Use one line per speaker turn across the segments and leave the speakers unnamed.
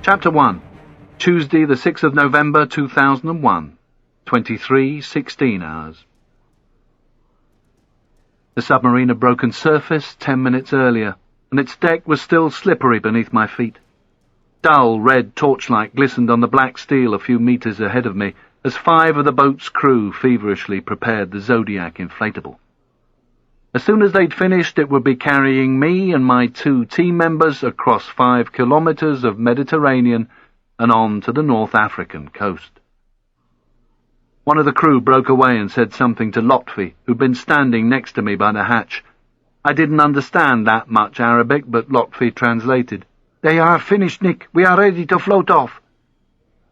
Chapter 1. Tuesday, the 6th of November, 2001. 23:16 hours. The submarine had broken surface 10 minutes earlier, and its deck was still slippery beneath my feet. Dull red torchlight glistened on the black steel a few meters ahead of me as 5 of the boat's crew feverishly prepared the Zodiac inflatable. As soon as they'd finished, it would be carrying me and my 2 team members across 5 kilometers of Mediterranean and on to the North African coast. One of the crew broke away and said something to Lotfi, who'd been standing next to me by the hatch. I didn't understand that much Arabic, but Lotfi translated. "They are finished, Nick. We are ready to float off."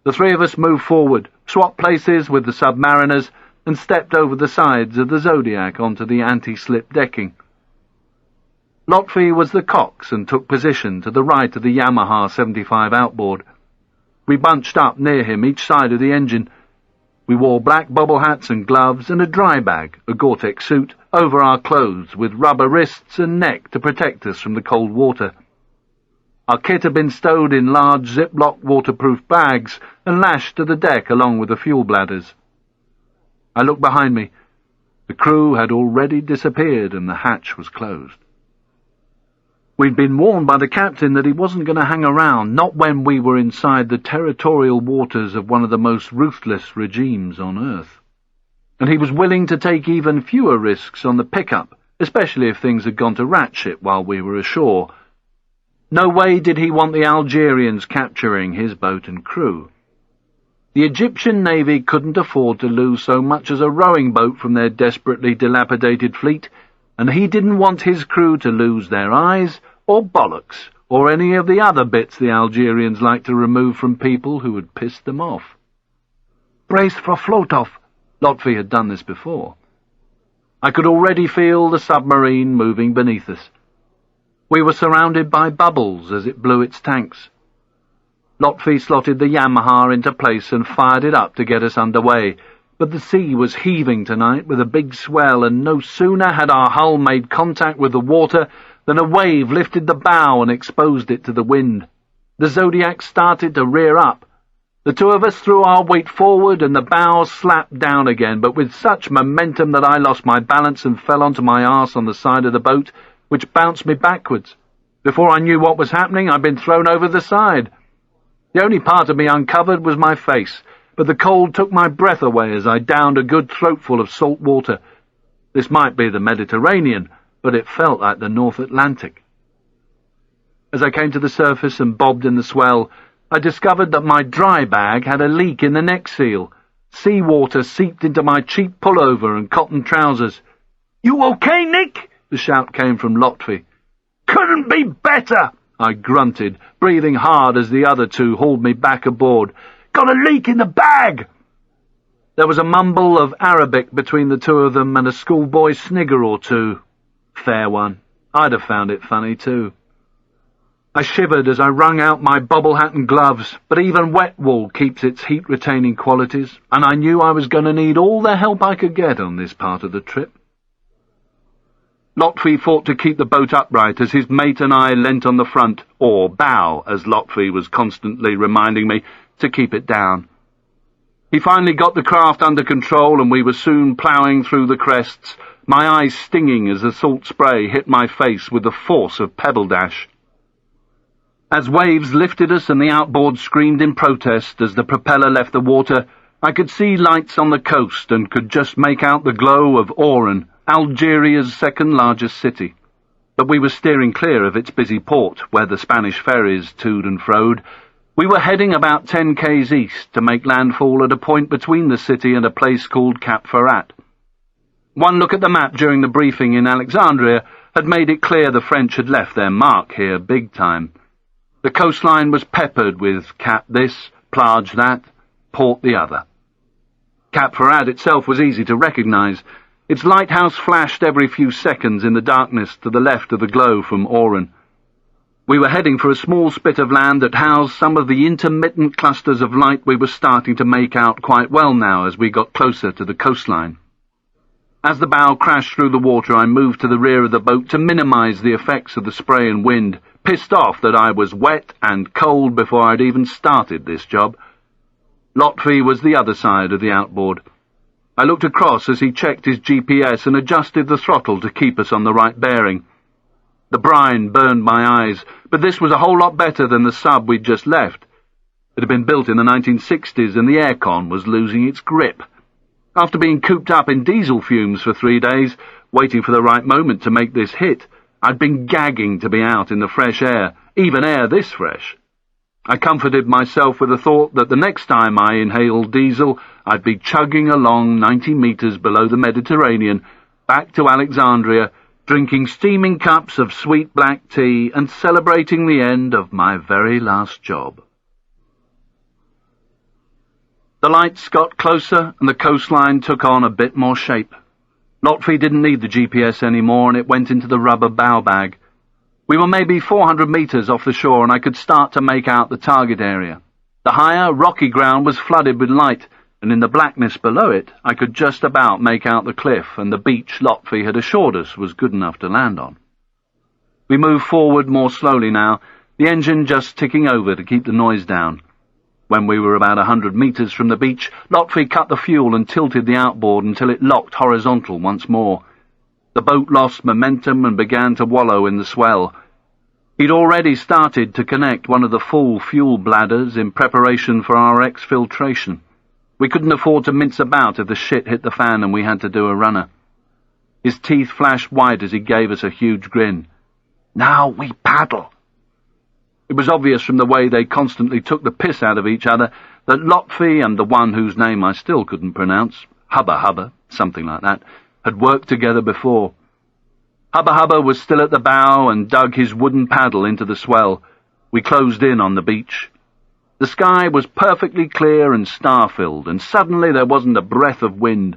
The 3 of us moved forward, swapped places with the submariners, and stepped over the sides of the Zodiac onto the anti-slip decking. Lotfi was the cox and took position to the right of the Yamaha 75 outboard. We bunched up near him, each side of the engine. We wore black bobble hats and gloves and a dry bag, a Gore-Tex suit, over our clothes with rubber wrists and neck to protect us from the cold water. Our kit had been stowed in large Ziploc waterproof bags and lashed to the deck along with the fuel bladders. I looked behind me. The crew had already disappeared and the hatch was closed. We'd been warned by the captain that he wasn't going to hang around, not when we were inside the territorial waters of one of the most ruthless regimes on Earth. And he was willing to take even fewer risks on the pickup, especially if things had gone to Recce while we were ashore. No way did he want the Algerians capturing his boat and crew. The Egyptian Navy couldn't afford to lose so much as a rowing boat from their desperately dilapidated fleet, and he didn't want his crew to lose their eyes, or bollocks, or any of the other bits the Algerians like to remove from people who had pissed them off. "Brace for float-off." Lotfi had done this before. I could already feel the submarine moving beneath us. We were surrounded by bubbles as it blew its tanks. Lotfi slotted the Yamaha into place and fired it up to get us underway, but the sea was heaving tonight with a big swell, and no sooner had our hull made contact with the water than a wave lifted the bow and exposed it to the wind. The Zodiac started to rear up. The 2 of us threw our weight forward and the bow slapped down again, but with such momentum that I lost my balance and fell onto my arse on the side of the boat, which bounced me backwards. Before I knew what was happening, I'd been thrown over the side. The only part of me uncovered was my face, but the cold took my breath away as I downed a good throatful of salt water. This might be the Mediterranean, but it felt like the North Atlantic. As I came to the surface and bobbed in the swell, I discovered that my dry bag had a leak in the neck seal. Seawater seeped into my cheap pullover and cotton trousers. "You okay, Nick?" the shout came from Lotfi. "Couldn't be better," I grunted, breathing hard as the other 2 hauled me back aboard. "Got a leak in the bag!" There was a mumble of Arabic between the 2 of them and a schoolboy snigger or 2. Fair one. I'd have found it funny too. I shivered as I wrung out my bobble hat and gloves, but even wet wool keeps its heat-retaining qualities, and I knew I was going to need all the help I could get on this part of the trip. Lotfi fought to keep the boat upright as his mate and I leant on the front, or bow, as Lotfi was constantly reminding me, to keep it down. He finally got the craft under control and we were soon ploughing through the crests, my eyes stinging as the salt spray hit my face with the force of pebble dash. As waves lifted us and the outboard screamed in protest as the propeller left the water, I could see lights on the coast and could just make out the glow of Oran, Algeria's second-largest city. But we were steering clear of its busy port, where the Spanish ferries toed and froed. We were heading about 10 k's east to make landfall at a point between the city and a place called Cap Ferrat. One look at the map during the briefing in Alexandria had made it clear the French had left their mark here big time. The coastline was peppered with Cap this, Plage that, Port the other. Cap Ferrat itself was easy to recognize. Its lighthouse flashed every few seconds in the darkness to the left of the glow from Oran. We were heading for a small spit of land that housed some of the intermittent clusters of light we were starting to make out quite well now as we got closer to the coastline. As the bow crashed through the water, I moved to the rear of the boat to minimize the effects of the spray and wind, pissed off that I was wet and cold before I'd even started this job. Lotfi was the other side of the outboard. I looked across as he checked his GPS and adjusted the throttle to keep us on the right bearing. The brine burned my eyes, but this was a whole lot better than the sub we'd just left. It had been built in the 1960s and the aircon was losing its grip. After being cooped up in diesel fumes for 3 days, waiting for the right moment to make this hit, I'd been gagging to be out in the fresh air, even air this fresh. I comforted myself with the thought that the next time I inhaled diesel, I'd be chugging along 90 metres below the Mediterranean, back to Alexandria, drinking steaming cups of sweet black tea and celebrating the end of my very last job. The lights got closer and the coastline took on a bit more shape. Lotfi didn't need the GPS anymore and it went into the rubber bow bag. We were maybe 400 metres off the shore and I could start to make out the target area. The higher, rocky ground was flooded with light, and in the blackness below it I could just about make out the cliff and the beach Lotfi had assured us was good enough to land on. We moved forward more slowly now, the engine just ticking over to keep the noise down. When we were about 100 metres from the beach, Lotfi cut the fuel and tilted the outboard until it locked horizontal once more. The boat lost momentum and began to wallow in the swell. He'd already started to connect one of the full fuel bladders in preparation for our exfiltration. We couldn't afford to mince about if the shit hit the fan and we had to do a runner. His teeth flashed white as he gave us a huge grin. "Now we paddle." It was obvious from the way they constantly took the piss out of each other that Lotfi and the one whose name I still couldn't pronounce, Hubba Hubba, something like that, had worked together before. Hubba Hubba was still at the bow and dug his wooden paddle into the swell. We closed in on the beach. The sky was perfectly clear and star-filled, and suddenly there wasn't a breath of wind.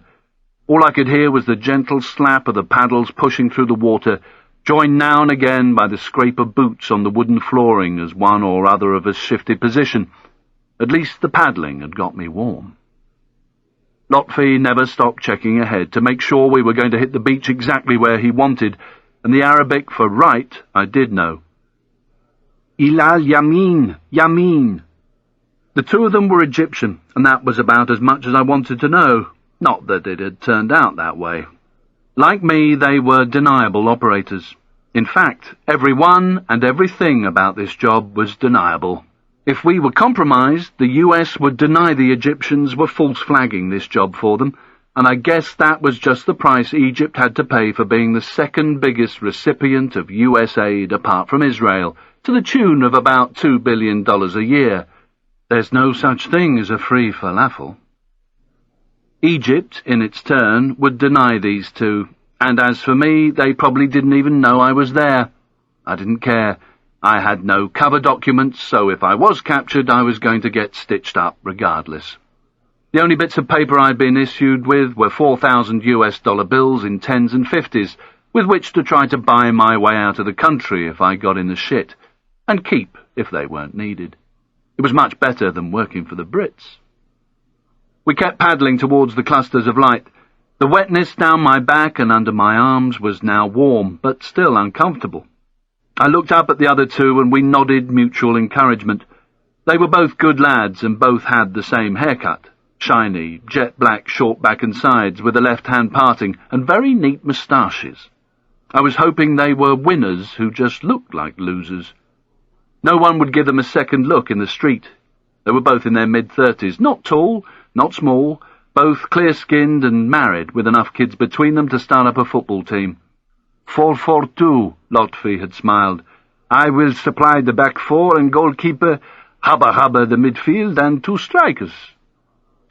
All I could hear was the gentle slap of the paddles pushing through the water, joined now and again by the scrape of boots on the wooden flooring as one or other of us shifted position. At least the paddling had got me warm. Lotfi never stopped checking ahead to make sure we were going to hit the beach exactly where he wanted, and the Arabic for right I did know. Ilal Yamin, Yamin. The two of them were Egyptian, and that was about as much as I wanted to know. Not that it had turned out that way. Like me, they were deniable operators. In fact, every one and everything about this job was deniable. If we were compromised, the US would deny the Egyptians were false flagging this job for them, and I guess that was just the price Egypt had to pay for being the second biggest recipient of US aid apart from Israel, to the tune of about $2 billion a year. There's no such thing as a free falafel. Egypt, in its turn, would deny these two, and as for me, they probably didn't even know I was there. I didn't care. I had no cover documents, so if I was captured, I was going to get stitched up regardless. The only bits of paper I'd been issued with were 4,000 US dollar bills in 10s and 50s, with which to try to buy my way out of the country if I got in the shit, and keep if they weren't needed. It was much better than working for the Brits. We kept paddling towards the clusters of light. The wetness down my back and under my arms was now warm, but still uncomfortable. I looked up at the other two and we nodded mutual encouragement. They were both good lads and both had the same haircut. Shiny, jet-black short back and sides with the left hand parting and very neat moustaches. I was hoping they were winners who just looked like losers. No one would give them a second look in the street. They were both in their mid-30s, not tall, not small, both clear-skinned and married, with enough kids between them to start up a football team. 4-4-2, Lotfi had smiled. I will supply the back four and goalkeeper, Hubba Hubba the midfield, and 2 strikers.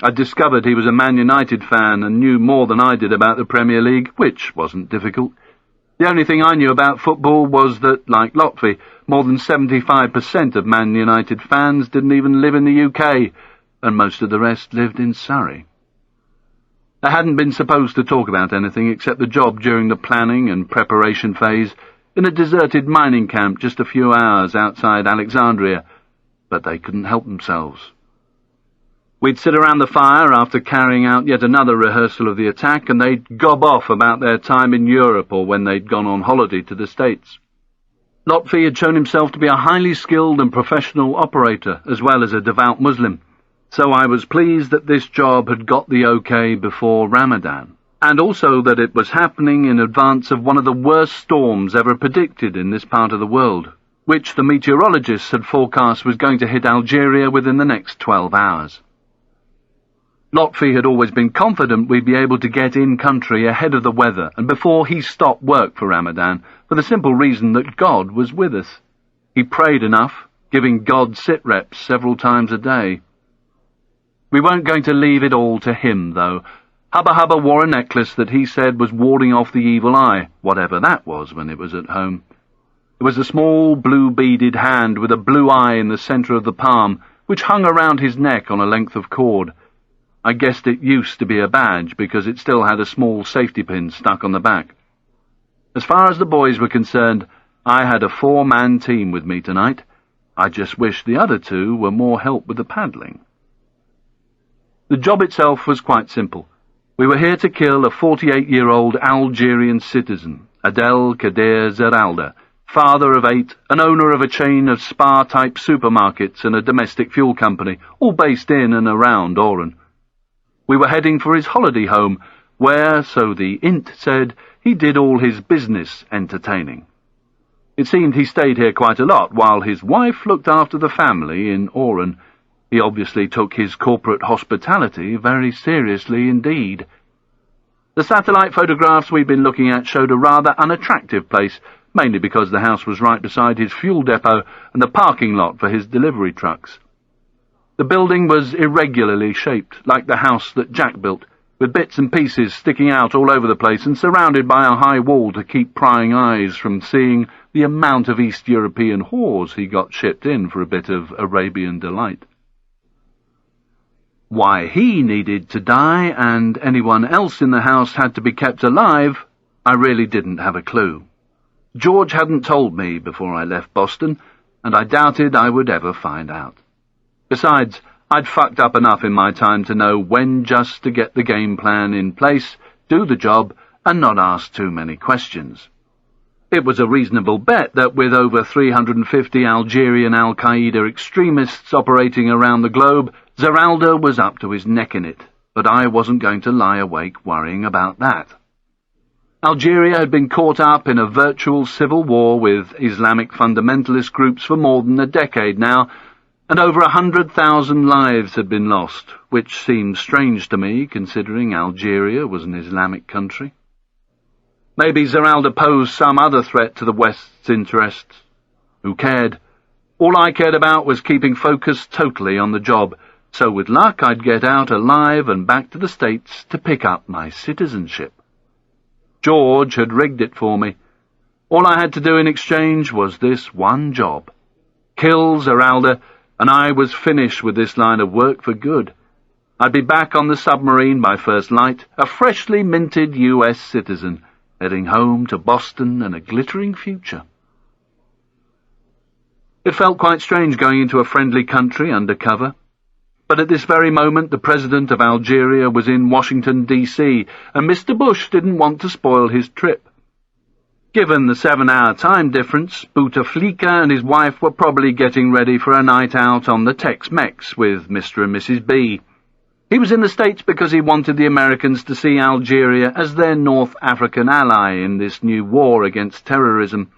I discovered he was a Man United fan and knew more than I did about the Premier League, which wasn't difficult. The only thing I knew about football was that, like Lotfi, more than 75% of Man United fans didn't even live in the UK, and most of the rest lived in Surrey. I hadn't been supposed to talk about anything except the job during the planning and preparation phase in a deserted mining camp just a few hours outside Alexandria, but they couldn't help themselves. We'd sit around the fire after carrying out yet another rehearsal of the attack, and they'd gob off about their time in Europe or when they'd gone on holiday to the States. Lotfi had shown himself to be a highly skilled and professional operator, as well as a devout Muslim, so I was pleased that this job had got the okay before Ramadan, and also that it was happening in advance of one of the worst storms ever predicted in this part of the world, which the meteorologists had forecast was going to hit Algeria within the next 12 hours. Lotfi had always been confident we'd be able to get in-country ahead of the weather and before he stopped work for Ramadan, for the simple reason that God was with us. He prayed enough, giving God sit-reps several times a day. We weren't going to leave it all to him, though. Hubba Hubba wore a necklace that he said was warding off the evil eye, whatever that was when it was at home. It was a small blue-beaded hand with a blue eye in the centre of the palm, which hung around his neck on a length of cord. I guessed it used to be a badge because it still had a small safety pin stuck on the back. As far as the boys were concerned, I had a 4-man team with me tonight. I just wished the other 2 were more help with the paddling. The job itself was quite simple. We were here to kill a 48-year-old Algerian citizen, Adel Kader Zeralda, father of 8, and owner of a chain of spa-type supermarkets and a domestic fuel company, all based in and around Oran. We were heading for his holiday home, where, so the int said, he did all his business entertaining. It seemed he stayed here quite a lot, while his wife looked after the family in Oran. He obviously took his corporate hospitality very seriously indeed. The satellite photographs we'd been looking at showed a rather unattractive place, mainly because the house was right beside his fuel depot and the parking lot for his delivery trucks. The building was irregularly shaped, like the house that Jack built, with bits and pieces sticking out all over the place and surrounded by a high wall to keep prying eyes from seeing the amount of East European whores he got shipped in for a bit of Arabian delight. Why he needed to die and anyone else in the house had to be kept alive, I really didn't have a clue. George hadn't told me before I left Boston, and I doubted I would ever find out. Besides, I'd fucked up enough in my time to know when just to get the game plan in place, do the job, and not ask too many questions. It was a reasonable bet that with over 350 Algerian Al-Qaeda extremists operating around the globe, Zeralda was up to his neck in it, but I wasn't going to lie awake worrying about that. Algeria had been caught up in a virtual civil war with Islamic fundamentalist groups for more than a decade now, and over 100,000 lives had been lost, which seemed strange to me, considering Algeria was an Islamic country. Maybe Zeralda posed some other threat to the West's interests. Who cared? All I cared about was keeping focus totally on the job, so with luck I'd get out alive and back to the States to pick up my citizenship. George had rigged it for me. All I had to do in exchange was this one job. Kill Zeralda, and I was finished with this line of work for good. I'd be back on the submarine by first light, a freshly minted U.S. citizen, heading home to Boston and a glittering future. It felt quite strange going into a friendly country undercover. But at this very moment the President of Algeria was in Washington, D.C., and Mr. Bush didn't want to spoil his trip. Given the 7-hour time difference, Bouteflika and his wife were probably getting ready for a night out on the Tex-Mex with Mr. and Mrs. B. He was in the States because he wanted the Americans to see Algeria as their North African ally in this new war against terrorism.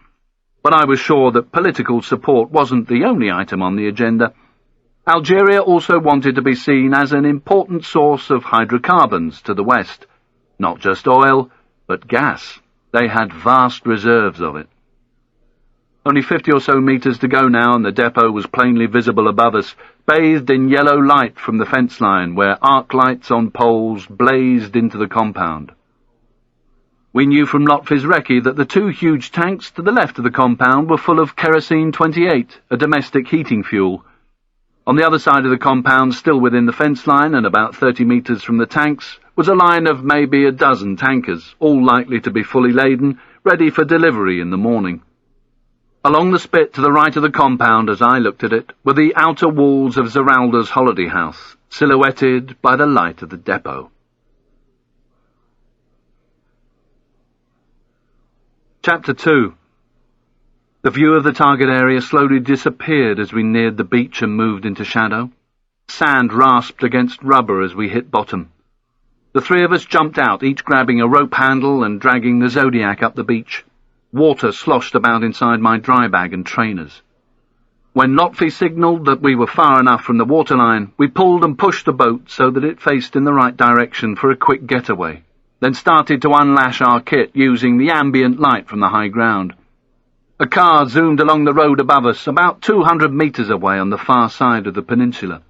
But I was sure that political support wasn't the only item on the agenda. Algeria also wanted to be seen as an important source of hydrocarbons to the West. Not just oil, but gas. They had vast reserves of it. Only 50 or so meters to go now, and the depot was plainly visible above us, bathed in yellow light from the fence line, where arc lights on poles blazed into the compound. We knew from Lotfi's Recce that the 2 huge tanks to the left of the compound were full of kerosene-28, a domestic heating fuel. On the other side of the compound, still within the fence line and about 30 meters from the tanks, was a line of maybe a dozen tankers, all likely to be fully laden, ready for delivery in the morning. Along the spit to the right of the compound, as I looked at it, were the outer walls of Zeralda's holiday house, silhouetted by the light of the depot. Chapter 2. The view of the target area slowly disappeared as we neared the beach and moved into shadow. Sand rasped against rubber as we hit bottom. The three of us jumped out, each grabbing a rope handle and dragging the Zodiac up the beach. Water sloshed about inside my dry bag and trainers. When Lotfi signalled that we were far enough from the waterline, we pulled and pushed the boat so that it faced in the right direction for a quick getaway, then started to unlash our kit using the ambient light from the high ground. A car zoomed along the road above us, about 200 metres away on the far side of the peninsula.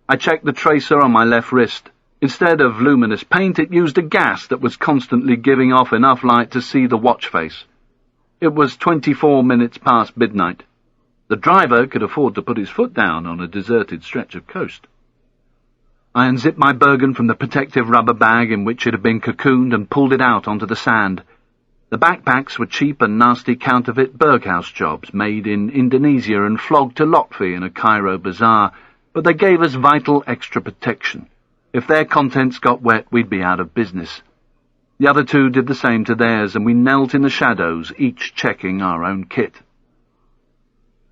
I checked the tracer on my left wrist. Instead of luminous paint, it used a gas that was constantly giving off enough light to see the watch face. It was 24 minutes past midnight. The driver could afford to put his foot down on a deserted stretch of coast. I unzipped my Bergen from the protective rubber bag in which it had been cocooned and pulled it out onto the sand. The backpacks were cheap and nasty counterfeit Berghaus jobs made in Indonesia and flogged to Lotfi in a Cairo bazaar, but they gave us vital extra protection. If their contents got wet, we'd be out of business. The other two did the same to theirs, and we knelt in the shadows, each checking our own kit.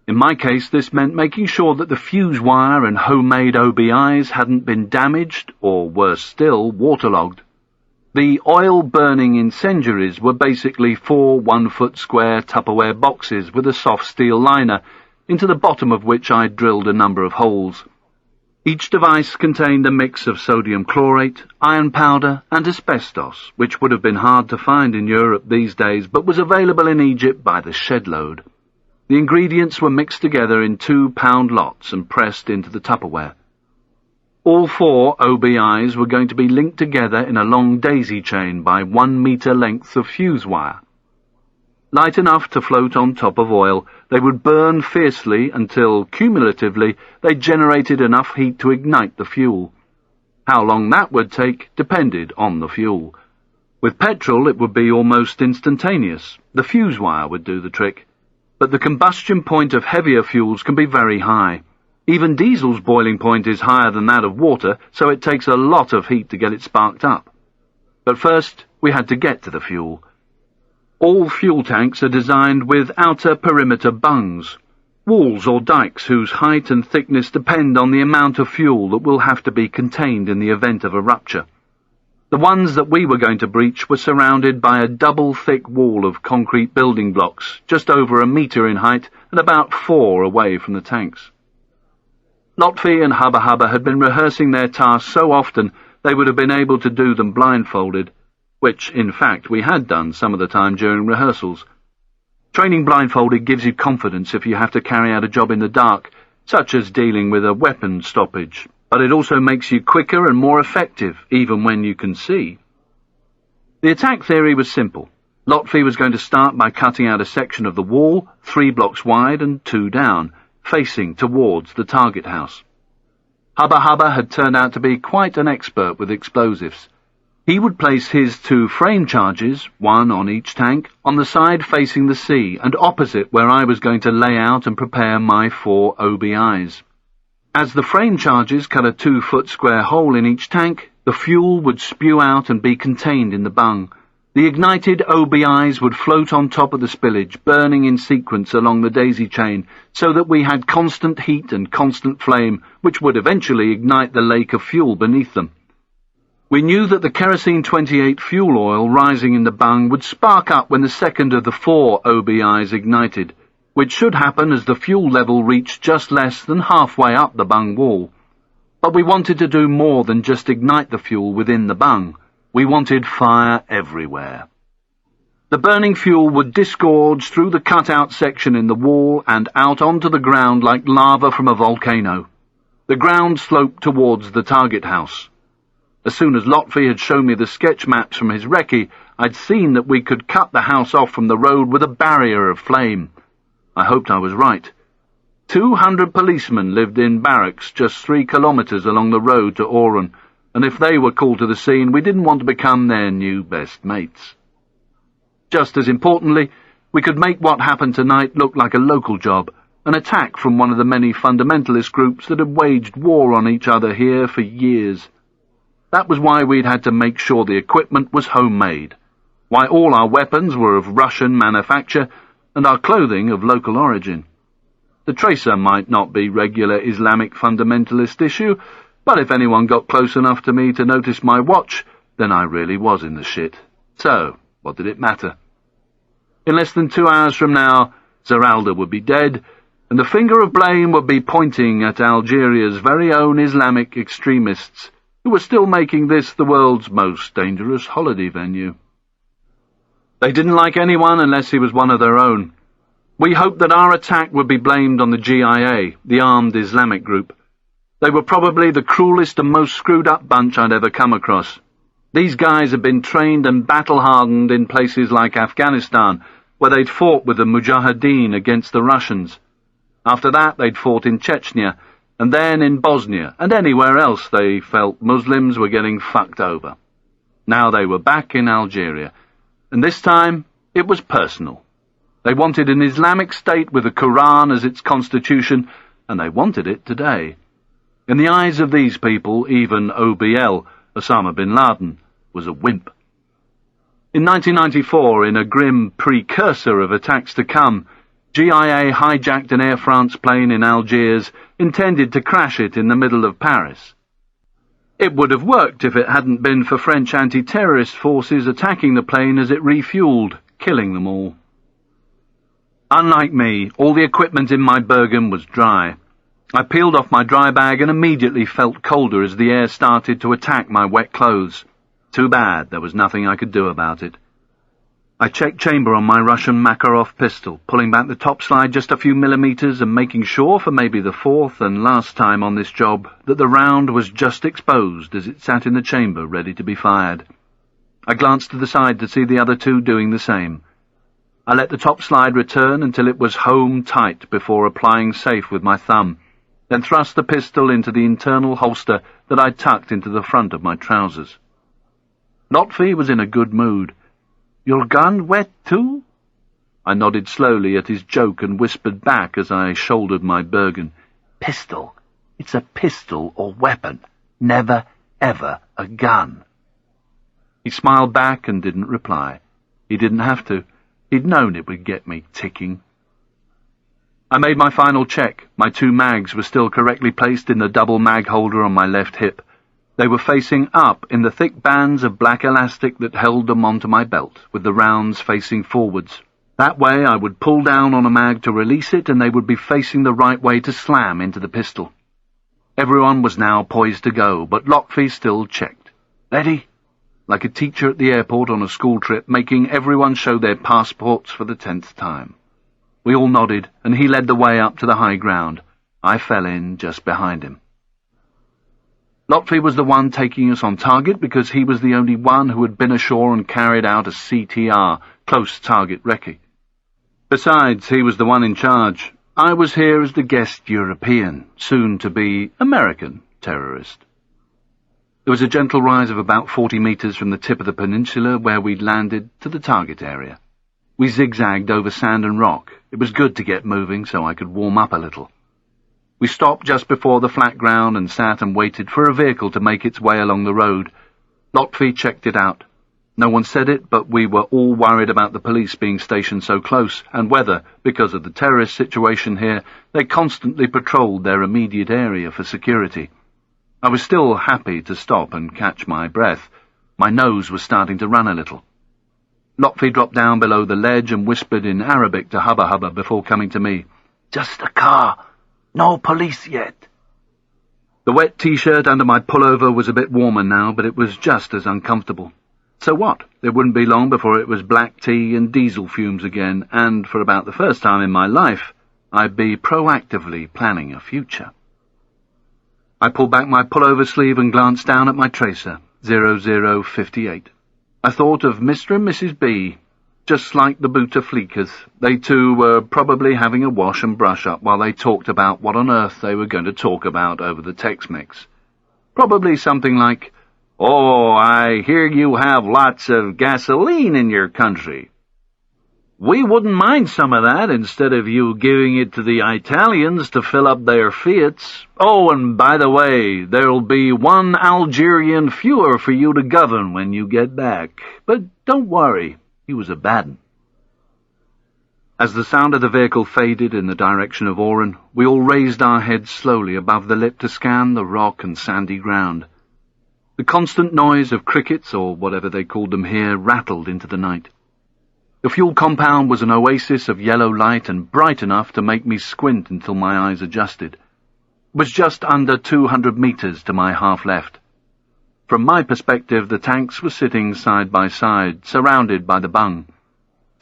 In my case, this meant making sure that the fuse wire and homemade OBIs hadn't been damaged, or worse still, waterlogged. The oil-burning incendiaries were basically 4 one-foot square Tupperware boxes with a soft steel liner, into the bottom of which I drilled a number of holes. Each device contained a mix of sodium chlorate, iron powder, and asbestos, which would have been hard to find in Europe these days, but was available in Egypt by the shed-load. The ingredients were mixed together in 2-pound lots and pressed into the Tupperware. All 4 OBIs were going to be linked together in a long daisy chain by 1 metre length of fuse wire. Light enough to float on top of oil, they would burn fiercely until, cumulatively, they generated enough heat to ignite the fuel. How long that would take depended on the fuel. With petrol, it would be almost instantaneous. The fuse wire would do the trick. But the combustion point of heavier fuels can be very high. Even diesel's boiling point is higher than that of water, so it takes a lot of heat to get it sparked up. But first, we had to get to the fuel. All fuel tanks are designed with outer perimeter bungs, walls or dikes whose height and thickness depend on the amount of fuel that will have to be contained in the event of a rupture. The ones that we were going to breach were surrounded by a double-thick wall of concrete building blocks, just over 1 metre in height and about 4 away from the tanks. Lotfi and Hubba Hubba had been rehearsing their tasks so often they would have been able to do them blindfolded, which, in fact, we had done some of the time during rehearsals. Training blindfolded gives you confidence if you have to carry out a job in the dark, such as dealing with a weapon stoppage, but it also makes you quicker and more effective, even when you can see. The attack theory was simple. Lotfi was going to start by cutting out a section of the wall, 3 blocks wide and 2 down, facing towards the target house. Hubba Hubba had turned out to be quite an expert with explosives. He would place his 2 frame charges, 1 on each tank, on the side facing the sea and opposite where I was going to lay out and prepare my 4 OBIs. As the frame charges cut a 2-foot square hole in each tank, the fuel would spew out and be contained in the bung. The ignited OBIs would float on top of the spillage, burning in sequence along the daisy chain, so that we had constant heat and constant flame, which would eventually ignite the lake of fuel beneath them. We knew that the kerosene-28 fuel oil rising in the bung would spark up when the second of the 4 OBIs ignited, which should happen as the fuel level reached just less than halfway up the bung wall. But we wanted to do more than just ignite the fuel within the bung. We wanted fire everywhere. The burning fuel would disgorge through the cut-out section in the wall and out onto the ground like lava from a volcano. The ground sloped towards the target house. As soon as Lotfi had shown me the sketch maps from his Recce, I'd seen that we could cut the house off from the road with a barrier of flame. I hoped I was right. 200 policemen lived in barracks just 3 kilometres along the road to Oran, and if they were called to the scene, we didn't want to become their new best mates. Just as importantly, we could make what happened tonight look like a local job, an attack from one of the many fundamentalist groups that had waged war on each other here for years. That was why we'd had to make sure the equipment was homemade, why all our weapons were of Russian manufacture, and our clothing of local origin. The tracer might not be regular Islamic fundamentalist issue, but if anyone got close enough to me to notice my watch, then I really was in the shit. So, what did it matter? In less than 2 hours from now, Zeralda would be dead, and the finger of blame would be pointing at Algeria's very own Islamic extremists, who were still making this the world's most dangerous holiday venue. They didn't like anyone unless he was one of their own. We hoped that our attack would be blamed on the GIA, the armed Islamic group. They were probably the cruelest and most screwed-up bunch I'd ever come across. These guys had been trained and battle-hardened in places like Afghanistan, where they'd fought with the Mujahideen against the Russians. After that, they'd fought in Chechnya, and then in Bosnia, and anywhere else they felt Muslims were getting fucked over. Now they were back in Algeria, and this time it was personal. They wanted an Islamic state with the Quran as its constitution, and they wanted it today. In the eyes of these people, even OBL, Osama bin Laden, was a wimp. In 1994, in a grim precursor of attacks to come, GIA hijacked an Air France plane in Algiers, intended to crash it in the middle of Paris. It would have worked if it hadn't been for French anti-terrorist forces attacking the plane as it refueled, killing them all. Unlike me, all the equipment in my Bergen was dry. I peeled off my dry bag and immediately felt colder as the air started to attack my wet clothes. Too bad there was nothing I could do about it. I checked chamber on my Russian Makarov pistol, pulling back the top slide just a few millimeters and making sure for maybe the fourth and last time on this job that the round was just exposed as it sat in the chamber ready to be fired. I glanced to the side to see the other two doing the same. I let the top slide return until it was home tight before applying safe with my thumb, then thrust the pistol into the internal holster that I'd tucked into the front of my trousers. Lotfi was in a good mood. "Your gun wet too?" I nodded slowly at his joke and whispered back as I shouldered my Bergen. "Pistol. It's a pistol or weapon. Never, ever a gun." He smiled back and didn't reply. He didn't have to. He'd known it would get me ticking. I made my final check. My 2 mags were still correctly placed in the double mag holder on my left hip. They were facing up in the thick bands of black elastic that held them onto my belt, with the rounds facing forwards. That way I would pull down on a mag to release it, and they would be facing the right way to slam into the pistol. Everyone was now poised to go, but Lotfi still checked. "Ready?" Like a teacher at the airport on a school trip, making everyone show their passports for the 10th time. We all nodded, and he led the way up to the high ground. I fell in just behind him. Lotfi was the one taking us on target because he was the only one who had been ashore and carried out a CTR, close target recce. Besides, he was the one in charge. I was here as the guest European, soon to be American terrorist. There was a gentle rise of about 40 meters from the tip of the peninsula where we'd landed to the target area. We zigzagged over sand and rock. It was good to get moving so I could warm up a little. We stopped just before the flat ground and sat and waited for a vehicle to make its way along the road. Lotfi checked it out. No one said it, but we were all worried about the police being stationed so close, and whether, because of the terrorist situation here, they constantly patrolled their immediate area for security. I was still happy to stop and catch my breath. My nose was starting to run a little. Lotfi dropped down below the ledge and whispered in Arabic to Hubba Hubba before coming to me. "Just a car. No police yet." The wet T-shirt under my pullover was a bit warmer now, but it was just as uncomfortable. So what? It wouldn't be long before it was black tea and diesel fumes again, and for about the first time in my life, I'd be proactively planning a future. I pulled back my pullover sleeve and glanced down at my tracer, 0058. I thought of Mr. and Mrs. B, just like the Bouteflikas. They too were probably having a wash and brush up while they talked about what on earth they were going to talk about over the Tex-Mex. Probably something like, "Oh, I hear you have lots of gasoline in your country. We wouldn't mind some of that instead of you giving it to the Italians to fill up their Fiats. Oh, and by the way, there'll be 1 Algerian fewer for you to govern when you get back. But don't worry, he was a bad 'un." As the sound of the vehicle faded in the direction of Oran, we all raised our heads slowly above the lip to scan the rock and sandy ground. The constant noise of crickets, or whatever they called them here, rattled into the night. The fuel compound was an oasis of yellow light and bright enough to make me squint until my eyes adjusted. It was just under 200 meters to my half left. From my perspective, the tanks were sitting side by side, surrounded by the bung.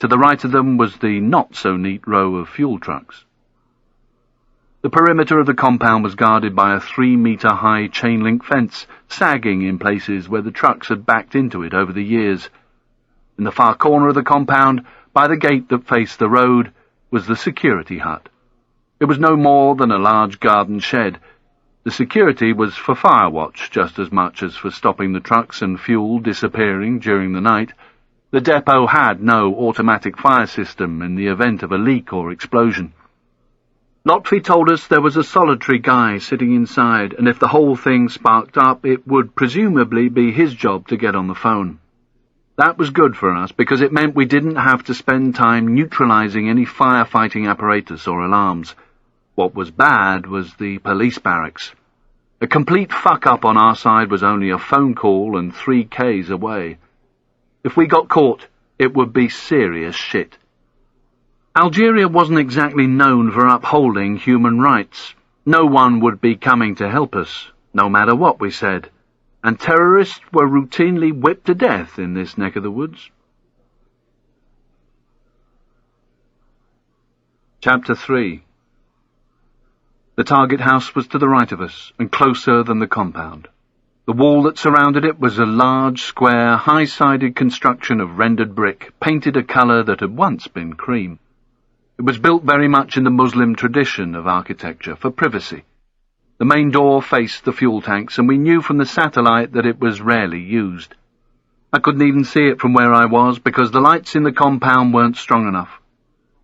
To the right of them was the not-so-neat row of fuel trucks. The perimeter of the compound was guarded by a 3-meter-high chain-link fence, sagging in places where the trucks had backed into it over the years. In the far corner of the compound, by the gate that faced the road, was the security hut. It was no more than a large garden shed. The security was for fire watch just as much as for stopping the trucks and fuel disappearing during the night. The depot had no automatic fire system in the event of a leak or explosion. Lotfi told us there was a solitary guy sitting inside, and if the whole thing sparked up, it would presumably be his job to get on the phone. That was good for us, because it meant we didn't have to spend time neutralizing any firefighting apparatus or alarms. What was bad was the police barracks. A complete fuck-up on our side was only a phone call and 3 Ks away. If we got caught, it would be serious shit. Algeria wasn't exactly known for upholding human rights. No one would be coming to help us, no matter what we said, and terrorists were routinely whipped to death in this neck of the woods. Chapter 3. The target house was to the right of us, and closer than the compound. The wall that surrounded it was a large, square, high-sided construction of rendered brick, painted a colour that had once been cream. It was built very much in the Muslim tradition of architecture, for privacy. The main door faced the fuel tanks, and we knew from the satellite that it was rarely used. I couldn't even see it from where I was, because the lights in the compound weren't strong enough.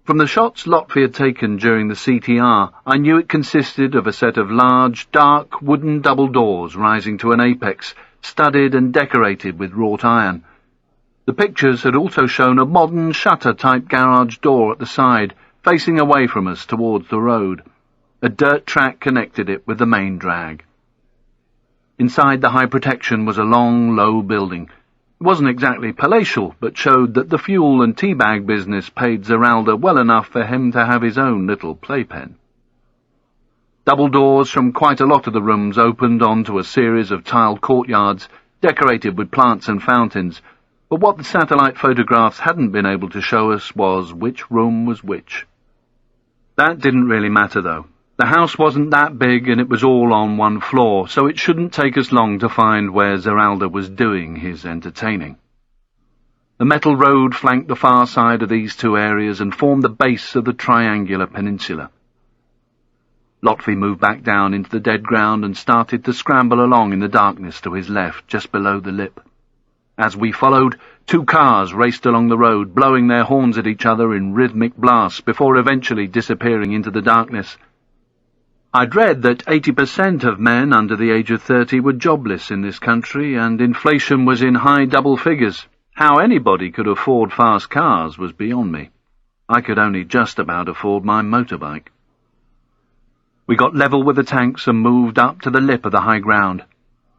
From the shots Lotfi had taken during the CTR, I knew it consisted of a set of large, dark, wooden double doors rising to an apex, studded and decorated with wrought iron. The pictures had also shown a modern shutter-type garage door at the side, facing away from us towards the road. A dirt track connected it with the main drag. Inside the high protection was a long, low building. It wasn't exactly palatial, but showed that the fuel and teabag business paid Zeralda well enough for him to have his own little playpen. Double doors from quite a lot of the rooms opened onto a series of tiled courtyards, decorated with plants and fountains, but what the satellite photographs hadn't been able to show us was which room was which. That didn't really matter, though. The house wasn't that big, and it was all on one floor, so it shouldn't take us long to find where Zeralda was doing his entertaining. The metal road flanked the far side of these two areas and formed the base of the triangular peninsula. Lotfi moved back down into the dead ground and started to scramble along in the darkness to his left, just below the lip. As we followed, 2 cars raced along the road, blowing their horns at each other in rhythmic blasts before eventually disappearing into the darkness. I'd read that 80% of men under the age of 30 were jobless in this country, and inflation was in high double figures. How anybody could afford fast cars was beyond me. I could only just about afford my motorbike. We got level with the tanks and moved up to the lip of the high ground.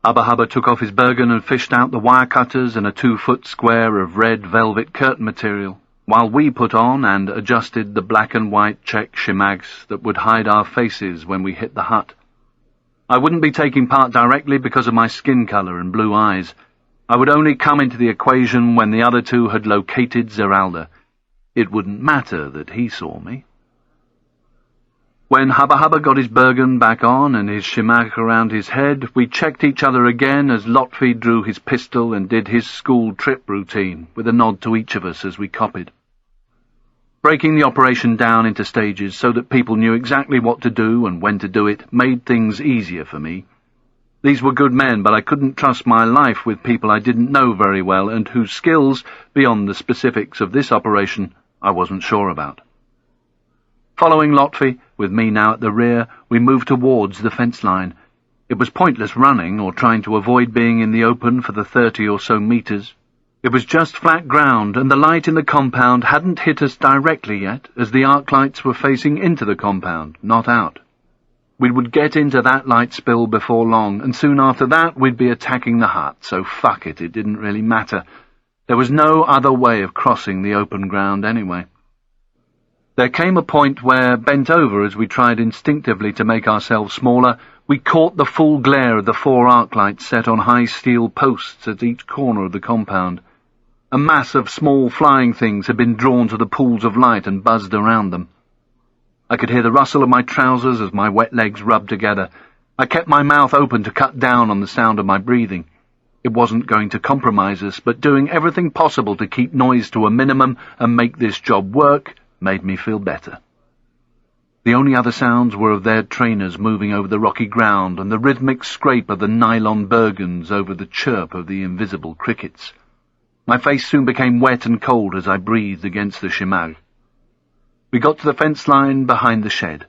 Hubba Hubba took off his Bergen and fished out the wire cutters and a 2-foot square of red velvet curtain material, while we put on and adjusted the black and white check shimags that would hide our faces when we hit the hut. I wouldn't be taking part directly because of my skin colour and blue eyes. I would only come into the equation when the other two had located Zeralda. It wouldn't matter that he saw me. When Hubba Hubba got his Bergen back on and his shimag around his head, we checked each other again as Lotfi drew his pistol and did his school trip routine, with a nod to each of us as we copied. Breaking the operation down into stages so that people knew exactly what to do and when to do it made things easier for me. These were good men, but I couldn't trust my life with people I didn't know very well and whose skills, beyond the specifics of this operation, I wasn't sure about. Following Lotfi, with me now at the rear, we moved towards the fence line. It was pointless running or trying to avoid being in the open for the 30 or so meters. It was just flat ground, and the light in the compound hadn't hit us directly yet, as the arc lights were facing into the compound, not out. We would get into that light spill before long, and soon after that we'd be attacking the hut, so fuck it, it didn't really matter. There was no other way of crossing the open ground anyway. There came a point where, bent over as we tried instinctively to make ourselves smaller, we caught the full glare of the 4 arc lights set on high steel posts at each corner of the compound. A mass of small flying things had been drawn to the pools of light and buzzed around them. I could hear the rustle of my trousers as my wet legs rubbed together. I kept my mouth open to cut down on the sound of my breathing. It wasn't going to compromise us, but doing everything possible to keep noise to a minimum and make this job work made me feel better. The only other sounds were of their trainers moving over the rocky ground and the rhythmic scrape of the nylon bergens over the chirp of the invisible crickets. My face soon became wet and cold as I breathed against the shimag. We got to the fence line behind the shed.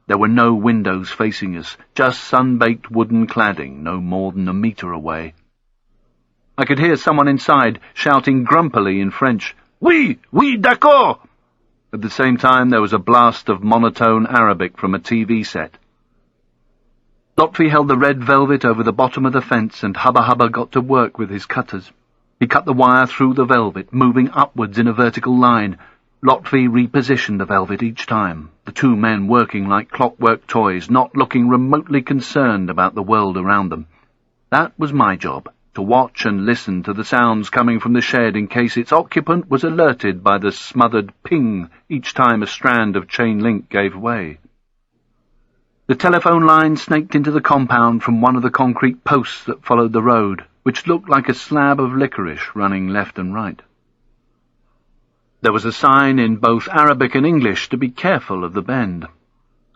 There were no windows facing us, just sun-baked wooden cladding no more than a metre away. I could hear someone inside shouting grumpily in French, "Oui, oui, d'accord!" At the same time there was a blast of monotone Arabic from a TV set. Lotfi held the red velvet over the bottom of the fence, and Hubba Hubba got to work with his cutters. He cut the wire through the velvet, moving upwards in a vertical line. Lotfi repositioned the velvet each time, the 2 men working like clockwork toys, not looking remotely concerned about the world around them. That was my job, to watch and listen to the sounds coming from the shed in case its occupant was alerted by the smothered ping each time a strand of chain link gave way. The telephone line snaked into the compound from one of the concrete posts that followed the road, which looked like a slab of licorice running left and right. There was a sign in both Arabic and English to be careful of the bend.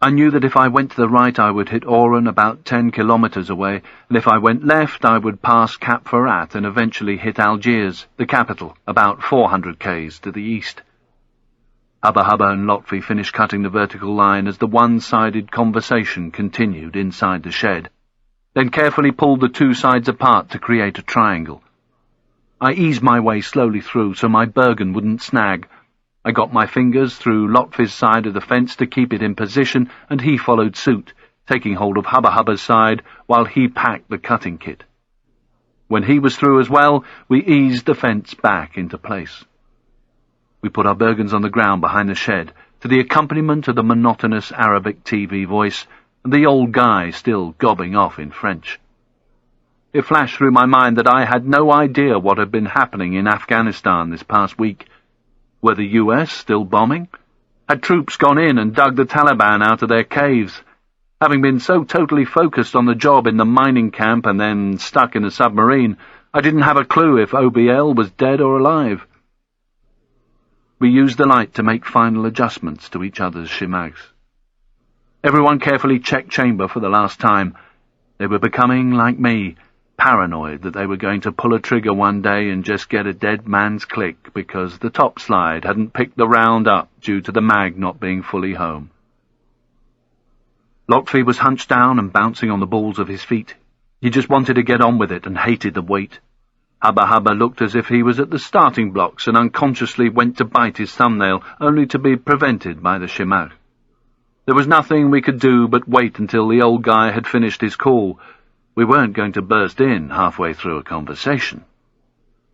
I knew that if I went to the right I would hit Oran about 10 kilometres away, and if I went left I would pass Cap Ferrat and eventually hit Algiers, the capital, about 400 k's to the east. Hubba Hubba and Lotfi finished cutting the vertical line as the one-sided conversation continued inside the shed, then carefully pulled the 2 sides apart to create a triangle. I eased my way slowly through so my Bergen wouldn't snag. I got my fingers through Lotfi's side of the fence to keep it in position, and he followed suit, taking hold of Hubba Hubba's side while he packed the cutting kit. When he was through as well, we eased the fence back into place. We put our Bergens on the ground behind the shed, to the accompaniment of the monotonous Arabic TV voice, and the old guy still gobbing off in French. It flashed through my mind that I had no idea what had been happening in Afghanistan this past week. Were the US still bombing? Had troops gone in and dug the Taliban out of their caves? Having been so totally focused on the job in the mining camp and then stuck in a submarine, I didn't have a clue if OBL was dead or alive. We used the light to make final adjustments to each other's shimags. Everyone carefully checked chamber for the last time. They were becoming, like me, paranoid that they were going to pull a trigger one day and just get a dead man's click because the top slide hadn't picked the round up due to the mag not being fully home. Lotfi was hunched down and bouncing on the balls of his feet. He just wanted to get on with it and hated the weight. Hubba Hubba looked as if he was at the starting blocks and unconsciously went to bite his thumbnail, only to be prevented by the shimag. There was nothing we could do but wait until the old guy had finished his call. We weren't going to burst in halfway through a conversation.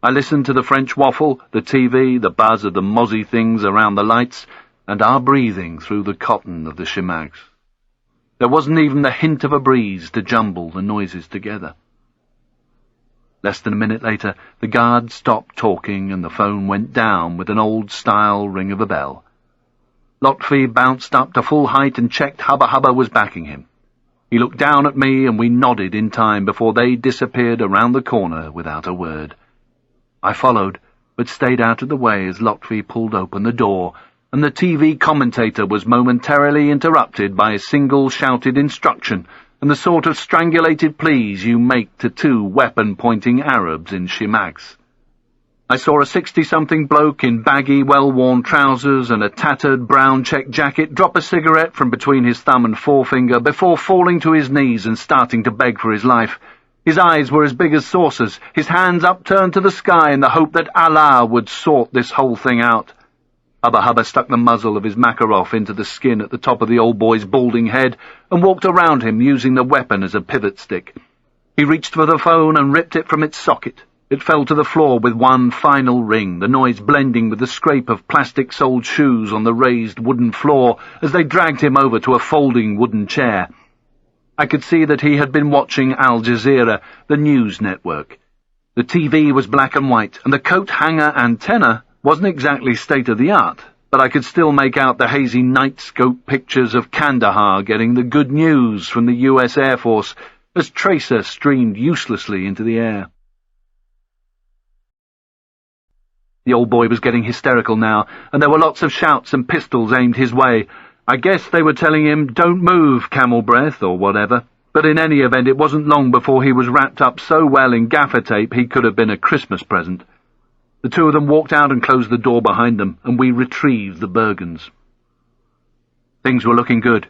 I listened to the French waffle, the TV, the buzz of the mozzie things around the lights, and our breathing through the cotton of the shimags. There wasn't even the hint of a breeze to jumble the noises together. Less than a minute later, the guard stopped talking and the phone went down with an old-style ring of a bell. Lotfi bounced up to full height and checked Hubba Hubba was backing him. He looked down at me and we nodded in time before they disappeared around the corner without a word. I followed, but stayed out of the way as Lotfi pulled open the door, and the TV commentator was momentarily interrupted by a single shouted instruction and the sort of strangulated pleas you make to 2 weapon-pointing Arabs in shimags. I saw a 60-something bloke in baggy, well-worn trousers and a tattered brown check jacket drop a cigarette from between his thumb and forefinger before falling to his knees and starting to beg for his life. His eyes were as big as saucers, his hands upturned to the sky in the hope that Allah would sort this whole thing out. Hubba Hubba stuck the muzzle of his Makarov into the skin at the top of the old boy's balding head and walked around him using the weapon as a pivot stick. He reached for the phone and ripped it from its socket. It fell to the floor with one final ring, the noise blending with the scrape of plastic-soled shoes on the raised wooden floor as they dragged him over to a folding wooden chair. I could see that he had been watching Al Jazeera, the news network. The TV was black and white, and the coat-hanger antenna wasn't exactly state-of-the-art, but I could still make out the hazy night-scope pictures of Kandahar getting the good news from the US Air Force as tracer streamed uselessly into the air. The old boy was getting hysterical now, and there were lots of shouts and pistols aimed his way. I guess they were telling him, "Don't move, camel breath," or whatever, but in any event it wasn't long before he was wrapped up so well in gaffer tape he could have been a Christmas present. The two of them walked out and closed the door behind them, and we retrieved the Bergens. Things were looking good.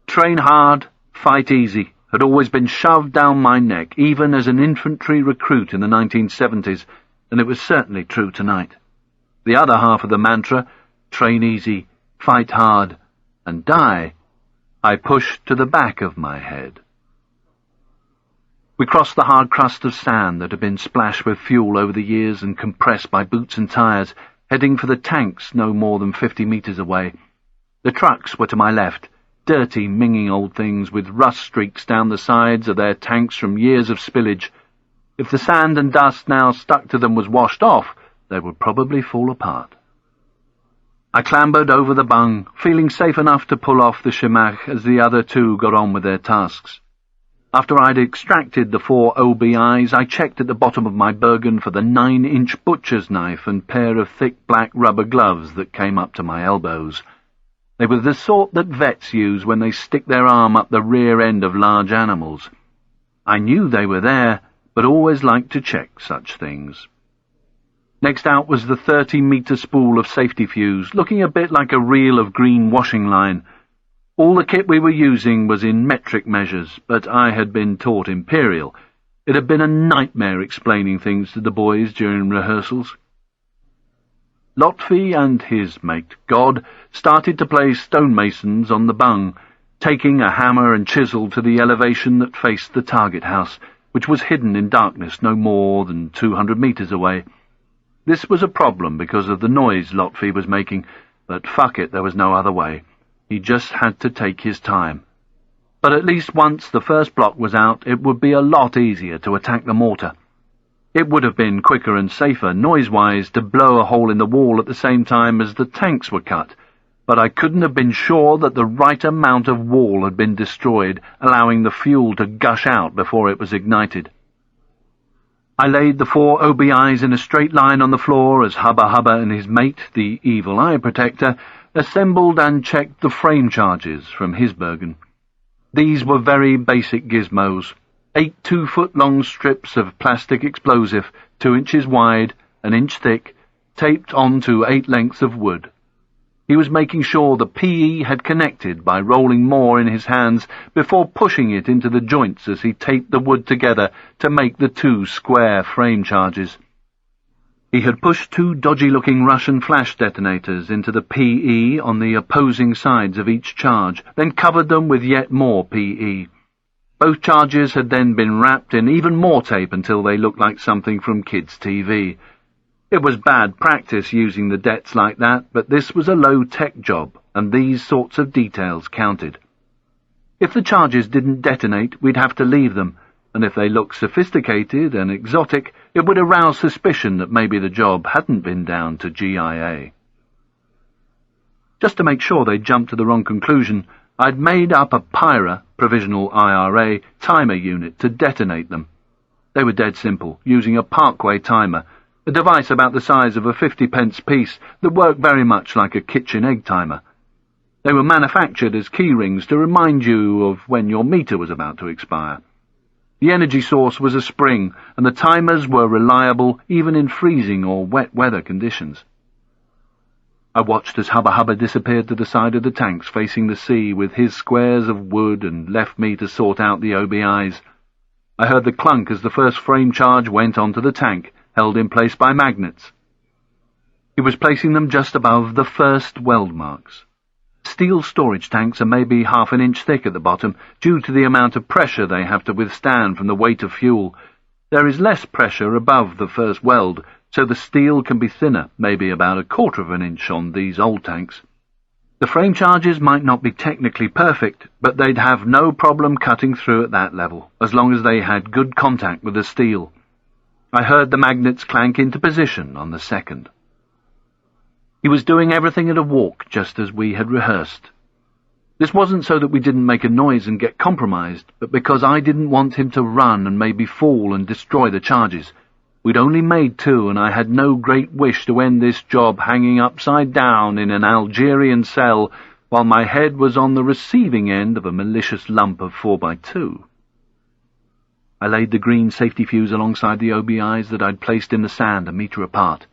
Train hard, fight easy had always been shoved down my neck, even as an infantry recruit in the 1970s, and it was certainly true tonight. The other half of the mantra, train easy, fight hard, and die, I pushed to the back of my head. We crossed the hard crust of sand that had been splashed with fuel over the years and compressed by boots and tires, heading for the tanks no more than 50 meters away. The trucks were to my left, dirty, minging old things with rust streaks down the sides of their tanks from years of spillage. If the sand and dust now stuck to them was washed off, they would probably fall apart. I clambered over the bung, feeling safe enough to pull off the shemagh as the other two got on with their tasks. After I'd extracted the 4 OBIs, I checked at the bottom of my Bergen for the 9-inch butcher's knife and pair of thick black rubber gloves that came up to my elbows. They were the sort that vets use when they stick their arm up the rear end of large animals. I knew they were there, but always liked to check such things. Next out was the 30-meter spool of safety fuse, looking a bit like a reel of green washing line. All the kit we were using was in metric measures, but I had been taught imperial. It had been a nightmare explaining things to the boys during rehearsals. Lotfi and his mate, God, started to play stonemasons on the bung, taking a hammer and chisel to the elevation that faced the target house, which was hidden in darkness no more than 200 meters away. This was a problem because of the noise Lotfi was making, but fuck it, there was no other way. He just had to take his time. But at least once the first block was out, it would be a lot easier to attack the mortar. It would have been quicker and safer, noise-wise, to blow a hole in the wall at the same time as the tanks were cut, but I couldn't have been sure that the right amount of wall had been destroyed, allowing the fuel to gush out before it was ignited. I laid the 4 OBIs in a straight line on the floor as Hubba Hubba and his mate, the Evil Eye Protector, assembled and checked the frame charges from his Bergen. These were very basic gizmos, 8 2-foot-long strips of plastic explosive, 2 inches wide, an inch thick, taped onto 8 lengths of wood. He was making sure the PE had connected by rolling more in his hands before pushing it into the joints as he taped the wood together to make the 2 square frame charges. He had pushed 2 dodgy-looking Russian flash detonators into the PE on the opposing sides of each charge, then covered them with yet more PE. Both charges had then been wrapped in even more tape until they looked like something from kids' TV. It was bad practice using the dets like that, but this was a low-tech job, and these sorts of details counted. If the charges didn't detonate, we'd have to leave them, and if they looked sophisticated and exotic, it would arouse suspicion that maybe the job hadn't been down to GIA. Just to make sure they jumped to the wrong conclusion, I'd made up a PIRA, provisional IRA, timer unit to detonate them. They were dead simple, using a Parkway timer, a device about the size of a 50-pence piece that worked very much like a kitchen egg timer. They were manufactured as key rings to remind you of when your meter was about to expire. The energy source was a spring, and the timers were reliable even in freezing or wet weather conditions. I watched as Hubba Hubba disappeared to the side of the tanks facing the sea with his squares of wood and left me to sort out the OBIs. I heard the clunk as the first frame charge went onto the tank, held in place by magnets. He was placing them just above the first weld marks. Steel storage tanks are maybe half an inch thick at the bottom, due to the amount of pressure they have to withstand from the weight of fuel. There is less pressure above the first weld, so the steel can be thinner, maybe about 1/4 of an inch on these old tanks. The frame charges might not be technically perfect, but they'd have no problem cutting through at that level, as long as they had good contact with the steel. I heard the magnets clank into position on the second. He was doing everything at a walk, just as we had rehearsed. This wasn't so that we didn't make a noise and get compromised, but because I didn't want him to run and maybe fall and destroy the charges. We'd only made 2, and I had no great wish to end this job hanging upside down in an Algerian cell while my head was on the receiving end of a malicious lump of 4x2. I laid the green safety fuse alongside the OBIs that I'd placed in the sand 1 meter apart.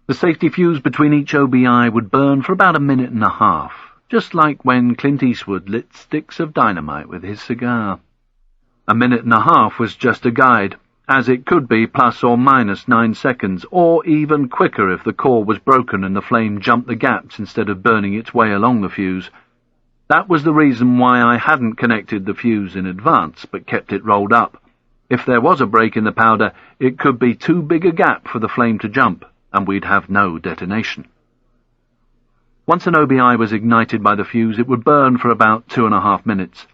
The safety fuse between each OBI would burn for about 1.5 minutes, just like when Clint Eastwood lit sticks of dynamite with his cigar. 1.5 minutes was just a guide, as it could be plus or minus 9 seconds, or even quicker if the core was broken and the flame jumped the gaps instead of burning its way along the fuse. That was the reason why I hadn't connected the fuse in advance, but kept it rolled up. If there was a break in the powder, it could be too big a gap for the flame to jump, and we'd have no detonation. Once an OBI was ignited by the fuse, it would burn for about 2.5 minutes.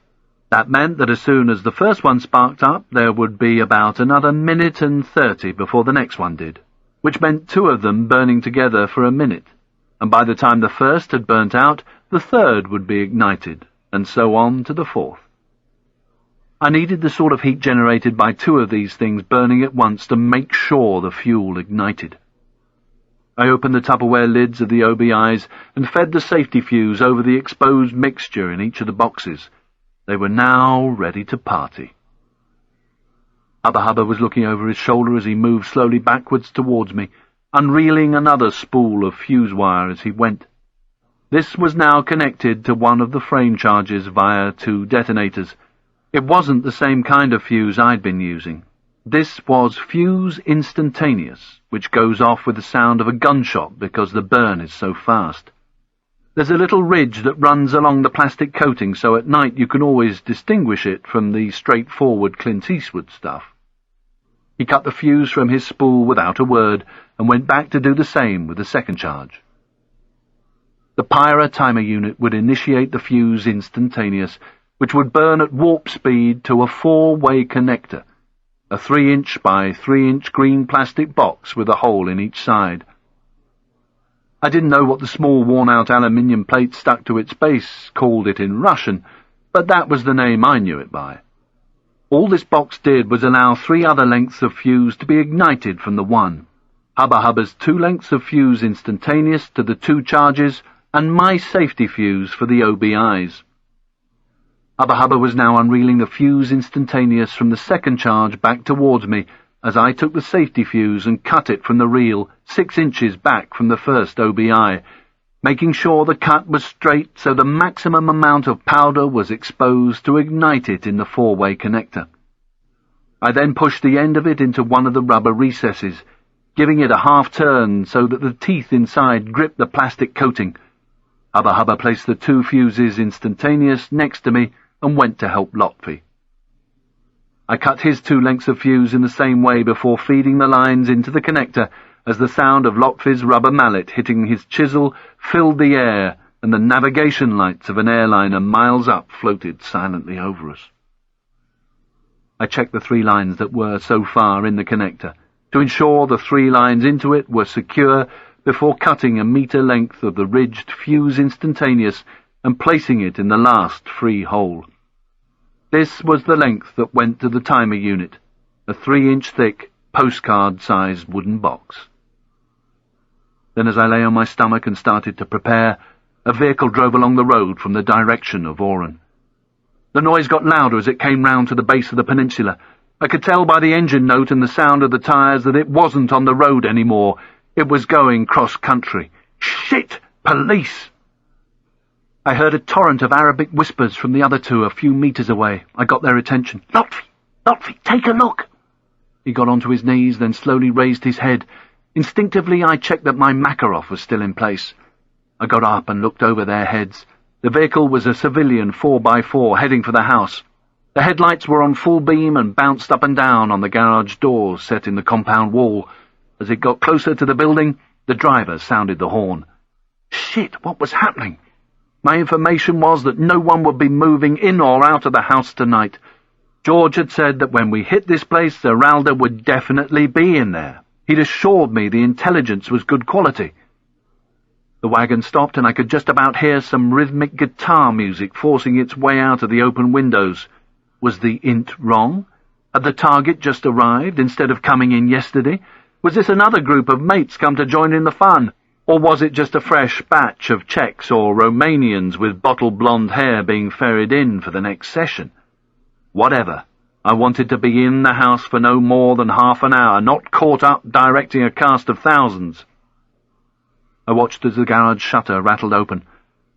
That meant that as soon as the first one sparked up, there would be about another 1:30 minutes before the next one did, which meant 2 of them burning together for 1 minute, and by the time the first had burnt out, the third would be ignited, and so on to the fourth. I needed the sort of heat generated by 2 of these things burning at once to make sure the fuel ignited. I opened the Tupperware lids of the OBIs and fed the safety fuse over the exposed mixture in each of the boxes. They were now ready to party. Hubba was looking over his shoulder as he moved slowly backwards towards me, unreeling another spool of fuse wire as he went. This was now connected to one of the frame charges via 2 detonators. It wasn't the same kind of fuse I'd been using. This was fuse instantaneous, which goes off with the sound of a gunshot because the burn is so fast. There's a little ridge that runs along the plastic coating, so at night you can always distinguish it from the straightforward Clint Eastwood stuff. He cut the fuse from his spool without a word and went back to do the same with the second charge. The Pyra timer unit would initiate the fuse instantaneous, which would burn at warp speed to a 4-way connector, a 3-inch by 3-inch green plastic box with a hole in each side. I didn't know what the small worn-out aluminium plate stuck to its base called it in Russian, but that was the name I knew it by. All this box did was allow 3 other lengths of fuse to be ignited from the one. Hubba's 2 lengths of fuse instantaneous to the 2 charges, and my safety fuse for the OBIs. Hubba was now unreeling the fuse instantaneous from the second charge back towards me, as I took the safety fuse and cut it from the reel 6 inches back from the first OBI, making sure the cut was straight so the maximum amount of powder was exposed to ignite it in the 4-way connector. I then pushed the end of it into one of the rubber recesses, giving it a half-turn so that the teeth inside gripped the plastic coating. Hubba placed the 2 fuses instantaneous next to me and went to help Lotfi. I cut his 2 lengths of fuse in the same way before feeding the lines into the connector as the sound of Lotfi's rubber mallet hitting his chisel filled the air and the navigation lights of an airliner miles up floated silently over us. I checked the 3 lines that were so far in the connector to ensure the 3 lines into it were secure before cutting a meter length of the ridged fuse instantaneous and placing it in the last free hole. This was the length that went to the timer unit, a 3-inch thick, postcard-sized wooden box. Then as I lay on my stomach and started to prepare, a vehicle drove along the road from the direction of Oran. The noise got louder as it came round to the base of the peninsula. I could tell by the engine note and the sound of the tyres that it wasn't on the road anymore. It was going cross-country. Shit! Police! I heard a torrent of Arabic whispers from the other 2 a few meters away. I got their attention. Lotfi! "Lotfi, take a look!" He got onto his knees, then slowly raised his head. Instinctively, I checked that my Makarov was still in place. I got up and looked over their heads. The vehicle was a civilian 4x4 heading for the house. The headlights were on full beam and bounced up and down on the garage doors set in the compound wall. As it got closer to the building, the driver sounded the horn. Shit, what was happening? My information was that no one would be moving in or out of the house tonight. George had said that when we hit this place, Zeralda would definitely be in there. He'd assured me the intelligence was good quality. The wagon stopped and I could just about hear some rhythmic guitar music forcing its way out of the open windows. Was the int wrong? Had the target just arrived instead of coming in yesterday? Was this another group of mates come to join in the fun? Or was it just a fresh batch of Czechs or Romanians with bottle-blonde hair being ferried in for the next session? Whatever. I wanted to be in the house for no more than half an hour, not caught up directing a cast of thousands. I watched as the garage shutter rattled open.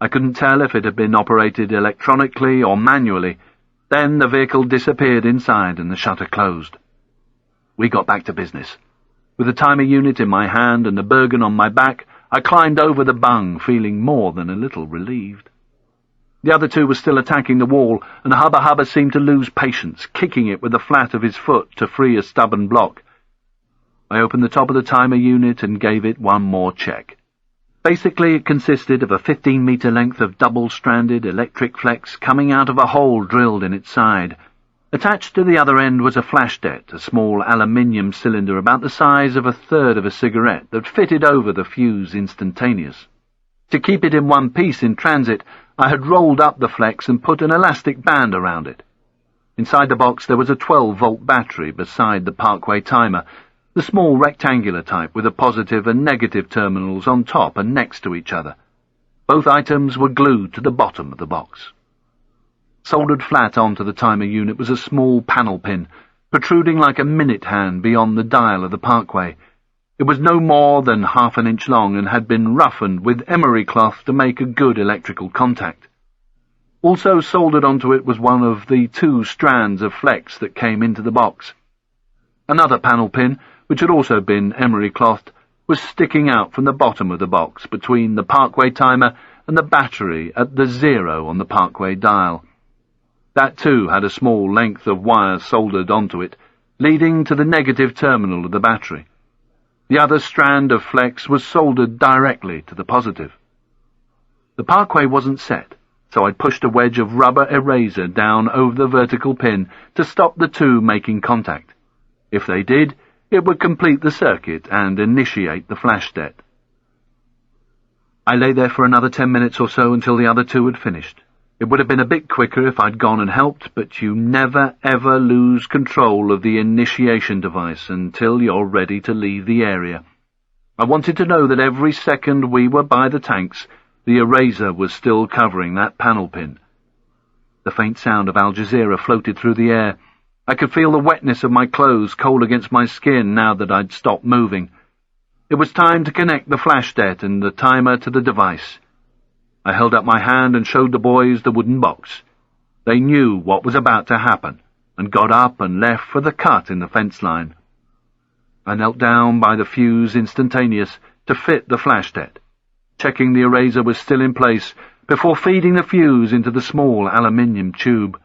I couldn't tell if it had been operated electronically or manually. Then the vehicle disappeared inside and the shutter closed. We got back to business. With the timer unit in my hand and the Bergen on my back, I climbed over the bung, feeling more than a little relieved. The other two were still attacking the wall, and Hubba Hubba seemed to lose patience, kicking it with the flat of his foot to free a stubborn block. I opened the top of the timer unit and gave it one more check. Basically, it consisted of a 15-metre length of double-stranded electric flex coming out of a hole drilled in its side. Attached to the other end was a flashdet, a small aluminium cylinder about the size of a third of a cigarette that fitted over the fuse instantaneous. To keep it in one piece in transit, I had rolled up the flex and put an elastic band around it. Inside the box there was a 12-volt battery beside the Parkway timer, the small rectangular type with the positive and negative terminals on top and next to each other. Both items were glued to the bottom of the box. Soldered flat onto the timer unit was a small panel pin, protruding like a minute hand beyond the dial of the Parkway. It was no more than half an inch long and had been roughened with emery cloth to make a good electrical contact. Also soldered onto it was one of the 2 strands of flex that came into the box. Another panel pin, which had also been emery-clothed, was sticking out from the bottom of the box between the Parkway timer and the battery at the 0 on the Parkway dial. That too had a small length of wire soldered onto it, leading to the negative terminal of the battery. The other strand of flex was soldered directly to the positive. The Parkway wasn't set, so I pushed a wedge of rubber eraser down over the vertical pin to stop the two making contact. If they did, it would complete the circuit and initiate the flashdet. I lay there for another 10 minutes or so until the other two had finished. It would have been a bit quicker if I'd gone and helped, but you never ever lose control of the initiation device until you're ready to leave the area. I wanted to know that every second we were by the tanks, the eraser was still covering that panel pin. The faint sound of Al Jazeera floated through the air. I could feel the wetness of my clothes cold against my skin now that I'd stopped moving. It was time to connect the flashdet and the timer to the device. I held up my hand and showed the boys the wooden box. They knew what was about to happen, and got up and left for the cut in the fence line. I knelt down by the fuse instantaneous to fit the flashdet, checking the eraser was still in place before feeding the fuse into the small aluminium tube.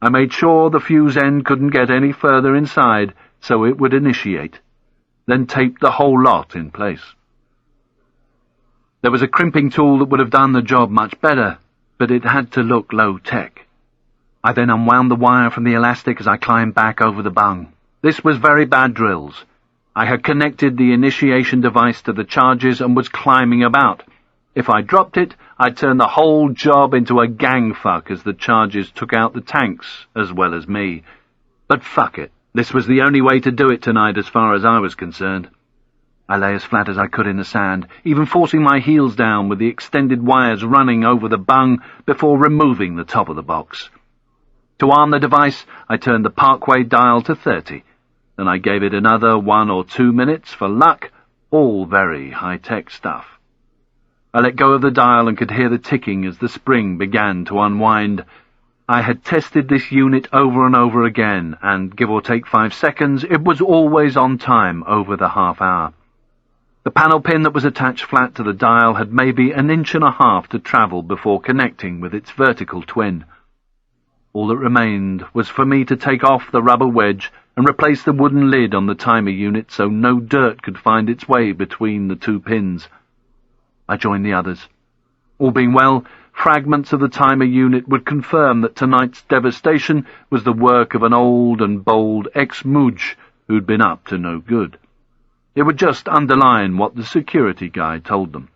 I made sure the fuse end couldn't get any further inside, so it would initiate, then taped the whole lot in place. There was a crimping tool that would have done the job much better, but it had to look low-tech. I then unwound the wire from the elastic as I climbed back over the bung. This was very bad drills. I had connected the initiation device to the charges and was climbing about. If I dropped it, I'd turn the whole job into a gang fuck as the charges took out the tanks as well as me. But fuck it. This was the only way to do it tonight as far as I was concerned. I lay as flat as I could in the sand, even forcing my heels down with the extended wires running over the bung before removing the top of the box. To arm the device, I turned the Parkway dial to 30. Then I gave it another 1 or 2 minutes for luck, all very high-tech stuff. I let go of the dial and could hear the ticking as the spring began to unwind. I had tested this unit over and over again, and give or take 5 seconds, it was always on time over the half hour. The panel pin that was attached flat to the dial had maybe 1.5 inches to travel before connecting with its vertical twin. All that remained was for me to take off the rubber wedge and replace the wooden lid on the timer unit so no dirt could find its way between the 2 pins. I joined the others. All being well, fragments of the timer unit would confirm that tonight's devastation was the work of an old and bold ex-Mooj who'd been up to no good. It would just underline what the security guy told them.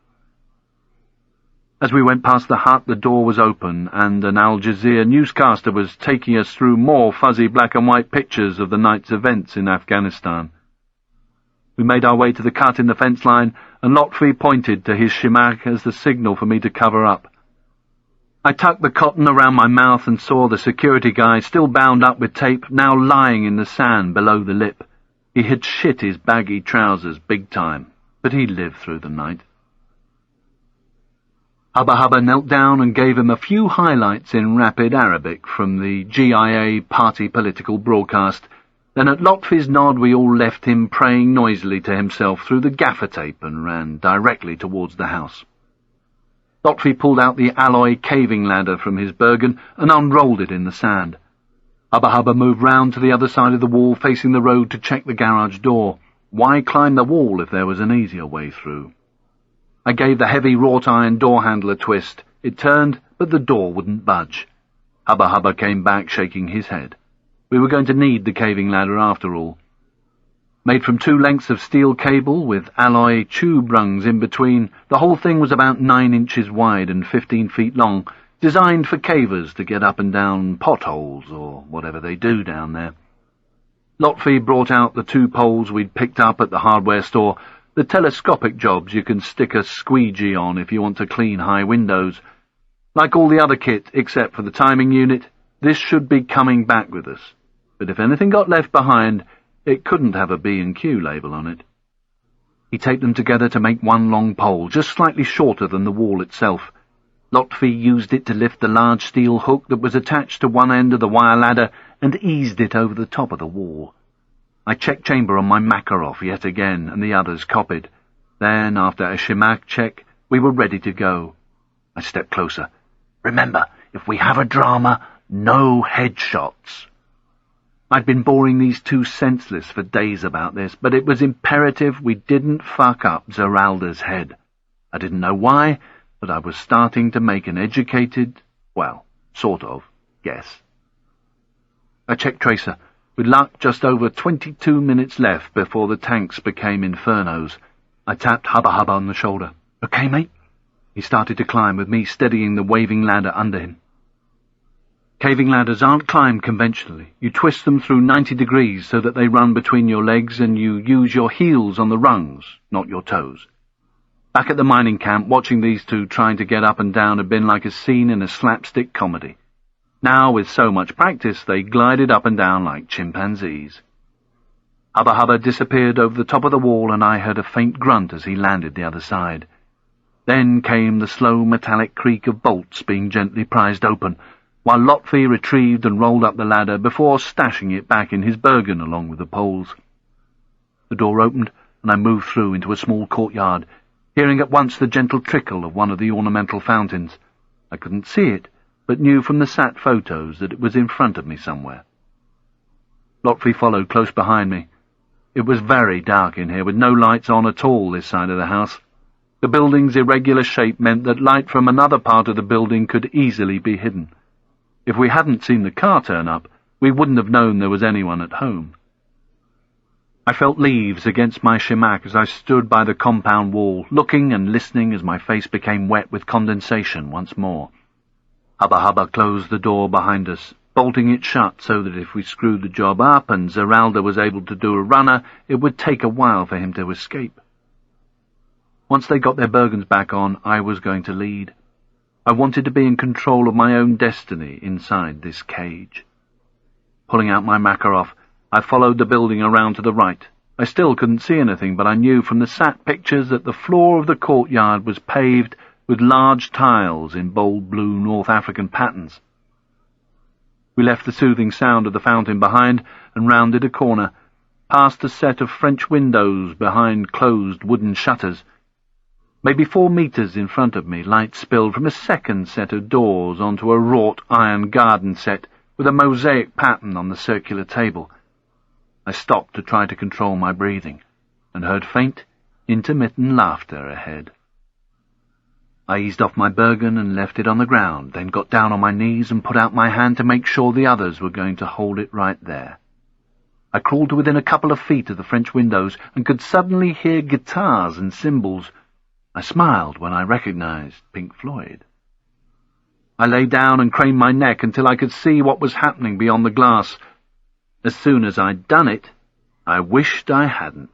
As we went past the hut, the door was open, and an Al Jazeera newscaster was taking us through more fuzzy black-and-white pictures of the night's events in Afghanistan. We made our way to the cut in the fence line, and Lotfi pointed to his shimak as the signal for me to cover up. I tucked the cotton around my mouth and saw the security guy, still bound up with tape, now lying in the sand below the lip. He had shit his baggy trousers big time, but he lived through the night. Hubba Hubba knelt down and gave him a few highlights in rapid Arabic from the GIA party political broadcast. Then at Lotfi's nod we all left him praying noisily to himself through the gaffer tape and ran directly towards the house. Lotfi pulled out the alloy caving ladder from his Bergen and unrolled it in the sand. Hubba Hubba moved round to the other side of the wall facing the road to check the garage door. Why climb the wall if there was an easier way through? I gave the heavy wrought-iron door handle a twist. It turned, but the door wouldn't budge. Hubba Hubba came back shaking his head. We were going to need the caving ladder after all. Made from 2 lengths of steel cable with alloy tube rungs in between, the whole thing was about 9 inches wide and 15 feet long, designed for cavers to get up and down potholes or whatever they do down there. Lotfi brought out the 2 poles we'd picked up at the hardware store, the telescopic jobs you can stick a squeegee on if you want to clean high windows. Like all the other kit, except for the timing unit, this should be coming back with us. But if anything got left behind, it couldn't have a B&Q label on it. He taped them together to make one long pole, just slightly shorter than the wall itself. Lotfi used it to lift the large steel hook that was attached to one end of the wire ladder and eased it over the top of the wall. I checked chamber on my Makarov yet again, and the others copied. Then, after a shimak check, we were ready to go. I stepped closer. Remember, if we have a drama, no headshots. I'd been boring these 2 senseless for days about this, but it was imperative we didn't fuck up Zeralda's head. I didn't know why, but I was starting to make an educated, well, sort of, guess. I checked Tracer. With luck, just over 22 minutes left before the tanks became infernos. I tapped Hubba Hubba on the shoulder. "Okay, mate?" He started to climb, with me steadying the waving ladder under him. Caving ladders aren't climbed conventionally. You twist them through 90 degrees so that they run between your legs and you use your heels on the rungs, not your toes. Back at the mining camp, watching these 2 trying to get up and down had been like a scene in a slapstick comedy. Now, with so much practice, they glided up and down like chimpanzees. Hubba Hubba disappeared over the top of the wall, and I heard a faint grunt as he landed the other side. Then came the slow metallic creak of bolts being gently prized open, while Lotfi retrieved and rolled up the ladder before stashing it back in his Bergen along with the poles. The door opened, and I moved through into a small courtyard, hearing at once the gentle trickle of one of the ornamental fountains. I couldn't see it, but knew from the sat photos that it was in front of me somewhere. Lotfi followed close behind me. It was very dark in here, with no lights on at all this side of the house. The building's irregular shape meant that light from another part of the building could easily be hidden. If we hadn't seen the car turn up, we wouldn't have known there was anyone at home. I felt leaves against my shimak as I stood by the compound wall, looking and listening as my face became wet with condensation once more. Hubba Hubba closed the door behind us, bolting it shut so that if we screwed the job up and Zeralda was able to do a runner, it would take a while for him to escape. Once they got their Bergens back on, I was going to lead. I wanted to be in control of my own destiny inside this cage. Pulling out my Makarov, I followed the building around to the right. I still couldn't see anything, but I knew from the sat pictures that the floor of the courtyard was paved with large tiles in bold blue North African patterns. We left the soothing sound of the fountain behind and rounded a corner, past a set of French windows behind closed wooden shutters. Maybe 4 meters in front of me, light spilled from a second set of doors onto a wrought iron garden set with a mosaic pattern on the circular table. I stopped to try to control my breathing, and heard faint, intermittent laughter ahead. I eased off my Bergen and left it on the ground, then got down on my knees and put out my hand to make sure the others were going to hold it right there. I crawled to within a couple of feet of the French windows and could suddenly hear guitars and cymbals. I smiled when I recognized Pink Floyd. I lay down and craned my neck until I could see what was happening beyond the glass. As soon as I'd done it, I wished I hadn't.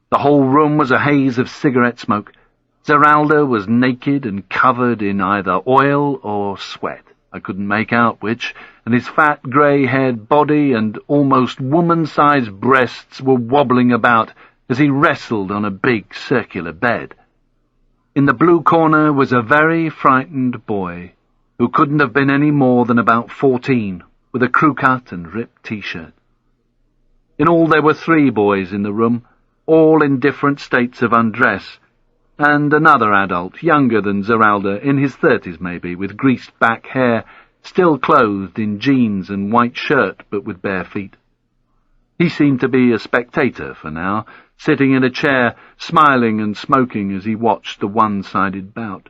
The whole room was a haze of cigarette smoke. Zeralda was naked and covered in either oil or sweat. I couldn't make out which, and his fat, grey-haired body and almost woman-sized breasts were wobbling about as he wrestled on a big circular bed. In the blue corner was a very frightened boy, who couldn't have been any more than about 14, with a crew-cut and ripped T-shirt. In all there were 3 boys in the room, all in different states of undress, and another adult, younger than Zeralda, in his 30s maybe, with greased back hair, still clothed in jeans and white shirt, but with bare feet. He seemed to be a spectator for now, sitting in a chair, smiling and smoking as he watched the one-sided bout.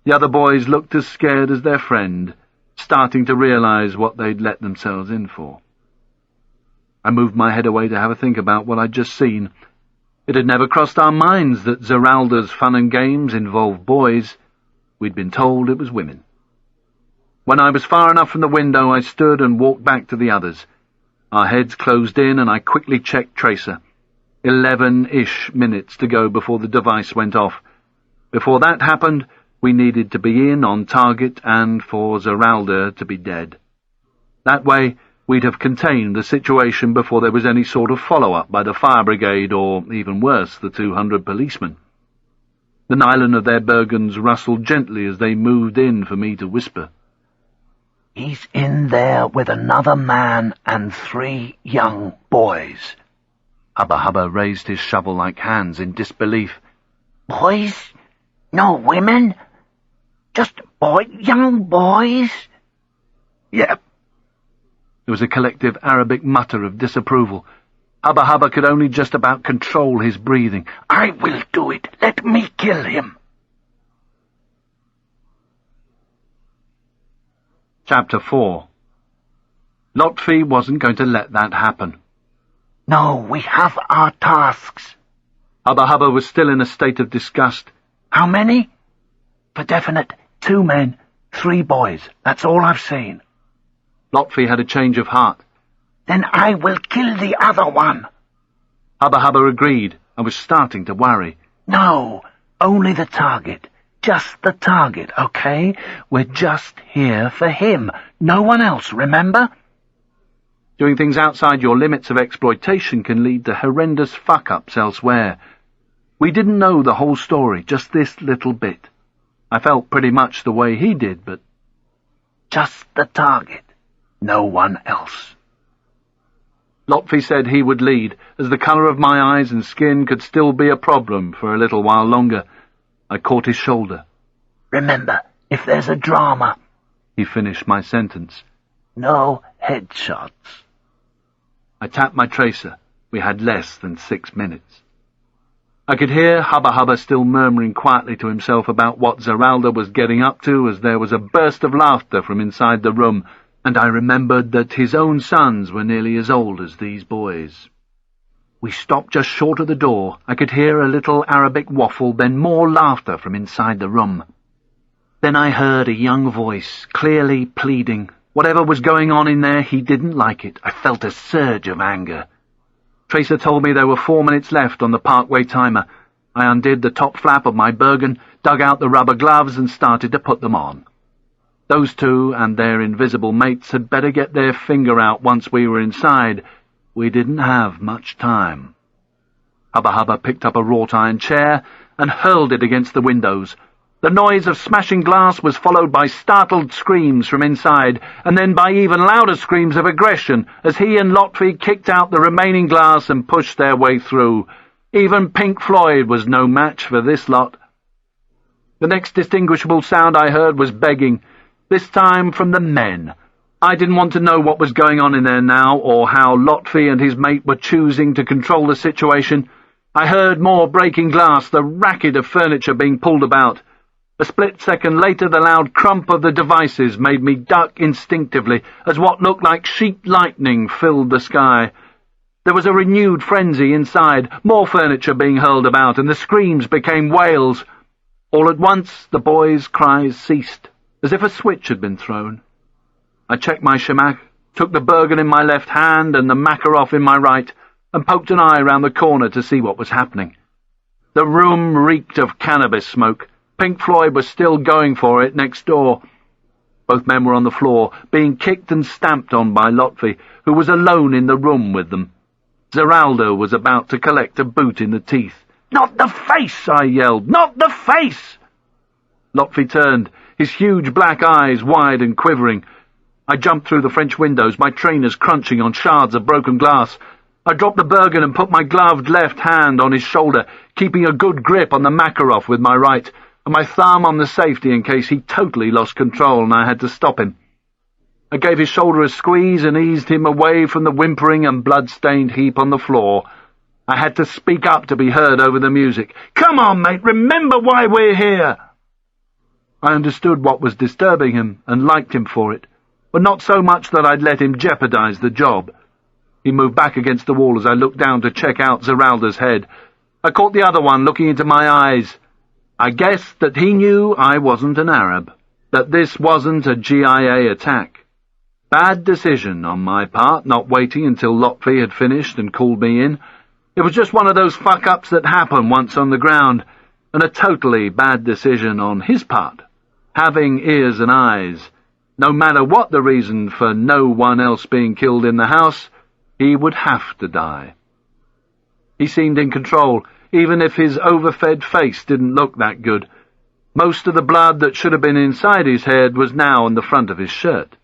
The other boys looked as scared as their friend, starting to realize what they'd let themselves in for. I moved my head away to have a think about what I'd just seen. It had never crossed our minds that Zeralda's fun and games involved boys. We'd been told it was women. When I was far enough from the window, I stood and walked back to the others. Our heads closed in, and I quickly checked Tracer. 11-ish minutes to go before the device went off. Before that happened, we needed to be in on target and for Zeralda to be dead. That way, we'd have contained the situation before there was any sort of follow-up by the fire brigade or, even worse, the 200 policemen. The nylon of their Bergens rustled gently as they moved in for me to whisper.
"He's in there with another man and 3 young boys."
Hubba Hubba raised his shovel-like hands in disbelief.
"Boys? No women? Just young boys?"
"Yep." There was a collective Arabic mutter of disapproval. Hubba Hubba could only just about control his breathing.
"I will do it. Let me kill him."
Chapter 4. Lotfi wasn't going to let that happen.
"No, we have our tasks."
Hubba Hubba was still in a state of disgust.
"How many?" "For definite, 2 men, 3 boys. That's all I've seen."
Lotfi had a change of heart.
"Then I will kill the other one."
Hubba Hubba agreed. I was starting to worry.
"No, only the target. Just the target, okay? We're just here for him. No one else, remember?"
Doing things outside your limits of exploitation can lead to horrendous fuck-ups elsewhere. We didn't know the whole story, just this little bit. I felt pretty much the way he did, but...
"Just the target. No one else."
Lotfi said he would lead, as the colour of my eyes and skin could still be a problem for a little while longer. I caught his shoulder.
"Remember, if there's a drama..."
He finished my sentence.
"No headshots."
I tapped my tracer. We had less than 6 minutes. I could hear Hubba Hubba still murmuring quietly to himself about what Zeralda was getting up to as there was a burst of laughter from inside the room, and I remembered that his own sons were nearly as old as these boys. We stopped just short of the door. I could hear a little Arabic waffle, then more laughter from inside the room. Then I heard a young voice, clearly pleading. Whatever was going on in there, he didn't like it. I felt a surge of anger. Tracer told me there were 4 minutes left on the parkway timer. I undid the top flap of my Bergen, dug out the rubber gloves, and started to put them on. Those 2 and their invisible mates had better get their finger out once we were inside. We didn't have much time. Hubba Hubba picked up a wrought iron chair and hurled it against the windows. The noise of smashing glass was followed by startled screams from inside, and then by even louder screams of aggression as he and Lotfi kicked out the remaining glass and pushed their way through. Even Pink Floyd was no match for this lot. The next distinguishable sound I heard was begging, this time from the men. I didn't want to know what was going on in there now, or how Lotfi and his mate were choosing to control the situation. I heard more breaking glass, the racket of furniture being pulled about. A split second later, the loud crump of the devices made me duck instinctively as what looked like sheet lightning filled the sky. There was a renewed frenzy inside, more furniture being hurled about, and the screams became wails. All at once, the boys' cries ceased, as if a switch had been thrown. I checked my shemak, took the Bergen in my left hand and the Makarov in my right, and poked an eye round the corner to see what was happening. The room reeked of cannabis smoke. Pink Floyd was still going for it next door. Both men were on the floor, being kicked and stamped on by Lotfi, who was alone in the room with them. Zeraldo was about to collect a boot in the teeth. "Not the face!" I yelled. "Not the face!" Lotfi turned, his huge black eyes wide and quivering. I jumped through the French windows, my trainers crunching on shards of broken glass. I dropped the Bergen and put my gloved left hand on his shoulder, keeping a good grip on the Makarov with my right, and my thumb on the safety in case he totally lost control and I had to stop him. I gave his shoulder a squeeze and eased him away from the whimpering and blood-stained heap on the floor. I had to speak up to be heard over the music. "Come on, mate, remember why we're here!" I understood what was disturbing him and liked him for it, but not so much that I'd let him jeopardize the job. He moved back against the wall as I looked down to check out Zeralda's head. I caught the other one looking into my eyes. I guessed that he knew I wasn't an Arab, that this wasn't a GIA attack. Bad decision on my part, not waiting until Lotfi had finished and called me in. It was just one of those fuck-ups that happen once on the ground, and a totally bad decision on his part. Having ears and eyes. No matter what the reason for no one else being killed in the house, he would have to die. He seemed in control, even if his overfed face didn't look that good. Most of the blood that should have been inside his head was now on the front of his shirt.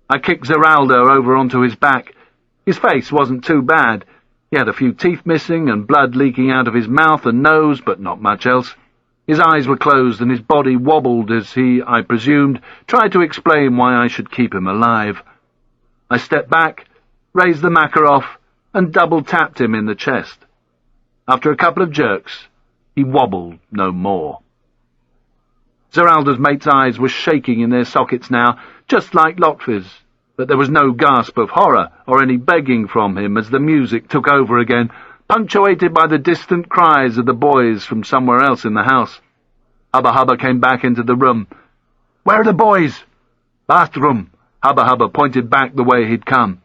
I kicked Zeraldo over onto his back. His face wasn't too bad. He had a few teeth missing and blood leaking out of his mouth and nose, but not much else. His eyes were closed and his body wobbled as he, I presumed, tried to explain why I should keep him alive. I stepped back, raised the Makarov, and double-tapped him in the chest. After a couple of jerks, he wobbled no more. Zeralda's mate's eyes were shaking in their sockets now, just like Lotfi's, but there was no gasp of horror or any begging from him as the music took over again, punctuated by the distant cries of the boys from somewhere else in the house. Hubba Hubba came back into the room. "Where are the boys?" "Bathroom." Hubba Hubba pointed back the way he'd come.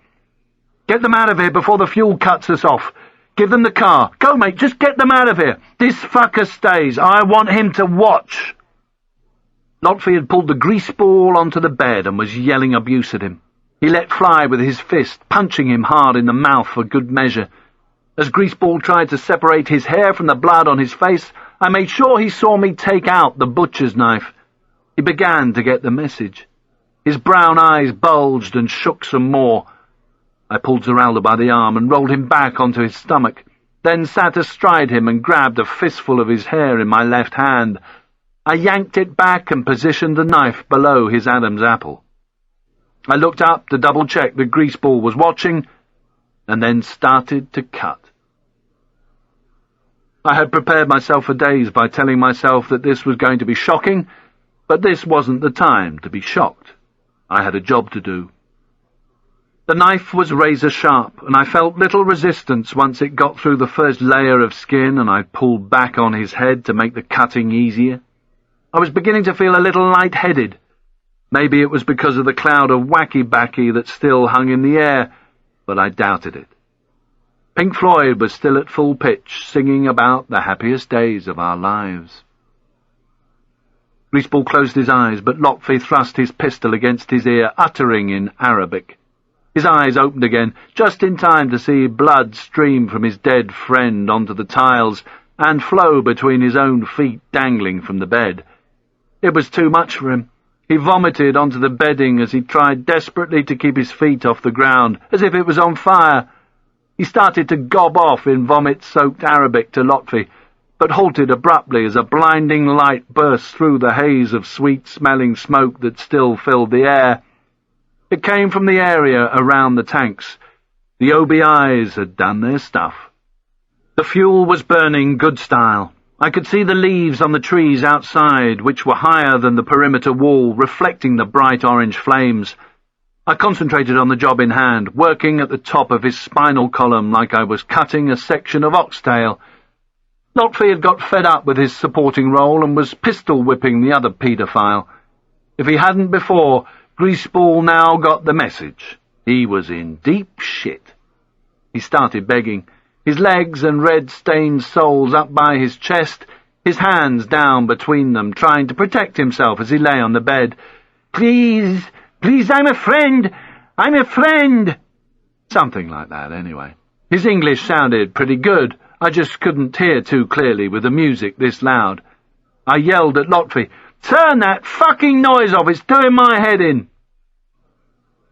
"Get them out of here before the fuel cuts us off. Give them the car. Go, mate, just get them out of here. This fucker stays. I want him to watch." Lotfi had pulled the grease ball onto the bed and was yelling abuse at him. He let fly with his fist, punching him hard in the mouth for good measure. As Greaseball tried to separate his hair from the blood on his face, I made sure he saw me take out the butcher's knife. He began to get the message. His brown eyes bulged and shook some more. I pulled Zeralda by the arm and rolled him back onto his stomach, then sat astride him and grabbed a fistful of his hair in my left hand. I yanked it back and positioned the knife below his Adam's apple. I looked up to double-check that Greaseball was watching, and then started to cut. I had prepared myself for days by telling myself that this was going to be shocking, but this wasn't the time to be shocked. I had a job to do. The knife was razor-sharp, and I felt little resistance once it got through the first layer of skin and I pulled back on his head to make the cutting easier. I was beginning to feel a little light-headed. Maybe it was because of the cloud of wacky-backy that still hung in the air, but I doubted it. Pink Floyd was still at full pitch, singing about the happiest days of our lives. Greaseball closed his eyes, but Lotfi thrust his pistol against his ear, uttering in Arabic. His eyes opened again, just in time to see blood stream from his dead friend onto the tiles and flow between his own feet dangling from the bed. It was too much for him. He vomited onto the bedding as he tried desperately to keep his feet off the ground, as if it was on fire. He started to gob off in vomit-soaked Arabic to Lotfi, but halted abruptly as a blinding light burst through the haze of sweet-smelling smoke that still filled the air. It came from the area around the tanks. The OBIs had done their stuff. The fuel was burning good style. I could see the leaves on the trees outside, which were higher than the perimeter wall, reflecting the bright orange flames. I concentrated on the job in hand, working at the top of his spinal column like I was cutting a section of oxtail. Lotfi had got fed up with his supporting role and was pistol-whipping the other paedophile. If he hadn't before, Greaseball now got the message. He was in deep shit. He started begging, his legs and red-stained soles up by his chest, his hands down between them, trying to protect himself as he lay on the bed. "Please, please, I'm a friend! I'm a friend!" Something like that, anyway. His English sounded pretty good. I just couldn't hear too clearly with the music this loud. I yelled at Lotfi, "Turn that fucking noise off! It's doing my head in!"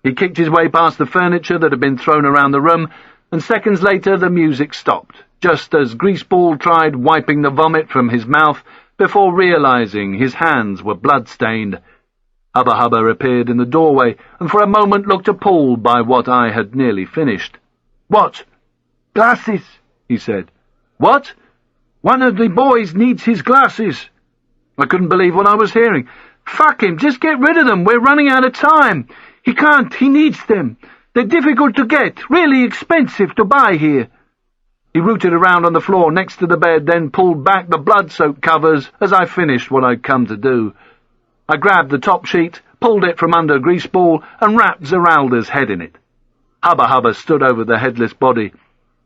He kicked his way past the furniture that had been thrown around the room, and seconds later the music stopped, just as Greaseball tried wiping the vomit from his mouth before realizing his hands were blood-stained. Hubba Hubba appeared in the doorway, and for a moment looked appalled by what I had nearly finished. "What?" "Glasses," he said. "What?" "One of the boys needs his glasses." I couldn't believe what I was hearing. "Fuck him, just get rid of them, we're running out of time. He can't, he needs them. They're difficult to get, really expensive to buy here." He rooted around on the floor next to the bed, then pulled back the blood-soaked covers as I finished what I'd come to do. I grabbed the top sheet, pulled it from under Greaseball, and wrapped Zeralda's head in it. Hubba Hubba stood over the headless body.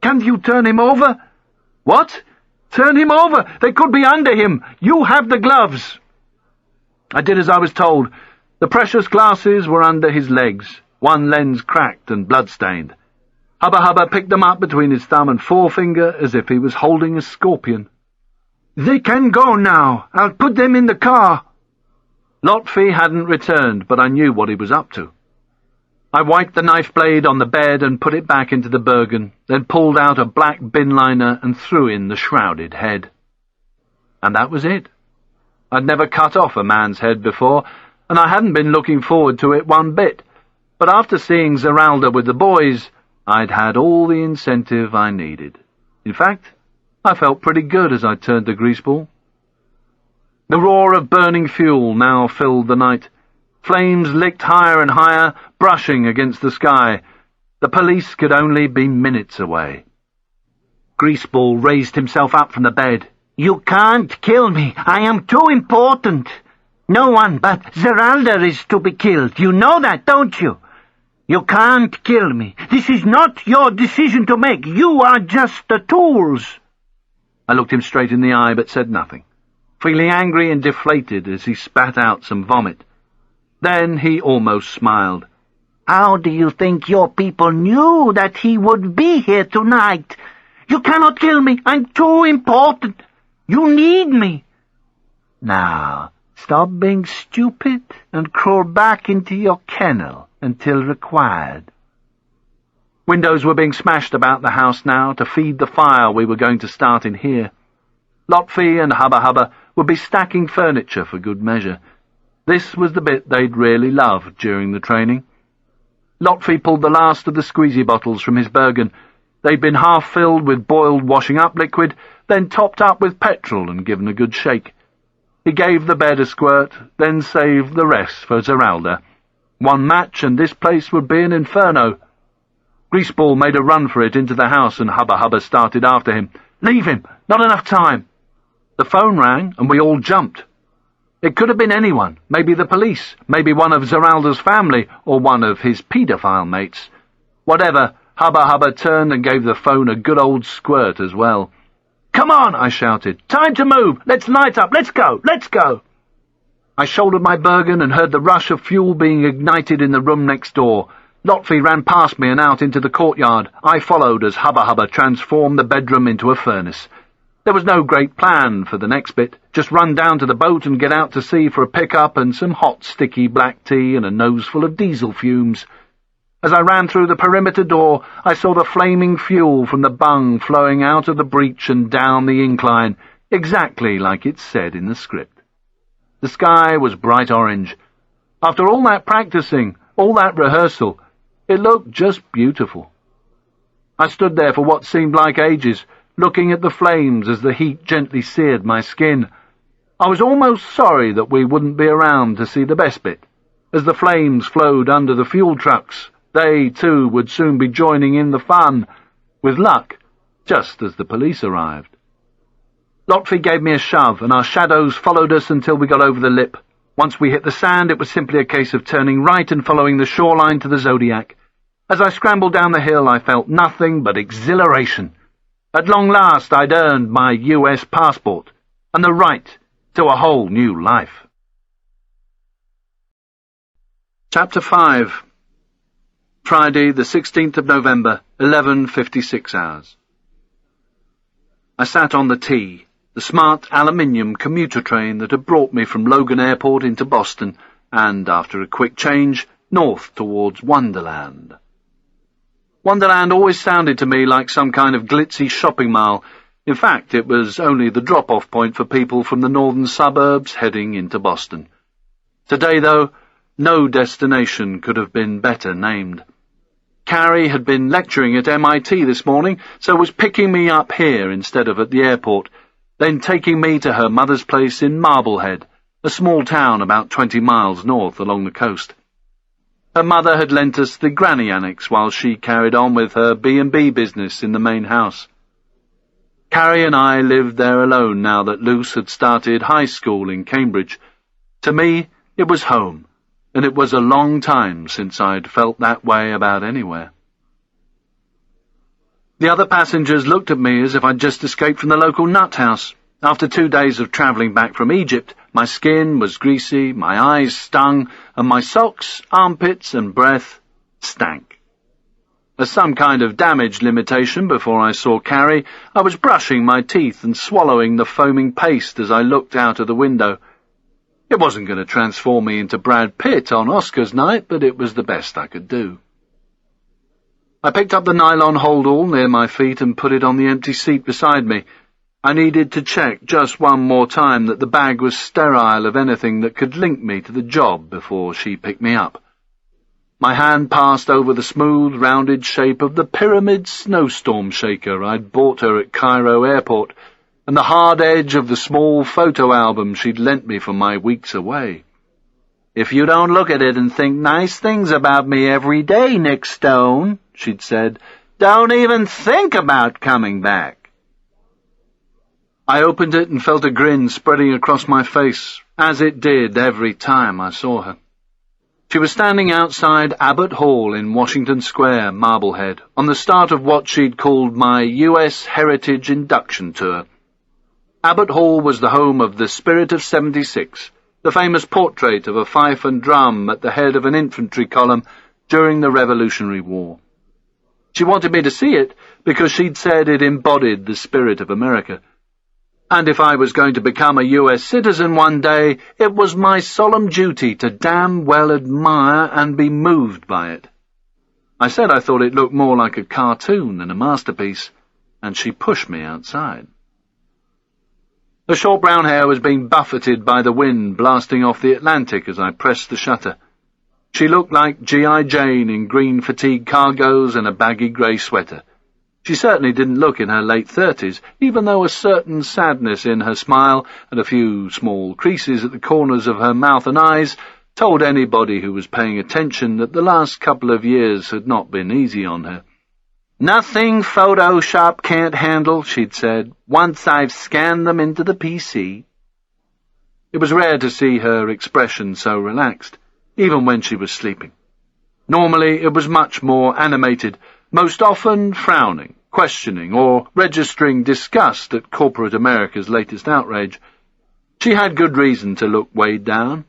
"Can't you turn him over?" "What?" "Turn him over! They could be under him! You have the gloves!" I did as I was told. The precious glasses were under his legs, one lens cracked and blood-stained. Hubba Hubba picked them up between his thumb and forefinger as if he was holding a scorpion. "They can go now. I'll put them in the car." Lotfi hadn't returned, but I knew what he was up to. I wiped the knife blade on the bed and put it back into the Bergen, then pulled out a black bin liner and threw in the shrouded head. And that was it. I'd never cut off a man's head before, and I hadn't been looking forward to it one bit, but after seeing Zeralda with the boys, I'd had all the incentive I needed. In fact, I felt pretty good as I turned to Greaseball. The roar of burning fuel now filled the night. Flames licked higher and higher, brushing against the sky. The police could only be minutes away. Greaseball raised himself up from the bed. "You can't kill me. I am too important. No one but Zeralda is to be killed. You know that, don't you? You can't kill me. This is not your decision to make. You are just the tools." I looked him straight in the eye but said nothing, feeling angry and deflated as he spat out some vomit. Then he almost smiled. "How do you think your people knew that he would be here tonight? You cannot kill me. I'm too important. You need me. Now, stop being stupid and crawl back into your kennel until required." Windows were being smashed about the house now to feed the fire we were going to start in here. Lotfi and Hubba Hubba would be stacking furniture for good measure. This was the bit they'd really loved during the training. Lotfi pulled the last of the squeezy bottles from his Bergen. They'd been half filled with boiled washing-up liquid, then topped up with petrol and given a good shake. He gave the bed a squirt, then saved the rest for Zeralda. One match and this place would be an inferno. Greaseball made a run for it into the house and Hubba Hubba started after him. "Leave him! Not enough time!" The phone rang and we all jumped. It could have been anyone, maybe the police, maybe one of Zeralda's family, or one of his paedophile mates. Whatever, Hubba Hubba turned and gave the phone a good old squirt as well. "Come on," I shouted. "Time to move! Let's light up! Let's go! Let's go!" I shouldered my Bergen and heard the rush of fuel being ignited in the room next door. Lotfi ran past me and out into the courtyard. I followed as Hubba Hubba transformed the bedroom into a furnace. There was no great plan for the next bit. just run down to the boat and get out to sea for a pick-up and some hot, sticky black tea and a noseful of diesel fumes. As I ran through the perimeter door, I saw the flaming fuel from the bung flowing out of the breach and down the incline, exactly like it said in the script. The sky was bright orange. After all that practicing, all that rehearsal, it looked just beautiful. I stood there for what seemed like ages, looking at the flames as the heat gently seared my skin. I was almost sorry that we wouldn't be around to see the best bit. As the flames flowed under the fuel trucks, they, too, would soon be joining in the fun, with luck, just as the police arrived. Lotfi gave me a shove, and our shadows followed us until we got over the lip. Once we hit the sand, it was simply a case of turning right and following the shoreline to the Zodiac. As I scrambled down the hill, I felt nothing but exhilaration. At long last, I'd earned my U.S. passport, and the right to a whole new life. Chapter 5. Friday, the 16th of November, 11:56 hours. I sat on the T, the smart aluminium commuter train that had brought me from Logan Airport into Boston, and, after a quick change, north towards Wonderland. Wonderland always sounded to me like some kind of glitzy shopping mall. In fact, it was only the drop-off point for people from the northern suburbs heading into Boston. Today, though, no destination could have been better named. Carrie had been lecturing at MIT this morning, so was picking me up here instead of at the airport, then taking me to her mother's place in Marblehead, a small town about 20 miles north along the coast. Her mother had lent us the granny annex while she carried on with her B&B business in the main house. Carrie and I lived there alone now that Luce had started high school in Cambridge. To me, it was home, and it was a long time since I'd felt that way about anywhere. The other passengers looked at me as if I'd just escaped from the local nut house. After 2 days of travelling back from Egypt, my skin was greasy, my eyes stung, and my socks, armpits, and breath stank. As some kind of damage limitation before I saw Carrie, I was brushing my teeth and swallowing the foaming paste as I looked out of the window. It wasn't going to transform me into Brad Pitt on Oscars night, but it was the best I could do. I picked up the nylon holdall near my feet and put it on the empty seat beside me. I needed to check just one more time that the bag was sterile of anything that could link me to the job before she picked me up. My hand passed over the smooth, rounded shape of the pyramid snowstorm shaker I'd bought her at Cairo Airport, and the hard edge of the small photo album she'd lent me for my weeks away. "If you don't look at it and think nice things about me every day, Nick Stone," she'd said, "don't even think about coming back." I opened it and felt a grin spreading across my face, as it did every time I saw her. She was standing outside Abbott Hall in Washington Square, Marblehead, on the start of what she'd called my U.S. Heritage Induction Tour. Abbott Hall was the home of the Spirit of 76, the famous portrait of a fife and drum at the head of an infantry column during the Revolutionary War. She wanted me to see it because she'd said it embodied the spirit of America. And if I was going to become a U.S. citizen one day, it was my solemn duty to damn well admire and be moved by it. I said I thought it looked more like a cartoon than a masterpiece, and she pushed me outside. Her short brown hair was being buffeted by the wind blasting off the Atlantic as I pressed the shutter. She looked like G.I. Jane in green fatigue cargos and a baggy grey sweater. She certainly didn't look in her late 30s, even though a certain sadness in her smile and a few small creases at the corners of her mouth and eyes told anybody who was paying attention that the last couple of years had not been easy on her. "Nothing Photoshop can't handle," she'd said, "once I've scanned them into the PC." It was rare to see her expression so relaxed, even when she was sleeping. Normally it was much more animated, most often frowning, questioning, or registering disgust at corporate America's latest outrage. She had good reason to look weighed down.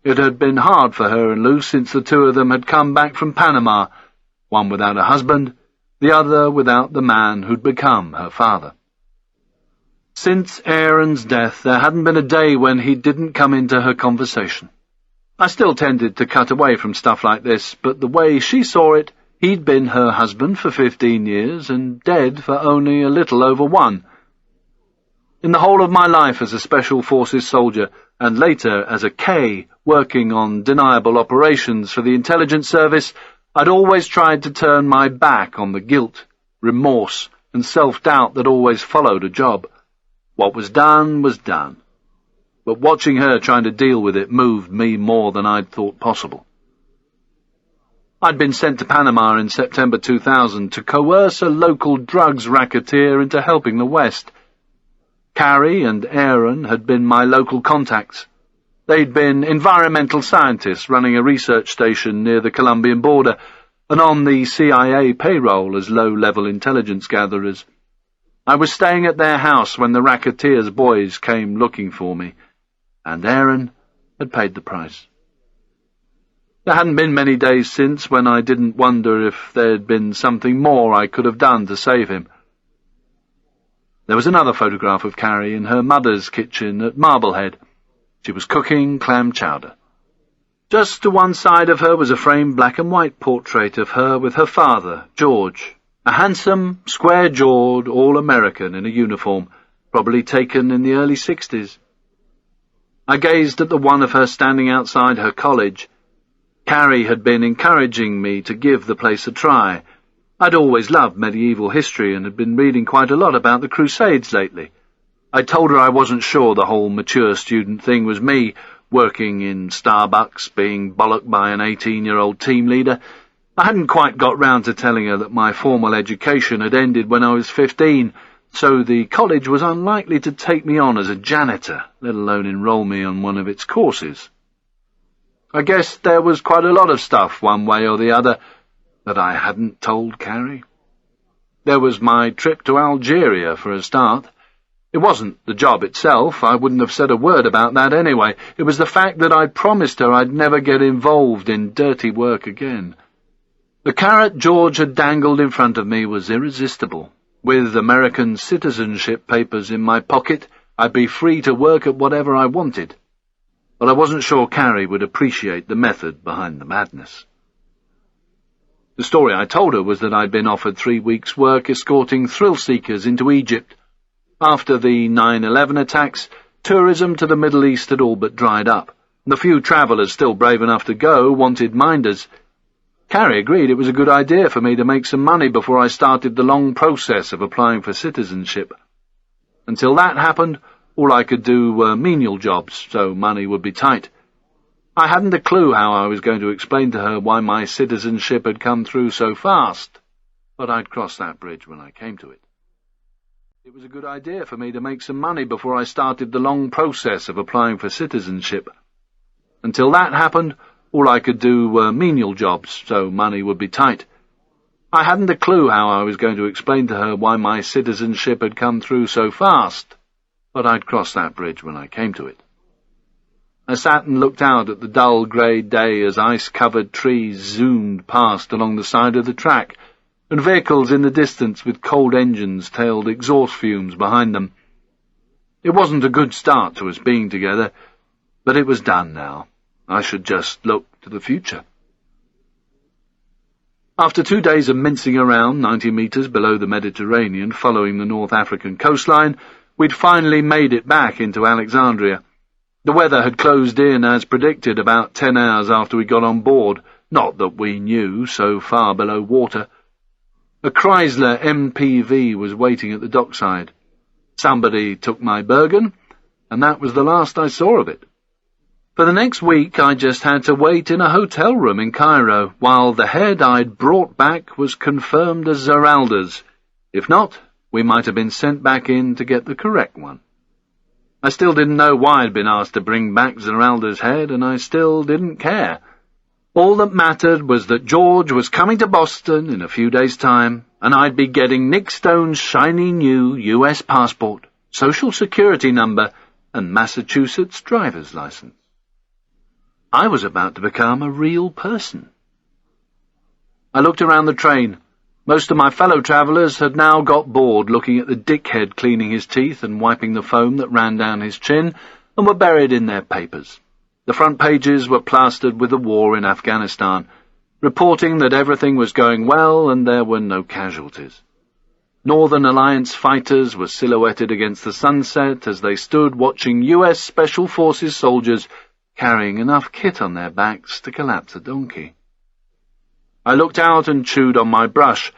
It had been hard for her and Lou since the two of them had come back from Panama, one without a husband, the other without the man who'd become her father. Since Aaron's death, there hadn't been a day when he didn't come into her conversation. I still tended to cut away from stuff like this, but the way she saw it, he'd been her husband for 15 years and dead for only a little over 1. In the whole of my life as a Special Forces soldier, and later as a K working on deniable operations for the intelligence service, I'd always tried to turn my back on the guilt, remorse, and self-doubt that always followed a job. What was done was done. But watching her trying to deal with it moved me more than I'd thought possible. I'd been sent to Panama in September 2000 to coerce a local drugs racketeer into helping the West. Carrie and Aaron had been my local contacts. They'd been environmental scientists running a research station near the Colombian border and on the CIA payroll as low-level intelligence gatherers. I was staying at their house when the racketeer's boys came looking for me, and Aaron had paid the price. There hadn't been many days since when I didn't wonder if there'd been something more I could have done to save him. There was another photograph of Carrie in her mother's kitchen at Marblehead. She was cooking clam chowder. Just to one side of her was a framed black-and-white portrait of her with her father, George, a handsome, square-jawed all-American in a uniform, probably taken in the early 60s. I gazed at the one of her standing outside her college. Carrie had been encouraging me to give the place a try. I'd always loved medieval history and had been reading quite a lot about the Crusades lately. I told her I wasn't sure the whole mature student thing was me, working in Starbucks, being bollocked by an 18-year-old team leader. I hadn't quite got round to telling her that my formal education had ended when I was 15, so the college was unlikely to take me on as a janitor, let alone enroll me on one of its courses. I guess there was quite a lot of stuff, one way or the other, that I hadn't told Carrie. There was my trip to Algeria, for a start. It wasn't the job itself. I wouldn't have said a word about that anyway. It was the fact that I'd promised her I'd never get involved in dirty work again. The carrot George had dangled in front of me was irresistible. With American citizenship papers in my pocket, I'd be free to work at whatever I wanted. But I wasn't sure Carrie would appreciate the method behind the madness. The story I told her was that I'd been offered 3 weeks' work escorting thrill-seekers into Egypt. After the 9/11 attacks, tourism to the Middle East had all but dried up. The few travellers still brave enough to go wanted minders. Carrie agreed it was a good idea for me to make some money before I started the long process of applying for citizenship. Until that happened, all I could do were menial jobs, so money would be tight. I hadn't a clue how I was going to explain to her why my citizenship had come through so fast, but I'd cross that bridge when I came to it. It was a good idea for me to make some money before I started the long process of applying for citizenship. Until that happened, all I could do were menial jobs, so money would be tight. I hadn't a clue how I was going to explain to her why my citizenship had come through so fast, but I'd cross that bridge when I came to it. I sat and looked out at the dull grey day as ice-covered trees zoomed past along the side of the track, and vehicles in the distance with cold engines tailed exhaust fumes behind them. It wasn't a good start to us being together, but it was done now. I should just look to the future. After 2 days of mincing around 90 metres below the Mediterranean, following the North African coastline, we'd finally made it back into Alexandria. The weather had closed in as predicted about 10 hours after we got on board, not that we knew, so far below water. A Chrysler MPV was waiting at the dockside. Somebody took my Bergen, and that was the last I saw of it. For the next week I just had to wait in a hotel room in Cairo, while the head I'd brought back was confirmed as Zeralda's. If not, we might have been sent back in to get the correct one. I still didn't know why I'd been asked to bring back Zeralda's head, and I still didn't care. All that mattered was that George was coming to Boston in a few days' time, and I'd be getting Nick Stone's shiny new U.S. passport, social security number, and Massachusetts driver's license. I was about to become a real person. I looked around the train. Most of my fellow travellers had now got bored looking at the dickhead cleaning his teeth and wiping the foam that ran down his chin, and were buried in their papers. The front pages were plastered with the war in Afghanistan, reporting that everything was going well and there were no casualties. Northern Alliance fighters were silhouetted against the sunset as they stood watching US Special Forces soldiers carrying enough kit on their backs to collapse a donkey. I looked out and chewed on my brush.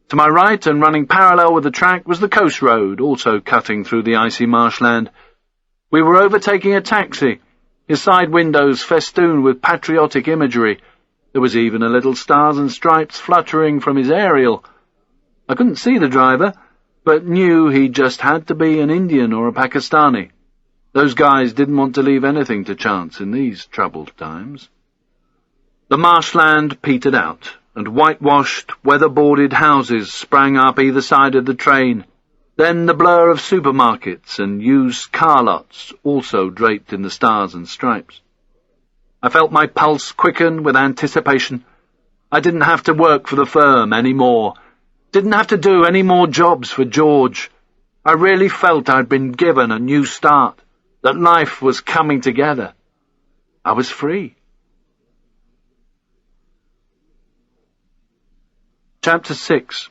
To my right and running parallel with the track was the coast road, also cutting through the icy marshland. We were overtaking a taxi, his side windows festooned with patriotic imagery. There was even a little stars and stripes fluttering from his aerial. I couldn't see the driver, but knew he just had to be an Indian or a Pakistani. Those guys didn't want to leave anything to chance in these troubled times. The marshland petered out, and whitewashed, weather-boarded houses sprang up either side of the train. Then the blur of supermarkets and used car lots, also draped in the stars and stripes. I felt my pulse quicken with anticipation. I didn't have to work for the firm anymore. Didn't have to do any more jobs for George. I really felt I'd been given a new start, that life was coming together. I was free. Chapter 6.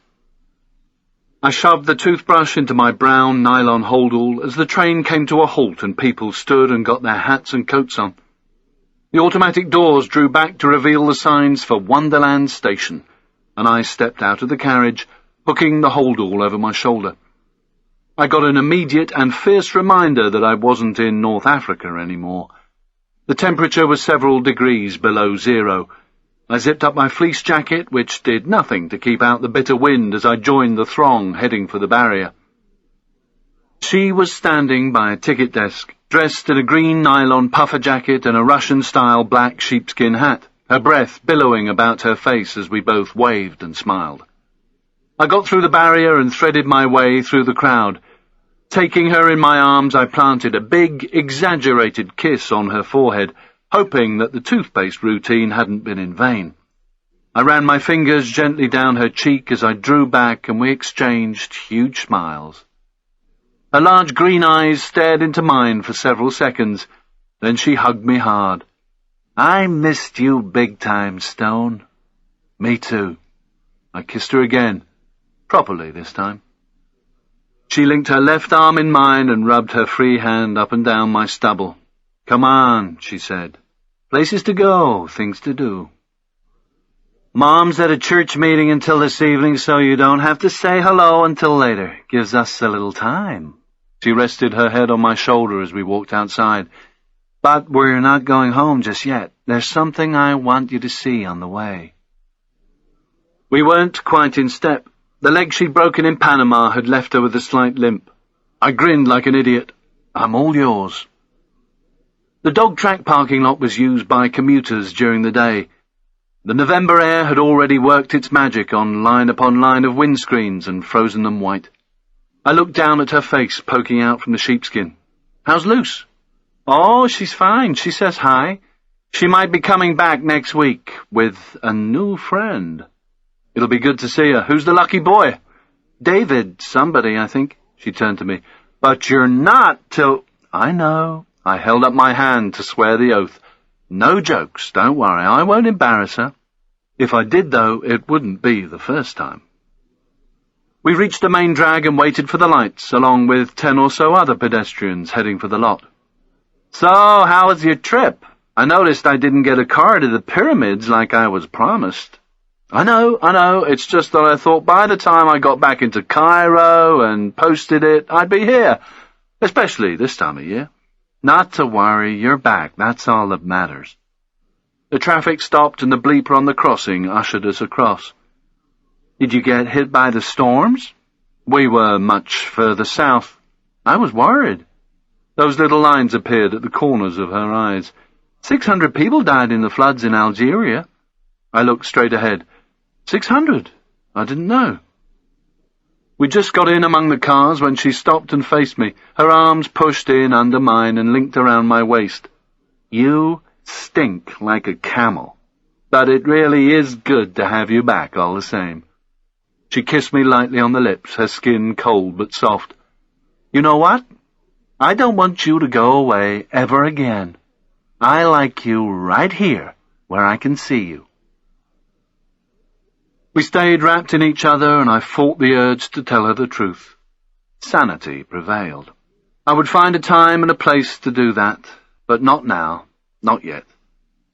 I shoved the toothbrush into my brown nylon holdall as the train came to a halt and people stood and got their hats and coats on. The automatic doors drew back to reveal the signs for Wonderland Station, and I stepped out of the carriage, hooking the holdall over my shoulder. I got an immediate and fierce reminder that I wasn't in North Africa anymore. The temperature was several degrees below zero. I zipped up my fleece jacket, which did nothing to keep out the bitter wind as I joined the throng heading for the barrier. She was standing by a ticket desk, dressed in a green nylon puffer jacket and a Russian-style black sheepskin hat, her breath billowing about her face as we both waved and smiled. I got through the barrier and threaded my way through the crowd. Taking her in my arms, I planted a big, exaggerated kiss on her forehead, hoping that the toothpaste routine hadn't been in vain. I ran my fingers gently down her cheek as I drew back and we exchanged huge smiles. Her large green eyes stared into mine for several seconds, then she hugged me hard. "I missed you big time, Stone." "Me too." I kissed her again, properly this time. She linked her left arm in mine and rubbed her free hand up and down my stubble. "Come on," she said. "Places to go, things to do." "Mom's at a church meeting until this evening, so you don't have to say hello until later. Gives us a little time." She rested her head on my shoulder as we walked outside. "But we're not going home just yet. There's something I want you to see on the way." We weren't quite in step. The leg she'd broken in Panama had left her with a slight limp. I grinned like an idiot. "I'm all yours." The dog track parking lot was used by commuters during the day. The November air had already worked its magic on line upon line of windscreens and frozen them white. I looked down at her face poking out from the sheepskin. "How's Luce?" "Oh, she's fine. She says hi. She might be coming back next week with a new friend." "It'll be good to see her. Who's the lucky boy?" "David somebody, I think." She turned to me. "But you're not till—" "I know." I held up my hand to swear the oath. "No jokes, don't worry, I won't embarrass her. If I did, though, it wouldn't be the first time." We reached the main drag and waited for the lights, along with 10 or so other pedestrians heading for the lot. "So, how was your trip? I noticed I didn't get a car to the pyramids like I was promised." I know, it's just that I thought by the time I got back into Cairo and posted it, I'd be here, especially this time of year." "Not to worry, you're back, that's all that matters." The traffic stopped and the bleeper on the crossing ushered us across. "Did you get hit by the storms?" "We were much further south." I was worried. Those little lines appeared at the corners of her eyes. 600 people died in the floods in Algeria." I looked straight ahead. 600? I didn't know. We just got in among the cars when she stopped and faced me, her arms pushed in under mine and linked around my waist. "You stink like a camel, but it really is good to have you back all the same." She kissed me lightly on the lips, her skin cold but soft. "You know what? I don't want you to go away ever again. I like you right here, where I can see you." We stayed wrapped in each other, and I fought the urge to tell her the truth. Sanity prevailed. I would find a time and a place to do that, but not now, not yet.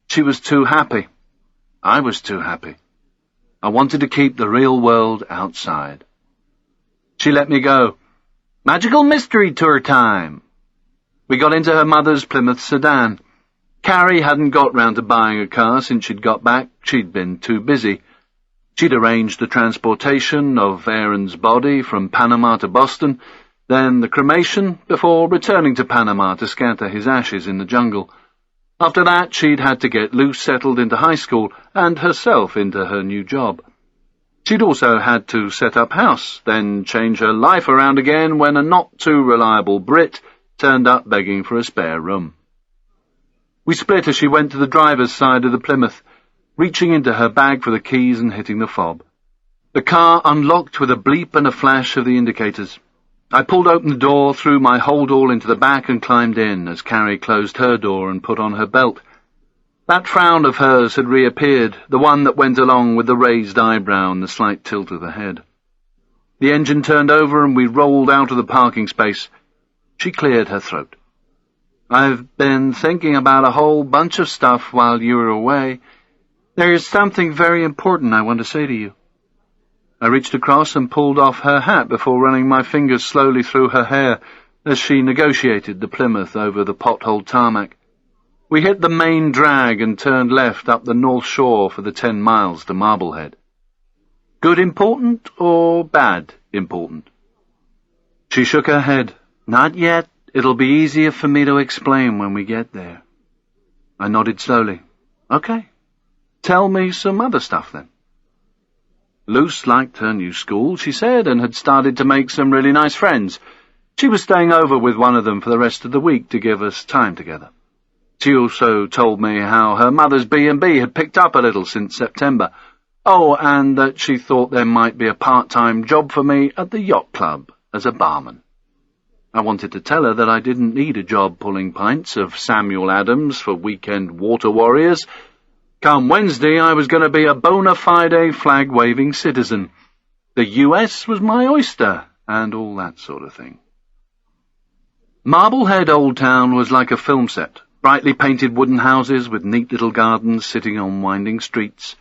She was too happy. I was too happy. I wanted to keep the real world outside. She let me go. Magical mystery tour time. We got into her mother's Plymouth sedan. Carrie hadn't got round to buying a car since she'd got back. She'd been too busy. She'd arranged the transportation of Aaron's body from Panama to Boston, then the cremation, before returning to Panama to scatter his ashes in the jungle. After that, she'd had to get Luce settled into high school and herself into her new job. She'd also had to set up house, then change her life around again when a not-too-reliable Brit turned up begging for a spare room. We split as she went to the driver's side of the Plymouth, reaching into her bag for the keys and hitting the fob. The car unlocked with a bleep and a flash of the indicators. I pulled open the door, threw my hold-all into the back and climbed in as Carrie closed her door and put on her belt. That frown of hers had reappeared, the one that went along with the raised eyebrow and the slight tilt of the head. The engine turned over and we rolled out of the parking space. She cleared her throat. "I've been thinking about a whole bunch of stuff while you were away. There's something very important I want to say to you." I reached across and pulled off her hat before running my fingers slowly through her hair as she negotiated the Plymouth over the potholed tarmac. We hit the main drag and turned left up the north shore for the 10 miles to Marblehead. Good important or bad important? She shook her head. "Not yet. It'll be easier for me to explain when we get there." I nodded slowly. "Okay. Tell me some other stuff then." Luce liked her new school, she said, and had started to make some really nice friends. She was staying over with one of them for the rest of the week to give us time together. She also told me how her mother's B&B had picked up a little since September. Oh, and that she thought there might be a part-time job for me at the yacht club as a barman. I wanted to tell her that I didn't need a job pulling pints of Samuel Adams for weekend water warriors. Come Wednesday, I was going to be a bona fide flag-waving citizen. The US was my oyster, and all that sort of thing. Marblehead Old Town was like a film set, brightly painted wooden houses with neat little gardens sitting on winding streets.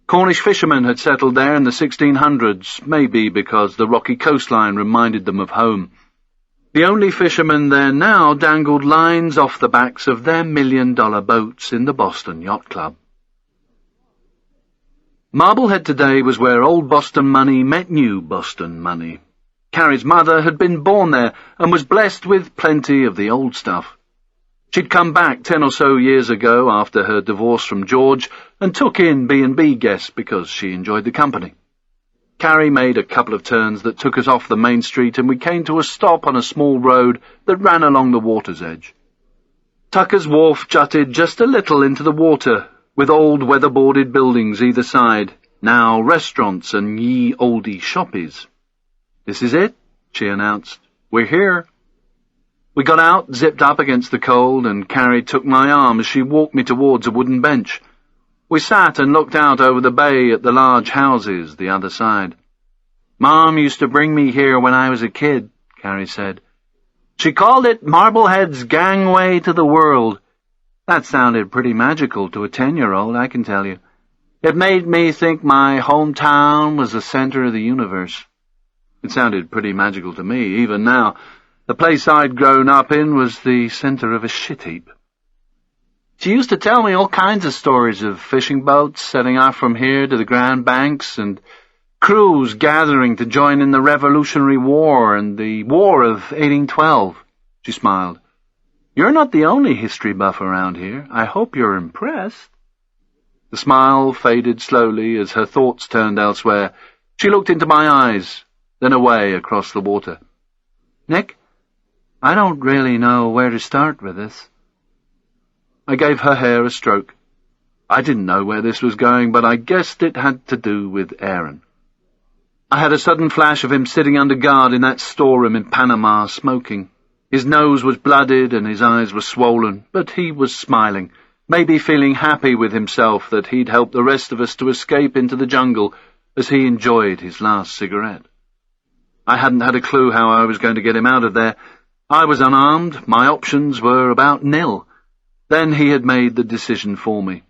Cornish fishermen had settled there in the 1600s, maybe because the rocky coastline reminded them of home. The only fishermen there now dangled lines off the backs of their $1-million boats in the Boston Yacht Club. Marblehead today was where old Boston money met new Boston money. Carrie's mother had been born there and was blessed with plenty of the old stuff. She'd come back 10 or so years ago after her divorce from George and took in B&B guests because she enjoyed the company. Carrie made a couple of turns that took us off the main street and we came to a stop on a small road that ran along the water's edge. Tucker's Wharf jutted just a little into the water, with old weatherboarded buildings either side, now restaurants and ye olde shoppies. "This is it," she announced. "We're here." We got out, zipped up against the cold, and Carrie took my arm as she walked me towards a wooden bench. We sat and looked out over the bay at the large houses the other side. "Mom used to bring me here when I was a kid," Carrie said. "She called it Marblehead's gangway to the world. That sounded pretty magical to a 10-year-old, I can tell you. It made me think my hometown was the center of the universe." It sounded pretty magical to me, even now. The place I'd grown up in was the center of a shit heap. She used to tell me all kinds of stories of fishing boats setting off from here to the Grand Banks and crews gathering to join in the Revolutionary War and the War of 1812. She smiled. "You're not the only history buff around here. I hope you're impressed." The smile faded slowly as her thoughts turned elsewhere. She looked into my eyes, then away across the water. "Nick, I don't really know where to start with this." I gave her hair a stroke. I didn't know where this was going, but I guessed it had to do with Aaron. I had a sudden flash of him sitting under guard in that storeroom in Panama, smoking. His nose was blooded and his eyes were swollen, but he was smiling, maybe feeling happy with himself that he'd helped the rest of us to escape into the jungle as he enjoyed his last cigarette. I hadn't had a clue how I was going to get him out of there. I was unarmed, my options were about nil. Then he had made the decision for me.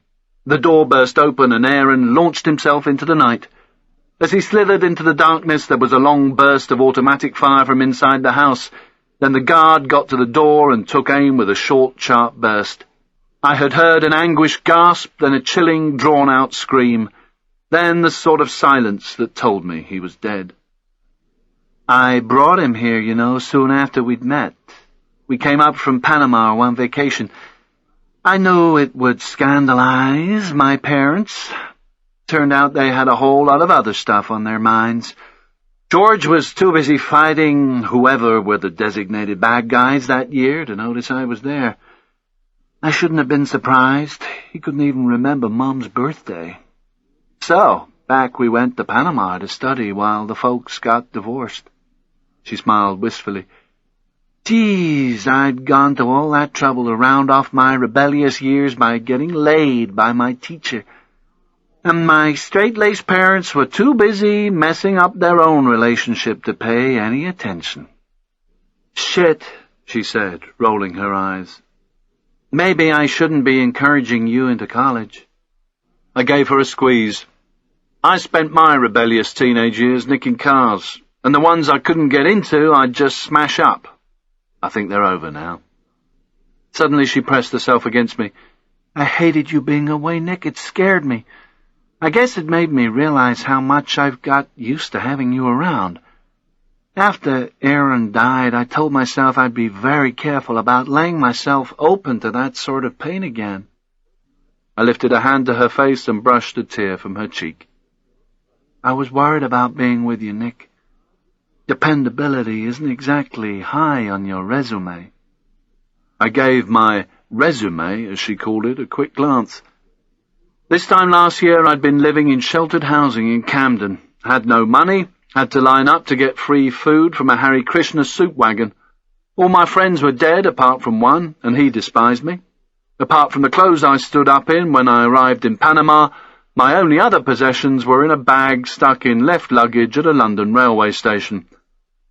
The door burst open and Aaron launched himself into the night. As he slithered into the darkness, there was a long burst of automatic fire from inside the house. Then the guard got to the door and took aim with a short, sharp burst. I had heard an anguished gasp, then a chilling, drawn-out scream, then the sort of silence that told me he was dead. I brought him here, you know, soon after we'd met. We came up from Panama on vacation. I knew it would scandalize my parents. Turned out they had a whole lot of other stuff on their minds. George was too busy fighting whoever were the designated bad guys that year to notice I was there. I shouldn't have been surprised. He couldn't even remember Mom's birthday. So, back we went to Panama to study while the folks got divorced. She smiled wistfully. Geez, I'd gone to all that trouble to round off my rebellious years by getting laid by my teacher. And my straight-laced parents were too busy messing up their own relationship to pay any attention. Shit, she said, rolling her eyes. Maybe I shouldn't be encouraging you into college. I gave her a squeeze. I spent my rebellious teenage years nicking cars, and the ones I couldn't get into I'd just smash up. I think they're over now. Suddenly she pressed herself against me. I hated you being away, Nick. It scared me. I guess it made me realize how much I've got used to having you around. After Aaron died, I told myself I'd be very careful about laying myself open to that sort of pain again. I lifted a hand to her face and brushed a tear from her cheek. I was worried about being with you, Nick. Dependability isn't exactly high on your resume. I gave my resume, as she called it, a quick glance. This time last year I'd been living in sheltered housing in Camden, had no money, had to line up to get free food from a Hare Krishna soup wagon. All my friends were dead apart from one, and he despised me. Apart from the clothes I stood up in when I arrived in Panama, my only other possessions were in a bag stuck in left luggage at a London railway station.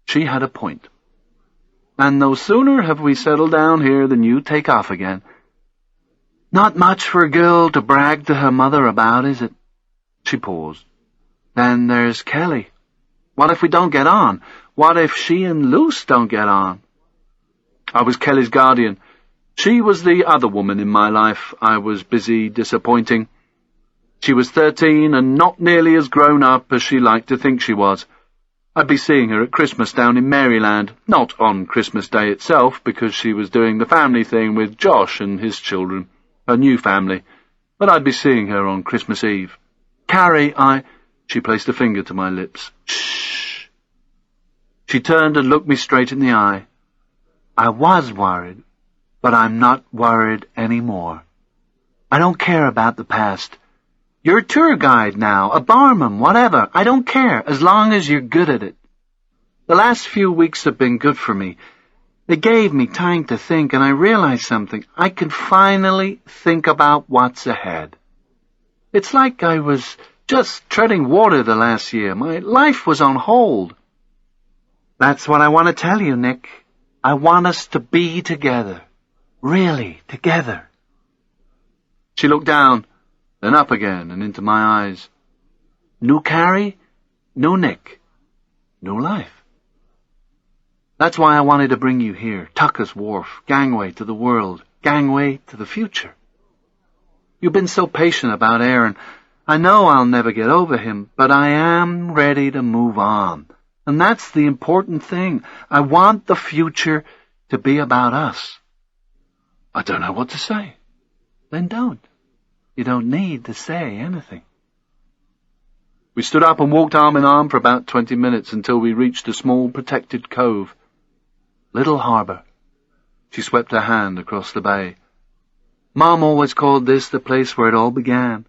She had a point. And no sooner have we settled down here than you take off again. Not much for a girl to brag to her mother about, is it? She paused. Then there's Kelly. What if we don't get on? What if she and Luce don't get on? I was Kelly's guardian. She was the other woman in my life I was busy disappointing. She was 13 and not nearly as grown up as she liked to think she was. I'd be seeing her at Christmas down in Maryland, not on Christmas Day itself, because she was doing the family thing with Josh and his children, her new family, but I'd be seeing her on Christmas Eve. Carrie, She placed a finger to my lips. Shh. She turned and looked me straight in the eye. I was worried, but I'm not worried anymore. I don't care about the past. You're a tour guide now, a barman, whatever. I don't care, as long as you're good at it. The last few weeks have been good for me. They gave me time to think, and I realized something. I can finally think about what's ahead. It's like I was just treading water the last year. My life was on hold. That's what I want to tell you, Nick. I want us to be together. Really, together. She looked down, then up again and into my eyes. New Carrie, new Nick, new life. That's why I wanted to bring you here, Tucker's Wharf, gangway to the world, gangway to the future. You've been so patient about Aaron. I know I'll never get over him, but I am ready to move on. And that's the important thing. I want the future to be about us. I don't know what to say. Then don't. You don't need to say anything. We stood up and walked arm in arm for about 20 minutes until we reached a small protected cove. Little harbour. She swept her hand across the bay. Mom always called this the place where it all began.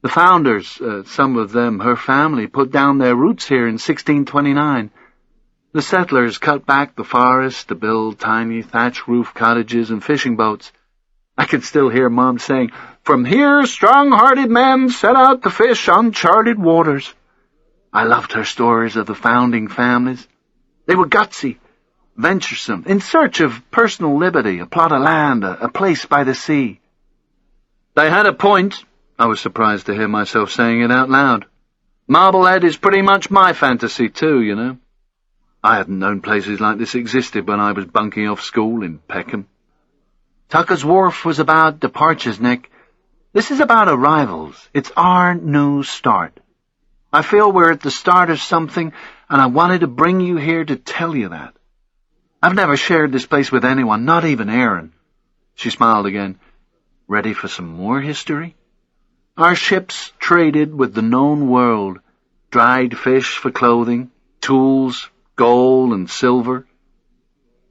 The founders, some of them, her family, put down their roots here in 1629. The settlers cut back the forest to build tiny thatch-roof cottages and fishing boats. I can still hear Mom saying, "From here strong-hearted men set out to fish uncharted waters." I loved her stories of the founding families. They were gutsy, venturesome, in search of personal liberty, a plot of land, a place by the sea. They had a point. I was surprised to hear myself saying it out loud. Marblehead is pretty much my fantasy too, you know. I hadn't known places like this existed when I was bunking off school in Peckham. Tucker's Wharf was about departures, Nick. This is about arrivals. It's our new start. I feel we're at the start of something, and I wanted to bring you here to tell you that. I've never shared this place with anyone, not even Aaron. She smiled again. Ready for some more history? Our ships traded with the known world, dried fish for clothing, tools, gold and silver.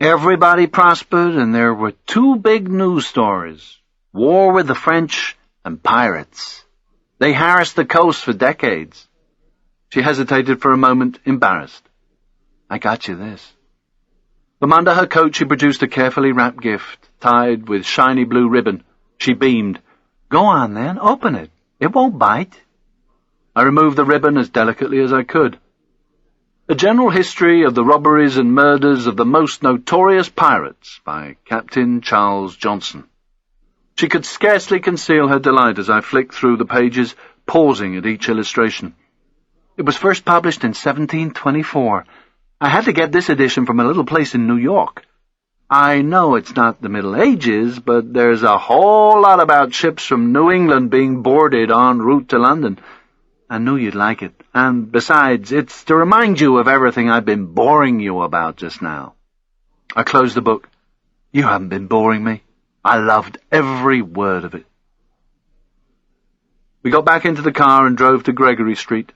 Everybody prospered, and there were two big news stories, war with the French and pirates. They harassed the coast for decades. She hesitated for a moment, embarrassed. I got you this. From under her coat she produced a carefully wrapped gift, tied with shiny blue ribbon. She beamed. Go on, then, open it. It won't bite. I removed the ribbon as delicately as I could. A General History of the Robberies and Murders of the Most Notorious Pirates by Captain Charles Johnson. She could scarcely conceal her delight as I flicked through the pages, pausing at each illustration. It was first published in 1724. I had to get this edition from a little place in New York. I know it's not the Middle Ages, but there's a whole lot about ships from New England being boarded en route to London. I knew you'd like it, and besides, it's to remind you of everything I've been boring you about just now. I closed the book. You haven't been boring me. I loved every word of it. We got back into the car and drove to Gregory Street.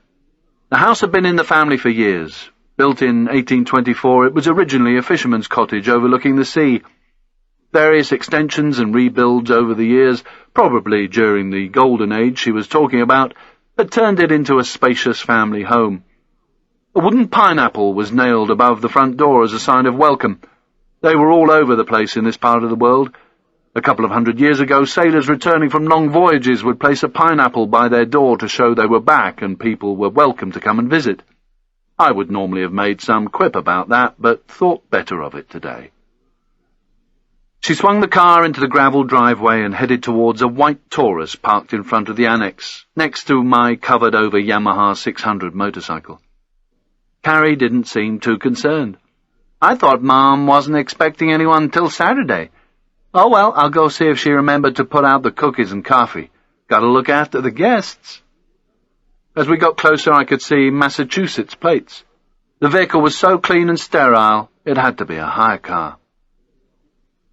The house had been in the family for years. Built in 1824, it was originally a fisherman's cottage overlooking the sea. Various extensions and rebuilds over the years, probably during the golden age she was talking about, had turned it into a spacious family home. A wooden pineapple was nailed above the front door as a sign of welcome. They were all over the place in this part of the world. A couple of 100 years ago, sailors returning from long voyages would place a pineapple by their door to show they were back and people were welcome to come and visit. I would normally have made some quip about that, but thought better of it today. She swung the car into the gravel driveway and headed towards a white Taurus parked in front of the annex, next to my covered-over Yamaha 600 motorcycle. Carrie didn't seem too concerned. I thought Mom wasn't expecting anyone till Saturday. Oh, well, I'll go see if she remembered to put out the cookies and coffee. Gotta look after the guests. As we got closer, I could see Massachusetts plates. The vehicle was so clean and sterile, it had to be a hire car.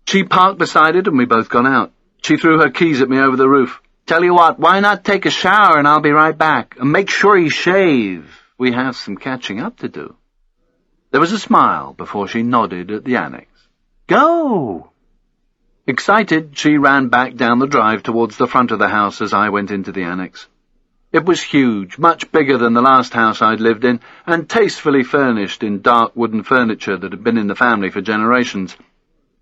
She parked beside it, and we both got out. She threw her keys at me over the roof. Tell you what, why not take a shower and I'll be right back? And make sure you shave. We have some catching up to do. There was a smile before she nodded at the annex. Go! Excited, she ran back down the drive towards the front of the house as I went into the annex. It was huge, much bigger than the last house I'd lived in, and tastefully furnished in dark wooden furniture that had been in the family for generations.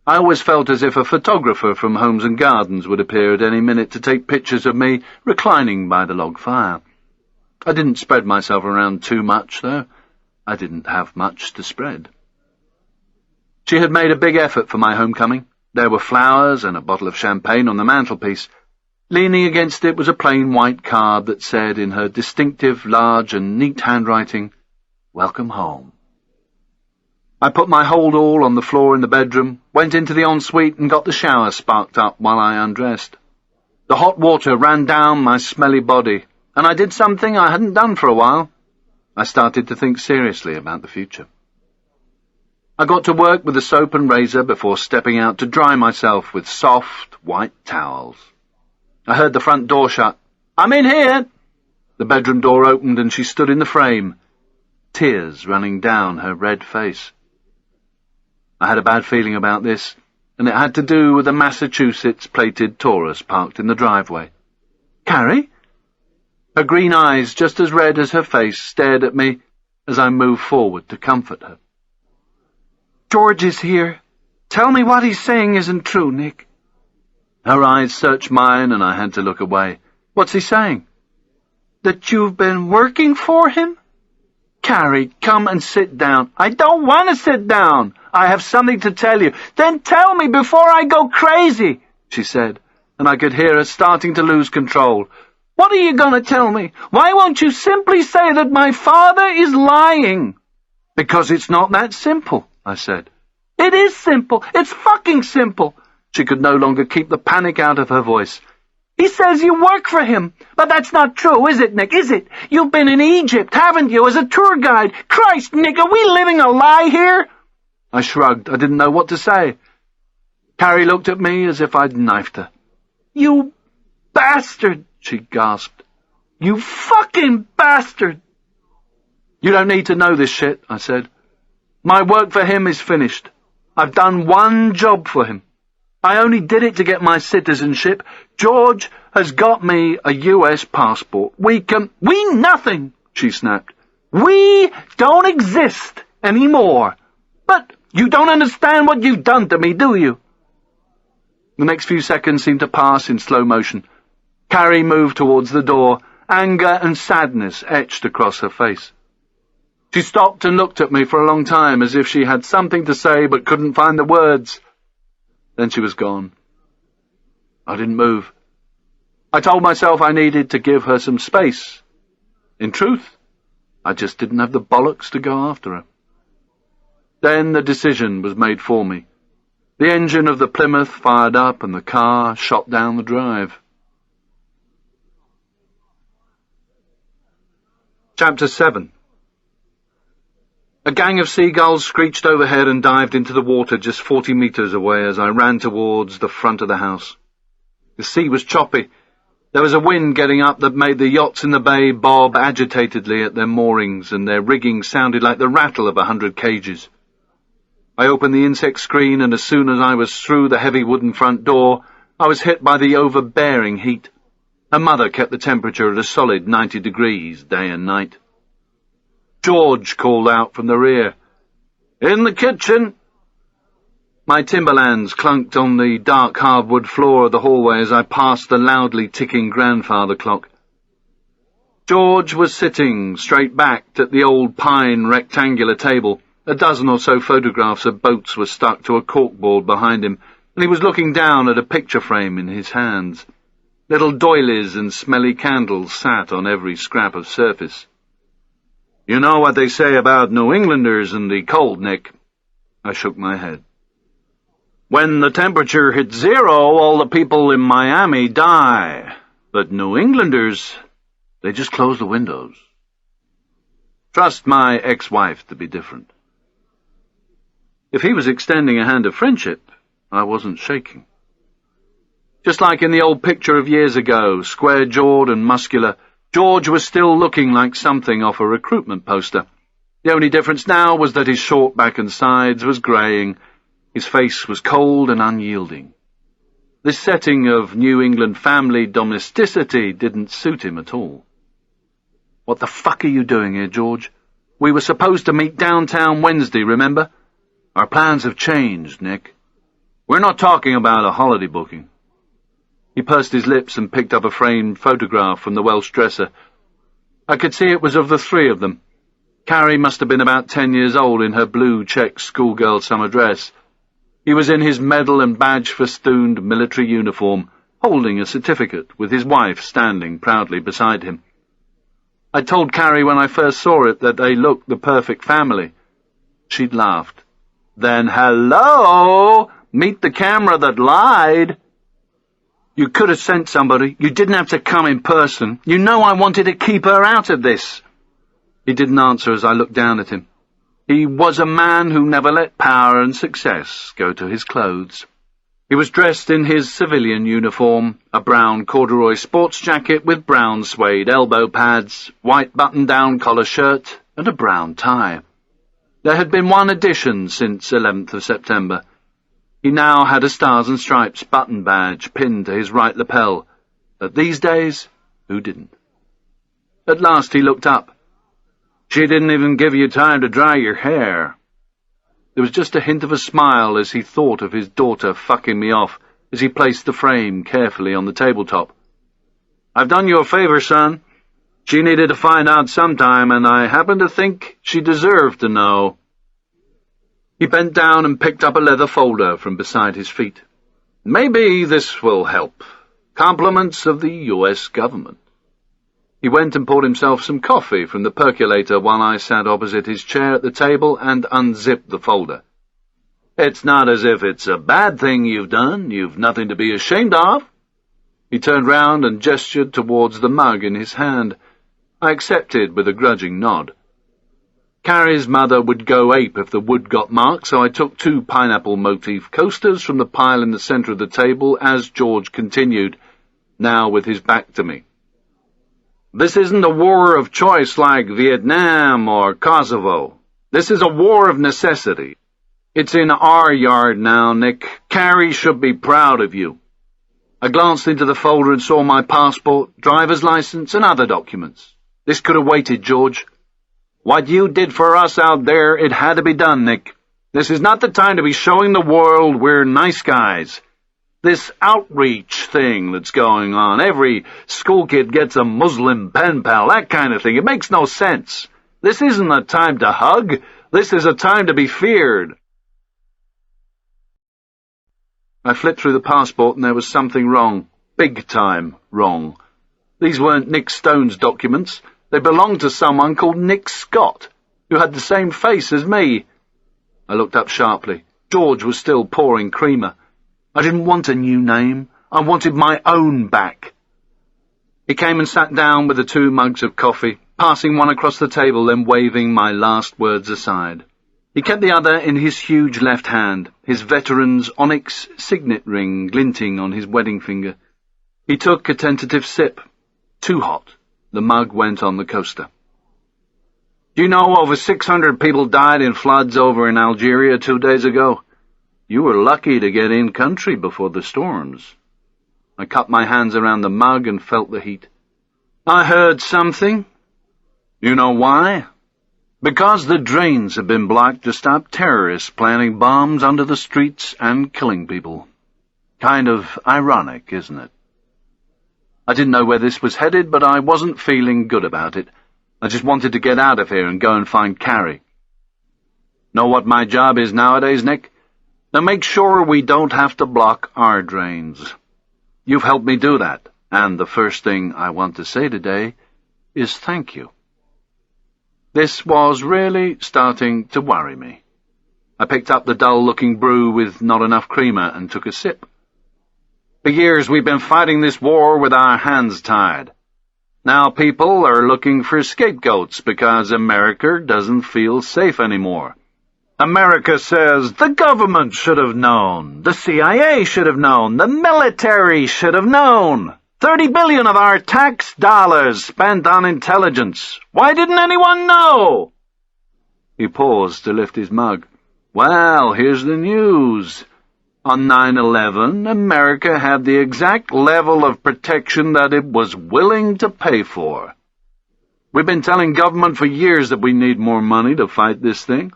I always felt as if a photographer from Homes and Gardens would appear at any minute to take pictures of me reclining by the log fire. I didn't spread myself around too much, though. I didn't have much to spread. She had made a big effort for my homecoming. There were flowers and a bottle of champagne on the mantelpiece. Leaning against it was a plain white card that said in her distinctive, large and neat handwriting, "Welcome home." I put my hold-all on the floor in the bedroom, went into the ensuite and got the shower sparked up while I undressed. The hot water ran down my smelly body, and I did something I hadn't done for a while. I started to think seriously about the future. I got to work with the soap and razor before stepping out to dry myself with soft, white towels. I heard the front door shut. "I'm in here!" The bedroom door opened and she stood in the frame, tears running down her red face. I had a bad feeling about this, and it had to do with the Massachusetts plated Taurus parked in the driveway. "Carrie?" Her green eyes, just as red as her face, stared at me as I moved forward to comfort her.
George is here. Tell me what he's saying isn't true, Nick.
Her eyes searched mine, and I had to look away. What's he saying?
That you've been working for him?
Carrie, come and sit down. I don't want to sit down. I have something to tell you.
Then tell me before I go crazy,
she said, and I could hear her starting to lose control.
What are you going to tell me? Why won't you simply say that my father is lying?
Because it's not that simple, I said.
It is simple. It's fucking simple.
She could no longer keep the panic out of her voice.
He says you work for him. But that's not true, is it, Nick? Is it? You've been in Egypt, haven't you, as a tour guide? Christ, Nick, are we living a lie here?
I shrugged. I didn't know what to say. Carrie looked at me as if I'd knifed her.
You bastard, she gasped. You fucking bastard!
You don't need to know this shit, I said. My work for him is finished. I've done one job for him. I only did it to get my citizenship. George has got me a US passport. We nothing, she snapped.
We don't exist anymore. But you don't understand what you've done to me, do you?
The next few seconds seemed to pass in slow motion. Carrie moved towards the door, anger and sadness etched across her face. She stopped and looked at me for a long time, as if she had something to say but couldn't find the words. Then she was gone. I didn't move. I told myself I needed to give her some space. In truth, I just didn't have the bollocks to go after her. Then the decision was made for me. The engine of the Plymouth fired up and the car shot down the drive. Chapter 7. A gang of seagulls screeched overhead and dived into the water just 40 metres away as I ran towards the front of the house. The sea was choppy. There was a wind getting up that made the yachts in the bay bob agitatedly at their moorings, and their rigging sounded like the rattle of 100 cages. I opened the insect screen, and as soon as I was through the heavy wooden front door, I was hit by the overbearing heat. Her mother kept the temperature at a solid 90 degrees, day and night. George called out from the rear. "In the kitchen!" My Timberlands clunked on the dark hardwood floor of the hallway as I passed the loudly ticking grandfather clock. George was sitting, straight-backed, at the old pine rectangular table. A dozen or so photographs of boats were stuck to a corkboard behind him, and he was looking down at a picture frame in his hands. Little doilies and smelly candles sat on every scrap of surface. "You know what they say about New Englanders and the cold, Nick?" I shook my head. "When the temperature hits 0, all the people in Miami die. But New Englanders, they just close the windows. Trust my ex-wife to be different." If he was extending a hand of friendship, I wasn't shaking. Just like in the old picture of years ago, square-jawed and muscular, George was still looking like something off a recruitment poster. The only difference now was that his short back and sides was greying. His face was cold and unyielding. This setting of New England family domesticity didn't suit him at all. "What the fuck are you doing here, George? We were supposed to meet downtown Wednesday, remember? Our plans have changed, Nick. We're not talking about a holiday booking." He pursed his lips and picked up a framed photograph from the Welsh dresser. I could see it was of the three of them. Carrie must have been about 10 years old in her blue check schoolgirl summer dress. He was in his medal and badge-festooned military uniform, holding a certificate, with his wife standing proudly beside him. I told Carrie when I first saw it that they looked the perfect family. She'd laughed. "Then hello! Meet the camera that lied." "You could have sent somebody. You didn't have to come in person. You know I wanted to keep her out of this." He didn't answer as I looked down at him. He was a man who never let power and success go to his clothes. He was dressed in his civilian uniform, a brown corduroy sports jacket with brown suede elbow pads, white button-down collar shirt, and a brown tie. There had been one addition since 11th of September. He now had a Stars and Stripes button badge pinned to his right lapel. But these days, who didn't? At last he looked up. "She didn't even give you time to dry your hair." There was just a hint of a smile as he thought of his daughter fucking me off as he placed the frame carefully on the tabletop. "I've done you a favor, son. She needed to find out sometime, and I happen to think she deserved to know." He bent down and picked up a leather folder from beside his feet. "Maybe this will help. Compliments of the U.S. government." He went and poured himself some coffee from the percolator while I sat opposite his chair at the table and unzipped the folder. "It's not as if it's a bad thing you've done. You've nothing to be ashamed of." He turned round and gestured towards the mug in his hand. I accepted with a grudging nod. Carrie's mother would go ape if the wood got marked, so I took 2 pineapple motif coasters from the pile in the centre of the table as George continued, now with his back to me. "This isn't a war of choice like Vietnam or Kosovo. This is a war of necessity. It's in our yard now, Nick. Carrie should be proud of you." I glanced into the folder and saw my passport, driver's license, and other documents. This could have waited, George. What you did for us out there, it had to be done, Nick. This is not the time to be showing the world we're nice guys. This outreach thing that's going on, every school kid gets a Muslim pen pal, that kind of thing, it makes no sense. This isn't a time to hug. This is a time to be feared. I flipped through the passport and there was something wrong. Big time wrong. These weren't Nick Stone's documents. They belonged to someone called Nick Scott, who had the same face as me. I looked up sharply. George was still pouring creamer. I didn't want a new name. I wanted my own back. He came and sat down with the 2 mugs of coffee, passing one across the table, then waving my last words aside. He kept the other in his huge left hand, his veteran's onyx signet ring glinting on his wedding finger. He took a tentative sip. Too hot. The mug went on the coaster. "Do you know over 600 people died in floods over in Algeria 2 days ago? You were lucky to get in country before the storms." I cupped my hands around the mug and felt the heat. "I heard something. You know why? Because the drains have been blocked to stop terrorists planting bombs under the streets and killing people. Kind of ironic, isn't it?" I didn't know where this was headed, but I wasn't feeling good about it. I just wanted to get out of here and go and find Carrie. "Know what my job is nowadays, Nick? Now make sure we don't have to block our drains. You've helped me do that, and the first thing I want to say today is thank you." This was really starting to worry me. I picked up the dull-looking brew with not enough creamer and took a sip. For years we've been fighting this war with our hands tied. Now people are looking for scapegoats because America doesn't feel safe anymore. America says the government should have known, the CIA should have known, the military should have known. 30 billion of our tax dollars spent on intelligence. Why didn't anyone know? He paused to lift his mug. Well, here's the news. On 9/11, America had the exact level of protection that it was willing to pay for. We've been telling government for years that we need more money to fight this thing.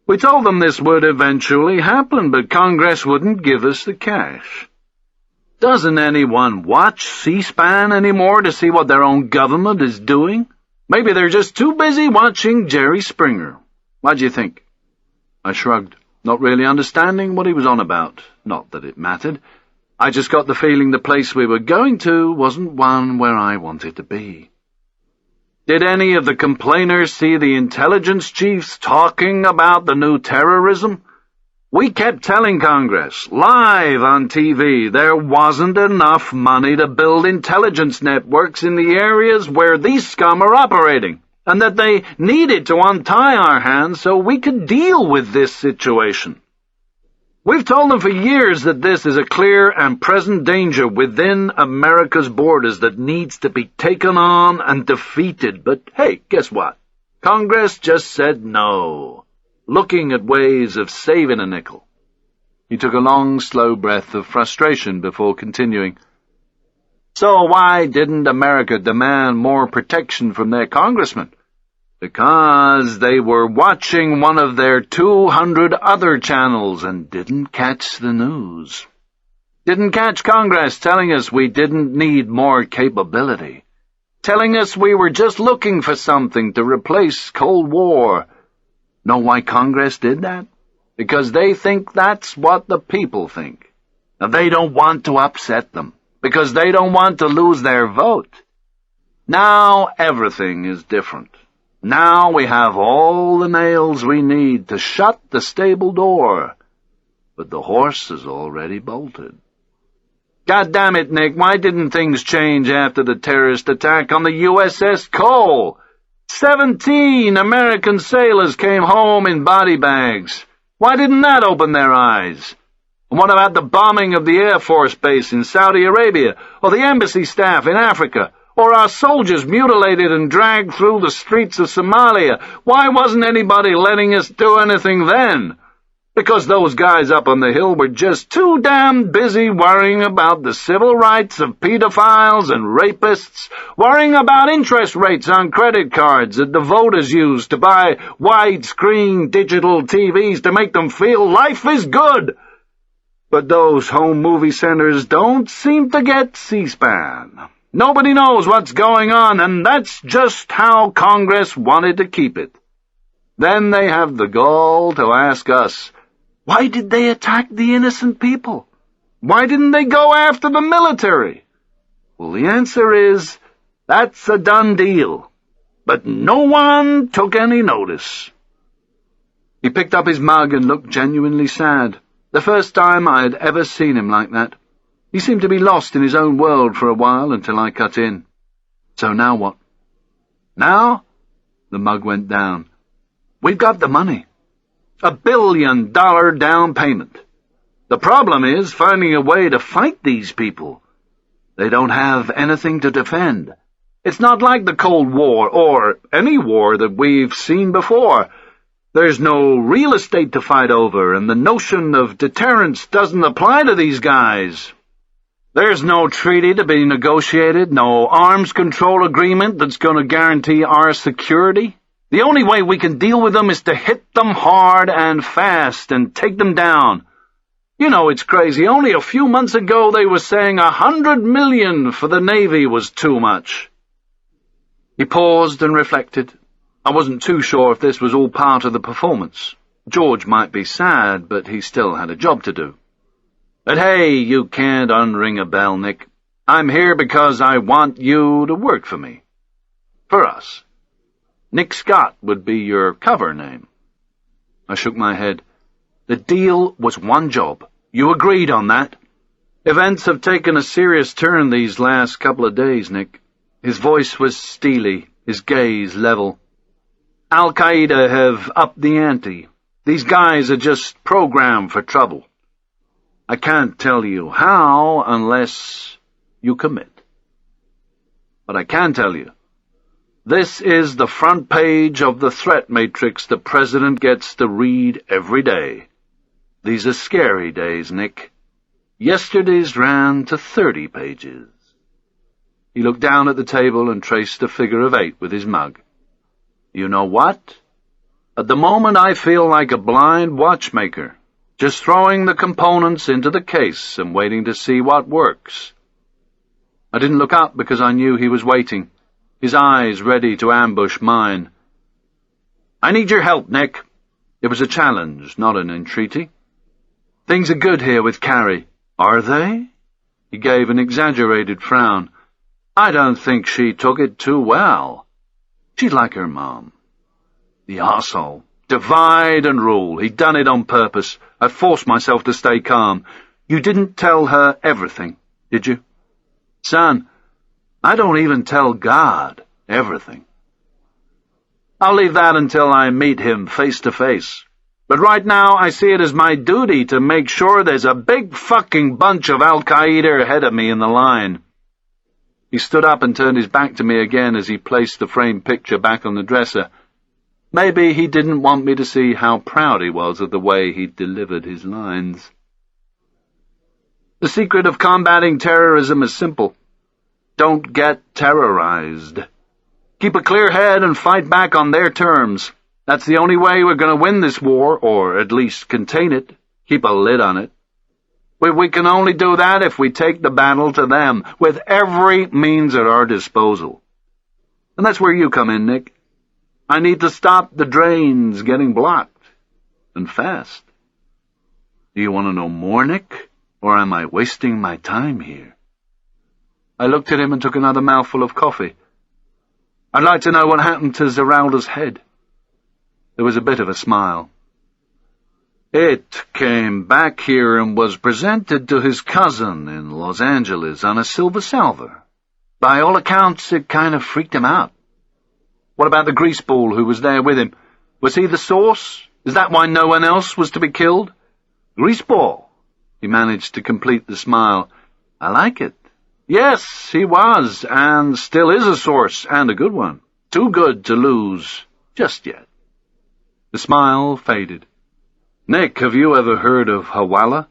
We told them this would eventually happen, but Congress wouldn't give us the cash. Doesn't anyone watch C-SPAN anymore to see what their own government is doing? Maybe they're just too busy watching Jerry Springer. What do you think? I shrugged, not really understanding what he was on about. Not that it mattered. I just got the feeling the place we were going to wasn't one where I wanted to be. Did any of the complainers see the intelligence chiefs talking about the new terrorism? We kept telling Congress, live on TV, there wasn't enough money to build intelligence networks in the areas where these scum are operating, and that they needed to untie our hands so we could deal with this situation. We've told them for years that this is a clear and present danger within America's borders that needs to be taken on and defeated, but hey, guess what? Congress just said no, looking at ways of saving a nickel. He took a long, slow breath of frustration before continuing. So why didn't America demand more protection from their congressmen? Because they were watching one of their 200 other channels and didn't catch the news. Didn't catch Congress telling us we didn't need more capability. Telling us we were just looking for something to replace Cold War. Know why Congress did that? Because they think that's what the people think. And they don't want to upset them, because they don't want to lose their vote. Now everything is different. Now we have all the nails we need to shut the stable door. But the horse is already bolted. God damn it, Nick, why didn't things change after the terrorist attack on the USS Cole? 17 American sailors came home in body bags. Why didn't that open their eyes? And what about the bombing of the Air Force base in Saudi Arabia, or the embassy staff in Africa, or our soldiers mutilated and dragged through the streets of Somalia? Why wasn't anybody letting us do anything then? Because those guys up on the hill were just too damn busy worrying about the civil rights of pedophiles and rapists, worrying about interest rates on credit cards that the voters use to buy widescreen digital TVs to make them feel life is good. But those home movie centers don't seem to get C-SPAN. Nobody knows what's going on, and that's just how Congress wanted to keep it. Then they have the gall to ask us, why did they attack the innocent people? Why didn't they go after the military? Well, the answer is, that's a done deal. But no one took any notice. He picked up his mug and looked genuinely sad. The first time I had ever seen him like that. He seemed to be lost in his own world for a while until I cut in. So now what? Now? The mug went down. We've got the money. $1 billion down payment. The problem is finding a way to fight these people. They don't have anything to defend. It's not like the Cold War, or any war that we've seen before. There's no real estate to fight over, and the notion of deterrence doesn't apply to these guys. There's no treaty to be negotiated, no arms control agreement that's going to guarantee our security. The only way we can deal with them is to hit them hard and fast and take them down. You know, it's crazy. Only a few months ago they were saying $100 million for the Navy was too much. He paused and reflected. I wasn't too sure if this was all part of the performance. George might be sad, but he still had a job to do. But hey, you can't unring a bell, Nick. I'm here because I want you to work for me. For us. Nick Scott would be your cover name. I shook my head. The deal was one job. You agreed on that. Events have taken a serious turn these last couple of days, Nick. His voice was steely, his gaze level. Al-Qaeda have upped the ante. These guys are just programmed for trouble. I can't tell you how unless you commit. But I can tell you. This is the front page of the threat matrix the President gets to read every day. These are scary days, Nick. Yesterday's ran to 30 pages. He looked down at the table and traced a figure of 8 with his mug. You know what? At the moment I feel like a blind watchmaker, just throwing the components into the case and waiting to see what works. I didn't look up because I knew he was waiting, his eyes ready to ambush mine. I need your help, Nick. It was a challenge, not an entreaty. Things are good here with Carrie. Are they? He gave an exaggerated frown. I don't think she took it too well. She's like her mom. The arsehole. Divide and rule. He'd done it on purpose. I forced myself to stay calm. You didn't tell her everything, did you? Son, I don't even tell God everything. I'll leave that until I meet him face to face. But right now I see it as my duty to make sure there's a big fucking bunch of Al-Qaeda ahead of me in the line. He stood up and turned his back to me again as he placed the framed picture back on the dresser. Maybe he didn't want me to see how proud he was of the way he'd delivered his lines. The secret of combating terrorism is simple. Don't get terrorized. Keep a clear head and fight back on their terms. That's the only way we're going to win this war, or at least contain it. Keep a lid on it. We can only do that if we take the battle to them, with every means at our disposal. And that's where you come in, Nick. I need to stop the drains getting blocked, and fast. Do you want to know more, Nick, or am I wasting my time here? I looked at him and took another mouthful of coffee. I'd like to know what happened to Zeralda's head. There was a bit of a smile. It came back here and was presented to his cousin in Los Angeles on a silver salver. By all accounts, it kind of freaked him out. What about the greaseball who was there with him? Was he the source? Is that why no one else was to be killed? Greaseball. He managed to complete the smile. I like it. Yes, he was, and still is a source, and a good one. Too good to lose just yet. The smile faded. Nick, have you ever heard of Hawala?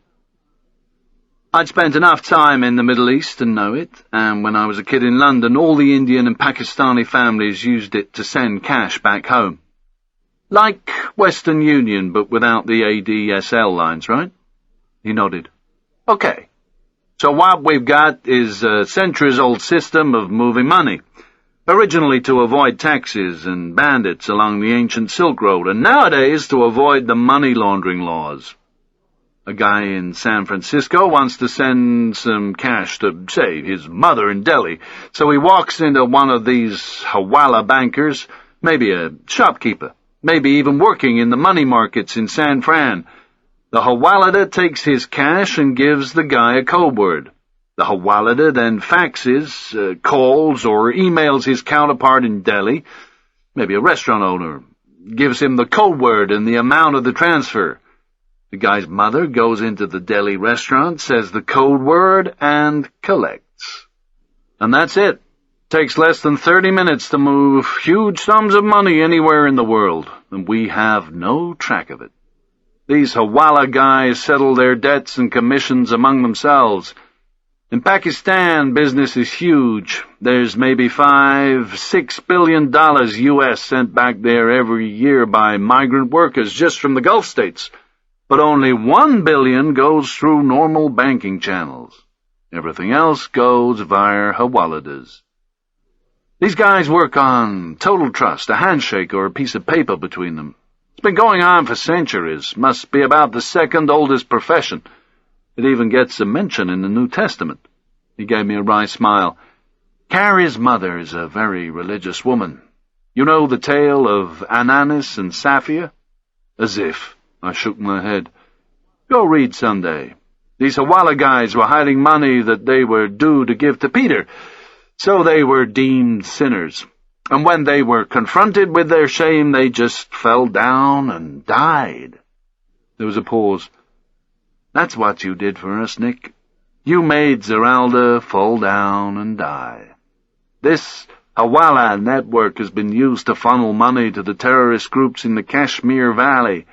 I'd spent enough time in the Middle East to know it, and when I was a kid in London, all the Indian and Pakistani families used it to send cash back home. Like Western Union, but without the ADSL lines, right? He nodded. Okay. So what we've got is a centuries-old system of moving money, originally to avoid taxes and bandits along the ancient Silk Road, and nowadays to avoid the money laundering laws. A guy in San Francisco wants to send some cash to, say, his mother in Delhi, so he walks into one of these Hawala bankers, maybe a shopkeeper, maybe even working in the money markets in San Fran. The Hawalada takes his cash and gives the guy a code word. The Hawalada then faxes, calls, or emails his counterpart in Delhi, maybe a restaurant owner, gives him the code word and the amount of the transfer. The guy's mother goes into the Delhi restaurant, says the code word, and collects. And that's it. Takes less than 30 minutes to move huge sums of money anywhere in the world, and we have no track of it. These Hawala guys settle their debts and commissions among themselves. In Pakistan, business is huge. There's maybe $5–6 billion U.S. sent back there every year by migrant workers just from the Gulf states. But only $1 billion goes through normal banking channels. Everything else goes via Hawaladas. These guys work on total trust, a handshake or a piece of paper between them. It's been going on for centuries, must be about the second oldest profession. It even gets a mention in the New Testament. He gave me a wry smile. Carrie's mother is a very religious woman. You know the tale of Ananias and Sapphira? As if. I shook my head. Go read someday. These Hawala guys were hiding money that they were due to give to Peter, so they were deemed sinners. And when they were confronted with their shame, they just fell down and died. There was a pause. That's what you did for us, Nick. You made Zeralda fall down and die. This Hawala network has been used to funnel money to the terrorist groups in the Kashmir Valley.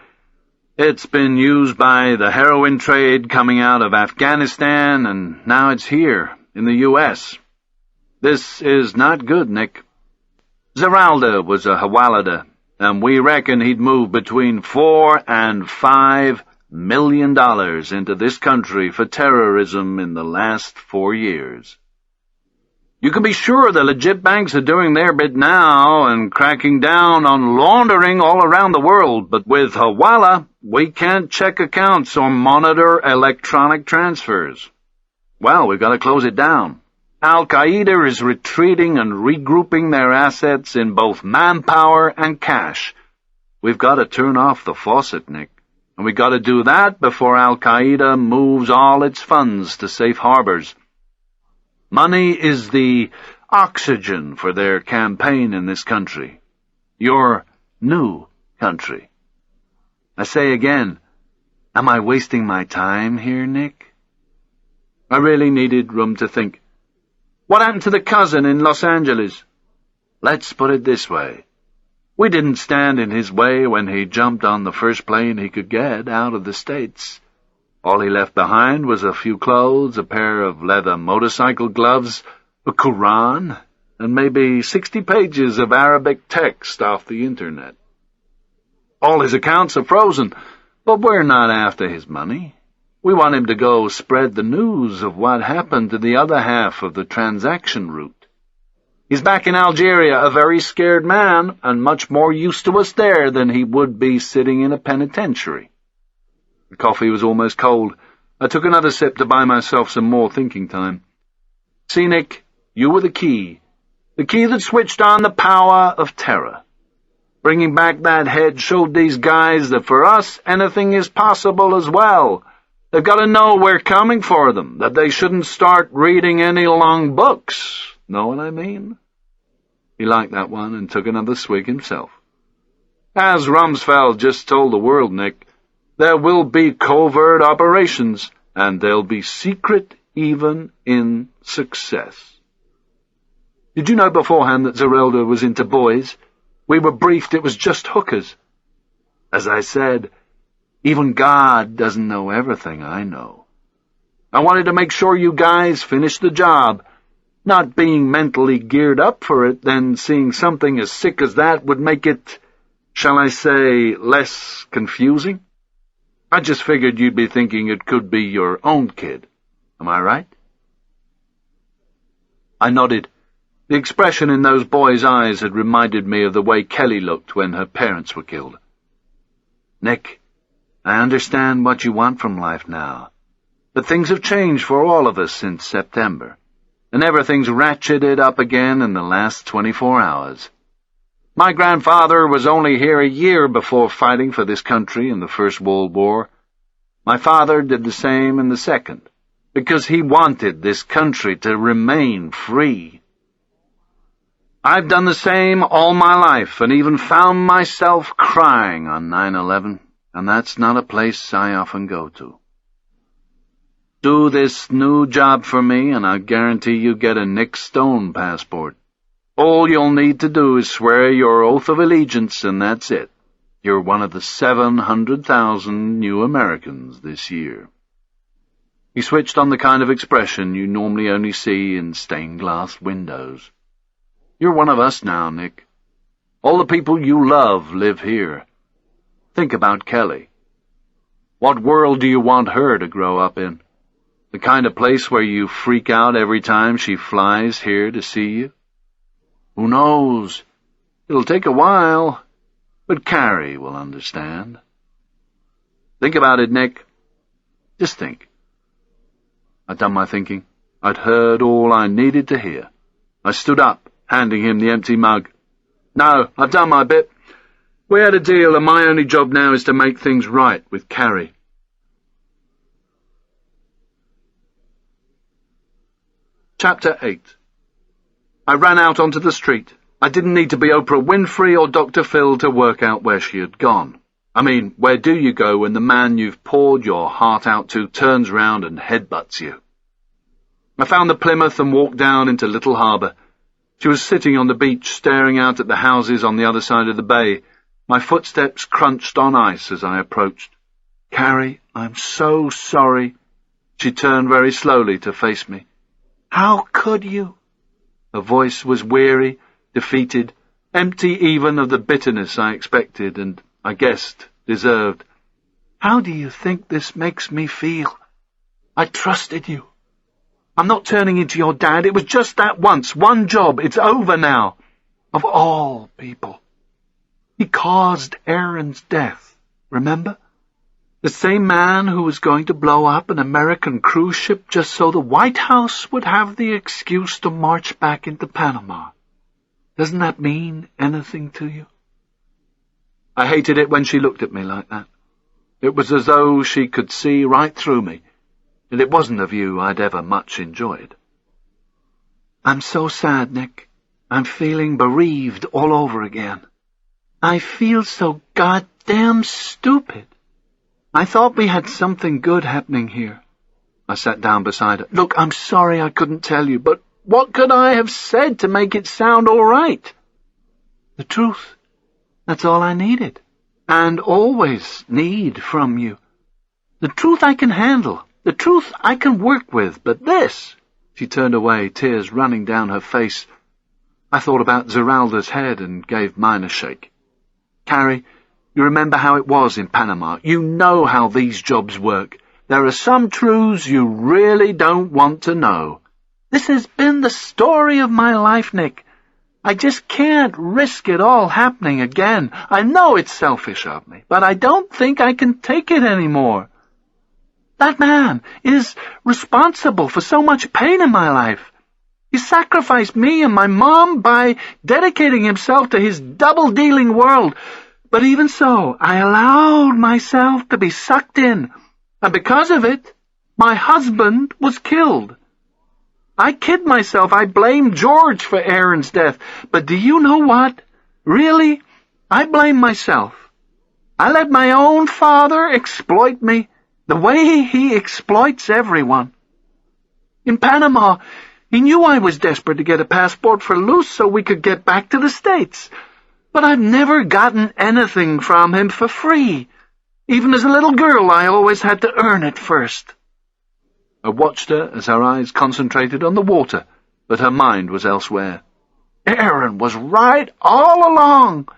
It's been used by the heroin trade coming out of Afghanistan, and now it's here, in the U.S. This is not good, Nick. Zeralda was a Hawalada, and we reckon he'd moved between $4 and $5 million into this country for terrorism in the last 4 years. You can be sure the legit banks are doing their bit now and cracking down on laundering all around the world, but with Hawala, we can't check accounts or monitor electronic transfers. Well, we've got to close it down. Al-Qaeda is retreating and regrouping their assets in both manpower and cash. We've got to turn off the faucet, Nick, and we've got to do that before Al-Qaeda moves all its funds to safe harbors. Money is the oxygen for their campaign in this country. Your new country. I say again, am I wasting my time here, Nick? I really needed room to think. What happened to the cousin in Los Angeles? Let's put it this way. We didn't stand in his way when he jumped on the first plane he could get out of the States. All he left behind was a few clothes, a pair of leather motorcycle gloves, a Quran, and maybe 60 pages of Arabic text off the internet. All his accounts are frozen, but we're not after his money. We want him to go spread the news of what happened to the other half of the transaction route. He's back in Algeria, a very scared man, and much more used to us there than he would be sitting in a penitentiary. The coffee was almost cold. I took another sip to buy myself some more thinking time. See, Nick, you were the key that switched on the power of terror. Bringing back that head showed these guys that for us anything is possible as well. They've got to know we're coming for them, that they shouldn't start reading any long books. Know what I mean? He liked that one and took another swig himself. As Rumsfeld just told the world, Nick, there will be covert operations, and they'll be secret even in success. Did you know beforehand that Zerelda was into boys? We were briefed it was just hookers. As I said, even God doesn't know everything I know. I wanted to make sure you guys finished the job. Not being mentally geared up for it, then seeing something as sick as that would make it, shall I say, less confusing. I just figured you'd be thinking it could be your own kid. Am I right? I nodded. The expression in those boys' eyes had reminded me of the way Kelly looked when her parents were killed. Nick, I understand what you want from life now, but things have changed for all of us since September, and everything's ratcheted up again in the last 24 hours. My grandfather was only here a year before fighting for this country in the First World War. My father did the same in the Second, because he wanted this country to remain free. I've done the same all my life, and even found myself crying on 9/11, and that's not a place I often go to. Do this new job for me, and I'll guarantee you get a Nick Stone passport. All you'll need to do is swear your oath of allegiance, and that's it. You're one of the 700,000 new Americans this year. He switched on the kind of expression you normally only see in stained-glass windows. You're one of us now, Nick. All the people you love live here. Think about Kelly. What world do you want her to grow up in? The kind of place where you freak out every time she flies here to see you? Who knows? It'll take a while, but Carrie will understand. Think about it, Nick. Just think. I'd done my thinking. I'd heard all I needed to hear. I stood up, handing him the empty mug. No, I've done my bit. We had a deal, and my only job now is to make things right with Carrie. Chapter 8. I ran out onto the street. I didn't need to be Oprah Winfrey or Dr. Phil to work out where she had gone. I mean, where do you go when the man you've poured your heart out to turns round and headbutts you? I found the Plymouth and walked down into Little Harbour. She was sitting on the beach, staring out at the houses on the other side of the bay. My footsteps crunched on ice as I approached. Carrie, I'm so sorry. She turned very slowly to face me. How could you? Her voice was weary, defeated, empty even of the bitterness I expected and, I guessed, deserved. How do you think this makes me feel? I trusted you. I'm not turning into your dad. It was just that once, one job. It's over now. Of all people. He caused Aaron's death, remember? The same man who was going to blow up an American cruise ship just so the White House would have the excuse to march back into Panama. Doesn't that mean anything to you? I hated it when she looked at me like that. It was as though she could see right through me, and it wasn't a view I'd ever much enjoyed. I'm so sad, Nick. I'm feeling bereaved all over again. I feel so goddamn stupid. I thought we had something good happening here. I sat down beside her. Look, I'm sorry I couldn't tell you, but what could I have said to make it sound all right? The truth. That's all I needed, and always need from you. The truth I can handle, the truth I can work with, but this, She turned away, tears running down her face. I thought about Zeralda's head and gave mine a shake. Carrie, you remember how it was in Panama. You know how these jobs work. There are some truths you really don't want to know. This has been the story of my life, Nick. I just can't risk it all happening again. I know it's selfish of me, but I don't think I can take it anymore. That man is responsible for so much pain in my life. He sacrificed me and my mom by dedicating himself to his double-dealing world. But even so, I allowed myself to be sucked in, and because of it, my husband was killed. I kid myself I blamed George for Aaron's death, but do you know what? Really, I blame myself. I let my own father exploit me, the way he exploits everyone. In Panama, he knew I was desperate to get a passport for Luz so we could get back to the States. But I've never gotten anything from him for free. Even as a little girl, I always had to earn it first. I watched her as her eyes concentrated on the water, but her mind was elsewhere. Aaron was right all along.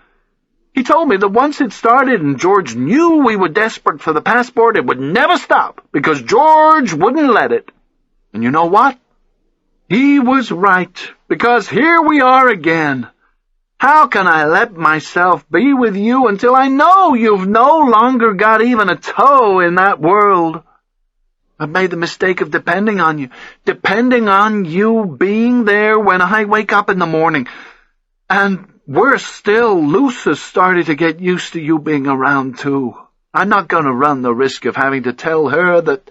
He told me that once it started and George knew we were desperate for the passport, it would never stop, because George wouldn't let it. And you know what? He was right, because here we are again. How can I let myself be with you until I know you've no longer got even a toe in that world? I've made the mistake of depending on you being there when I wake up in the morning. And worse still, Luz has started to get used to you being around too. I'm not going to run the risk of having to tell her that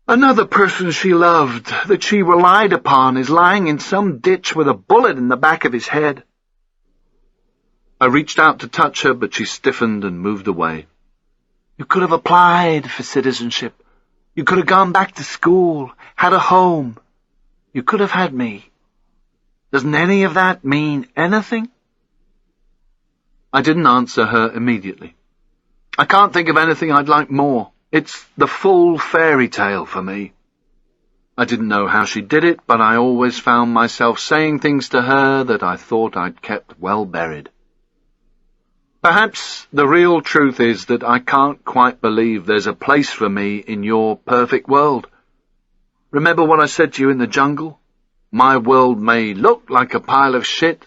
another person she loved, that she relied upon, is lying in some ditch with a bullet in the back of his head. I reached out to touch her, but she stiffened and moved away. You could have applied for citizenship. You could have gone back to school, had a home. You could have had me. Doesn't any of that mean anything? I didn't answer her immediately. I can't think of anything I'd like more. It's the full fairy tale for me. I didn't know how she did it, but I always found myself saying things to her that I thought I'd kept well buried. Perhaps the real truth is that I can't quite believe there's a place for me in your perfect world. Remember what I said to you in the jungle? My world may look like a pile of shit,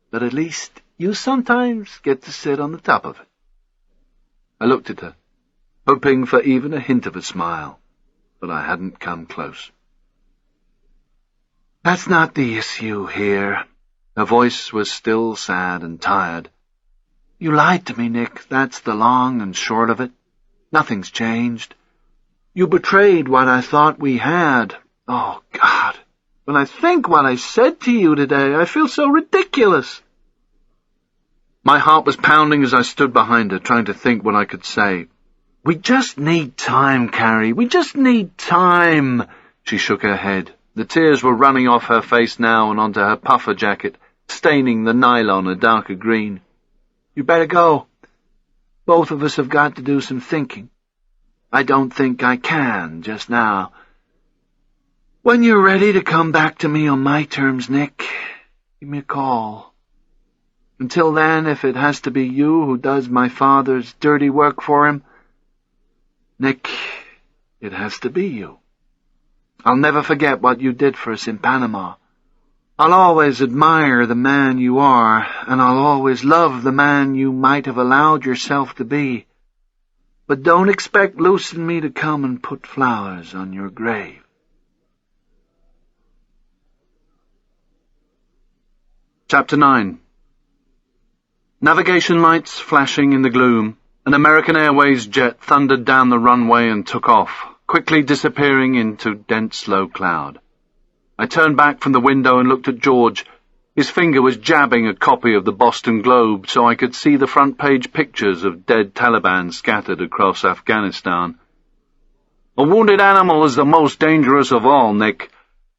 but at least you sometimes get to sit on the top of it. I looked at her, hoping for even a hint of a smile, but I hadn't come close. That's not the issue here. Her voice was still sad and tired. You lied to me, Nick. That's the long and short of it. Nothing's changed. You betrayed what I thought we had. Oh, God. When I think what I said to you today, I feel so ridiculous. My heart was pounding as I stood behind her, trying to think what I could say. We just need time, Carrie. We just need time. She shook her head. The tears were running off her face now and onto her puffer jacket, staining the nylon a darker green. You better go. Both of us have got to do some thinking. I don't think I can just now. When you're ready to come back to me on my terms, Nick, give me a call. Until then, if it has to be you who does my father's dirty work for him, Nick, it has to be you. I'll never forget what you did for us in Panama. I'll always admire the man you are, and I'll always love the man you might have allowed yourself to be. But don't expect Luz and me to come and put flowers on your grave. Chapter 9. Navigation lights flashing in the gloom, an American Airways jet thundered down the runway and took off, quickly disappearing into dense low cloud. I turned back from the window and looked at George. His finger was jabbing a copy of the Boston Globe so I could see the front-page pictures of dead Taliban scattered across Afghanistan. A wounded animal is the most dangerous of all, Nick.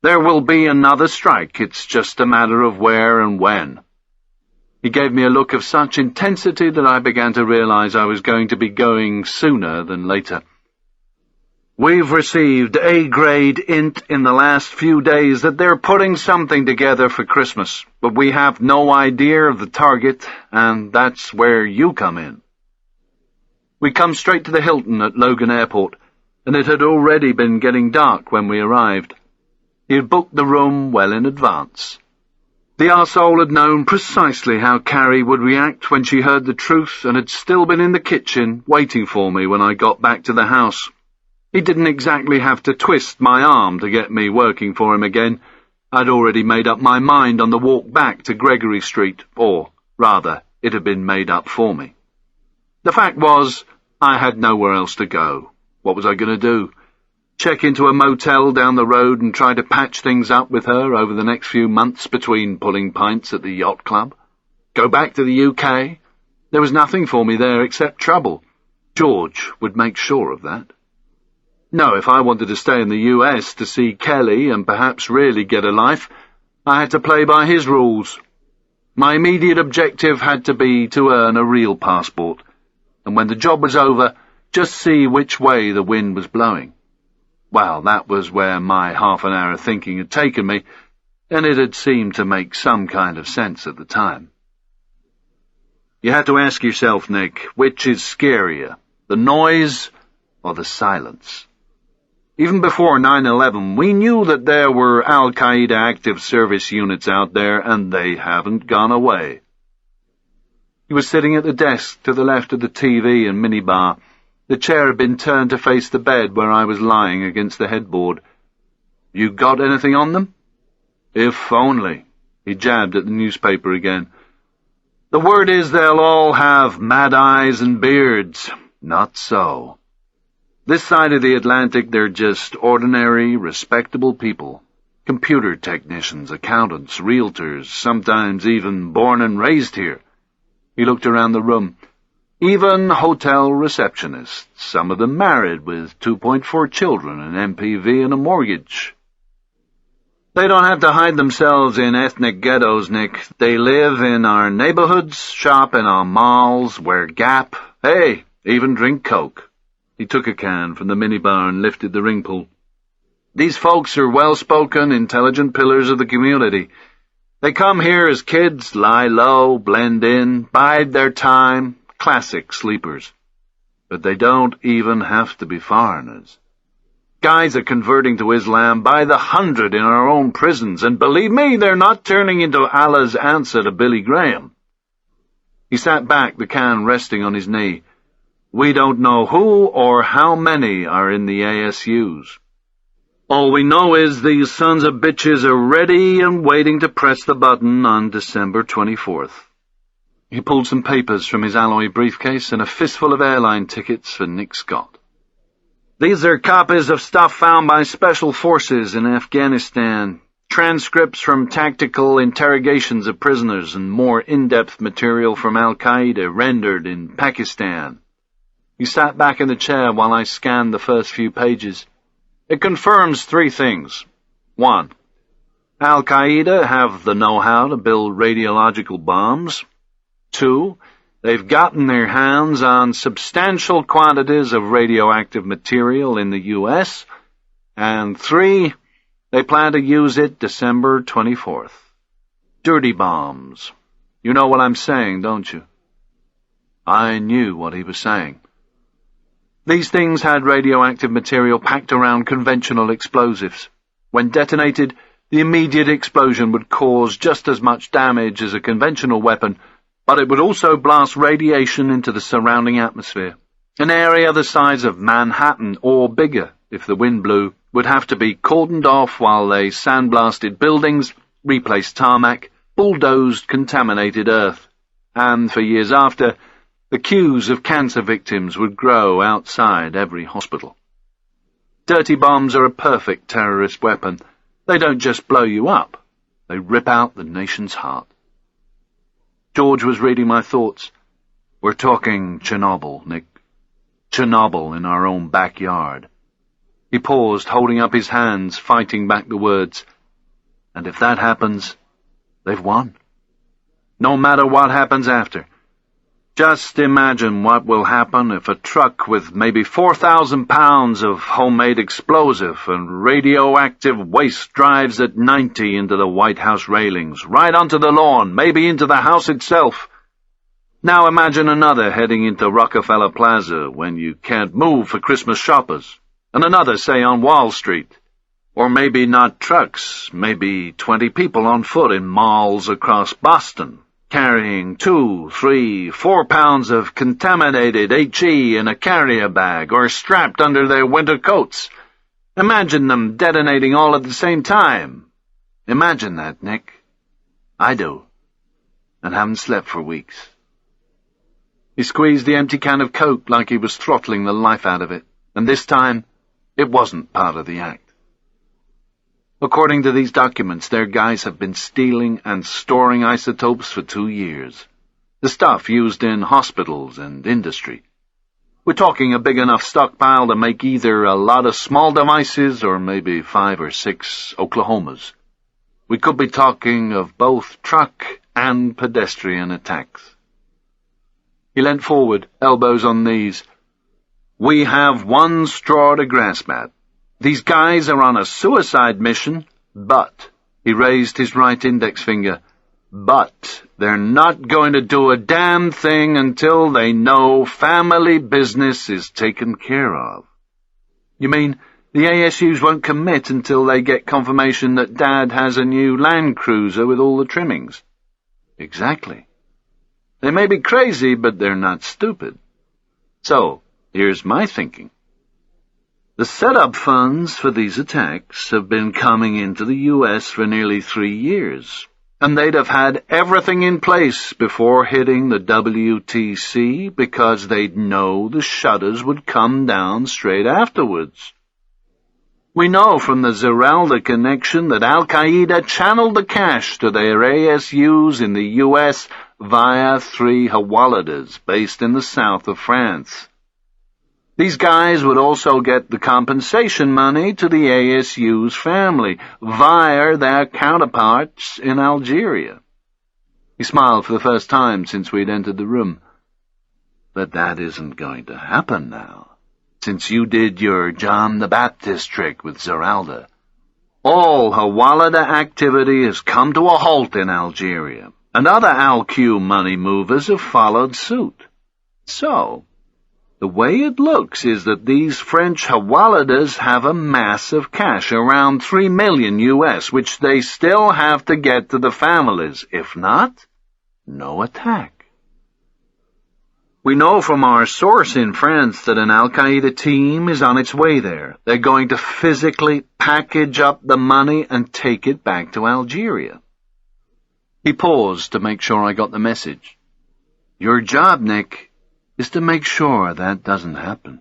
There will be another strike. It's just a matter of where and when. He gave me a look of such intensity that I began to realize I was going to be going sooner than later. We've received A-grade int in the last few days that they're putting something together for Christmas, but we have no idea of the target, and that's where you come in. We come straight to the Hilton at Logan Airport, and it had already been getting dark when we arrived. He had booked the room well in advance. The arsehole had known precisely how Carrie would react when she heard the truth and had still been in the kitchen waiting for me when I got back to the house. He didn't exactly have to twist my arm to get me working for him again. I'd already made up my mind on the walk back to Gregory Street, or, rather, it had been made up for me. The fact was, I had nowhere else to go. What was I going to do? Check into a motel down the road and try to patch things up with her over the next few months between pulling pints at the yacht club? Go back to the UK? There was nothing for me there except trouble. George would make sure of that. No, if I wanted to stay in the US to see Kelly and perhaps really get a life, I had to play by his rules. My immediate objective had to be to earn a real passport, and when the job was over, just see which way the wind was blowing. Well, that was where my half-an-hour thinking had taken me, and it had seemed to make some kind of sense at the time. You have to ask yourself, Nick, which is scarier, the noise or the silence? Even before 9/11, we knew that there were Al-Qaeda active service units out there, and they haven't gone away. He was sitting at the desk to the left of the TV and minibar. The chair had been turned to face the bed where I was lying against the headboard. You got anything on them? If only. He jabbed at the newspaper again. The word is they'll all have mad eyes and beards. Not so. This side of the Atlantic, they're just ordinary, respectable people. Computer technicians, accountants, realtors, sometimes even born and raised here. He looked around the room. Even hotel receptionists, some of them married with 2.4 children, an MPV and a mortgage. They don't have to hide themselves in ethnic ghettos, Nick. They live in our neighborhoods, shop in our malls, wear Gap, hey, even drink Coke. He took a can from the minibar and lifted the ring pull. These folks are well-spoken, intelligent pillars of the community. They come here as kids, lie low, blend in, bide their time, classic sleepers. But they don't even have to be foreigners. Guys are converting to Islam by the 100 in our own prisons, and believe me, they're not turning into Allah's answer to Billy Graham. He sat back, the can resting on his knee. We don't know who or how many are in the ASUs. All we know is these sons of bitches are ready and waiting to press the button on December 24th. He pulled some papers from his alloy briefcase and a fistful of airline tickets for Nick Scott. These are copies of stuff found by special forces in Afghanistan, transcripts from tactical interrogations of prisoners, and more in-depth material from Al-Qaeda rendered in Pakistan. He sat back in the chair while I scanned the first few pages. It confirms 3 things. 1. Al-Qaeda have the know-how to build radiological bombs. 2. They've gotten their hands on substantial quantities of radioactive material in the U.S. And 3. They plan to use it December 24th. Dirty bombs. You know what I'm saying, don't you? I knew what he was saying. These things had radioactive material packed around conventional explosives. When detonated, the immediate explosion would cause just as much damage as a conventional weapon, but it would also blast radiation into the surrounding atmosphere. An area the size of Manhattan, or bigger, if the wind blew, would have to be cordoned off while they sandblasted buildings, replaced tarmac, bulldozed contaminated earth. And for years after, the queues of cancer victims would grow outside every hospital. Dirty bombs are a perfect terrorist weapon. They don't just blow you up. They rip out the nation's heart. George was reading my thoughts. We're talking Chernobyl, Nick. Chernobyl in our own backyard. He paused, holding up his hands, fighting back the words. And if that happens, they've won. No matter what happens after. Just imagine what will happen if a truck with maybe 4,000 pounds of homemade explosive and radioactive waste drives at 90 into the White House railings, right onto the lawn, maybe into the house itself. Now imagine another heading into Rockefeller Plaza when you can't move for Christmas shoppers, and another, say, on Wall Street. Or maybe not trucks, maybe 20 people on foot in malls across Boston, carrying 2, 3, 4 pounds of contaminated HE in a carrier bag or strapped under their winter coats. Imagine them detonating all at the same time. Imagine that, Nick. I do, and haven't slept for weeks. He squeezed the empty can of Coke like he was throttling the life out of it, and this time it wasn't part of the act. According to these documents, their guys have been stealing and storing isotopes for 2 years. The stuff used in hospitals and industry. We're talking a big enough stockpile to make either a lot of small devices or maybe 5 or 6 Oklahomas. We could be talking of both truck and pedestrian attacks. He leant forward, elbows on knees. We have one straw to grasp at. These guys are on a suicide mission, but, he raised his right index finger, but they're not going to do a damn thing until they know family business is taken care of. You mean the ASUs won't commit until they get confirmation that Dad has a new Land Cruiser with all the trimmings? Exactly. They may be crazy, but they're not stupid. So, here's my thinking. The setup funds for these attacks have been coming into the U.S. for nearly 3 years, and they'd have had everything in place before hitting the WTC because they'd know the shutters would come down straight afterwards. We know from the Zeralda connection that Al-Qaeda channeled the cash to their ASUs in the U.S. via 3 Hawaladas based in the south of France. These guys would also get the compensation money to the ASU's family via their counterparts in Algeria. He smiled for the first time since we'd entered the room. But that isn't going to happen now, since you did your John the Baptist trick with Zeralda. All Hawalada activity has come to a halt in Algeria, and other Al-Q money movers have followed suit. So, the way it looks is that these French Hawaladas have a mass of cash, around $3 million US, which they still have to get to the families. If not, no attack. We know from our source in France that an Al-Qaeda team is on its way there. They're going to physically package up the money and take it back to Algeria. He paused to make sure I got the message. Your job, Nick, is to make sure that doesn't happen.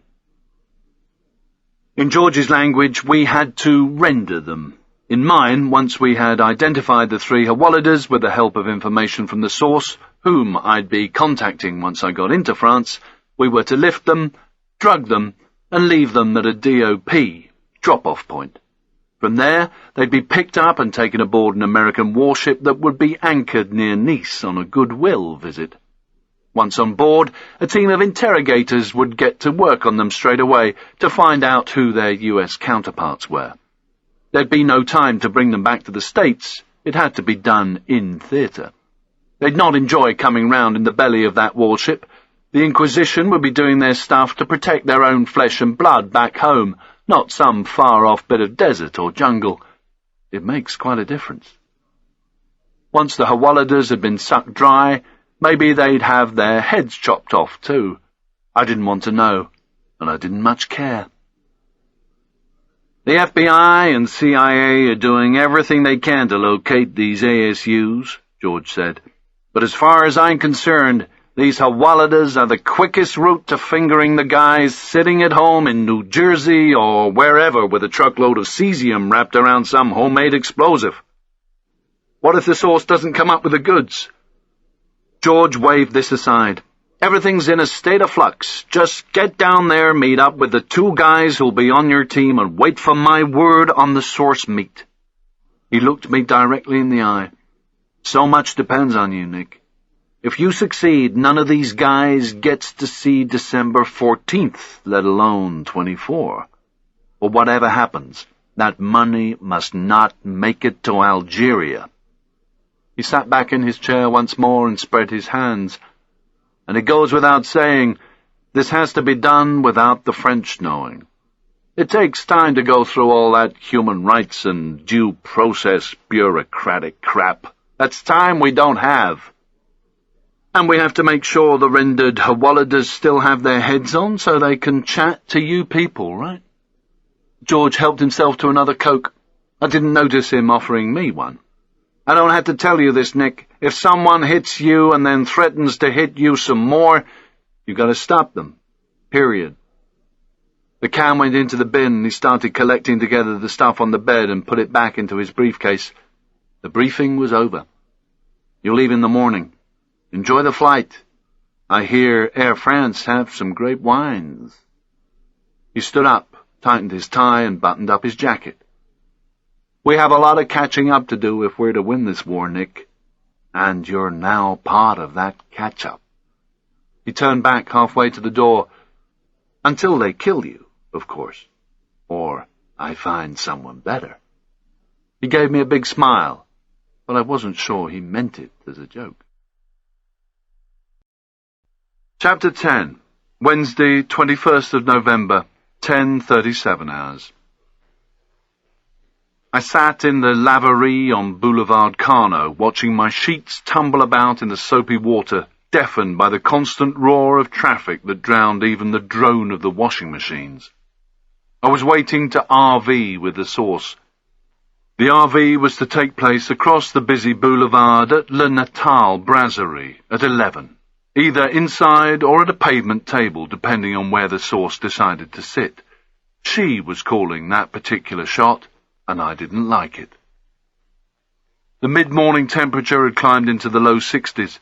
In George's language, we had to render them. In mine, once we had identified the 3 Hawaladas with the help of information from the source, whom I'd be contacting once I got into France, we were to lift them, drug them, and leave them at a DOP, drop-off point. From there, they'd be picked up and taken aboard an American warship that would be anchored near Nice on a goodwill visit. Once on board, a team of interrogators would get to work on them straight away to find out who their US counterparts were. There'd be no time to bring them back to the States. It had to be done in theatre. They'd not enjoy coming round in the belly of that warship. The Inquisition would be doing their stuff to protect their own flesh and blood back home, not some far-off bit of desert or jungle. It makes quite a difference. Once the Hawaladas had been sucked dry, maybe they'd have their heads chopped off, too. I didn't want to know, and I didn't much care. The FBI and CIA are doing everything they can to locate these ASUs, George said. But as far as I'm concerned, these Hawaladas are the quickest route to fingering the guys sitting at home in New Jersey or wherever with a truckload of cesium wrapped around some homemade explosive. What if the source doesn't come up with the goods? George waved this aside. Everything's in a state of flux. Just get down there, meet up with the 2 guys who'll be on your team, and wait for my word on the source meet. He looked me directly in the eye. So much depends on you, Nick. If you succeed, none of these guys gets to see December 14th, let alone 24. But whatever happens, that money must not make it to Algeria." He sat back in his chair once more and spread his hands. "And it goes without saying, this has to be done without the French knowing. It takes time to go through all that human rights and due process bureaucratic crap. That's time we don't have. And we have to make sure the rendered Hawaladas still have their heads on so they can chat to you people, right?" George helped himself to another Coke. I didn't notice him offering me one. "I don't have to tell you this, Nick. If someone hits you and then threatens to hit you some more, you gotta stop them. Period." The can went into the bin and he started collecting together the stuff on the bed and put it back into his briefcase. The briefing was over. "You leave in the morning. Enjoy the flight. I hear Air France have some great wines." He stood up, tightened his tie, and buttoned up his jacket. "We have a lot of catching up to do if we're to win this war, Nick. And you're now part of that catch-up." He turned back halfway to the door. "Until they kill you, of course. Or I find someone better." He gave me a big smile, but I wasn't sure he meant it as a joke. Chapter 10. Wednesday, 21st of November, 10:37 hours. I sat in the laverie on Boulevard Carnot, watching my sheets tumble about in the soapy water, deafened by the constant roar of traffic that drowned even the drone of the washing machines. I was waiting to RV with the Source. The RV was to take place across the busy boulevard at Le Natal Brasserie at 11. Either inside or at a pavement table, depending on where the Source decided to sit. She was calling that particular shot, and I didn't like it. The mid-morning temperature had climbed into the low 60s.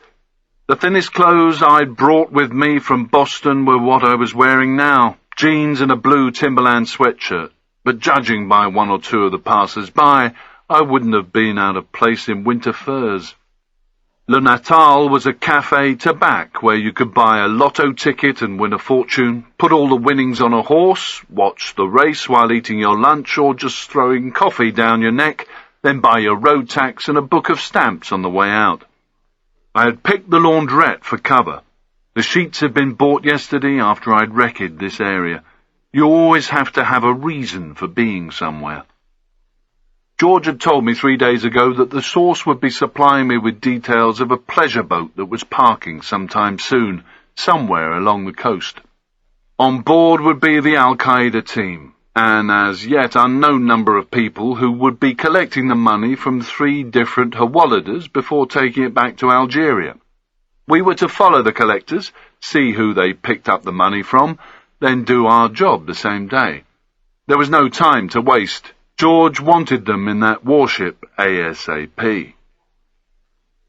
The thinnest clothes I'd brought with me from Boston were what I was wearing now, jeans and a blue Timberland sweatshirt, but judging by one or two of the passers-by, I wouldn't have been out of place in winter furs. Le Natal was a café tabac where you could buy a lotto ticket and win a fortune, put all the winnings on a horse, watch the race while eating your lunch or just throwing coffee down your neck, then buy your road tax and a book of stamps on the way out. I had picked the laundrette for cover. The sheets had been bought yesterday after I'd wrecked this area. You always have to have a reason for being somewhere. George had told me 3 days ago that the Source would be supplying me with details of a pleasure boat that was parking sometime soon, somewhere along the coast. On board would be the Al-Qaeda team, an as yet unknown number of people who would be collecting the money from 3 different Hawaladas before taking it back to Algeria. We were to follow the collectors, see who they picked up the money from, then do our job the same day. There was no time to waste. George wanted them in that warship ASAP.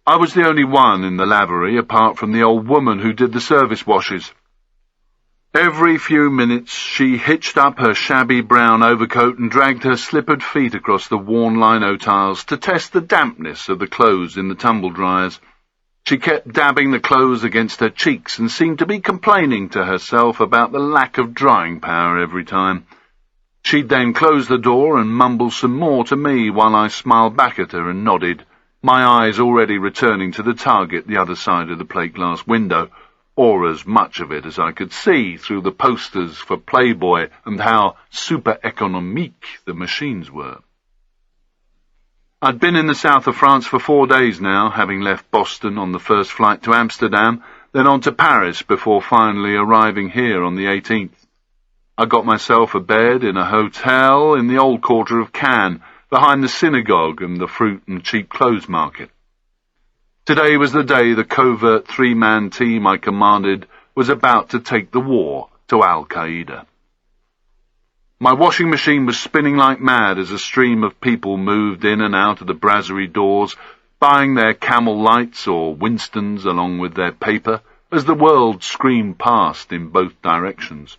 I was the only one in the laverie apart from the old woman who did the service washes. Every few minutes she hitched up her shabby brown overcoat and dragged her slippered feet across the worn lino tiles to test the dampness of the clothes in the tumble dryers. She kept dabbing the clothes against her cheeks and seemed to be complaining to herself about the lack of drying power every time. She'd then close the door and mumble some more to me while I smiled back at her and nodded, my eyes already returning to the target the other side of the plate glass window, or as much of it as I could see through the posters for Playboy and how super économique the machines were. I'd been in the south of France for 4 days now, having left Boston on the first flight to Amsterdam, then on to Paris before finally arriving here on the 18th. I got myself a bed in a hotel in the old quarter of Cannes, behind the synagogue and the fruit and cheap clothes market. Today was the day the covert 3-man team I commanded was about to take the war to Al-Qaeda. My washing machine was spinning like mad as a stream of people moved in and out of the brasserie doors, buying their Camel Lights or Winstons along with their paper, as the world screamed past in both directions.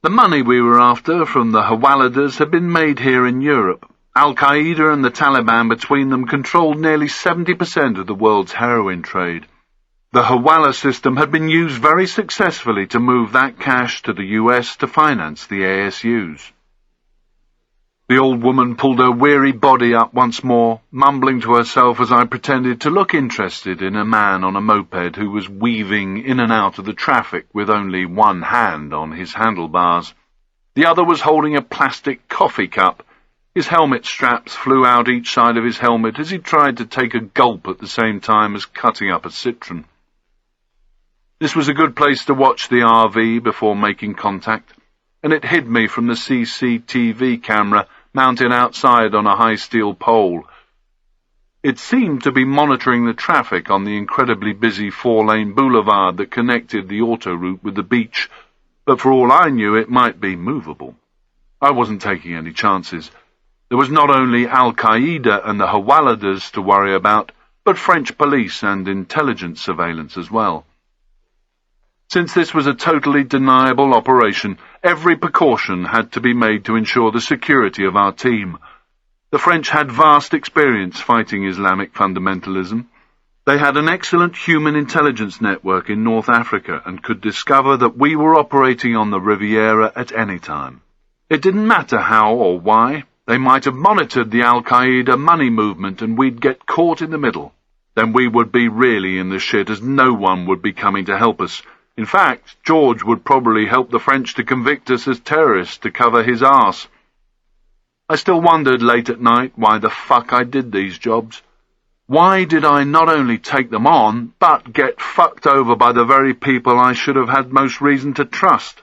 The money we were after from the Hawaladas had been made here in Europe, Al-Qaeda and the Taliban between them controlled nearly 70% of the world's heroin trade. The Hawala system had been used very successfully to move that cash to the US to finance the ASUs. The old woman pulled her weary body up once more, mumbling to herself as I pretended to look interested in a man on a moped who was weaving in and out of the traffic with only one hand on his handlebars. The other was holding a plastic coffee cup. His helmet straps flew out each side of his helmet as he tried to take a gulp at the same time as cutting up a citron. This was a good place to watch the RV before making contact, and it hid me from the CCTV camera mounted outside on a high steel pole. It seemed to be monitoring the traffic on the incredibly busy four-lane boulevard that connected the autoroute with the beach, but for all I knew it might be movable. I wasn't taking any chances. There was not only Al-Qaeda and the Hawaladas to worry about, but French police and intelligence surveillance as well. Since this was a totally deniable operation, every precaution had to be made to ensure the security of our team. The French had vast experience fighting Islamic fundamentalism. They had an excellent human intelligence network in North Africa and could discover that we were operating on the Riviera at any time. It didn't matter how or why. They might have monitored the Al-Qaeda money movement and we'd get caught in the middle. Then we would be really in the shit as no one would be coming to help us. In fact, George would probably help the French to convict us as terrorists to cover his arse. I still wondered late at night why the fuck I did these jobs. Why did I not only take them on, but get fucked over by the very people I should have had most reason to trust?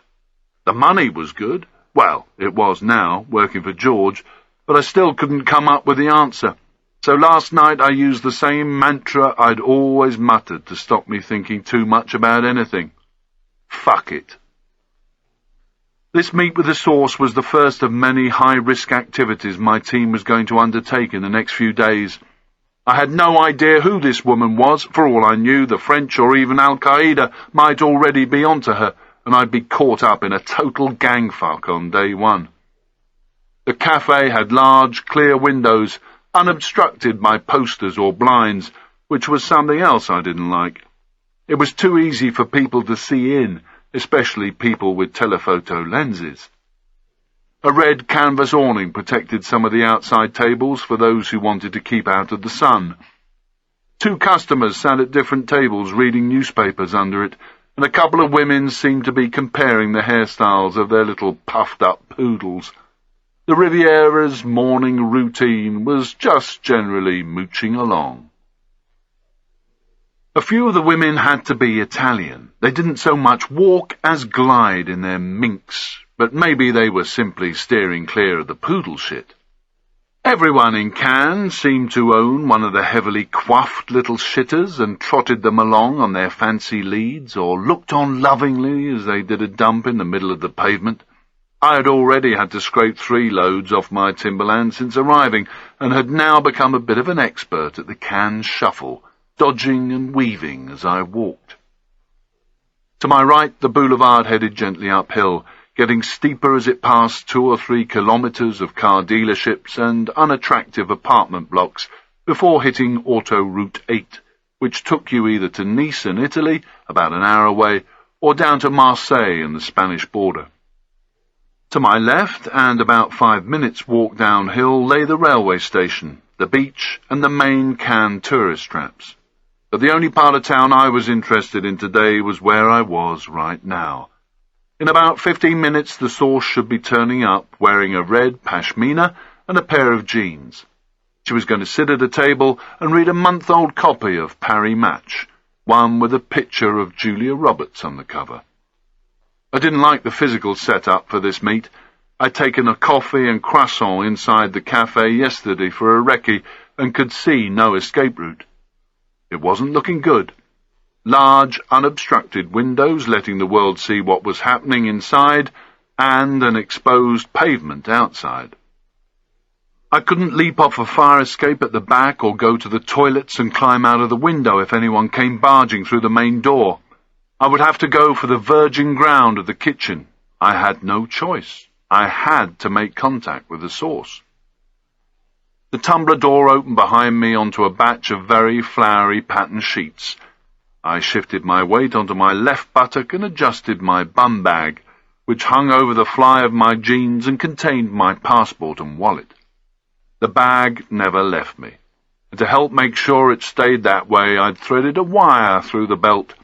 The money was good. Well, it was now, working for George, but I still couldn't come up with the answer. So last night I used the same mantra I'd always muttered to stop me thinking too much about anything. Fuck it. This meet with the source was the first of many high-risk activities my team was going to undertake in the next few days. I had no idea who this woman was. For all I knew, the French or even Al-Qaeda might already be onto her, and I'd be caught up in a total gangfuck on day one. The cafe had large, clear windows, unobstructed by posters or blinds, which was something else I didn't like. It was too easy for people to see in, especially people with telephoto lenses. A red canvas awning protected some of the outside tables for those who wanted to keep out of the sun. 2 customers sat at different tables reading newspapers under it, and a couple of women seemed to be comparing the hairstyles of their little puffed-up poodles. The Riviera's morning routine was just generally mooching along. A few of the women had to be Italian. They didn't so much walk as glide in their minks, but maybe they were simply steering clear of the poodle shit. Everyone in Cannes seemed to own one of the heavily coiffed little shitters and trotted them along on their fancy leads or looked on lovingly as they did a dump in the middle of the pavement. I had already had to scrape 3 loads off my Timberland since arriving and had now become a bit of an expert at the Cannes shuffle, dodging and weaving as I walked. To my right, the boulevard headed gently uphill, getting steeper as it passed 2 or 3 kilometres of car dealerships and unattractive apartment blocks before hitting Auto Route 8, which took you either to Nice in Italy, about an hour away, or down to Marseille and the Spanish border. To my left, and about 5 minutes' walk downhill, lay the railway station, the beach, and the main Cannes tourist traps. But the only part of town I was interested in today was where I was right now. In about 15 minutes the source should be turning up, wearing a red pashmina and a pair of jeans. She was going to sit at a table and read a month-old copy of Paris Match, one with a picture of Julia Roberts on the cover. I didn't like the physical setup for this meet. I'd taken a coffee and croissant inside the cafe yesterday for a recce and could see no escape route. It wasn't looking good. Large, unobstructed windows letting the world see what was happening inside, and an exposed pavement outside. I couldn't leap off a fire escape at the back or go to the toilets and climb out of the window if anyone came barging through the main door. I would have to go for the virgin ground of the kitchen. I had no choice. I had to make contact with the source.
The tumbler door opened behind me onto a batch of very flowery pattern sheets. I shifted my weight onto my left buttock and adjusted my bum bag, which hung over the fly of my jeans and contained my passport and wallet. The bag never left me, and to help make sure it stayed that way, I'd threaded a wire through the belt.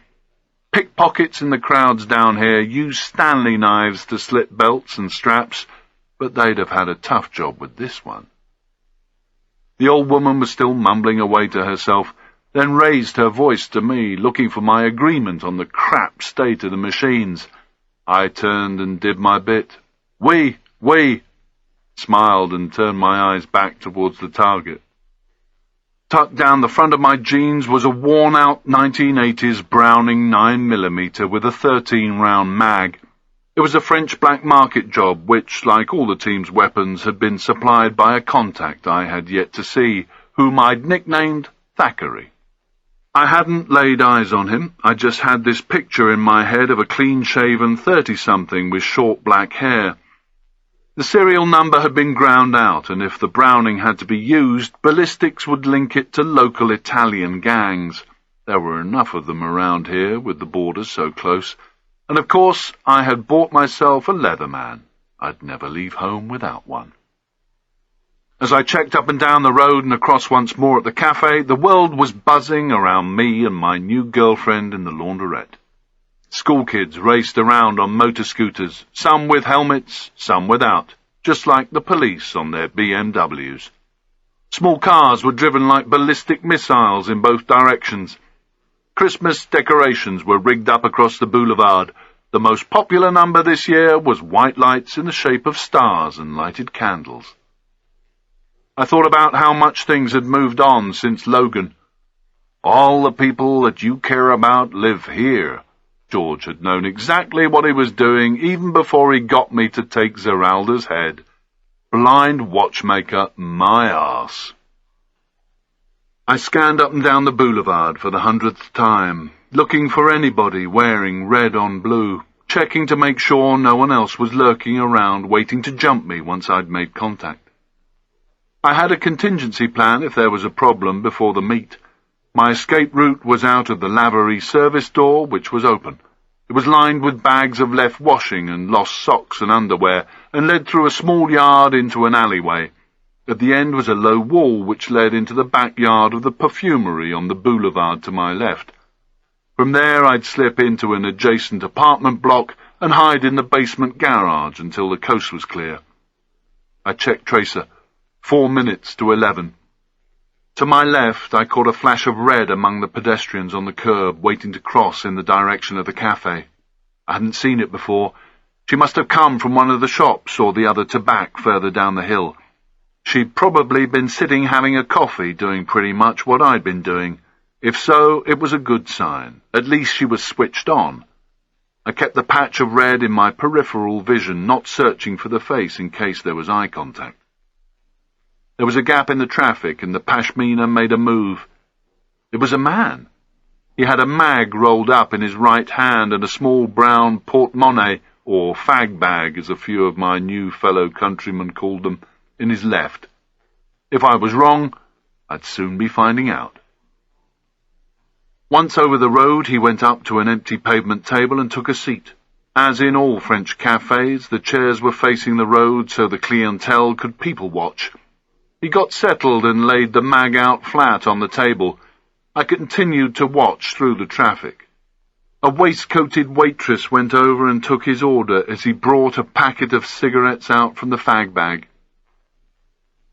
Pickpockets in the crowds down here use Stanley knives to slit belts and straps, but they'd have had a tough job with this one. The old woman was still mumbling away to herself, then raised her voice to me, looking for my agreement on the crap state of the machines. I turned and did my bit. We, smiled and turned my eyes back towards the target. Tucked down the front of my jeans was a worn-out 1980s Browning 9mm with a 13-round mag. It was a French black market job which, like all the team's weapons, had been supplied by a contact I had yet to see, whom I'd nicknamed Thackeray. I hadn't laid eyes on him. I just had this picture in my head of a clean-shaven 30-something with short black hair. The serial number had been ground out, and if the Browning had to be used, ballistics would link it to local Italian gangs. There were enough of them around here, with the borders so close. And of course, I had bought myself a Leatherman. I'd never leave home without one. As I checked up and down the road and across once more at the cafe, the world was buzzing around me and my new girlfriend in the laundrette. School kids raced around on motor scooters, some with helmets, some without, just like the police on their BMWs. Small cars were driven like ballistic missiles in both directions. Christmas decorations were rigged up across the boulevard. The most popular number this year was white lights in the shape of stars and lighted candles. I thought about how much things had moved on since Logan. All the people that you care about live here. George had known exactly what he was doing even before he got me to take Zeralda's head. Blind watchmaker, my arse. I scanned up and down the boulevard for the 100th time, looking for anybody wearing red on blue, checking to make sure no one else was lurking around waiting to jump me once I'd made contact. I had a contingency plan if there was a problem before the meet. My escape route was out of the Lavery service door, which was open. It was lined with bags of left washing and lost socks and underwear, and led through a small yard into an alleyway. At the end was a low wall which led into the backyard of the perfumery on the boulevard to my left. From there I'd slip into an adjacent apartment block and hide in the basement garage until the coast was clear. I checked Tracer. 4 minutes to 11. To my left, I caught a flash of red among the pedestrians on the curb waiting to cross in the direction of the cafe. I hadn't seen it before. She must have come from one of the shops or the other to back further down the hill. She'd probably been sitting having a coffee, doing pretty much what I'd been doing. If so, it was a good sign. At least she was switched on. I kept the patch of red in my peripheral vision, not searching for the face in case there was eye contact. There was a gap in the traffic, and the Pashmina made a move. It was a man. He had a mag rolled up in his right hand and a small brown porte-monnaie, or fag bag, as a few of my new fellow countrymen called them, in his left. If I was wrong, I'd soon be finding out. Once over the road, he went up to an empty pavement table and took a seat. As in all French cafes, the chairs were facing the road so the clientele could people-watch. He got settled and laid the mag out flat on the table. I continued to watch through the traffic. A waistcoated waitress went over and took his order as he brought a packet of cigarettes out from the fag bag.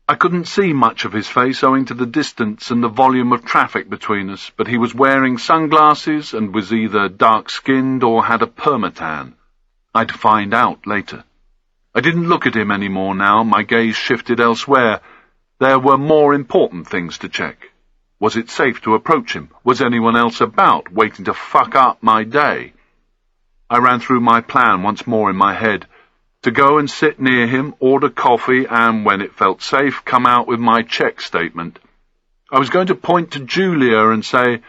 I couldn't see much of his face owing to the distance and the volume of traffic between us, but he was wearing sunglasses and was either dark-skinned or had a permatan. I'd find out later. I didn't look at him any more now. My gaze shifted elsewhere. There were more important things to check. Was it safe to approach him? Was anyone else about, waiting to fuck up my day? I ran through my plan once more in my head. To go and sit near him, order coffee, and, when it felt safe, come out with my check statement. I was going to point to Julia and say,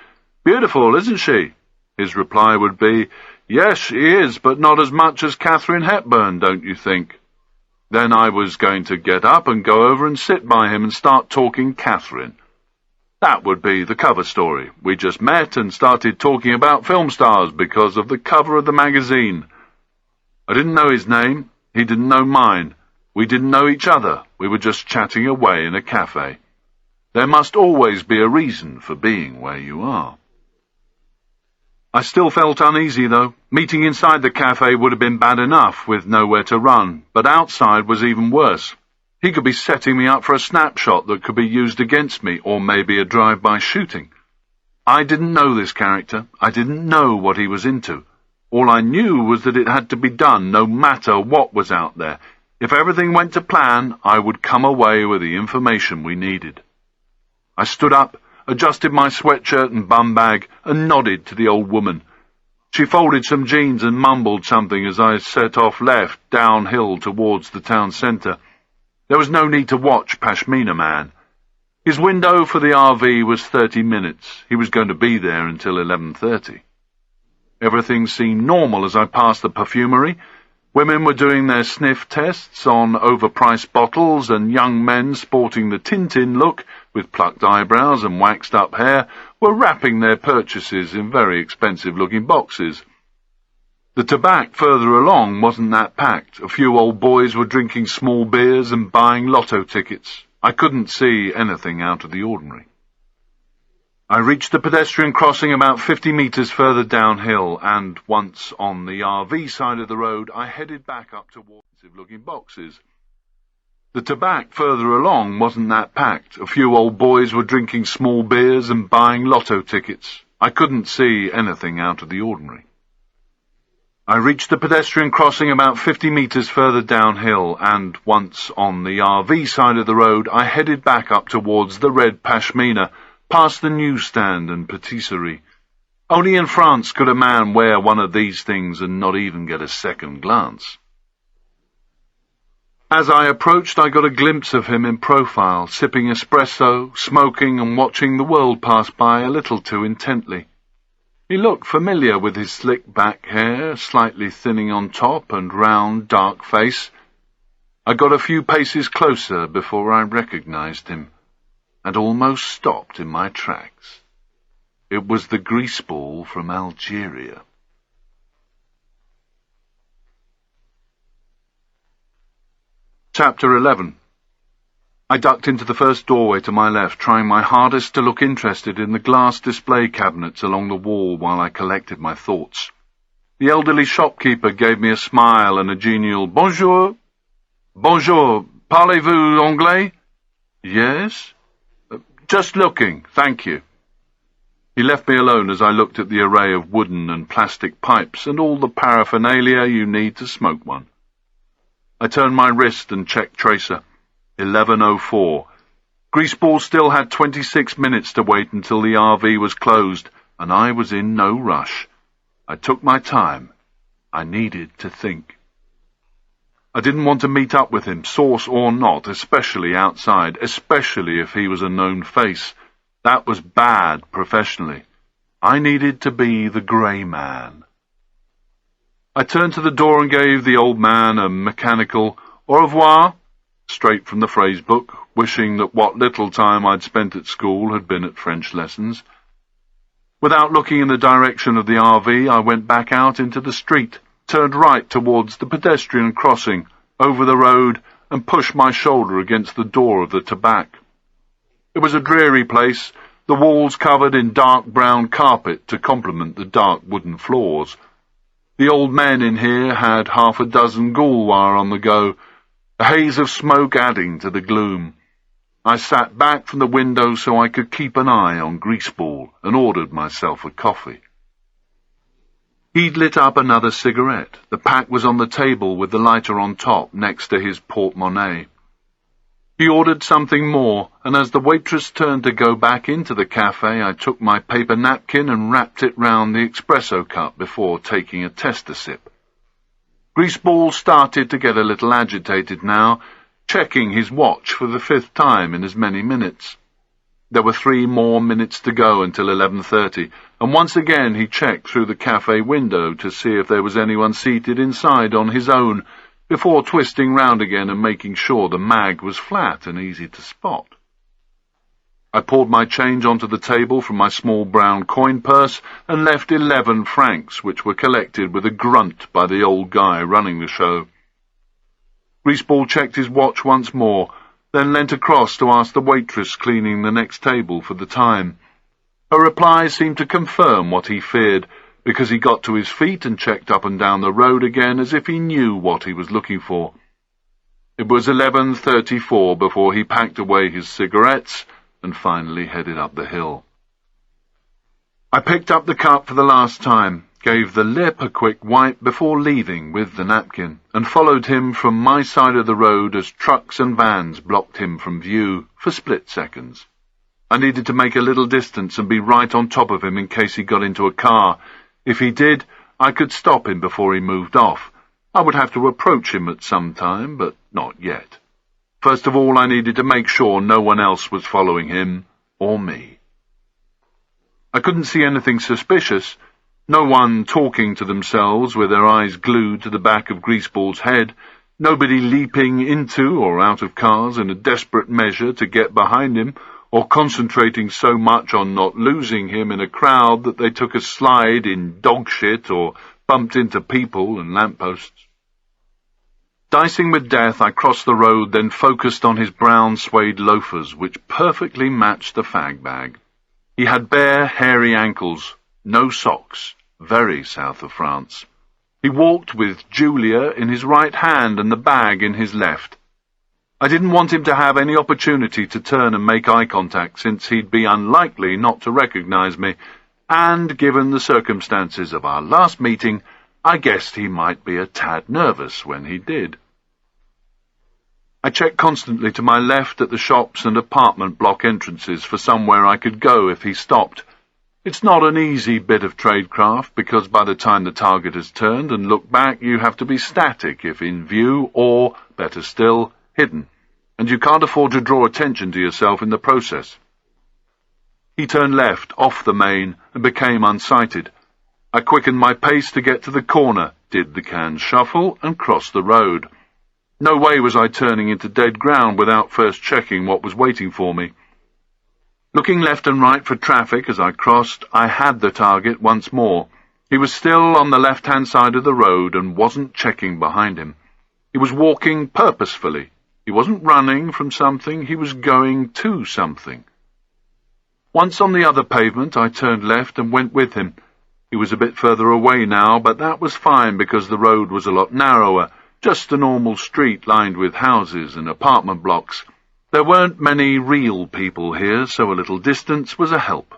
"Beautiful, isn't she?" His reply would be, "Yes, she is, but not as much as Catherine Hepburn, don't you think?" Then I was going to get up and go over and sit by him and start talking Catherine. That would be the cover story. We just met and started talking about film stars because of the cover of the magazine. I didn't know his name. He didn't know mine. We didn't know each other. We were just chatting away in a cafe. There must always be a reason for being where you are. I still felt uneasy, though. Meeting inside the cafe would have been bad enough, with nowhere to run, but outside was even worse. He could be setting me up for a snapshot that could be used against me, or maybe a drive-by shooting. I didn't know this character. I didn't know what he was into. All I knew was that it had to be done, no matter what was out there. If everything went to plan, I would come away with the information we needed. I stood up, adjusted my sweatshirt and bum bag, and nodded to the old woman. She folded some jeans and mumbled something as I set off left, downhill towards the town centre. There was no need to watch Pashmina Man. His window for the RV was 30 minutes. He was going to be there until 11:30. Everything seemed normal as I passed the perfumery. Women were doing their sniff tests on overpriced bottles, and young men sporting the Tintin look, with plucked eyebrows and waxed-up hair, were wrapping their purchases in very expensive-looking boxes. The tobacco further along wasn't that packed. A few old boys were drinking small beers and buying lotto tickets. I couldn't see anything out of the ordinary. I reached the pedestrian crossing about 50 metres further downhill, and once on the RV side of the road, I headed back up towards looking boxes. The tobacco further along wasn't that packed. A few old boys were drinking small beers and buying lotto tickets. I couldn't see anything out of the ordinary. I reached the pedestrian crossing about 50 metres further downhill, and once on the RV side of the road, I headed back up towards the red Pashmina, past the newsstand and patisserie. Only in France could a man wear one of these things and not even get a second glance. As I approached, I got a glimpse of him in profile, sipping espresso, smoking and watching the world pass by a little too intently. He looked familiar with his slick back hair, slightly thinning on top, and round, dark face. I got a few paces closer before I recognized him, and almost stopped in my tracks. It was the greaseball from Algeria. Chapter 11. I ducked into the first doorway to my left, trying my hardest to look interested in the glass display cabinets along the wall while I collected my thoughts. The elderly shopkeeper gave me a smile and a genial "Bonjour." "Bonjour. Parlez-vous anglais?" "Yes." "Just looking, thank you." He left me alone as I looked at the array of wooden and plastic pipes and all the paraphernalia you need to smoke one. I turned my wrist and checked tracer. 11:04. Greaseball still had 26 minutes to wait until the RV was closed, and I was in no rush. I took my time. I needed to think. I didn't want to meet up with him, source or not, especially outside, especially if he was a known face. That was bad professionally. I needed to be the grey man. I turned to the door and gave the old man a mechanical "au revoir," straight from the phrase book, wishing that what little time I'd spent at school had been at French lessons. Without looking in the direction of the RV, I went back out into the street, turned right towards the pedestrian crossing, over the road, and pushed my shoulder against the door of the tobacco. It was a dreary place, the walls covered in dark brown carpet to complement the dark wooden floors. The old men in here had half a dozen gulwar on the go, a haze of smoke adding to the gloom. I sat back from the window so I could keep an eye on Greaseball and ordered myself a coffee. He'd lit up another cigarette. The pack was on the table with the lighter on top next to his porte-monnaie. He ordered something more, and as the waitress turned to go back into the cafe, I took my paper napkin and wrapped it round the espresso cup before taking a tester sip. Greaseball started to get a little agitated now, checking his watch for the 5th time in as many minutes. There were 3 more minutes to go until 11:30, and once again he checked through the cafe window to see if there was anyone seated inside on his own, before twisting round again and making sure the mag was flat and easy to spot. I poured my change onto the table from my small brown coin purse and left 11 francs, which were collected with a grunt by the old guy running the show. Greaseball checked his watch once more, then leant across to ask the waitress cleaning the next table for the time. Her reply seemed to confirm what he feared, because he got to his feet and checked up and down the road again as if he knew what he was looking for. It was 11:34 before he packed away his cigarettes and finally headed up the hill. I picked up the cup for the last time, gave the lip a quick wipe before leaving with the napkin, and followed him from my side of the road as trucks and vans blocked him from view for split seconds. I needed to make a little distance and be right on top of him in case he got into a car. If he did, I could stop him before he moved off. I would have to approach him at some time, but not yet. First of all, I needed to make sure no one else was following him or me. I couldn't see anything suspicious. No one talking to themselves with their eyes glued to the back of Greaseball's head, nobody leaping into or out of cars in a desperate measure to get behind him, or concentrating so much on not losing him in a crowd that they took a slide in dog shit or bumped into people and lampposts. Dicing with death, I crossed the road, then focused on his brown suede loafers, which perfectly matched the fag bag. He had bare, hairy ankles, no socks, very south of France. He walked with Julia in his right hand and the bag in his left. I didn't want him to have any opportunity to turn and make eye contact, since he'd be unlikely not to recognize me, and given the circumstances of our last meeting, I guessed he might be a tad nervous when he did. I checked constantly to my left at the shops and apartment block entrances for somewhere I could go if he stopped. It's not an easy bit of tradecraft, because by the time the target has turned and looked back, you have to be static if in view, or, better still, hidden, and you can't afford to draw attention to yourself in the process. He turned left, off the main, and became unsighted. I quickened my pace to get to the corner, did the can shuffle, and crossed the road. No way was I turning into dead ground without first checking what was waiting for me. Looking left and right for traffic as I crossed, I had the target once more. He was still on the left-hand side of the road and wasn't checking behind him. He was walking purposefully. He wasn't running from something, he was going to something. Once on the other pavement, I turned left and went with him. He was a bit further away now, but that was fine because the road was a lot narrower, just a normal street lined with houses and apartment blocks. There weren't many real people here, so a little distance was a help.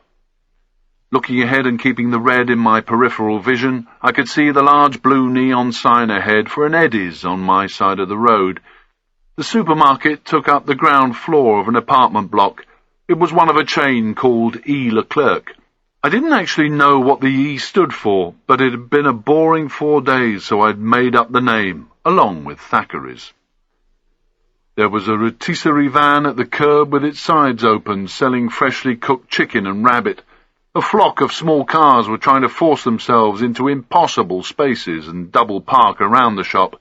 Looking ahead and keeping the red in my peripheral vision, I could see the large blue neon sign ahead for an Eddie's on my side of the road. The supermarket took up the ground floor of an apartment block. It was one of a chain called E. Leclerc. I didn't actually know what the E stood for, but it had been a boring 4 days, so I'd made up the name, along with Thackeray's. There was a rotisserie van at the curb with its sides open, selling freshly cooked chicken and rabbit. A flock of small cars were trying to force themselves into impossible spaces and double park around the shop.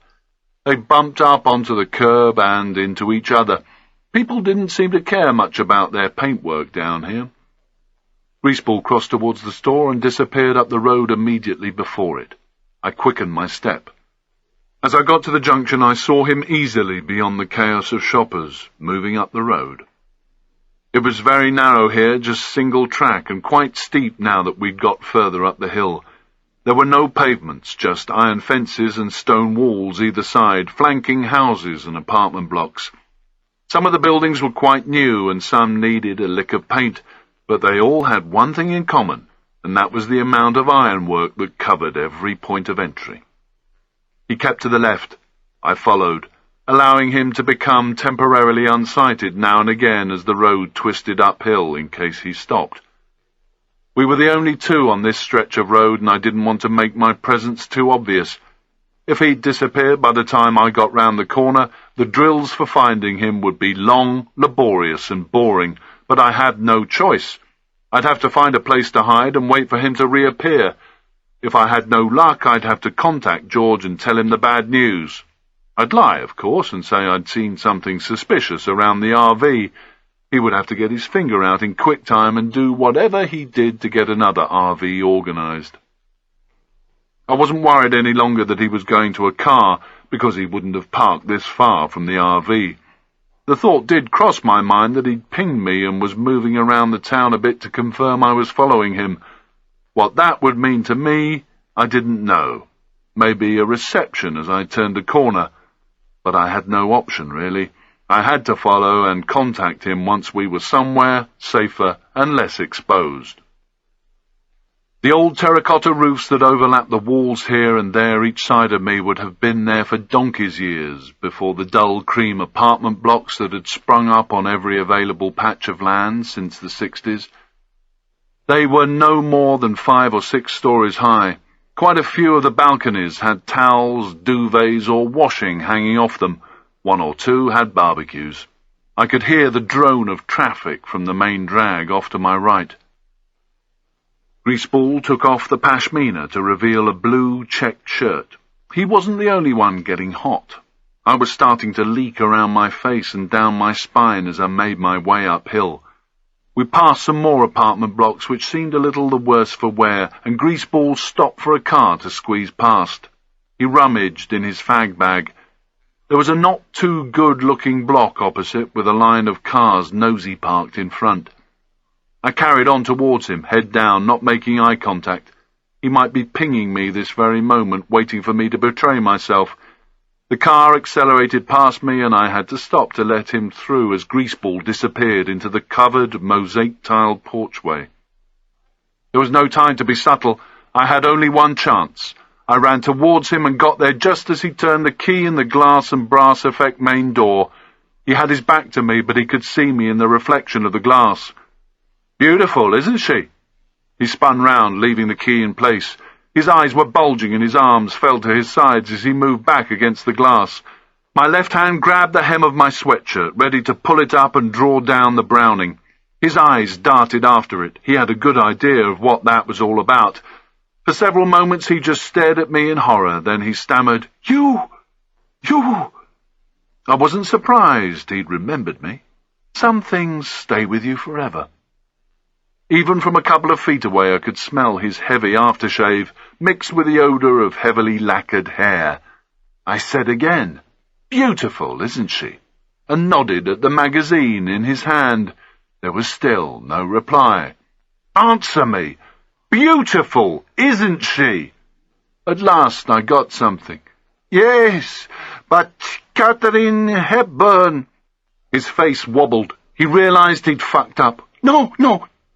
They bumped up onto the curb and into each other. People didn't seem to care much about their paintwork down here. Greaseball crossed towards the store and disappeared up the road immediately before it. I quickened my step. As I got to the junction, I saw him easily beyond the chaos of shoppers, moving up the road. It was very narrow here, just single track, and quite steep now that we'd got further up the hill. There were no pavements, just iron fences and stone walls either side, flanking houses and apartment blocks. Some of the buildings were quite new, and some needed a lick of paint, but they all had one thing in common, and that was the amount of ironwork that covered every point of entry. He kept to the left. I followed, allowing him to become temporarily unsighted now and again as the road twisted uphill in case he stopped. We were the only two on this stretch of road, and I didn't want to make my presence too obvious. If he'd disappeared by the time I got round the corner, the drills for finding him would be long, laborious, and boring, but I had no choice. I'd have to find a place to hide and wait for him to reappear. If I had no luck, I'd have to contact George and tell him the bad news. I'd lie, of course, and say I'd seen something suspicious around the RV. He would have to get his finger out in quick time and do whatever he did to get another RV organised. I wasn't worried any longer that he was going to a car, because he wouldn't have parked this far from the RV. The thought did cross my mind that he'd pinged me and was moving around the town a bit to confirm I was following him. What that would mean to me, I didn't know. Maybe a reception as I turned a corner. But I had no option, really. I had to follow and contact him once we were somewhere safer and less exposed. The old terracotta roofs that overlapped the walls here and there each side of me would have been there for donkey's years before the dull cream apartment blocks that had sprung up on every available patch of land since the 60s. They were no more than 5 or 6 stories high. Quite a few of the balconies had towels, duvets, or washing hanging off them. 1 or 2 had barbecues. I could hear the drone of traffic from the main drag off to my right. Greaseball took off the pashmina to reveal a blue checked shirt. He wasn't the only one getting hot. I was starting to leak around my face and down my spine as I made my way uphill. We passed some more apartment blocks which seemed a little the worse for wear, and Greaseball stopped for a car to squeeze past. He rummaged in his fag bag. There was a not-too-good-looking block opposite with a line of cars nosy parked in front. I carried on towards him, head down, not making eye contact. He might be pinging me this very moment, waiting for me to betray myself. The car accelerated past me, and I had to stop to let him through as Greaseball disappeared into the covered, mosaic-tiled porchway. There was no time to be subtle. I had only one chance. I ran towards him and got there just as he turned the key in the glass and brass effect main door. He had his back to me, but he could see me in the reflection of the glass. "Beautiful, isn't she?" He spun round, leaving the key in place. His eyes were bulging and his arms fell to his sides as he moved back against the glass. My left hand grabbed the hem of my sweatshirt, ready to pull it up and draw down the Browning. His eyes darted after it. He had a good idea of what that was all about. For several moments he just stared at me in horror, then he stammered, You! I wasn't surprised he'd remembered me. Some things stay with you forever. Even from a couple of feet away I could smell his heavy aftershave, mixed with the odour of heavily lacquered hair. I said again, "Beautiful, isn't she?" and nodded at the magazine in his hand. There was still no reply. "Answer me! Beautiful, isn't she?" At last I got something. "Yes, but Katharine Hepburn." His face wobbled. He realized he'd fucked up.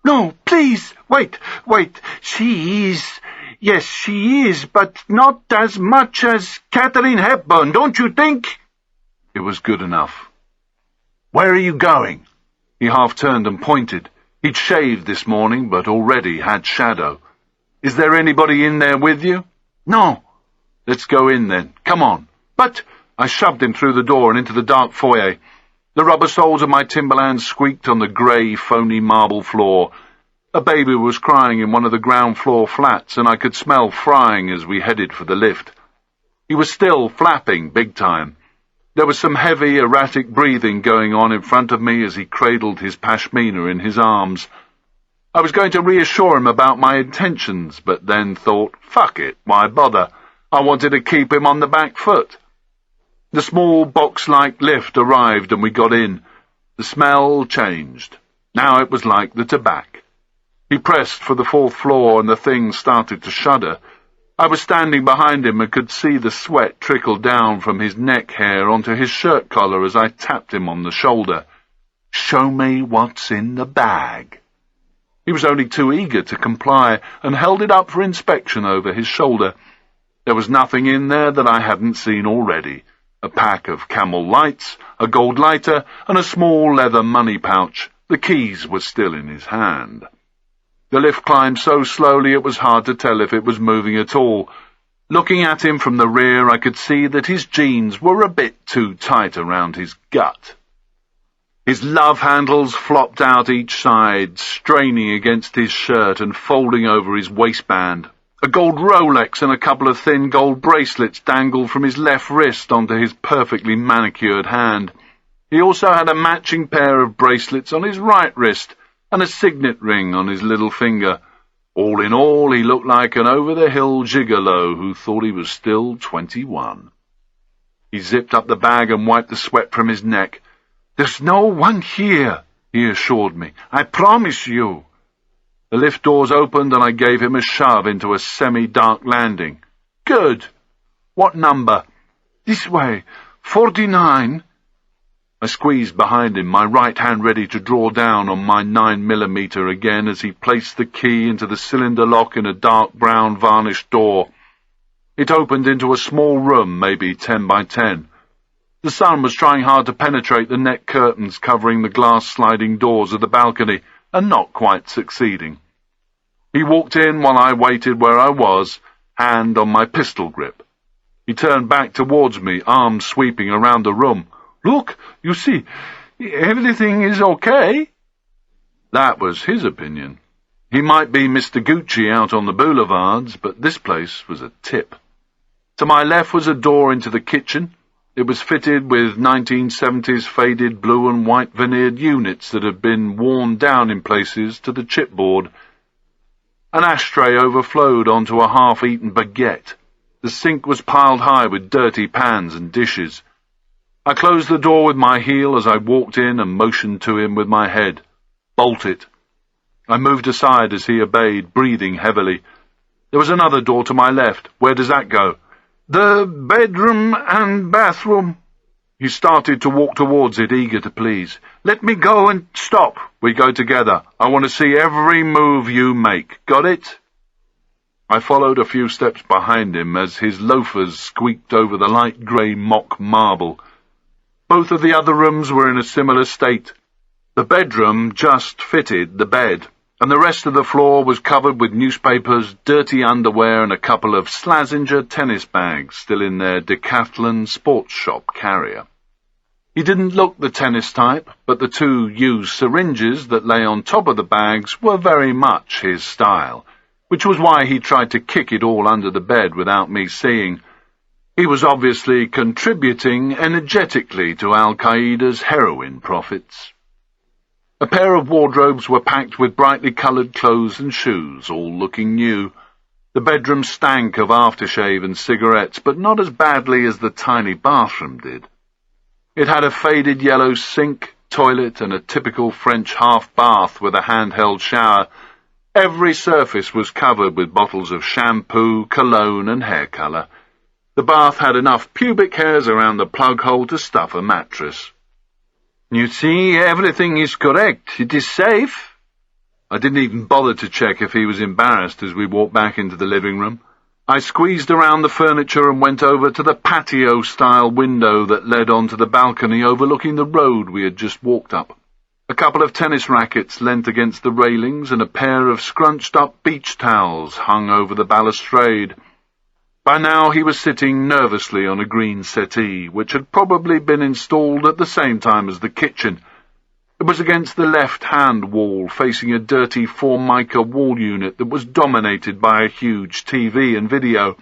No, please, wait, she is, yes, she is, but not as much as Katharine Hepburn, don't you think? It was good enough. "Where are you going?" He half turned and pointed. He'd shaved this morning, but already had shadow. "Is there anybody in there with you?" "No." "Let's go in then. Come on." "But—" I shoved him through the door and into the dark foyer. The rubber soles of my Timberlands squeaked on the grey, phony marble floor. A baby was crying in one of the ground-floor flats, and I could smell frying as we headed for the lift. He was still flapping big time. There was some heavy, erratic breathing going on in front of me as he cradled his pashmina in his arms. I was going to reassure him about my intentions, but then thought, fuck it, why bother? I wanted to keep him on the back foot. The small box-like lift arrived and we got in. The smell changed. Now it was like the tobacco. He pressed for the 4th floor and the thing started to shudder. I was standing behind him and could see the sweat trickle down from his neck hair onto his shirt collar as I tapped him on the shoulder. "Show me what's in the bag." He was only too eager to comply and held it up for inspection over his shoulder. There was nothing in there that I hadn't seen already. A pack of Camel lights, a gold lighter, and a small leather money pouch. The keys were still in his hand. The lift climbed so slowly it was hard to tell if it was moving at all. Looking at him from the rear, I could see that his jeans were a bit too tight around his gut. His love handles flopped out each side, straining against his shirt and folding over his waistband. A gold Rolex and a couple of thin gold bracelets dangled from his left wrist onto his perfectly manicured hand. He also had a matching pair of bracelets on his right wrist and a signet ring on his little finger. All in all, he looked like an over-the-hill gigolo who thought he was still 21. He zipped up the bag and wiped the sweat from his neck. "There's no one here," he assured me. "I promise you." The lift doors opened and I gave him a shove into a semi-dark landing. "Good. What number?" "This way. 49. I squeezed behind him, my right hand ready to draw down on my 9mm again as he placed the key into the cylinder lock in a dark brown varnished door. It opened into a small room, maybe 10 by 10. The sun was trying hard to penetrate the net curtains covering the glass sliding doors of the balcony, and not quite succeeding. He walked in while I waited where I was, hand on my pistol grip. He turned back towards me, arms sweeping around the room. "Look, you see, everything is okay." That was his opinion. He might be Mr. Gucci out on the boulevards, but this place was a tip. To my left was a door into the kitchen. It was fitted with 1970s faded blue and white veneered units that had been worn down in places to the chipboard. An ashtray overflowed onto a half-eaten baguette. The sink was piled high with dirty pans and dishes. I closed the door with my heel as I walked in and motioned to him with my head. "Bolt it." I moved aside as he obeyed, breathing heavily. There was another door to my left. "Where does that go?" "The bedroom and bathroom." He started to walk towards it, eager to please. "Let me go and stop." "We go together. I want to see every move you make. Got it?" I followed a few steps behind him as his loafers squeaked over the light grey mock marble. Both of the other rooms were in a similar state. The bedroom just fitted the bed, and the rest of the floor was covered with newspapers, dirty underwear, and a couple of Slazenger tennis bags still in their Decathlon sports shop carrier. He didn't look the tennis type, but the 2 used syringes that lay on top of the bags were very much his style, which was why he tried to kick it all under the bed without me seeing. He was obviously contributing energetically to Al-Qaeda's heroin profits. A pair of wardrobes were packed with brightly coloured clothes and shoes, all looking new. The bedroom stank of aftershave and cigarettes, but not as badly as the tiny bathroom did. It had a faded yellow sink, toilet, and a typical French half-bath with a handheld shower. Every surface was covered with bottles of shampoo, cologne, and hair colour. The bath had enough pubic hairs around the plug hole to stuff a mattress. "You see, everything is correct. It is safe." I didn't even bother to check if he was embarrassed as we walked back into the living room. I squeezed around the furniture and went over to the patio-style window that led onto the balcony overlooking the road we had just walked up. A couple of tennis rackets leant against the railings and a pair of scrunched-up beach towels hung over the balustrade. By now he was sitting nervously on a green settee, which had probably been installed at the same time as the kitchen. It was against the left-hand wall, facing a dirty Formica wall unit that was dominated by a huge TV and video.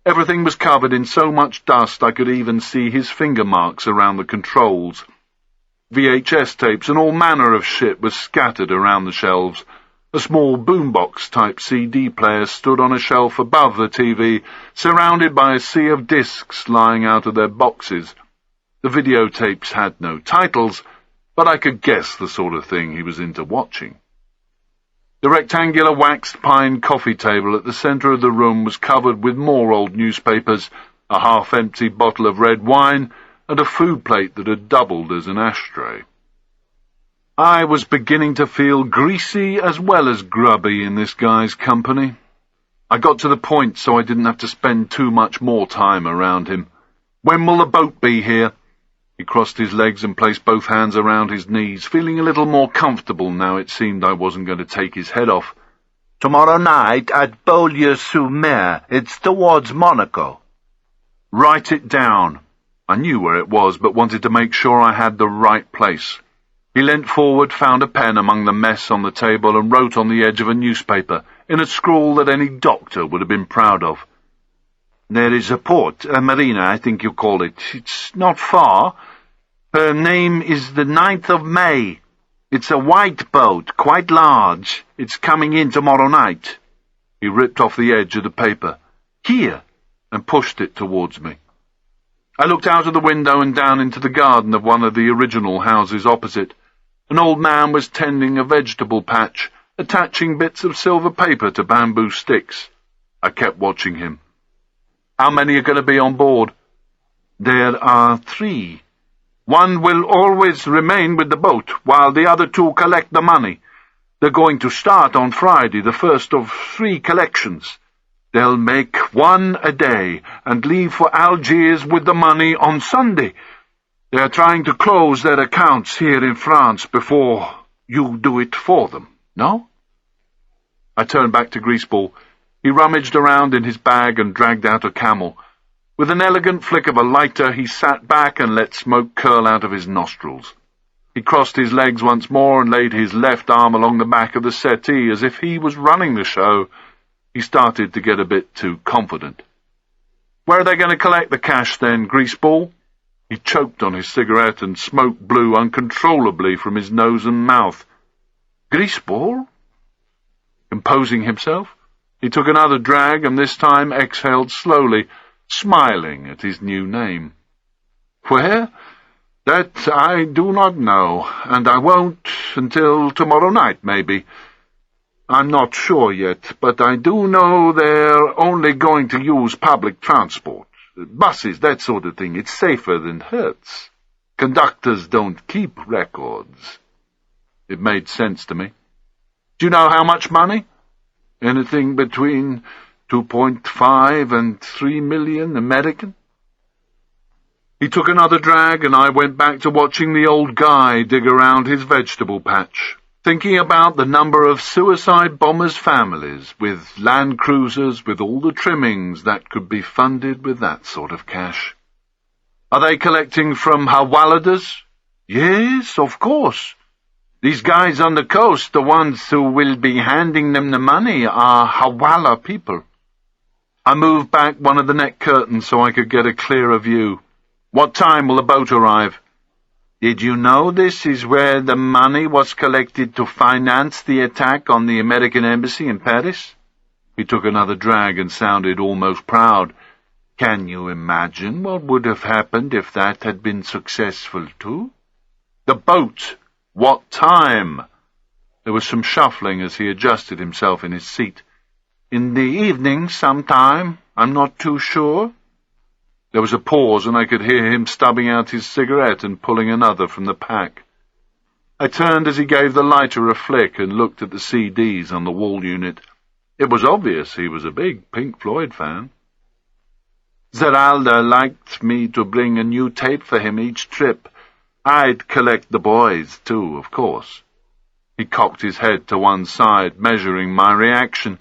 Everything was covered in so much dust I could even see his finger marks around the controls. VHS tapes and all manner of shit was scattered around the shelves. A small boombox-type CD player stood on a shelf above the TV, surrounded by a sea of discs lying out of their boxes. The videotapes had no titles, but I could guess the sort of thing he was into watching. The rectangular waxed pine coffee table at the centre of the room was covered with more old newspapers, a half-empty bottle of red wine, and a food plate that had doubled as an ashtray. I was beginning to feel greasy as well as grubby in this guy's company. I got to the point so I didn't have to spend too much more time around him. "When will the boat be here?" He crossed his legs and placed both hands around his knees, feeling a little more comfortable now it seemed I wasn't going to take his head off.
"Tomorrow night at Beaulieu-sur-Mer. It's towards Monaco."
"Write it down." I knew where it was, but wanted to make sure I had the right place. He leant forward, found a pen among the mess on the table, and wrote on the edge of a newspaper, in a scrawl that any doctor would have been proud of. "There is a port, a marina, I think you call it. It's not far. Her name is the 9th of May. It's a white boat, quite large. It's coming in tomorrow night." He ripped off the edge of the paper. "Here," and pushed it towards me. I looked out of the window and down into the garden of one of the original houses opposite. An old man was tending a vegetable patch, attaching bits of silver paper to bamboo sticks. I kept watching him. "How many are going to be on board?" "There are 3. One will always remain with the boat, while the other 2 collect the money. They're going to start on Friday, the first of 3 collections. They'll make 1 a day, and leave for Algiers with the money on Sunday. They are trying to close their accounts here in France before you do it for them, no?" I turned back to Greaseball. He rummaged around in his bag and dragged out a Camel. With an elegant flick of a lighter, he sat back and let smoke curl out of his nostrils. He crossed his legs once more and laid his left arm along the back of the settee as if he was running the show. He started to get a bit too confident. "Where are they going to collect the cash, then, Greaseball?" He choked on his cigarette, and smoke blew uncontrollably from his nose and mouth. "Greaseball?" Composing himself, he took another drag, and this time exhaled slowly, smiling at his new name. "Where? That I do not know, and I won't until tomorrow night, maybe. I'm not sure yet, but I do know they're only going to use public transport. Buses, that sort of thing. It's safer than Hertz. Conductors don't keep records." It made sense to me. "Do you know how much money?" "Anything between 2.5 and 3 million American." He took another drag, and I went back to watching the old guy dig around his vegetable patch, thinking about the number of suicide bombers' families with Land Cruisers with all the trimmings that could be funded with that sort of cash. "Are they collecting from Hawaladas?" "Yes, of course. These guys on the coast, the ones who will be handing them the money, are Hawala people." I moved back one of the net curtains so I could get a clearer view. "What time will the boat arrive?" "Did you know this is where the money was collected to finance the attack on the American embassy in Paris?" He took another drag and sounded almost proud. "Can you imagine what would have happened if that had been successful too?" "The boat! What time?" There was some shuffling as he adjusted himself in his seat. "In the evening sometime. I'm not too sure." There was a pause, and I could hear him stubbing out his cigarette and pulling another from the pack. I turned as he gave the lighter a flick and looked at the CDs on the wall unit. It was obvious he was a big Pink Floyd fan. "Zeralda liked me to bring a new tape for him each trip. I'd collect the boys, too, of course." He cocked his head to one side, measuring my reaction.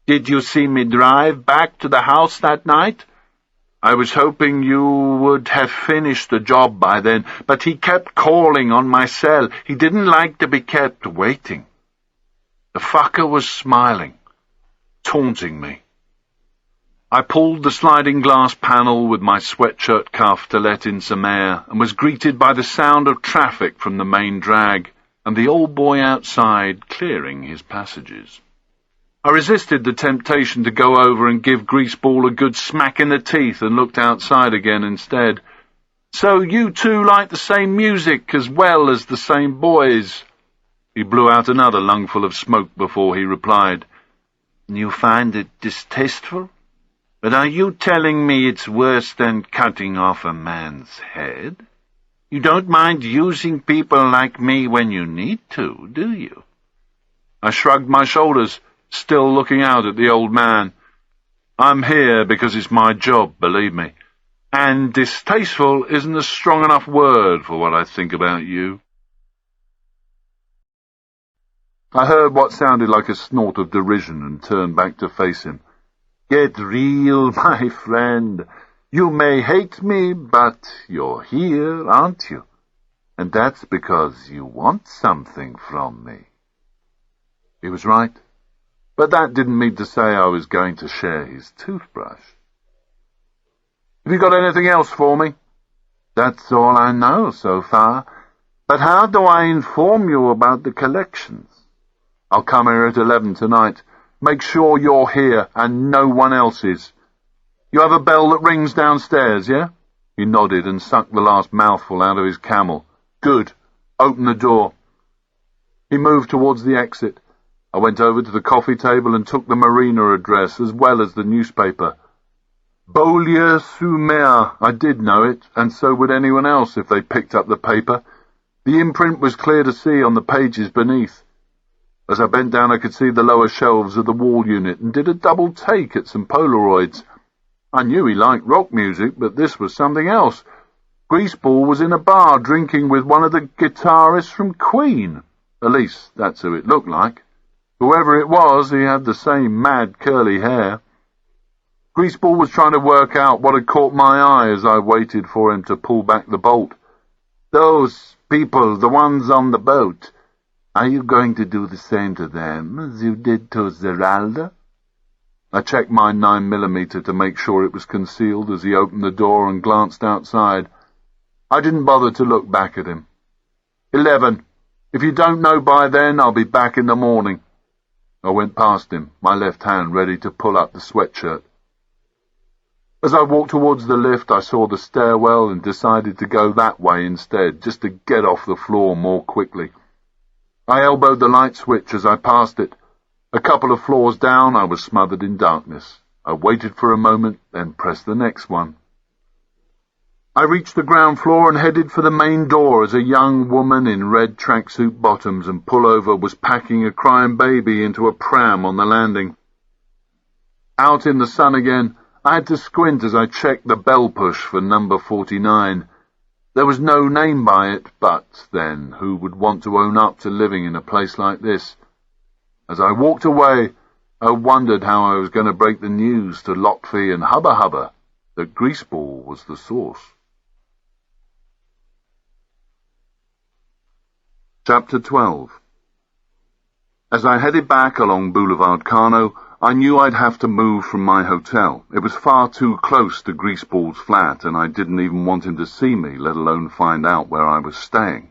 "Did you see me drive back to the house that night? I was hoping you would have finished the job by then, but he kept calling on my cell. He didn't like to be kept waiting." The fucker was smiling, taunting me. I pulled the sliding glass panel with my sweatshirt cuff to let in some air, and was greeted by the sound of traffic from the main drag, and the old boy outside clearing his passages. I resisted the temptation to go over and give Greaseball a good smack in the teeth and looked outside again instead. "So you two like the same music as well as the same boys?" He blew out another lungful of smoke before he replied. "You find it distasteful? But are you telling me it's worse than cutting off a man's head? You don't mind using people like me when you need to, do you?" I shrugged my shoulders, still looking out at the old man. "I'm here because it's my job, believe me. And distasteful isn't a strong enough word for what I think about you." I heard what sounded like a snort of derision and turned back to face him. "Get real, my friend. You may hate me, but you're here, aren't you? And that's because you want something from me. He was right, but that didn't mean to say I was going to share his toothbrush. Have you got anything else for me? That's all I know so far, but how do I inform you about the collections? I'll come here at 11 tonight. Make sure you're here and no one else is. You have a bell that rings downstairs, yeah? He nodded and sucked the last mouthful out of his camel. Good. Open the door. He moved towards the exit. I went over to the coffee table and took the marina address as well as the newspaper. Beaulieu-sur-Mer. I did know it, and so would anyone else if they picked up the paper. The imprint was clear to see on the pages beneath. As I bent down, I could see the lower shelves of the wall unit and did a double take at some Polaroids. I knew he liked rock music, but this was something else. Greaseball was in a bar drinking with one of the guitarists from Queen. At least, that's who it looked like. Whoever it was, he had the same mad curly hair. Greaseball was trying to work out what had caught my eye as I waited for him to pull back the bolt. Those people, the ones on the boat, are you going to do the same to them as you did to Zeralda? I checked my 9mm to make sure it was concealed as he opened the door and glanced outside. I didn't bother to look back at him. 11. If you don't know by then, I'll be back in the morning. I went past him, my left hand ready to pull up the sweatshirt. As I walked towards the lift, I saw the stairwell and decided to go that way instead, just to get off the floor more quickly. I elbowed the light switch as I passed it. A couple of floors down, I was smothered in darkness. I waited for a moment, then pressed the next one. I reached the ground floor and headed for the main door as a young woman in red tracksuit bottoms and pullover was packing a crying baby into a pram on the landing. Out in the sun again, I had to squint as I checked the bell push for number 49. There was no name by it, but then who would want to own up to living in a place like this? As I walked away, I wondered how I was going to break the news to Lotfi and Hubba Hubba that Greaseball was the source. Chapter 12. As I headed back along Boulevard Carnot, I knew I'd have to move from my hotel. It was far too close to Greaseball's flat, and I didn't even want him to see me, let alone find out where I was staying.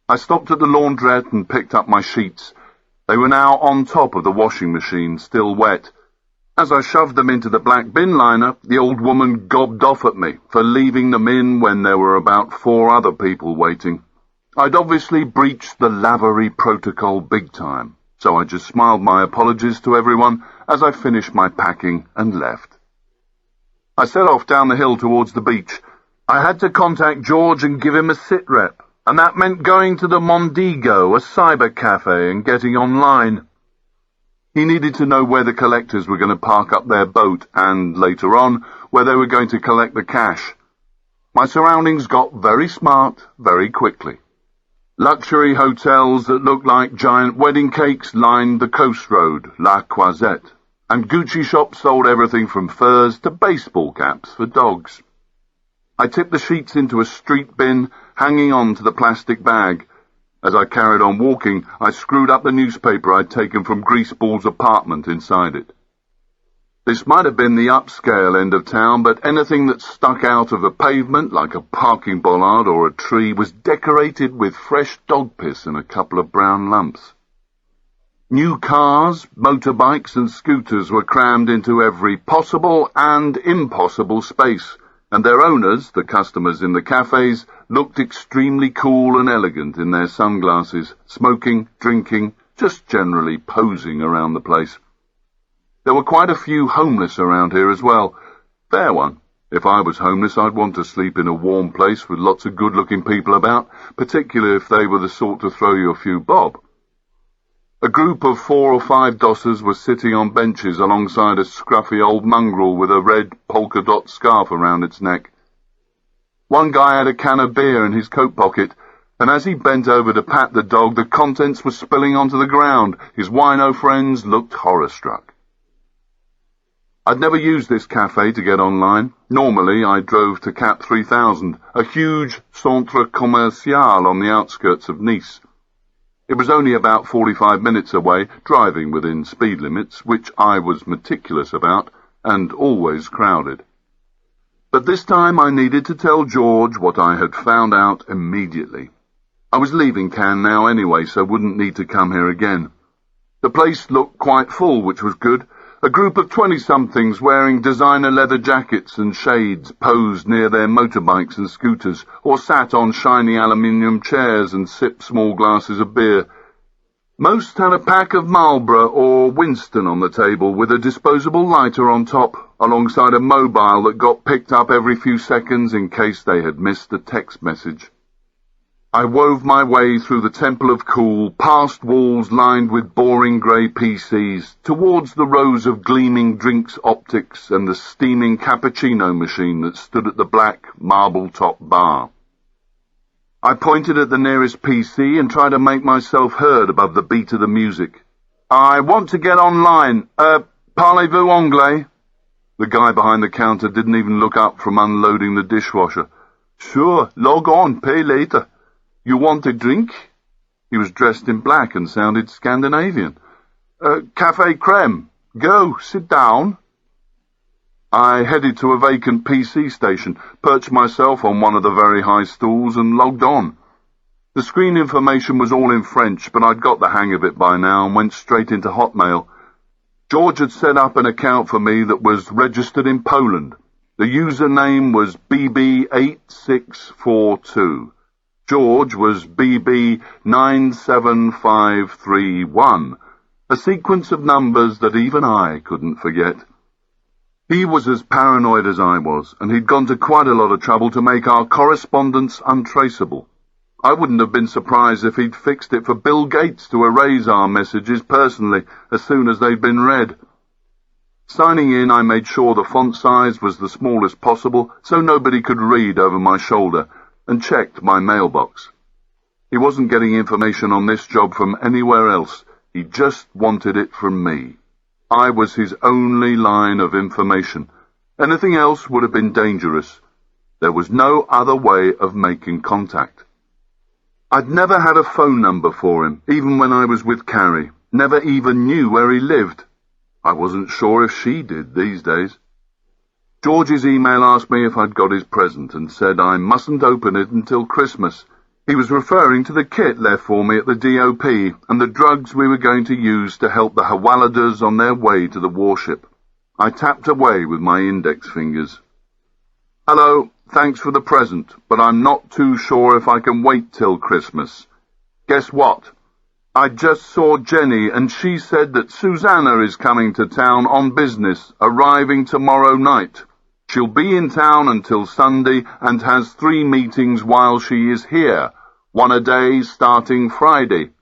I stopped at the laundrette and picked up my sheets. They were now on top of the washing machine, still wet. As I shoved them into the black bin liner, the old woman gobbed off at me for leaving them in when there were about 4 other people waiting. I'd obviously breached the lavery protocol big time, so I just smiled my apologies to everyone as I finished my packing and left. I set off down the hill towards the beach. I had to contact George and give him a sit-rep, and that meant going to the Mondego, a cyber cafe, and getting online. He needed to know where the collectors were going to park up their boat and, later on, where they were going to collect the cash. My surroundings got very smart very quickly. Luxury hotels that looked like giant wedding cakes lined the coast road, La Croisette, and Gucci shops sold everything from furs to baseball caps for dogs. I tipped the sheets into a street bin, hanging on to the plastic bag. As I carried on walking, I screwed up the newspaper I'd taken from Greaseball's apartment inside it. This might have been the upscale end of town, but anything that stuck out of a pavement, like a parking bollard or a tree, was decorated with fresh dog piss and a couple of brown lumps. New cars, motorbikes and scooters were crammed into every possible and impossible space, and their owners, the customers in the cafes, looked extremely cool and elegant in their sunglasses, smoking, drinking, just generally posing around the place. There were quite a few homeless around here as well. Fair one. If I was homeless, I'd want to sleep in a warm place with lots of good-looking people about, particularly if they were the sort to throw you a few bob. A group of 4 or 5 dossers were sitting on benches alongside a scruffy old mongrel with a red polka-dot scarf around its neck. One guy had a can of beer in his coat pocket, and as he bent over to pat the dog, the contents were spilling onto the ground. His wino friends looked horror-struck. I'd never used this cafe to get online. Normally, I drove to Cap 3000, a huge centre commercial on the outskirts of Nice. It was only about 45 minutes away, driving within speed limits, which I was meticulous about, and always crowded. But this time I needed to tell George what I had found out immediately. I was leaving Cannes now anyway, so wouldn't need to come here again. The place looked quite full, which was good. A group of 20-somethings wearing designer leather jackets and shades posed near their motorbikes and scooters, or sat on shiny aluminium chairs and sipped small glasses of beer. Most had a pack of Marlboro or Winston on the table, with a disposable lighter on top, alongside a mobile that got picked up every few seconds in case they had missed a text message. I wove my way through the Temple of Cool, past walls lined with boring grey PCs, towards the rows of gleaming drinks optics and the steaming cappuccino machine that stood at the black, marble-top bar. I pointed at the nearest PC and tried to make myself heard above the beat of the music. "I want to get online. Parlez-vous anglais?" The guy behind the counter didn't even look up from unloading the dishwasher. "Sure, log on, pay later. You want a drink?" He was dressed in black and sounded Scandinavian. "Café creme. Go, sit down." I headed to a vacant PC station, perched myself on one of the very high stools and logged on. The screen information was all in French, but I'd got the hang of it by now and went straight into Hotmail. George had set up an account for me that was registered in Poland. The username was BB8642. George was BB97531, a sequence of numbers that even I couldn't forget. He was as paranoid as I was, and he'd gone to quite a lot of trouble to make our correspondence untraceable. I wouldn't have been surprised if he'd fixed it for Bill Gates to erase our messages personally as soon as they'd been read. Signing in, I made sure the font size was the smallest possible so nobody could read over my shoulder, and checked my mailbox. He wasn't getting information on this job from anywhere else. He just wanted it from me. I was his only line of information. Anything else would have been dangerous. There was no other way of making contact. I'd never had a phone number for him, even when I was with Carrie. Never even knew where he lived. I wasn't sure if she did these days. George's email asked me if I'd got his present and said I mustn't open it until Christmas. He was referring to the kit left for me at the DOP and the drugs we were going to use to help the Hawaladas on their way to the warship. I tapped away with my index fingers. "Hello, thanks for the present, but I'm not too sure if I can wait till Christmas. Guess what? I just saw Jenny and she said that Susanna is coming to town on business, arriving tomorrow night. She'll be in town until Sunday and has 3 meetings while she is here, 1 a day starting Friday.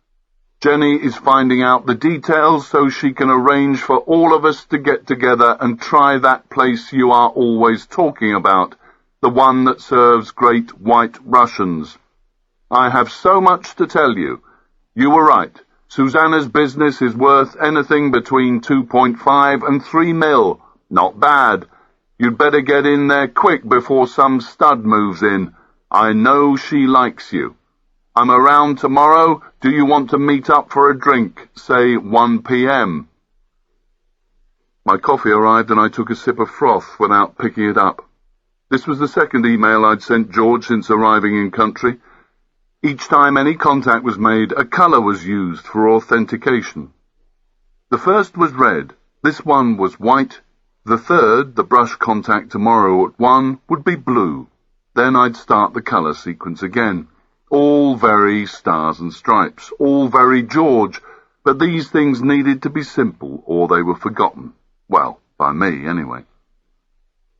Jenny is finding out the details so she can arrange for all of us to get together and try that place you are always talking about, the one that serves great white Russians. I have so much to tell you. You were right. Susanna's business is worth anything between 2.5 and 3 mil. Not bad. You'd better get in there quick before some stud moves in. I know she likes you. I'm around tomorrow. Do you want to meet up for a drink, say 1 p.m? My coffee arrived and I took a sip of froth without picking it up. This was the second email I'd sent George since arriving in country. Each time any contact was made, a colour was used for authentication. The first was red. This one was white. The third, the brush contact tomorrow at 1, would be blue. Then I'd start the colour sequence again. All very stars and stripes, all very George, but these things needed to be simple or they were forgotten. Well, by me anyway.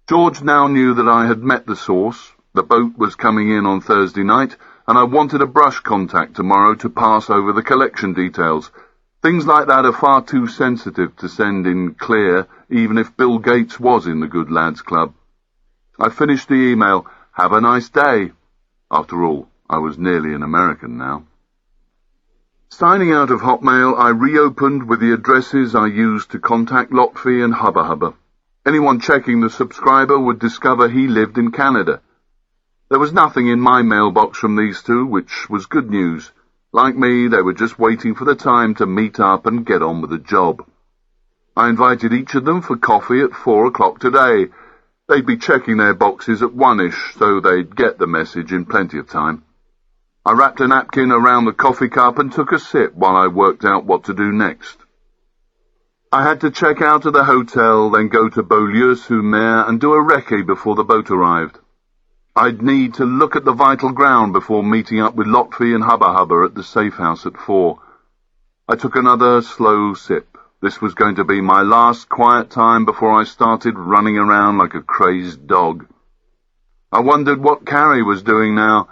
George now knew that I had met the source. The boat was coming in on Thursday night, and I wanted a brush contact tomorrow to pass over the collection details. Things like that are far too sensitive to send in clear, even if Bill Gates was in the Good Lads Club. I finished the email, "Have a nice day." After all, I was nearly an American now. Signing out of Hotmail, I reopened with the addresses I used to contact Lotfi and Hubba Hubba. Anyone checking the subscriber would discover he lived in Canada. There was nothing in my mailbox from these two, which was good news. Like me, they were just waiting for the time to meet up and get on with the job. I invited each of them for coffee at 4 o'clock today. They'd be checking their boxes at 1-ish, so they'd get the message in plenty of time. I wrapped a napkin around the coffee cup and took a sip while I worked out what to do next. I had to check out of the hotel, then go to Beaulieu-sur-Mer and do a recce before the boat arrived. I'd need to look at the vital ground before meeting up with Lotfi and Hubba Hubba at the safe house at 4. I took another slow sip. This was going to be my last quiet time before I started running around like a crazed dog. I wondered what Carrie was doing now,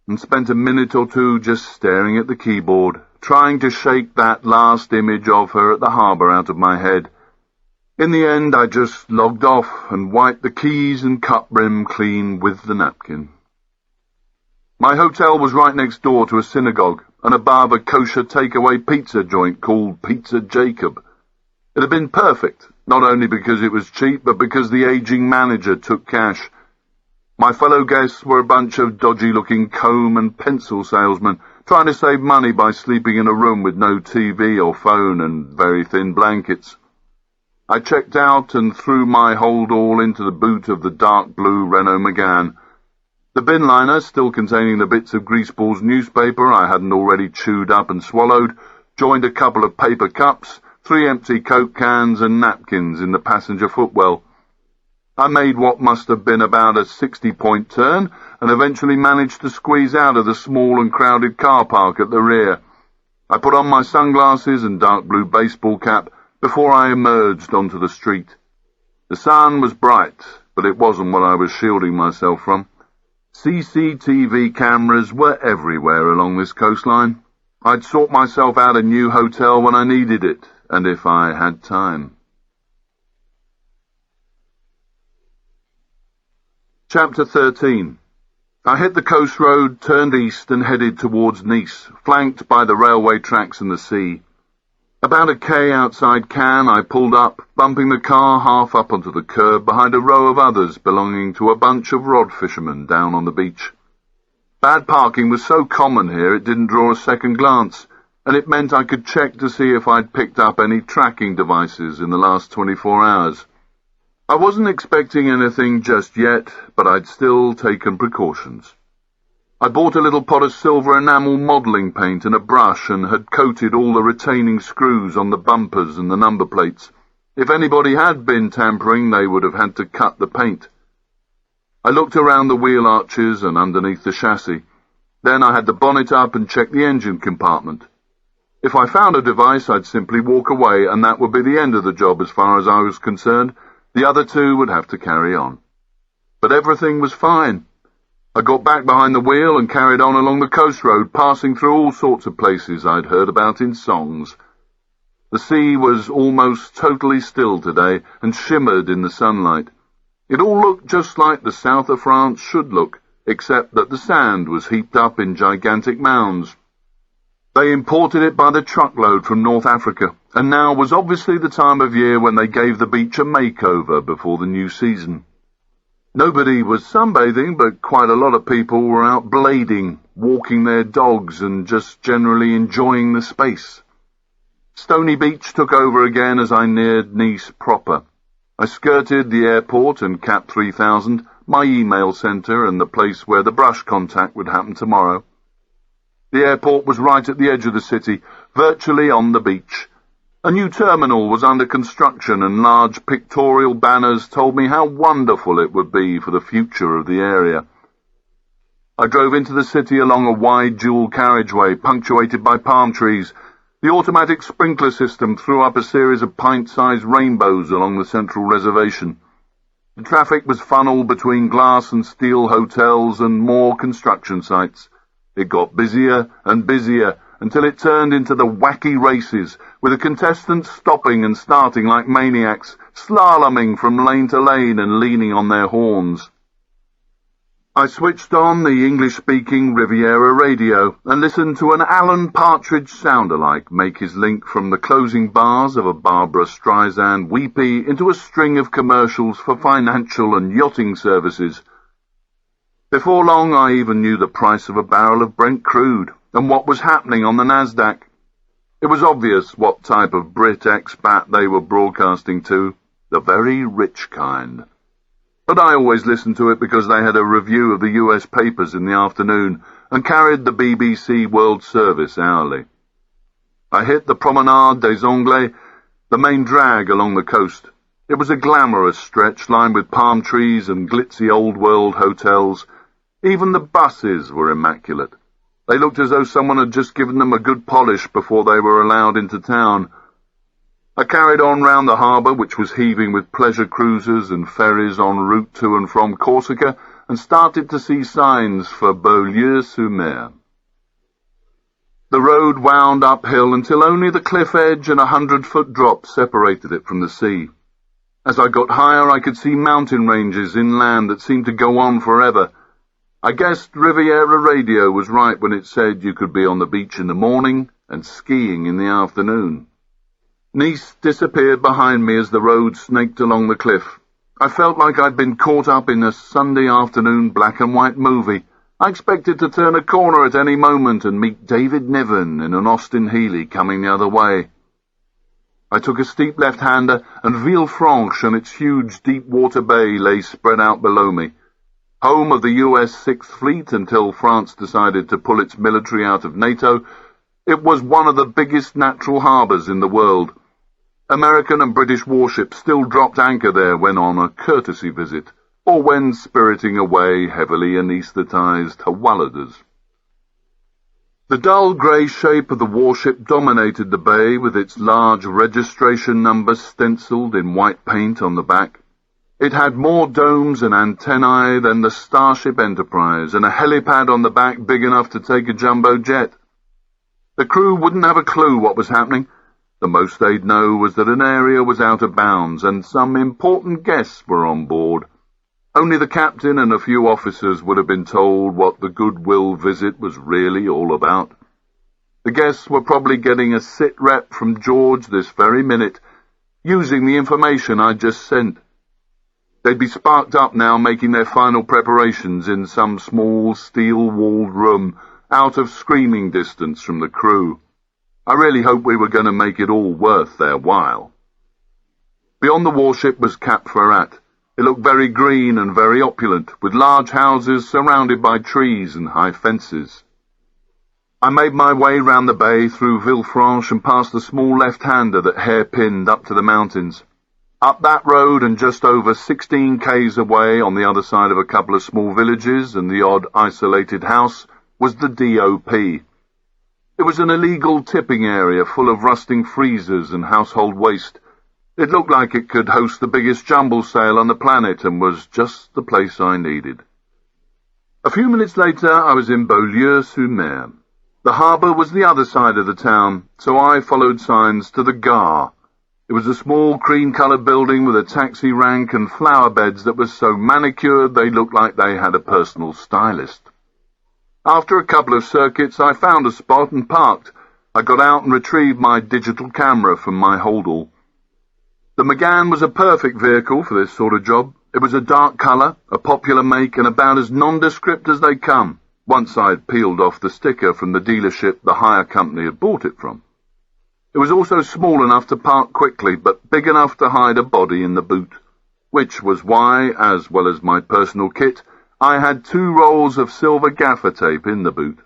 and spent a minute or two just staring at the keyboard, trying to shake that last image of her at the harbour out of my head. In the end, I just logged off and wiped the keys and cup brim clean with the napkin. My hotel was right next door to a synagogue and above a kosher takeaway pizza joint called Pizza Jacob. It had been perfect, not only because it was cheap, but because the aging manager took cash. My fellow guests were a bunch of dodgy-looking comb and pencil salesmen trying to save money by sleeping in a room with no TV or phone and very thin blankets. I checked out and threw my hold-all into the boot of the dark blue Renault Megane. The bin liner, still containing the bits of Greaseball's newspaper I hadn't already chewed up and swallowed, joined a couple of paper cups, 3 empty Coke cans and napkins in the passenger footwell. I made what must have been about a 60-point turn and eventually managed to squeeze out of the small and crowded car park at the rear. I put on my sunglasses and dark blue baseball cap before I emerged onto the street. The sun was bright, but it wasn't what I was shielding myself from. CCTV cameras were everywhere along this coastline. I'd sought myself out a new hotel when I needed it, and if I had time. Chapter 13. I hit the coast road, turned east and headed towards Nice, flanked by the railway tracks and the sea. About a K outside Cannes, I pulled up, bumping the car half up onto the curb behind a row of others belonging to a bunch of rod fishermen down on the beach. Bad parking was so common here it didn't draw a second glance, and it meant I could check to see if I'd picked up any tracking devices in the last 24 hours. I wasn't expecting anything just yet, but I'd still taken precautions. I bought a little pot of silver enamel modelling paint and a brush and had coated all the retaining screws on the bumpers and the number plates. If anybody had been tampering, they would have had to cut the paint. I looked around the wheel arches and underneath the chassis. Then I had the bonnet up and checked the engine compartment. If I found a device, I'd simply walk away, and that would be the end of the job as far as I was concerned. The other two would have to carry on. But everything was fine. I got back behind the wheel and carried on along the coast road, passing through all sorts of places I'd heard about in songs. The sea was almost totally still today and shimmered in the sunlight. It all looked just like the south of France should look, except that the sand was heaped up in gigantic mounds. They imported it by the truckload from North Africa, and now was obviously the time of year when they gave the beach a makeover before the new season. Nobody was sunbathing, but quite a lot of people were out blading, walking their dogs and just generally enjoying the space. Stony Beach took over again as I neared Nice proper. I skirted the airport and Cap 3000, my email centre and the place where the brush contact would happen tomorrow. The airport was right at the edge of the city, virtually on the beach. A new terminal was under construction and large pictorial banners told me how wonderful it would be for the future of the area. I drove into the city along a wide dual carriageway punctuated by palm trees. The automatic sprinkler system threw up a series of pint-sized rainbows along the central reservation. The traffic was funneled between glass and steel hotels and more construction sites. It got busier and busier until it turned into the wacky races, with the contestants stopping and starting like maniacs, slaloming from lane to lane and leaning on their horns. I switched on the English-speaking Riviera radio and listened to an Alan Partridge sound-alike make his link from the closing bars of a Barbara Streisand weepy into a string of commercials for financial and yachting services. Before long, I even knew the price of a barrel of Brent crude and what was happening on the Nasdaq. It was obvious what type of Brit expat they were broadcasting to, the very rich kind. But I always listened to it because they had a review of the US papers in the afternoon and carried the BBC World Service hourly. I hit the Promenade des Anglais, the main drag along the coast. It was a glamorous stretch lined with palm trees and glitzy old-world hotels. Even the buses were immaculate. They looked as though someone had just given them a good polish before they were allowed into town. I carried on round the harbour, which was heaving with pleasure cruisers and ferries en route to and from Corsica, and started to see signs for Beaulieu-sur-Mer. The road wound uphill until only the cliff edge and 100-foot drop separated it from the sea. As I got higher, I could see mountain ranges inland that seemed to go on forever. I guessed Riviera Radio was right when it said you could be on the beach in the morning and skiing in the afternoon. Nice disappeared behind me as the road snaked along the cliff. I felt like I'd been caught up in a Sunday afternoon black-and-white movie. I expected to turn a corner at any moment and meet David Niven in an Austin Healey coming the other way. I took a steep left-hander, and Villefranche and its huge deep-water bay lay spread out below me. Home of the US Sixth Fleet until France decided to pull its military out of NATO, it was one of the biggest natural harbours in the world. American and British warships still dropped anchor there when on a courtesy visit, or when spiriting away heavily anaesthetised Hawalladas. The dull grey shape of the warship dominated the bay with its large registration number stencilled in white paint on the back. It had more domes and antennae than the Starship Enterprise, and a helipad on the back big enough to take a jumbo jet. The crew wouldn't have a clue what was happening. The most they'd know was that an area was out of bounds and some important guests were on board. Only the captain and a few officers would have been told what the goodwill visit was really all about. The guests were probably getting a sit-rep from George this very minute, using the information I'd just sent. They'd be sparked up now, making their final preparations in some small steel-walled room, out of screaming distance from the crew. I really hoped we were going to make it all worth their while. Beyond the warship was Cap Ferrat. It looked very green and very opulent, with large houses surrounded by trees and high fences. I made my way round the bay through Villefranche and past the small left-hander that hairpinned up to the mountains. Up that road and just over 16 k's away, on the other side of a couple of small villages and the odd isolated house, was the DOP. It was an illegal tipping area full of rusting freezers and household waste. It looked like it could host the biggest jumble sale on the planet and was just the place I needed. A few minutes later, I was in Beaulieu-sur-Mer. The harbour was the other side of the town, so I followed signs to the Gare. It was a small cream-coloured building with a taxi rank and flower beds that was so manicured they looked like they had a personal stylist. After a couple of circuits, I found a spot and parked. I got out and retrieved my digital camera from my holdall. The Megane was a perfect vehicle for this sort of job. It was a dark colour, a popular make, and about as nondescript as they come, once I'd peeled off the sticker from the dealership the hire company had bought it from. It was also small enough to park quickly, but big enough to hide a body in the boot, which was why, as well as my personal kit, I had 2 rolls of silver gaffer tape in the boot.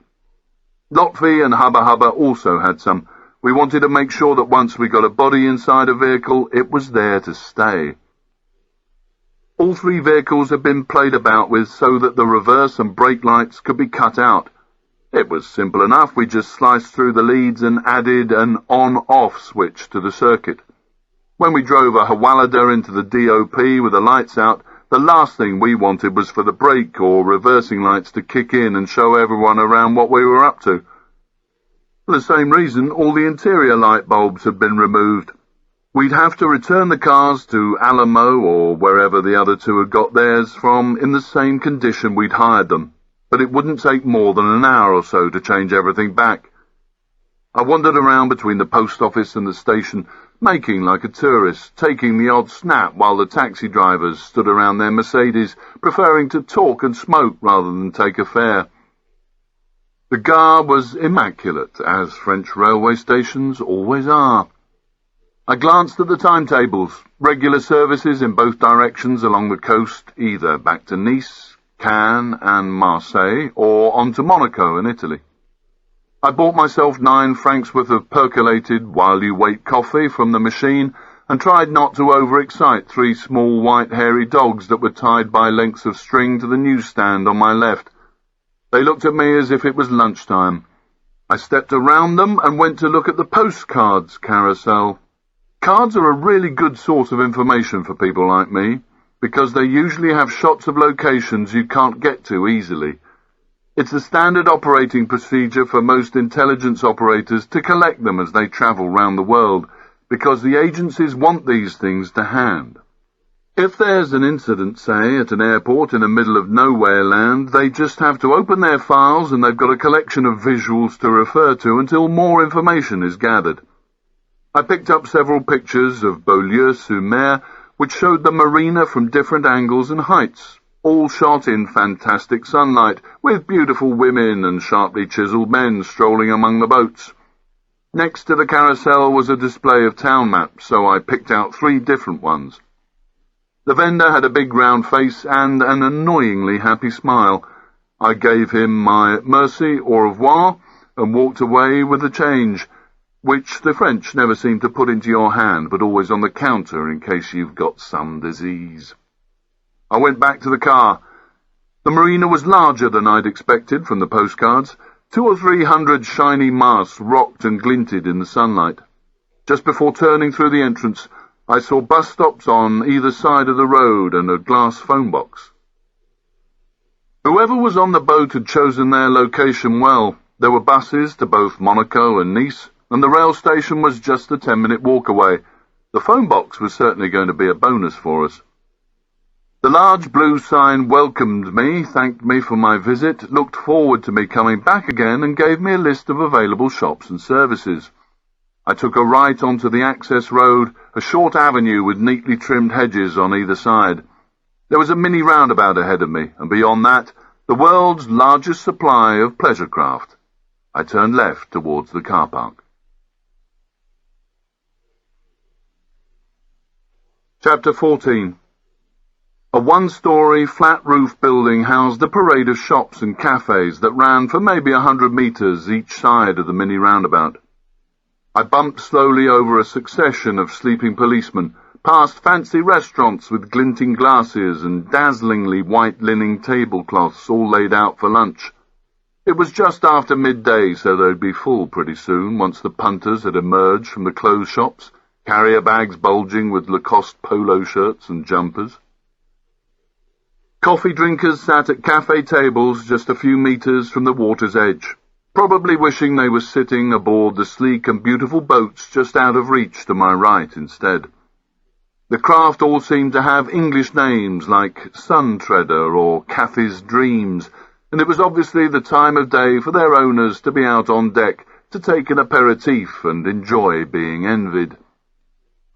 Lotfi and Hubba Hubba also had some. We wanted to make sure that once we got a body inside a vehicle, it was there to stay. All 3 vehicles had been played about with so that the reverse and brake lights could be cut out. It was simple enough. We just sliced through the leads and added an on-off switch to the circuit. When we drove a Hawallada into the DOP with the lights out, the last thing we wanted was for the brake or reversing lights to kick in and show everyone around what we were up to. For the same reason, all the interior light bulbs had been removed. We'd have to return the cars to Alamo or wherever the other two had got theirs from in the same condition we'd hired them, but it wouldn't take more than an hour or so to change everything back. I wandered around between the post office and the station, making like a tourist, taking the odd snap while the taxi drivers stood around their Mercedes, preferring to talk and smoke rather than take a fare. The gare was immaculate, as French railway stations always are. I glanced at the timetables, regular services in both directions along the coast, either back to Nice, Cannes and Marseille, or on to Monaco in Italy. I bought myself 9 francs worth of percolated while-you-wait coffee from the machine and tried not to overexcite 3 small white hairy dogs that were tied by lengths of string to the newsstand on my left. They looked at me as if it was lunchtime. I stepped around them and went to look at the postcards carousel. Cards are a really good source of information for people like me, because they usually have shots of locations you can't get to easily. It's the standard operating procedure for most intelligence operators to collect them as they travel round the world, because the agencies want these things to hand. If there's an incident, say, at an airport in the middle of nowhere land, they just have to open their files and they've got a collection of visuals to refer to until more information is gathered. I picked up several pictures of Beaulieu-sur-Mer, which showed the marina from different angles and heights, all shot in fantastic sunlight, with beautiful women and sharply chiselled men strolling among the boats. Next to the carousel was a display of town maps, so I picked out 3 different ones. The vendor had a big round face and an annoyingly happy smile. I gave him my merci, au revoir, and walked away with the change, which the French never seem to put into your hand, but always on the counter in case you've got some disease. I went back to the car. The marina was larger than I'd expected from the postcards. 200 or 300 shiny masts rocked and glinted in the sunlight. Just before turning through the entrance, I saw bus stops on either side of the road and a glass phone box. Whoever was on the boat had chosen their location well. There were buses to both Monaco and Nice, and the rail station was just a 10-minute walk away. The phone box was certainly going to be a bonus for us. The large blue sign welcomed me, thanked me for my visit, looked forward to me coming back again, and gave me a list of available shops and services. I took a right onto the access road, a short avenue with neatly trimmed hedges on either side. There was a mini roundabout ahead of me, and beyond that, the world's largest supply of pleasure craft. I turned left towards the car park. Chapter 14. A 1-story, flat-roof building housed a parade of shops and cafes that ran for maybe 100 metres each side of the mini roundabout. I bumped slowly over a succession of sleeping policemen, past fancy restaurants with glinting glasses and dazzlingly white linen tablecloths all laid out for lunch. It was just after midday, so they'd be full pretty soon, once the punters had emerged from the clothes shops, carrier bags bulging with Lacoste polo shirts and jumpers. Coffee drinkers sat at cafe tables just a few metres from the water's edge, probably wishing they were sitting aboard the sleek and beautiful boats just out of reach to my right instead. The craft all seemed to have English names like Sun Treader or Cathy's Dreams, and it was obviously the time of day for their owners to be out on deck to take an aperitif and enjoy being envied.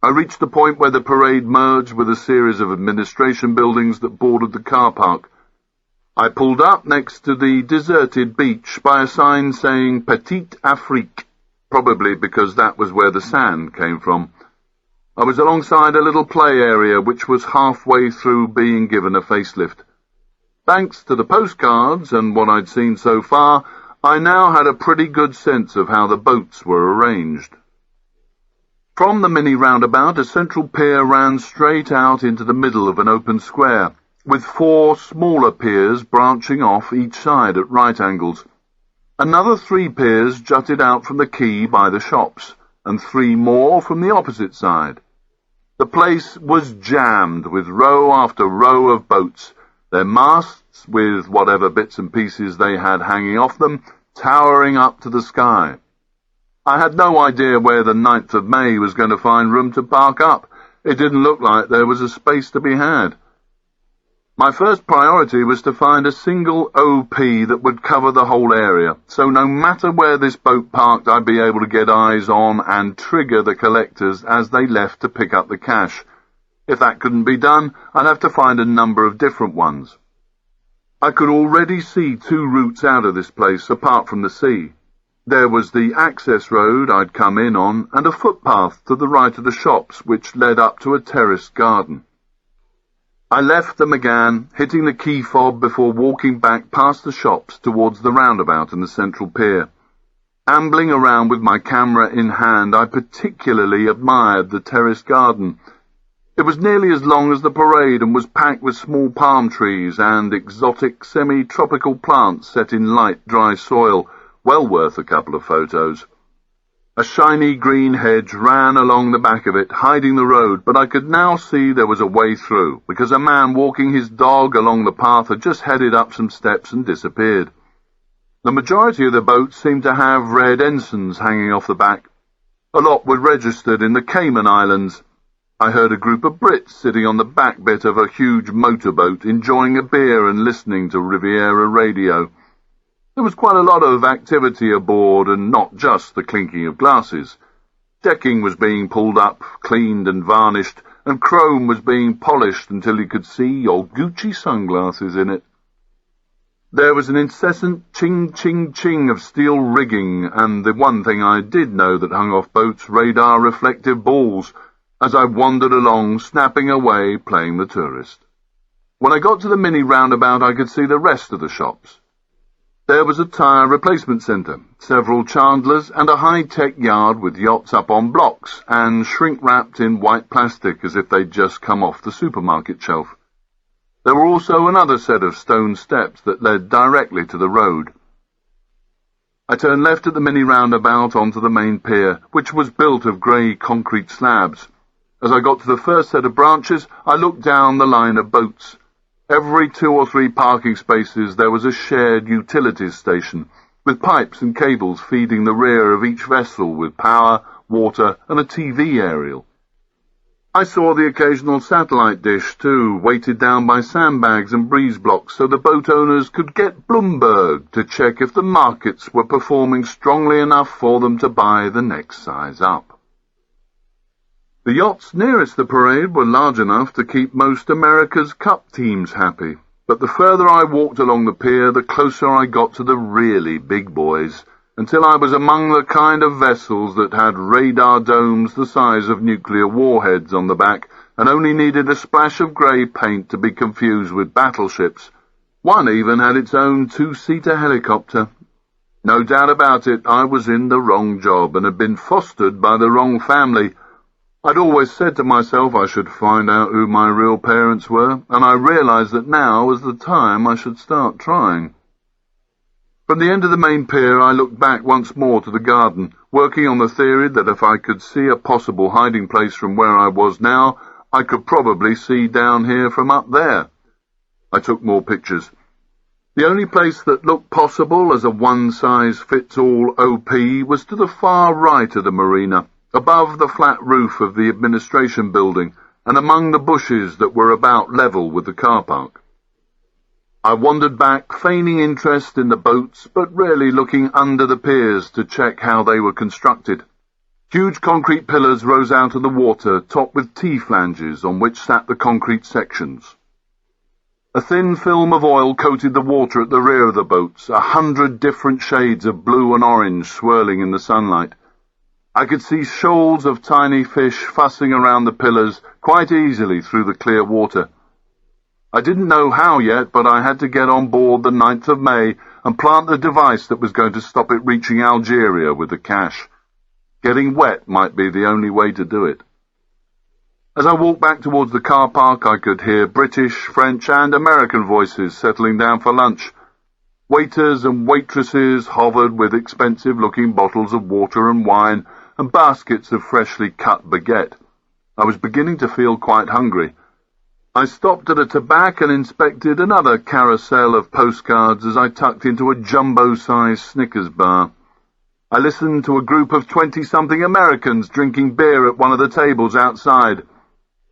I reached the point where the parade merged with a series of administration buildings that bordered the car park. I pulled up next to the deserted beach by a sign saying Petite Afrique, probably because that was where the sand came from. I was alongside a little play area which was halfway through being given a facelift. Thanks to the postcards and what I'd seen so far, I now had a pretty good sense of how the boats were arranged. From the mini roundabout, a central pier ran straight out into the middle of an open square, with 4 smaller piers branching off each side at right angles. Another 3 piers jutted out from the quay by the shops, and 3 more from the opposite side. The place was jammed with row after row of boats, their masts, with whatever bits and pieces they had hanging off them, towering up to the sky. I had no idea where the 9th of May was going to find room to park up. It didn't look like there was a space to be had. My first priority was to find a single OP that would cover the whole area, so no matter where this boat parked, I'd be able to get eyes on and trigger the collectors as they left to pick up the cash. If that couldn't be done, I'd have to find a number of different ones. I could already see 2 routes out of this place, apart from the sea. There was the access road I'd come in on, and a footpath to the right of the shops, which led up to a terraced garden. I left the McGann, hitting the key fob before walking back past the shops towards the roundabout in the central pier. Ambling around with my camera in hand, I particularly admired the terraced garden. It was nearly as long as the parade and was packed with small palm trees and exotic semi-tropical plants set in light, dry soil, well worth a couple of photos. A shiny green hedge ran along the back of it, hiding the road, but I could now see there was a way through, because a man walking his dog along the path had just headed up some steps and disappeared. The majority of the boats seemed to have red ensigns hanging off the back. A lot were registered in the Cayman Islands. I heard a group of Brits sitting on the back bit of a huge motorboat, enjoying a beer and listening to Riviera radio. There was quite a lot of activity aboard, and not just the clinking of glasses. Decking was being pulled up, cleaned and varnished, and chrome was being polished until you could see your Gucci sunglasses in it. There was an incessant ching-ching-ching of steel rigging, and the one thing I did know that hung off boats, radar-reflective balls, as I wandered along, snapping away, playing the tourist. When I got to the mini roundabout, I could see the rest of the shops. There was a tyre replacement centre, several chandlers, and a high-tech yard with yachts up on blocks and shrink-wrapped in white plastic as if they'd just come off the supermarket shelf. There were also another set of stone steps that led directly to the road. I turned left at the mini roundabout onto the main pier, which was built of grey concrete slabs. As I got to the first set of branches, I looked down the line of boats. Every 2 or 3 parking spaces there was a shared utilities station, with pipes and cables feeding the rear of each vessel with power, water, and a TV aerial. I saw the occasional satellite dish, too, weighted down by sandbags and breeze blocks so the boat owners could get Bloomberg to check if the markets were performing strongly enough for them to buy the next size up. The yachts nearest the parade were large enough to keep most America's Cup teams happy, but the further I walked along the pier, the closer I got to the really big boys, until I was among the kind of vessels that had radar domes the size of nuclear warheads on the back and only needed a splash of grey paint to be confused with battleships. One even had its own 2-seater helicopter. No doubt about it, I was in the wrong job and had been fostered by the wrong family. I'd always said to myself I should find out who my real parents were, and I realized that now was the time I should start trying. From the end of the main pier, I looked back once more to the garden, working on the theory that if I could see a possible hiding place from where I was now, I could probably see down here from up there. I took more pictures. The only place that looked possible as a one-size-fits-all OP was to the far right of the marina, above the flat roof of the administration building and among the bushes that were about level with the car park. I wandered back, feigning interest in the boats, but really looking under the piers to check how they were constructed. Huge concrete pillars rose out of the water, topped with T-flanges on which sat the concrete sections. A thin film of oil coated the water at the rear of the boats, 100 different shades of blue and orange swirling in the sunlight. I could see shoals of tiny fish fussing around the pillars quite easily through the clear water. I didn't know how yet, but I had to get on board the 9th of May and plant the device that was going to stop it reaching Algeria with the cash. Getting wet might be the only way to do it. As I walked back towards the car park, I could hear British, French, and American voices settling down for lunch. Waiters and waitresses hovered with expensive-looking bottles of water and wine and baskets of freshly cut baguette. I was beginning to feel quite hungry. I stopped at a tobacco and inspected another carousel of postcards as I tucked into a jumbo-sized Snickers bar. I listened to a group of 20-something Americans drinking beer at one of the tables outside.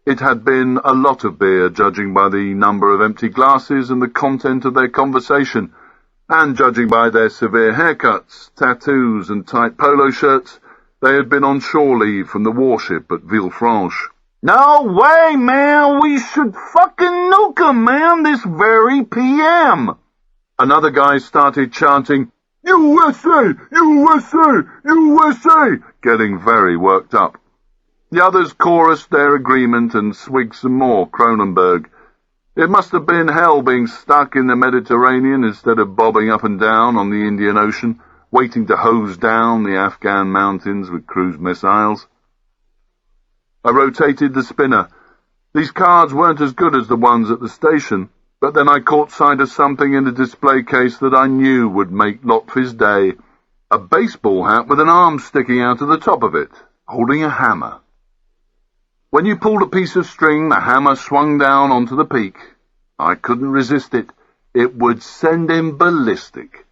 It had been a lot of beer, judging by the number of empty glasses and the content of their conversation, and judging by their severe haircuts, tattoos, and tight polo shirts. They had been on shore leave from the warship at Villefranche.
No way, man! We should fucking nuke 'em, man, this very PM!
Another guy started chanting, USA! USA! USA! Getting very worked up. The others chorused their agreement and swigged some more Kronenberg. It must have been hell being stuck in the Mediterranean instead of bobbing up and down on the Indian Ocean, waiting to hose down the Afghan mountains with cruise missiles. I rotated the spinner. These cards weren't as good as the ones at the station, but then I caught sight of something in the display case that I knew would make Lotfi's day. A baseball hat with an arm sticking out of the top of it, holding a hammer. When you pulled a piece of string, the hammer swung down onto the peak. I couldn't resist it. It would send him ballistic.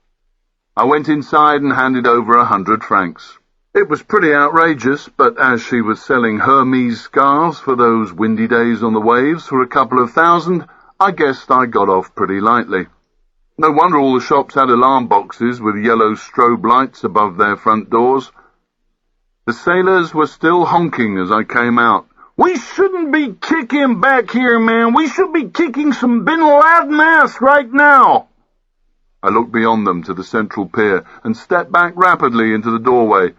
I went inside and handed over 100 francs. It was pretty outrageous, but as she was selling Hermes scarves for those windy days on the waves for a couple of thousand, I guessed I got off pretty lightly. No wonder all the shops had alarm boxes with yellow strobe lights above their front doors. The sailors were still honking as I came out.
We shouldn't be kicking back here, man. We should be kicking some Bin Laden ass right now.
I looked beyond them to the central pier and stepped back rapidly into the doorway.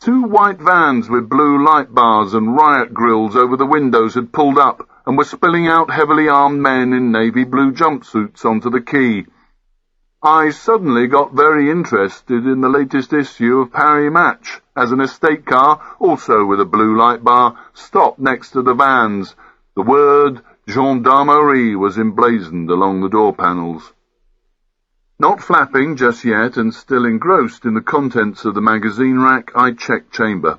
2 white vans with blue light bars and riot grills over the windows had pulled up and were spilling out heavily armed men in navy blue jumpsuits onto the quay. I suddenly got very interested in the latest issue of Paris Match, as an estate car, also with a blue light bar, stopped next to the vans. The word Gendarmerie was emblazoned along the door panels. Not flapping just yet and still engrossed in the contents of the magazine rack, I checked chamber.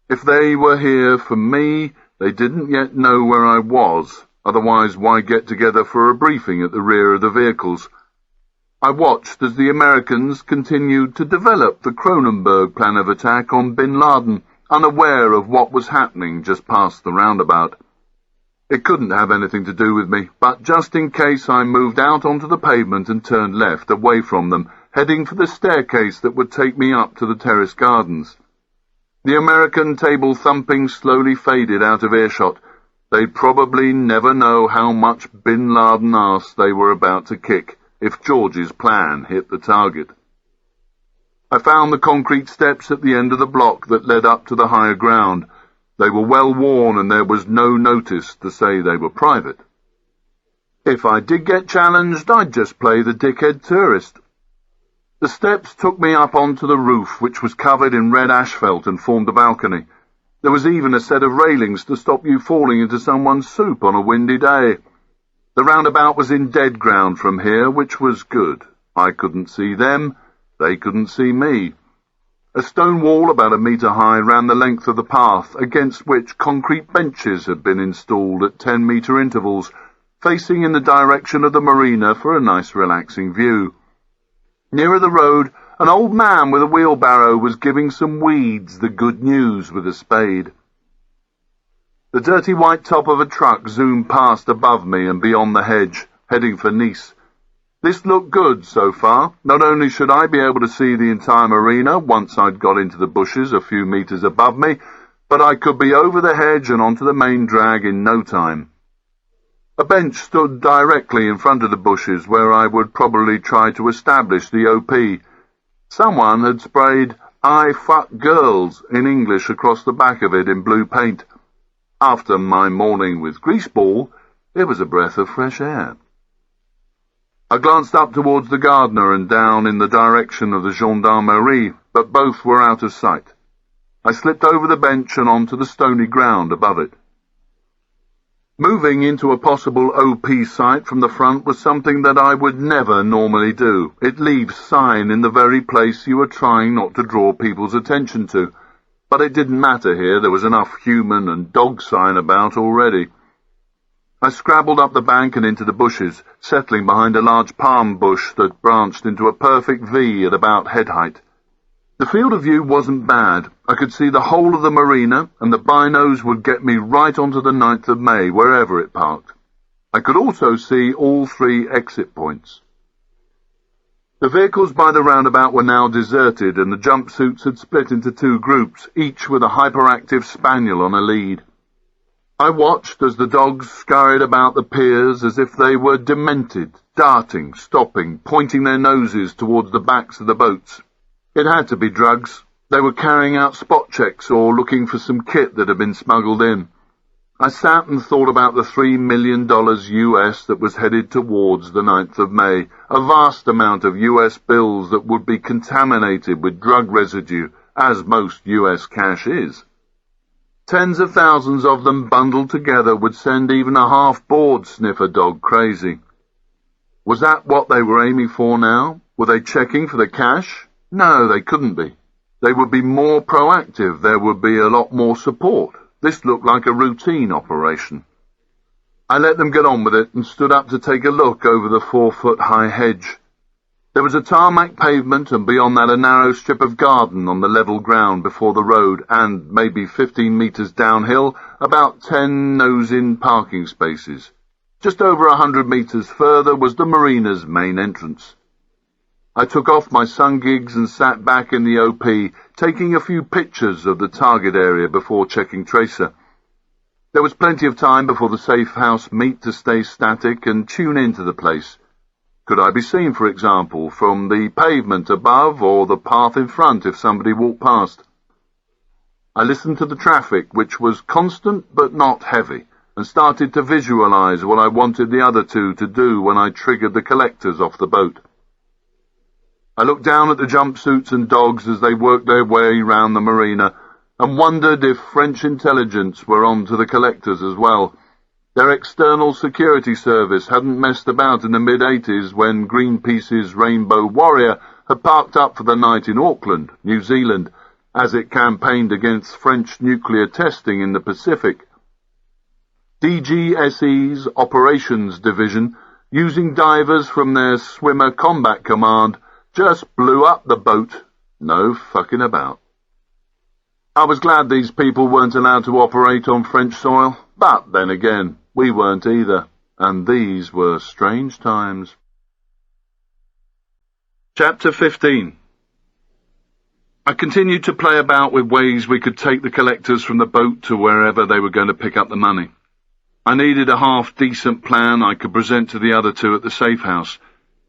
If they were here for me, they didn't yet know where I was, otherwise why get together for a briefing at the rear of the vehicles? I watched as the Americans continued to develop the Kronenberg plan of attack on Bin Laden, unaware of what was happening just past the roundabout. It couldn't have anything to do with me, but just in case I moved out onto the pavement and turned left, away from them, heading for the staircase that would take me up to the terrace gardens. The American table thumping slowly faded out of earshot. They'd probably never know how much Bin Laden arse they were about to kick if George's plan hit the target. I found the concrete steps at the end of the block that led up to the higher ground. They were well worn and there was no notice to say they were private. If I did get challenged, I'd just play the dickhead tourist. The steps took me up onto the roof, which was covered in red asphalt and formed a balcony. There was even a set of railings to stop you falling into someone's soup on a windy day. The roundabout was in dead ground from here, which was good. I couldn't see them, they couldn't see me. A stone wall about 1 metre high ran the length of the path, against which concrete benches had been installed at 10-metre intervals, facing in the direction of the marina for a nice relaxing view. Nearer the road, an old man with a wheelbarrow was giving some weeds the good news with a spade. The dirty white top of a truck zoomed past above me and beyond the hedge, heading for Nice. This looked good so far. Not only should I be able to see the entire marina once I'd got into the bushes a few metres above me, but I could be over the hedge and onto the main drag in no time. A bench stood directly in front of the bushes where I would probably try to establish the OP. Someone had sprayed "I fuck girls" in English across the back of it in blue paint. After my morning with Greaseball, it was a breath of fresh air. I glanced up towards the gardener and down in the direction of the Gendarmerie, but both were out of sight. I slipped over the bench and onto the stony ground above it. Moving into a possible OP site from the front was something that I would never normally do. It leaves sign in the very place you are trying not to draw people's attention to. But it didn't matter here, there was enough human and dog sign about already. I scrabbled up the bank and into the bushes, settling behind a large palm bush that branched into a perfect V at about head height. The field of view wasn't bad. I could see the whole of the marina, and the binos would get me right onto the 9th of May, wherever it parked. I could also see all 3 exit points. The vehicles by the roundabout were now deserted, and the jumpsuits had split into 2 groups, each with a hyperactive spaniel on a lead. I watched as the dogs scurried about the piers as if they were demented, darting, stopping, pointing their noses towards the backs of the boats. It had to be drugs. They were carrying out spot checks or looking for some kit that had been smuggled in. I sat and thought about the $3 million US that was headed towards the 9th of May, a vast amount of US bills that would be contaminated with drug residue, as most US cash is. Tens of thousands of them bundled together would send even a half-bored sniffer dog crazy. Was that what they were aiming for now? Were they checking for the cash? No, they couldn't be. They would be more proactive. There would be a lot more support. This looked like a routine operation. I let them get on with it and stood up to take a look over the 4-foot-high hedge. There was a tarmac pavement and beyond that a narrow strip of garden on the level ground before the road and, maybe 15 metres downhill, about 10 nose-in parking spaces. Just over 100 metres further was the marina's main entrance. I took off my sun gigs and sat back in the OP, taking a few pictures of the target area before checking tracer. There was plenty of time before the safe house meet to stay static and tune into the place. Could I be seen, for example, from the pavement above or the path in front if somebody walked past? I listened to the traffic, which was constant but not heavy, and started to visualize what I wanted the other 2 to do when I triggered the collectors off the boat. I looked down at the jumpsuits and dogs as they worked their way round the marina, and wondered if French intelligence were on to the collectors as well. Their external security service hadn't messed about in the mid-80s when Greenpeace's Rainbow Warrior had parked up for the night in Auckland, New Zealand, as it campaigned against French nuclear testing in the Pacific. DGSE's Operations Division, using divers from their Swimmer Combat Command, just blew up the boat. No fucking about. I was glad these people weren't allowed to operate on French soil, but then again, we weren't either, and these were strange times. Chapter 15. I continued to play about with ways we could take the collectors from the boat to wherever they were going to pick up the money. I needed a half-decent plan I could present to the other 2 at the safe house.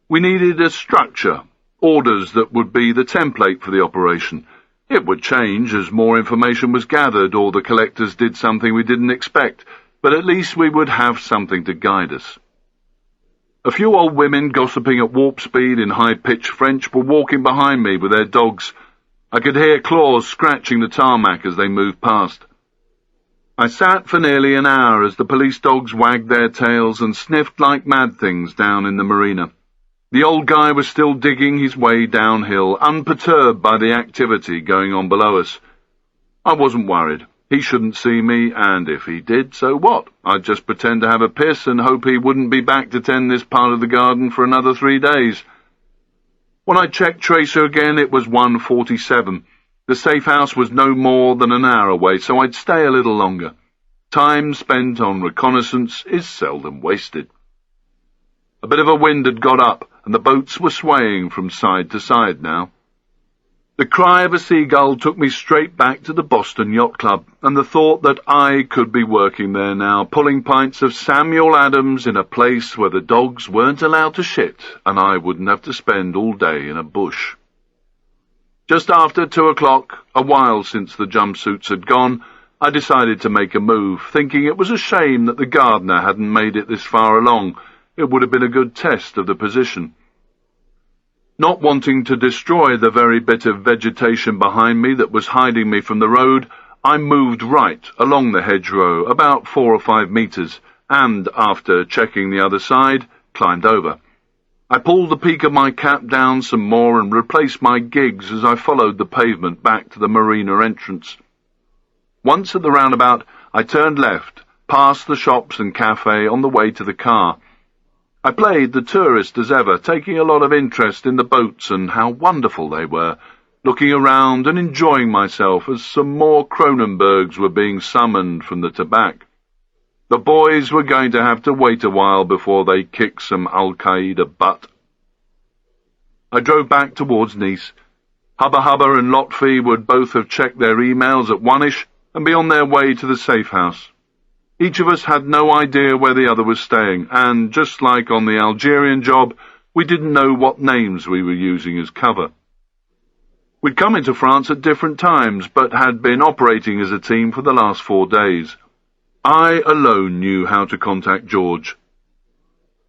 We needed a structure, orders that would be the template for the operation. It would change as more information was gathered or the collectors did something we didn't expect, but at least we would have something to guide us. A few old women gossiping at warp speed in high-pitched French were walking behind me with their dogs. I could hear claws scratching the tarmac as they moved past. I sat for nearly an hour as the police dogs wagged their tails and sniffed like mad things down in the marina. The old guy was still digging his way downhill, unperturbed by the activity going on below us. I wasn't worried. He shouldn't see me, and if he did, so what? I'd just pretend to have a piss and hope he wouldn't be back to tend this part of the garden for another 3 days. When I checked tracer again, it was 1:47. The safe house was no more than an hour away, so I'd stay a little longer. Time spent on reconnaissance is seldom wasted. A bit of a wind had got up, and the boats were swaying from side to side now. The cry of a seagull took me straight back to the Boston Yacht Club, and the thought that I could be working there now, pulling pints of Samuel Adams in a place where the dogs weren't allowed to shit, and I wouldn't have to spend all day in a bush. Just after 2 o'clock, a while since the jumpsuits had gone, I decided to make a move, thinking it was a shame that the gardener hadn't made it this far along. It would have been a good test of the position. Not wanting to destroy the very bit of vegetation behind me that was hiding me from the road, I moved right along the hedgerow about 4 or 5 metres, and, after checking the other side, climbed over. I pulled the peak of my cap down some more and replaced my gigs as I followed the pavement back to the marina entrance. Once at the roundabout, I turned left, past the shops and cafe on the way to the car. I played the tourist as ever, taking a lot of interest in the boats and how wonderful they were. looking around and enjoying myself as some more Cronenbergs were being summoned from the tobacco. The boys were going to have to wait a while before they kicked some Al-Qaeda butt. I drove back towards Nice. Hubba Hubba and Lotfi would both have checked their emails at 1ish and be on their way to the safe house. Each of us had no idea where the other was staying, and just like on the Algerian job, we didn't know what names we were using as cover. We'd come into France at different times, but had been operating as a team for the last 4 days. I alone knew how to contact George.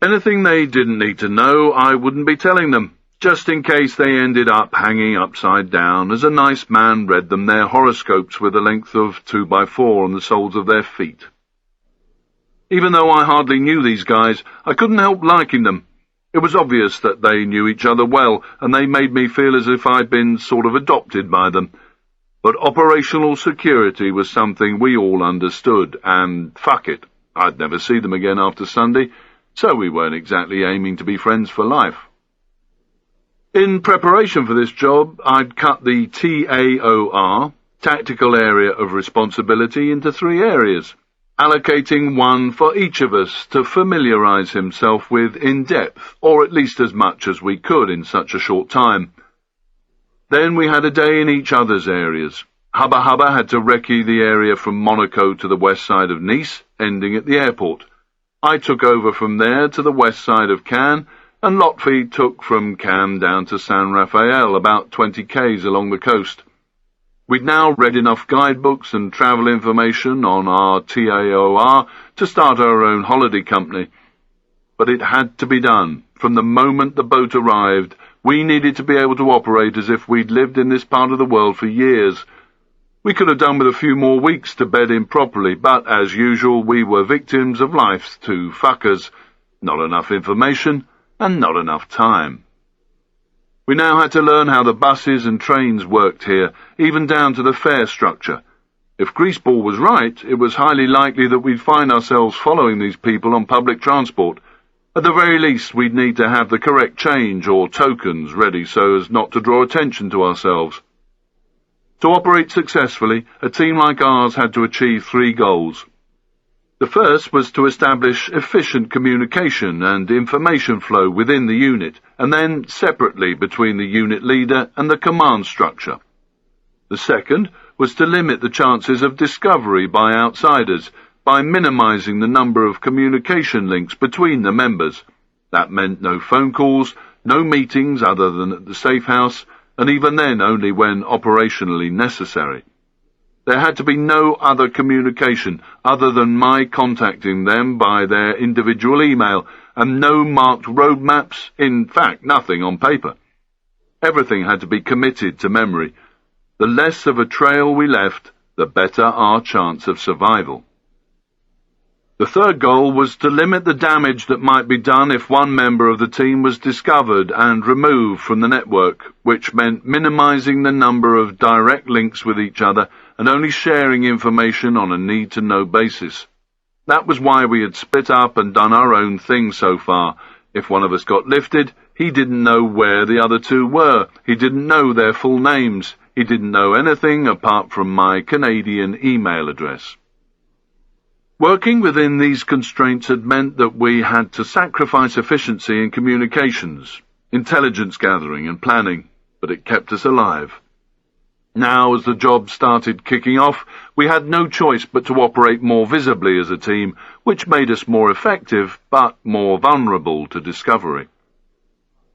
Anything they didn't need to know, I wouldn't be telling them, just in case they ended up hanging upside down as a nice man read them their horoscopes with a length of 2x4 on the soles of their feet. Even though I hardly knew these guys, I couldn't help liking them. It was obvious that they knew each other well, and they made me feel as if I'd been sort of adopted by them. But operational security was something we all understood, and fuck it, I'd never see them again after Sunday, so we weren't exactly aiming to be friends for life. In preparation for this job, I'd cut the TAOR, Tactical Area of Responsibility, into 3 areas, allocating one for each of us to familiarise himself with in depth, or at least as much as we could in such a short time. Then we had a day in each other's areas. Hubba Hubba had to recce the area from Monaco to the west side of Nice, ending at the airport. I took over from there to the west side of Cannes, and Lotfi took from Cannes down to San Rafael, about 20 k's along the coast. We'd now read enough guidebooks and travel information on our TAOR to start our own holiday company. But it had to be done. From the moment the boat arrived, we needed to be able to operate as if we'd lived in this part of the world for years. We could have done with a few more weeks to bed in properly, but as usual we were victims of life's 2 fuckers. Not enough information, and not enough time. We now had to learn how the buses and trains worked here, even down to the fare structure. If Greaseball was right, it was highly likely that we'd find ourselves following these people on public transport. At the very least, we'd need to have the correct change or tokens ready so as not to draw attention to ourselves. To operate successfully, a team like ours had to achieve 3 goals. The first was to establish efficient communication and information flow within the unit, and then separately between the unit leader and the command structure. The second was to limit the chances of discovery by outsiders, by minimizing the number of communication links between the members. That meant no phone calls, no meetings other than at the safe house, and even then only when operationally necessary. There had to be no other communication other than my contacting them by their individual email, and no marked road maps, in fact nothing on paper. Everything had to be committed to memory. The less of a trail we left, the better our chance of survival. The third goal was to limit the damage that might be done if one member of the team was discovered and removed from the network, which meant minimizing the number of direct links with each other and only sharing information on a need-to-know basis. That was why we had split up and done our own thing so far. If one of us got lifted, he didn't know where the other 2 were. He didn't know their full names. He didn't know anything apart from my Canadian email address. Working within these constraints had meant that we had to sacrifice efficiency in communications, intelligence gathering and planning, but it kept us alive. Now, as the job started kicking off, we had no choice but to operate more visibly as a team, which made us more effective, but more vulnerable to discovery.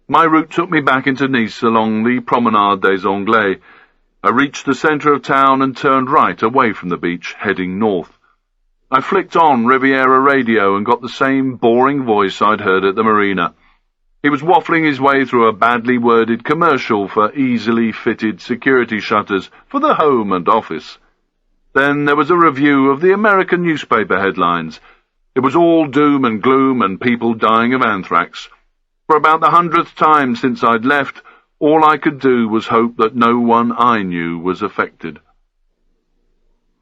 My route took me back into Nice along the Promenade des Anglais. I reached the centre of town and turned right away from the beach, heading north. I flicked on Riviera radio and got the same boring voice I'd heard at the marina. He was waffling his way through a badly worded commercial for easily fitted security shutters for the home and office. Then there was a review of the American newspaper headlines. It was all doom and gloom and people dying of anthrax. For about the 100th time since I'd left, all I could do was hope that no one I knew was affected.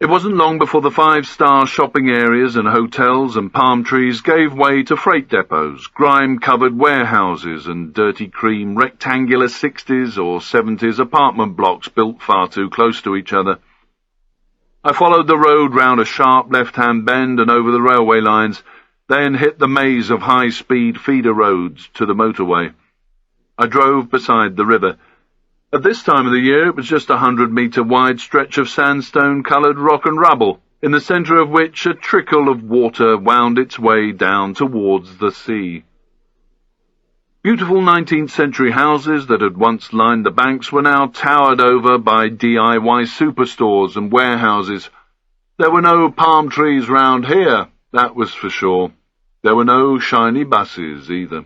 It wasn't long before the five-star shopping areas and hotels and palm trees gave way to freight depots, grime-covered warehouses and dirty cream rectangular 60s or 70s apartment blocks built far too close to each other. I followed the road round a sharp left-hand bend and over the railway lines, then hit the maze of high-speed feeder roads to the motorway. I drove beside the river. At this time of the year it was just 100-metre wide stretch of sandstone-coloured rock and rubble, in the centre of which a trickle of water wound its way down towards the sea. Beautiful 19th-century houses that had once lined the banks were now towered over by DIY superstores and warehouses. There were no palm trees round here, that was for sure. There were no shiny buses either.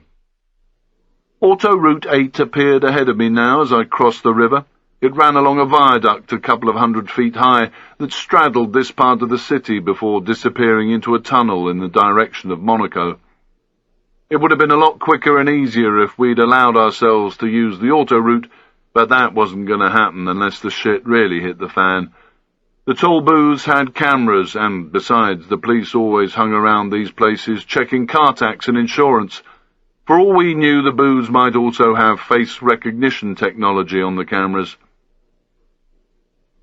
Autoroute 8 appeared ahead of me now as I crossed the river. It ran along a viaduct a couple of 100 feet high that straddled this part of the city before disappearing into a tunnel in the direction of Monaco. It would have been a lot quicker and easier if we'd allowed ourselves to use the autoroute, but that wasn't going to happen unless the shit really hit the fan. The toll booths had cameras, and besides, the police always hung around these places checking car tax and insurance. For all we knew, the booths might also have face recognition technology on the cameras.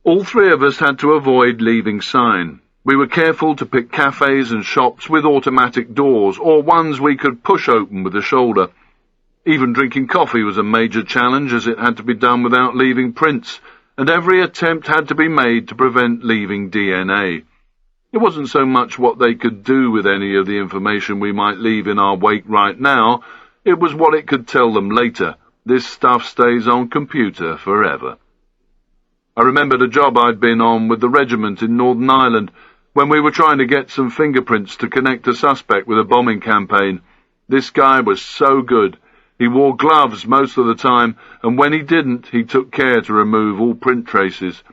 All three of us had to avoid leaving sign. We were careful to pick cafes and shops with automatic doors, or ones we could push open with a shoulder. Even drinking coffee was a major challenge, as it had to be done without leaving prints, and every attempt had to be made to prevent leaving DNA. It wasn't so much what they could do with any of the information we might leave in our wake right now, it was what it could tell them later. This stuff stays on computer forever. I remembered a job I'd been on with the regiment in Northern Ireland, when we were trying to get some fingerprints to connect a suspect with a bombing campaign. This guy was so good. He wore gloves most of the time, and when he didn't, he took care to remove all print traces.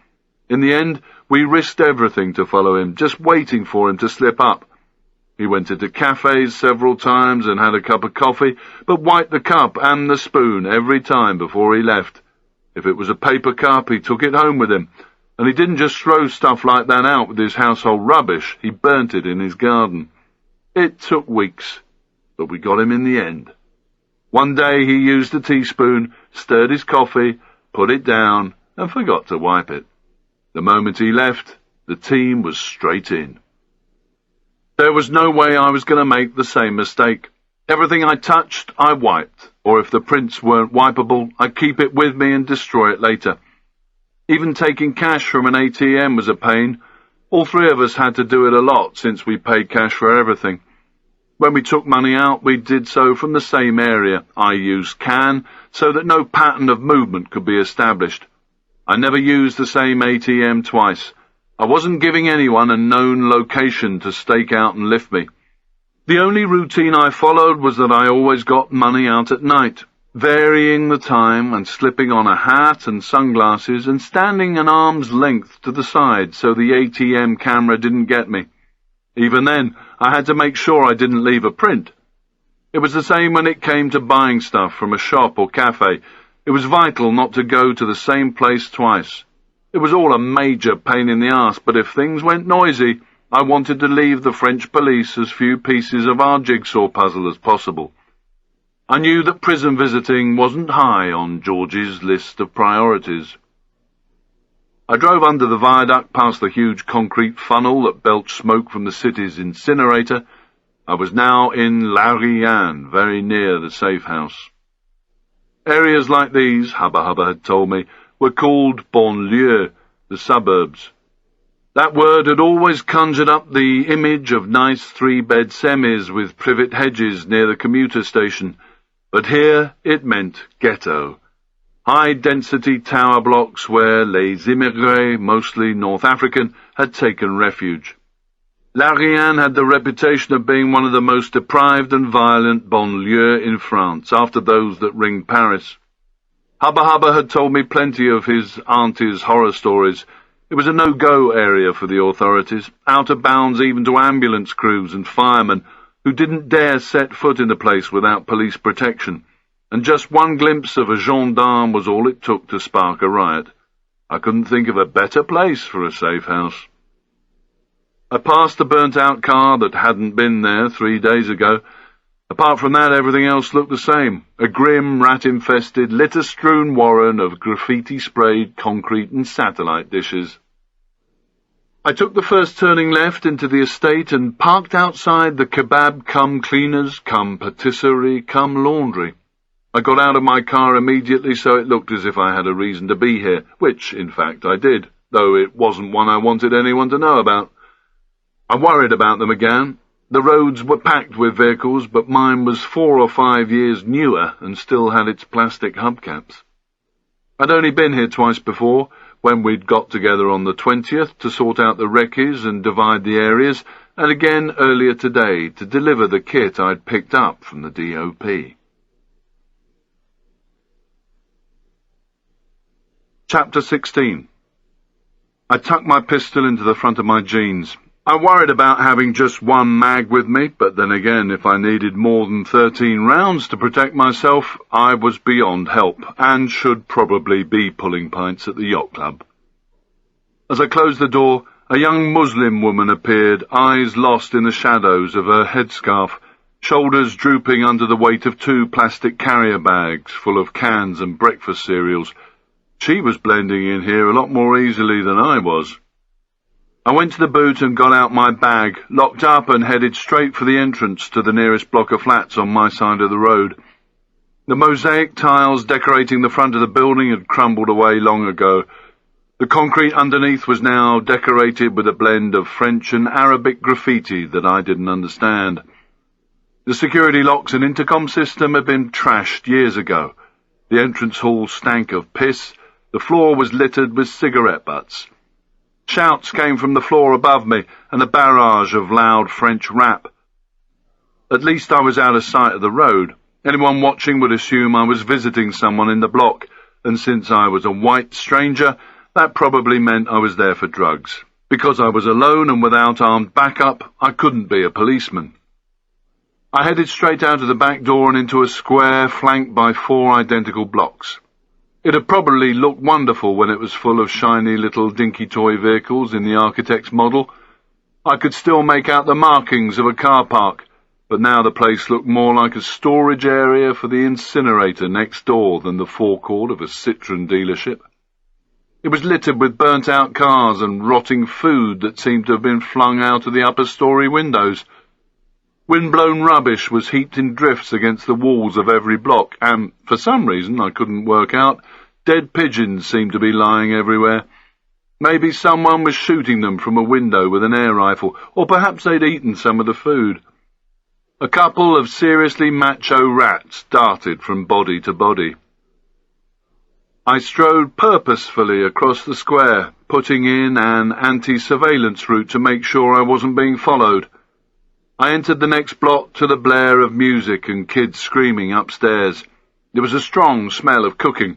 In the end, we risked everything to follow him, just waiting for him to slip up. He went into cafes several times and had a cup of coffee, but wiped the cup and the spoon every time before he left. If it was a paper cup, he took it home with him, and he didn't just throw stuff like that out with his household rubbish, he burnt it in his garden. It took weeks, but we got him in the end. One day he used a teaspoon, stirred his coffee, put it down, and forgot to wipe it. The moment he left, the team was straight in. There was no way I was going to make the same mistake. Everything I touched, I wiped, or if the prints weren't wipeable, I'd keep it with me and destroy it later. Even taking cash from an ATM was a pain. All three of us had to do it a lot since we paid cash for everything. When we took money out, we did so from the same area. I used CAN so that no pattern of movement could be established. I never used the same ATM twice. I wasn't giving anyone a known location to stake out and lift me. The only routine I followed was that I always got money out at night, varying the time and slipping on a hat and sunglasses and standing an arm's length to the side so the ATM camera didn't get me. Even then, I had to make sure I didn't leave a print. It was the same when it came to buying stuff from a shop or cafe. It was vital not to go to the same place twice. It was all a major pain in the arse, but if things went noisy, I wanted to leave the French police as few pieces of our jigsaw puzzle as possible. I knew that prison visiting wasn't high on George's list of priorities. I drove under the viaduct past the huge concrete funnel that belched smoke from the city's incinerator. I was now in La Rianne, very near the safe house. Areas like these, Hubba Hubba had told me, were called banlieue, the suburbs. That word had always conjured up the image of nice three-bed semis with privet hedges near the commuter station, but here it meant ghetto. High-density tower blocks where les immigrés, mostly North African, had taken refuge. La Rianne had the reputation of being one of the most deprived and violent banlieues in France, after those that ringed Paris. Hubba Hubba had told me plenty of his auntie's horror stories. It was a no-go area for the authorities, out of bounds even to ambulance crews and firemen, who didn't dare set foot in the place without police protection, and just one glimpse of a gendarme was all it took to spark a riot. I couldn't think of a better place for a safe house. I passed a burnt-out car that hadn't been there 3 days ago. Apart from that, everything else looked the same. A grim, rat-infested, litter-strewn warren of graffiti-sprayed concrete and satellite dishes. I took the first turning left into the estate and parked outside the kebab-cum-cleaners-cum-patisserie-cum-laundry. I got out of my car immediately so it looked as if I had a reason to be here, which, in fact, I did, though it wasn't one I wanted anyone to know about. I worried about them again. The roads were packed with vehicles, but mine was 4 or 5 years newer and still had its plastic hubcaps. I'd only been here twice before, when we'd got together on the 20th to sort out the Recces and divide the areas, and again earlier today to deliver the kit I'd picked up from the DOP. Chapter 16. I tucked my pistol into the front of my jeans. I worried about having just one mag with me, but then again, if I needed more than 13 rounds to protect myself, I was beyond help, and should probably be pulling pints at the yacht club. As I closed the door, a young Muslim woman appeared, eyes lost in the shadows of her headscarf, shoulders drooping under the weight of 2 plastic carrier bags full of cans and breakfast cereals. She was blending in here a lot more easily than I was. I went to the boot and got out my bag, locked up and headed straight for the entrance to the nearest block of flats on my side of the road. The mosaic tiles decorating the front of the building had crumbled away long ago. The concrete underneath was now decorated with a blend of French and Arabic graffiti that I didn't understand. The security locks and intercom system had been trashed years ago. The entrance hall stank of piss. The floor was littered with cigarette butts. Shouts came from the floor above me, and a barrage of loud French rap. At least I was out of sight of the road. Anyone watching would assume I was visiting someone in the block, and since I was a white stranger, that probably meant I was there for drugs. Because I was alone and without armed backup, I couldn't be a policeman. I headed straight out of the back door and into a square flanked by 4 identical blocks. It had probably looked wonderful when it was full of shiny little dinky toy vehicles in the architect's model. I could still make out the markings of a car park, but now the place looked more like a storage area for the incinerator next door than the forecourt of a Citroën dealership. It was littered with burnt-out cars and rotting food that seemed to have been flung out of the upper-story windows. Wind-blown rubbish was heaped in drifts against the walls of every block, and, for some reason I couldn't work out, dead pigeons seemed to be lying everywhere. Maybe someone was shooting them from a window with an air rifle, or perhaps they'd eaten some of the food. A couple of seriously macho rats darted from body to body. I strode purposefully across the square, putting in an anti-surveillance route to make sure I wasn't being followed. I entered the next block to the blare of music and kids screaming upstairs. There was a strong smell of cooking.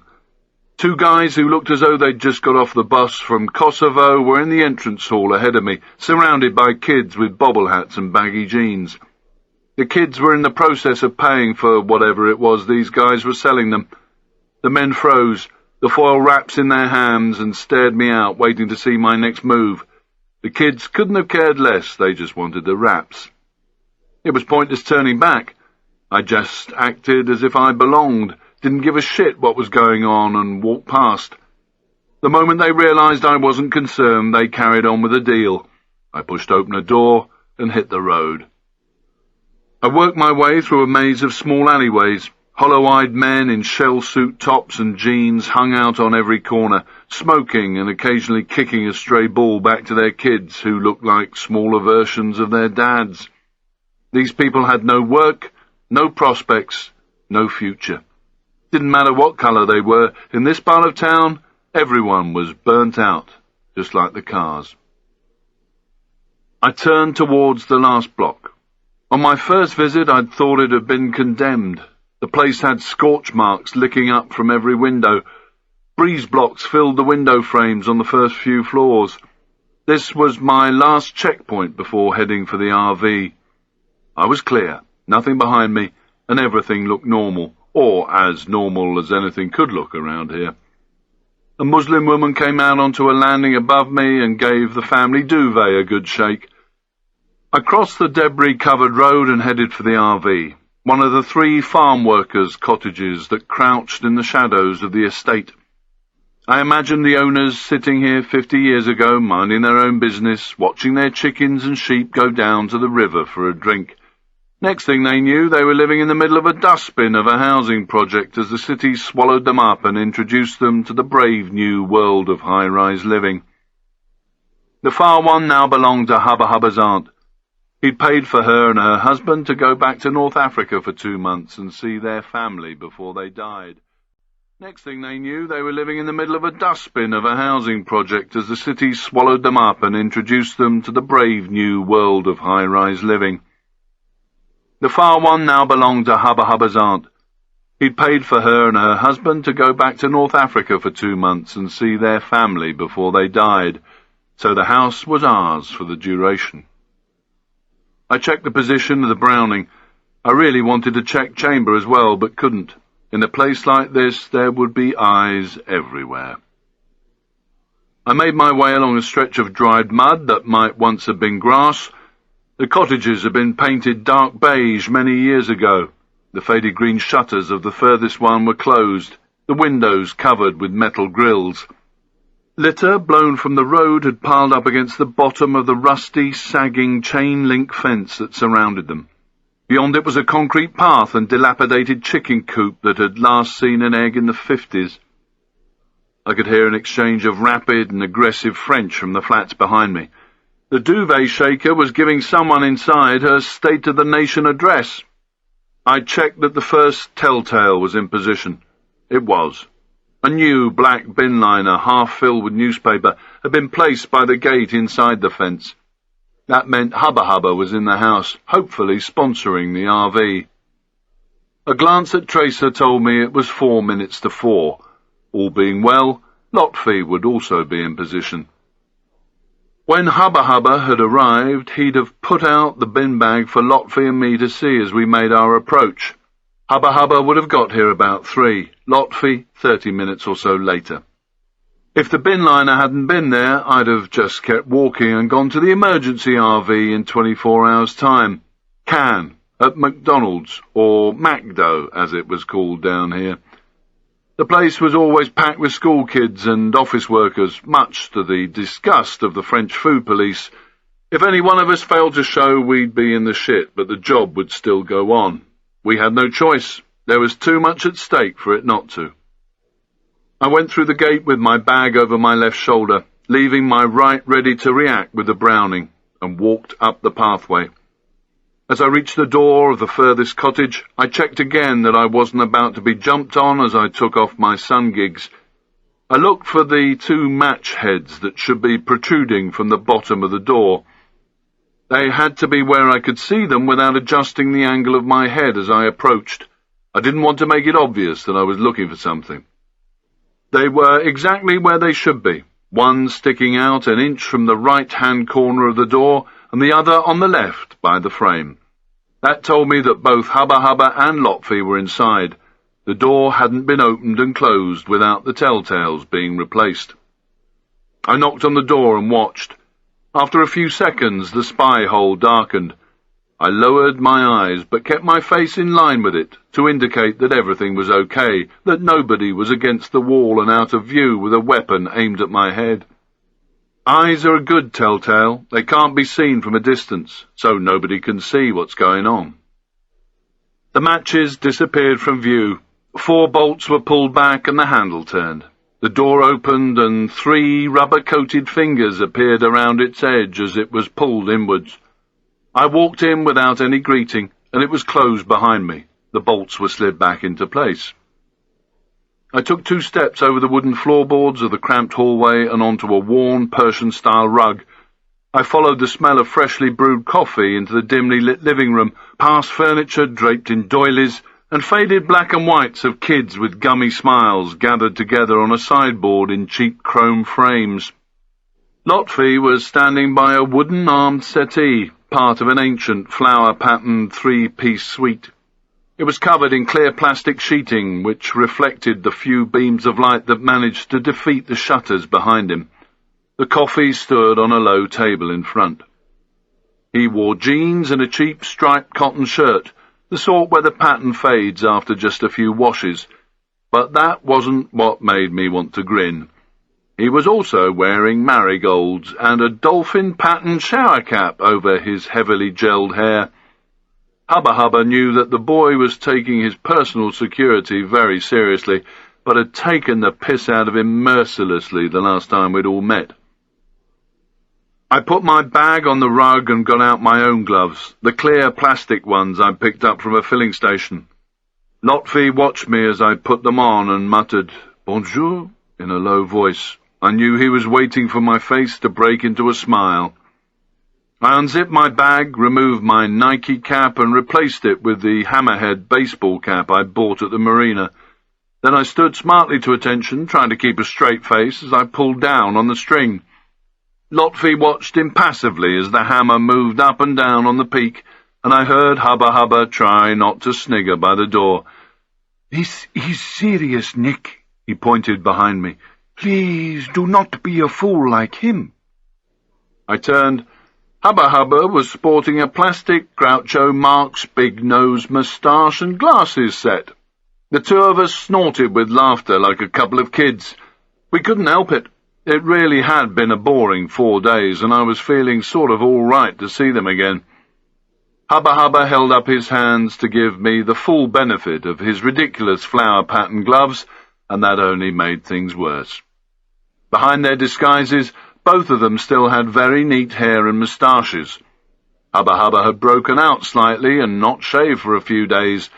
2 guys who looked as though they'd just got off the bus from Kosovo were in the entrance hall ahead of me, surrounded by kids with bobble hats and baggy jeans. The kids were in the process of paying for whatever it was these guys were selling them. The men froze, the foil wraps in their hands, and stared me out, waiting to see my next move. The kids couldn't have cared less, they just wanted the wraps. It was pointless turning back. I just acted as if I belonged, didn't give a shit what was going on, and walked past. The moment they realized I wasn't concerned, they carried on with the deal. I pushed open a door and hit the road. I worked my way through a maze of small alleyways. Hollow-eyed men in shell-suit tops and jeans hung out on every corner, smoking and occasionally kicking a stray ball back to their kids who looked like smaller versions of their dads. These people had no work, no prospects, no future. Didn't matter what colour they were, in this part of town, everyone was burnt out, just like the cars. I turned towards the last block. On my first visit, I'd thought it had been condemned. The place had scorch marks licking up from every window. Breeze blocks filled the window frames on the first few floors. This was my last checkpoint before heading for the RV. I was clear, nothing behind me, and everything looked normal, or as normal as anything could look around here. A Muslim woman came out onto a landing above me and gave the family duvet a good shake. I crossed the debris-covered road and headed for the RV, one of the 3 farm workers' cottages that crouched in the shadows of the estate. I imagined the owners sitting here 50 years ago, minding their own business, watching their chickens and sheep go down to the river for a drink. Next thing they knew, they were living in the middle of a dustbin of a housing project as the city swallowed them up and introduced them to the brave new world of high-rise living. The far one now belonged to Hubba Hubba's aunt. He'd paid for her and her husband to go back to North Africa for 2 months and see their family before they died. Next thing they knew, they were living in the middle of a dustbin of a housing project as the city swallowed them up and introduced them to the brave new world of high-rise living. The far one now belonged to Hubba Hubba's aunt. He'd paid for her and her husband to go back to North Africa for 2 months and see their family before they died, so the house was ours for the duration. I checked the position of the Browning. I really wanted to check chamber as well, but couldn't. In a place like this, there would be eyes everywhere. I made my way along a stretch of dried mud that might once have been grass. The cottages had been painted dark beige many years ago. The faded green shutters of the furthest one were closed, the windows covered with metal grills. Litter, blown from the road, had piled up against the bottom of the rusty, sagging chain-link fence that surrounded them. Beyond it was a concrete path and dilapidated chicken coop that had last seen an egg in the 50s. I could hear an exchange of rapid and aggressive French from the flats behind me. The duvet shaker was giving someone inside her State of the Nation address. I checked that the first telltale was in position. It was. A new black bin liner, half filled with newspaper, had been placed by the gate inside the fence. That meant Hubba Hubba was in the house, hopefully sponsoring the RV. A glance at Tracer told me it was 4 minutes to 4. All being well, Lotfi would also be in position. When Hubba Hubba had arrived, he'd have put out the bin bag for Lotfi and me to see as we made our approach. Hubba Hubba would have got here about 3, Lotfi 30 minutes or so later. If the bin liner hadn't been there, I'd have just kept walking and gone to the emergency RV in 24 hours' time. Cannes, at McDonald's, or MacDo, as it was called down here. The place was always packed with school kids and office workers, much to the disgust of the French food police. If any one of us failed to show, we'd be in the shit, but the job would still go on. We had no choice. There was too much at stake for it not to. I went through the gate with my bag over my left shoulder, leaving my right ready to react with the Browning, and walked up the pathway. As I reached the door of the furthest cottage, I checked again that I wasn't about to be jumped on as I took off my sun gigs. I looked for the 2 match heads that should be protruding from the bottom of the door. They had to be where I could see them without adjusting the angle of my head as I approached. I didn't want to make it obvious that I was looking for something. They were exactly where they should be, one sticking out an inch from the right-hand corner of the door and the other on the left by the frame. That told me that both Hubba Hubba and Lotfi were inside. The door hadn't been opened and closed without the telltales being replaced. I knocked on the door and watched. After a few seconds, the spy hole darkened. I lowered my eyes, but kept my face in line with it, to indicate that everything was okay, that nobody was against the wall and out of view with a weapon aimed at my head. Eyes are a good telltale. They can't be seen from a distance, so nobody can see what's going on. The matches disappeared from view. 4 bolts were pulled back and the handle turned. The door opened and 3 rubber-coated fingers appeared around its edge as it was pulled inwards. I walked in without any greeting, and it was closed behind me. The bolts were slid back into place. I took 2 steps over the wooden floorboards of the cramped hallway and onto a worn Persian-style rug. I followed the smell of freshly brewed coffee into the dimly lit living room, past furniture draped in doilies, and faded black and whites of kids with gummy smiles gathered together on a sideboard in cheap chrome frames. Lotfi was standing by a wooden armed settee, part of an ancient flower-patterned 3-piece suite. It was covered in clear plastic sheeting, which reflected the few beams of light that managed to defeat the shutters behind him. The coffee stood on a low table in front. He wore jeans and a cheap striped cotton shirt, the sort where the pattern fades after just a few washes, but that wasn't what made me want to grin. He was also wearing marigolds and a dolphin-patterned shower cap over his heavily gelled hair. Hubba Hubba knew that the boy was taking his personal security very seriously, but had taken the piss out of him mercilessly the last time we'd all met. I put my bag on the rug and got out my own gloves, the clear plastic ones I'd picked up from a filling station. Lotfi watched me as I put them on and muttered, "Bonjour," in a low voice. I knew he was waiting for my face to break into a smile. I unzipped my bag, removed my Nike cap and replaced it with the hammerhead baseball cap I'd bought at the marina. Then I stood smartly to attention, trying to keep a straight face as I pulled down on the string. Lotfi watched impassively as the hammer moved up and down on the peak, and I heard Hubba Hubba try not to snigger by the door.
He's serious, Nick," he pointed behind me. "Please do not be a fool like him."
I turned. Hubba Hubba was sporting a plastic Groucho Marx big-nose moustache and glasses set. The two of us snorted with laughter like a couple of kids. We couldn't help it. It really had been a boring 4 days, and I was feeling sort of all right to see them again. Hubba Hubba held up his hands to give me the full benefit of his ridiculous flower-pattern gloves, and that only made things worse. Behind their disguises, both of them still had very neat hair and moustaches. Hubba Hubba had broken out slightly and not shaved for a few days.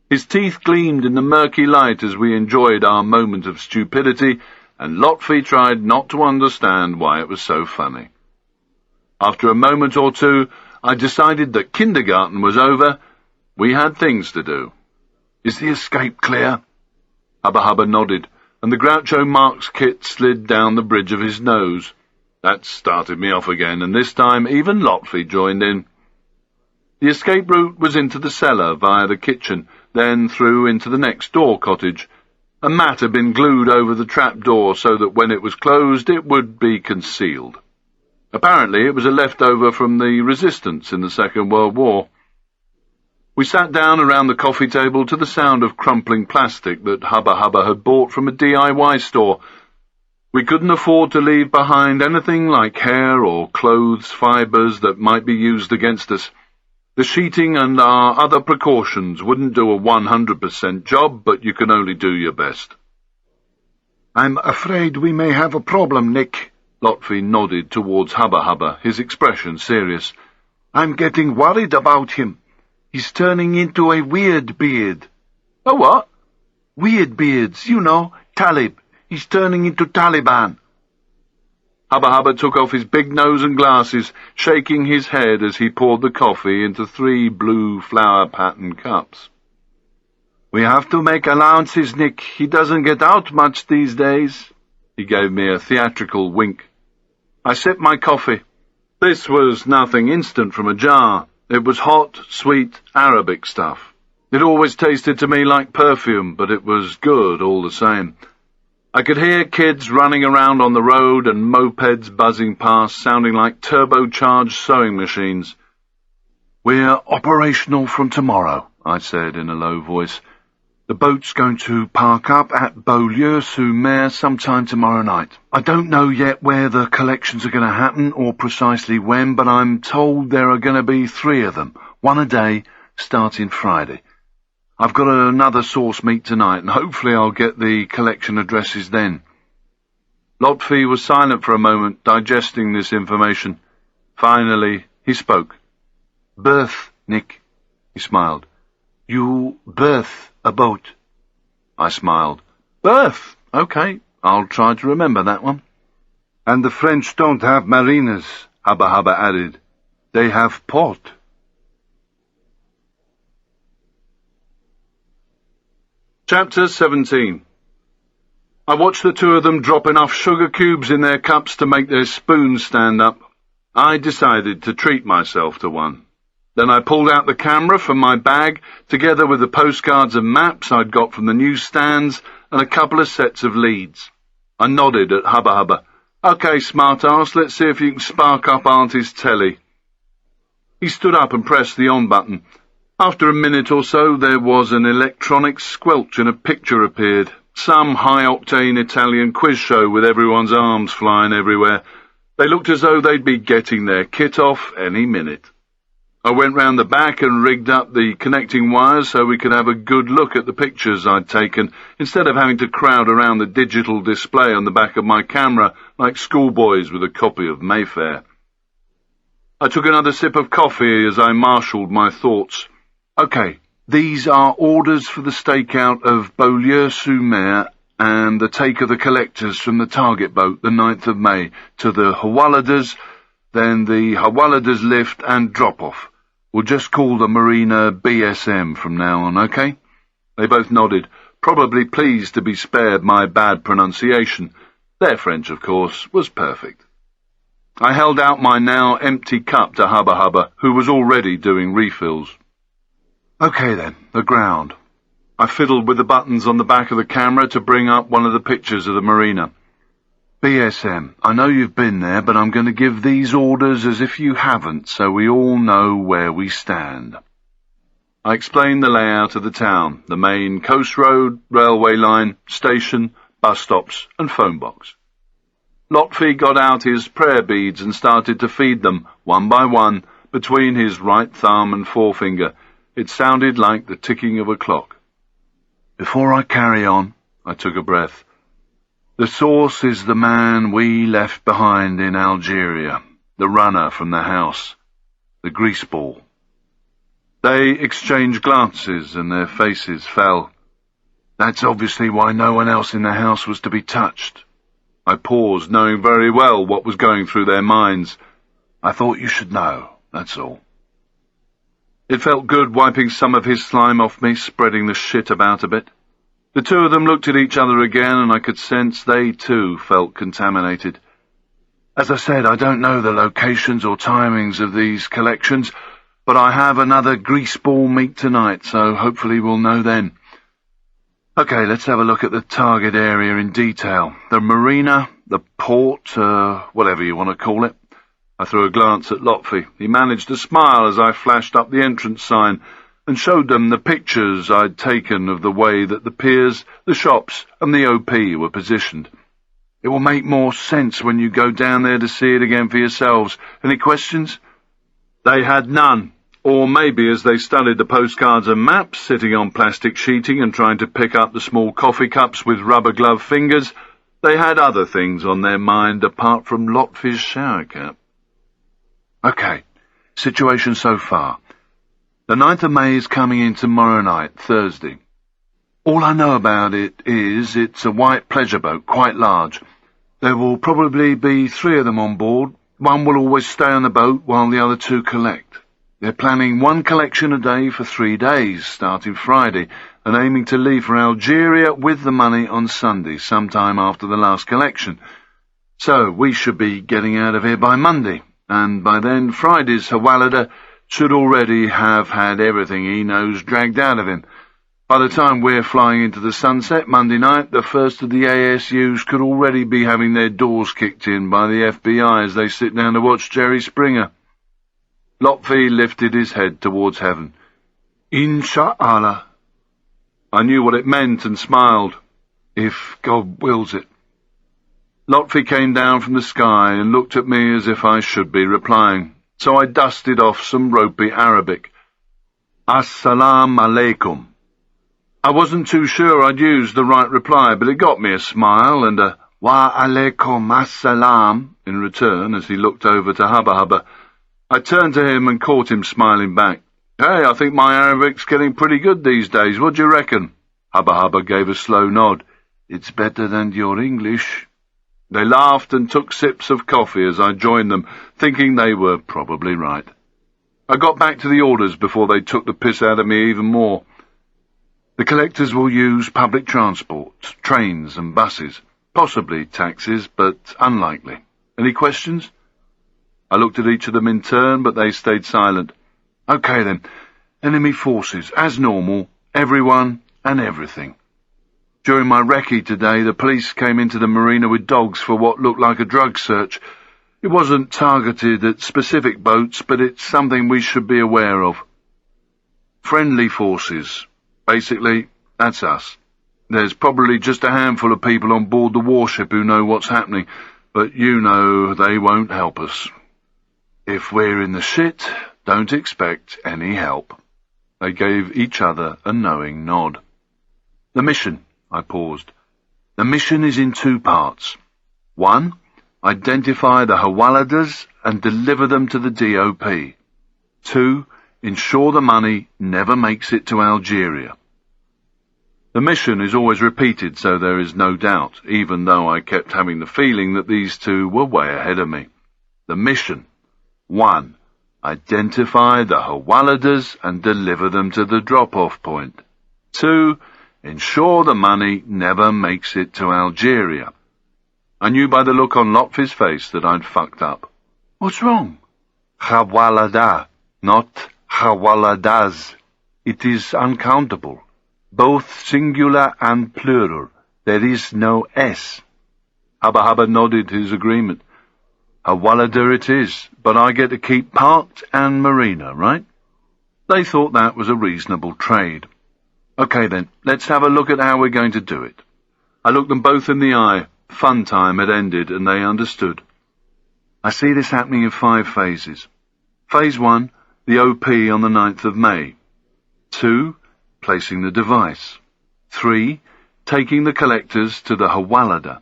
His teeth gleamed in the murky light as we enjoyed our moment of stupidity, and Lotfi tried not to understand why it was so funny. After a moment or two, I decided that kindergarten was over. We had things to do. "Is the escape clear?" Hubba Hubba nodded, and the Groucho Marx kit slid down the bridge of his nose. That started me off again, and this time even Lotfi joined in. The escape route was into the cellar via the kitchen, then through into the next-door cottage. A mat had been glued over the trapdoor so that when it was closed it would be concealed. Apparently it was a leftover from the resistance in the Second World War. We sat down around the coffee table to the sound of crumpling plastic that Hubba Hubba had bought from a DIY store. We couldn't afford to leave behind anything like hair or clothes fibres that might be used against us. The sheeting and our other precautions wouldn't do a 100% job, but you can only do your best.
"I'm afraid we may have a problem, Nick."
Lotfi nodded towards Hubba Hubba, his expression serious.
"I'm getting worried about him. He's turning into a weird beard."
"A what?"
"Weird beards, you know, Talib. He's turning into Taliban."
Hubba Hubba took off his big nose and glasses, shaking his head as he poured the coffee into 3 blue flower-patterned cups.
"We have to make allowances, Nick. He doesn't get out much these days."
He gave me a theatrical wink. I sipped my coffee. This was nothing instant from a jar. It was hot, sweet, Arabic stuff. It always tasted to me like perfume, but it was good all the same. I could hear kids running around on the road and mopeds buzzing past, sounding like turbocharged sewing machines.
"We're operational from tomorrow," I said in a low voice. "The boat's going to park up at Beaulieu-sur-Mer sometime tomorrow night. I don't know yet where the collections are going to happen or precisely when, but I'm told there are going to be 3 of them, 1 a day, starting Friday. I've got another source meet tonight, and hopefully I'll get the collection addresses then."
Lotfi was silent for a moment, digesting this information. Finally, he spoke.
"Berth, Nick," he smiled. "You berth a boat."
I smiled. "Berth? Okay, I'll try to remember that one."
"And the French don't have marinas," Hubba Hubba added. "They have port."
Chapter 17. I watched the 2 of them drop enough sugar cubes in their cups to make their spoons stand up. I decided to treat myself to one. Then I pulled out the camera from my bag, together with the postcards and maps I'd got from the newsstands and a couple of sets of leads. I nodded at Hubba Hubba. "Okay, smart-ass, let's see if you can spark up Auntie's telly." He stood up and pressed the on button. After a minute or so, there was an electronic squelch and a picture appeared. Some high-octane Italian quiz show with everyone's arms flying everywhere. They looked as though they'd be getting their kit off any minute. I went round the back and rigged up the connecting wires so we could have a good look at the pictures I'd taken, instead of having to crowd around the digital display on the back of my camera like schoolboys with a copy of Mayfair. I took another sip of coffee as I marshalled my thoughts. Okay, these are orders for the stakeout of Beaulieu-sur-Mer and the take of the collectors from the target boat the 9th of May to the Hawaladas, then the Hawaladas lift and drop-off. We'll just call the marina BSM from now on, okay? They both nodded, probably pleased to be spared my bad pronunciation. Their French, of course, was perfect. I held out my now empty cup to Hubba Hubba, who was already doing refills. Okay then, the ground. I fiddled with the buttons on the back of the camera to bring up one of the pictures of the marina. BSM, I know you've been there, but I'm going to give these orders as if you haven't, so we all know where we stand. I explained the layout of the town, the main coast road, railway line, station, bus stops, and phone box. Lotfi got out his prayer beads and started to feed them, one by one, between his right thumb and forefinger. It sounded like the ticking of a clock. Before I carry on, I took a breath. The source is the man we left behind in Algeria, the runner from the house, the greaseball. They exchanged glances and their faces fell. That's obviously why no one else in the house was to be touched. I paused, knowing very well what was going through their minds. I thought you should know, that's all. It felt good wiping some of his slime off me, spreading the shit about a bit. The two of them looked at each other again, and I could sense they, too, felt contaminated. As I said, I don't know the locations or timings of these collections, but I have another greaseball meet tonight, so hopefully we'll know then. Okay, let's have a look at the target area in detail. The marina, the port, whatever you want to call it. I threw a glance at Lotfi. He managed to smile as I flashed up the entrance sign and showed them the pictures I'd taken of the way that the piers, the shops, and the OP were positioned. It will make more sense when you go down there to see it again for yourselves. Any questions? They had none. Or maybe as they studied the postcards and maps, sitting on plastic sheeting and trying to pick up the small coffee cups with rubber-gloved fingers, they had other things on their mind apart from Lotfi's shower cap. Okay, situation so far. The 9th of May is coming in tomorrow night, Thursday. All I know about it is it's a white pleasure boat, quite large. There will probably be 3 of them on board. One will always stay on the boat while the other 2 collect. They're planning 1 collection a day for 3 days, starting Friday, and aiming to leave for Algeria with the money on Sunday, sometime after the last collection. So we should be getting out of here by Monday, and by then Friday's Hawalada should already have had everything he knows dragged out of him. By the time we're flying into the sunset Monday night, the first of the ASUs could already be having their doors kicked in by the FBI as they sit down to watch Jerry Springer. Lotfi lifted his head towards heaven. Insha'Allah. I knew what it meant and smiled. If God wills it. Lotfi came down from the sky and looked at me as if I should be replying. So I dusted off some ropey Arabic. Assalamu alaikum. I wasn't too sure I'd used the right reply, but it got me a smile and a wa alaikum assalam in return as he looked over to Hubba Hubba. I turned to him and caught him smiling back. Hey, I think my Arabic's getting pretty good these days. What do you reckon? Hubba Hubba gave a slow nod. It's better than your English. They laughed and took sips of coffee as I joined them, thinking they were probably right. I got back to the orders before they took the piss out of me even more. The collectors will use public transport, trains and buses, possibly taxis, but unlikely. Any questions? I looked at each of them in turn, but they stayed silent. Okay then, enemy forces, as normal, everyone and everything. During my recce today, the police came into the marina with dogs for what looked like a drug search.
It wasn't targeted at specific boats, but it's something we should be aware of. Friendly forces. Basically, that's us. There's probably just a handful of people on board the warship who know what's happening, but you know they won't help us. If we're in the shit, don't expect any help. They gave each other a knowing nod. The mission, I paused. The mission is in 2 parts. 1, identify the Hawaladas and deliver them to the DOP. 2, ensure the money never makes it to Algeria. The mission is always repeated, so there is no doubt, even though I kept having the feeling that these 2 were way ahead of me. The mission. 1, identify the Hawaladas and deliver them to the drop-off point. 2, ensure the money never makes it to Algeria. I knew by the look on Lotfi's face that I'd fucked up. What's wrong? Hawalada, not Hawaladas. It is uncountable. Both singular and plural. There is no S. Hubba nodded his agreement. Hawalada it is, but I get to keep parked and marina, right? They thought that was a reasonable trade. Okay then, let's have a look at how we're going to do it. I looked them both in the eye. Fun time had ended, and they understood. I see this happening in 5 phases. Phase 1, the OP on the 9th of May. 2, placing the device. 3, taking the collectors to the Hawalada.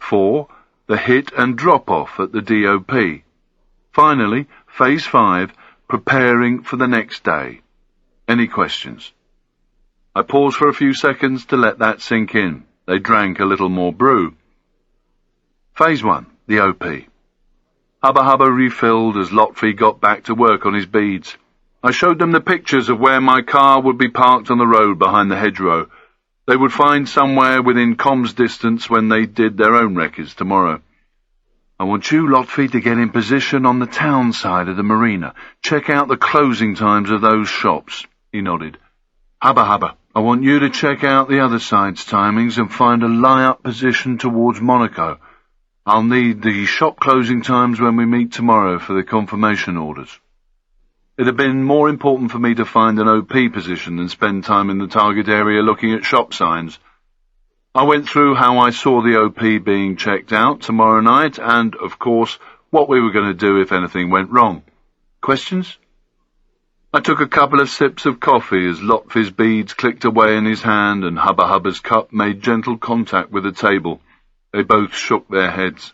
4, the hit and drop-off at the DOP. Finally, Phase 5, preparing for the next day. Any questions? I paused for a few seconds to let that sink in. They drank a little more brew. Phase 1, the OP. Hubba refilled as Lotfi got back to work on his beads. I showed them the pictures of where my car would be parked on the road behind the hedgerow. They would find somewhere within comms distance when they did their own records tomorrow. I want you, Lotfi, to get in position on the town side of the marina. Check out the closing times of those shops. He nodded. Hubba, I want you to check out the other side's timings and find a lie-up position towards Monaco. I'll need the shop closing times when we meet tomorrow for the confirmation orders. It had been more important for me to find an OP position than spend time in the target area looking at shop signs. I went through how I saw the OP being checked out tomorrow night and, of course, what we were going to do if anything went wrong. Questions? I took a couple of sips of coffee as Lotfi's beads clicked away in his hand and Hubba's cup made gentle contact with the table. They both shook their heads.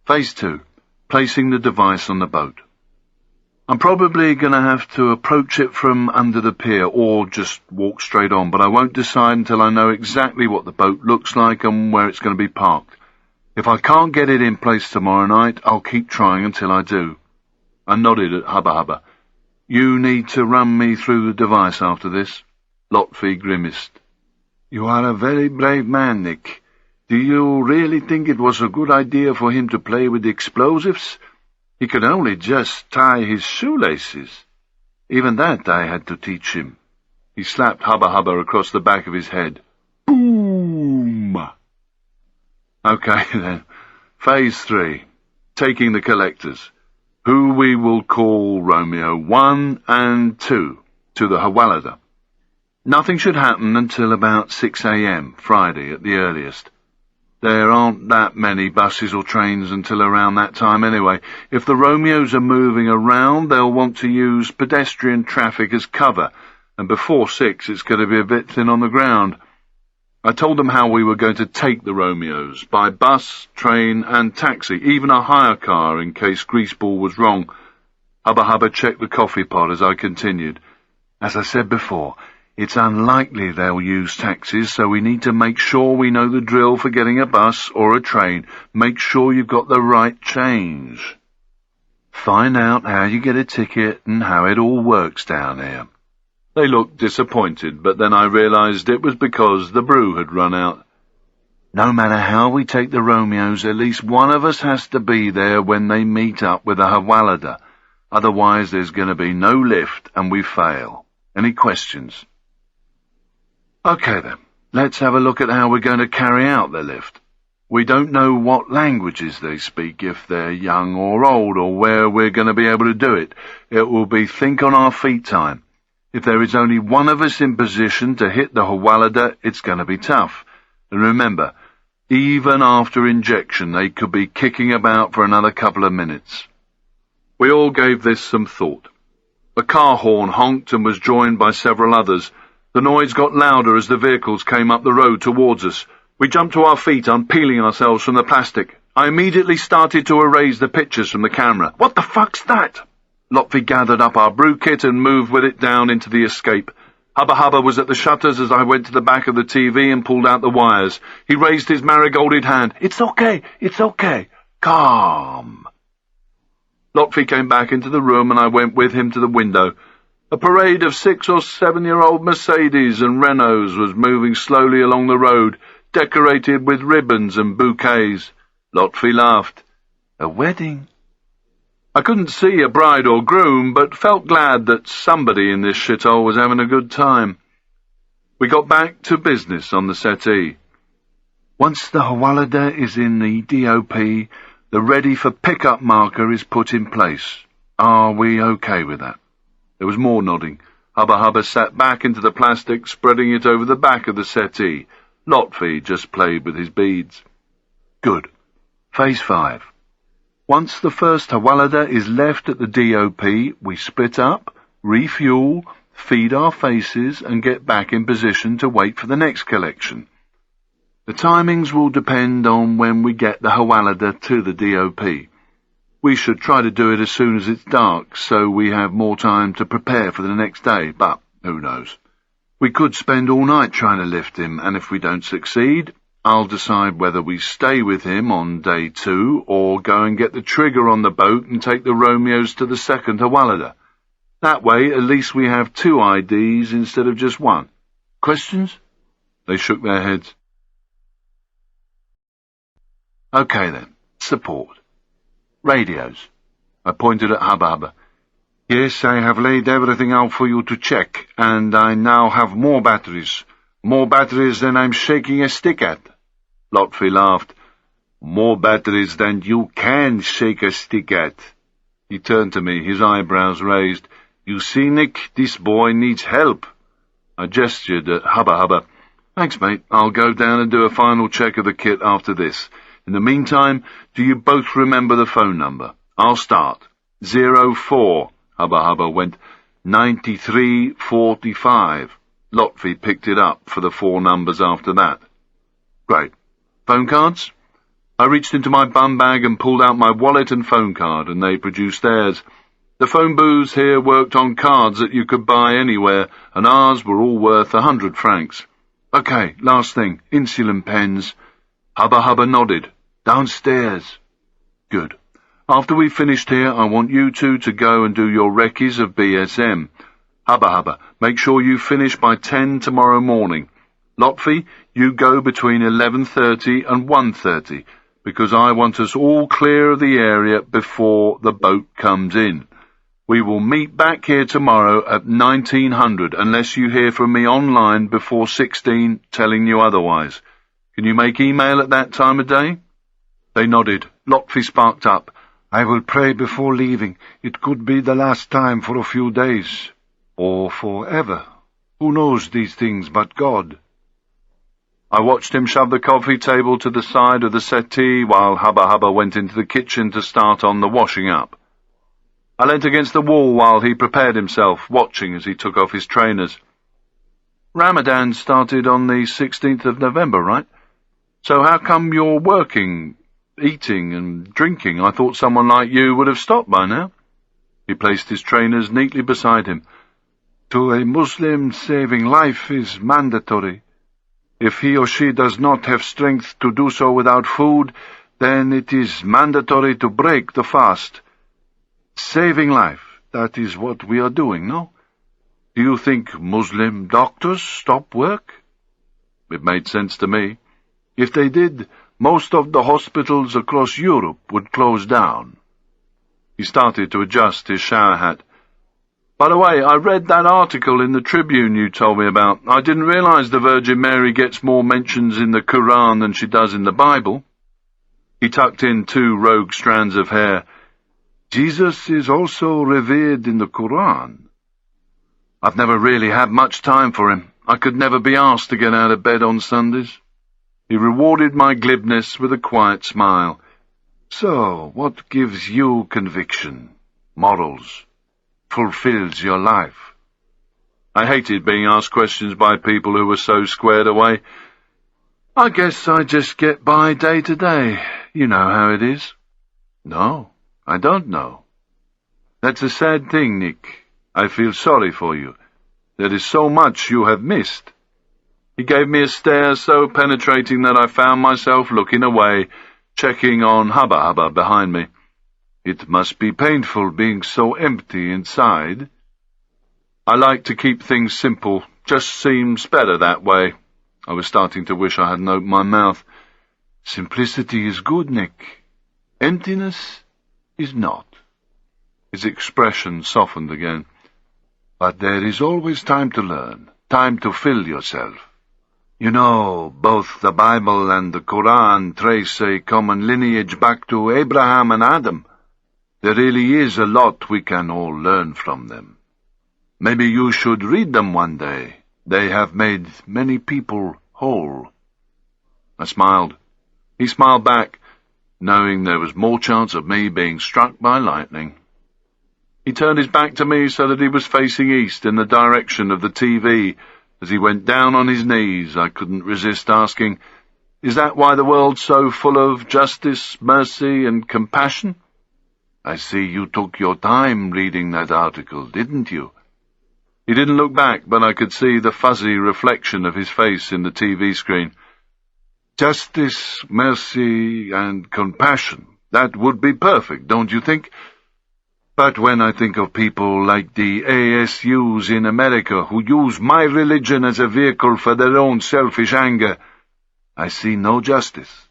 Phase 2, placing the device on the boat. I'm probably going to have to approach it from under the pier or just walk straight on, but I won't decide until I know exactly what the boat looks like and where it's going to be parked. If I can't get it in place tomorrow night, I'll keep trying until I do. I nodded at Hubba. You need to run me through the device after this. Lotfi grimaced. You are a very brave man, Nick. Do you really think it was a good idea for him to play with explosives? He could only just tie his shoelaces. Even that I had to teach him. He slapped Hubba across the back of his head. Boom! Okay, then. Phase 3. Taking the collectors. Who we will call Romeo 1 and 2 to the Hawalada. Nothing should happen until about 6 a.m. Friday at the earliest. There aren't that many buses or trains until around that time anyway. If the Romeos are moving around, they'll want to use pedestrian traffic as cover, and before 6 it's going to be a bit thin on the ground. I told them how we were going to take the Romeos, by bus, train and taxi, even a hire car in case Greaseball was wrong. Hubba checked the coffee pot as I continued. As I said before, it's unlikely they'll use taxis, so we need to make sure we know the drill for getting a bus or a train. Make sure you've got the right change. Find out how you get a ticket and how it all works down there. They looked disappointed, but then I realized it was because the brew had run out. No matter how we take the Romeos, at least one of us has to be there when they meet up with the Hawalada. Otherwise there's going to be no lift and we fail. Any questions? Okay then, let's have a look at how we're going to carry out the lift. We don't know what languages they speak, if they're young or old, or where we're going to be able to do it. It will be think on our feet time. If there is only one of us in position to hit the Hawalada, it's going to be tough. And remember, even after injection, they could be kicking about for another couple of minutes.
We all gave this some thought. A car horn honked and was joined by several others. The noise got louder as the vehicles came up the road towards us. We jumped to our feet, unpeeling ourselves from the plastic. I immediately started to erase the pictures from the camera. What the fuck's that? Lotfi gathered up our brew kit and moved with it down into the escape. Hubba Hubba was at the shutters as I went to the back of the TV and pulled out the wires. He raised his marigolded hand. It's okay, it's okay. Calm. Lotfi came back into the room and I went with him to the window. A parade of 6- or 7-year-old Mercedes and Renaults was moving slowly along the road, decorated with ribbons and bouquets. Lotfi laughed. A wedding? I couldn't see a bride or groom, but felt glad that somebody in this shithole was having a good time. We got back to business on the settee.
Once the Hawalada is in the DOP, the ready-for-pickup marker is put in place. Are we okay with that?
There was more nodding. Hubba Hubba sat back into the plastic, spreading it over the back of the settee. Lotfi just played with his beads.
Good. Phase 5. Once the first Hawalada is left at the DOP, we split up, refuel, feed our faces, and get back in position to wait for the next collection. The timings will depend on when we get the Hawalada to the DOP. We should try to do it as soon as it's dark, so we have more time to prepare for the next day, but who knows. We could spend all night trying to lift him, and if we don't succeed, I'll decide whether we stay with him on day 2 or go and get the trigger on the boat and take the Romeos to the second Hawalada. That way, at least we have 2 IDs instead of just 1. Questions?
They shook their heads.
Okay then, support. Radios. I pointed at Hubba Hubba. Yes, I have laid everything out for you to check, and I now have more batteries. More batteries than I'm shaking a stick at.
Lotfi laughed.
More batteries than you can shake a stick at.
He turned to me, his eyebrows raised.
You see, Nick, this boy needs help.
I gestured at Hubba Hubba. Thanks, mate. I'll go down and do a final check of the kit after this. In the meantime, do you both remember the phone number? I'll start. 04. Hubba Hubba went 9345. Lotfi picked it up for the 4 numbers after that. Great. Phone cards? I reached into my bum bag and pulled out my wallet and phone card, and they produced theirs. The phone booths here worked on cards that you could buy anywhere, and ours were all worth 100 francs. Okay, last thing, insulin pens. Hubba Hubba nodded. Downstairs. Good. After we've finished here, I want you 2 to go and do your recces of BSM. Hubba Hubba, make sure you finish by 10 tomorrow morning. Lotfi, you go between 11:30 and 1:30, because I want us all clear of the area before the boat comes in. We will meet back here tomorrow at 1900, unless you hear from me online before 16 telling you otherwise. Can you make email at that time of day? They nodded. Lotfi sparked up. I will pray before leaving. It could be the last time for a few days. Or forever. Who knows these things but God? I watched him shove the coffee table to the side of the settee while Hubba Hubba went into the kitchen to start on the washing up. I leant against the wall while he prepared himself, watching as he took off his trainers. Ramadan started on the 16th of November, right? So how come you're working, eating and drinking? I thought someone like you would have stopped by now. He placed his trainers neatly beside him. To a Muslim, saving life is mandatory. If he or she does not have strength to do so without food, then it is mandatory to break the fast. Saving life, that is what we are doing, no? Do you think Muslim doctors stop work? It made sense to me. If they did, most of the hospitals across Europe would close down. He started to adjust his shower hat. By the way, I read that article in the Tribune you told me about. I didn't realize the Virgin Mary gets more mentions in the Quran than she does in the Bible. He tucked in 2 rogue strands of hair.
Jesus is also revered in the Quran.
I've never really had much time for him. I could never be asked to get out of bed on Sundays. He rewarded my glibness with a quiet smile.
So, what gives you conviction, morals, fulfills your life?
I hated being asked questions by people who were so squared away. I guess I just get by day to day. You know how it is.
No, I don't know. That's a sad thing, Nick. I feel sorry for you. There is so much you have missed.
He gave me a stare so penetrating that I found myself looking away, checking on Hubba Hubba behind me.
It must be painful being so empty inside.
I like to keep things simple. Just seems better that way. I was starting to wish I hadn't opened my mouth.
Simplicity is good, Nick. Emptiness is not.
His expression softened again.
But there is always time to learn, time to fill yourself. You know, both the Bible and the Quran trace a common lineage back to Abraham and Adam. There really is a lot we can all learn from them. Maybe you should read them one day. They have made many people whole.
I smiled. He smiled back, knowing there was more chance of me being struck by lightning. He turned his back to me so that he was facing east in the direction of the TV. As he went down on his knees, I couldn't resist asking, "Is that why the world's so full of justice, mercy, and compassion?"
I see you took your time reading that article, didn't you?
He didn't look back, but I could see the fuzzy reflection of his face in the TV screen.
Justice, mercy, and compassion. That would be perfect, don't you think? But when I think of people like the ASUs in America who use my religion as a vehicle for their own selfish anger, I see no justice,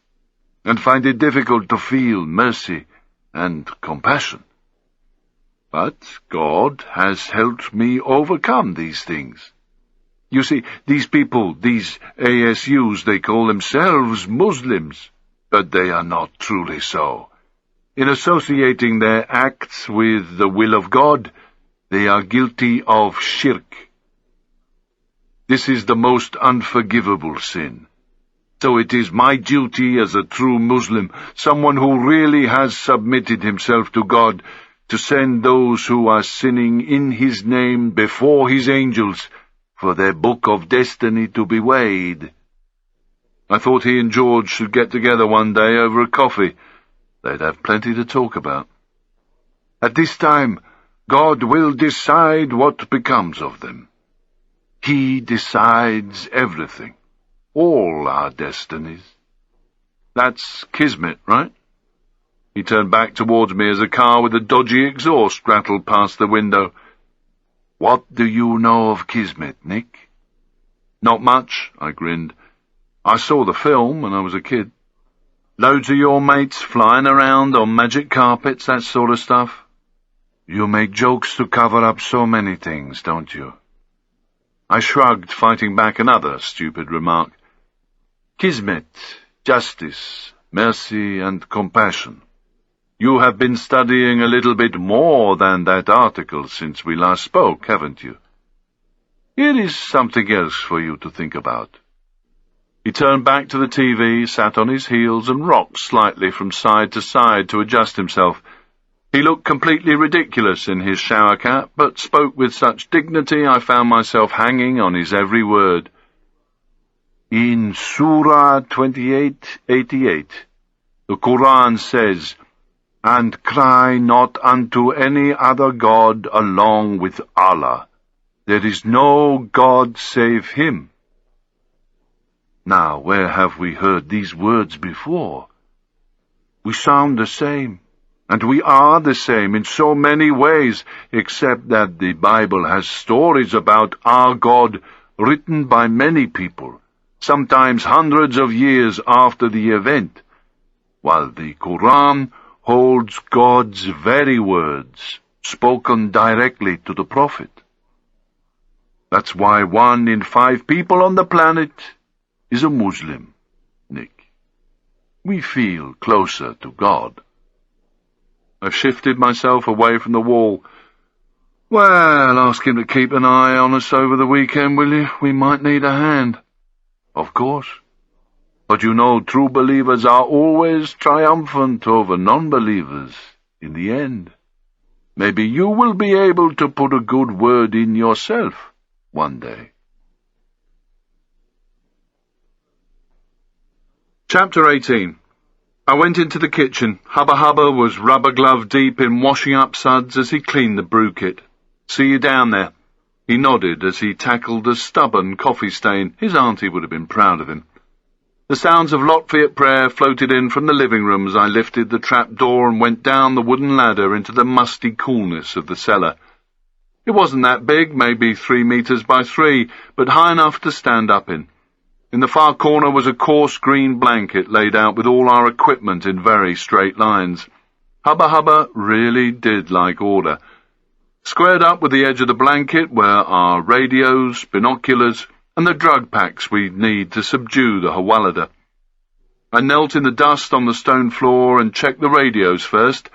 and find it difficult to feel mercy and compassion. But God has helped me overcome these things. You see, these people, these ASUs, they call themselves Muslims, but they are not truly so. In associating their acts with the will of God, they are guilty of shirk. This is the most unforgivable sin. So it is my duty as a true Muslim, someone who really has submitted himself to God, to send those who are sinning in His name before His angels, for their book of destiny to be weighed. I thought he and George should get together one day over a coffee. They'd have plenty to talk about. At this time, God will decide what becomes of them. He decides everything, all our destinies.
That's Kismet, right? He turned back towards me as a car with a dodgy exhaust rattled past the window.
What do you know of Kismet, Nick?
Not much, I grinned. I saw the film when I was a kid. Loads of your mates flying around on magic carpets, that sort of stuff.
You make jokes to cover up so many things, don't you?
I shrugged, fighting back another stupid remark.
Kismet, justice, mercy, and compassion.
You have been studying a little bit more than that article since we last spoke, haven't you?
Here is something else for you to think about.
He turned back to the TV, sat on his heels, and rocked slightly from side to side to adjust himself. He looked completely ridiculous in his shower cap, but spoke with such dignity I found myself hanging on his every word.
In Surah 28:88, the Quran says, "And cry not unto any other God along with Allah. There is no God save Him." Now, where have we heard these words before? We sound the same, and we are the same in so many ways, except that the Bible has stories about our God written by many people, sometimes hundreds of years after the event, while the Quran holds God's very words, spoken directly to the Prophet. That's why 1 in 5 people on the planet is a Muslim, Nick. we feel closer to God.
I shifted myself away from the wall.
Well, ask him to keep an eye on us over the weekend, will you? We might need a hand.
Of course. But you know, true believers are always triumphant over non-believers in the end. Maybe you will be able to put a good word in yourself one day.
Chapter 18. I went into the kitchen. Hubba Hubba was rubber glove deep in washing up suds as he cleaned the brew kit. "See you down there." He nodded as he tackled a stubborn coffee stain. His auntie would have been proud of him. The sounds of Lot Fiat prayer floated in from the living room as I lifted the trap door and went down the wooden ladder into the musty coolness of the cellar. It wasn't that big, maybe 3 meters by 3, but high enough to stand up in. In the far corner was a coarse green blanket laid out with all our equipment in very straight lines. Hubba Hubba really did like order. Squared up with the edge of the blanket were our radios, binoculars, and the drug packs we'd need to subdue the Hawalada. I knelt in the dust on the stone floor and checked the radios first.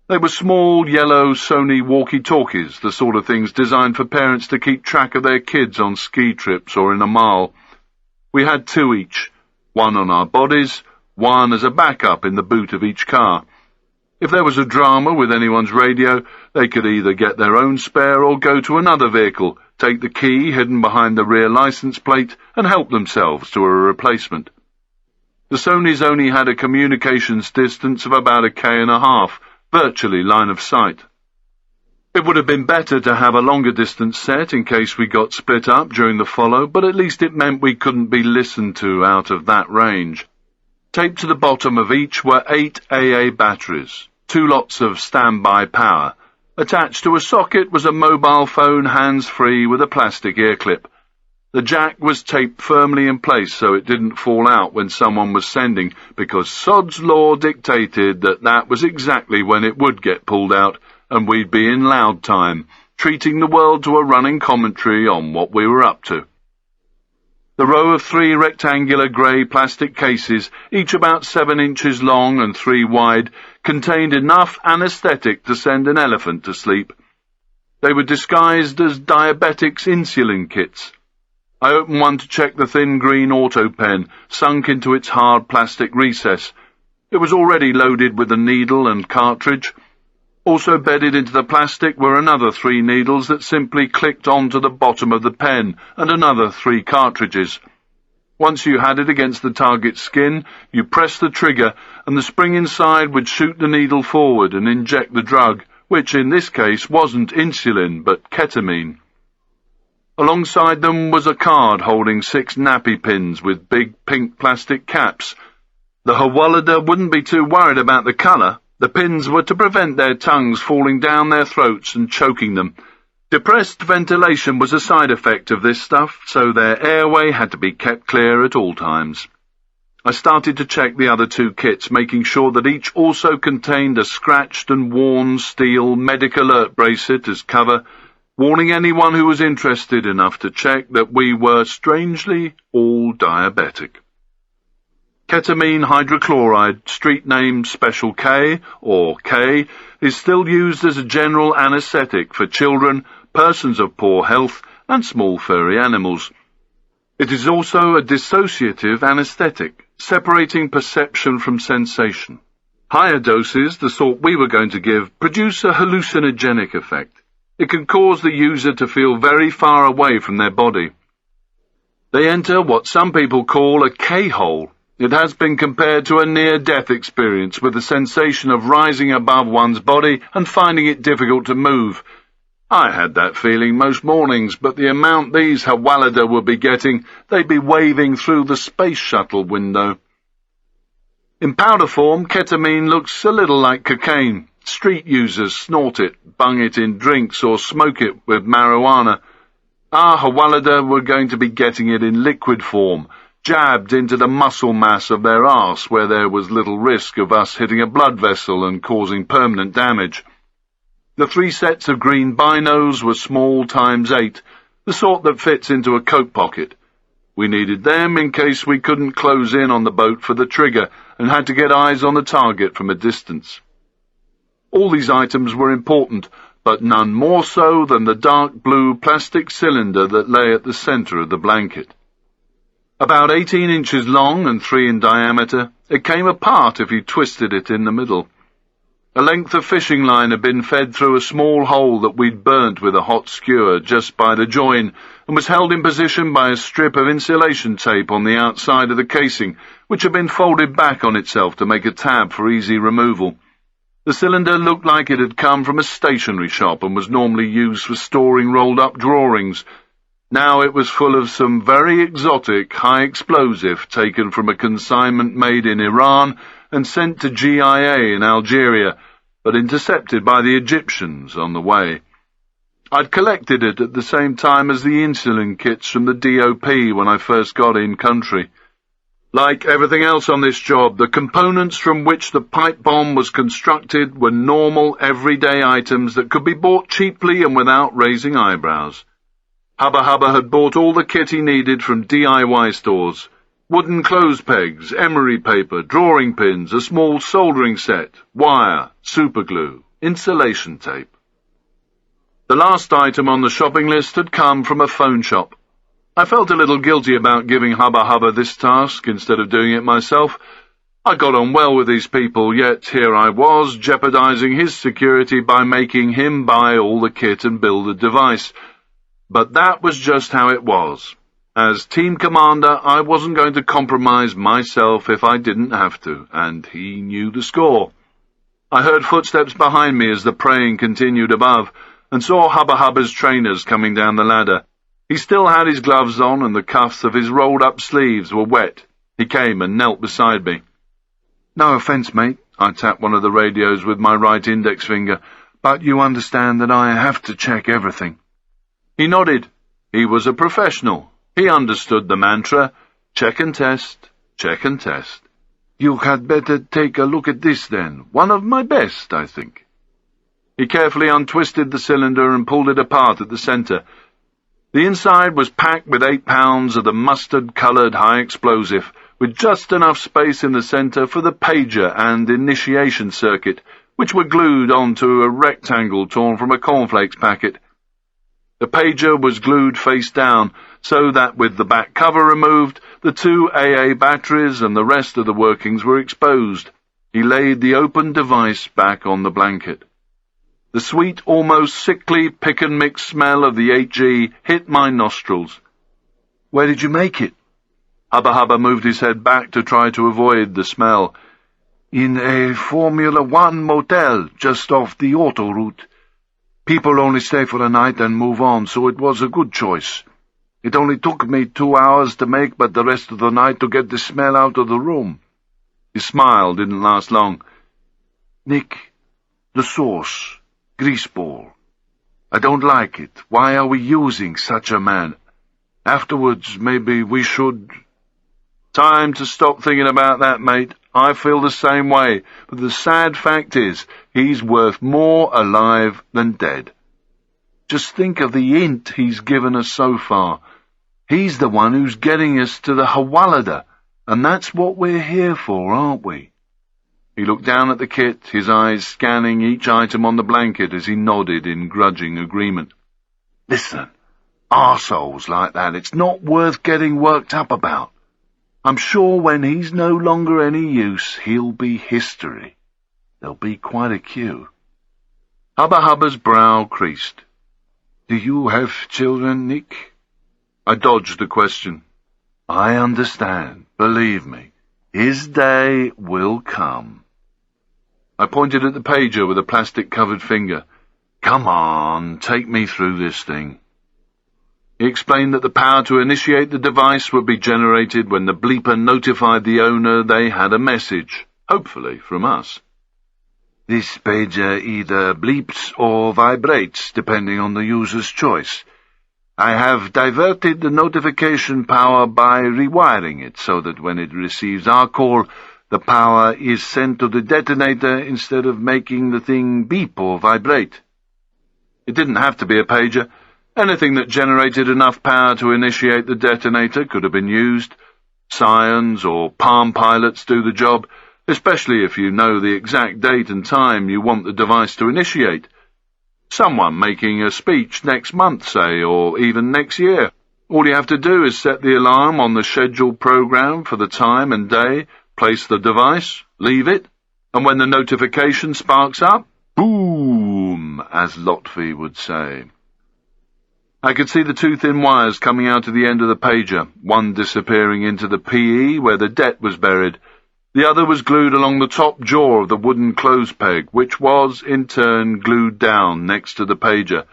They were small, yellow Sony walkie-talkies, the sort of things designed for parents to keep track of their kids on ski trips or in a mile. We had 2 each, one on our bodies, one as a backup in the boot of each car. If there was a drama with anyone's radio, they could either get their own spare or go to another vehicle, take the key hidden behind the rear license plate, and help themselves to a replacement. The Sonys only had a communications distance of about 1.5 km, virtually line of sight. It would have been better to have a longer distance set in case we got split up during the follow, but at least it meant we couldn't be listened to out of that range. Taped to the bottom of each were 8 AA batteries, 2 lots of standby power. Attached to a socket was a mobile phone hands-free with a plastic ear clip. The jack was taped firmly in place so it didn't fall out when someone was sending, because Sod's law dictated that that was exactly when it would get pulled out, and we'd be in loud time, treating the world to a running commentary on what we were up to. The row of 3 rectangular grey plastic cases, each about 7 inches long and 3 wide, contained enough anaesthetic to send an elephant to sleep. They were disguised as diabetics' insulin kits. I opened one to check the thin green auto pen, sunk into its hard plastic recess. It was already loaded with a needle and cartridge. Also bedded into the plastic were another 3 needles that simply clicked onto the bottom of the pen, and another 3 cartridges. Once you had it against the target's skin, you pressed the trigger, and the spring inside would shoot the needle forward and inject the drug, which in this case wasn't insulin, but ketamine. Alongside them was a card holding 6 nappy pins with big pink plastic caps. The Hawalada wouldn't be too worried about the colour. The pins were to prevent their tongues falling down their throats and choking them. Depressed ventilation was a side effect of this stuff, so their airway had to be kept clear at all times. I started to check the other 2 kits, making sure that each also contained a scratched and worn steel medic alert bracelet as cover, warning anyone who was interested enough to check that we were, strangely, all diabetic. Ketamine hydrochloride, street name Special K, or K, is still used as a general anaesthetic for children, persons of poor health, and small furry animals. It is also a dissociative anaesthetic, separating perception from sensation. Higher doses, the sort we were going to give, produce a hallucinogenic effect. It can cause the user to feel very far away from their body. They enter what some people call a K-hole. It has been compared to a near-death experience with the sensation of rising above one's body and finding it difficult to move. I had that feeling most mornings, but the amount these Hawalada would be getting, they'd be waving through the space shuttle window. In powder form, ketamine looks a little like cocaine. Street users snort it, bung it in drinks, or smoke it with marijuana. Our Hawalada were going to be getting it in liquid form, jabbed into the muscle mass of their arse, where there was little risk of us hitting a blood vessel and causing permanent damage. The 3 sets of green binos were small ×8, the sort that fits into a coat pocket.
We needed them in case we couldn't close in on the boat for the trigger and had to get eyes on the target from a distance. All these items were important, but none more so than the dark blue plastic cylinder that lay at the centre of the blanket. About 18 inches long and 3 in diameter, it came apart if you twisted it in the middle. A length of fishing line had been fed through a small hole that we'd burnt with a hot skewer just by the join, and was held in position by a strip of insulation tape on the outside of the casing, which had been folded back on itself to make a tab for easy removal. The cylinder looked like it had come from a stationery shop and was normally used for storing rolled-up drawings. Now it was full of some very exotic, high-explosive taken from a consignment made in Iran and sent to GIA in Algeria, but intercepted by the Egyptians on the way. I'd collected it at the same time as the insulin kits from the DOP when I first got in country. Like everything else on this job, the components from which the pipe bomb was constructed were normal, everyday items that could be bought cheaply and without raising eyebrows. Hubba Hubba had bought all the kit he needed from DIY stores. Wooden clothes pegs, emery paper, drawing pins, a small soldering set, wire, superglue, insulation tape. The last item on the shopping list had come from a phone shop. I felt a little guilty about giving Hubba Hubba this task instead of doing it myself. I got on well with these people, yet here I was, jeopardizing his security by making him buy all the kit and build a device. But that was just how it was. As team commander, I wasn't going to compromise myself if I didn't have to, and he knew the score. I heard footsteps behind me as the praying continued above, and saw Hubba Hubba's trainers coming down the ladder. He still had his gloves on, and the cuffs of his rolled-up sleeves were wet. He came and knelt beside me.
"No offence, mate," I tapped one of the radios with my right index finger, "but you understand that I have to check everything."
He nodded. He was a professional. He understood the mantra, check and test, check and test.
"You had better take a look at this, then. One of my best, I think."
He carefully untwisted the cylinder and pulled it apart at the centre. The inside was packed with 8 pounds of the mustard-coloured high-explosive, with just enough space in the centre for the pager and initiation circuit, which were glued onto a rectangle torn from a cornflakes packet. The pager was glued face down, so that with the back cover removed, the 2 AA batteries and the rest of the workings were exposed. He laid the open device back on the blanket. The sweet, almost sickly pick-and-mix smell of the 8G hit my nostrils.
"Where did you make it?"
Hubba Hubba moved his head back to try to avoid the smell.
"In a Formula One motel, just off the auto route. People only stay for a night and move on, so it was a good choice. It only took me 2 hours to make, but the rest of the night to get the smell out of the room."
His smile didn't last long.
"Nick, the sauce, greaseball. I don't like it. Why are we using such a man? Afterwards, maybe we should—"
"Time to stop thinking about that, mate. I feel the same way, but the sad fact is, he's worth more alive than dead. Just think of the hint he's given us so far. He's the one who's getting us to the Hawalada, and that's what we're here for, aren't we?" He looked down at the kit, his eyes scanning each item on the blanket as he nodded in grudging agreement.
"Listen, arseholes like that, it's not worth getting worked up about. I'm sure when he's no longer any use, he'll be history. There'll be quite a queue."
Hubba Hubba's brow creased.
"Do you have children, Nick?"
I dodged the question.
"I understand. Believe me, his day will come."
I pointed at the pager with a plastic-covered finger.
"Come on, take me through this thing."
He explained that the power to initiate the device would be generated when the bleeper notified the owner they had a message, hopefully from us.
"This pager either bleeps or vibrates, depending on the user's choice. I have diverted the notification power by rewiring it so that when it receives our call, the power is sent to the detonator instead of making the thing beep or vibrate."
It didn't have to be a pager. Anything that generated enough power to initiate the detonator could have been used. Scions or Palm pilots do the job, especially if you know the exact date and time you want the device to initiate. Someone making a speech next month, say, or even next year. All you have to do is set the alarm on the scheduled program for the time and day, place the device, leave it, and when the notification sparks up, boom, as Lotfi would say. I could see the two thin wires coming out of the end of the pager, one disappearing into the PE where the det was buried. The other was glued along the top jaw of the wooden clothes peg, which was, in turn, glued down next to the pager.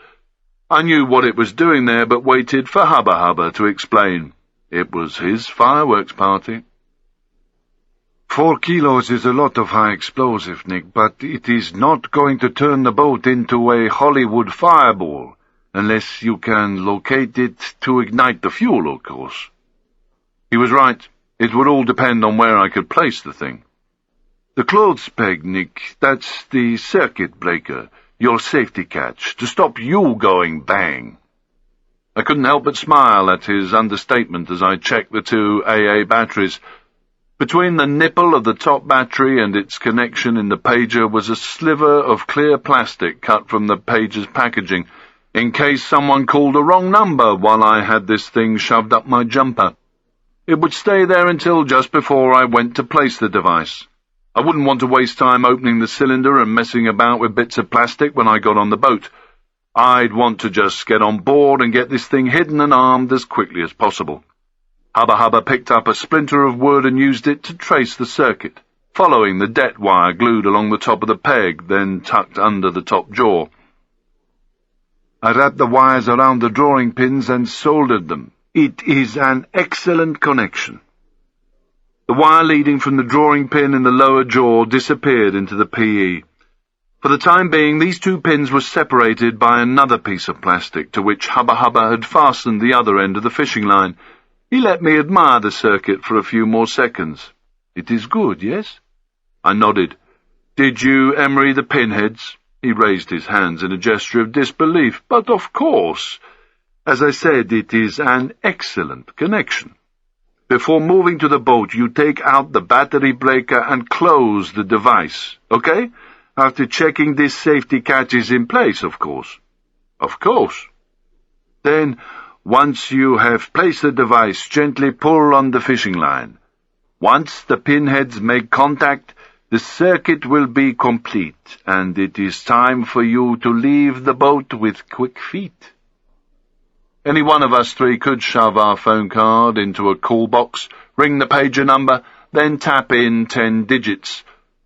I knew what it was doing there, but waited for Hubba Hubba to explain. It was his fireworks party.
4 kilos is a lot of high explosive, Nick, but it is not going to turn the boat into a Hollywood fireball, unless you can locate it to ignite the fuel, of course.
He was right. It would all depend on where I could place the thing.
The clothes peg, Nick, that's the circuit breaker, your safety catch, to stop you going bang.
I couldn't help but smile at his understatement as I checked the two AA batteries. Between the nipple of the top battery and its connection in the pager was a sliver of clear plastic cut from the pager's packaging, in case someone called a wrong number while I had this thing shoved up my jumper. It would stay there until just before I went to place the device. I wouldn't want to waste time opening the cylinder and messing about with bits of plastic when I got on the boat. I'd want to just get on board and get this thing hidden and armed as quickly as possible. Hubba Hubba picked up a splinter of wood and used it to trace the circuit, following the det wire glued along the top of the peg, then tucked under the top jaw.
I wrapped the wires around the drawing pins and soldered them. It is an excellent connection.
The wire leading from the drawing pin in the lower jaw disappeared into the PE. For the time being, these two pins were separated by another piece of plastic to which Hubba Hubba had fastened the other end of the fishing line. He let me admire the circuit for a few more seconds.
It is good, yes?
I nodded. Did you emery the pinheads? He raised his hands in a gesture of disbelief. But of course.
As I said, it is an excellent connection. Before moving to the boat, you take out the battery breaker and close the device, okay? After checking this safety catch is in place, of course.
Of course.
Then, once you have placed the device, gently pull on the fishing line. Once the pinheads make contact, the circuit will be complete, and it is time for you to leave the boat with quick feet.
Any one of us three could shove our phone card into a call box, ring the pager number, then tap in 10 digits.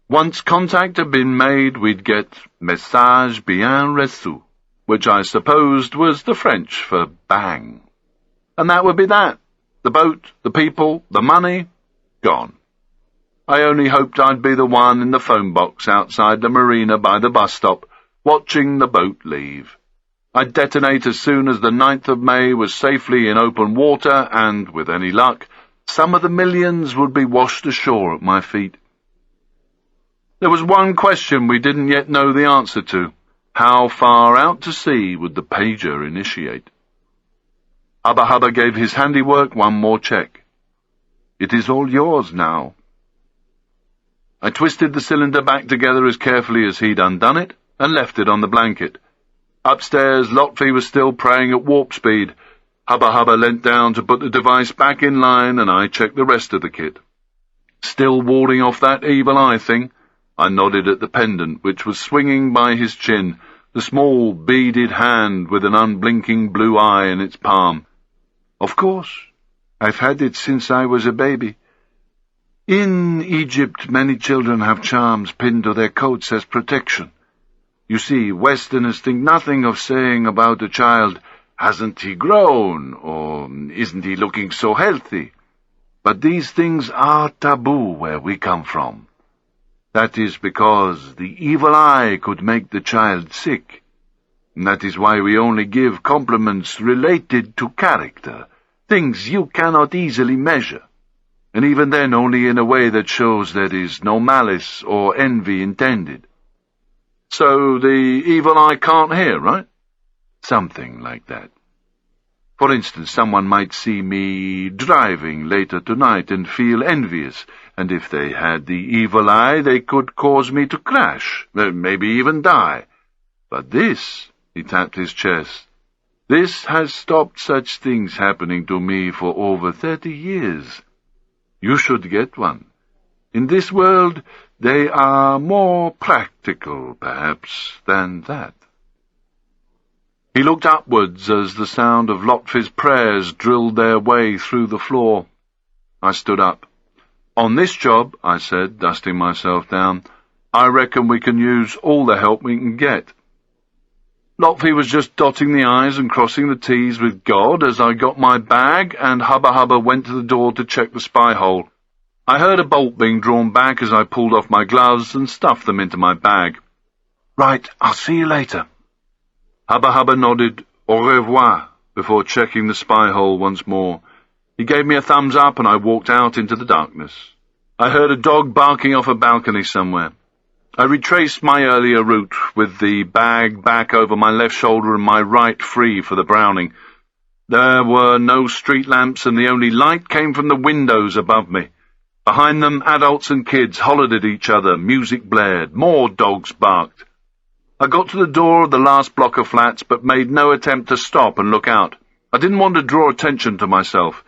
Once contact had been made, we'd get message bien reçu, which I supposed was the French for bang. And that would be that. The boat, the people, the money, gone. I only hoped I'd be the one in the phone box outside the marina by the bus stop, watching the boat leave. I'd detonate as soon as the 9th of May was safely in open water, and, with any luck, some of the millions would be washed ashore at my feet. There was one question we didn't yet know the answer to. How far out to sea would the pager initiate? Hubba Hubba gave his handiwork one more check.
It is all yours now.
I twisted the cylinder back together as carefully as he'd undone it, and left it on the blanket. Upstairs, Lotfi was still praying at warp speed. Hubba Hubba leant down to put the device back in line, and I checked the rest of the kit. Still warding off that evil eye thing? I nodded at the pendant, which was swinging by his chin, the small, beaded hand with an unblinking blue eye in its palm.
Of course. I've had it since I was a baby. In Egypt, many children have charms pinned to their coats as protection. You see, Westerners think nothing of saying about a child, "Hasn't he grown?" or "Isn't he looking so healthy?" But these things are taboo where we come from. That is because the evil eye could make the child sick. And that is why we only give compliments related to character, things you cannot easily measure, and even then only in a way that shows there is no malice or envy intended.
So the evil eye can't hear, right?
Something like that. For instance, someone might see me driving later tonight and feel envious, and if they had the evil eye, they could cause me to crash, maybe even die. But this, he tapped his chest, this has stopped such things happening to me for over 30 years. You should get one. In this world, they are more practical, perhaps, than that. He looked upwards as the sound of Lotfi's prayers drilled their way through the floor. I stood up. On this job, I said, dusting myself down, I reckon we can use all the help we can get. Lotfi was just dotting the I's and crossing the T's with God as I got my bag and Hubba Hubba went to the door to check the spy hole. I heard a bolt being drawn back as I pulled off my gloves and stuffed them into my bag. Right, I'll see you later. Hubba Hubba nodded au revoir before checking the spy hole once more. He gave me a thumbs up and I walked out into the darkness. I heard a dog barking off a balcony somewhere. I retraced my earlier route with the bag back over my left shoulder and my right free for the Browning. There were no street lamps and the only light came from the windows above me. Behind them, adults and kids hollered at each other, music blared, more dogs barked. I got to the door of the last block of flats, but made no attempt to stop and look out. I didn't want to draw attention to myself.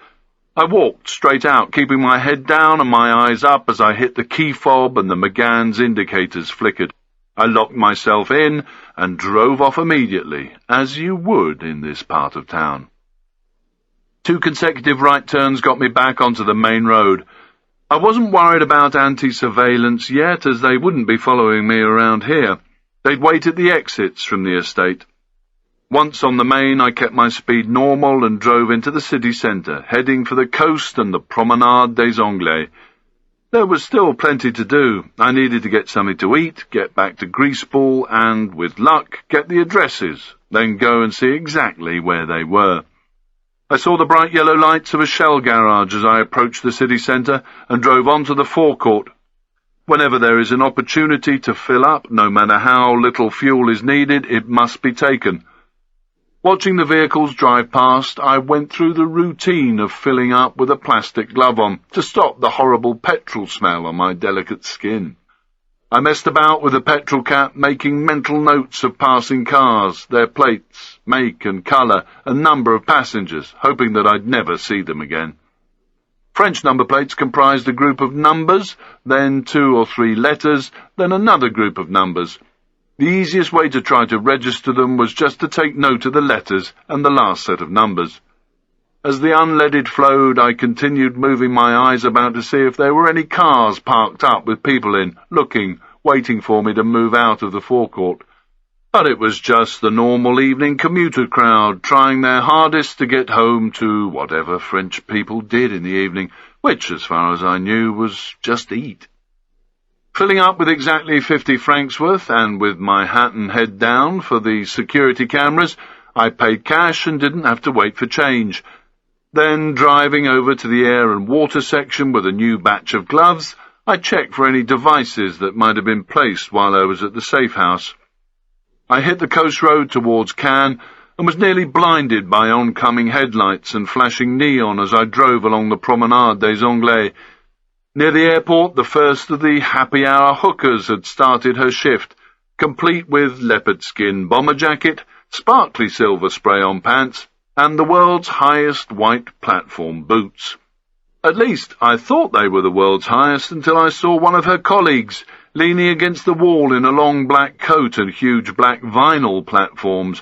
I walked straight out, keeping my head down and my eyes up as I hit the key fob and the McGann's indicators flickered. I locked myself in and drove off immediately, as you would in this part of town. 2 consecutive right turns got me back onto the main road. I wasn't worried about anti-surveillance yet, as they wouldn't be following me around here. They'd wait at the exits from the estate. Once on the main, I kept my speed normal and drove into the city centre, heading for the coast and the Promenade des Anglais. There was still plenty to do. I needed to get something to eat, get back to Greaseball, and, with luck, get the addresses, then go and see exactly where they were. I saw the bright yellow lights of a shell garage as I approached the city centre and drove onto the forecourt. Whenever there is an opportunity to fill up, no matter how little fuel is needed, it must be taken. Watching the vehicles drive past, I went through the routine of filling up with a plastic glove on to stop the horrible petrol smell on my delicate skin. I messed about with a petrol cap, making mental notes of passing cars, their plates, make and colour, and number of passengers, hoping that I'd never see them again. French number plates comprised a group of numbers, then 2 or 3 letters, then another group of numbers. The easiest way to try to register them was just to take note of the letters and the last set of numbers. As the unleaded flowed, I continued moving my eyes about to see if there were any cars parked up with people in, looking, waiting for me to move out of the forecourt. But it was just the normal evening commuter crowd, trying their hardest to get home to whatever French people did in the evening, which, as far as I knew, was just eat. Filling up with exactly 50 francs worth, and with my hat and head down for the security cameras, I paid cash and didn't have to wait for change. Then, driving over to the air and water section with a new batch of gloves, I checked for any devices that might have been placed while I was at the safe house. I hit the coast road towards Cannes and was nearly blinded by oncoming headlights and flashing neon as I drove along the Promenade des Anglais. Near the airport, the first of the happy-hour hookers had started her shift, complete with leopard-skin bomber jacket, sparkly silver spray-on pants, and the world's highest white platform boots. At least, I thought they were the world's highest until I saw one of her colleagues, leaning against the wall in a long black coat and huge black vinyl platforms.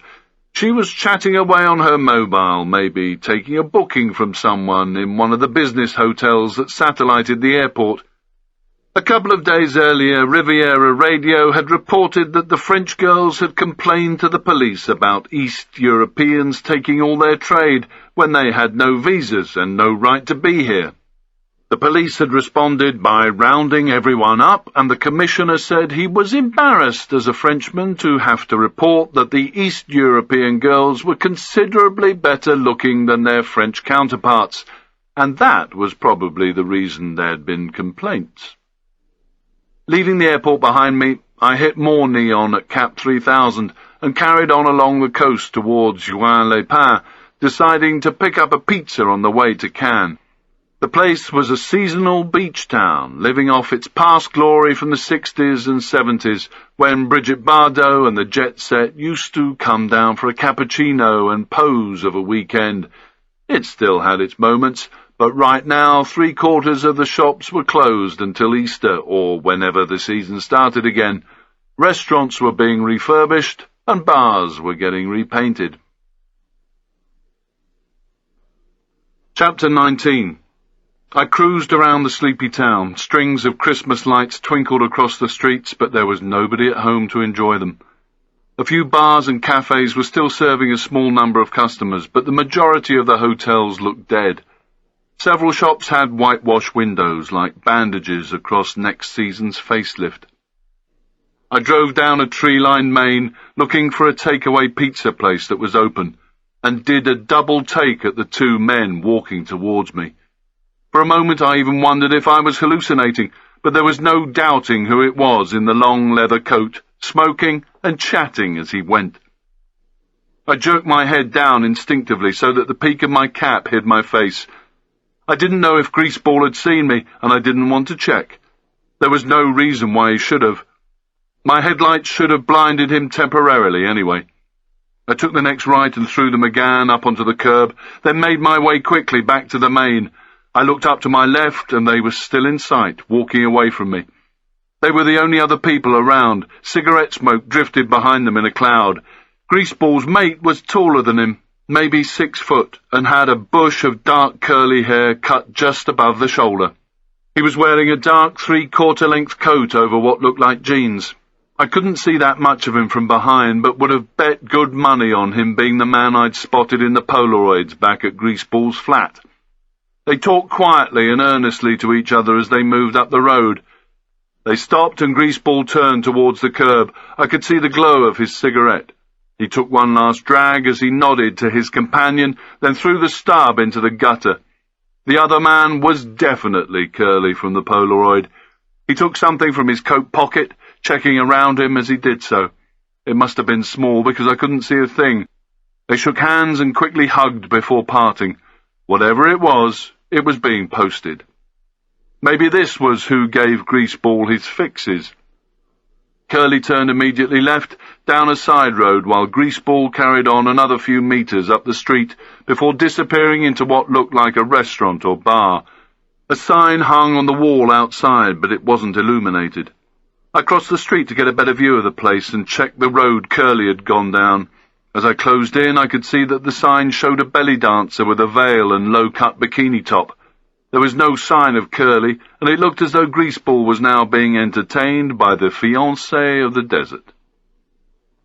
She was chatting away on her mobile, maybe taking a booking from someone in one of the business hotels that satellited the airport. A couple of days earlier, Riviera Radio had reported that the French girls had complained to the police about East Europeans taking all their trade when they had no visas and no right to be here. The police had responded by rounding everyone up, and the commissioner said he was embarrassed as a Frenchman to have to report that the East European girls were considerably better looking than their French counterparts, and that was probably the reason there had been complaints. Leaving the airport behind me, I hit more neon at Cap 3000 and carried on along the coast towards Juin-les-Pins,
deciding to pick up a pizza on the way to Cannes. The place was a seasonal beach town, living off its past glory from the 60s and 70s, when Brigitte Bardot and the jet set used to come down for a cappuccino and pose of a weekend. It still had its moments, but right now 3/4 of the shops were closed until Easter or whenever the season started again. Restaurants were being refurbished and bars were getting repainted. Chapter 19. I cruised around the sleepy town. Strings of Christmas lights twinkled across the streets, but there was nobody at home to enjoy them. A few bars and cafes were still serving a small number of customers, but the majority of the hotels looked dead. Several shops had whitewashed windows like bandages across next season's facelift. I drove down a tree-lined main, looking for a takeaway pizza place that was open, and did a double take at the two men walking towards me. For a moment I even wondered if I was hallucinating, but there was no doubting who it was in the long leather coat, smoking and chatting as he went. I jerked my head down instinctively so that the peak of my cap hid my face. I didn't know if Greaseball had seen me, and I didn't want to check. There was no reason why he should have. My headlights should have blinded him temporarily anyway. I took the next right and threw the McGann up onto the curb, then made my way quickly back to the main. I looked up to my left, and they were still in sight, walking away from me. They were the only other people around. Cigarette smoke drifted behind them in a cloud. Greaseball's mate was taller than him, maybe 6 foot, and had a bush of dark curly hair cut just above the shoulder. He was wearing a dark 3/4-length coat over what looked like jeans. I couldn't see that much of him from behind, but would have bet good money on him being the man I'd spotted in the Polaroids back at Greaseball's flat. They talked quietly and earnestly to each other as they moved up the road. They stopped and Greaseball turned towards the curb. I could see the glow of his cigarette. He took one last drag as he nodded to his companion, then threw the stub into the gutter. The other man was definitely Curly from the Polaroid. He took something from his coat pocket, checking around him as he did so. It must have been small because I couldn't see a thing. They shook hands and quickly hugged before parting. Whatever it was being posted. Maybe this was who gave Greaseball his fixes. Curly turned immediately left, down a side road, while Greaseball carried on another few meters up the street before disappearing into what looked like a restaurant or bar. A sign hung on the wall outside, but it wasn't illuminated. I crossed the street to get a better view of the place and checked the road Curly had gone down. As I closed in, I could see that the sign showed a belly dancer with a veil and low-cut bikini top. There was no sign of Curly, and it looked as though Greaseball was now being entertained by the fiancée of the desert.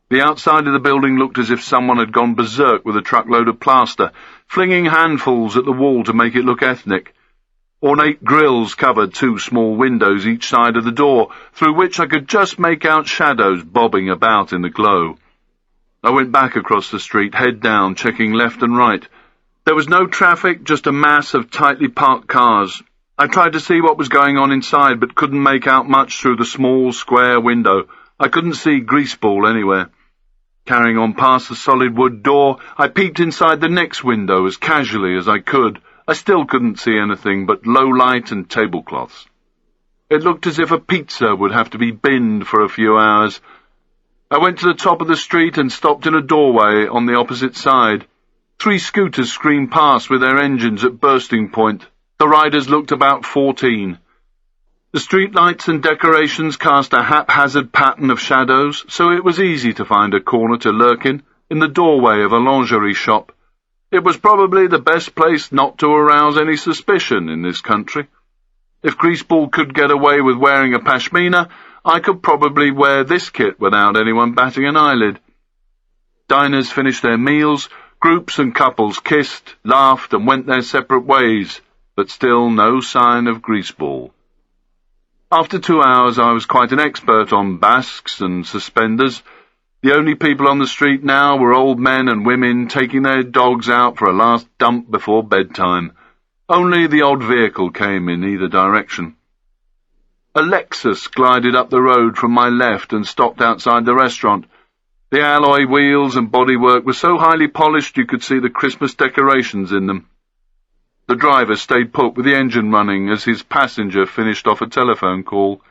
The outside of the building looked as if someone had gone berserk with a truckload of plaster, flinging handfuls at the wall to make it look ethnic. Ornate grills covered 2 small windows each side of the door, through which I could just make out shadows bobbing about in the glow. I went back across the street, head down, checking left and right. There was no traffic, just a mass of tightly parked cars. I tried to see what was going on inside, but couldn't make out much through the small, square window. I couldn't see Greaseball anywhere. Carrying on past the solid wood door, I peeped inside the next window as casually as I could. I still couldn't see anything but low light and tablecloths. It looked as if a pizza would have to be binned for a few hours. I went to the top of the street and stopped in a doorway on the opposite side. 3 scooters screamed past with their engines at bursting point. The riders looked about 14. The streetlights and decorations cast a haphazard pattern of shadows, so it was easy to find a corner to lurk in the doorway of a lingerie shop. It was probably the best place not to arouse any suspicion in this country. If Greaseball could get away with wearing a pashmina, I could probably wear this kit without anyone batting an eyelid. Diners finished their meals, groups and couples kissed, laughed, and went their separate ways, but still no sign of Greaseball. After 2 hours I was quite an expert on basques and suspenders. The only people on the street now were old men and women taking their dogs out for a last dump before bedtime. Only the odd vehicle came in either direction. A Lexus glided up the road from my left and stopped outside the restaurant. The alloy wheels and bodywork were so highly polished you could see the Christmas decorations in them. The driver stayed put with the engine running as his passenger finished off a telephone call.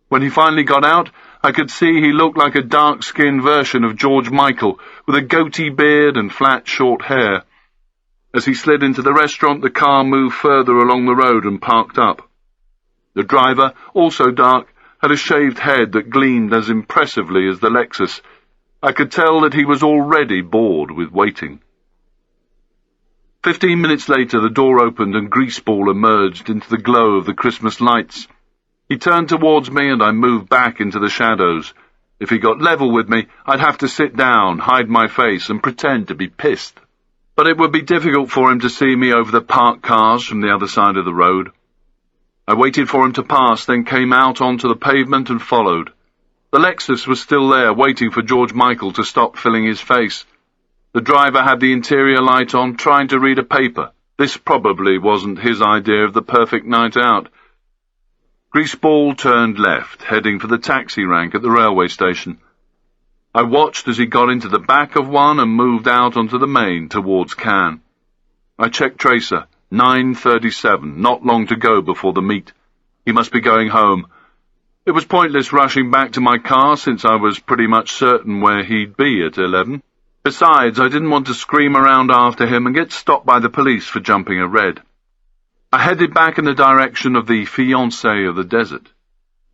When he finally got out, I could see he looked like a dark-skinned version of George Michael, with a goatee beard and flat, short hair. As he slid into the restaurant, the car moved further along the road and parked up. The driver, also dark, had a shaved head that gleamed as impressively as the Lexus. I could tell that he was already bored with waiting. 15 minutes later, the door opened and Greaseball emerged into the glow of the Christmas lights. He turned towards me and I moved back into the shadows. If he got level with me, I'd have to sit down, hide my face, and pretend to be pissed. But it would be difficult for him to see me over the parked cars from the other side of the road. I waited for him to pass, then came out onto the pavement and followed. The Lexus was still there, waiting for George Michael to stop filling his face. The driver had the interior light on, trying to read a paper. This probably wasn't his idea of the perfect night out. Greaseball turned left, heading for the taxi rank at the railway station. I watched as he got into the back of one and moved out onto the main towards Cannes. I checked Tracer, 9:37, not long to go before the meet. He must be going home. It was pointless rushing back to my car since I was pretty much certain where he'd be at 11. Besides, I didn't want to scream around after him and get stopped by the police for jumping a red. I headed back in the direction of the fiancé of the desert.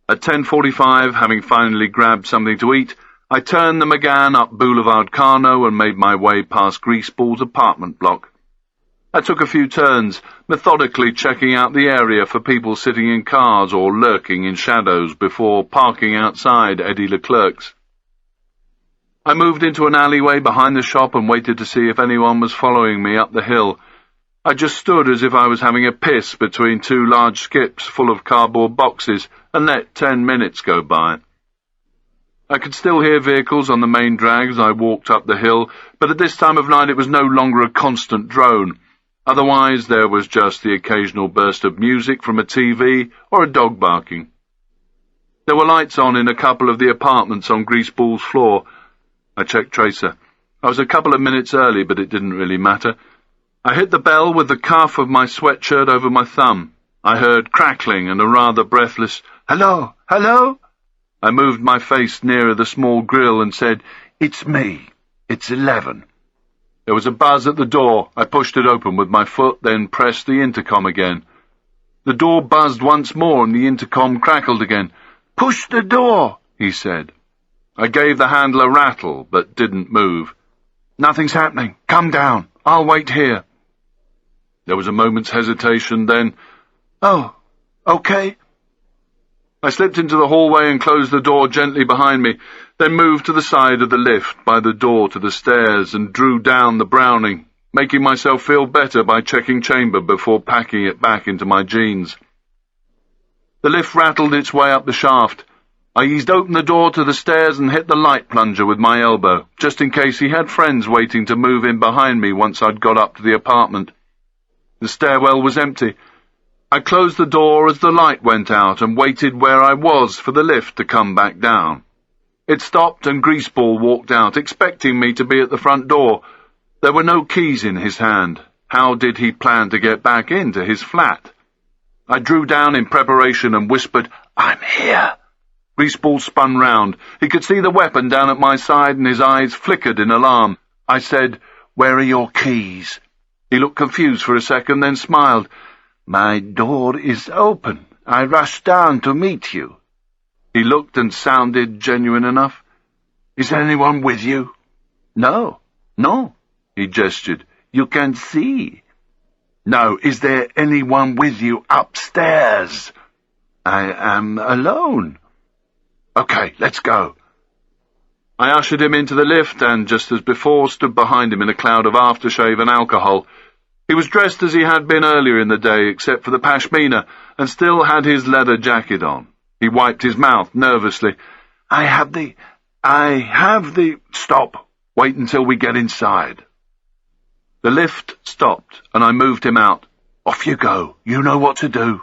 At 10:45, having finally grabbed something to eat, I turned the Megane up Boulevard Carnot and made my way past Greaseball's apartment block. I took a few turns, methodically checking out the area for people sitting in cars or lurking in shadows before parking outside Eddie Leclerc's. I moved into an alleyway behind the shop and waited to see if anyone was following me up the hill. I just stood as if I was having a piss between two large skips full of cardboard boxes and let 10 minutes go by. I could still hear vehicles on the main drag as I walked up the hill, but at this time of night it was no longer a constant drone. Otherwise, there was just the occasional burst of music from a TV or a dog barking. There were lights on in a couple of the apartments on Greaseball's floor. I checked Tracer. I was a couple of minutes early, but it didn't really matter. I hit the bell with the cuff of my sweatshirt over my thumb. I heard crackling and a rather breathless, "Hello, hello?" I moved my face nearer the small grill and said, "It's me. It's 11. There was a buzz at the door. I pushed it open with my foot, then pressed the intercom again. The door buzzed once more and the intercom crackled again. "Push the door," he said. I gave the handle a rattle, but didn't move. "Nothing's happening. Come down. I'll wait here." There was a moment's hesitation, then, "Oh, okay." I slipped into the hallway and closed the door gently behind me, then moved to the side of the lift by the door to the stairs and drew down the Browning, making myself feel better by checking chamber before packing it back into my jeans. The lift rattled its way up the shaft. I eased open the door to the stairs and hit the light plunger with my elbow, just in case he had friends waiting to move in behind me once I'd got up to the apartment. The stairwell was empty. I closed the door as the light went out and waited where I was for the lift to come back down. It stopped and Greaseball walked out, expecting me to be at the front door. There were no keys in his hand. How did he plan to get back into his flat? I drew down in preparation and whispered, "I'm here." Greaseball spun round. He could see the weapon down at my side and his eyes flickered in alarm. I said, "Where are your keys?" He looked confused for a second, then smiled. "My door is open. I rushed down to meet you." He looked and sounded genuine enough. "Is anyone with you?" No, he gestured. "You can see." "No, is there anyone with you upstairs?" "I am alone." "Okay, let's go." I ushered him into the lift and, just as before, stood behind him in a cloud of aftershave and alcohol. He was dressed as he had been earlier in the day, except for the pashmina, and still had his leather jacket on. He wiped his mouth nervously. I have the... Stop. Wait until we get inside." The lift stopped, and I moved him out. "Off you go. You know what to do."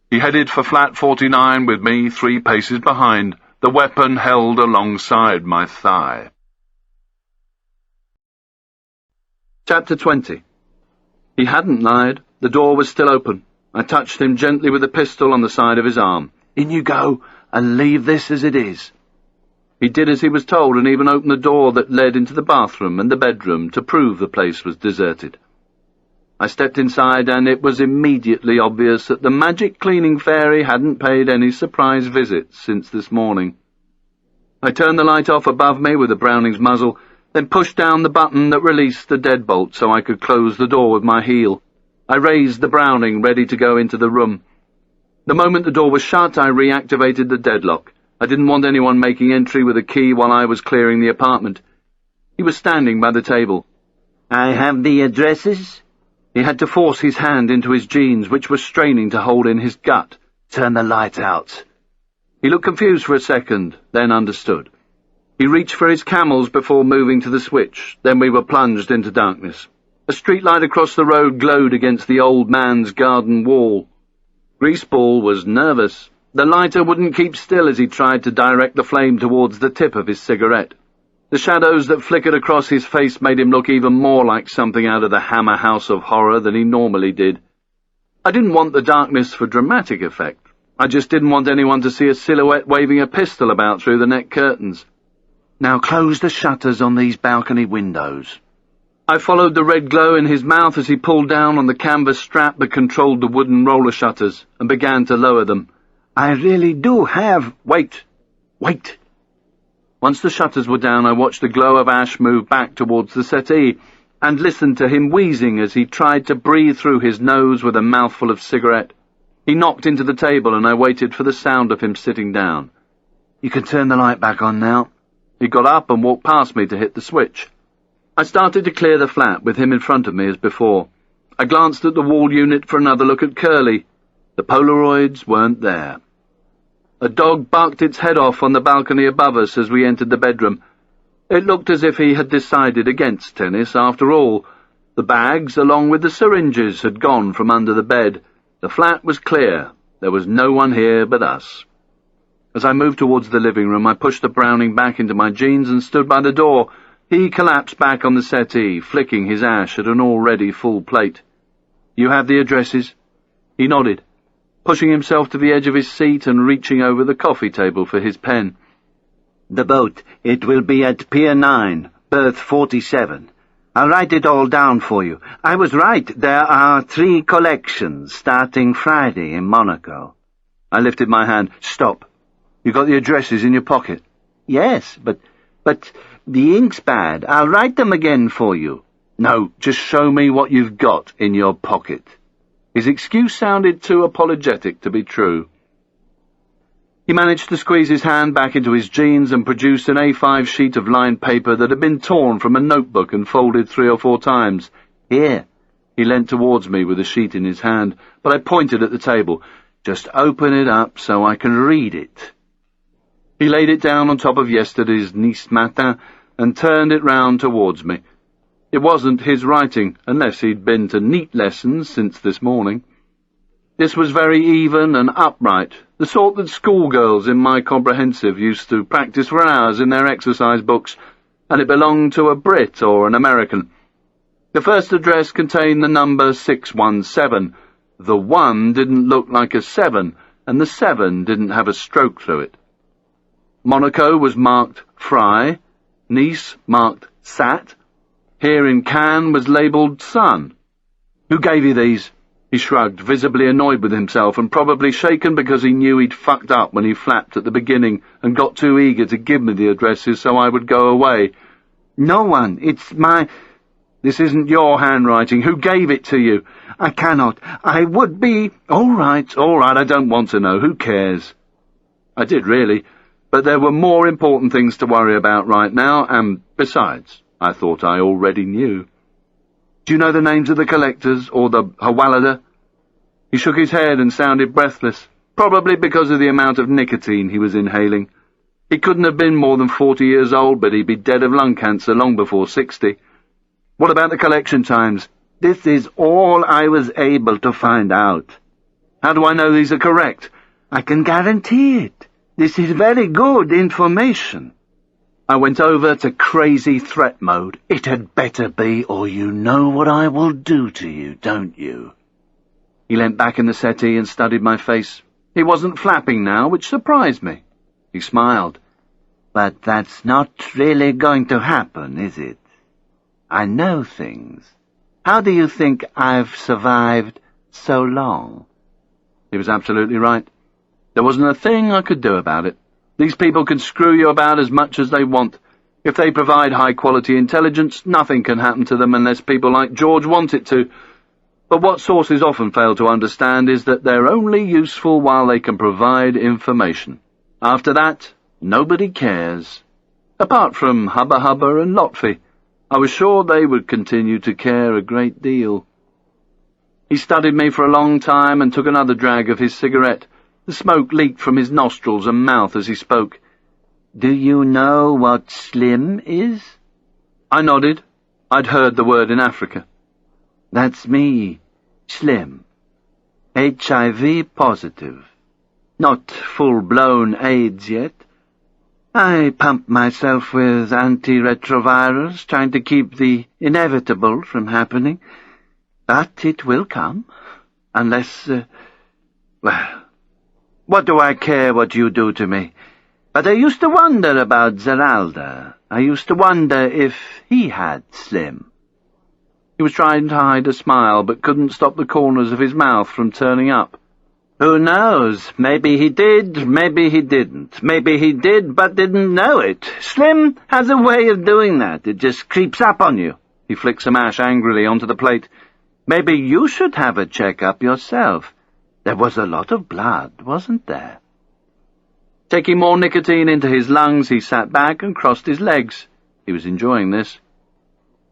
He headed for flat 49 with me 3 paces behind. the weapon held alongside my thigh.
Chapter 20. He hadn't lied. The door was still open. I touched him gently with the pistol on the side of his arm. "In you go, and leave this as it is." He did as he was told, and even opened the door that led into the bathroom and the bedroom to prove the place was deserted. I stepped inside, and it was immediately obvious that the magic cleaning fairy hadn't paid any surprise visits since this morning. I turned the light off above me with the Browning's muzzle, then pushed down the button that released the deadbolt so I could close the door with my heel. I raised the Browning, ready to go into the room. The moment the door was shut, I reactivated the deadlock. I didn't want anyone making entry with a key while I was clearing the apartment. He was standing by the table.
"I have the addresses?"
He had to force his hand into his jeans, which were straining to hold in his gut.
"Turn the light out."
He looked confused for a second, then understood. He reached for his camels before moving to the switch. Then we were plunged into darkness. A streetlight across the road glowed against the old man's garden wall. Greaseball was nervous. The lighter wouldn't keep still as he tried to direct the flame towards the tip of his cigarette. The shadows that flickered across his face made him look even more like something out of the Hammer House of Horror than he normally did. I didn't want the darkness for dramatic effect. I just didn't want anyone to see a silhouette waving a pistol about through the net curtains.
"Now close the shutters on these balcony windows."
I followed the red glow in his mouth as he pulled down on the canvas strap that controlled the wooden roller shutters and began to lower them.
"I really do have—"
Wait! Once the shutters were down, I watched the glow of ash move back towards the settee and listened to him wheezing as he tried to breathe through his nose with a mouthful of cigarette. He knocked into the table, and I waited for the sound of him sitting down.
"You can turn the light back on now."
He got up and walked past me to hit the switch. I started to clear the flat with him in front of me as before. I glanced at the wall unit for another look at Curly. The Polaroids weren't there. A dog barked its head off on the balcony above us as we entered the bedroom. It looked as if he had decided against tennis after all. The bags, along with the syringes, had gone from under the bed. The flat was clear. There was no one here but us. As I moved towards the living room, I pushed the Browning back into my jeans and stood by the door. He collapsed back on the settee, flicking his ash at an already full plate. "You have the addresses?" He nodded, pushing himself to the edge of his seat and reaching over the coffee table for his pen.
"The boat, it will be at Pier 9, berth 47. I'll write it all down for you. I was right, there are 3 collections starting Friday in Monaco."
I lifted my hand. "Stop. You got the addresses in your pocket?"
"Yes, but the ink's bad. I'll write them again for you."
"No, just show me what you've got in your pocket." His excuse sounded too apologetic to be true. He managed to squeeze his hand back into his jeans and produced an A5 sheet of lined paper that had been torn from a notebook and folded 3 or 4 times. "Here." He leant towards me with the sheet in his hand, but I pointed at the table. "Just open it up so I can read it." He laid it down on top of yesterday's Nice Matin and turned it round towards me. It wasn't his writing, unless he'd been to neat lessons since this morning. This was very even and upright, the sort that schoolgirls in my comprehensive used to practice for hours in their exercise books, and it belonged to a Brit or an American. The first address contained the number 617. The 1 didn't look like a 7, and the 7 didn't have a stroke through it. Monaco was marked Fry, Nice marked Sat. Here in Cannes was labelled Sun. "Who gave you these?" He shrugged, visibly annoyed with himself and probably shaken because he knew he'd fucked up when he flapped at the beginning and got too eager to give me the addresses so I would go away.
"No one. It's my—"
"This isn't your handwriting. Who gave it to you?"
"I cannot. I would be—"
All right, I don't want to know. Who cares?" I did, really. But there were more important things to worry about right now, and besides, I thought I already knew. "Do you know the names of the collectors, or the Hawalada?" He shook his head and sounded breathless, probably because of the amount of nicotine he was inhaling. He couldn't have been more than 40 years old, but he'd be dead of lung cancer long before 60. "What about the collection times?"
"This is all I was able to find out."
"How do I know these are correct?"
"I can guarantee it. This is very good information.
I went over to crazy threat mode.
It had better be, or you know what I will do to you, don't you?
He leant back in the settee and studied my face. He wasn't flapping now, which surprised me. He smiled.
But that's not really going to happen, is it? I know things. How do you think I've survived so long?
He was absolutely right. There wasn't a thing I could do about it. These people can screw you about as much as they want. If they provide high-quality intelligence, nothing can happen to them unless people like George want it to. But what sources often fail to understand is that they're only useful while they can provide information. After that, nobody cares. Apart from Hubba Hubba and Lotfi, I was sure they would continue to care a great deal. He studied me for a long time and took another drag of his cigarette. The smoke leaked from his nostrils and mouth as he spoke.
Do you know what slim is?
I nodded. I'd heard the word in Africa.
That's me, slim. HIV positive. Not full-blown AIDS yet. I pump myself with antiretrovirals, trying to keep the inevitable from happening. But it will come, unless, well, what do I care what you do to me? But I used to wonder about Zeralda. I used to wonder if he had slim.
He was trying to hide a smile, but couldn't stop the corners of his mouth from turning up.
Who knows? Maybe he did, maybe he didn't. Maybe he did, but didn't know it. Slim has a way of doing that. It just creeps up on you.
He flicked some ash angrily onto the plate.
Maybe you should have a check-up yourself. There was a lot of blood, wasn't there?
Taking more nicotine into his lungs, he sat back and crossed his legs. He was enjoying this.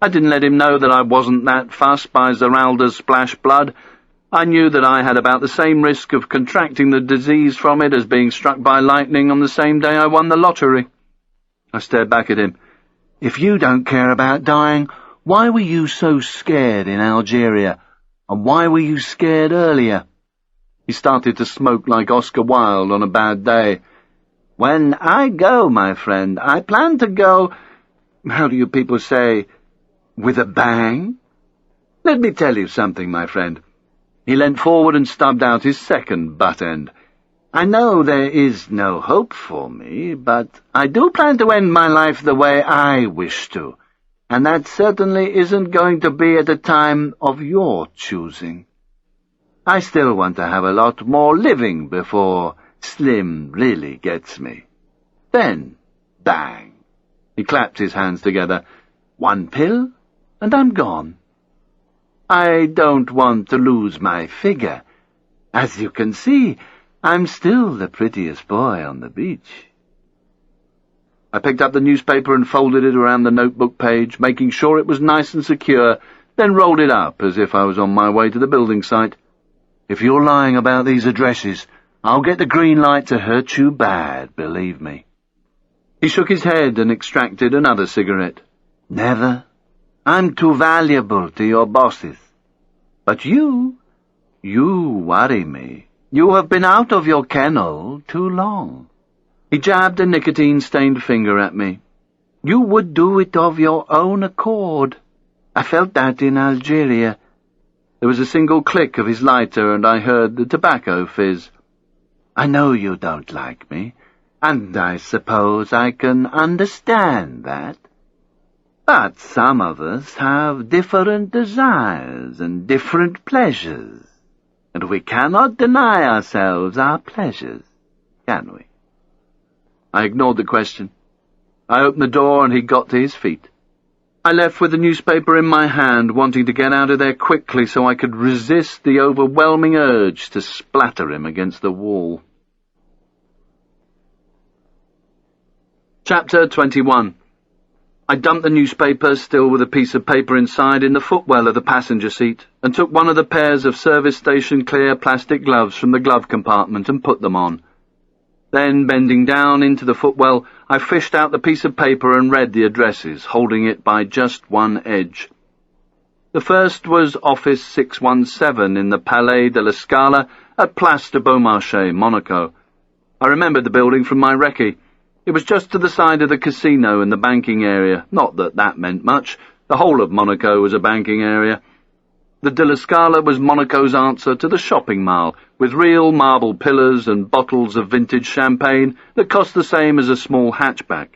I didn't let him know that I wasn't that fussed by Zeralda's splash blood. I knew that I had about the same risk of contracting the disease from it as being struck by lightning on the same day I won the lottery. I stared back at him.
If you don't care about dying, why were you so scared in Algeria? And why were you scared earlier?
He started to smoke like Oscar Wilde on a bad day.
When I go, my friend, I plan to go, how do you people say, with a bang? Let me tell you something, my friend.
He leant forward and stubbed out his second butt end.
I know there is no hope for me, but I do plan to end my life the way I wish to, and that certainly isn't going to be at a time of your choosing. I still want to have a lot more living before Slim really gets me. Then, bang.
He clapped his hands together.
One pill, and I'm gone. I don't want to lose my figure. As you can see, I'm still the prettiest boy on the beach.
I picked up the newspaper and folded it around the notebook page, making sure it was nice and secure, then rolled it up as if I was on my way to the building site.
If you're lying about these addresses, I'll get the green light to hurt you bad, believe me.
He shook his head and extracted another cigarette.
Never. I'm too valuable to your bosses. But you worry me. You have been out of your kennel too long.
He jabbed a nicotine-stained finger at me.
You would do it of your own accord. I felt that in Algeria.
There was a single click of his lighter, and I heard the tobacco fizz.
I know you don't like me, and I suppose I can understand that. But some of us have different desires and different pleasures, and we cannot deny ourselves our pleasures, can we?
I ignored the question. I opened the door and he got to his feet. I left with the newspaper in my hand, wanting to get out of there quickly so I could resist the overwhelming urge to splatter him against the wall. Chapter 21. I dumped the newspaper, still with a piece of paper inside, in the footwell of the passenger seat, and took one of the pairs of service station clear plastic gloves from the glove compartment and put them on. Then, bending down into the footwell, I fished out the piece of paper and read the addresses, holding it by just one edge. The first was Office 617 in the Palais de la Scala at Place de Beaumarchais, Monaco. I remembered the building from my recce. It was just to the side of the casino and the banking area. Not that that meant much. The whole of Monaco was a banking area. The de la Scala was Monaco's answer to the shopping mall, with real marble pillars and bottles of vintage champagne that cost the same as a small hatchback.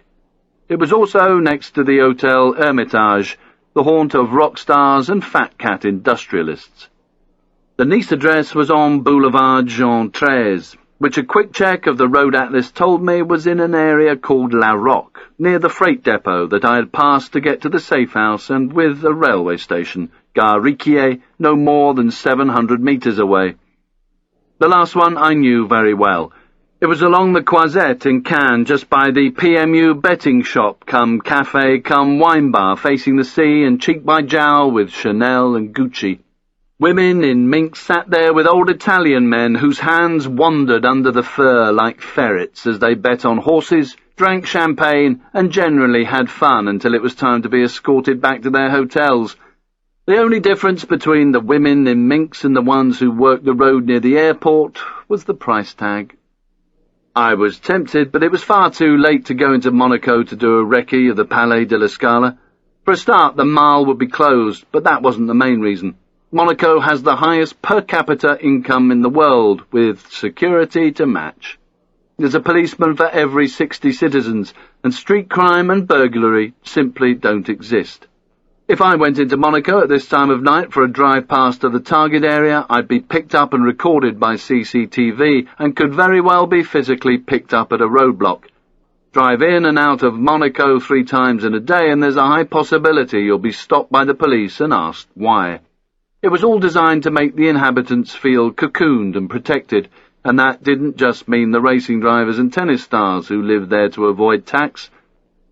It was also next to the Hotel Hermitage, the haunt of rock stars and fat cat industrialists. The Nice address was on Boulevard Jean XIII, which a quick check of the road atlas told me was in an area called La Roque, near the freight depot that I had passed to get to the safe house, and with a railway station, Gare Recce, no more than 700 metres away. The last one I knew very well. It was along the Croisette in Cannes, just by the PMU betting shop, come cafe, come wine bar, facing the sea and cheek by jowl with Chanel and Gucci. Women in minks sat there with old Italian men whose hands wandered under the fur like ferrets as they bet on horses, drank champagne, and generally had fun until it was time to be escorted back to their hotels. The only difference between the women in minks and the ones who worked the road near the airport was the price tag. I was tempted, but it was far too late to go into Monaco to do a recce of the Palais de la Scala. For a start, the mall would be closed, but that wasn't the main reason. Monaco has the highest per capita income in the world, with security to match. There's a policeman for every 60 citizens, and street crime and burglary simply don't exist. If I went into Monaco at this time of night for a drive past to the target area, I'd be picked up and recorded by CCTV, and could very well be physically picked up at a roadblock. Drive in and out of Monaco 3 times in a day, and there's a high possibility you'll be stopped by the police and asked why. It was all designed to make the inhabitants feel cocooned and protected, and that didn't just mean the racing drivers and tennis stars who lived there to avoid tax.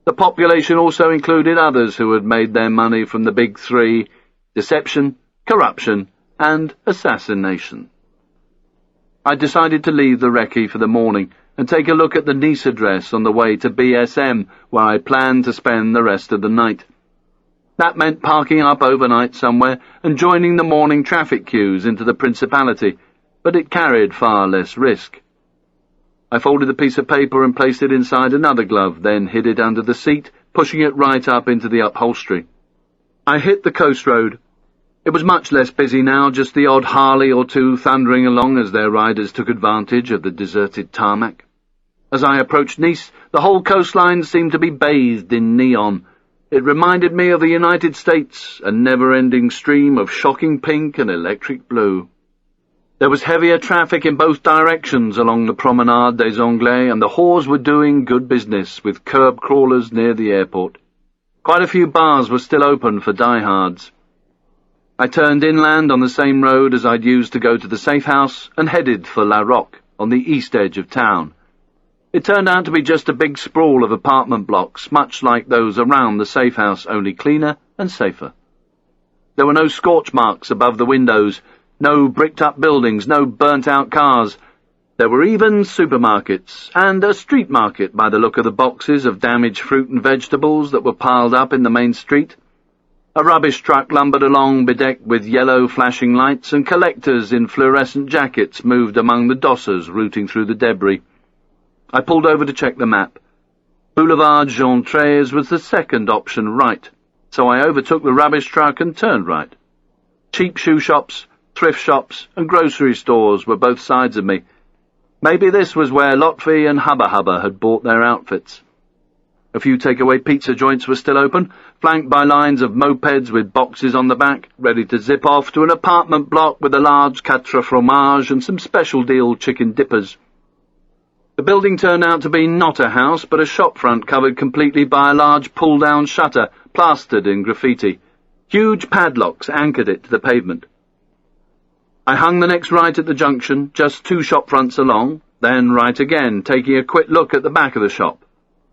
The population also included others who had made their money from the big 3: deception, corruption, and assassination. I decided to leave the recce for the morning and take a look at the Nice address on the way to BSM, where I planned to spend the rest of the night. That meant parking up overnight somewhere and joining the morning traffic queues into the Principality, but it carried far less risk. I folded the piece of paper and placed it inside another glove, then hid it under the seat, pushing it right up into the upholstery. I hit the coast road. It was much less busy now, just the odd Harley or two thundering along as their riders took advantage of the deserted tarmac. As I approached Nice, the whole coastline seemed to be bathed in neon. It reminded me of the United States, a never-ending stream of shocking pink and electric blue. There was heavier traffic in both directions along the Promenade des Anglais, and the whores were doing good business with curb crawlers near the airport. Quite a few bars were still open for diehards. I turned inland on the same road as I'd used to go to the safe house and headed for La Roque, on the east edge of town. It turned out to be just a big sprawl of apartment blocks, much like those around the safe house, only cleaner and safer. There were no scorch marks above the windows, no bricked-up buildings, no burnt-out cars. There were even supermarkets, and a street market by the look of the boxes of damaged fruit and vegetables that were piled up in the main street. A rubbish truck lumbered along, bedecked with yellow flashing lights, and collectors in fluorescent jackets moved among the dossers rooting through the debris. I pulled over to check the map. Boulevard Jean XIII was the second option right, so I overtook the rubbish truck and turned right. Cheap shoe shops, thrift shops, and grocery stores were both sides of me. Maybe this was where Lotfi and Hubba Hubba had bought their outfits. A few takeaway pizza joints were still open, flanked by lines of mopeds with boxes on the back, ready to zip off to an apartment block with a large quatre fromage and some special deal chicken dippers. The building turned out to be not a house, but a shop front covered completely by a large pull-down shutter, plastered in graffiti. Huge padlocks anchored it to the pavement. I hung the next right at the junction, just 2 shop fronts along, then right again, taking a quick look at the back of the shop.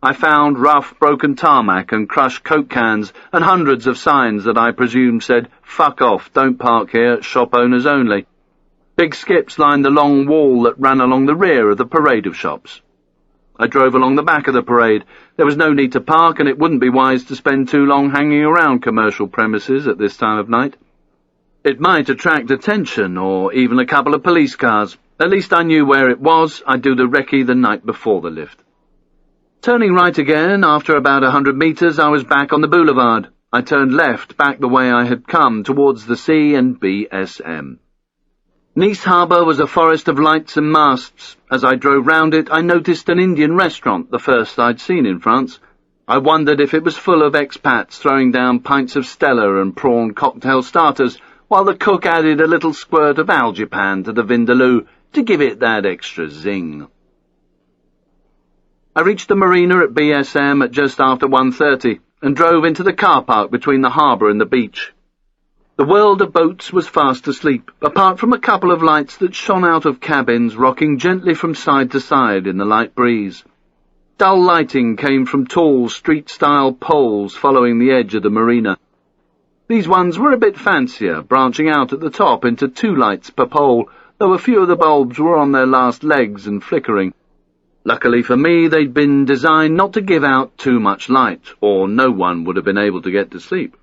I found rough, broken tarmac and crushed Coke cans and hundreds of signs that I presumed said, "Fuck off, don't park here, shop owners only." Big skips lined the long wall that ran along the rear of the parade of shops. I drove along the back of the parade. There was no need to park, and it wouldn't be wise to spend too long hanging around commercial premises at this time of night. It might attract attention, or even a couple of police cars. At least I knew where it was. I'd do the Recce the night before the lift. Turning right again, after about 100 metres, I was back on the boulevard. I turned left, back the way I had come, towards the sea and BSM. Nice Harbour was a forest of lights and masts. As I drove round it, I noticed an Indian restaurant, the first I'd seen in France. I wondered if it was full of expats throwing down pints of Stella and prawn cocktail starters, while the cook added a little squirt of algepan to the vindaloo to give it that extra zing. I reached the marina at BSM at just after 1:30 and drove into the car park between the harbour and the beach. The world of boats was fast asleep, apart from a couple of lights that shone out of cabins, rocking gently from side to side in the light breeze. Dull lighting came from tall, street-style poles following the edge of the marina. These ones were a bit fancier, branching out at the top into 2 lights per pole, though a few of the bulbs were on their last legs and flickering. Luckily for me, they'd been designed not to give out too much light, or no one would have been able to get to sleep.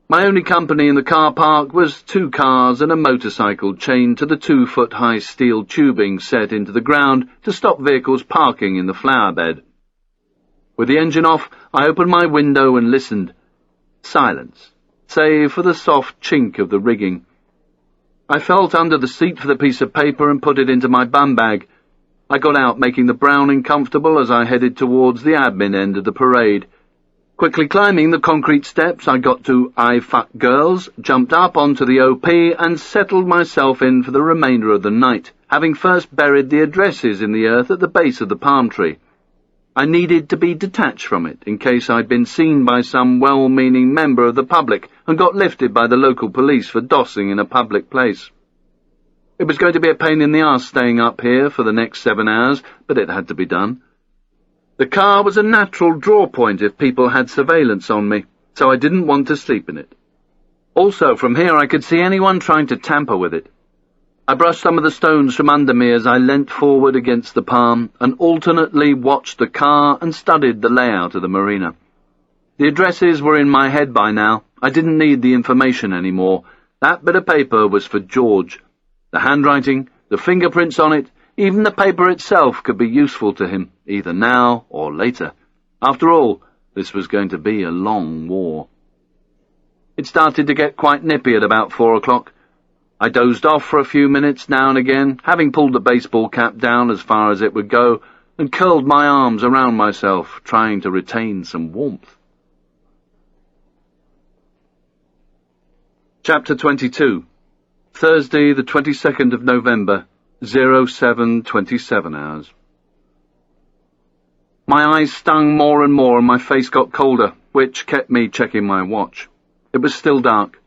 My only company in the car park was 2 cars and a motorcycle chained to the 2-foot-high steel tubing set into the ground to stop vehicles parking in the flower bed. With the engine off, I opened my window and listened. Silence, save for the soft chink of the rigging. I felt under the seat for the piece of paper and put it into my bum bag. I got out, making the Browning comfortable as I headed towards the admin end of the parade. Quickly climbing the concrete steps, I got to I Fuck Girls, jumped up onto the OP, and settled myself in for the remainder of the night, having first buried the addresses in the earth at the base of the palm tree. I needed to be detached from it, in case I'd been seen by some well-meaning member of the public and got lifted by the local police for dossing in a public place. It was going to be a pain in the arse staying up here for the next 7 hours, but it had to be done. The car was a natural draw point if people had surveillance on me, so I didn't want to sleep in it. Also, from here I could see anyone trying to tamper with it. I brushed some of the stones from under me as I leant forward against the palm and alternately watched the car and studied the layout of the marina. The addresses were in my head by now. I didn't need the information anymore. That bit of paper was for George. The handwriting, the fingerprints on it, even the paper itself could be useful to him, either now or later. After all, this was going to be a long war. It started to get quite nippy at about 4 o'clock. I dozed off for a few minutes now and again, having pulled the baseball cap down as far as it would go, and curled my arms around myself, trying to retain some warmth. Chapter 22. Thursday, the 22nd of November, 07:27 hours. My eyes stung more and more and my face got colder, which kept me checking my watch. It was still dark.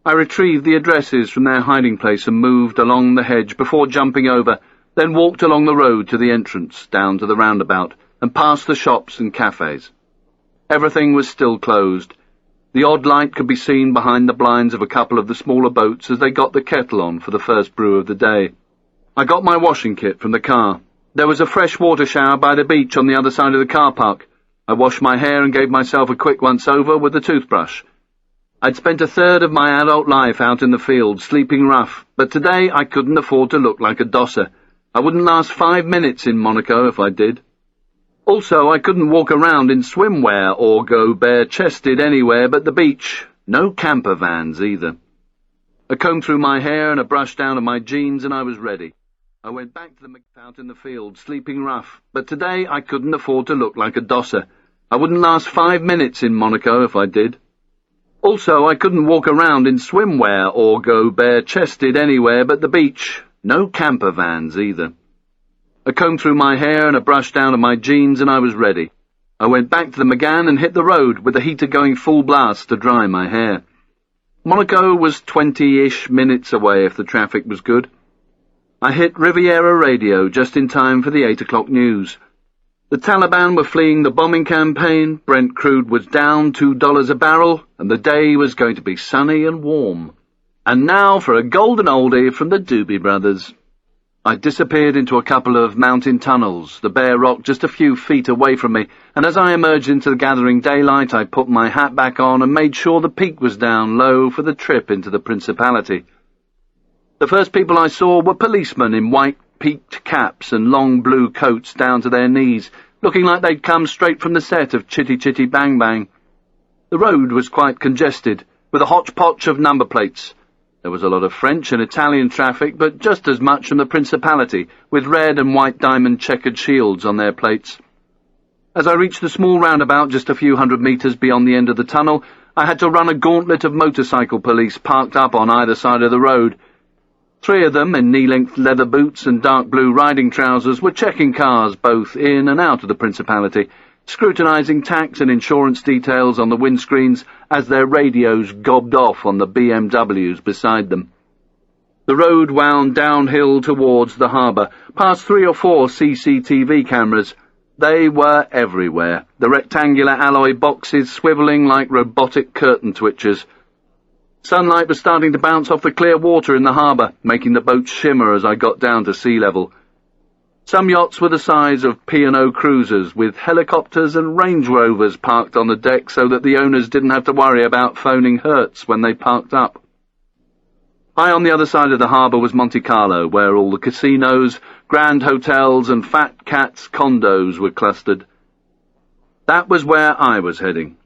I retrieved the addresses from their hiding place and moved along the hedge before jumping over, then walked along the road to the entrance, down to the roundabout, and past the shops and cafes. Everything was still closed. The odd light could be seen behind the blinds of a couple of the smaller boats as they got the kettle on for the first brew of the day. I got my washing kit from the car. There was a fresh water shower by the beach on the other side of the car park. I washed my hair and gave myself a quick once-over with a toothbrush. I'd spent a third of my adult life out in the field, sleeping rough, but today I couldn't afford to look like a dosser. I wouldn't last 5 minutes in Monaco if I did. Also, I couldn't walk around in swimwear or go bare-chested anywhere but the beach. No camper vans either. A comb through my hair and a brush down on my jeans and I was ready. I went back to the out in the field, sleeping rough, but today I couldn't afford to look like a dosser. I wouldn't last 5 minutes in Monaco if I did. Also, I couldn't walk around in swimwear or go bare-chested anywhere but the beach. No camper vans either. A comb through my hair and a brush down on my jeans and I was ready. I went back to the McGann and hit the road with the heater going full blast to dry my hair. Monaco was 20-ish minutes away if the traffic was good. I hit Riviera Radio just in time for the 8 o'clock news. The Taliban were fleeing the bombing campaign, Brent crude was down $2 a barrel, and the day was going to be sunny and warm. And now for a golden oldie from the Doobie Brothers. I disappeared into a couple of mountain tunnels, the bare rock just a few feet away from me, and as I emerged into the gathering daylight, I put my hat back on and made sure the peak was down low for the trip into the Principality. The first people I saw were policemen in white peaked caps and long blue coats down to their knees, looking like they'd come straight from the set of Chitty Chitty Bang Bang. The road was quite congested, with a hodgepodge of number plates. There was a lot of French and Italian traffic, but just as much from the Principality, with red and white diamond checkered shields on their plates. As I reached the small roundabout just a few hundred metres beyond the end of the tunnel, I had to run a gauntlet of motorcycle police parked up on either side of the road. 3 of them, in knee-length leather boots and dark blue riding trousers, were checking cars both in and out of the Principality, scrutinising tax and insurance details on the windscreens as their radios gobbed off on the BMWs beside them. The road wound downhill towards the harbour, past 3 or 4 CCTV cameras. They were everywhere, the rectangular alloy boxes swivelling like robotic curtain twitchers. Sunlight was starting to bounce off the clear water in the harbour, making the boats shimmer as I got down to sea level. Some yachts were the size of P&O cruisers, with helicopters and Range Rovers parked on the deck so that the owners didn't have to worry about phoning Hertz when they parked up. High on the other side of the harbour was Monte Carlo, where all the casinos, grand hotels and fat cats' condos were clustered. That was where I was heading.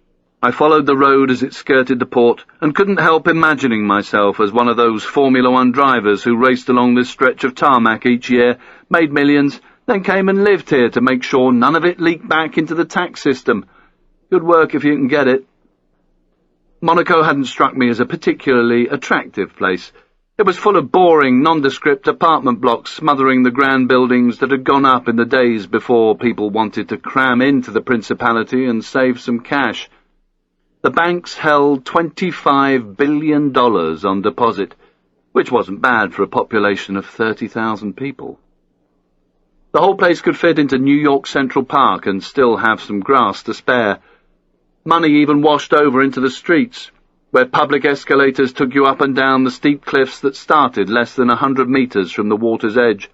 I followed the road as it skirted the port, and couldn't help imagining myself as one of those Formula One drivers who raced along this stretch of tarmac each year, made millions, then came and lived here to make sure none of it leaked back into the tax system. Good work if you can get it. Monaco hadn't struck me as a particularly attractive place. It was full of boring, nondescript apartment blocks smothering the grand buildings that had gone up in the days before people wanted to cram into the Principality and save some cash. The banks held $25 billion on deposit, which wasn't bad for a population of 30,000 people. The whole place could fit into New York Central Park and still have some grass to spare. Money even washed over into the streets, where public escalators took you up and down the steep cliffs that started less than 100 metres from the water's edge.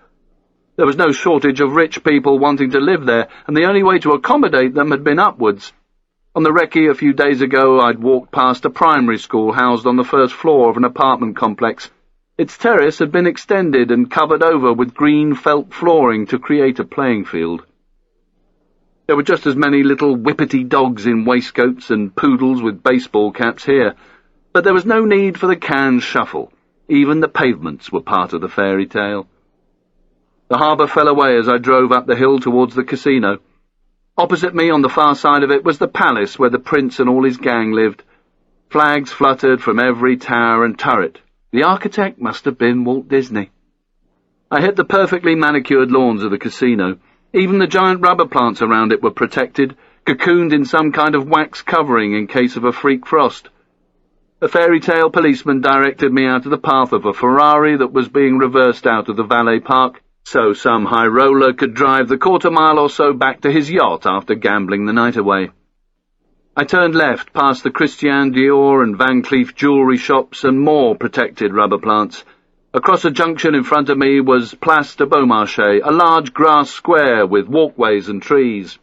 There was no shortage of rich people wanting to live there, and the only way to accommodate them had been upwards. On the Recce a few days ago, I'd walked past a primary school housed on the first floor of an apartment complex. Its terrace had been extended and covered over with green felt flooring to create a playing field. There were just as many little whippety dogs in waistcoats and poodles with baseball caps here, but there was no need for the canned shuffle. Even the pavements were part of the fairy tale. The harbour fell away as I drove up the hill towards the casino. Opposite me, on the far side of it, was the palace where the prince and all his gang lived. Flags fluttered from every tower and turret. The architect must have been Walt Disney. I hit the perfectly manicured lawns of the casino. Even the giant rubber plants around it were protected, cocooned in some kind of wax covering in case of a freak frost. A fairy tale policeman directed me out of the path of a Ferrari that was being reversed out of the valet park, so some high roller could drive the quarter-mile or so back to his yacht after gambling the night away. I turned left past the Christian Dior and Van Cleef jewellery shops and more protected rubber plants. Across a junction in front of me was Place de Beaumarchais, a large grass square with walkways and trees.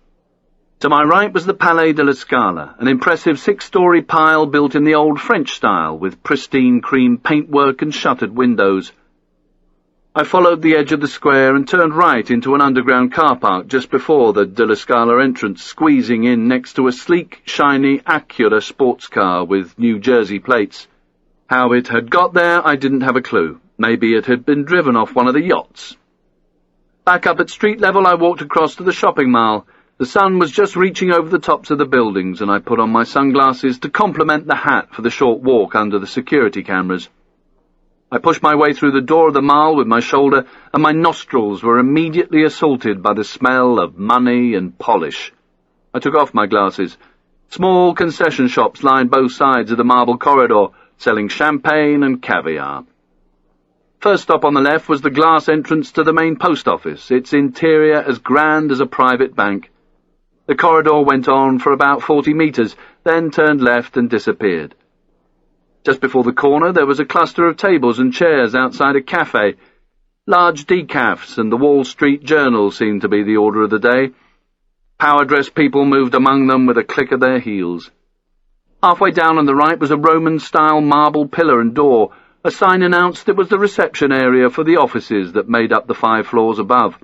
To my right was the Palais de la Scala, an impressive 6-storey pile built in the old French style with pristine cream paintwork and shuttered windows. I followed the edge of the square and turned right into an underground car park just before the De La Scala entrance, squeezing in next to a sleek, shiny Acura sports car with New Jersey plates. How it had got there, I didn't have a clue. Maybe it had been driven off one of the yachts. Back up at street level, I walked across to the shopping mall. The sun was just reaching over the tops of the buildings, and I put on my sunglasses to complement the hat for the short walk under the security cameras. I pushed my way through the door of the mall with my shoulder, and my nostrils were immediately assaulted by the smell of money and polish. I took off my glasses. Small concession shops lined both sides of the marble corridor, selling champagne and caviar. First stop on the left was the glass entrance to the main post office, its interior as grand as a private bank. The corridor went on for about 40 metres, then turned left and disappeared. Just before the corner there was a cluster of tables and chairs outside a cafe. Large decafs and the Wall Street Journal seemed to be the order of the day. Power-dressed people moved among them with a click of their heels. Halfway down on the right was a Roman-style marble pillar and door, A sign announced it was the reception area for the offices that made up the 5 floors above.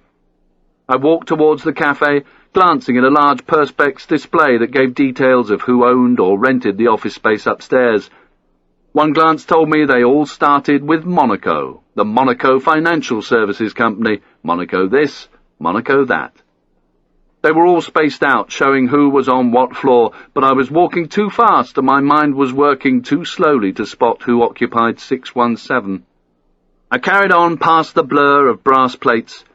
I walked towards the cafe, glancing at a large perspex display that gave details of who owned or rented the office space upstairs. One glance told me they all started with Monaco, the Monaco Financial Services Company, Monaco this, Monaco that. They were all spaced out, showing who was on what floor, but I was walking too fast and my mind was working too slowly to spot who occupied 617. I carried on past the blur of brass plates.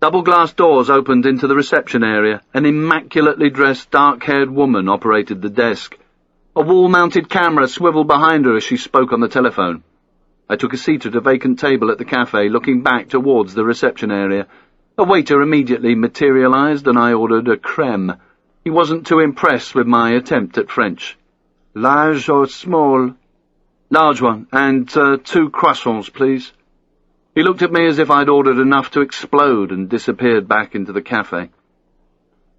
Double glass doors opened into the reception area. An immaculately dressed, dark-haired woman operated the desk. A wall-mounted camera swiveled behind her as she spoke on the telephone. I took a seat at a vacant table at the cafe, looking back towards the reception area. A waiter immediately materialized and I ordered a crème. He wasn't too impressed with my attempt at French. Large or small? Large one, and 2 croissants, please. He looked at me as if I'd ordered enough to explode and disappeared back into the cafe.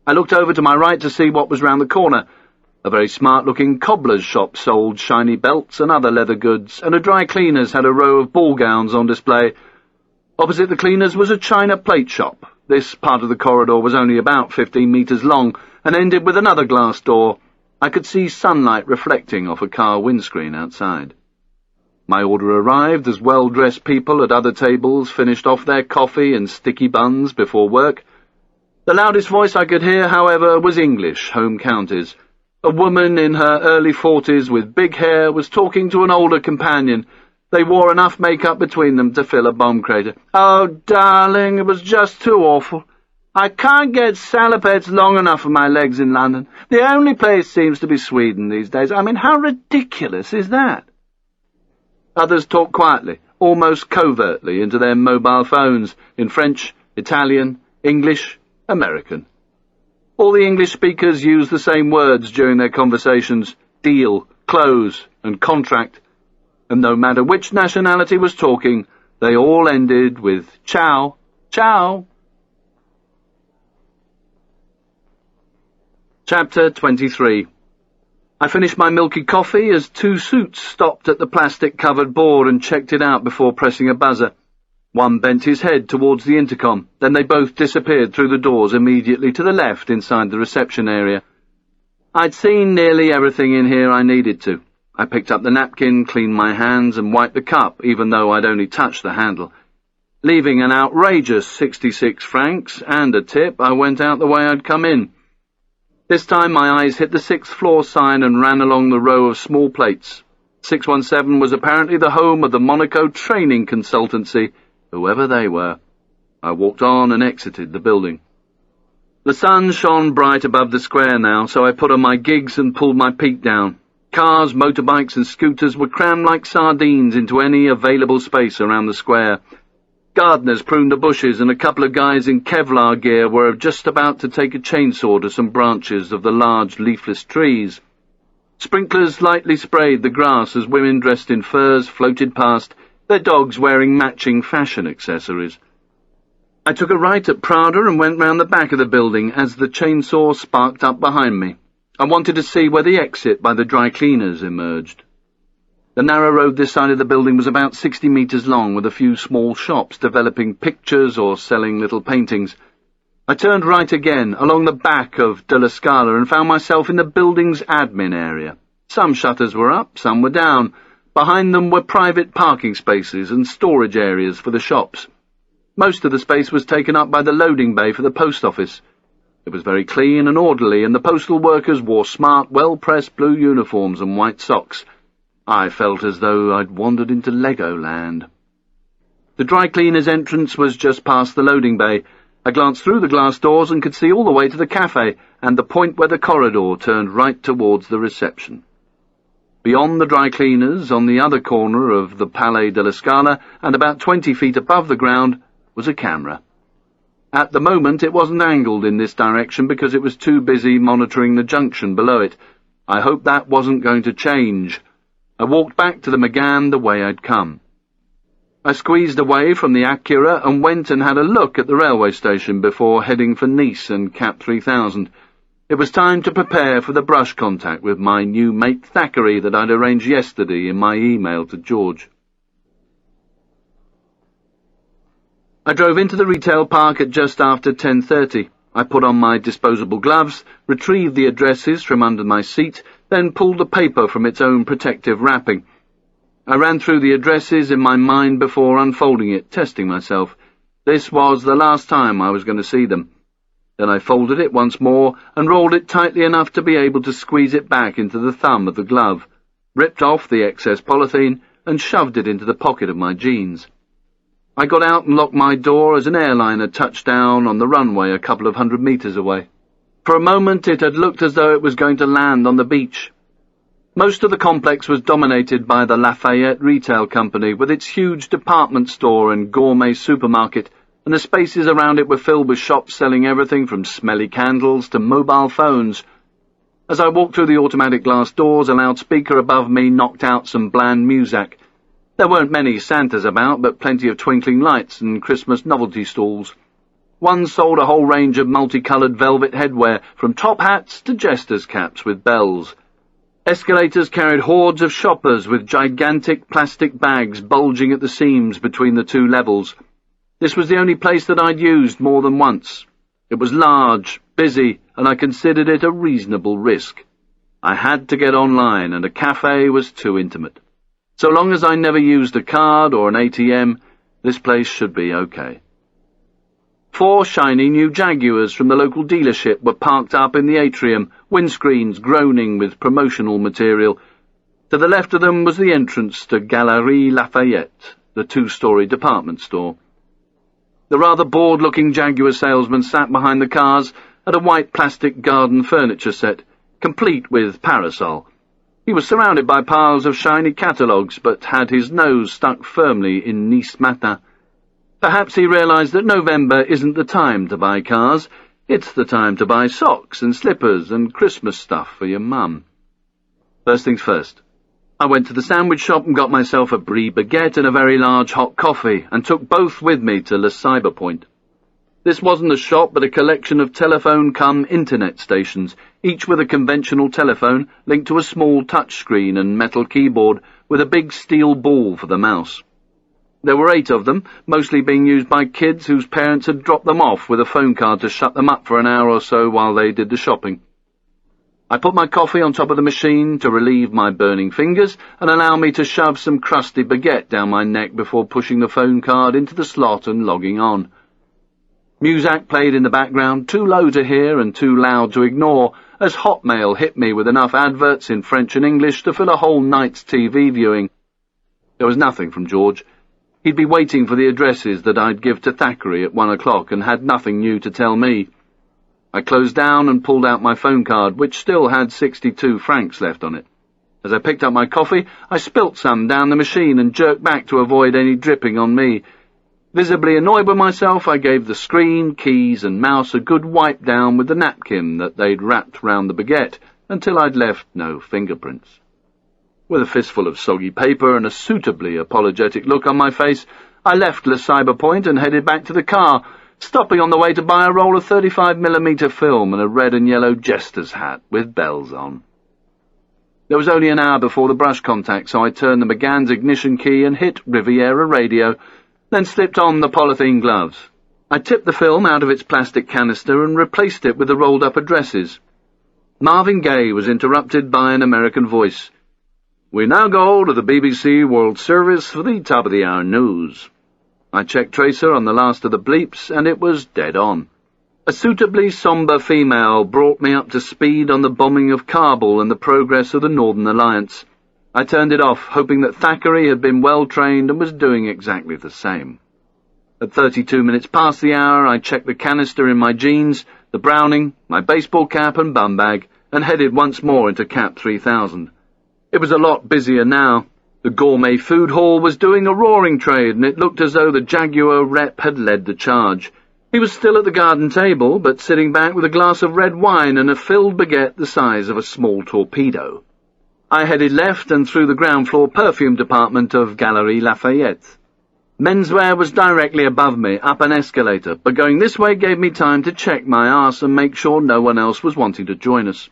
I looked over to my right to see what was round the corner. A very smart-looking cobbler's shop sold shiny belts and other leather goods, and a dry cleaner's had a row of ball gowns on display. Opposite the cleaner's was a china plate shop. This part of the corridor was only about 15 metres long and ended with another glass door. I could see sunlight reflecting off a car windscreen outside. My order arrived as well-dressed people at other tables finished off their coffee and sticky buns before work. The loudest voice I could hear, however, was English, home counties. A woman in her early 40s with big hair was talking to an older companion. They wore enough makeup between them to fill a bomb crater. "Oh, darling, it was just too awful. I can't get salopettes long enough for my legs in London. The only place seems to be Sweden these days. I mean, how ridiculous is that?" Others talked quietly, almost covertly, into their mobile phones, in French, Italian, English, American. All the English speakers used the same words during their conversations: deal, close, and contract, and no matter which nationality was talking, they all ended with ciao, ciao. Chapter 23. I finished my milky coffee as 2 suits stopped at the plastic-covered board and checked it out before pressing a buzzer. One bent his head towards the intercom, then they both disappeared through the doors immediately to the left inside the reception area. I'd seen nearly everything in here I needed to. I picked up the napkin, cleaned my hands, and wiped the cup, even though I'd only touched the handle. Leaving an outrageous 66 francs and a tip, I went out the way I'd come in. This time my eyes hit the 6th floor sign and ran along the row of small plates. 617 was apparently the home of the Monaco Training Consultancy, whoever they were. I walked on and exited the building. The sun shone bright above the square now, so I put on my gigs and pulled my peak down. Cars, motorbikes and scooters were crammed like sardines into any available space around the square. Gardeners pruned the bushes, and a couple of guys in Kevlar gear were just about to take a chainsaw to some branches of the large leafless trees. Sprinklers lightly sprayed the grass as women dressed in furs floated past, their dogs wearing matching fashion accessories. I took a right at Prada and went round the back of the building as the chainsaw sparked up behind me. I wanted to see where the exit by the dry cleaners emerged. The narrow road this side of the building was about 60 metres long, with a few small shops developing pictures or selling little paintings. I turned right again, along the back of De La Scala, and found myself in the building's admin area. Some shutters were up, some were down. Behind them were private parking spaces and storage areas for the shops. Most of the space was taken up by the loading bay for the post office. It was very clean and orderly, and the postal workers wore smart, well-pressed blue uniforms and white socks. I felt as though I'd wandered into Legoland. The dry cleaner's entrance was just past the loading bay. I glanced through the glass doors and could see all the way to the cafe and the point where the corridor turned right towards the reception. Beyond the dry cleaners, on the other corner of the Palais de la Scala, and about 20 feet above the ground, was a camera. At the moment it wasn't angled in this direction because it was too busy monitoring the junction below it. I hoped that wasn't going to change. I walked back to the Megane the way I'd come. I squeezed away from the Acura and went and had a look at the railway station before heading for Nice and Cap 3000. It was time to prepare for the brush contact with my new mate Thackeray that I'd arranged yesterday in my email to George. I drove into the retail park at just after 10:30. I put on my disposable gloves, retrieved the addresses from under my seat, then pulled the paper from its own protective wrapping. I ran through the addresses in my mind before unfolding it, testing myself. This was the last time I was going to see them. Then I folded it once more and rolled it tightly enough to be able to squeeze it back into the thumb of the glove, ripped off the excess polythene and shoved it into the pocket of my jeans. I got out and locked my door as an airliner touched down on the runway a couple of 100 meters away. For a moment it had looked as though it was going to land on the beach. Most of the complex was dominated by the Lafayette Retail Company, with its huge department store and gourmet supermarket, and the spaces around it were filled with shops selling everything from smelly candles to mobile phones. As I walked through the automatic glass doors, a loudspeaker above me knocked out some bland music. There weren't many Santas about, but plenty of twinkling lights and Christmas novelty stalls. One sold a whole range of multicoloured velvet headwear, from top hats to jester's caps with bells. Escalators carried hordes of shoppers with gigantic plastic bags bulging at the seams between the two levels. This was the only place that I'd used more than once. It was large, busy, and I considered it a reasonable risk. I had to get online, and a cafe was too intimate. So long as I never used a card or an ATM, this place should be okay. 4 shiny new Jaguars from the local dealership were parked up in the atrium, windscreens groaning with promotional material. To the left of them was the entrance to Galeries Lafayette, the 2-story department store. The rather bored-looking Jaguar salesman sat behind the cars at a white plastic garden furniture set, complete with parasol. He was surrounded by piles of shiny catalogues, but had his nose stuck firmly in Nice Matin. Perhaps he realized that November isn't the time to buy cars. It's the time to buy socks and slippers and Christmas stuff for your mum. First things first. I went to the sandwich shop and got myself a brie baguette and a very large hot coffee, and took both with me to Le Cyberpoint. This wasn't a shop, but a collection of telephone-cum-internet stations, each with a conventional telephone linked to a small touchscreen and metal keyboard with a big steel ball for the mouse. There were 8 of them, mostly being used by kids whose parents had dropped them off with a phone card to shut them up for an hour or so while they did the shopping. I put my coffee on top of the machine to relieve my burning fingers and allow me to shove some crusty baguette down my neck before pushing the phone card into the slot and logging on. Muzak played in the background, too low to hear and too loud to ignore, as Hotmail hit me with enough adverts in French and English to fill a whole night's TV viewing. There was nothing from George. He'd be waiting for the addresses that I'd give to Thackeray at 1 o'clock and had nothing new to tell me. I closed down and pulled out my phone card, which still had 62 francs left on it. As I picked up my coffee, I spilt some down the machine and jerked back to avoid any dripping on me. Visibly annoyed with myself, I gave the screen, keys, and mouse a good wipe down with the napkin that they'd wrapped round the baguette, until I'd left no fingerprints. With a fistful of soggy paper and a suitably apologetic look on my face, I left Le Cyberpoint and headed back to the car, stopping on the way to buy a roll of 35mm film and a red and yellow jester's hat with bells on. There was only an hour before the brush contact, so I turned the McGann's ignition key and hit Riviera Radio, then slipped on the polythene gloves. I tipped the film out of its plastic canister and replaced it with the rolled-up addresses. Marvin Gaye was interrupted by an American voice. "We now go to the BBC World Service for the top-of-the-hour news." I checked tracer on the last of the bleeps, and it was dead on. A suitably sombre female brought me up to speed on the bombing of Kabul and the progress of the Northern Alliance. I turned it off, hoping that Thackeray had been well-trained and was doing exactly the same. At 32 minutes past the hour, I checked the canister in my jeans, the Browning, my baseball cap and bum bag, and headed once more into Cap 3000. It was a lot busier now. The gourmet food hall was doing a roaring trade, and it looked as though the Jaguar rep had led the charge. He was still at the garden table, but sitting back with a glass of red wine and a filled baguette the size of a small torpedo. I headed left and through the ground-floor perfume department of Galeries Lafayette. Menswear was directly above me, up an escalator, but going this way gave me time to check my arse and make sure no one else was wanting to join us.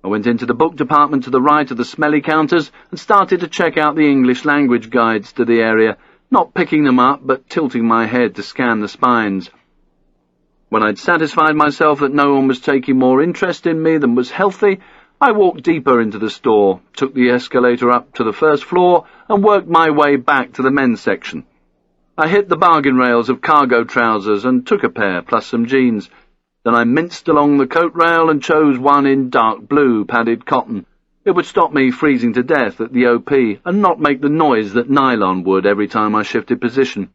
I went into the book department to the right of the smelly counters and started to check out the English language guides to the area, not picking them up but tilting my head to scan the spines. When I'd satisfied myself that no one was taking more interest in me than was healthy, I walked deeper into the store, took the escalator up to the first floor, and worked my way back to the men's section. I hit the bargain rails of cargo trousers and took a pair, plus some jeans. Then I minced along the coat rail and chose one in dark blue padded cotton. It would stop me freezing to death at the OP and not make the noise that nylon would every time I shifted position.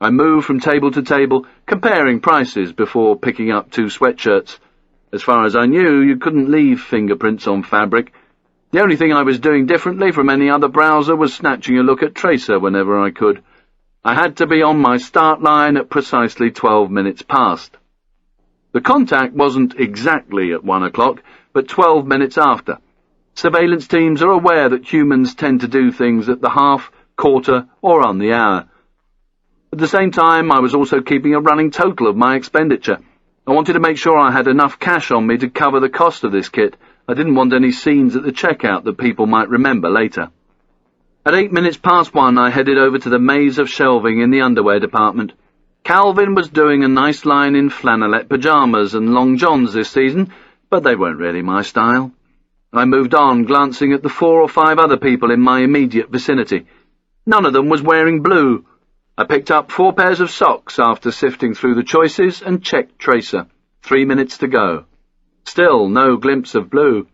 I moved from table to table, comparing prices before picking up 2 sweatshirts. As far as I knew, you couldn't leave fingerprints on fabric. The only thing I was doing differently from any other browser was snatching a look at Tracer whenever I could. I had to be on my start line at precisely 12 minutes past. The contact wasn't exactly at 1 o'clock, but 12 minutes after. Surveillance teams are aware that humans tend to do things at the half, quarter, or on the hour. At the same time, I was also keeping a running total of my expenditure. I wanted to make sure I had enough cash on me to cover the cost of this kit. I didn't want any scenes at the checkout that people might remember later. At 8 minutes past 1, I headed over to the maze of shelving in the underwear department. Calvin was doing a nice line in flannelette pyjamas and long johns this season, but they weren't really my style. I moved on, glancing at the 4 or 5 other people in my immediate vicinity. None of them was wearing blue. I picked up 4 pairs of socks after sifting through the choices and checked Tracer. 3 minutes to go. Still no glimpse of blue.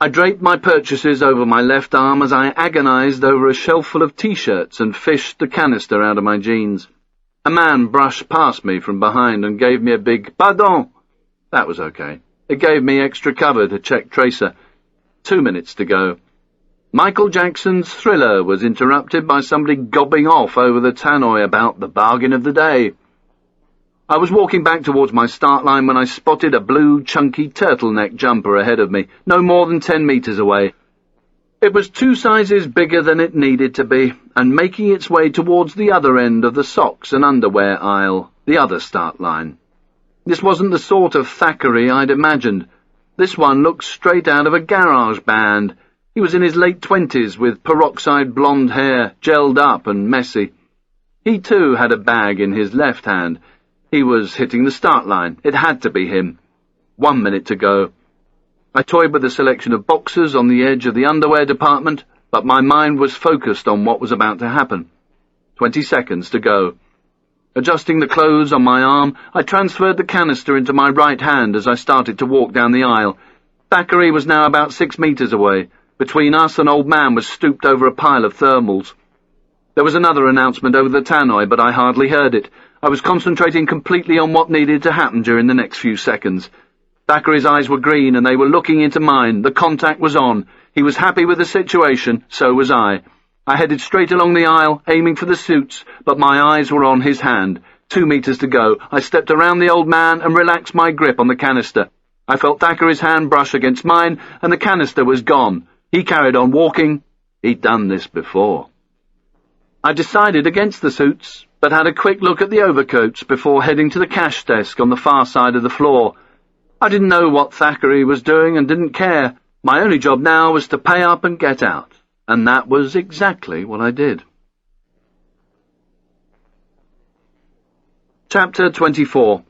I draped my purchases over my left arm as I agonized over a shelf full of T-shirts and fished the canister out of my jeans. A man brushed past me from behind and gave me a big "Pardon." That was okay. It gave me extra cover to check Tracer. 2 minutes to go. Michael Jackson's Thriller was interrupted by somebody gobbing off over the tannoy about the bargain of the day. I was walking back towards my start line when I spotted a blue, chunky turtleneck jumper ahead of me, no more than 10 meters away. It was 2 sizes bigger than it needed to be, and making its way towards the other end of the socks and underwear aisle, the other start line. This wasn't the sort of Thackeray I'd imagined. This one looked straight out of a garage band. He was in his late 20s, with peroxide blonde hair, gelled up and messy. He too had a bag in his left hand. He was hitting the start line. It had to be him. 1 minute to go. I toyed with a selection of boxes on the edge of the underwear department, but my mind was focused on what was about to happen. 20 seconds to go. Adjusting the clothes on my arm, I transferred the canister into my right hand as I started to walk down the aisle. Thackeray was now about 6 meters away. Between us, an old man was stooped over a pile of thermals. There was another announcement over the tannoy, but I hardly heard it. I was concentrating completely on what needed to happen during the next few seconds. Thackeray's eyes were green, and they were looking into mine. The contact was on. He was happy with the situation, so was I. I headed straight along the aisle, aiming for the suits, but my eyes were on his hand. 2 meters to go. I stepped around the old man and relaxed my grip on the canister. I felt Thackeray's hand brush against mine, and the canister was gone. He carried on walking. He'd done this before. I decided against the suits, but had a quick look at the overcoats before heading to the cash desk on the far side of the floor. I didn't know what Thackeray was doing and didn't care. My only job now was to pay up and get out, and that was exactly what I did. Chapter 24.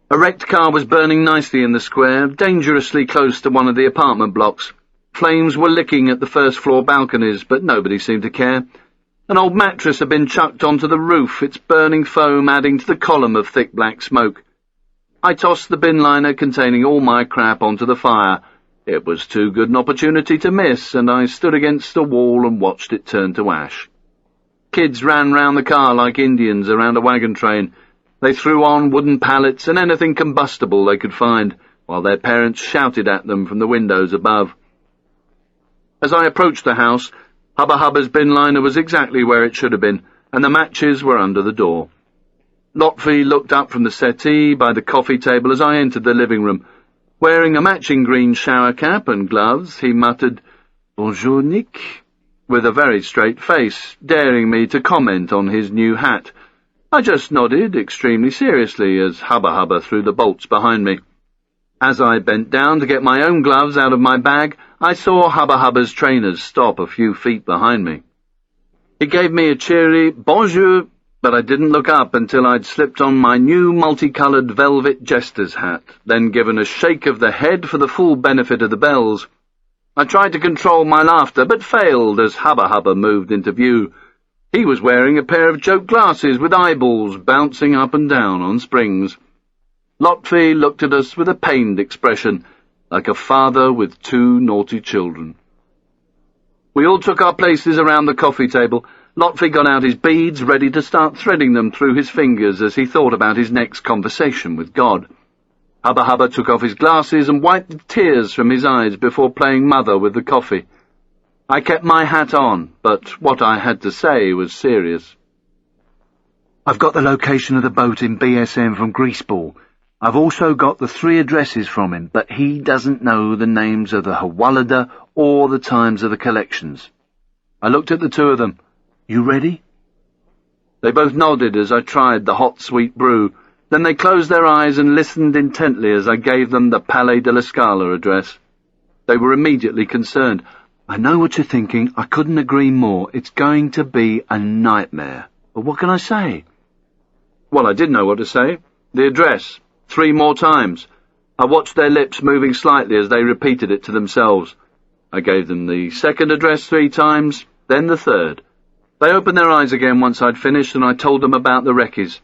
A wrecked car was burning nicely in the square, dangerously close to one of the apartment blocks. Flames were licking at the first-floor balconies, but nobody seemed to care. An old mattress had been chucked onto the roof, its burning foam adding to the column of thick black smoke. I tossed the bin liner containing all my crap onto the fire. It was too good an opportunity to miss, and I stood against the wall and watched it turn to ash. Kids ran round the car like Indians around a wagon train. They threw on wooden pallets and anything combustible they could find, while their parents shouted at them from the windows above. As I approached the house, Hubba Hubba's bin liner was exactly where it should have been, and the matches were under the door. Lotfi looked up from the settee by the coffee table as I entered the living room. Wearing a matching green shower cap and gloves, he muttered, "Bonjour, Nick," with a very straight face, daring me to comment on his new hat. I just nodded extremely seriously as Hubba Hubba threw the bolts behind me. As I bent down to get my own gloves out of my bag, I saw Hubba Hubba's trainers stop a few feet behind me. He gave me a cheery bonjour, but I didn't look up until I'd slipped on my new multicoloured velvet jester's hat, then given a shake of the head for the full benefit of the bells. I tried to control my laughter, but failed as Hubba Hubba moved into view. He was wearing a pair of joke glasses with eyeballs bouncing up and down on springs. Lotfi looked at us with a pained expression, like a father with two naughty children. We all took our places around the coffee table. Lotfi got out his beads, ready to start threading them through his fingers as he thought about his next conversation with God. Hubba Hubba took off his glasses and wiped the tears from his eyes before playing mother with the coffee. I kept my hat on, but what I had to say was serious.
I've got the location of the boat in BSM from Greaseball. I've also got the 3 addresses from him, but he doesn't know the names of the Hawalada or the times of the collections. I looked at the 2 of them. You ready? They both nodded as I tried the hot, sweet brew. Then they closed their eyes and listened intently as I gave them the Palais de la Scala address. They were immediately concerned. I know what you're thinking. I couldn't agree more. It's going to be a nightmare. But what can I say?
Well, I did know what to say. The address. 3 more times. I watched their lips moving slightly as they repeated it to themselves. I gave them the 2nd address 3 times, then the 3rd. They opened their eyes again once I'd finished, and I told them about the Recces.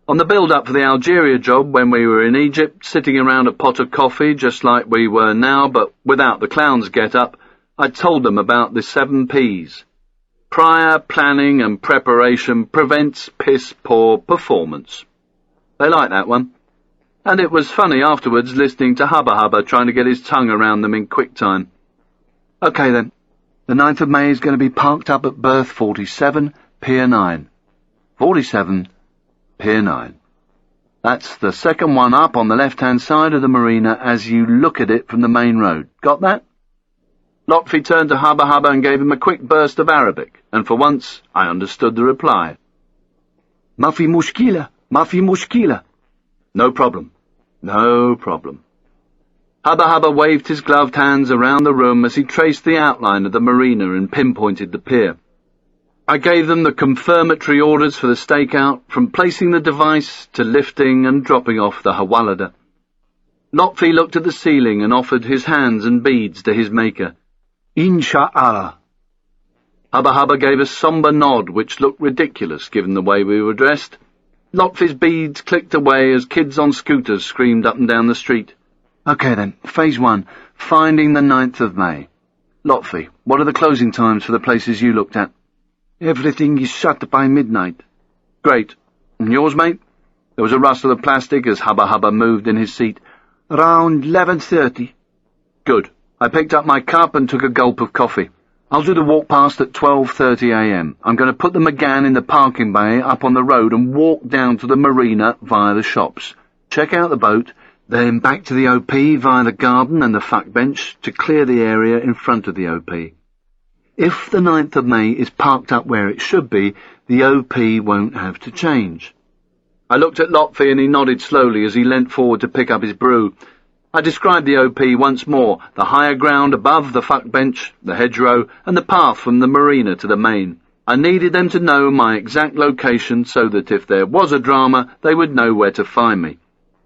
On the build-up for the Algeria job, when we were in Egypt, sitting around a pot of coffee, just like we were now, but without the clown's get-up, I told them about the 7 Ps. Prior planning and preparation prevents piss-poor performance. They liked that one. And it was funny afterwards listening to Hubba Hubba trying to get his tongue around them in quick time. OK then, the 9th of May is going to be parked up at berth 47, Pier 9. 47, Pier 9. That's the second one up on the left-hand side of the marina as you look at it from the main road. Got that? Lotfi turned to Hubba Hubba and gave him a quick burst of Arabic, and for once I understood the reply. Mafi mushkila, mafi mushkila. No problem. No problem. Hubba Hubba waved his gloved hands around the room as he traced the outline of the marina and pinpointed the pier. I gave them the confirmatory orders for the stakeout, from placing the device to lifting and dropping off the Hawalada. Lotfi looked at the ceiling and offered his hands and beads to his maker. Insha'Allah. Hubba Hubba gave a sombre nod, which looked ridiculous given the way we were dressed. Lotfi's beads clicked away as kids on scooters screamed up and down the street. OK then, Phase 1, finding the 9th of May. Lotfi, what are the closing times for the places you looked at? Everything is shut by midnight. Great. And yours, mate? There was a rustle of plastic as Hubba Hubba moved in his seat. Around 11:30. Good. I picked up my cup and took a gulp of coffee. I'll do the walk past at 12:30 a.m. I'm going to put the McGann in the parking bay up on the road and walk down to the marina via the shops. Check out the boat, then back to the OP via the garden and the fuck bench to clear the area in front of the OP. If the 9th of May is parked up where it should be, the OP won't have to change. I looked at Lotfi and he nodded slowly as he leant forward to pick up his brew. I described the OP once more, the higher ground above the fuck bench, the hedgerow, and the path from the marina to the main. I needed them to know my exact location so that if there was a drama, they would know where to find me.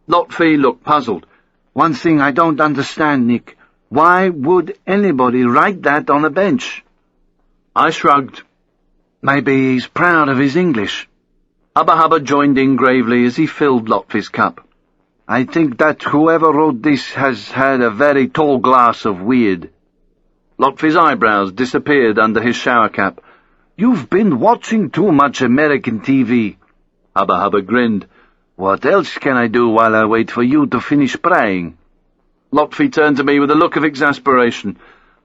Lotfi looked puzzled. One thing I don't understand, Nick. Why would anybody write that on a bench? I shrugged. Maybe he's proud of his English. Hubba Hubba joined in gravely as he filled Lotfi's cup. I think that whoever wrote this has had a very tall glass of weird. Lotfi's eyebrows disappeared under his shower cap. You've been watching too much American TV. Hubba Hubba grinned. What else can I do while I wait for you to finish praying? Lotfi turned to me with a look of exasperation.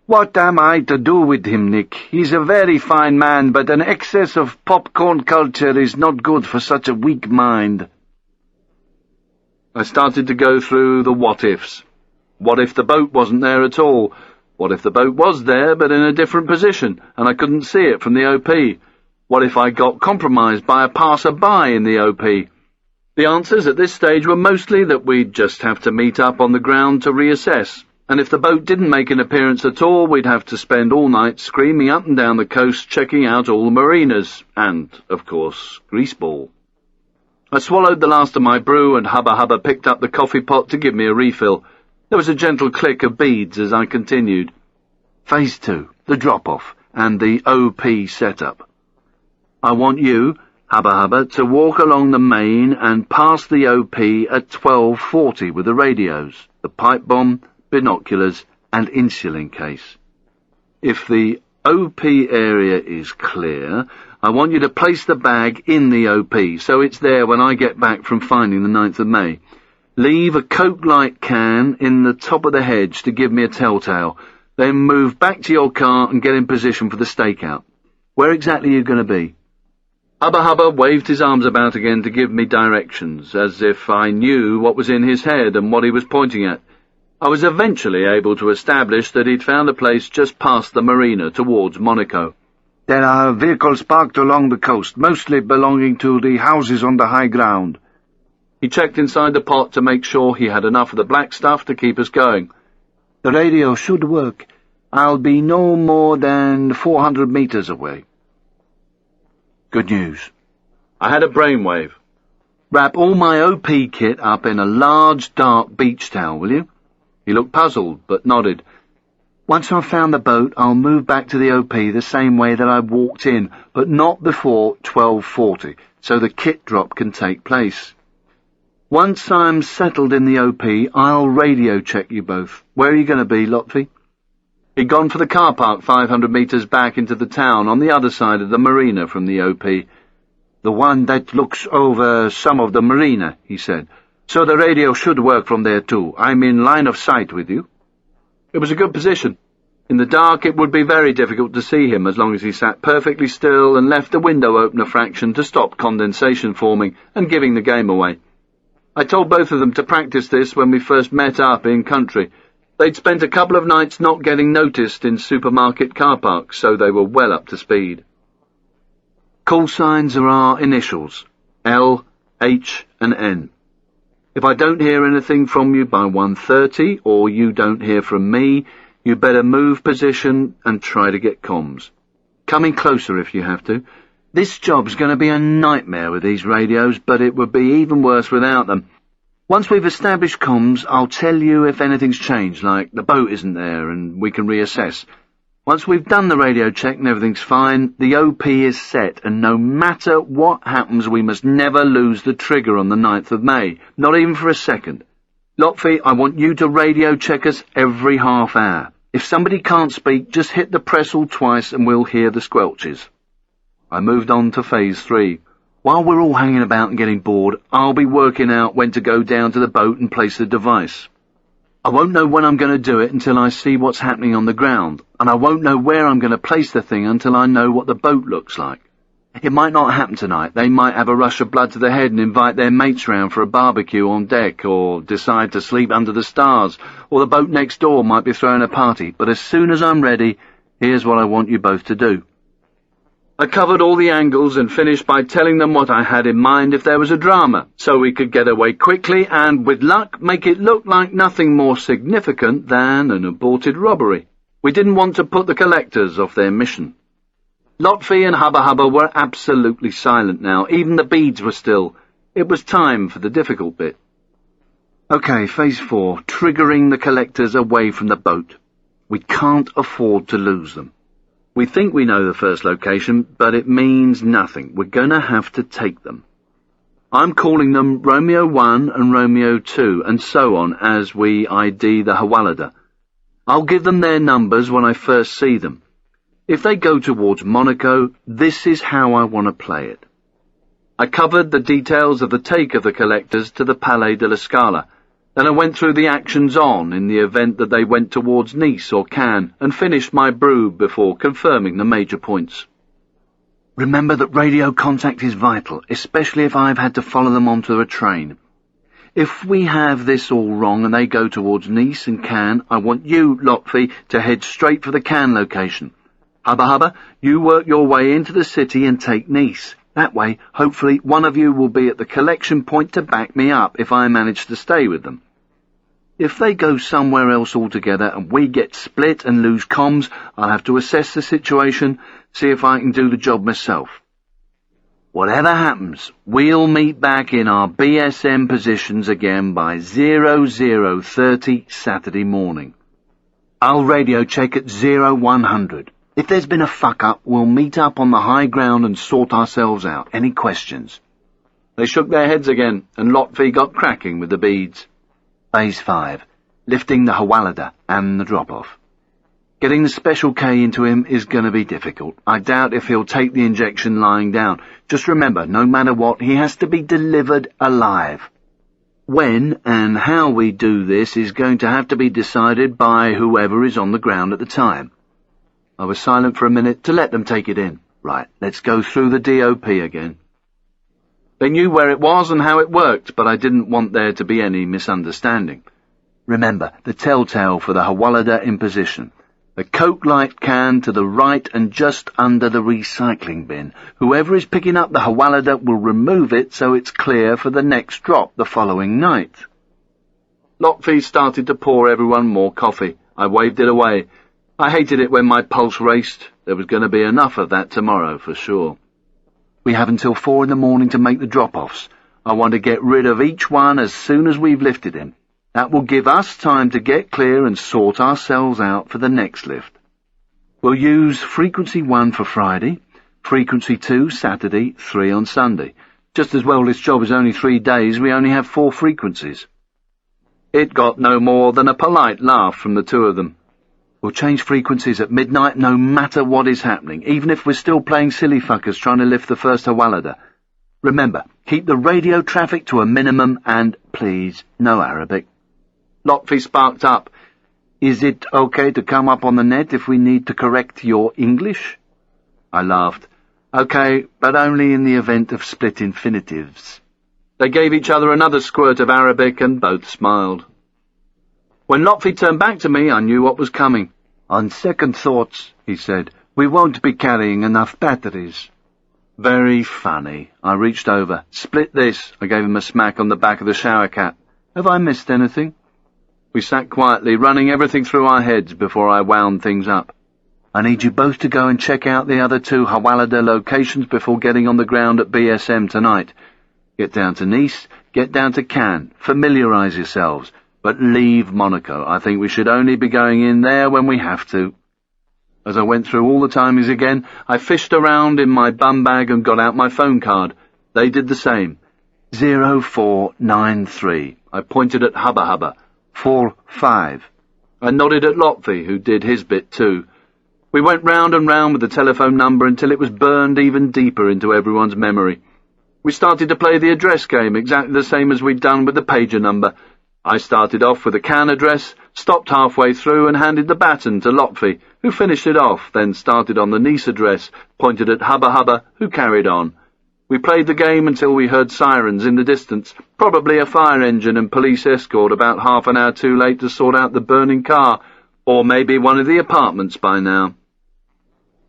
What am I to do with him, Nick? He's a very fine man, but an excess of popcorn culture is not good for such a weak mind. I started to go through the what-ifs. What if the boat wasn't there at all? What if the boat was there, but in a different position, and I couldn't see it from the OP? What if I got compromised by a passer-by in the OP? The answers at this stage were mostly that we'd just have to meet up on the ground to reassess. and if the boat didn't make an appearance at all, we'd have to spend all night screaming up and down the coast, checking out all the marinas, and, of course, Greaseball. I swallowed the last of my brew, and Hubba Hubba picked up the coffee pot to give me a refill. There was a gentle click of beads as I continued. Phase 2, the drop-off, and the OP setup. I want you, Hubba Hubba, to walk along the main and pass the OP at 12:40 with the radios, the pipe bomb, binoculars, and insulin case. If the OP area is clear, I want you to place the bag in the OP, so it's there when I get back from finding the 9th of May. Leave a Coke Light can in the top of the hedge to give me a telltale. Then move back to your car and get in position for the stakeout. Where exactly are you going to be? Hubba Hubba waved his arms about again to give me directions, as if I knew what was in his head and what he was pointing at. I was eventually able to establish that he'd found a place just past the marina towards Monaco.
There are vehicles parked along the coast, mostly belonging to the houses on the high ground.
He checked inside the pot to make sure he had enough of the black stuff to keep us going.
The radio should work. I'll be no more than 400 meters away.
Good news. I had a brainwave. Wrap all my OP kit up in a large, dark beach towel, will you? He looked puzzled, but nodded.
Once I've found the boat, I'll move back to the OP the same way that I walked in, but not before 12:40, so the kit drop can take place. Once I'm settled in the OP, I'll radio check you both. Where are you going to be, Lotfi? He'd gone for the car park 500 meters back into the town on the other side of the marina from the OP. The one that looks over some of the marina, he said. So the radio should work from there too. I'm in line of sight with you.
It was a good position. In the dark it would be very difficult to see him as long as he sat perfectly still and left the window open a fraction to stop condensation forming and giving the game away. I told both of them to practice this when we first met up in country. They'd spent a couple of nights not getting noticed in supermarket car parks, so they were well up to speed. Call signs are our initials, L, H, and N. If I don't hear anything from you by 1:30, or you don't hear from me, you better move position and try to get comms. Come in closer if you have to. This job's going to be a nightmare with these radios, but it would be even worse without them. Once we've established comms, I'll tell you if anything's changed, like the boat isn't there and we can reassess. Once we've done the radio check and everything's fine, the OP is set, and no matter what happens, we must never lose the trigger on the 9th of May, not even for a second. Lotfi, I want you to radio check us every half hour. If somebody can't speak, just hit the press all twice and we'll hear the squelches. I moved on to Phase 3. While we're all hanging about and getting bored, I'll be working out when to go down to the boat and place the device. I won't know when I'm going to do it until I see what's happening on the ground, and I won't know where I'm going to place the thing until I know what the boat looks like. It might not happen tonight. They might have a rush of blood to the head and invite their mates round for a barbecue on deck, or decide to sleep under the stars, or the boat next door might be throwing a party. But as soon as I'm ready, here's what I want you both to do. I covered all the angles and finished by telling them what I had in mind if there was a drama, so we could get away quickly and, with luck, make it look like nothing more significant than an aborted robbery. We didn't want to put the collectors off their mission. Lotfi and Hubba Hubba were absolutely silent now. Even the beads were still. It was time for the difficult bit. Okay, Phase 4, triggering the collectors away from the boat. We can't afford to lose them. We think we know the first location, but it means nothing. We're going to have to take them. I'm calling them Romeo 1 and Romeo 2, and so on, as we ID the Hawalada. I'll give them their numbers when I first see them. If they go towards Monaco, this is how I want to play it. I covered the details of the take of the collectors to the Palais de la Scala. Then I went through the actions on in the event that they went towards Nice or Cannes, and finished my brew before confirming the major points. Remember that radio contact is vital, especially if I've had to follow them onto a train. If we have this all wrong and they go towards Nice and Cannes, I want you, Lotfi, to head straight for the Cannes location. Hubba Hubba, you work your way into the city and take Nice. That way, hopefully, one of you will be at the collection point to back me up if I manage to stay with them. If they go somewhere else altogether and we get split and lose comms, I'll have to assess the situation, see if I can do the job myself. Whatever happens, we'll meet back in our BSM positions again by 0030 Saturday morning. I'll radio check at 0100. If there's been a fuck-up, we'll meet up on the high ground and sort ourselves out. Any questions? They shook their heads again, and Lotfi got cracking with the beads. Phase 5. Lifting the Hawalada and the drop-off. Getting the Special K into him is going to be difficult. I doubt if he'll take the injection lying down. Just remember, no matter what, he has to be delivered alive. When and how we do this is going to have to be decided by whoever is on the ground at the time. I was silent for a minute to let them take it in. Right, let's go through the DOP again. They knew where it was and how it worked, but I didn't want there to be any misunderstanding. Remember, the telltale for the Hawalada in position. The Coke light can to the right and just under the recycling bin. Whoever is picking up the Hawalada will remove it so it's clear for the next drop the following night. Lotfi started to pour everyone more coffee. I waved it away. I hated it when my pulse raced. There was going to be enough of that tomorrow, for sure. We have until 4 in the morning to make the drop-offs. I want to get rid of each one as soon as we've lifted him. That will give us time to get clear and sort ourselves out for the next lift. We'll use frequency 1 for Friday, frequency 2 Saturday, 3 on Sunday. Just as well this job is only 3 days, we only have 4 frequencies. It got no more than a polite laugh from the two of them. We'll change frequencies at midnight no matter what is happening, even if we're still playing silly fuckers trying to lift the first Hawalada. Remember, keep the radio traffic to a minimum and, please, no Arabic. Lotfi sparked up. Is it okay to come up on the net if we need to correct your English? I laughed. Okay, but only in the event of split infinitives. They gave each other another squirt of Arabic and both smiled. When Lotfi turned back to me, I knew what was coming. On second thoughts, he said, we won't be carrying enough batteries. Very funny. I reached over. Split this. I gave him a smack on the back of the shower cap. Have I missed anything? We sat quietly, running everything through our heads before I wound things up. I need you both to go and check out the other 2 Hawalada locations before getting on the ground at BSM tonight. Get down to Nice, get down to Cannes, familiarise yourselves, but leave Monaco. I think we should only be going in there when we have to. As I went through all the timings again, I fished around in my bum bag and got out my phone card. They did the same. 0493. I pointed at Hubba Hubba. 45. I nodded at Lotfi, who did his bit too. We went round and round with the telephone number until it was burned even deeper into everyone's memory. We started to play the address game, exactly the same as we'd done with the pager number. I started off with the Cannes address, stopped halfway through and handed the baton to Lotfi, who finished it off, then started on the Nice address, pointed at Hubba Hubba, who carried on. We played the game until we heard sirens in the distance, probably a fire engine and police escort about half an hour too late to sort out the burning car, or maybe one of the apartments by now.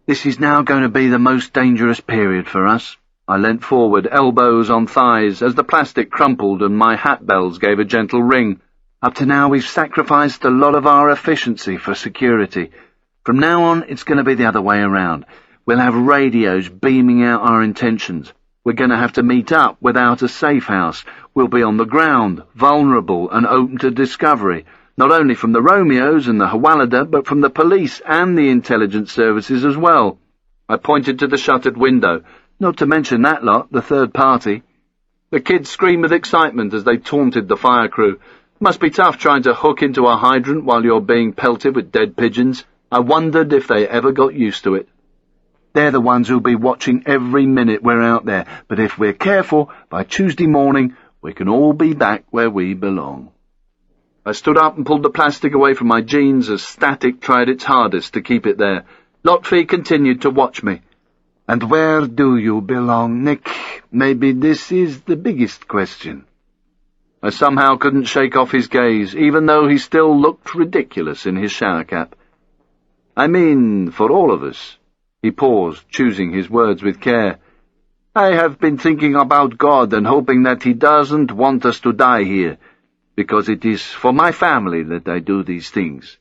This is now going to be the most dangerous period for us. I leant forward, elbows on thighs, as the plastic crumpled and my hat bells gave a gentle ring. Up to now we've sacrificed a lot of our efficiency for security. From now on it's going to be the other way around. We'll have radios beaming out our intentions. We're going to have to meet up without a safe house. We'll be on the ground, vulnerable and open to discovery, not only from the Romeos and the Hawalada, but from the police and the intelligence services as well. I pointed to the shuttered window, not to mention that lot, the third party. The kids screamed with excitement as they taunted the fire crew. Must be tough trying to hook into a hydrant while you're being pelted with dead pigeons. I wondered if they ever got used to it. They're the ones who'll be watching every minute we're out there, but if we're careful, by Tuesday morning we can all be back where we belong. I stood up and pulled the plastic away from my jeans as static tried its hardest to keep it there. Lotfi continued to watch me. And where do you belong, Nick? Maybe this is the biggest question. I somehow couldn't shake off his gaze, even though he still looked ridiculous in his shower cap. I mean, for all of us. He paused, choosing his words with care. I have been thinking about God and hoping that he doesn't want us to die here.
because it is for my family that I do these things.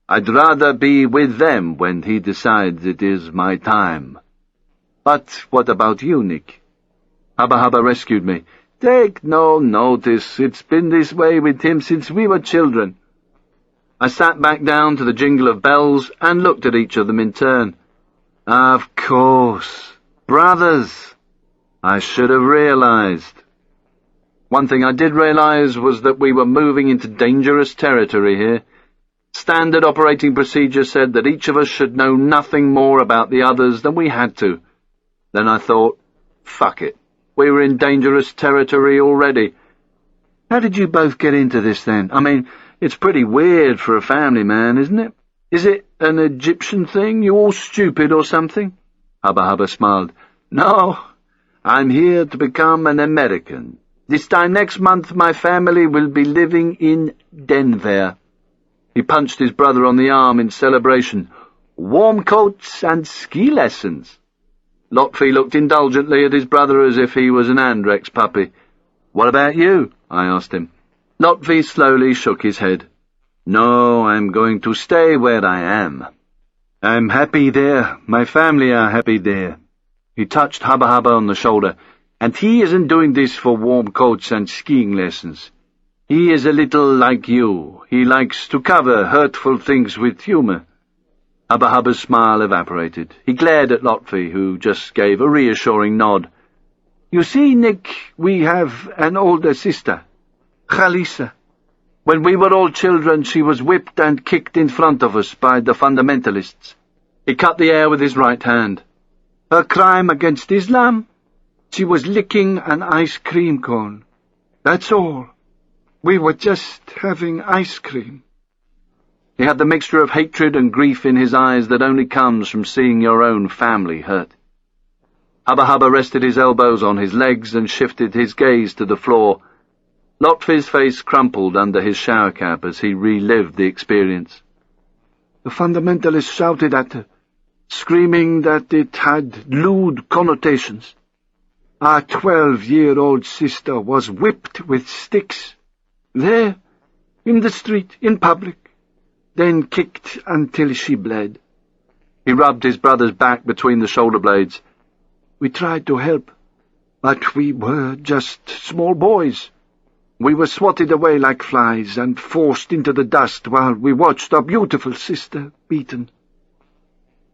I'd rather be with them when he decides it is my time. But what about you, Nick? Hubba Hubba rescued me. Take no notice. It's been this way with him since we were children. I sat back down to the jingle of bells and looked at each of them in turn. Of course. Brothers. I should have realized. One thing I did realize was that we were moving into dangerous territory here. Standard operating procedure said that each of us should know nothing more about the others than we had to. Then I thought, fuck it. We were in dangerous territory already. How did you both get into this then? I mean, it's pretty weird for a family man, isn't it? Is it an Egyptian thing? You all stupid or something? Hubba Hubba smiled. No, I'm here to become an American. This time next month my family will be living in Denver. He punched his brother on the arm in celebration. Warm coats and ski lessons. Lotfi looked indulgently at his brother as if he was an Andrex puppy. What about you? I asked him. Lotfi slowly shook his head. No, I'm going to stay where I am. I'm happy there. My family are happy there. He touched Hubba Hubba on the shoulder. And he isn't doing this for warm coats and skiing lessons. He is a little like you. He likes to cover hurtful things with humor. Hubba Hubba's smile evaporated. He glared at Lotfi, who just gave a reassuring nod. You see, Nick, we have an older sister, Khalisa. When we were all children, she was whipped and kicked in front of us by the fundamentalists. He cut the air with his right hand. Her crime against Islam? She was licking an ice cream cone. That's all. We were just having ice cream. He had the mixture of hatred and grief in his eyes that only comes from seeing your own family hurt. Hubba Hubba rested his elbows on his legs and shifted his gaze to the floor. Lotfi's face crumpled under his shower cap as he relived the experience. The fundamentalists shouted at her, screaming that it had lewd connotations. Our 12-year-old sister was whipped with sticks. There, in the street, in public, then kicked until she bled. He rubbed his brother's back between the shoulder blades. We tried to help, but we were just small boys. We were swatted away like flies and forced into the dust while we watched our beautiful sister beaten.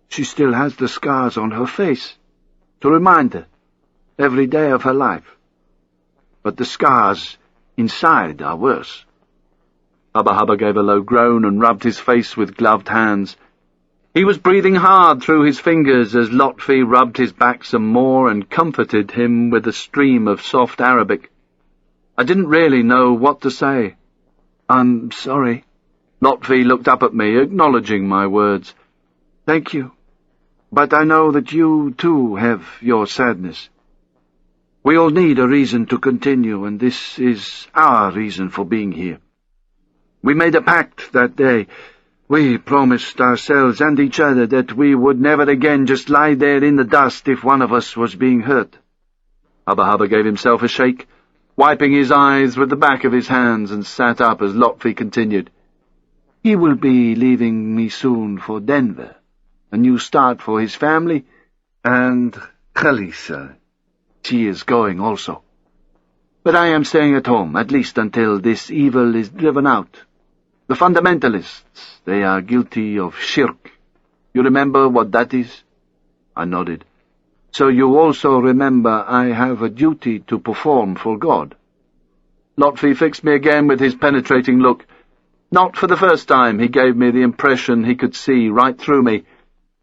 She still has the scars on her face, to remind her, every day of her life. But the scars inside are worse. Hubba Hubba gave a low groan and rubbed his face with gloved hands. He was breathing hard through his fingers as Lotfi rubbed his back some more and comforted him with a stream of soft Arabic. I didn't really know what to say. I'm sorry. Lotfi looked up at me, acknowledging my words. Thank you. But I know that you, too, have your sadness. We all need a reason to continue, and this is our reason for being here. We made a pact that day. We promised ourselves and each other that we would never again just lie there in the dust if one of us was being hurt. Hubba Hubba gave himself a shake, wiping his eyes with the back of his hands, and sat up as Lotfi continued. He will be leaving me soon for Denver, a new start for his family, and Khalisa. She is going also. But I am staying at home, at least until this evil is driven out. The fundamentalists, they are guilty of shirk. You remember what that is? I nodded. So you also remember I have a duty to perform for God. Lotfi fixed me again with his penetrating look. Not for the first time he gave me the impression he could see right through me,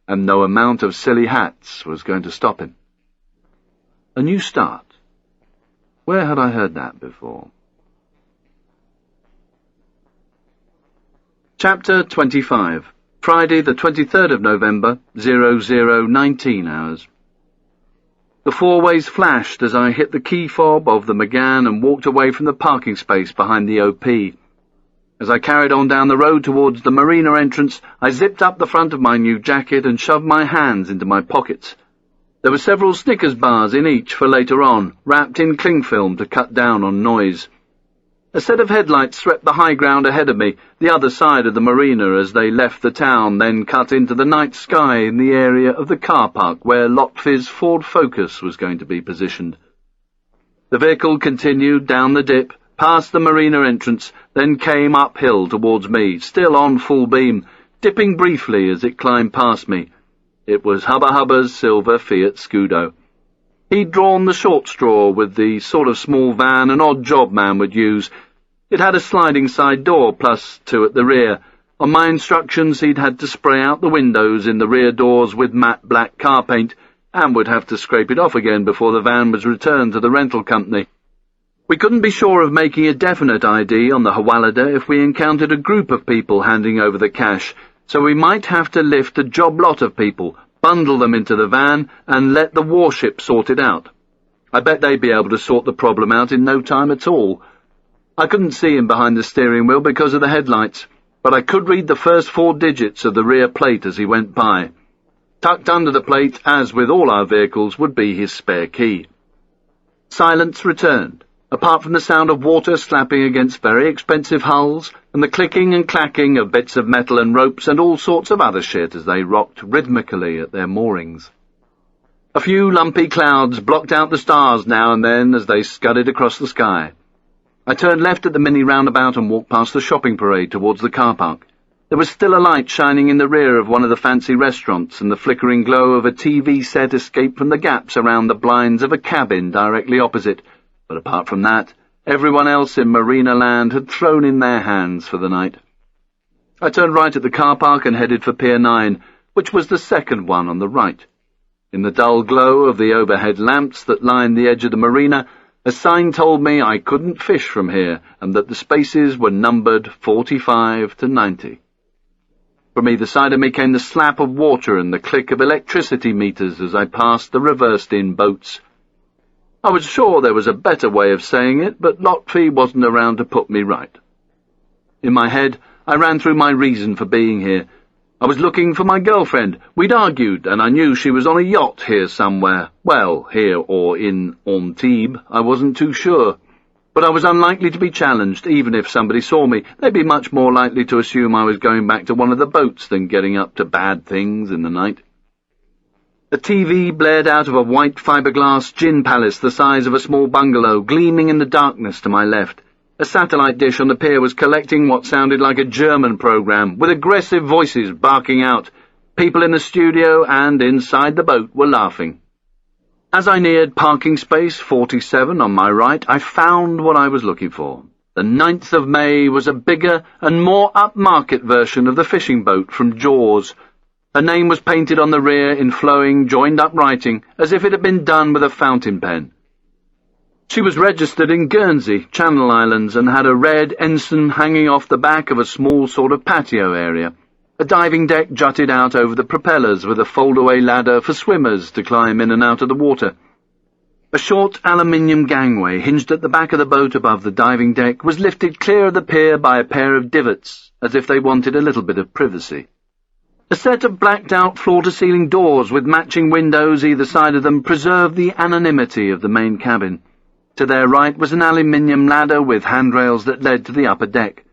and no amount of silly hats was going to stop him. A new start. Where had I heard that before? Chapter 25. Friday the 23rd of November, 0019 hours. The four-ways flashed as I hit the key fob of the McGann and walked away from the parking space behind the OP. As I carried on down the road towards the marina entrance, I zipped up the front of my new jacket and shoved my hands into my pockets. There were several Snickers bars in each for later on, wrapped in cling film to cut down on noise.
A set of headlights swept the high ground ahead of me, the other side of the marina as they left the town, then cut into the night sky in the area of the car park where Lotfi's Ford Focus was going to be positioned. The vehicle continued down the dip, past the marina entrance, then came uphill towards me, still on full beam, dipping briefly as it climbed past me. It was Hubba Hubba's silver Fiat Scudo. He'd drawn the short straw with the sort of small van an odd job man would use. It had a sliding side door, plus two at the rear. On my instructions, he'd had to spray out the windows in the rear doors with matte black car paint, and would have to scrape it off again before the van was returned to the rental company. We couldn't be sure of making a definite ID on the Hawalada if we encountered a group of people handing over the cash, so we might have to lift a job lot of people, bundle them into the van, and let the warship sort it out. I bet they'd be able to sort the problem out in no time at all. I couldn't see him behind the steering wheel because of the headlights, but I could read the first 4 digits of the rear plate as he went by. Tucked under the plate, as with all our vehicles, would be his spare key. Silence returned, apart from the sound of water slapping against very expensive hulls, and the clicking and clacking of bits of metal and ropes and all sorts of other shit as they rocked rhythmically at their moorings. A few lumpy clouds blocked out the stars now and then as they scudded across the sky. I turned left at the mini roundabout and walked past the shopping parade towards the car park. There was still a light shining in the rear of one of the fancy restaurants, and the flickering glow of a TV set escaped from the gaps around the blinds of a cabin directly opposite, but apart from that, everyone else in Marina Land had thrown in their hands for the night. I turned right at the car park and headed for Pier 9, which was the second one on the right. In the dull glow of the overhead lamps that lined the edge of the marina, a sign told me I couldn't fish from here, and that the spaces were numbered 45 to 90. From either side of me came the slap of water and the click of electricity meters as I passed the reversed-in boats. I was sure there was a better way of saying it, but Lotfi wasn't around to put me right. In my head, I ran through my reason for being here. I was looking for my girlfriend. We'd argued, and I knew she was on a yacht here somewhere. Well, here or in Antibes, I wasn't too sure. But I was unlikely to be challenged, even if somebody saw me. They'd be much more likely to assume I was going back to one of the boats than getting up to bad things in the night. The TV blared out of a white fiberglass gin palace the size of a small bungalow, gleaming in the darkness to my left. A satellite dish on the pier was collecting what sounded like a German program, with aggressive voices barking out. People in the studio and inside the boat were laughing. As I neared parking space 47 on my right, I found what I was looking for. The 9th of May was a bigger and more upmarket version of the fishing boat from Jaws. Her name was painted on the rear in flowing, joined-up writing, as if it had been done with a fountain pen. She was registered in Guernsey, Channel Islands, and had a red ensign hanging off the back of a small sort of patio area. A diving deck jutted out over the propellers with a fold-away ladder for swimmers to climb in and out of the water. A short aluminium gangway hinged at the back of the boat above the diving deck was lifted clear of the pier by a pair of divots, as if they wanted a little bit of privacy. A set of blacked-out floor-to-ceiling doors with matching windows either side of them preserved the anonymity of the main cabin. To their right was an aluminium ladder with handrails that led to the upper deck.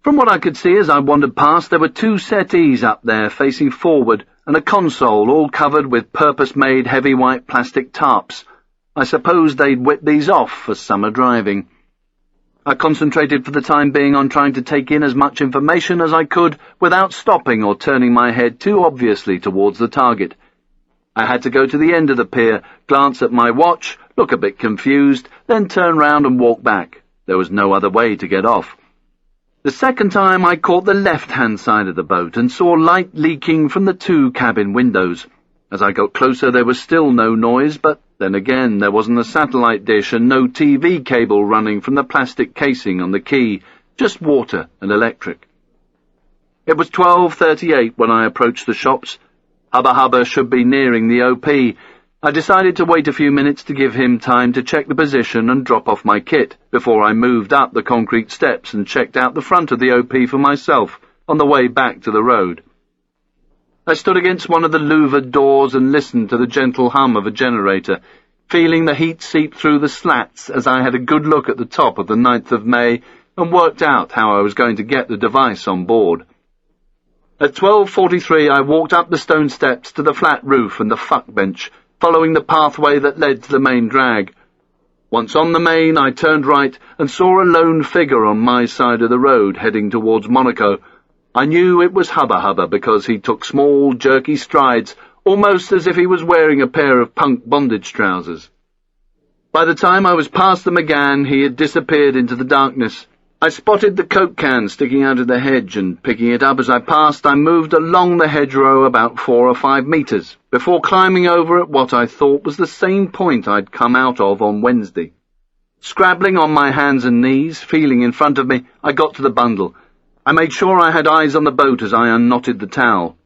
From what I could see as I wandered past, there were 2 settees up there facing forward, and a console all covered with purpose-made heavy white plastic tarps. I suppose they'd whip these off for summer driving. I concentrated for the time being on trying to take in as much information as I could without stopping or turning my head too obviously towards the target. I had to go to the end of the pier, glance at my watch, look a bit confused, then turn round and walk back. There was no other way to get off. The second time I caught the left-hand side of the boat and saw light leaking from the 2 cabin windows. As I got closer there was still no noise, but then again there wasn't a satellite dish and no TV cable running from the plastic casing on the quay, just water and electric. It was 12:38 when I approached the shops. Hubba Hubba should be nearing the OP. I decided to wait a few minutes to give him time to check the position and drop off my kit before I moved up the concrete steps and checked out the front of the OP for myself on the way back to the road. I stood against one of the louvered doors and listened to the gentle hum of a generator. feeling the heat seep through the slats as I had a good look at the top of the 9th of May and worked out how I was going to get the device on board. At 12:43 I walked up the stone steps to the flat roof and the fuck bench, following the pathway that led to the main drag. Once on the main, I turned right and saw a lone figure on my side of the road heading towards Monaco. I knew it was Hubba Hubba because he took small, jerky strides, almost as if he was wearing a pair of punk bondage trousers. By the time I was past the McGann, he had disappeared into the darkness. I spotted the Coke can sticking out of the hedge, and picking it up as I passed, I moved along the hedgerow about 4 or 5 metres, before climbing over at what I thought was the same point I'd come out of on Wednesday. Scrabbling on my hands and knees, feeling in front of me, I got to the bundle. I made sure I had eyes on the boat as I unknotted the towel.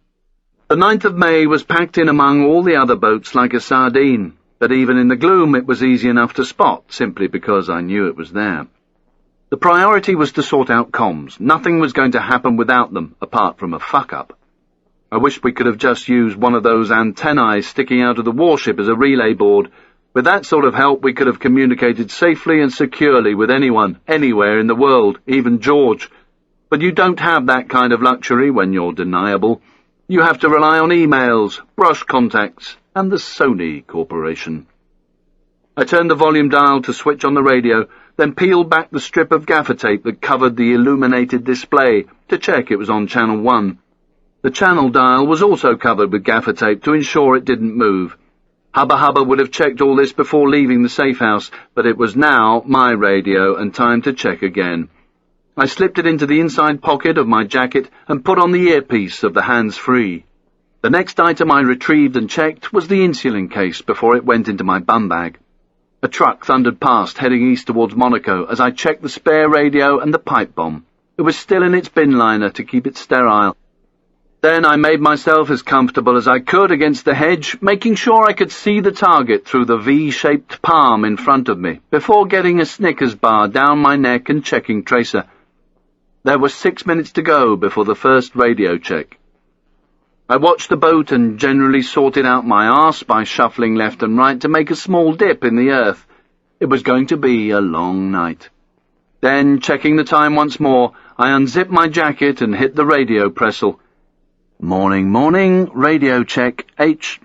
The 9th of May was packed in among all the other boats like a sardine, but even in the gloom it was easy enough to spot, simply because I knew it was there. The priority was to sort out comms. Nothing was going to happen without them, apart from a fuck-up. I wished we could have just used one of those antennae sticking out of the warship as a relay board. With that sort of help, we could have communicated safely and securely with anyone, anywhere in the world, even George. But you don't have that kind of luxury when you're deniable. You have to rely on emails, brush contacts, and the Sony Corporation. I turned the volume dial to switch on the radio, then peeled back the strip of gaffer tape that covered the illuminated display to check it was on channel 1. The channel dial was also covered with gaffer tape to ensure it didn't move. Hubba Hubba would have checked all this before leaving the safe house, but it was now my radio and time to check again. I slipped it into the inside pocket of my jacket and put on the earpiece of the hands-free. The next item I retrieved and checked was the insulin case before it went into my bum bag. A truck thundered past, heading east towards Monaco, as I checked the spare radio and the pipe bomb. It was still in its bin liner to keep it sterile. Then I made myself as comfortable as I could against the hedge, making sure I could see the target through the V-shaped palm in front of me, before getting a Snickers bar down my neck and checking tracer. There were 6 minutes to go before the first radio check. I watched the boat and generally sorted out my arse by shuffling left and right to make a small dip in the earth. It was going to be a long night. Then, checking the time once more, I unzipped my jacket and hit the radio pressel. "Morning, morning, radio check, H."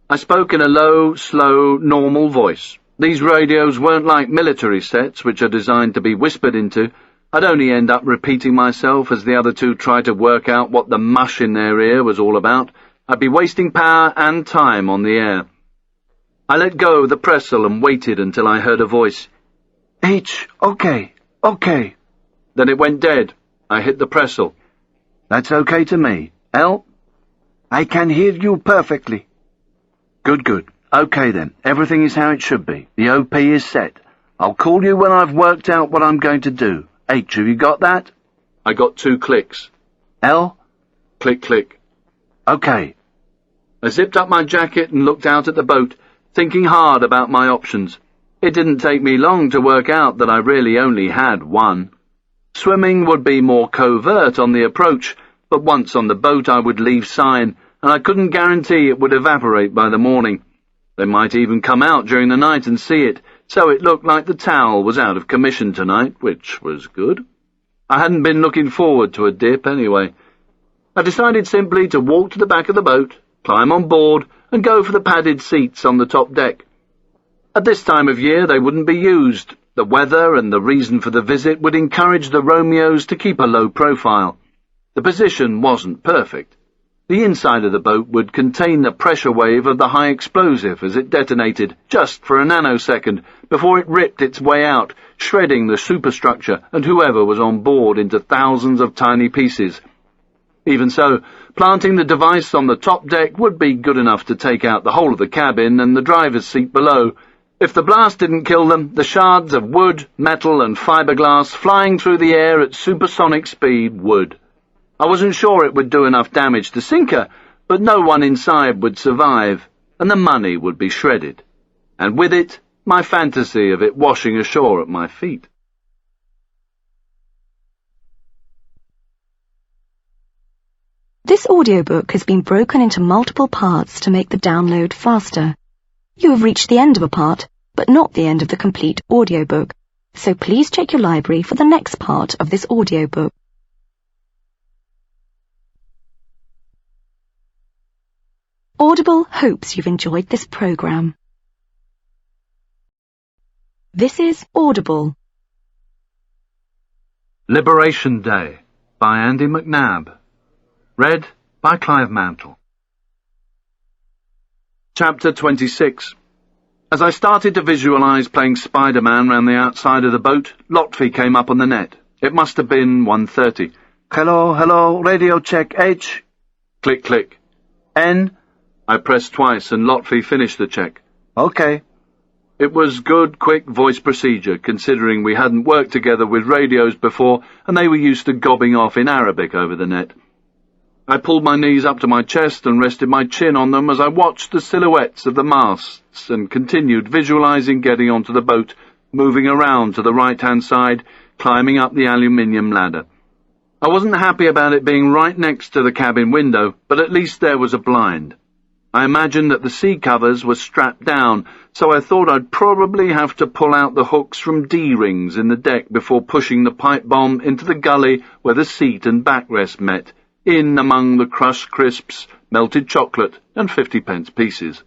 I spoke in a low, slow, normal voice. These radios weren't like military sets, which are designed to be whispered into. I'd only end up repeating myself as the other two tried to work out what the mush in their ear was all about. I'd be wasting power and time on the air. I let go of the pressel and waited until I heard a voice. "H, okay. Then it went dead. I hit the pressel. "That's okay to me. L?" "I can hear you perfectly." Good. Okay then. Everything is how it should be. The OP is set. I'll call you when I've worked out what I'm going to do. H, have you got that?" I got 2 clicks. "L?" Click, click. "Okay." I zipped up my jacket and looked out at the boat, thinking hard about my options. It didn't take me long to work out that I really only had one. Swimming would be more covert on the approach, but once on the boat I would leave sign, and I couldn't guarantee it would evaporate by the morning. They might even come out during the night and see it, so it looked like the towel was out of commission tonight, which was good. I hadn't been looking forward to a dip anyway. I decided simply to walk to the back of the boat, climb on board, and go for the padded seats on the top deck. At this time of year they wouldn't be used. The weather and the reason for the visit would encourage the Romeos to keep a low profile. The position wasn't perfect. The inside of the boat would contain the pressure wave of the high explosive as it detonated, just for a nanosecond, before it ripped its way out, shredding the superstructure and whoever was on board into thousands of tiny pieces. Even so, planting the device on the top deck would be good enough to take out the whole of the cabin and the driver's seat below. If the blast didn't kill them, the shards of wood, metal and fiberglass flying through the air at supersonic speed would. I wasn't sure it would do enough damage to sink her, but no one inside would survive, and the money would be shredded. And with it, my fantasy of it washing ashore at my feet.
This audiobook has been broken into multiple parts to make the download faster. You have reached the end of a part, but not the end of the complete audiobook, so please check your library for the next part of this audiobook. Audible hopes you've enjoyed this program. This is Audible.
Liberation Day by Andy McNabb. Read by Clive Mantle. Chapter 26. As I started to visualise playing Spider-Man round the outside of the boat, Lotfi came up on the net. It must have been 1:30.
Hello, radio check H.
Click, click.
N.
I pressed twice and Lotfi finished the check.
Okay.
It was good, quick voice procedure, considering we hadn't worked together with radios before and they were used to gobbing off in Arabic over the net. I pulled my knees up to my chest and rested my chin on them as I watched the silhouettes of the masts and continued visualizing getting onto the boat, moving around to the right-hand side, climbing up the aluminium ladder. I wasn't happy about it being right next to the cabin window, but at least there was a blind. I imagined that the sea covers were strapped down, so I thought I'd probably have to pull out the hooks from D-rings in the deck before pushing the pipe bomb into the gully where the seat and backrest met, in among the crushed crisps, melted chocolate, and 50p pieces.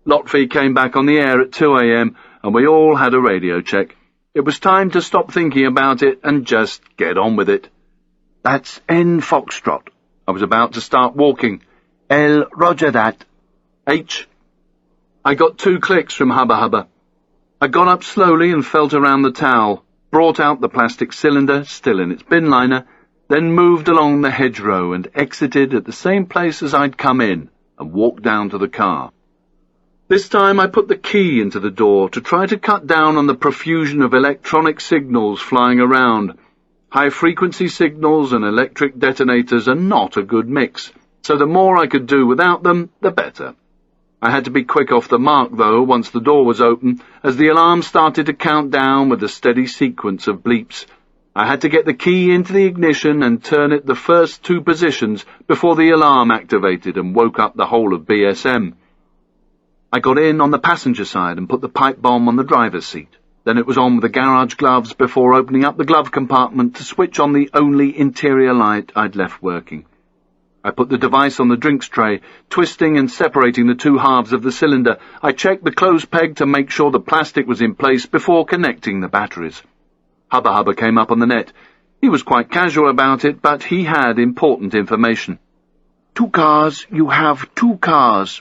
Lotfi came back on the air at 2 a.m, and we all had a radio check. It was time to stop thinking about it and just get on with it.
That's N Foxtrot.
I was about to start walking.
L Roger that.
H. I got 2 clicks from Hubba Hubba. I got up slowly and felt around the towel, brought out the plastic cylinder, still in its bin liner, then moved along the hedgerow and exited at the same place as I'd come in and walked down to the car. This time I put the key into the door to try to cut down on the profusion of electronic signals flying around. High-frequency signals and electric detonators are not a good mix, so the more I could do without them, the better. I had to be quick off the mark, though, once the door was open, as the alarm started to count down with a steady sequence of bleeps. I had to get the key into the ignition and turn it the first 2 positions before the alarm activated and woke up the whole of BSM. I got in on the passenger side and put the pipe bomb on the driver's seat. Then it was on with the garage gloves before opening up the glove compartment to switch on the only interior light I'd left working. I put the device on the drinks tray, twisting and separating the 2 halves of the cylinder. I checked the close peg to make sure the plastic was in place before connecting the batteries. Hubba Hubba came up on the net. He was quite casual about it, but he had important information.
2 cars, you have 2 cars.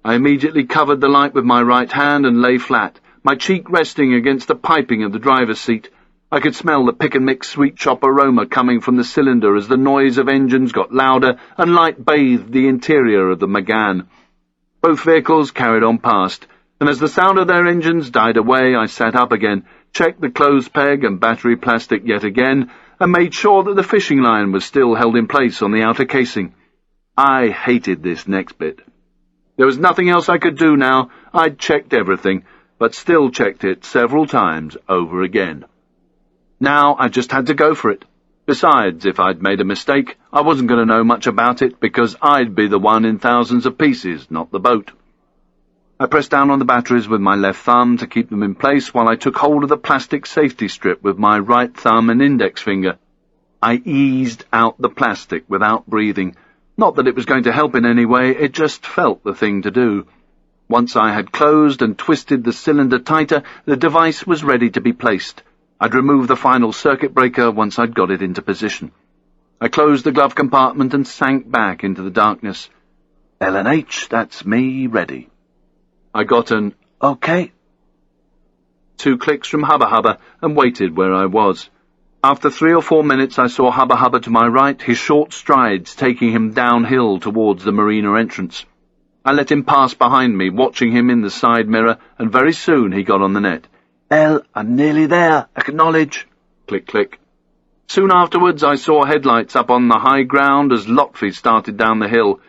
I immediately covered the light with my right hand and lay flat, my cheek resting against the piping of the driver's seat. I could smell the pick-and-mix sweet shop aroma coming from the cylinder as the noise of engines got louder and light bathed the interior of the Megane. Both vehicles carried on past, and as the sound of their engines died away, I sat up again, checked the clothes peg and battery plastic yet again, and made sure that the fishing line was still held in place on the outer casing. I hated this next bit. There was nothing else I could do now. I'd checked everything, but still checked it several times over again. Now I just had to go for it. Besides, if I'd made a mistake, I wasn't going to know much about it because I'd be the one in thousands of pieces, not the boat. I pressed down on the batteries with my left thumb to keep them in place while I took hold of the plastic safety strip with my right thumb and index finger. I eased out the plastic without breathing. Not that it was going to help in any way, it just felt the thing to do. Once I had closed and twisted the cylinder tighter, the device was ready to be placed. I'd remove the final circuit breaker once I'd got it into position. I closed the glove compartment and sank back into the darkness.
L&H, that's me, ready.
I got an
okay.
2 clicks from Hubba Hubba and waited where I was. After 3 or 4 minutes I saw Hubba Hubba to my right, his short strides taking him downhill towards the marina entrance. I let him pass behind me, watching him in the side mirror, and very soon he got on the net.
L, I'm nearly there. Acknowledge.
Click, click. Soon afterwards I saw headlights up on the high ground as Lotfi started down the hill.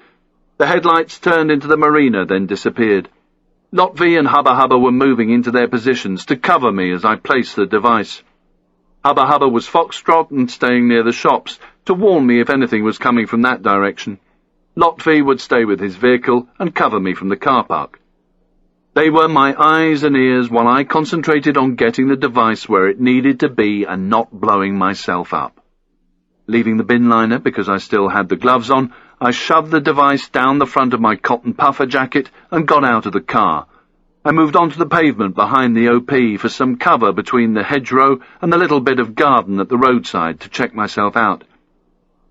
The headlights turned into the marina, then disappeared. Lotfi and Hubba Hubba were moving into their positions to cover me as I placed the device. Hubba Hubba was foxtrot and staying near the shops to warn me if anything was coming from that direction. Lotfi would stay with his vehicle and cover me from the car park. They were my eyes and ears while I concentrated on getting the device where it needed to be and not blowing myself up. Leaving the bin liner because I still had the gloves on, I shoved the device down the front of my cotton puffer jacket and got out of the car. I moved onto the pavement behind the OP for some cover between the hedgerow and the little bit of garden at the roadside to check myself out.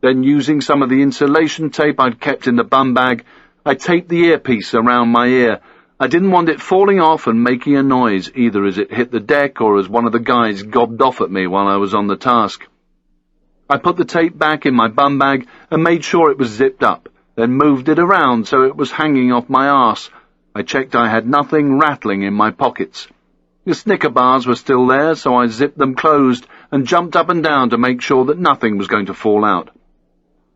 Then, using some of the insulation tape I'd kept in the bum bag, I taped the earpiece around my ear. I didn't want it falling off and making a noise, either as it hit the deck or as one of the guys gobbed off at me while I was on the task. I put the tape back in my bum bag and made sure it was zipped up, then moved it around so it was hanging off my arse. I checked I had nothing rattling in my pockets. The Snicker bars were still there, so I zipped them closed and jumped up and down to make sure that nothing was going to fall out.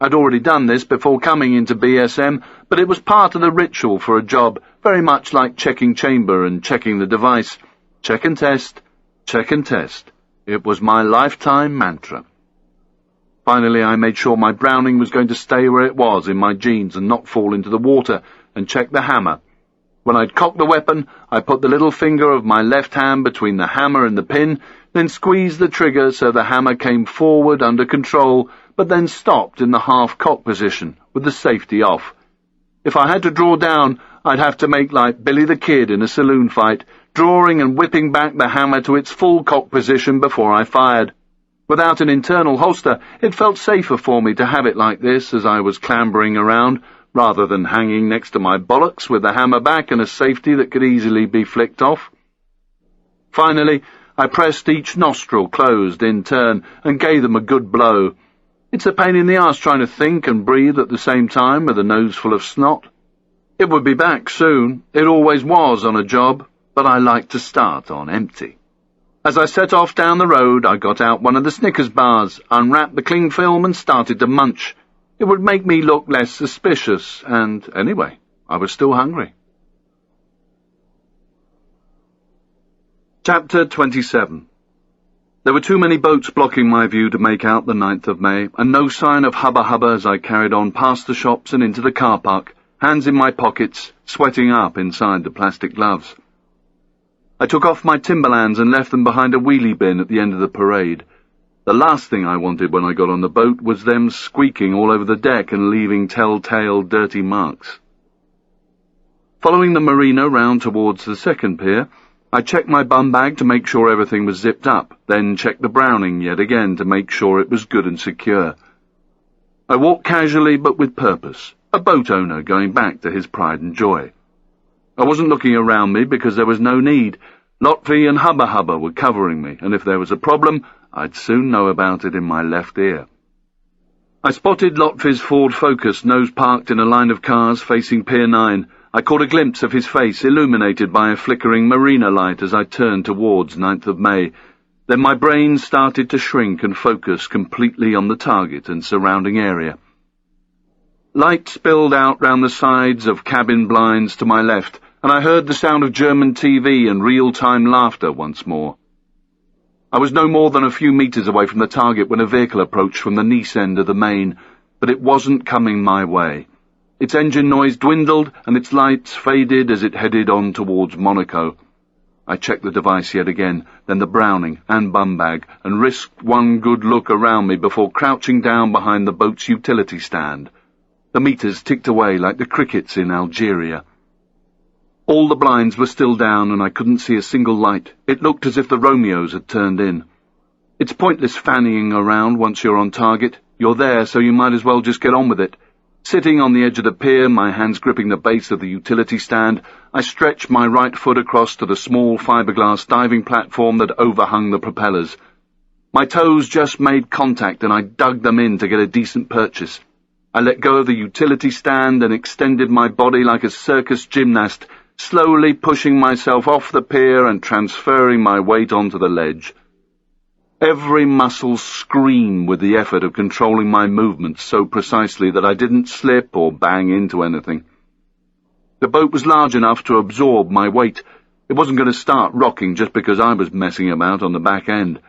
I'd already done this before coming into BSM, but it was part of the ritual for a job, very much like checking chamber and checking the device. Check and test, check and test. It was my lifetime mantra. Finally, I made sure my Browning was going to stay where it was in my jeans and not fall into the water, and checked the hammer. When I'd cocked the weapon, I put the little finger of my left hand between the hammer and the pin, then squeezed the trigger so the hammer came forward under control, but then stopped in the half-cock position, with the safety off. If I had to draw down, I'd have to make like Billy the Kid in a saloon fight, drawing and whipping back the hammer to its full cock position before I fired. Without an internal holster, it felt safer for me to have it like this as I was clambering around, rather than hanging next to my bollocks with the hammer back and a safety that could easily be flicked off. Finally, I pressed each nostril closed in turn and gave them a good blow. It's a pain in the arse trying to think and breathe at the same time with a nose full of snot. It would be back soon. It always was on a job, but I like to start on empty. As I set off down the road, I got out one of the Snickers bars, unwrapped the cling film and started to munch. It would make me look less suspicious, and anyway, I was still hungry. Chapter 27. There were too many boats blocking my view to make out the 9th of May, and no sign of hubba-hubba as I carried on past the shops and into the car park, hands in my pockets, sweating up inside the plastic gloves. I took off my Timberlands and left them behind a wheelie bin at the end of the parade. The last thing I wanted when I got on the boat was them squeaking all over the deck and leaving telltale dirty marks. Following the marina round towards the second pier, I checked my bum bag to make sure everything was zipped up, then checked the Browning yet again to make sure it was good and secure. I walked casually but with purpose, a boat owner going back to his pride and joy. I wasn't looking around me because there was no need. Lotfi and Hubba Hubba were covering me, and if there was a problem, I'd soon know about it in my left ear. I spotted Lotfi's Ford Focus nose-parked in a line of cars facing Pier 9. I caught a glimpse of his face illuminated by a flickering marina light as I turned towards 9th of May. Then my brain started to shrink and focus completely on the target and surrounding area. Light spilled out round the sides of cabin blinds to my left, and I heard the sound of German TV and real-time laughter once more. I was no more than a few metres away from the target when a vehicle approached from the Nice end of the main, but it wasn't coming my way. Its engine noise dwindled, and its lights faded as it headed on towards Monaco. I checked the device yet again, then the Browning and bum bag, and risked one good look around me before crouching down behind the boat's utility stand. The meters ticked away like the crickets in Algeria. All the blinds were still down, and I couldn't see a single light. It looked as if the Romeos had turned in. It's pointless fannying around once you're on target. You're there, so you might as well just get on with it. Sitting on the edge of the pier, my hands gripping the base of the utility stand, I stretched my right foot across to the small fiberglass diving platform that overhung the propellers. My toes just made contact, and I dug them in to get a decent purchase. I let go of the utility stand and extended my body like a circus gymnast, slowly pushing myself off the pier and transferring my weight onto the ledge. Every muscle screamed with the effort of controlling my movements so precisely that I didn't slip or bang into anything. The boat was large enough to absorb my weight. It wasn't going to start rocking just because I was messing about on the back end.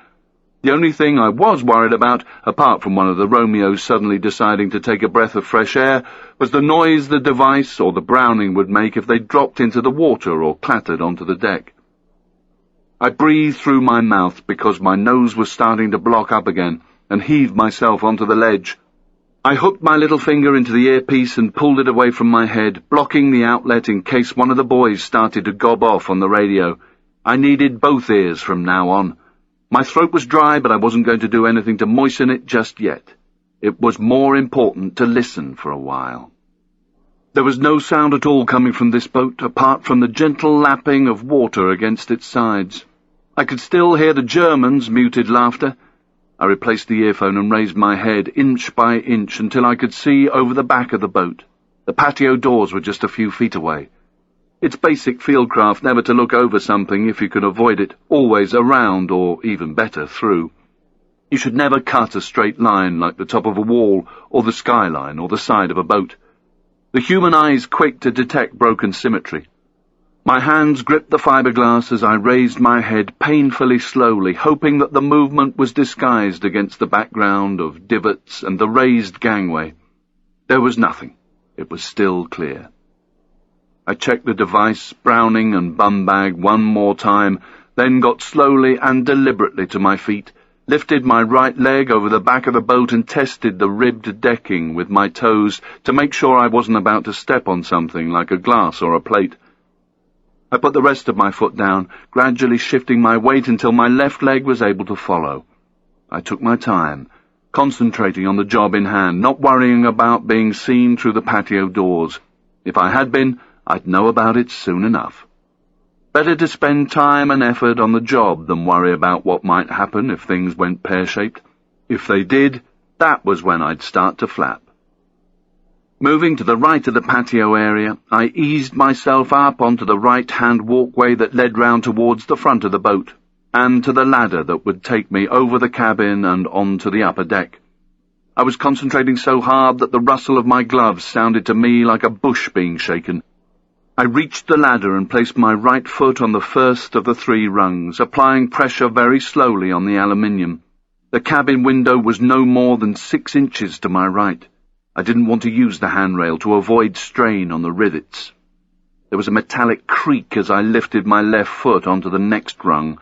The only thing I was worried about, apart from one of the Romeos suddenly deciding to take a breath of fresh air, was the noise the device or the Browning would make if they dropped into the water or clattered onto the deck. I breathed through my mouth because my nose was starting to block up again, and heaved myself onto the ledge. I hooked my little finger into the earpiece and pulled it away from my head, blocking the outlet in case one of the boys started to gob off on the radio. I needed both ears from now on. My throat was dry, but I wasn't going to do anything to moisten it just yet. It was more important to listen for a while. There was no sound at all coming from this boat, apart from the gentle lapping of water against its sides. I could still hear the Germans' muted laughter. I replaced the earphone and raised my head inch by inch until I could see over the back of the boat. The patio doors were just a few feet away. It's basic fieldcraft never to look over something if you can avoid it, always around or, even better, through. You should never cut a straight line like the top of a wall or the skyline or the side of a boat. The human eye is quick to detect broken symmetry. My hands gripped the fiberglass as I raised my head painfully slowly, hoping that the movement was disguised against the background of divots and the raised gangway. There was nothing. It was still clear. I checked the device, Browning and bum bag one more time, then got slowly and deliberately to my feet, lifted my right leg over the back of the boat and tested the ribbed decking with my toes to make sure I wasn't about to step on something like a glass or a plate. I put the rest of my foot down, gradually shifting my weight until my left leg was able to follow. I took my time, concentrating on the job in hand, not worrying about being seen through the patio doors. If I had been, I'd know about it soon enough. Better to spend time and effort on the job than worry about what might happen if things went pear-shaped. If they did, that was when I'd start to flap. Moving to the right of the patio area, I eased myself up onto the right-hand walkway that led round towards the front of the boat, and to the ladder that would take me over the cabin and onto the upper deck. I was concentrating so hard that the rustle of my gloves sounded to me like a bush being shaken. I reached the ladder and placed my right foot on the first of the 3 rungs, applying pressure very slowly on the aluminium. The cabin window was no more than 6 inches to my right. I didn't want to use the handrail to avoid strain on the rivets. There was a metallic creak as I lifted my left foot onto the next rung.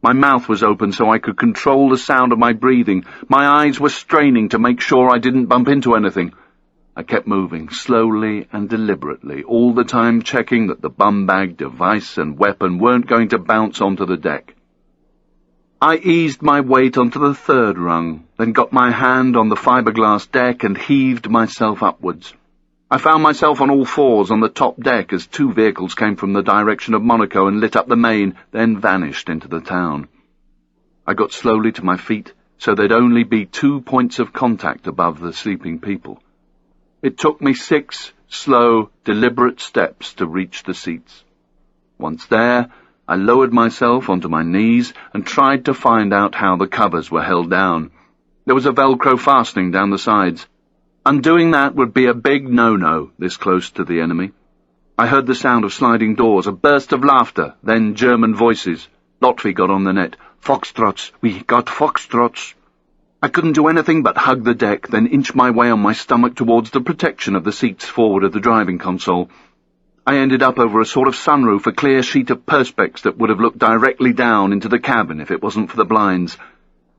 My mouth was open so I could control the sound of my breathing. My eyes were straining to make sure I didn't bump into anything. I kept moving, slowly and deliberately, all the time checking that the bum bag, device and weapon weren't going to bounce onto the deck. I eased my weight onto the 3rd rung, then got my hand on the fiberglass deck and heaved myself upwards. I found myself on all fours on the top deck as 2 vehicles came from the direction of Monaco and lit up the main, then vanished into the town. I got slowly to my feet, so there'd only be 2 points of contact above the sleeping people. It took me 6 slow, deliberate steps to reach the seats. Once there, I lowered myself onto my knees and tried to find out how the covers were held down. There was a Velcro fastening down the sides. Undoing that would be a big no-no, this close to the enemy. I heard the sound of sliding doors, a burst of laughter, then German voices. Lotfi got on the net. "Foxtrots, we got foxtrots." I couldn't do anything but hug the deck, then inch my way on my stomach towards the protection of the seats forward of the driving console. I ended up over a sort of sunroof, a clear sheet of perspex that would have looked directly down into the cabin if it wasn't for the blinds.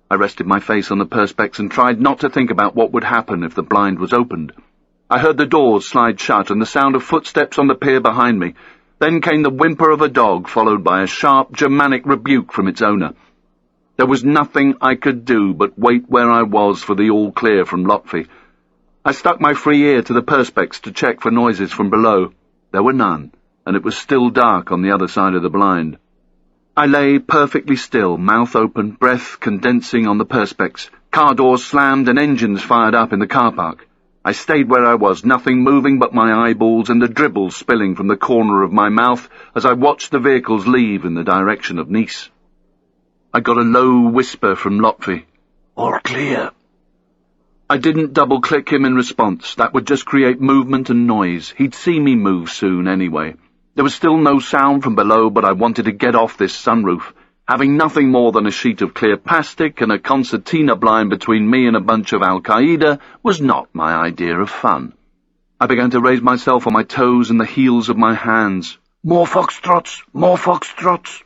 I rested my face on the perspex and tried not to think about what would happen if the blind was opened. I heard the doors slide shut and the sound of footsteps on the pier behind me. Then came the whimper of a dog, followed by a sharp Germanic rebuke from its owner. There was nothing I could do but wait where I was for the all-clear from Lotfi. I stuck my free ear to the perspex to check for noises from below. There were none, and it was still dark on the other side of the blind. I lay perfectly still, mouth open, breath condensing on the perspex. Car doors slammed and engines fired up in the car park. I stayed where I was, nothing moving but my eyeballs and the dribbles spilling from the corner of my mouth as I watched the vehicles leave in the direction of Nice. I got a low whisper from Lotfi. "All clear." I didn't double-click him in response. That would just create movement and noise. He'd see me move soon anyway. There was still no sound from below, but I wanted to get off this sunroof. Having nothing more than a sheet of clear plastic and a concertina blind between me and a bunch of Al-Qaeda was not my idea of fun. I began to raise myself on my toes and the heels of my hands. More foxtrots! More foxtrots!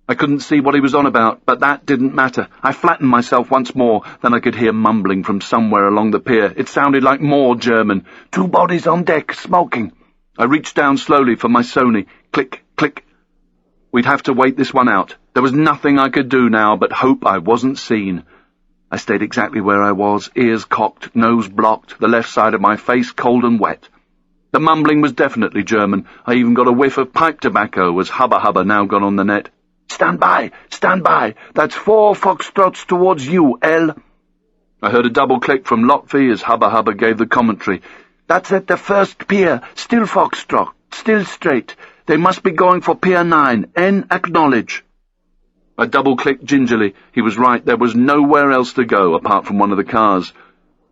I couldn't see what he was on about, but that didn't matter. I flattened myself once more, then I could hear mumbling from somewhere along the pier. It sounded like more German. 2 bodies on deck, smoking. I reached down slowly for my Sony. Click, click. We'd have to wait this one out. There was nothing I could do now but hope I wasn't seen. I stayed exactly where I was, ears cocked, nose blocked, the left side of my face cold and wet. The mumbling was definitely German. I even got a whiff of pipe tobacco as Hubba Hubba now got on the net. Stand by! Stand by! That's 4 foxtrots towards you, L. I heard a double click from Lotfi as Hubba Hubba gave the commentary. That's at the first pier. Still foxtrot. Still straight. They must be going for pier 9. N, acknowledge. I double-clicked gingerly. He was right. There was nowhere else to go apart from one of the cars.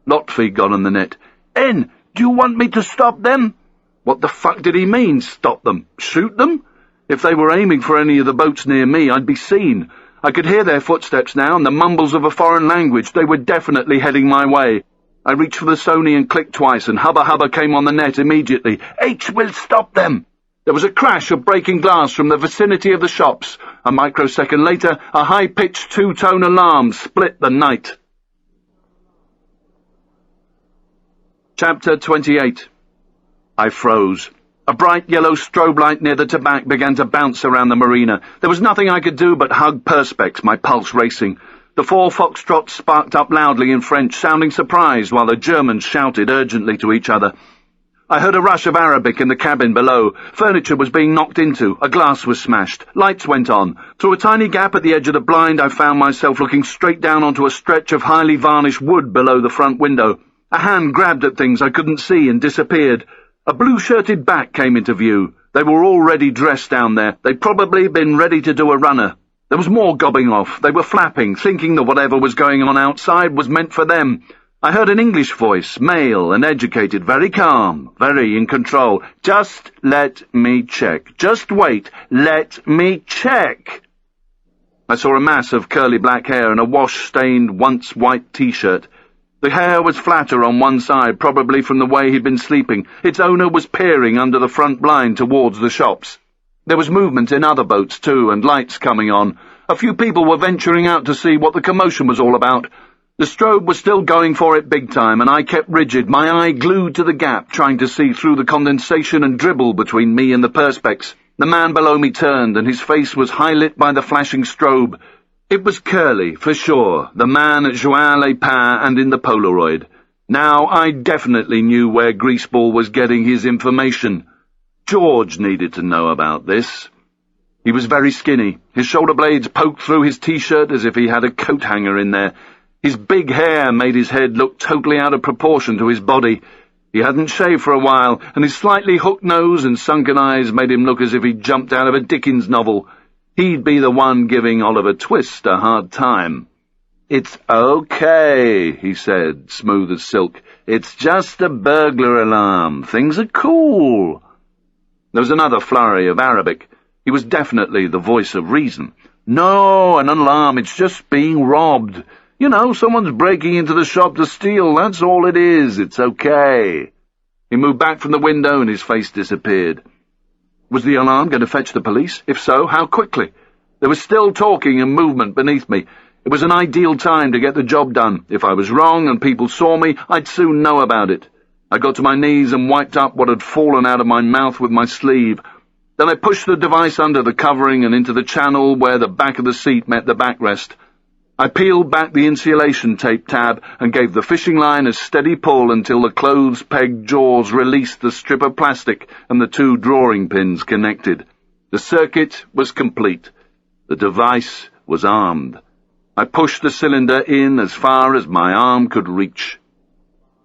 Lotfi got on the net. N, do you want me to stop them? What the fuck did he mean, stop them? Shoot them? If they were aiming for any of the boats near me, I'd be seen. I could hear their footsteps now and the mumbles of a foreign language. They were definitely heading my way. I reached for the Sony and clicked twice, and Hubba Hubba came on the net immediately. H will stop them! There was a crash of breaking glass from the vicinity of the shops. A microsecond later, a high-pitched 2-tone alarm split the night. Chapter 28. I froze. A bright yellow strobe light near the tobacco began to bounce around the marina. There was nothing I could do but hug Perspex, my pulse racing. The 4 foxtrots sparked up loudly in French, sounding surprised, while the Germans shouted urgently to each other. I heard a rush of Arabic in the cabin below. Furniture was being knocked into. A glass was smashed. Lights went on. Through a tiny gap at the edge of the blind, I found myself looking straight down onto a stretch of highly varnished wood below the front window. A hand grabbed at things I couldn't see and disappeared. A blue-shirted back came into view. They were already dressed down there. They'd probably been ready to do a runner. There was more gobbing off. They were flapping, thinking that whatever was going on outside was meant for them. I heard an English voice, male and educated, very calm, very in control. Just let me check. Just wait. Let me check. I saw a mass of curly black hair and a wash-stained, once-white T-shirt. The hair was flatter on one side, probably from the way he'd been sleeping. Its owner was peering under the front blind towards the shops. There was movement in other boats, too, and lights coming on. A few people were venturing out to see what the commotion was all about. The strobe was still going for it big time, and I kept rigid, my eye glued to the gap, trying to see through the condensation and dribble between me and the Perspex. The man below me turned, and his face was high-lit by the flashing strobe. It was Curly, for sure, the man at Join Les Pins and in the Polaroid. Now I definitely knew where Greaseball was getting his information. George needed to know about this. He was very skinny. His shoulder blades poked through his T-shirt as if he had a coat hanger in there. His big hair made his head look totally out of proportion to his body. He hadn't shaved for a while, and his slightly hooked nose and sunken eyes made him look as if he'd jumped out of a Dickens novel. He'd be the one giving Oliver Twist a hard time. "It's okay," he said, smooth as silk. "It's just a burglar alarm. Things are cool." There was another flurry of Arabic. He was definitely the voice of reason. "No, an alarm. It's just being robbed. You know, someone's breaking into the shop to steal. That's all it is. It's okay." He moved back from the window and his face disappeared. Was the alarm going to fetch the police? If so, how quickly? There was still talking and movement beneath me. It was an ideal time to get the job done. If I was wrong and people saw me, I'd soon know about it. I got to my knees and wiped up what had fallen out of my mouth with my sleeve. Then I pushed the device under the covering and into the channel where the back of the seat met the backrest. I peeled back the insulation tape tab and gave the fishing line a steady pull until the clothes-peg jaws released the strip of plastic and the 2 drawing pins connected. The circuit was complete. The device was armed. I pushed the cylinder in as far as my arm could reach.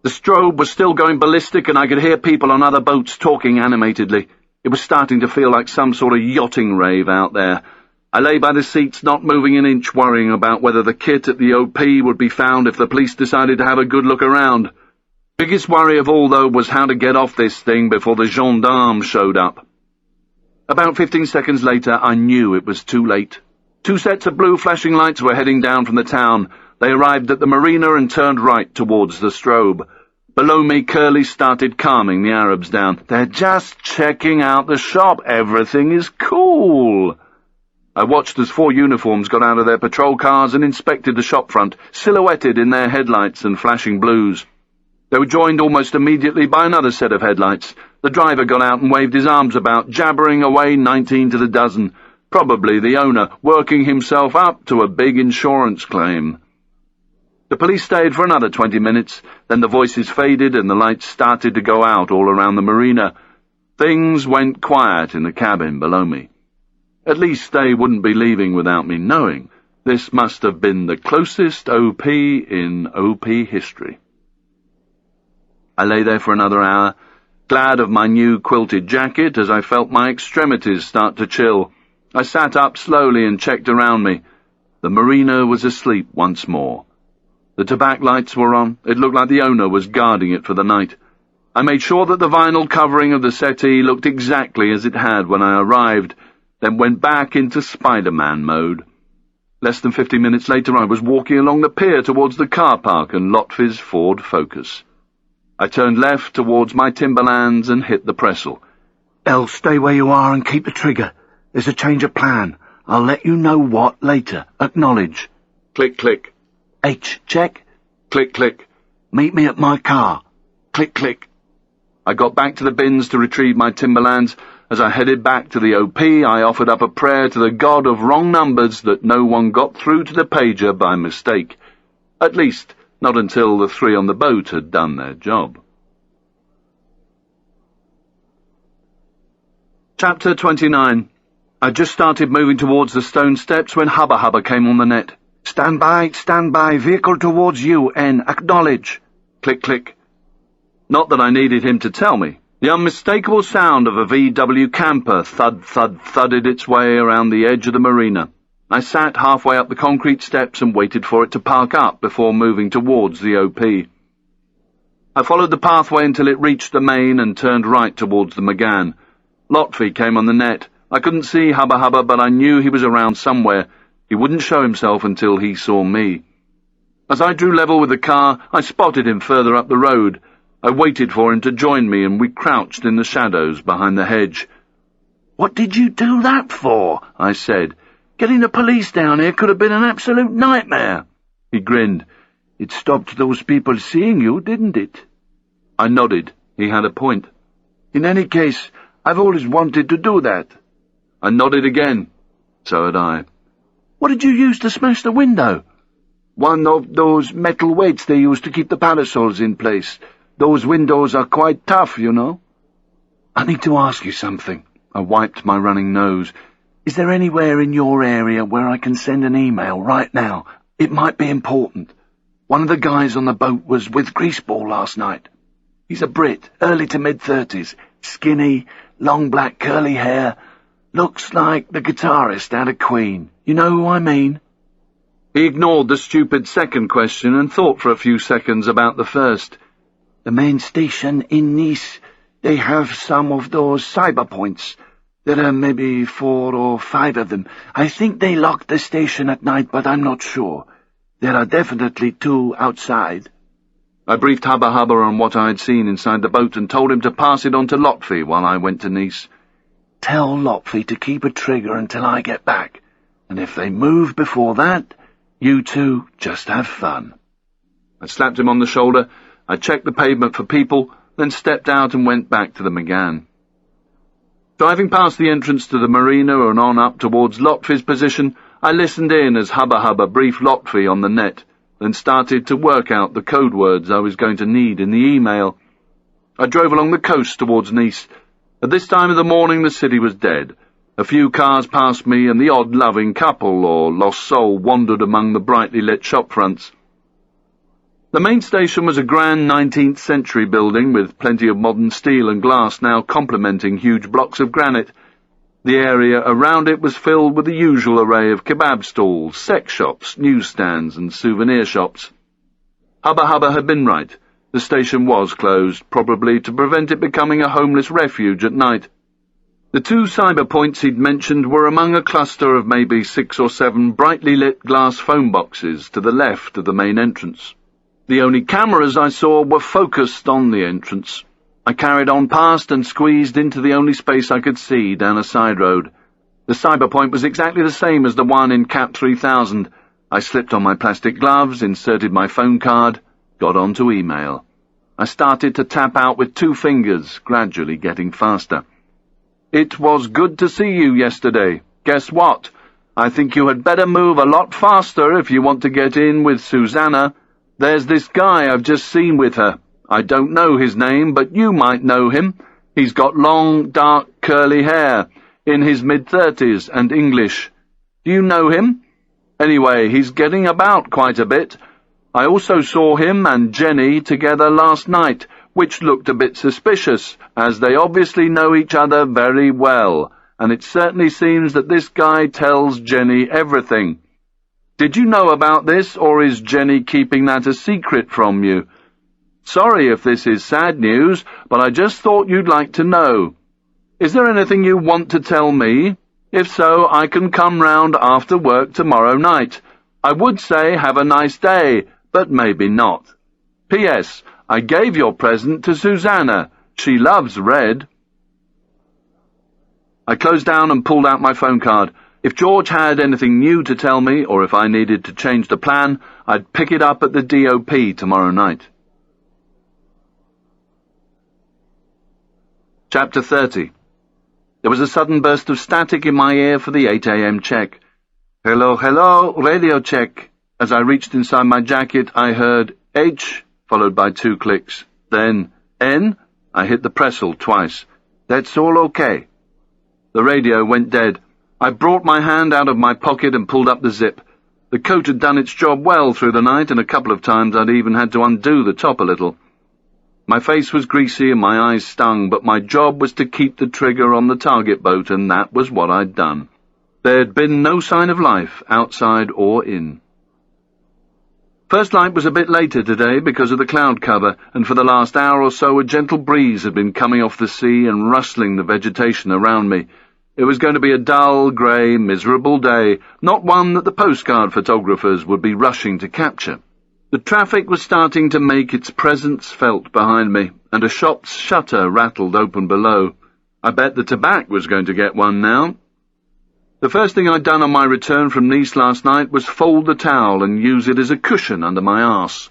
The strobe was still going ballistic, and I could hear people on other boats talking animatedly. It was starting to feel like some sort of yachting rave out there. I lay by the seats, not moving an inch, worrying about whether the kit at the OP would be found if the police decided to have a good look around. Biggest worry of all, though, was how to get off this thing before the gendarmes showed up. About 15 seconds later, I knew it was too late. 2 sets of blue flashing lights were heading down from the town. They arrived at the marina and turned right towards the strobe. Below me, Curly started calming the Arabs down. "They're just checking out the shop. Everything is cool." I watched as 4 uniforms got out of their patrol cars and inspected the shop front, silhouetted in their headlights and flashing blues. They were joined almost immediately by another set of headlights. The driver got out and waved his arms about, jabbering away 19 to the dozen. Probably the owner, working himself up to a big insurance claim. The police stayed for another 20 minutes, then the voices faded and the lights started to go out all around the marina. Things went quiet in the cabin below me. At least they wouldn't be leaving without me knowing. This must have been the closest OP in OP history. I lay there for another hour, glad of my new quilted jacket as I felt my extremities start to chill. I sat up slowly and checked around me. The marina was asleep once more. The tobacco lights were on. It looked like the owner was guarding it for the night. I made sure that the vinyl covering of the settee looked exactly as it had when I arrived, then went back into Spider-Man mode. Less than 50 minutes later, I was walking along the pier towards the car park and Lotfi's Ford Focus. I turned left towards my timberlands and hit the Pressel.
"El, stay where you are and keep the trigger. There's a change of plan. I'll let you know what later. Acknowledge."
Click, click.
"H, check."
Click, click.
"Meet me at my car." Click, click.
I got back to the bins to retrieve my timberlands. As I headed back to the OP, I offered up a prayer to the god of wrong numbers that no one got through to the pager by mistake. At least, not until the 3 on the boat had done their job. Chapter 29. I just started moving towards the stone steps when Hubba Hubba came on the net.
Stand by, vehicle towards you, N, acknowledge."
Click, click. Not that I needed him to tell me. The unmistakable sound of a VW camper thudded its way around the edge of the marina. I sat halfway up the concrete steps and waited for it to park up before moving towards the OP. I followed the pathway until it reached the main and turned right towards the McGann. Lotfi came on the net. I couldn't see Hubba Hubba, but I knew he was around somewhere. He wouldn't show himself until he saw me. As I drew level with the car, I spotted him further up the road. I waited for him to join me, and we crouched in the shadows behind the hedge.
"What did you do that for?" I said. "Getting the police down here could have been an absolute nightmare."
He grinned.
"It stopped those people seeing you, didn't it?"
I nodded. He had a point.
"In any case, I've always wanted to do that."
I nodded again. So had I.
"What did you use to smash the window?" "One of those metal weights they use to keep the parasols in place. Those windows are quite tough, you know." "I need to ask you something." I wiped my running nose. "Is there anywhere in your area where I can send an email right now? It might be important. One of the guys on the boat was with Greaseball last night. He's a Brit, early to mid-30s, skinny, long black curly hair. Looks like the guitarist out of Queen. You know who I mean?"
He ignored the stupid second question and thought for a few seconds about the first.
"The main station in Nice, they have some of those cyber points. There are maybe 4 or 5 of them. I think they lock the station at night, but I'm not sure. There are definitely 2 outside."
I briefed Hubba Hubba on what I had seen inside the boat and told him to pass it on to Lotfi while I went to Nice.
"Tell Lotfi to keep a trigger until I get back, and if they move before that, you two just have fun."
I slapped him on the shoulder. I checked the pavement for people, then stepped out and went back to the McGann. Driving past the entrance to the marina and on up towards Lotfi's position, I listened in as Hubba Hubba briefed Lotfi on the net, then started to work out the code words I was going to need in the email. I drove along the coast towards Nice. At this time of the morning the city was dead. A few cars passed me and the odd loving couple or lost soul wandered among the brightly lit shop fronts. The main station was a grand 19th century building with plenty of modern steel and glass now complementing huge blocks of granite. The area around it was filled with the usual array of kebab stalls, sex shops, newsstands and souvenir shops. Hubba Hubba had been right. The station was closed, probably to prevent it becoming a homeless refuge at night. The 2 cyber points he'd mentioned were among a cluster of maybe 6 or 7 brightly lit glass phone boxes to the left of the main entrance. The only cameras I saw were focused on the entrance. I carried on past and squeezed into the only space I could see down a side road. The cyber point was exactly the same as the one in Cap 3000. I slipped on my plastic gloves, inserted my phone card, got on to email. I started to tap out with 2 fingers, gradually getting faster. It was good to see you yesterday. Guess what? I think you had better move a lot faster if you want to get in with Susanna. There's this guy I've just seen with her. I don't know his name, but you might know him. He's got long, dark, curly hair, in his mid-30s, and English. Do you know him? Anyway, he's getting about quite a bit. I also saw him and Jenny together last night, which looked a bit suspicious, as they obviously know each other very well, and it certainly seems that this guy tells Jenny everything. Did you know about this, or is Jenny keeping that a secret from you? Sorry if this is sad news, but I just thought you'd like to know. Is there anything you want to tell me? If so, I can come round after work tomorrow night. I would say have a nice day, but maybe not. P.S. I gave your present to Susanna. She loves red. I closed down and pulled out my phone card. If George had anything new to tell me, or if I needed to change the plan, I'd pick it up at the DOP tomorrow night. Chapter 30. There was a sudden burst of static in my ear for the 8 a.m. check. Hello, hello, radio check. As I reached inside my jacket, I heard H, followed by 2 clicks. Then N. I hit the Pressel twice. That's all okay. The radio went dead. I brought my hand out of my pocket and pulled up the zip. The coat had done its job well through the night, and a couple of times I'd even had to undo the top a little. My face was greasy and my eyes stung, but my job was to keep the trigger on the target boat, and that was what I'd done. There'd been no sign of life, outside or in. First light was a bit later today because of the cloud cover, and for the last hour or so a gentle breeze had been coming off the sea and rustling the vegetation around me. It was going to be a dull, grey, miserable day, not one that the postcard photographers would be rushing to capture. The traffic was starting to make its presence felt behind me, and a shop's shutter rattled open below. I bet the tobacco was going to get one now. The first thing I'd done on my return from Nice last night was fold the towel and use it as a cushion under my arse.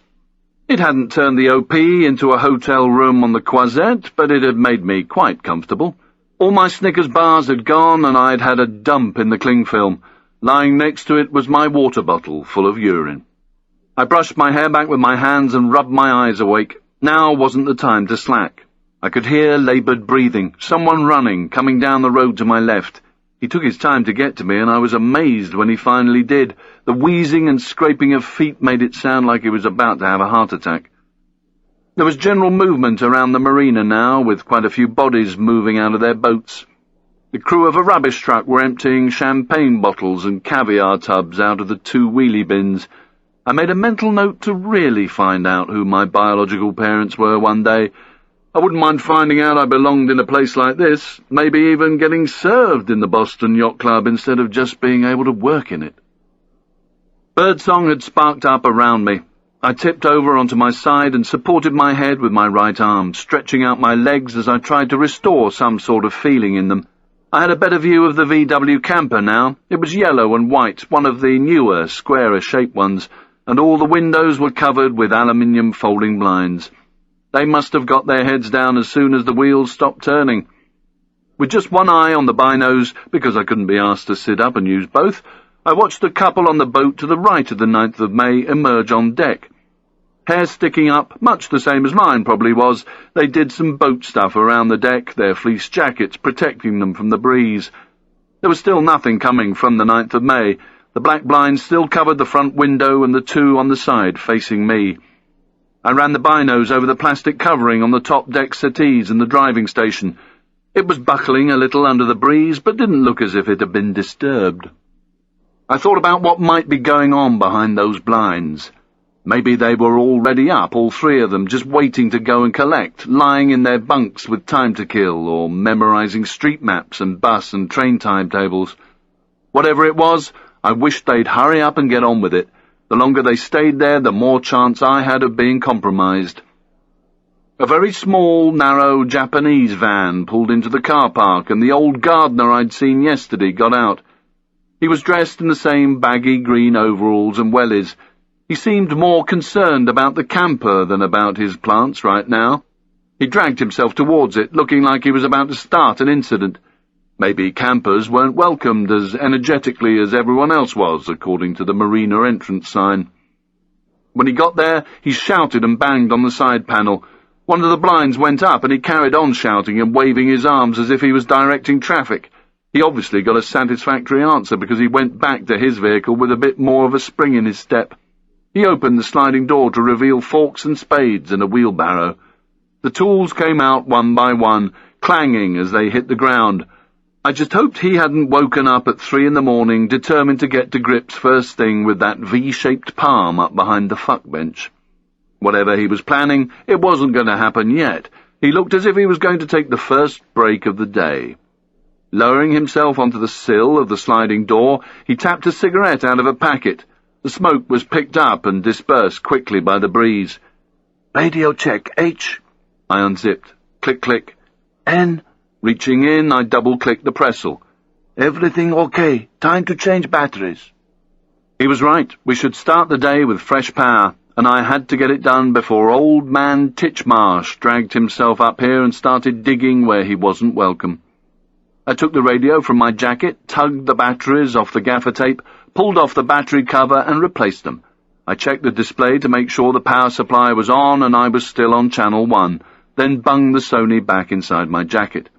It hadn't turned the OP into a hotel room on the Croisette, but it had made me quite comfortable. All my Snickers bars had gone, and I'd had a dump in the cling film. Lying next to it was my water bottle full of urine. I brushed my hair back with my hands and rubbed my eyes awake. Now wasn't the time to slack. I could hear laboured breathing, someone running, coming down the road to my left. He took his time to get to me, and I was amazed when he finally did. The wheezing and scraping of feet made it sound like he was about to have a heart attack. There was general movement around the marina now, with quite a few bodies moving out of their boats. The crew of a rubbish truck were emptying champagne bottles and caviar tubs out of the 2 wheelie bins. I made a mental note to really find out who my biological parents were one day. I wouldn't mind finding out I belonged in a place like this, maybe even getting served in the Boston Yacht Club instead of just being able to work in it. Birdsong had sparked up around me. I tipped over onto my side and supported my head with my right arm, stretching out my legs as I tried to restore some sort of feeling in them. I had a better view of the VW camper now. It was yellow and white, one of the newer, squarer-shaped ones, and all the windows were covered with aluminium folding blinds. They must have got their heads down as soon as the wheels stopped turning. With just one eye on the binos, because I couldn't be asked to sit up and use both, I watched the couple on the boat to the right of the 9th of May emerge on deck. Hair sticking up, much the same as mine probably was. They did some boat stuff around the deck, their fleece jackets protecting them from the breeze. There was still nothing coming from the 9th of May. The black blinds still covered the front window and the 2 on the side facing me. I ran the binos over the plastic covering on the top deck settees in the driving station. It was buckling a little under the breeze, but didn't look as if it had been disturbed. I thought about what might be going on behind those blinds. Maybe they were already up, all three of them, just waiting to go and collect, lying in their bunks with time to kill, or memorizing street maps and bus and train timetables. Whatever it was, I wished they'd hurry up and get on with it. The longer they stayed there, the more chance I had of being compromised. A very small, narrow Japanese van pulled into the car park, and the old gardener I'd seen yesterday got out. He was dressed in the same baggy green overalls and wellies. He seemed more concerned about the camper than about his plants right now. He dragged himself towards it, looking like he was about to start an incident. Maybe campers weren't welcomed as energetically as everyone else was, according to the marina entrance sign. When he got there, he shouted and banged on the side panel. One of the blinds went up, and he carried on shouting and waving his arms as if he was directing traffic. He obviously got a satisfactory answer, because he went back to his vehicle with a bit more of a spring in his step. He opened the sliding door to reveal forks and spades and a wheelbarrow. The tools came out one by one, clanging as they hit the ground. I just hoped he hadn't woken up at 3 a.m, determined to get to grips first thing with that V-shaped palm up behind the fuck bench. Whatever he was planning, it wasn't going to happen yet. He looked as if he was going to take the first break of the day. Lowering himself onto the sill of the sliding door, he tapped a cigarette out of a packet. The smoke was picked up and dispersed quickly by the breeze. "Radio check, H." I unzipped. Click, click. "N." Reaching in, I double-clicked the pressel. "Everything okay. Time to change batteries." He was right. We should start the day with fresh power, and I had to get it done before old man Titchmarsh dragged himself up here and started digging where he wasn't welcome. I took the radio from my jacket, tugged the batteries off the gaffer tape, pulled off the battery cover and replaced them. I checked the display to make sure the power supply was on and I was still on channel 1, then bunged the Sony back inside my jacket.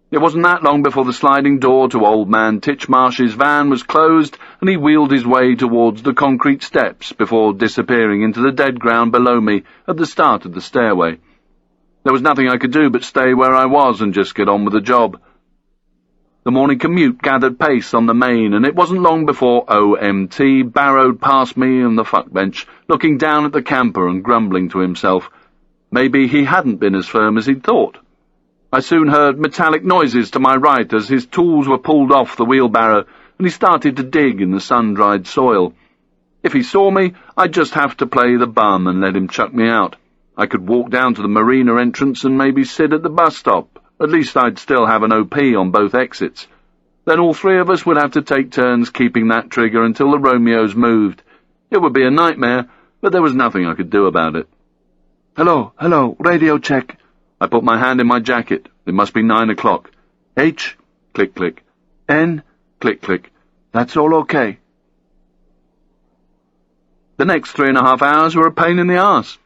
It wasn't that long before the sliding door to old man Titchmarsh's van was closed, and he wheeled his way towards the concrete steps before disappearing into the dead ground below me at the start of the stairway. There was nothing I could do but stay where I was and just get on with the job. The morning commute gathered pace on the main, and it wasn't long before OMT barrowed past me on the fuck bench, looking down at the camper and grumbling to himself. Maybe he hadn't been as firm as he'd thought. I soon heard metallic noises to my right as his tools were pulled off the wheelbarrow, and he started to dig in the sun-dried soil. If he saw me, I'd just have to play the bum and let him chuck me out. I could walk down to the marina entrance and maybe sit at the bus stop. At least I'd still have an OP on both exits. Then all three of us would have to take turns keeping that trigger until the Romeos moved. It would be a nightmare, but there was nothing I could do about it. "Hello, radio check." I put my hand in my jacket. It must be 9 o'clock. "H," click, click. "N," click, click. "That's all okay." The next 3.5 hours were a pain in the arse.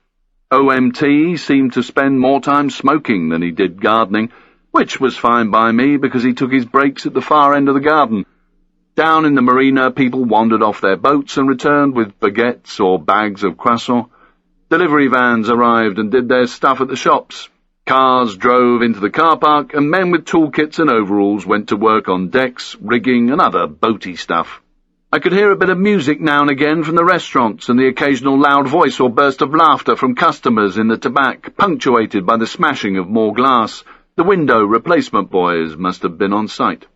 OMT seemed to spend more time smoking than he did gardening, which was fine by me because he took his breaks at the far end of the garden. Down in the marina, people wandered off their boats and returned with baguettes or bags of croissants. Delivery vans arrived and did their stuff at the shops. Cars drove into the car park, and men with toolkits and overalls went to work on decks, rigging, and other boaty stuff. I could hear a bit of music now and again from the restaurants, and the occasional loud voice or burst of laughter from customers in the tobacco, punctuated by the smashing of more glass. The window replacement boys must have been on site.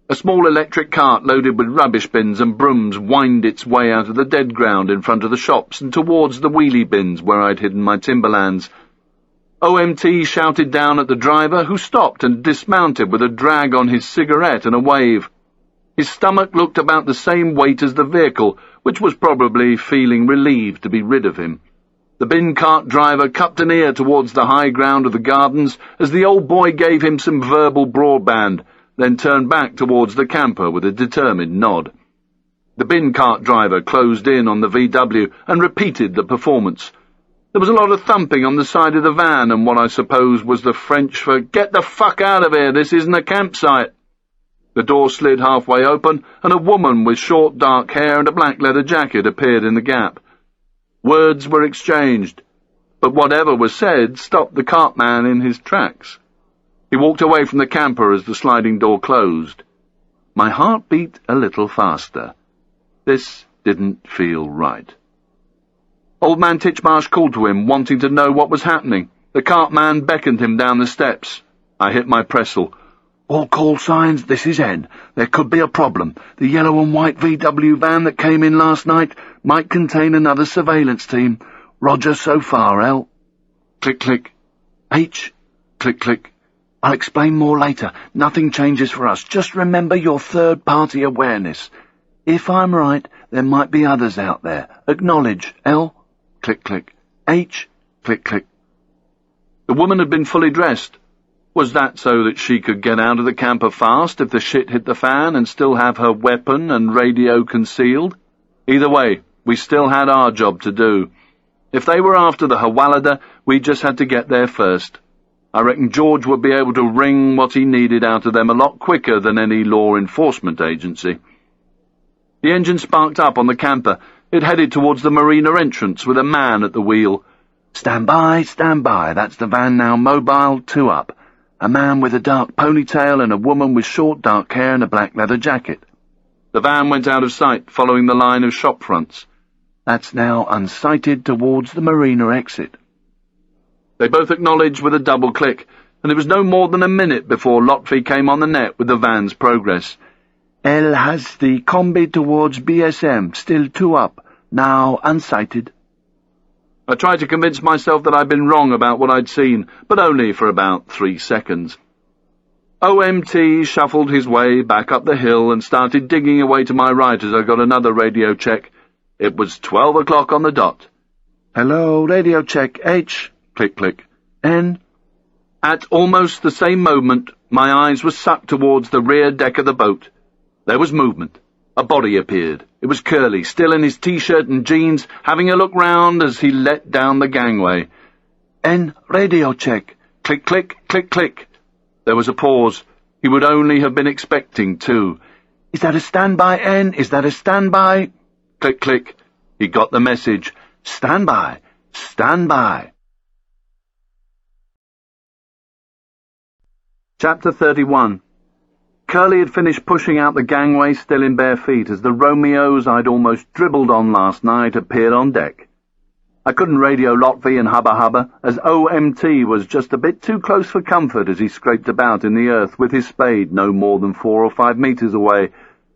A small electric cart loaded with rubbish bins and brooms whined its way out of the dead ground in front of the shops and towards the wheelie bins where I'd hidden my timberlands. OMT shouted down at the driver, who stopped and dismounted with a drag on his cigarette and a wave. His stomach looked about the same weight as the vehicle, which was probably feeling relieved to be rid of him. The bin cart driver cupped an ear towards the high ground of the gardens as the old boy gave him some verbal broadband, then turned back towards the camper with a determined nod. The bin cart driver closed in on the VW and repeated the performance. There was a lot of thumping on the side of the van, and what I suppose was the French for "Get the fuck out of here, this isn't a campsite." The door slid halfway open, and a woman with short dark hair and a black leather jacket appeared in the gap. Words were exchanged, but whatever was said stopped the cartman in his tracks. He walked away from the camper as the sliding door closed. My heart beat a little faster. This didn't feel right. Old man Titchmarsh called to him, wanting to know what was happening. The cartman beckoned him down the steps. I hit my Pressel.
All call signs, this is N. There could be a problem. The yellow and white VW van that came in last night might contain another surveillance team. Roger so far, L. Click, click. H. Click, click. I'll explain more later. Nothing changes for us. Just remember your third-party awareness. If I'm right, there might be others out there. Acknowledge, L. Click, click. H. Click, click.
The woman had been fully dressed. Was that so that she could get out of the camper fast if the shit hit the fan and still have her weapon and radio concealed? Either way, we still had our job to do. If they were after the Hawalada, we just had to get there first. I reckon George would be able to wring what he needed out of them a lot quicker than any law enforcement agency. The engine sparked up on the camper. It headed towards the marina entrance with a man at the wheel.
Stand by, stand by. That's the van now, mobile, 2 up. A man with a dark ponytail and a woman with short dark hair and a black leather jacket.
The van went out of sight, following the line of shop fronts.
That's now unsighted towards the marina exit.
They both acknowledged with a double click, and it was no more than a minute before Lotfi came on the net with the van's progress.
L has the combi towards BSM, still 2 up, now unsighted.
I tried to convince myself that I'd been wrong about what I'd seen, but only for about 3 seconds. OMT shuffled his way back up the hill and started digging away to my right as I got another radio check. It was 12 o'clock on the dot.
Hello, radio check, H.
Click, click.
N.
At almost the same moment, my eyes were sucked towards the rear deck of the boat. There was movement. A body appeared. It was Curly, still in his T-shirt and jeans, having a look round as he let down the gangway.
N, radio check.
Click, click, click, click. There was a pause. He would only have been expecting 2.
Is that a standby, N? Is that a standby?
Click, click. He got the message.
Standby. Standby.
Chapter 31. Curly had finished pushing out the gangway still in bare feet as the Romeos I'd almost dribbled on last night appeared on deck. I couldn't radio Lotfi and Hubba Hubba, as OMT was just a bit too close for comfort as he scraped about in the earth with his spade no more than 4 or 5 meters away,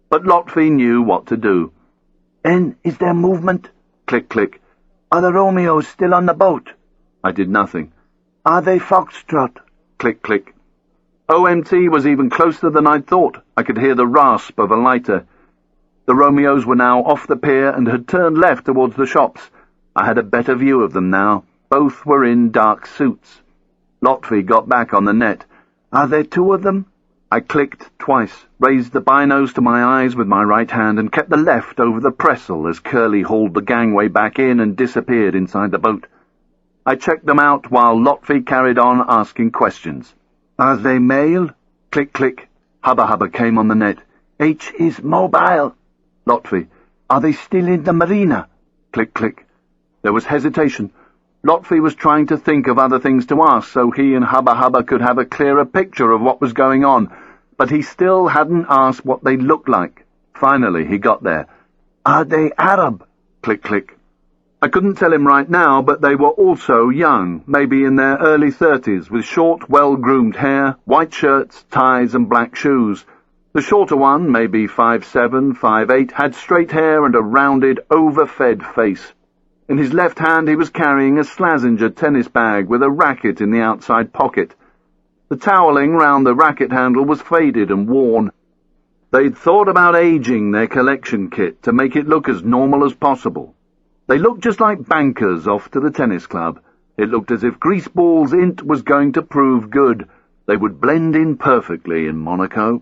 but Lotfi knew what to do.
N, is there movement?
Click, click.
Are the Romeos still on the boat?
I did nothing.
Are they foxtrot?
Click, click. OMT was even closer than I'd thought. I could hear the rasp of a lighter. The Romeos were now off the pier and had turned left towards the shops. I had a better view of them now. Both were in dark suits. Lotfi got back on the net.
Are there 2 of them?
I clicked twice, raised the binos to my eyes with my right hand and kept the left over the Pressel as Curly hauled the gangway back in and disappeared inside the boat. I checked them out while Lotfi carried on asking questions.
Are they male?
Click, click. Hubba Hubba came on the net.
H is mobile.
Lotfi.
Are they still in the marina?
Click, click. There was hesitation. Lotfi was trying to think of other things to ask so he and Hubba Hubba could have a clearer picture of what was going on, but he still hadn't asked what they looked like. Finally, he got there.
Are they Arab?
Click, click. I couldn't tell him right now, but they were also young, maybe in their early 30s, with short, well-groomed hair, white shirts, ties, and black shoes. The shorter one, maybe 5'7", 5'8", had straight hair and a rounded, overfed face. In his left hand he was carrying a Slazenger tennis bag with a racket in the outside pocket. The toweling round the racket handle was faded and worn. They'd thought about aging their collection kit to make it look as normal as possible. They looked just like bankers off to the tennis club. It looked as if Greaseball's int was going to prove good. They would blend in perfectly in Monaco.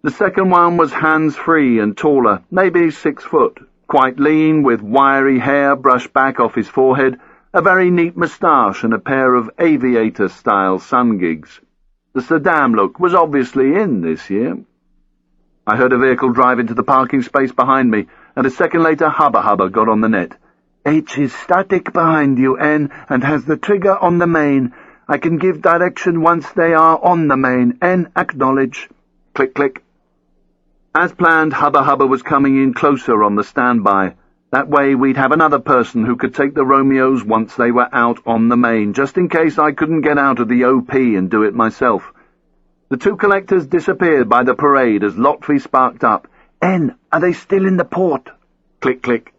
The second one was hands-free and taller, maybe 6 foot, quite lean, with wiry hair brushed back off his forehead, a very neat moustache and a pair of aviator-style sun gigs. The Saddam look was obviously in this year. I heard a vehicle drive into the parking space behind me, and a second later Hubba Hubba got on the net.
H is static behind you, N, and has the trigger on the main. I can give direction once they are on the main. N, acknowledge.
Click, click. As planned, Hubba Hubba was coming in closer on the standby. That way we'd have another person who could take the Romeos once they were out on the main, just in case I couldn't get out of the OP and do it myself. The two collectors disappeared by the parade as Lotfi sparked up. "N, are they still in the port?" Click, click.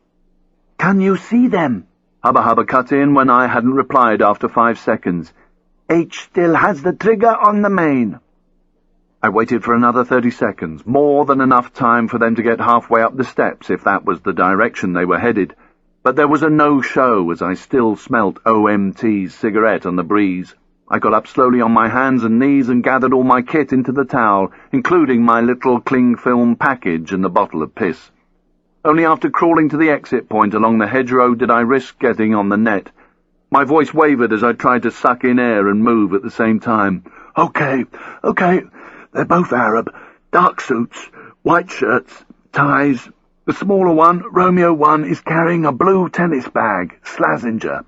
"Can you see them?" Hubba Hubba cut in when I hadn't replied after 5 seconds. "H still has the trigger on the main." I waited for another 30 seconds, more than enough time for them to get halfway up the steps if that was the direction they were headed. But there was a no-show as I still smelt OMT's cigarette on the breeze. I got up slowly on my hands and knees and gathered all my kit into the towel, including my little cling film package and the bottle of piss. Only after crawling to the exit point along the hedgerow did I risk getting on the net. My voice wavered as I tried to suck in air and move at the same time. Okay, they're both Arab. Dark suits, white shirts, ties. The smaller one, Romeo 1, is carrying a blue tennis bag, Slazenger.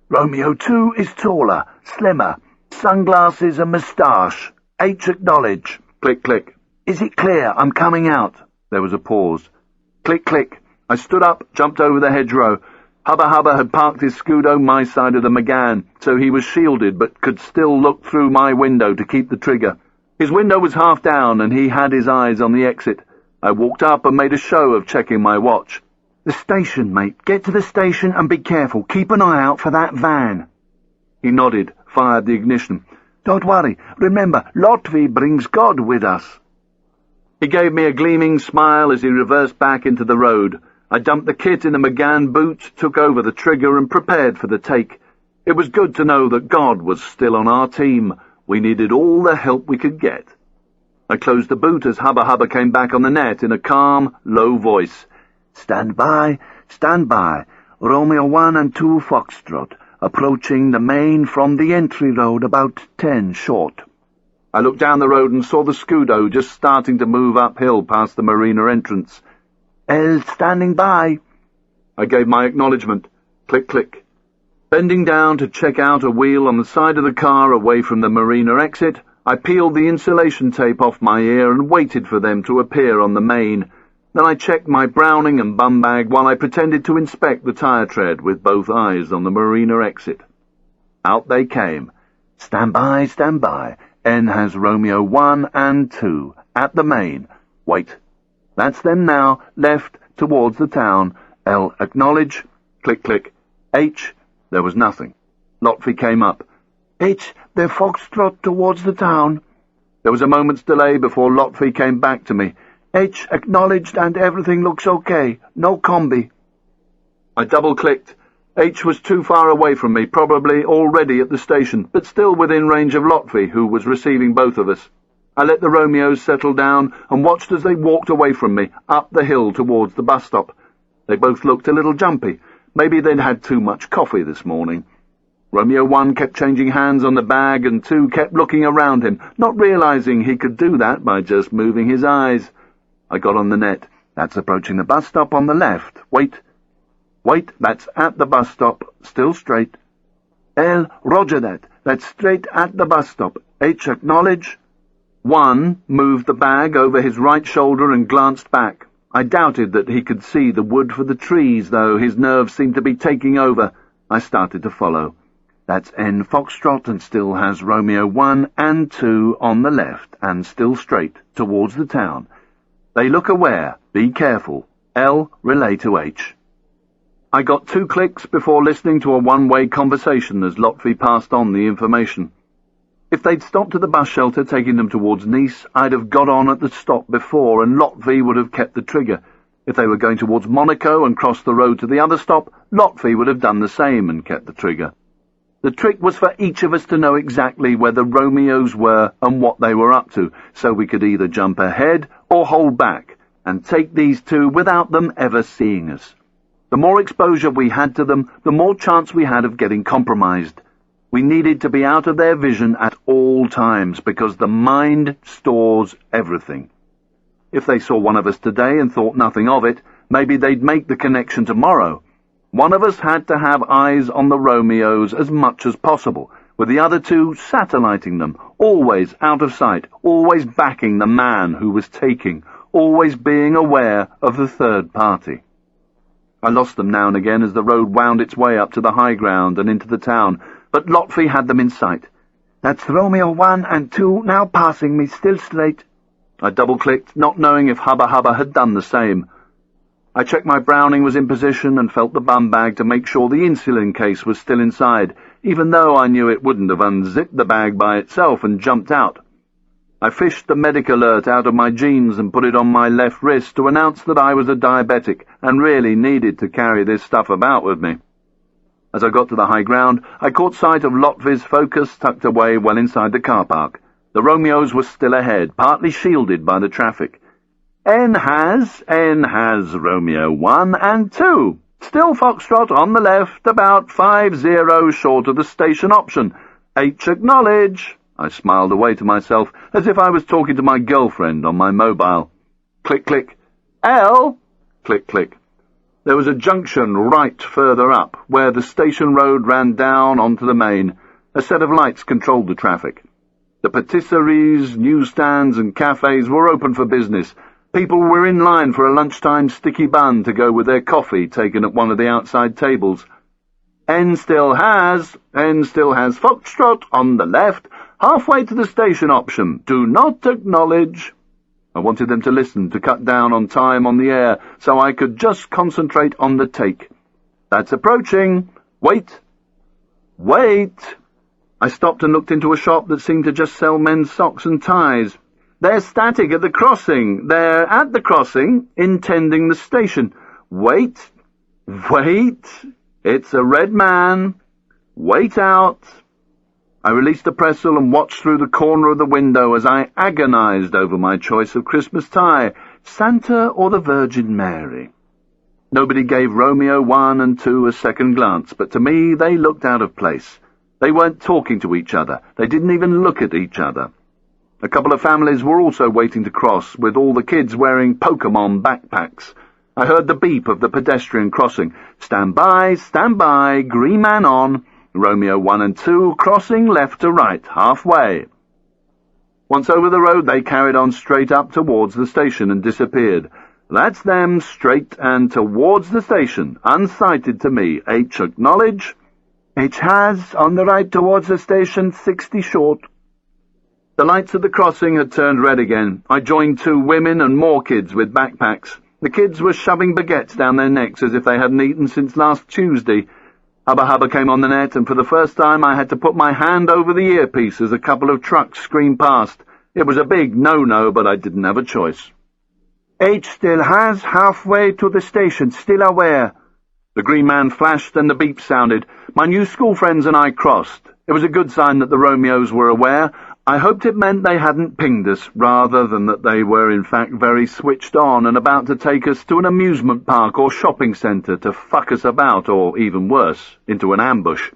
Romeo 2 is taller, slimmer, sunglasses and moustache. H acknowledge. Click, click. Is it clear? I'm coming out. There was a pause. Click, click. I stood up, jumped over the hedgerow. Hubba Hubba had parked his Scudo my side of the McGann, so he was shielded but could still look through my window to keep the trigger. His window was half down and he had his eyes on the exit. I walked up and made a show of checking my watch. "The station, mate. Get to the station and be careful. Keep an eye out for that van." He nodded, fired the ignition. "Don't worry. Remember, Lotfi brings God with us." He gave me a gleaming smile as he reversed back into the road. I dumped the kit in the McGann boot, took over the trigger and prepared for the take. It was good to know that God was still on our team. We needed all the help we could get. I closed the boot as Hubba Hubba came back on the net in a calm, low voice. Stand by, Romeo 1 and 2 Foxtrot, approaching the main from the entry road about 10 short." I looked down the road and saw the Scudo just starting to move uphill past the marina entrance. "L standing by." I gave my acknowledgement. Click, click. Bending down to check out a wheel on the side of the car away from the marina exit, I peeled the insulation tape off my ear and waited for them to appear on the main. Then I checked my Browning and bum bag while I pretended to inspect the tyre tread with both eyes on the marina exit. Out they came. Stand by. N has Romeo 1 and 2 at the main. Wait. That's them now, left towards the town. L acknowledge. Click, click. H. There was nothing. Lotfi came up. "H, they're Foxtrot towards the town." There was a moment's delay before Lotfi came back to me. "H acknowledged and everything looks okay. No combi." I double-clicked. H was too far away from me, probably already at the station, but still within range of Lotfi, who was receiving both of us. I let the Romeos settle down and watched as they walked away from me, up the hill towards the bus stop. They both looked a little jumpy. Maybe they'd had too much coffee this morning. Romeo 1 kept changing hands on the bag and 2 kept looking around him, not realizing he could do that by just moving his eyes. I got on the net. That's approaching the bus stop on the left. Wait, that's at the bus stop. Still straight. L, roger that. That's straight at the bus stop. H, acknowledge. 1 moved the bag over his right shoulder and glanced back. I doubted that he could see the wood for the trees, though his nerves seemed to be taking over. I started to follow. That's N Foxtrot and still has Romeo 1 and 2 on the left and still straight towards the town. They look aware. Be careful. L, relay to H. I got 2 clicks before listening to a one-way conversation as Lotfi passed on the information. If they'd stopped at the bus shelter taking them towards Nice, I'd have got on at the stop before and Lotfi would have kept the trigger. If they were going towards Monaco and crossed the road to the other stop, Lotfi would have done the same and kept the trigger. The trick was for each of us to know exactly where the Romeos were and what they were up to, so we could either jump ahead or hold back, and take these 2 without them ever seeing us. The more exposure we had to them, the more chance we had of getting compromised. We needed to be out of their vision at all times, because the mind stores everything. If they saw one of us today and thought nothing of it, maybe they'd make the connection tomorrow. One of us had to have eyes on the Romeos as much as possible, with the other 2 satelliting them, always out of sight, always backing the man who was taking, always being aware of the third party. I lost them now and again as the road wound its way up to the high ground and into the town, but Lotfi had them in sight.
"That's Romeo 1 and 2 now passing me, still straight."
I double-clicked, not knowing if Hubba Hubba had done the same. I checked my Browning was in position and felt the bum bag to make sure the insulin case was still inside, even though I knew it wouldn't have unzipped the bag by itself and jumped out. I fished the medic alert out of my jeans and put it on my left wrist to announce that I was a diabetic and really needed to carry this stuff about with me. As I got to the high ground, I caught sight of Lotvi's Focus tucked away well inside the car park. The Romeos were still ahead, partly shielded by the traffic. N has Romeo 1 and 2. Still Foxtrot on the left, about 50 short of the station option. H acknowledge. I smiled away to myself, as if I was talking to my girlfriend on my mobile. Click, click. L. Click, click. There was a junction right further up, where the station road ran down onto the main. A set of lights controlled the traffic. The patisseries, newsstands and cafes were open for business. People were in line for a lunchtime sticky bun to go with their coffee taken at one of the outside tables. N still has Foxtrot on the left, halfway to the station option. Do not acknowledge. I wanted them to listen, to cut down on time on the air, so I could just concentrate on the take. That's approaching. Wait. Wait. I stopped and looked into a shop that seemed to just sell men's socks and ties. They're static at the crossing. They're at the crossing, intending the station. Wait. Wait. It's a red man. Wait out. I released the pretzel and watched through the corner of the window as I agonized over my choice of Christmas tie, Santa or the Virgin Mary. Nobody gave Romeo 1 and 2 a second glance, but to me they looked out of place. They weren't talking to each other. They didn't even look at each other. A couple of families were also waiting to cross, with all the kids wearing Pokemon backpacks. I heard the beep of the pedestrian crossing. Stand by, green man on. Romeo 1 and 2 crossing left to right, halfway. Once over the road, they carried on straight up towards the station and disappeared. That's them, straight and towards the station, unsighted to me. H acknowledge. H has, on the right towards the station, 60 short. The lights at the crossing had turned red again. I joined 2 women and more kids with backpacks. The kids were shoving baguettes down their necks as if they hadn't eaten since last Tuesday. Hubba Hubba came on the net, and for the first time I had to put my hand over the earpiece as a couple of trucks screamed past. It was a big no-no, but I didn't have a choice. H still has, halfway to the station, still aware. The green man flashed and the beep sounded. My new school friends and I crossed. It was a good sign that the Romeos were aware. I hoped it meant they hadn't pinged us, rather than that they were in fact very switched on and about to take us to an amusement park or shopping centre to fuck us about, or even worse, into an ambush.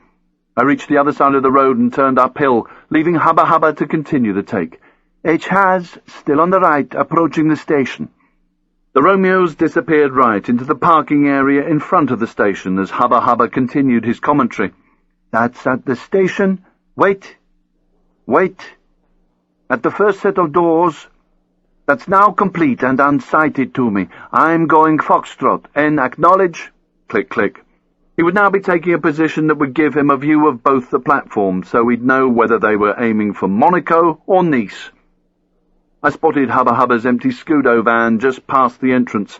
I reached the other side of the road and turned uphill, leaving Hubba Hubba to continue the take. H has, still on the right, approaching the station. The Romeos disappeared right into the parking area in front of the station as Hubba Hubba continued his commentary. That's at the station. Wait. Wait. At the first set of doors. That's now complete and unsighted to me. I'm going Foxtrot. N acknowledge. Click, click. He would now be taking a position that would give him a view of both the platforms, so he'd know whether they were aiming for Monaco or Nice. I spotted Hubba Hubba's empty Scudo van just past the entrance.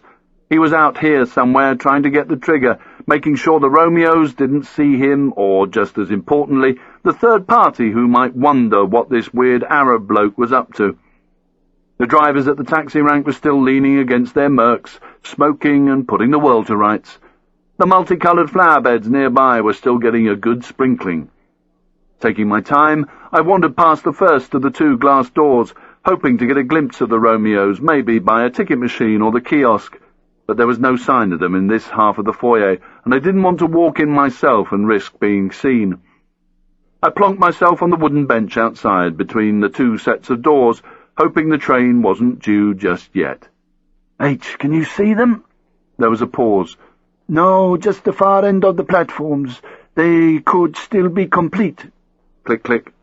He was out here somewhere trying to get the trigger, making sure the Romeos didn't see him, or, just as importantly, the third party who might wonder what this weird Arab bloke was up to. The drivers at the taxi rank were still leaning against their Mercs, smoking and putting the world to rights. The multicoloured flower beds nearby were still getting a good sprinkling. Taking my time, I wandered past the first of the 2 glass doors, hoping to get a glimpse of the Romeos, maybe by a ticket machine or the kiosk. But there was no sign of them in this half of the foyer, and I didn't want to walk in myself and risk being seen. I plonked myself on the wooden bench outside between the 2 sets of doors, hoping the train wasn't due just yet. H, can you see them? There was a pause. No, just the far end of the platforms. They could still be complete. Click, click.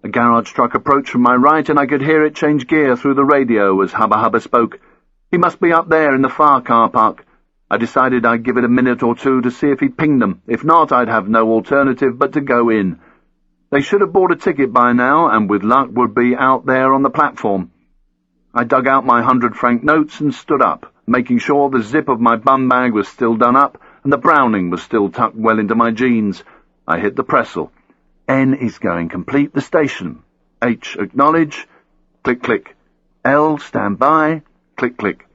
A garage truck approached from my right, and I could hear it change gear through the radio as Hubba Hubba spoke. He must be up there in the far car park. I decided I'd give it a minute or two to see if he pinged them. If not, I'd have no alternative but to go in. They should have bought a ticket by now, and with luck would be out there on the platform. I dug out my 100-franc notes and stood up, making sure the zip of my bum bag was still done up and the Browning was still tucked well into my jeans. I hit the Pressel. N is going complete the station. H, acknowledge. Click, click. L, stand by. Click, click.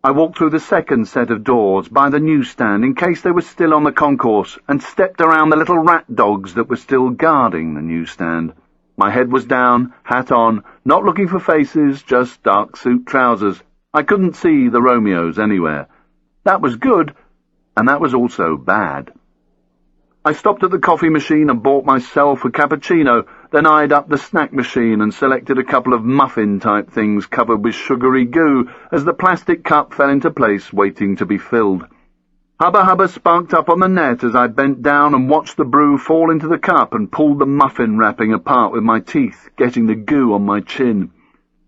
I walked through the second set of doors by the newsstand in case they were still on the concourse and stepped around the little rat dogs that were still guarding the newsstand. My head was down, hat on, not looking for faces, just dark suit trousers. I couldn't see the Romeos anywhere. That was good, and that was also bad. I stopped at the coffee machine and bought myself a cappuccino, then eyed up the snack machine and selected a couple of muffin-type things covered with sugary goo as the plastic cup fell into place, waiting to be filled. Hubba Hubba sparked up on the net as I bent down and watched the brew fall into the cup and pulled the muffin wrapping apart with my teeth, getting the goo on my chin.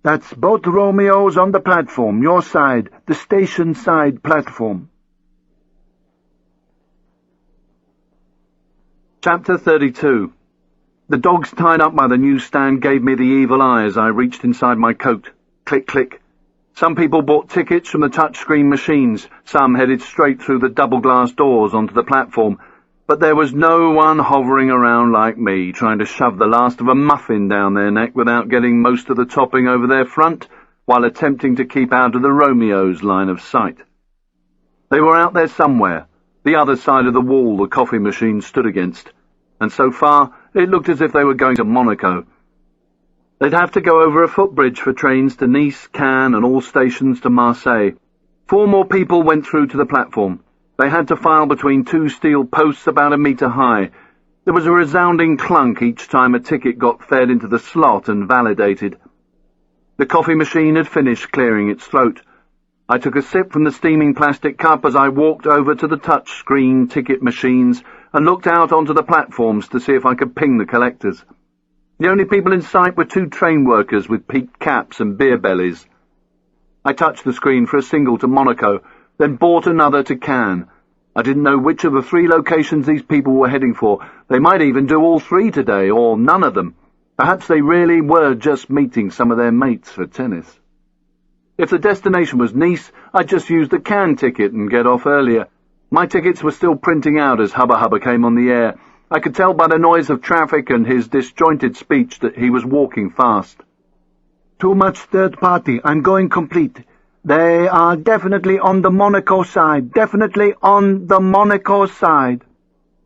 That's both Romeos on the platform, your side, the station side platform. Chapter 32. The dogs tied up by the newsstand gave me the evil eye as I reached inside my coat. Click, click. Some people bought tickets from the touchscreen machines, some headed straight through the double-glass doors onto the platform, but there was no one hovering around like me, trying to shove the last of a muffin down their neck without getting most of the topping over their front, while attempting to keep out of the Romeo's line of sight. They were out there somewhere, the other side of the wall the coffee machine stood against, and so far it looked as if they were going to Monaco. They'd have to go over a footbridge for trains to Nice, Cannes, and all stations to Marseille. 4 more people went through to the platform. They had to file between 2 steel posts about a metre high. There was a resounding clunk each time a ticket got fed into the slot and validated. The coffee machine had finished clearing its throat. I took a sip from the steaming plastic cup as I walked over to the touch-screen ticket machines and looked out onto the platforms to see if I could ping the collectors. The only people in sight were 2 train workers with peaked caps and beer bellies. I touched the screen for a single to Monaco, then bought another to Cannes. I didn't know which of the 3 locations these people were heading for. They might even do all 3 today, or none of them. Perhaps they really were just meeting some of their mates for tennis. If the destination was Nice, I'd just use the Cannes ticket and get off earlier. My tickets were still printing out as Hubba Hubba came on the air. I could tell by the noise of traffic and his disjointed speech that he was walking fast. Too much third party. I'm going complete. They are definitely on the Monaco side. Definitely on the Monaco side.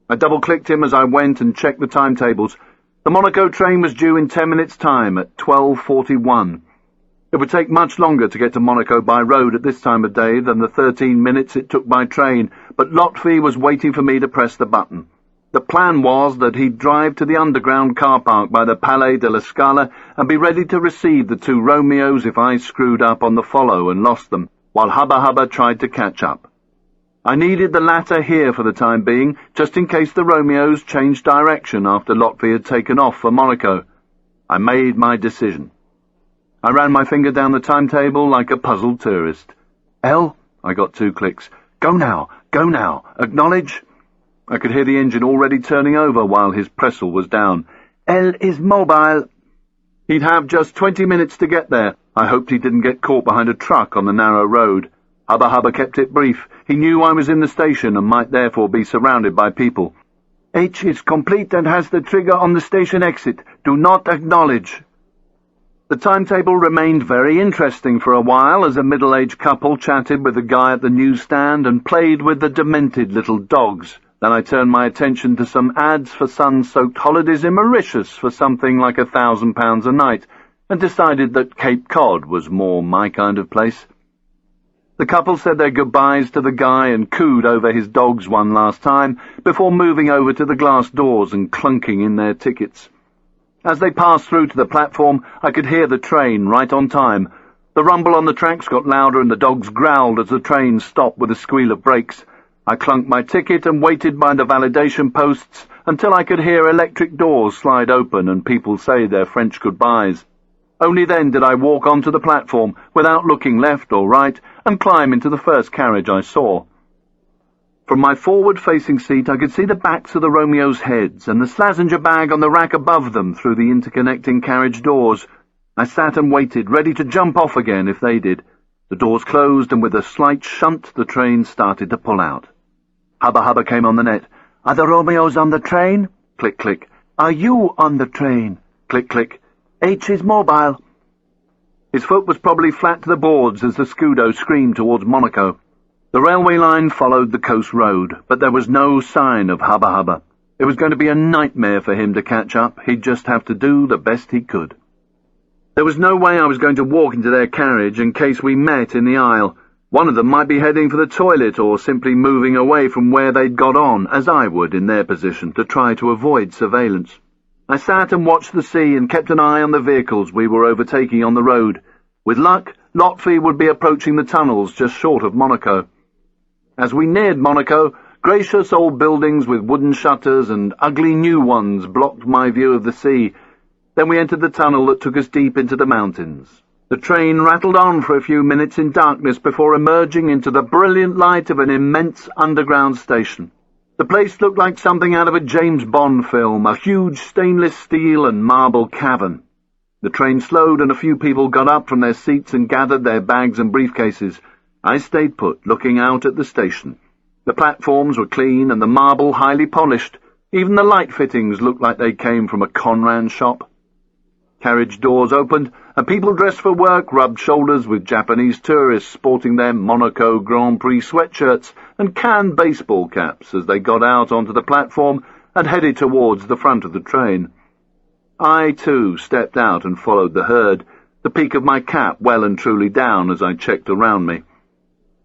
I double-clicked him as I went and checked the timetables. The Monaco train was due in 10 minutes' time at 12:41. It would take much longer to get to Monaco by road at this time of day than the 13 minutes it took by train, but Lotfi was waiting for me to press the button. The plan was that he'd drive to the underground car park by the Palais de la Scala and be ready to receive the 2 Romeos if I screwed up on the follow and lost them, while Hubba Hubba tried to catch up. I needed the latter here for the time being, just in case the Romeos changed direction after Lotfi had taken off for Monaco. I made my decision. I ran my finger down the timetable like a puzzled tourist. L? I got 2 clicks. Go now, acknowledge. I could hear the engine already turning over while his Pressel was down. L is mobile. He'd have just 20 minutes to get there. I hoped he didn't get caught behind a truck on the narrow road. Hubba Hubba kept it brief. He knew I was in the station and might therefore be surrounded by people. H is complete and has the trigger on the station exit. Do not acknowledge. The timetable remained very interesting for a while as a middle-aged couple chatted with the guy at the newsstand and played with the demented little dogs. Then I turned my attention to some ads for sun-soaked holidays in Mauritius for something like £1,000 a night, and decided that Cape Cod was more my kind of place. The couple said their goodbyes to the guy and cooed over his dogs one last time before moving over to the glass doors and clunking in their tickets. As they passed through to the platform, I could hear the train right on time. The rumble on the tracks got louder and the dogs growled as the train stopped with a squeal of brakes. I clunked my ticket and waited by the validation posts until I could hear electric doors slide open and people say their French goodbyes. Only then did I walk onto the platform without looking left or right and climb into the first carriage I saw. From my forward-facing seat, I could see the backs of the Romeo's heads and the Slazenger bag on the rack above them through the interconnecting carriage doors. I sat and waited, ready to jump off again if they did. The doors closed, and with a slight shunt, the train started to pull out. Hubba Hubba came on the net. "Are the Romeos on the train?" Click, click. "Are you on the train?" Click, click. "H is mobile." His foot was probably flat to the boards as the Scudo screamed towards Monaco. The railway line followed the coast road, but there was no sign of Hubba Hubba. It was going to be a nightmare for him to catch up. He'd just have to do the best he could. There was no way I was going to walk into their carriage in case we met in the aisle. One of them might be heading for the toilet or simply moving away from where they'd got on, as I would in their position, to try to avoid surveillance. I sat and watched the sea and kept an eye on the vehicles we were overtaking on the road. With luck, Lotfi would be approaching the tunnels just short of Monaco. As we neared Monaco, gracious old buildings with wooden shutters and ugly new ones blocked my view of the sea. Then we entered the tunnel that took us deep into the mountains. The train rattled on for a few minutes in darkness before emerging into the brilliant light of an immense underground station. The place looked like something out of a James Bond film, a huge stainless steel and marble cavern. The train slowed and a few people got up from their seats and gathered their bags and briefcases. I stayed put, looking out at the station. The platforms were clean and the marble highly polished. Even the light fittings looked like they came from a Conran shop. Carriage doors opened, and people dressed for work rubbed shoulders with Japanese tourists sporting their Monaco Grand Prix sweatshirts and Cannes baseball caps as they got out onto the platform and headed towards the front of the train. I, too, stepped out and followed the herd, the peak of my cap well and truly down as I checked around me.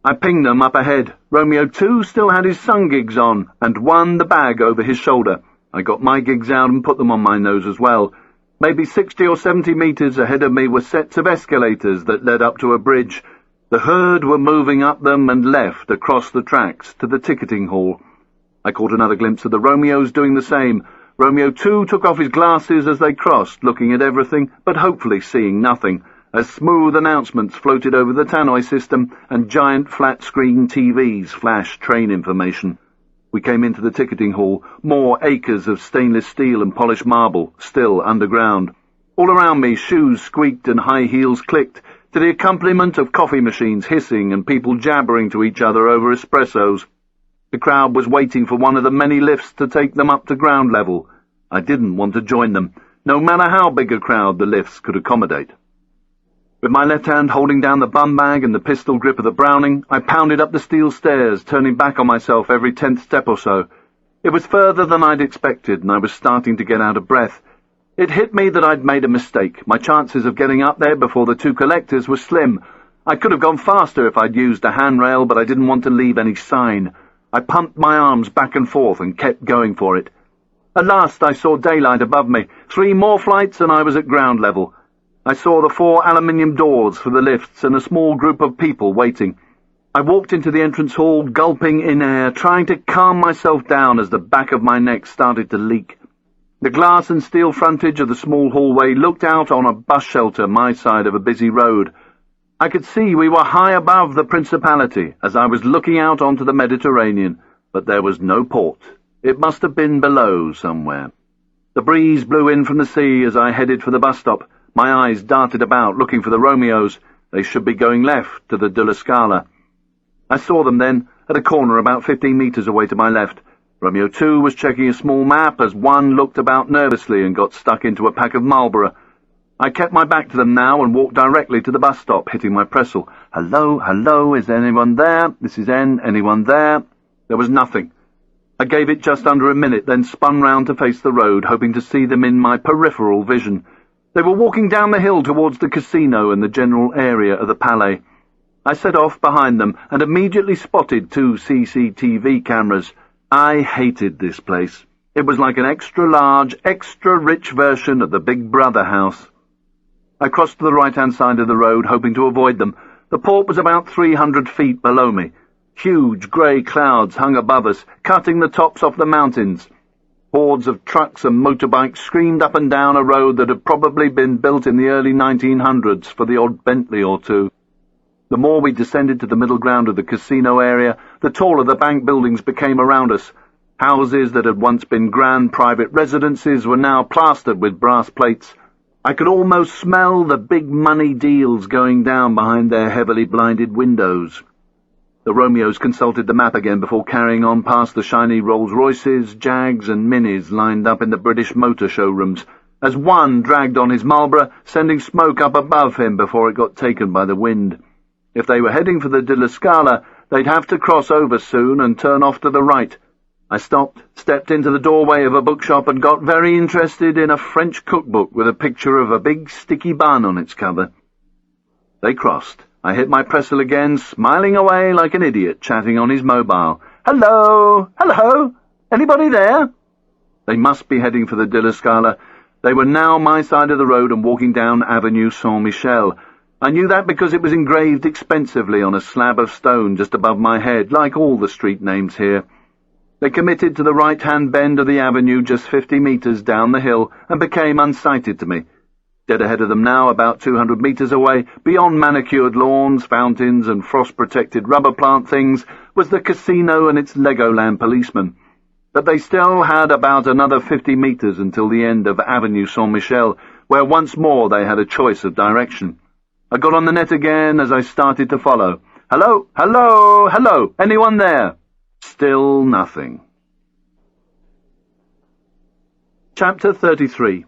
I pinged them up ahead. Romeo 2 still had his sun gigs on, and one the bag over his shoulder. I got my gigs out and put them on my nose as well. Maybe 60 or 70 metres ahead of me were sets of escalators that led up to a bridge. The herd were moving up them and left across the tracks to the ticketing hall. I caught another glimpse of the Romeos doing the same. Romeo 2 took off his glasses as they crossed, looking at everything, but hopefully seeing nothing, as smooth announcements floated over the tannoy system and giant flat-screen TVs flashed train information. We came into the ticketing hall, more acres of stainless steel and polished marble, still underground. All around me, shoes squeaked and high heels clicked, to the accompaniment of coffee machines hissing and people jabbering to each other over espressos. The crowd was waiting for one of the many lifts to take them up to ground level. I didn't want to join them, no matter how big a crowd the lifts could accommodate. With my left hand holding down the bum bag and the pistol grip of the Browning, I pounded up the steel stairs, turning back on myself every 10th step or so. It was further than I'd expected, and I was starting to get out of breath. It hit me that I'd made a mistake. My chances of getting up there before the two collectors were slim. I could have gone faster if I'd used a handrail, but I didn't want to leave any sign. I pumped my arms back and forth and kept going for it. At last I saw daylight above me. 3 more flights and I was at ground level. I saw the 4 aluminium doors for the lifts and a small group of people waiting. I walked into the entrance hall, gulping in air, trying to calm myself down as the back of my neck started to leak. The glass and steel frontage of the small hallway looked out on a bus shelter my side of a busy road. I could see we were high above the Principality as I was looking out onto the Mediterranean, but there was no port. It must have been below somewhere. The breeze blew in from the sea as I headed for the bus stop. My eyes darted about, looking for the Romeos. They should be going left to the De La Scala. I saw them then, at a corner about 15 metres away to my left. Romeo 2 was checking a small map as one looked about nervously and got stuck into a pack of Marlboro. I kept my back to them now and walked directly to the bus stop, hitting my Pressel. Hello, hello, is anyone there? This is N, anyone there? There was nothing. I gave it just under a minute, then spun round to face the road, hoping to see them in my peripheral vision. They were walking down the hill towards the casino and the general area of the Palais. I set off behind them and immediately spotted 2 CCTV cameras. I hated this place. It was like an extra-large, extra-rich version of the Big Brother house. I crossed to the right-hand side of the road, hoping to avoid them. The port was about 300 feet below me. Huge grey clouds hung above us, cutting the tops off the mountains. Hordes of trucks and motorbikes screamed up and down a road that had probably been built in the early 1900s for the odd Bentley or two. The more we descended to the middle ground of the casino area, the taller the bank buildings became around us. Houses that had once been grand private residences were now plastered with brass plates. I could almost smell the big money deals going down behind their heavily blinded windows. The Romeos consulted the map again before carrying on past the shiny Rolls-Royces, Jags and Minis lined up in the British motor showrooms, as one dragged on his Marlborough, sending smoke up above him before it got taken by the wind. If they were heading for the Della Scala, they'd have to cross over soon and turn off to the right. I stopped, stepped into the doorway of a bookshop and got very interested in a French cookbook with a picture of a big sticky bun on its cover. They crossed. I hit my pestle again, smiling away like an idiot, chatting on his mobile. "Hello! Hello! Anybody there?" They must be heading for the Della Scala. They were now my side of the road and walking down Avenue Saint-Michel. I knew that because it was engraved expensively on a slab of stone just above my head, like all the street names here. They committed to the right-hand bend of the avenue just 50 metres down the hill and became unsighted to me. Dead ahead of them now, about 200 metres away, beyond manicured lawns, fountains and frost-protected rubber plant things, was the casino and its Legoland policeman. But they still had about another 50 metres until the end of Avenue Saint-Michel, where once more they had a choice of direction. I got on the net again as I started to follow. "Hello, hello, hello, anyone there?" Still nothing. Chapter 33.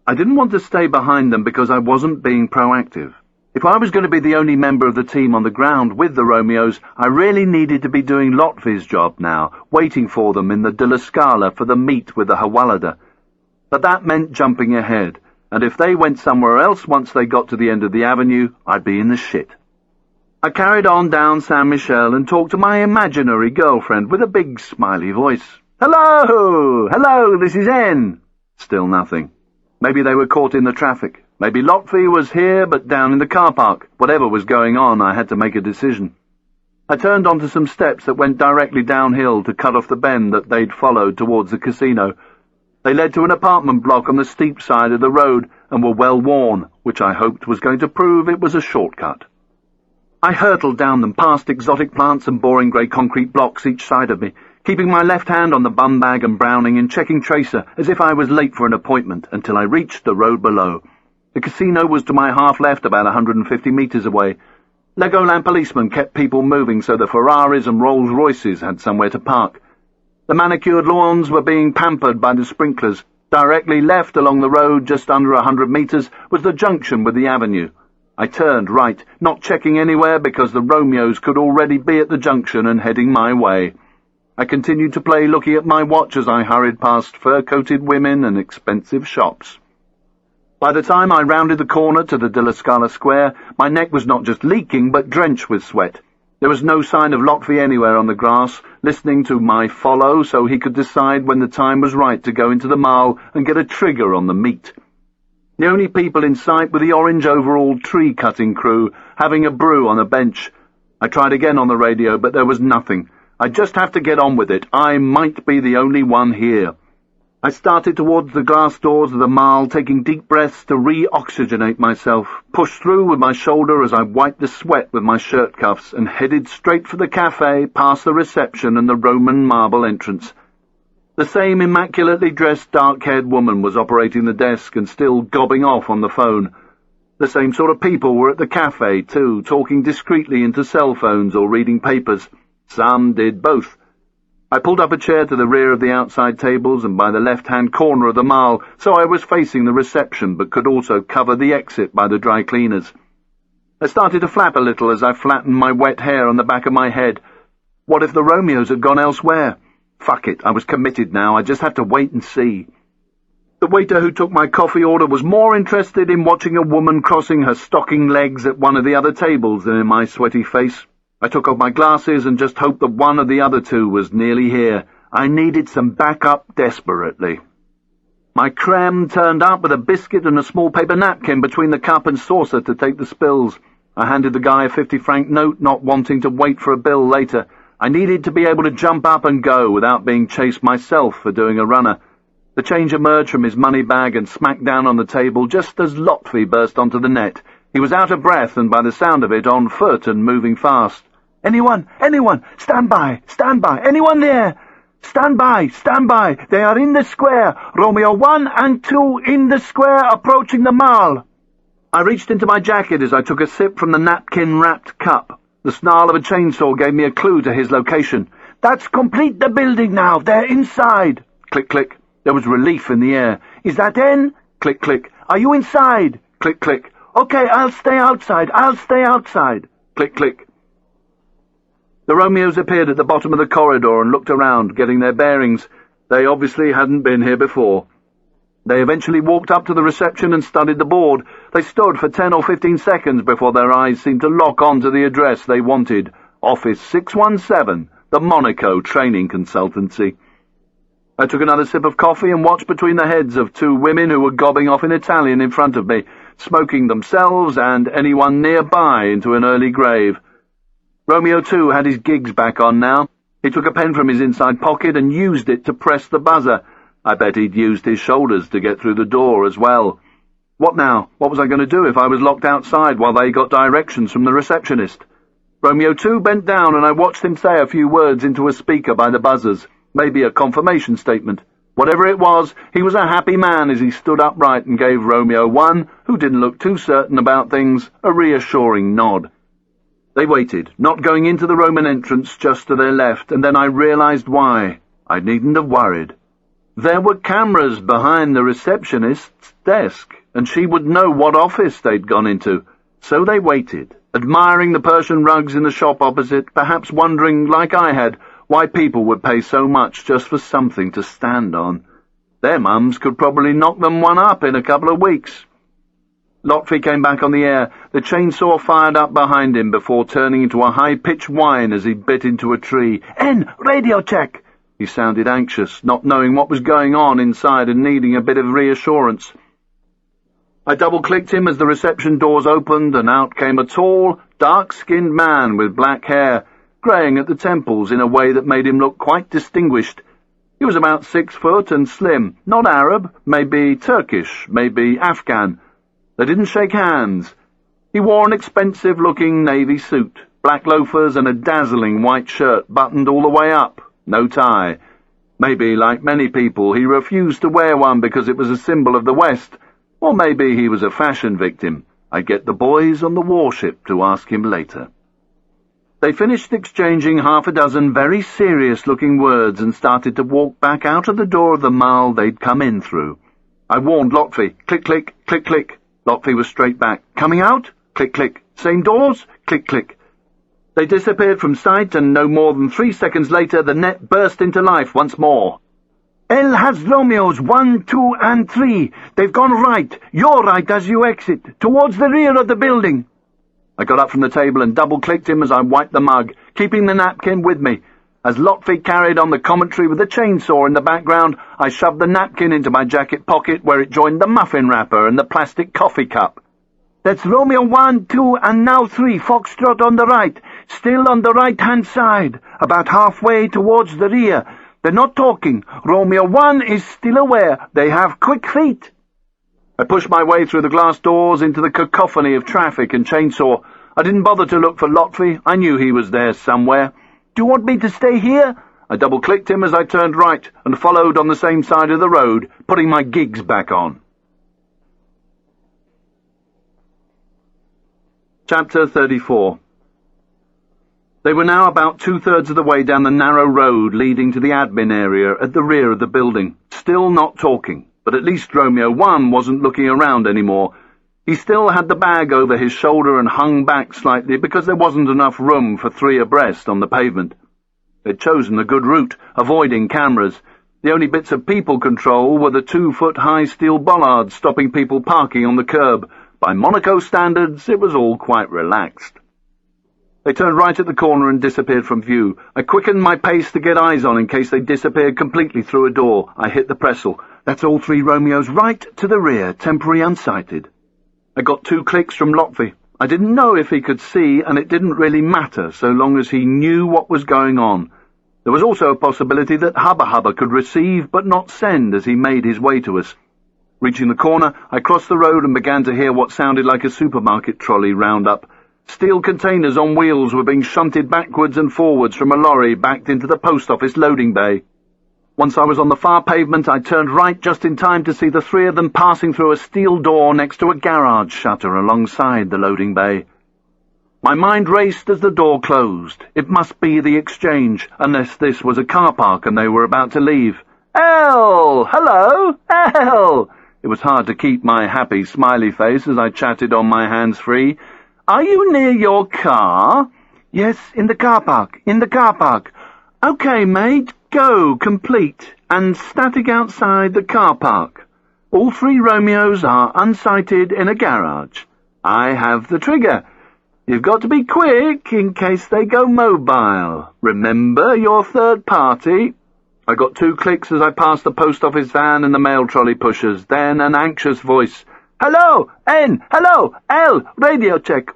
I didn't want to stay behind them because I wasn't being proactive. If I was going to be the only member of the team on the ground with the Romeos, I really needed to be doing Lotfi's job now, waiting for them in the Della Scala for the meet with the Hawalada. But that meant jumping ahead, and if they went somewhere else once they got to the end of the avenue, I'd be in the shit. I carried on down Saint-Michel and talked to my imaginary girlfriend with a big smiley voice. "Hello! Hello, this is N." Still nothing. Maybe they were caught in the traffic. Maybe Lotfi was here but down in the car park. Whatever was going on, I had to make a decision. I turned onto some steps that went directly downhill to cut off the bend that they'd followed towards the casino. They led to an apartment block on the steep side of the road and were well worn, which I hoped was going to prove it was a shortcut. I hurtled down them, past exotic plants and boring grey concrete blocks each side of me, keeping my left hand on the bum bag and Browning and checking tracer as if I was late for an appointment until I reached the road below. The casino was to my half left, about 150 metres away. Legoland policemen kept people moving so the Ferraris and Rolls-Royces had somewhere to park. The manicured lawns were being pampered by the sprinklers. Directly left along the road, just under 100 metres, was the junction with the avenue. I turned right, not checking anywhere because the Romeos could already be at the junction and heading my way. I continued to play, looking at my watch as I hurried past fur-coated women and expensive shops. By the time I rounded the corner to the Della Scala Square, my neck was not just leaking, but drenched with sweat. There was no sign of Lotfi anywhere on the grass, listening to my follow so he could decide when the time was right to go into the mall and get a trigger on the meat. The only people in sight were the orange-overalled tree-cutting crew, having a brew on a bench. I tried again on the radio, but there was nothing. I just have to get on with it. I might be the only one here. I started towards the glass doors of the mall, taking deep breaths to re-oxygenate myself, pushed through with my shoulder as I wiped the sweat with my shirt cuffs, and headed straight for the cafe, past the reception and the Roman marble entrance. The same immaculately dressed, dark-haired woman was operating the desk and still gobbing off on the phone. The same sort of people were at the cafe, too, talking discreetly into cell phones or reading papers. Some did both. I pulled up a chair to the rear of the outside tables and by the left-hand corner of the mall, so I was facing the reception but could also cover the exit by the dry cleaners. I started to flap a little as I flattened my wet hair on the back of my head. What if the Romeos had gone elsewhere? Fuck it, I was committed now. I just had to wait and see. The waiter who took my coffee order was more interested in watching a woman crossing her stocking legs at one of the other tables than in my sweaty face. I took off my glasses and just hoped that one of the other two was nearly here. I needed some backup desperately. My creme turned up with a biscuit and a small paper napkin between the cup and saucer to take the spills. I handed the guy a 50-franc note, not wanting to wait for a bill later. I needed to be able to jump up and go without being chased myself for doing a runner. The change emerged from his money bag and smacked down on the table just as Lotfi burst onto the net. He was out of breath and, by the sound of it, on foot and moving fast.
Anyone? Anyone? Stand by! Stand by! Anyone there? Stand by! Stand by! They are in the square! Romeo 1 and 2 in the square, approaching the mall!"
I reached into my jacket as I took a sip from the napkin-wrapped cup. The snarl of a chainsaw gave me a clue to his location.
"That's complete the building now. They're inside."
Click, click. There was relief in the air.
"Is that in?"
Click, click.
"Are you inside?"
Click, click.
"Okay, I'll stay outside. I'll stay outside."
Click, click. The Romeos appeared at the bottom of the corridor and looked around, getting their bearings. They obviously hadn't been here before. They eventually walked up to the reception and studied the board. They stood for 10 or 15 seconds before their eyes seemed to lock onto the address they wanted. Office 617, the Monaco Training Consultancy. I took another sip of coffee and watched between the heads of two women who were gobbing off in Italian in front of me, smoking themselves and anyone nearby into an early grave. Romeo 2 had his gigs back on now. He took a pen from his inside pocket and used it to press the buzzer. I bet he'd used his shoulders to get through the door as well. What now? What was I going to do if I was locked outside while they got directions from the receptionist? Romeo 2 bent down and I watched him say a few words into a speaker by the buzzers, maybe a confirmation statement. Whatever it was, he was a happy man as he stood upright and gave Romeo 1, who didn't look too certain about things, a reassuring nod. They waited, not going into the Roman entrance just to their left, and then I realized why. I needn't have worried. There were cameras behind the receptionist's desk, and she would know what office they'd gone into. So they waited, admiring the Persian rugs in the shop opposite, perhaps wondering, like I had, why people would pay so much just for something to stand on. Their mums could probably knock them one up in a couple of weeks. Lotfi came back on the air. The chainsaw fired up behind him before turning into a high-pitched whine as he bit into a tree. Radio check!" He sounded anxious, not knowing what was going on inside and needing a bit of reassurance. I double-clicked him as the reception doors opened, and out came a tall, dark-skinned man with black hair, greying at the temples in a way that made him look quite distinguished. He was about 6 foot and slim, not Arab, maybe Turkish, maybe Afghan. They didn't shake hands. He wore an expensive-looking navy suit, black loafers and a dazzling white shirt buttoned all the way up. No tie. Maybe, like many people, he refused to wear one because it was a symbol of the West, or maybe he was a fashion victim. I'd get the boys on the warship to ask him later. They finished exchanging half a dozen very serious-looking words and started to walk back out of the door of the mall they'd come in through. I warned Lotfi. Click, click, click, click. Lotfi was straight back. Coming out? Click, click. Same doors? Click, click. They disappeared from sight, and no more than 3 seconds later the net burst into life once more. "El has Romeos 1, 2, and 3. They've gone right. You're right as you exit, towards the rear of the building." I got up from the table and double-clicked him as I wiped the mug, keeping the napkin with me. As Lotfi carried on the commentary with the chainsaw in the background, I shoved the napkin into my jacket pocket where it joined the muffin wrapper and the plastic coffee cup. "That's Romeo 1, 2, and now 3, Foxtrot on the right. Still on the right-hand side, about halfway towards the rear. They're not talking. Romeo 1 is still aware. They have quick feet." I pushed my way through the glass doors into the cacophony of traffic and chainsaw. I didn't bother to look for Lotfi. I knew he was there somewhere. "Do you want me to stay here?" I double-clicked him as I turned right and followed on the same side of the road, putting my gigs back on. Chapter 34. They were now about 2/3 of the way down the narrow road leading to the admin area at the rear of the building, still not talking, but at least Romeo 1 wasn't looking around anymore. He still had the bag over his shoulder and hung back slightly because there wasn't enough room for 3 abreast on the pavement. They'd chosen a good route, avoiding cameras. The only bits of people control were the 2-foot-high steel bollards stopping people parking on the curb. By Monaco standards, it was all quite relaxed. They turned right at the corner and disappeared from view. I quickened my pace to get eyes on in case they disappeared completely through a door. I hit the Pressel. That's all 3 Romeos right to the rear, temporary unsighted. I got 2 clicks from Lotfi. I didn't know if he could see, and it didn't really matter so long as he knew what was going on. There was also a possibility that Hubba Hubba could receive but not send as he made his way to us. Reaching the corner, I crossed the road and began to hear what sounded like a supermarket trolley round up. Steel containers on wheels were being shunted backwards and forwards from a lorry backed into the post office loading bay. Once I was on the far pavement, I turned right just in time to see the three of them passing through a steel door next to a garage shutter alongside the loading bay. My mind raced as the door closed. It must be the exchange, unless this was a car park and they were about to leave. Elle! Hello! Elle! It was hard to keep my happy, smiley face as I chatted on my hands-free. Are you near your car? Yes, in the car park, Okay, mate, go, complete, and static outside the car park. All three Romeos are unsighted in a garage. I have the trigger. You've got to be quick in case they go mobile. Remember your third party. I got 2 clicks as I passed the post office van and the mail trolley pushers, then an anxious voice. Hello, N, hello, L, radio check.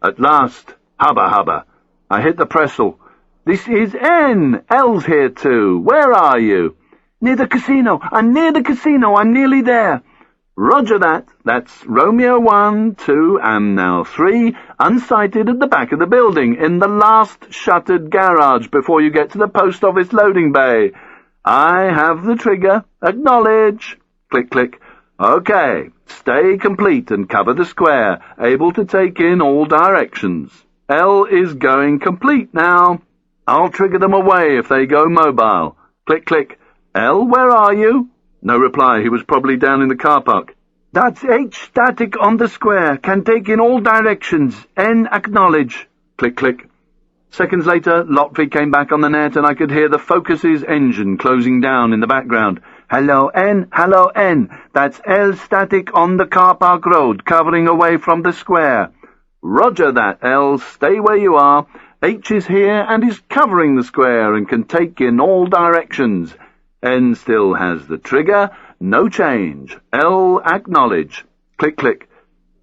At last, hubba hubba. I hit the Pressel. This is N, L's here too. Where are you? Near the casino. I'm nearly there. Roger that. That's Romeo 1, 2, and now 3, unsighted at the back of the building, in the last shuttered garage before you get to the post office loading bay. I have the trigger. Acknowledge. Click, click. Okay. Stay complete and cover the square, able to take in all directions. L is going complete now. I'll trigger them away if they go mobile. Click, click. L, where are you? No reply. He was probably down in the car park. That's H static on the square. Can take in all directions. N acknowledge. Click, click. Seconds later, Lotfi came back on the net and I could hear the Focus's engine closing down in the background. Hello, N. That's L static on the car park road, covering away from the square. Roger that, L. Stay where you are. H is here and is covering the square and can take in all directions. N still has the trigger. No change. L acknowledge. Click, click.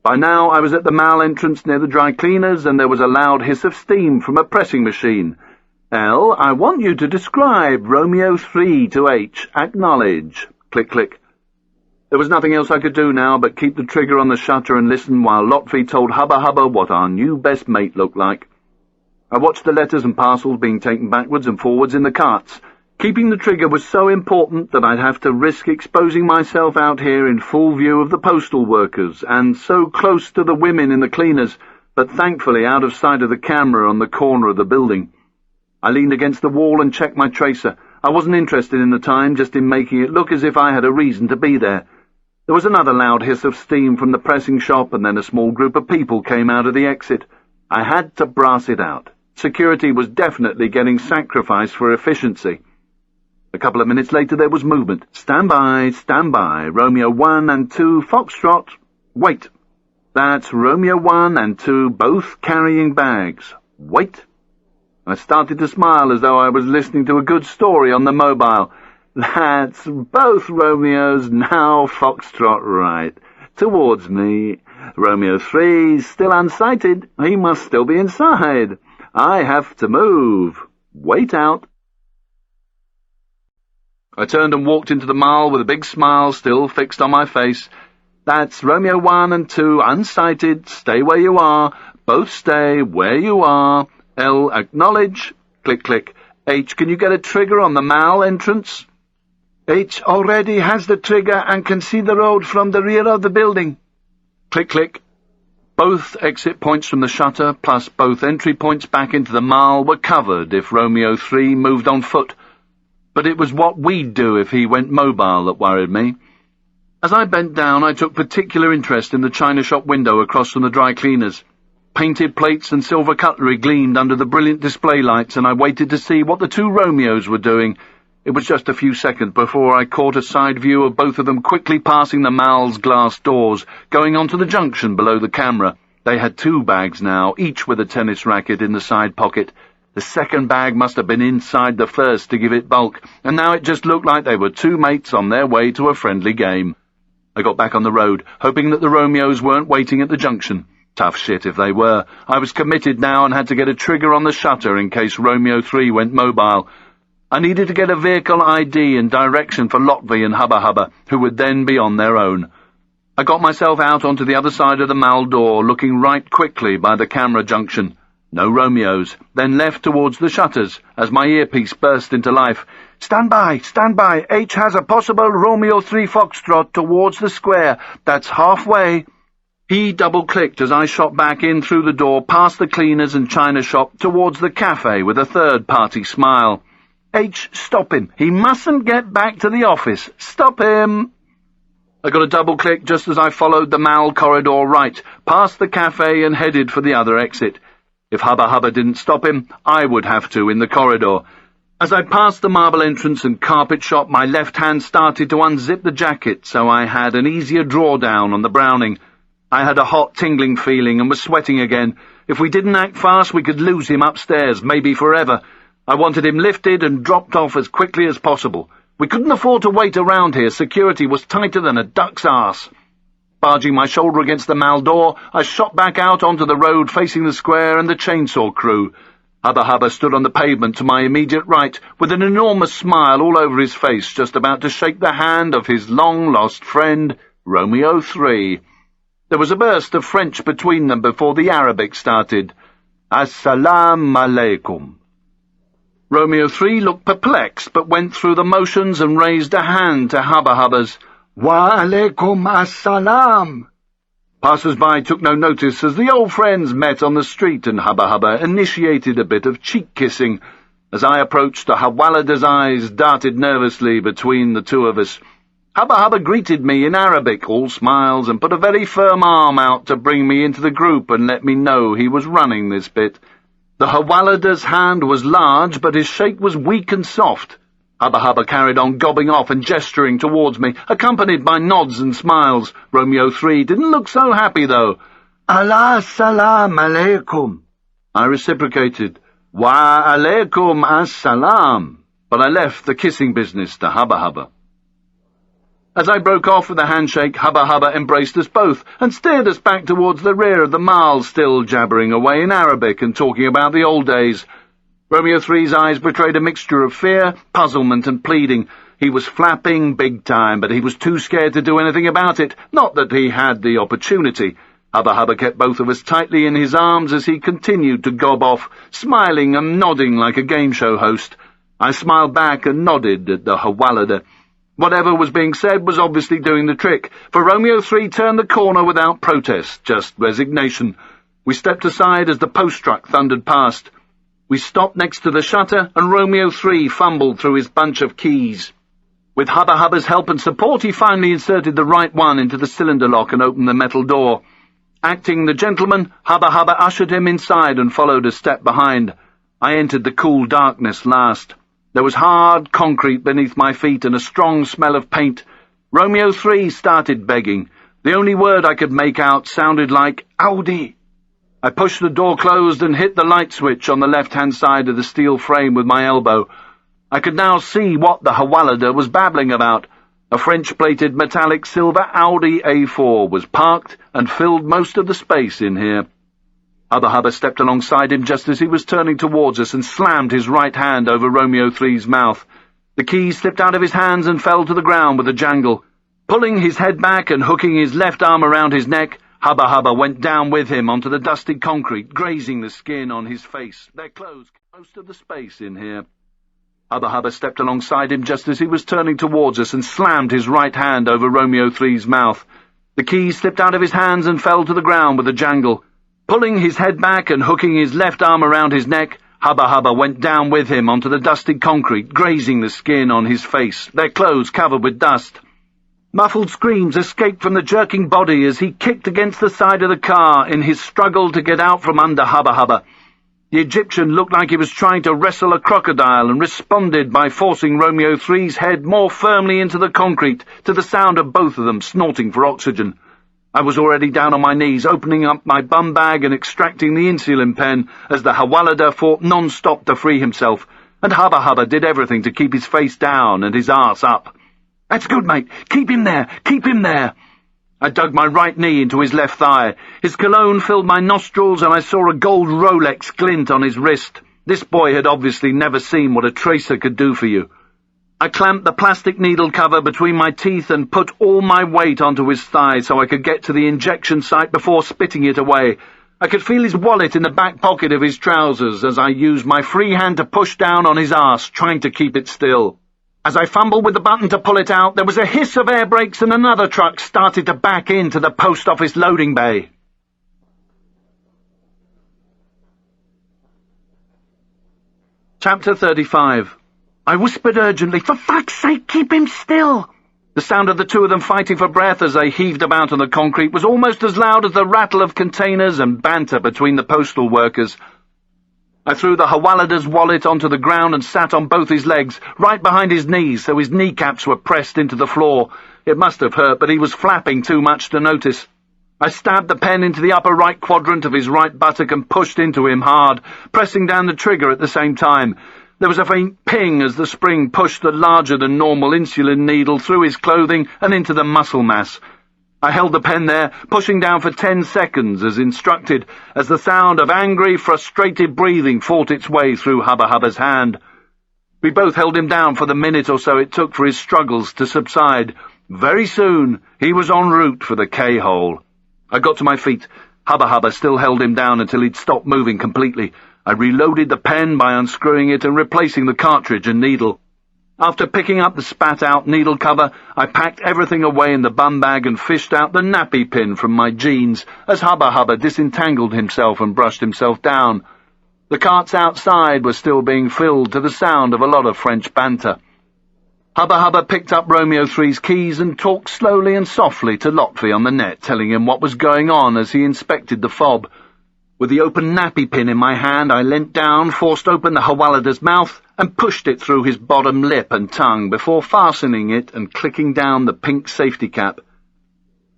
By now I was at the Mall entrance near the dry cleaners and there was a loud hiss of steam from a pressing machine. L, I want you to describe Romeo 3 to H. Acknowledge. Click, click. There was nothing else I could do now but keep the trigger on the shutter and listen while Lotfi told Hubba Hubba what our new best mate looked like. I watched the letters and parcels being taken backwards and forwards in the carts. Keeping the trigger was so important that I'd have to risk exposing myself out here in full view of the postal workers, and so close to the women in the cleaners, but thankfully out of sight of the camera on the corner of the building. I leaned against the wall and checked my tracer. I wasn't interested in the time, just in making it look as if I had a reason to be there. There was another loud hiss of steam from the pressing shop, and then a small group of people came out of the exit. I had to brass it out. Security was definitely getting sacrificed for efficiency. A couple of minutes later there was movement. Stand by, Romeo 1 and 2, Foxtrot. Wait. That's Romeo 1 and 2, both carrying bags. Wait. I started to smile as though I was listening to a good story on the mobile. That's both Romeos, now Foxtrot right. Towards me. Romeo 3, still unsighted. He must still be inside. I have to move. Wait out. I turned and walked into the Mall with a big smile still fixed on my face. That's Romeo 1 and 2, unsighted. Stay where you are. Both stay where you are. L, acknowledge. Click, click. H, can you get a trigger on the Mall entrance? H already has the trigger and can see the road from the rear of the building. Click, click. Both exit points from the shutter, plus both entry points back into the Mall, were covered if Romeo 3 moved on foot. But it was what we'd do if he went mobile that worried me. As I bent down, I took particular interest in the china shop window across from the dry cleaners. Painted plates and silver cutlery gleamed under the brilliant display lights, and I waited to see what the two Romeos were doing. It was just a few seconds before I caught a side view of both of them quickly passing the Mall's glass doors, going on to the junction below the camera. They had 2 bags now, each with a tennis racket in the side pocket. The second bag must have been inside the first to give it bulk, and now it just looked like they were 2 mates on their way to a friendly game. I got back on the road, hoping that the Romeos weren't waiting at the junction. Tough shit if they were. I was committed now and had to get a trigger on the shutter in case Romeo 3 went mobile. I needed to get a vehicle ID and direction for Lotvi and Hubba Hubba, who would then be on their own. I got myself out onto the other side of the Mal door, looking right quickly by the camera junction. No Romeos, then left towards the shutters, as my earpiece burst into life. Stand by! H has a possible Romeo 3 Foxtrot towards the square. That's halfway." He double-clicked as I shot back in through the door, past the cleaners and china shop, towards the cafe with a third-party smile. "H, stop him. He mustn't get back to the office. Stop him." I got a double-click just as I followed the Mal corridor right, past the cafe and headed for the other exit. If Hubba Hubba didn't stop him, I would have to in the corridor. As I passed the marble entrance and carpet shop, my left hand started to unzip the jacket so I had an easier drawdown on the Browning. I had a hot, tingling feeling and was sweating again. If we didn't act fast, we could lose him upstairs, maybe forever. I wanted him lifted and dropped off as quickly as possible. We couldn't afford to wait around here. Security was tighter than a duck's arse. Barging my shoulder against the Mal door, I shot back out onto the road facing the square and the chainsaw crew. Hubba Hubba stood on the pavement to my immediate right, with an enormous smile all over his face, just about to shake the hand of his long-lost friend, Romeo 3. There was a burst of French between them before the Arabic started. Assalamu alaikum. Romeo 3 looked perplexed, but went through the motions and raised a hand to Hubba Hubba's. "Wa alaikum assalam." Passers-by took no notice as the old friends met on the street, and Hubba Hubba initiated a bit of cheek-kissing. As I approached, the Hawalada's eyes darted nervously between the two of us. Hubba Hubba greeted me in Arabic, all smiles, and put a very firm arm out to bring me into the group and let me know he was running this bit. The Hawalada's hand was large, but his shake was weak and soft. Hubba Hubba carried on gobbing off and gesturing towards me, accompanied by nods and smiles. Romeo 3 didn't look so happy, though. "Allah salam alaikum." I reciprocated, "Wa alaikum as-salam," but I left the kissing business to Hubba Hubba. As I broke off with a handshake, Hubba Hubba embraced us both and steered us back towards the rear of the Mal, still jabbering away in Arabic and talking about the old days. Romeo 3's eyes betrayed a mixture of fear, puzzlement, and pleading. He was flapping big time, but he was too scared to do anything about it, not that he had the opportunity. Hubba Hubba kept both of us tightly in his arms as he continued to gob off, smiling and nodding like a game show host. I smiled back and nodded at the Hawalada. Whatever was being said was obviously doing the trick, for Romeo 3 turned the corner without protest, just resignation. We stepped aside as the post truck thundered past. We stopped next to the shutter, and Romeo 3 fumbled through his bunch of keys. With Hubba Hubba's help and support, he finally inserted the right one into the cylinder lock and opened the metal door. Acting the gentleman, Hubba Hubba ushered him inside and followed a step behind. I entered the cool darkness last. There was hard concrete beneath my feet and a strong smell of paint. Romeo 3 started begging. The only word I could make out sounded like Audi. I pushed the door closed and hit the light switch on the left-hand side of the steel frame with my elbow. I could now see what the Hawalada was babbling about. A French-plated metallic silver Audi A4 was parked and filled most of the space in here. Hubba Hubba stepped alongside him just as he was turning towards us and slammed his right hand over Romeo 3's mouth. The keys slipped out of his hands and fell to the ground with a jangle. Pulling his head back and hooking his left arm around his neck, Hubba Hubba went down with him onto the dusty concrete, grazing the skin on his face. Their clothes most of the space in here. Hubba Hubba stepped alongside him just as he was turning towards us and slammed his right hand over Romeo 3's mouth. The keys slipped out of his hands and fell to the ground with a jangle. Pulling his head back and hooking his left arm around his neck, Hubba Hubba went down with him onto the dusty concrete, grazing the skin on his face, their clothes covered with dust. Muffled screams escaped from the jerking body as he kicked against the side of the car in his struggle to get out from under Hubba Hubba. The Egyptian looked like he was trying to wrestle a crocodile and responded by forcing Romeo 3's head more firmly into the concrete to the sound of both of them snorting for oxygen. I was already down on my knees, opening up my bum bag and extracting the insulin pen as the Hawalada fought non-stop to free himself, and Hubba Hubba did everything to keep his face down and his arse up. "That's good, mate. Keep him there. Keep him there." I dug my right knee into his left thigh. His cologne filled my nostrils, and I saw a gold Rolex glint on his wrist. This boy had obviously never seen what a tracer could do for you. I clamped the plastic needle cover between my teeth and put all my weight onto his thigh so I could get to the injection site before spitting it away. I could feel his wallet in the back pocket of his trousers as I used my free hand to push down on his arse, trying to keep it still. As I fumbled with the button to pull it out, there was a hiss of air brakes and another truck started to back into the post office loading bay. Chapter 35. I whispered urgently, "For fuck's sake, keep him still!" The sound of the two of them fighting for breath as they heaved about on the concrete was almost as loud as the rattle of containers and banter between the postal workers. I threw the Hawaladar's wallet onto the ground and sat on both his legs, right behind his knees, so his kneecaps were pressed into the floor. It must have hurt, but he was flapping too much to notice. I stabbed the pen into the upper right quadrant of his right buttock and pushed into him hard, pressing down the trigger at the same time. There was a faint ping as the spring pushed the larger-than-normal insulin needle through his clothing and into the muscle mass. I held the pen there, pushing down for 10 seconds, as instructed, as the sound of angry, frustrated breathing fought its way through Hubba Hubba's hand. We both held him down for the minute or so it took for his struggles to subside. Very soon, he was en route for the K-hole. I got to my feet. Hubba Hubba still held him down until he'd stopped moving completely. I reloaded the pen by unscrewing it and replacing the cartridge and needle. After picking up the spat-out needle cover, I packed everything away in the bum bag and fished out the nappy pin from my jeans as Hubba Hubba disentangled himself and brushed himself down. The carts outside were still being filled to the sound of a lot of French banter. Hubba Hubba picked up Romeo 3's keys and talked slowly and softly to Lotfi on the net, telling him what was going on as he inspected the fob. With the open nappy pin in my hand, I leant down, forced open the Hawaladar's mouth, and pushed it through his bottom lip and tongue before fastening it and clicking down the pink safety cap.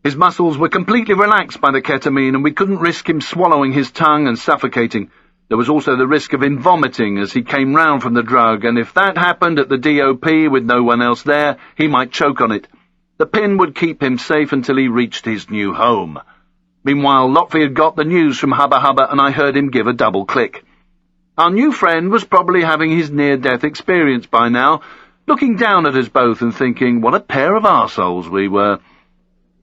His muscles were completely relaxed by the ketamine, and we couldn't risk him swallowing his tongue and suffocating. There was also the risk of him vomiting as he came round from the drug, and if that happened at the DOP with no one else there, he might choke on it. The pin would keep him safe until he reached his new home. Meanwhile, Lotfi had got the news from Hubba Hubba, and I heard him give a double click. Our new friend was probably having his near-death experience by now, looking down at us both and thinking, what a pair of arseholes we were.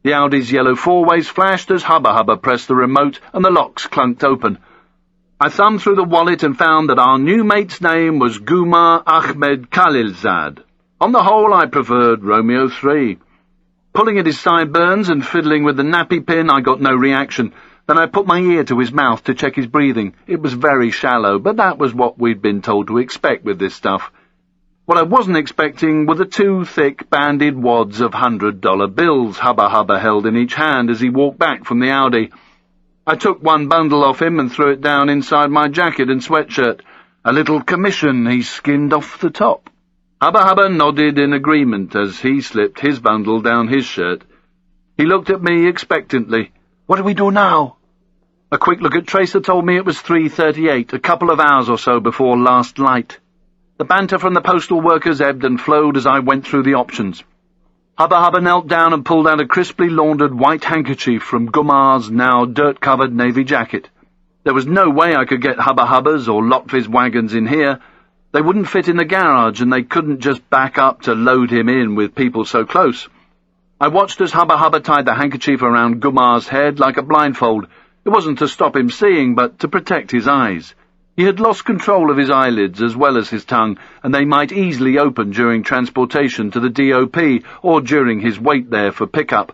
The Audi's yellow four-ways flashed as Hubba Hubba pressed the remote, and the locks clunked open. I thumbed through the wallet and found that our new mate's name was Gumar Ahmed Khalilzad. On the whole, I preferred Romeo 3. Pulling at his sideburns and fiddling with the nappy pin, I got no reaction. Then I put my ear to his mouth to check his breathing. It was very shallow, but that was what we'd been told to expect with this stuff. What I wasn't expecting were the two thick, banded wads of $100 bills Hubba Hubba held in each hand as he walked back from the Audi. I took one bundle off him and threw it down inside my jacket and sweatshirt. A little commission he skinned off the top. Hubba Hubba nodded in agreement as he slipped his bundle down his shirt. He looked at me expectantly. "What do we do now?" A quick look at Tracer told me it was 3:38, a couple of hours or so before last light. The banter from the postal workers ebbed and flowed as I went through the options. Hubba Hubba knelt down and pulled out a crisply laundered white handkerchief from Gumar's now dirt-covered navy jacket. There was no way I could get Hubba Hubba's or Lotfi's wagons in here. They wouldn't fit in the garage, and they couldn't just back up to load him in with people so close. I watched as Hubba Hubba tied the handkerchief around Gumar's head like a blindfold. It wasn't to stop him seeing, but to protect his eyes. He had lost control of his eyelids as well as his tongue, and they might easily open during transportation to the DOP or during his wait there for pickup.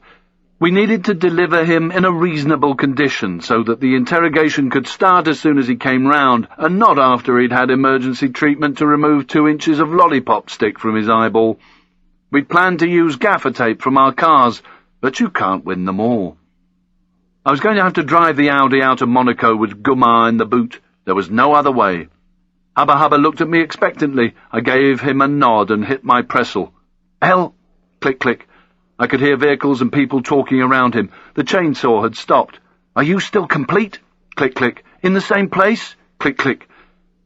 We needed to deliver him in a reasonable condition so that the interrogation could start as soon as he came round, and not after he'd had emergency treatment to remove 2 inches of lollipop stick from his eyeball. We'd planned to use gaffer tape from our cars, but you can't win them all. I was going to have to drive the Audi out of Monaco with Gumar in the boot. There was no other way. Hubba Hubba looked at me expectantly. I gave him a nod and hit my pressel. "L!" Click, click. I could hear vehicles and people talking around him. The chainsaw had stopped. "Are you still complete?" Click, click. "In the same place?" Click, click.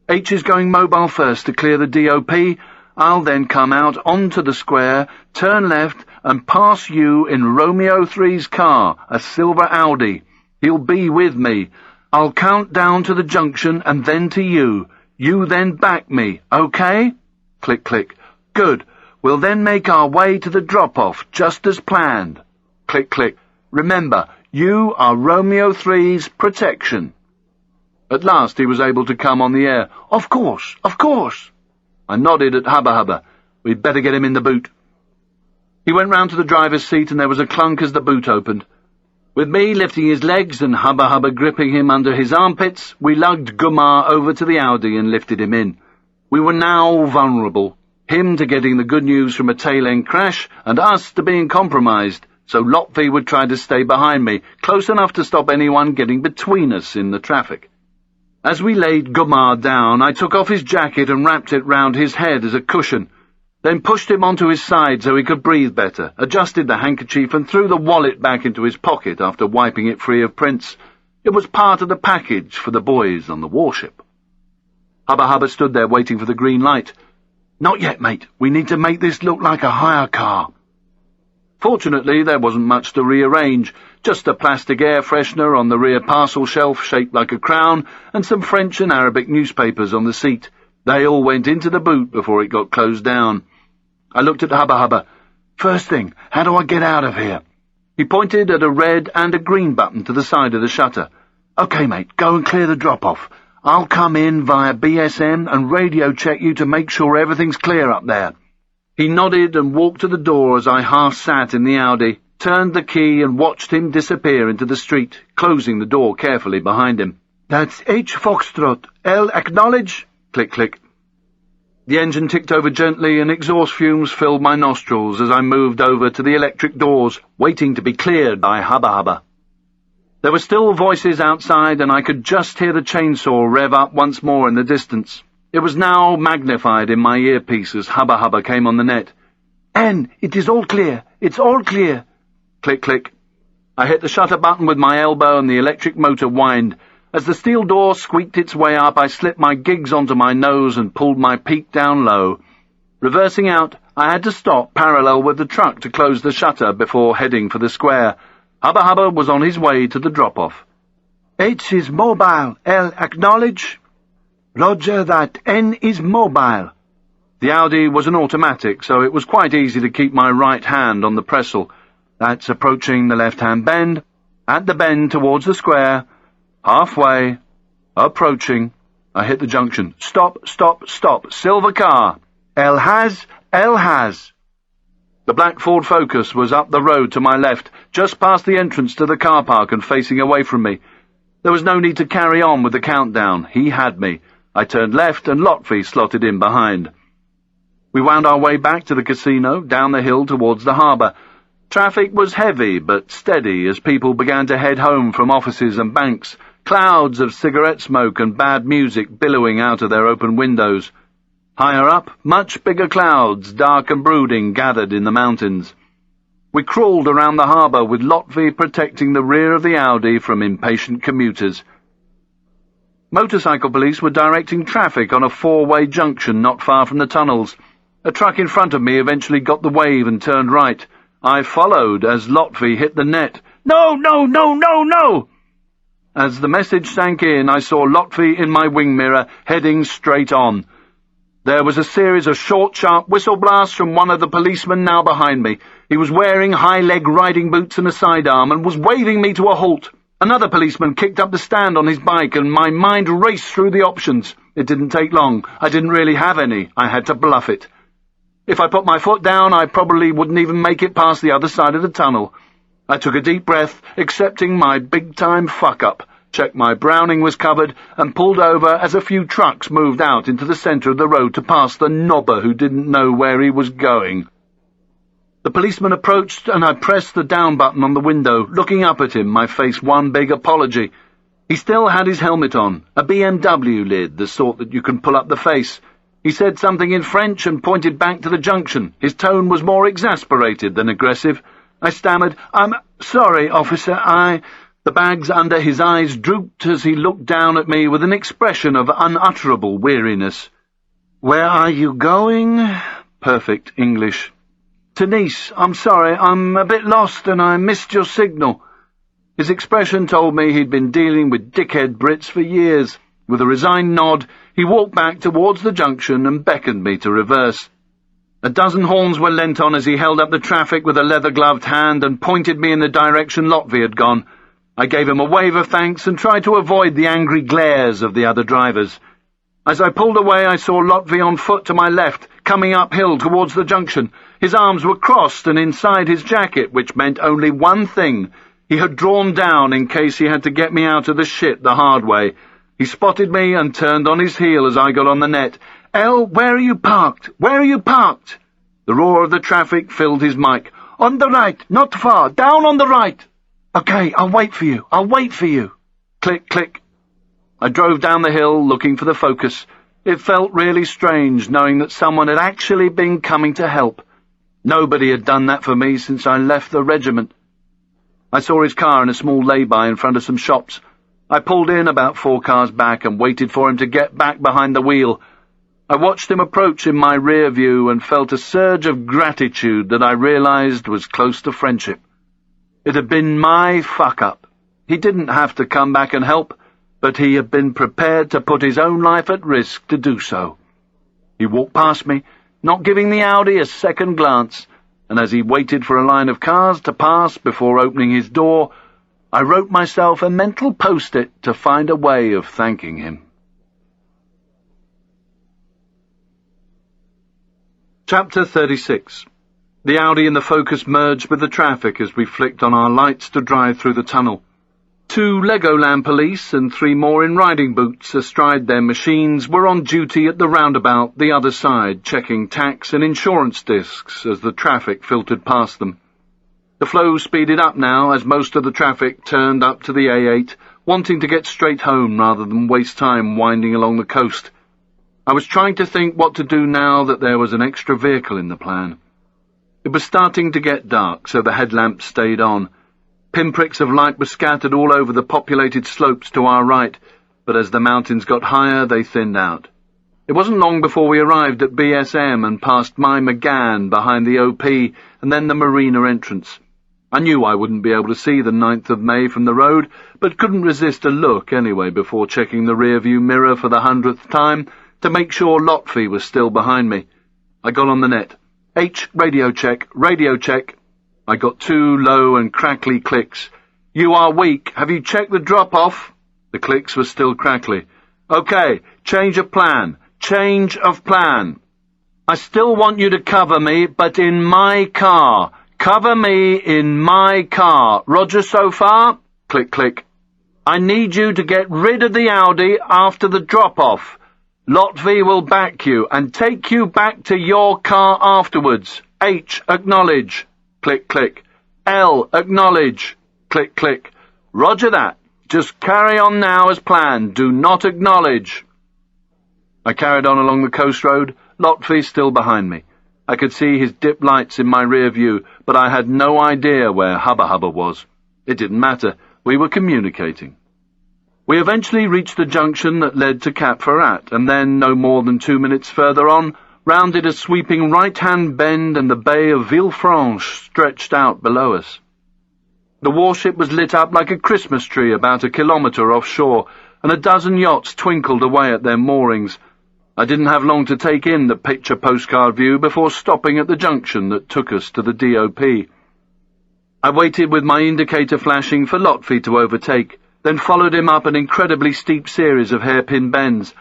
"H is going mobile first to clear the DOP. I'll then come out onto the square, turn left, and pass you in Romeo 3's car, a silver Audi. He'll be with me. I'll count down to the junction and then to you. You then back me, okay?" Click, click. "Good.
We'll then make our way to the drop-off, just as planned. Click, click. Remember, you are Romeo 3's protection. At last he was able to come on the air. Of course, of course. I nodded at Hubba Hubba. We'd better get him in the boot. He went round to the driver's seat and there was a clunk as the boot opened. With me lifting his legs and Hubba Hubba gripping him under his armpits, we lugged Gumar over to the Audi and lifted him in. We were now vulnerable, him to getting the good news from a tail-end crash and us to being compromised, so Lotfi would try to stay behind me, close enough to stop anyone getting between us in the traffic. As we laid Gumar down, I took off his jacket and wrapped it round his head as a cushion, then pushed him onto his side so he could breathe better, adjusted the handkerchief and threw the wallet back into his pocket after wiping it free of prints. It was part of the package for the boys on the warship. Hubba Hubba stood there waiting for the green light. Not yet, mate. We need to make this look like a hire car. Fortunately, there wasn't much to rearrange, just a plastic air freshener on the rear parcel shelf shaped like a crown and some French and Arabic newspapers on the seat. They all went into the boot before it got closed down. I looked at Hubba Hubba. First thing, how do I get out of here? He pointed at a red and a green button to the side of the shutter. Okay, mate, go and clear the drop-off. I'll come in via BSM and radio check you to make sure everything's clear up there. He nodded and walked to the door as I half sat in the Audi, turned the key and watched him disappear into the street, closing the door carefully behind him. That's H. Foxtrot. L. Acknowledge. Click, click. The engine ticked over gently and exhaust fumes filled my nostrils as I moved over to the electric doors, waiting to be cleared by Hubba Hubba. There were still voices outside and I could just hear the chainsaw rev up once more in the distance. It was now magnified in my earpiece as Hubba Hubba came on the net. N, it is all clear. It's all clear. Click, click. I hit the shutter button with my elbow and the electric motor whined. As the steel door squeaked its way up, I slipped my gigs onto my nose and pulled my peak down low. Reversing out, I had to stop parallel with the truck to close the shutter before heading for the square. Hubba Hubba was on his way to the drop-off. H is mobile. L, acknowledge. Roger that. N is mobile. The Audi was an automatic, so it was quite easy to keep my right hand on the pressel. That's approaching the left-hand bend. At the bend towards the square. Halfway. Approaching. I hit the junction. Stop, stop, stop. Silver car. L has. L has. The black Ford Focus was up the road to my left, just past the entrance to the car park and facing away from me. There was no need to carry on with the countdown. He had me. I turned left and Lotfi slotted in behind. We wound our way back to the casino, down the hill towards the harbour. Traffic was heavy but steady as people began to head home from offices and banks, clouds of cigarette smoke and bad music billowing out of their open windows. Higher up, much bigger clouds, dark and brooding, gathered in the mountains. We crawled around the harbour with Lotfi protecting the rear of the Audi from impatient commuters. Motorcycle police were directing traffic on a four-way junction not far from the tunnels. A truck in front of me eventually got the wave and turned right. I followed as Lotfi hit the net. No, no, no, no, no! As the message sank in, I saw Lotfi in my wing mirror, heading straight on. There was a series of short, sharp whistle blasts from one of the policemen now behind me. He was wearing high-leg riding boots and a sidearm and was waving me to a halt. Another policeman kicked up the stand on his bike and my mind raced through the options. It didn't take long. I didn't really have any. I had to bluff it. If I put my foot down, I probably wouldn't even make it past the other side of the tunnel. I took a deep breath, accepting my big-time fuck-up, checked my Browning was covered, and pulled over as a few trucks moved out into the centre of the road to pass the knobber who didn't know where he was going. The policeman approached, and I pressed the down button on the window, looking up at him, my face one big apology. He still had his helmet on, a BMW lid, the sort that you can pull up the face. He said something in French and pointed back to the junction. His tone was more exasperated than aggressive. I stammered, "I'm sorry, officer, The bags under his eyes drooped as he looked down at me with an expression of unutterable weariness. "Where are you going?" Perfect English. "To Nice. I'm sorry, I'm a bit lost and I missed your signal." His expression told me he'd been dealing with dickhead Brits for years. With a resigned nod, he walked back towards the junction and beckoned me to reverse.
A dozen horns were leant on as he held up the traffic with a leather-gloved hand and pointed me in the direction Lotvi had gone. I gave him a wave of thanks and tried to avoid the angry glares of the other drivers. As I pulled away, I saw Lotvi on foot to my left, coming uphill towards the junction. His arms were crossed and inside his jacket, which meant only one thing. He had drawn down in case he had to get me out of the shit the hard way. He spotted me and turned on his heel as I got on the net. "El, where are you parked? Where are you parked?" The roar of the traffic filled his mic. "On the right, not far, down on the right." "Okay, I'll wait for you, I'll wait for you." Click, click. I drove down the hill looking for the Focus. It felt really strange knowing that someone had actually been coming to help. Nobody had done that for me since I left the regiment. I saw his car in a small lay-by in front of some shops. I pulled in about 4 cars back and waited for him to get back behind the wheel. I watched him approach in my rear view and felt a surge of gratitude that I realized was close to friendship. It had been my fuck-up. He didn't have to come back and help, but he had been prepared to put his own life at risk to do so. He walked past me, not giving the Audi a second glance, and as he waited for a line of cars to pass before opening his door, I wrote myself a mental post-it to find a way of thanking him. Chapter 36. The Audi and the Focus merged with the traffic as we flicked on our lights to drive through the tunnel. 2 Legoland police and 3 more in riding boots astride their machines were on duty at the roundabout the other side, checking tax and insurance discs as the traffic filtered past them. The flow speeded up now as most of the traffic turned up to the A8, wanting to get straight home rather than waste time winding along the coast. I was trying to think what to do now that there was an extra vehicle in the plan. It was starting to get dark, so the headlamps stayed on. Pinpricks of light were scattered all over the populated slopes to our right, but as the mountains got higher, they thinned out. It wasn't long before we arrived at BSM and passed my McGann behind the OP and then the marina entrance. I knew I wouldn't be able to see the 9th of May from the road, but couldn't resist a look anyway before checking the rearview mirror for the 100th time to make sure Lotfi was still behind me. I got on the net. H, radio check, radio check. I got 2 low and crackly clicks. "You are weak. Have you checked the drop-off?" The clicks were still crackly. "Okay, change of plan. Change of plan. I still want you to cover me, but in my car. Cover me in my car. Roger so far?" Click, click. "I need you to get rid of the Audi after the drop-off. Lotvi will back you and take you back to your car afterwards. H, acknowledge. Click, click. L, acknowledge. Click, click. Roger that. Just carry on now as planned. Do not acknowledge." I carried on along the coast road, Lotfi still behind me. I could see his dip lights in my rear view, but I had no idea where Hubba Hubba was. It didn't matter. We were communicating. We eventually reached the junction that led to Cap Ferrat, and then, no more than 2 minutes further on, rounded a sweeping right-hand bend and the bay of Villefranche stretched out below us. The warship was lit up like a Christmas tree about a kilometre offshore, and a dozen yachts twinkled away at their moorings. I didn't have long to take in the picture postcard view before stopping at the junction that took us to the DOP. I waited with my indicator flashing for Lotfi to overtake, then followed him up an incredibly steep series of hairpin bends.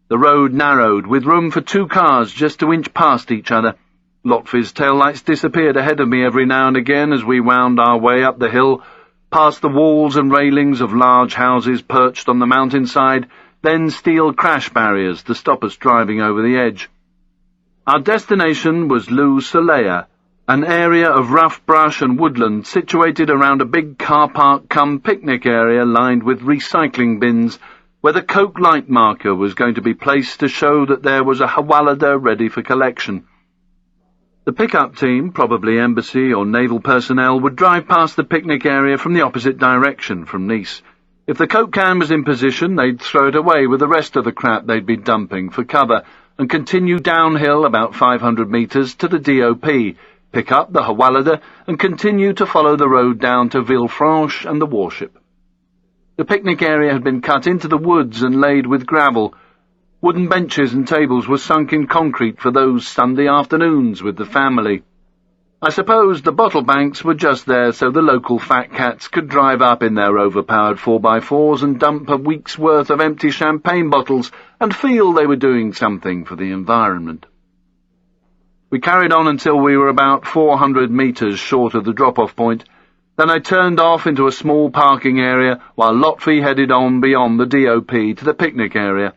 The road narrowed, with room for 2 cars just to inch past each other. Lotfi's taillights disappeared ahead of me every now and again as we wound our way up the hill, past the walls and railings of large houses perched on the mountainside, then steel crash barriers to stop us driving over the edge. Our destination was Lou Soleil, an area of rough brush and woodland situated around a big car park cum picnic area lined with recycling bins, where the Coke light marker was going to be placed to show that there was a Hawalada ready for collection. The pickup team, probably embassy or naval personnel, would drive past the picnic area from the opposite direction from Nice. If the Coke can was in position, they'd throw it away with the rest of the crap they'd be dumping for cover and continue downhill about 500 metres to the DOP, pick up the Hawalada and continue to follow the road down to Villefranche and the warship. The picnic area had been cut into the woods and laid with gravel. Wooden benches and tables were sunk in concrete for those Sunday afternoons with the family. I suppose the bottle banks were just there so the local fat cats could drive up in their overpowered 4x4s and dump a week's worth of empty champagne bottles and feel they were doing something for the environment. We carried on until we were about 400 metres short of the drop-off point. Then I turned off into a small parking area while Lotfi headed on beyond the DOP to the picnic area.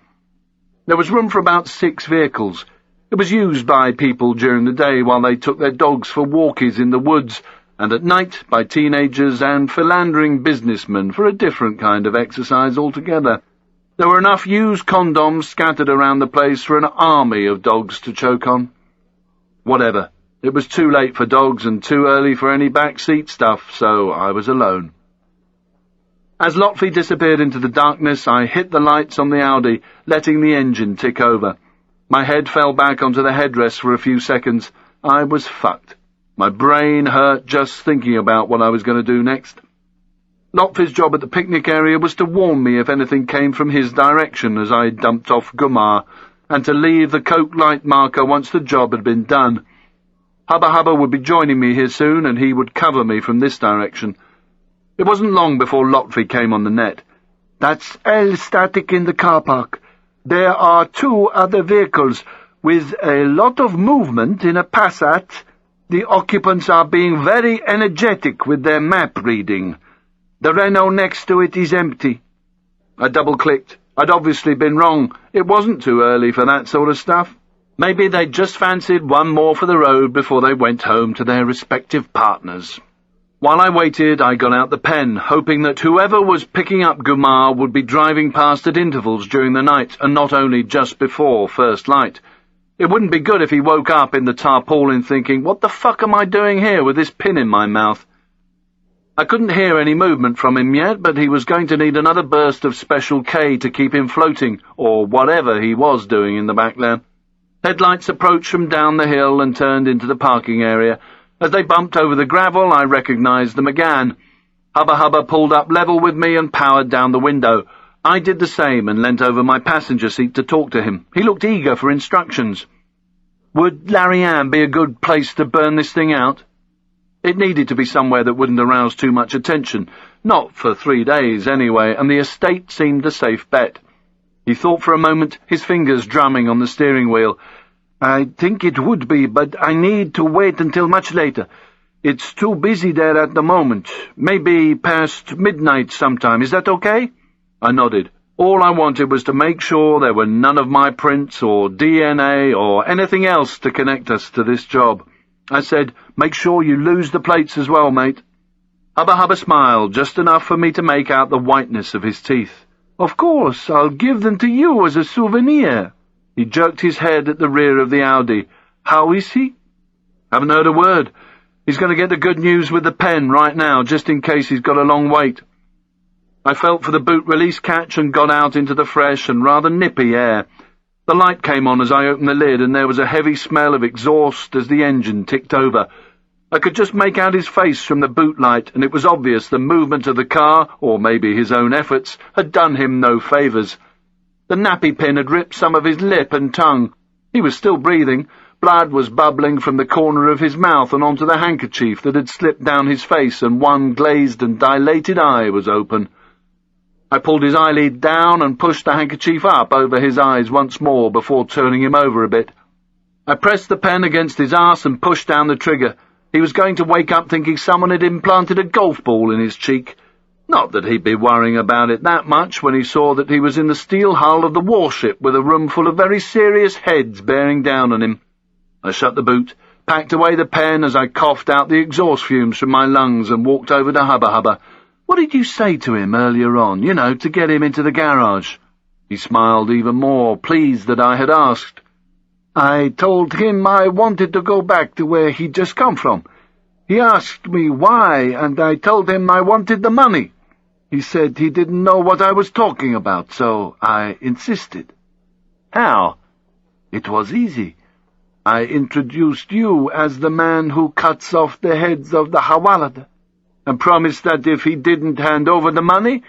There was room for about 6 vehicles. It was used by people during the day while they took their dogs for walkies in the woods, and at night by teenagers and philandering businessmen for a different kind of exercise altogether. There were enough used condoms scattered around the place for an army of dogs to choke on. Whatever. It was too late for dogs and too early for any back-seat stuff, so I was alone. As Lotfi disappeared into the darkness, I hit the lights on the Audi, letting the engine tick over. My head fell back onto the headrest for a few seconds. I was fucked. My brain hurt just thinking about what I was going to do next. Lotfi's job at the picnic area was to warn me if anything came from his direction as I dumped off Gumar, and to leave the coke light marker once the job had been done. Hubba Hubba would be joining me here soon, and he would cover me from this direction. It wasn't long before Lotfi came on the net. "That's L static in the car park. There are 2 other vehicles, with a lot of movement in a Passat. The occupants are being very energetic with their map reading. The Renault next to it is empty." I double-clicked. I'd obviously been wrong. It wasn't too early for that sort of stuff. Maybe they'd just fancied one more for the road before they went home to their respective partners. While I waited, I got out the pen, hoping that whoever was picking up Gumar would be driving past at intervals during the night, and not only just before first light. It wouldn't be good if he woke up in the tarpaulin thinking, "What the fuck am I doing here with this pin in my mouth?" I couldn't hear any movement from him yet, but he was going to need another burst of Special K to keep him floating, or whatever he was doing in the backland. Headlights approached from down the hill and turned into the parking area. As they bumped over the gravel, I recognized them again. Hubba Hubba pulled up level with me and powered down the window. I did the same and leant over my passenger seat to talk to him. He looked eager for instructions. Would Larry Ann be a good place to burn this thing out? It needed to be somewhere that wouldn't arouse too much attention. Not for 3 days, anyway, and the estate seemed a safe bet. He thought for a moment, his fingers drumming on the steering wheel. "I think it would be, but I need to wait until much later. It's too busy there at the moment. Maybe past midnight sometime. Is that okay?" I nodded. All I wanted was to make sure there were none of my prints or DNA or anything else to connect us to this job. I said, "Make sure you lose the plates as well, mate." Hubba Hubba smiled, just enough for me to make out the whiteness of his teeth. "Of course, I'll give them to you as a souvenir." He jerked his head at the rear of the Audi. "How is he?" "Haven't heard a word. He's going to get the good news with the pen right now, just in case he's got a long wait." I felt for the boot release catch and got out into the fresh and rather nippy air. The light came on as I opened the lid, and there was a heavy smell of exhaust as the engine ticked over. I could just make out his face from the boot light, and it was obvious the movement of the car, or maybe his own efforts, had done him no favours. The nappy pin had ripped some of his lip and tongue. He was still breathing. Blood was bubbling from the corner of his mouth and onto the handkerchief that had slipped down his face, and one glazed and dilated eye was open. I pulled his eyelid down and pushed the handkerchief up over his eyes once more before turning him over a bit. I pressed the pen against his arse and pushed down the trigger. He was going to wake up thinking someone had implanted a golf ball in his cheek. Not that he'd be worrying about it that much when he saw that he was in the steel hull of the warship with a room full of very serious heads bearing down on him. I shut the boot, packed away the pen as I coughed out the exhaust fumes from my lungs and walked over to Hubba Hubba. "What did you say to him earlier on, to get him into the garage?" He smiled even more, pleased that I had asked. "I told him I wanted to go back to where he'd just come from. He asked me why, and I told him I wanted the money. He said he didn't know what I was talking about, so I insisted." "How?" "It was easy. I introduced you as the man who cuts off the heads of the Hawalada, and promised that if he didn't hand over the money,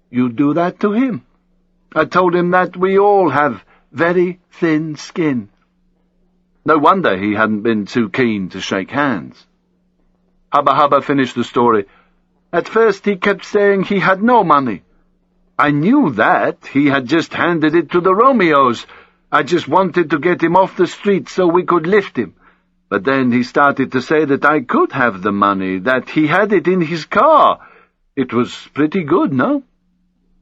you'd do that to him. I told him that we all have
very thin skin. No wonder he hadn't been too keen to shake hands. Hubba Hubba finished the story. At first he kept saying he had no money. I knew that. He had just handed it to the Romeos. I just wanted to get him off the street so we could lift him. But then he started to say that I could have the money, that he had it in his car. It was pretty good, no?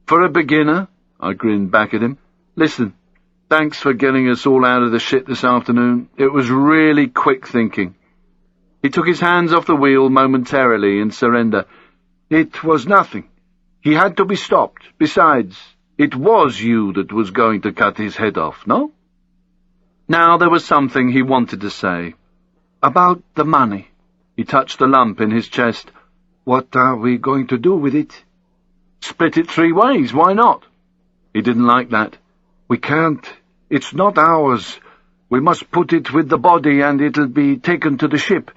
For a beginner, I grinned back at him. Listen, thanks for getting us all out of the shit this afternoon. It was really quick thinking. He took his hands off the wheel momentarily in surrender. It was nothing. He had to be stopped. Besides, it was you that was going to cut his head off, no? Now there was something he wanted to say. About the money. He touched the lump in his chest. What are we going to do with it? Split it 3 ways, why not? He didn't like that. We can't. It's not ours. We must put it with the body and it'll be taken to the ship.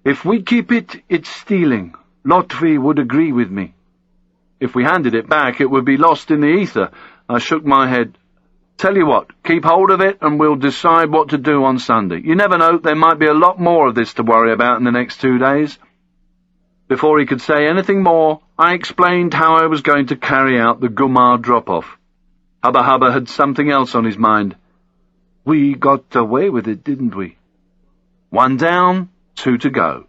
If we keep it, it's stealing. Lotfi would agree with me. If we handed it back, it would be lost in the ether. I shook my head. Tell you what, keep hold of it and we'll decide what to do on Sunday. You never know, there might be a lot more of this to worry about in the next 2 days. Before he could say anything more, I explained how I was going to carry out the Gumar drop-off. Hubba Hubba had something else on his mind. We got away with it, didn't we? 1 down, 2 to go.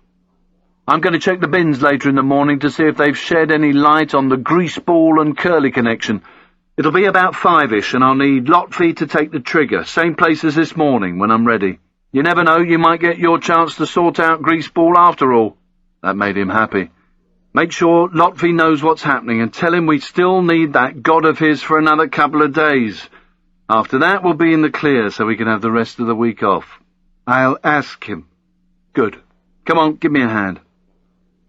I'm going to check the bins later in the morning to see if they've shed any light on the greaseball and curly connection. It'll be about 5-ish, and I'll need Lotfi to take the trigger, same place as this morning when I'm ready. You never know, you might get your chance to sort out greaseball after all. That made him happy. Make sure Lotfi knows what's happening and tell him we still need that god of his for another couple of days. After that, we'll be in the clear so we can have the rest of the week off. I'll ask him. Good. Come on, give me a hand.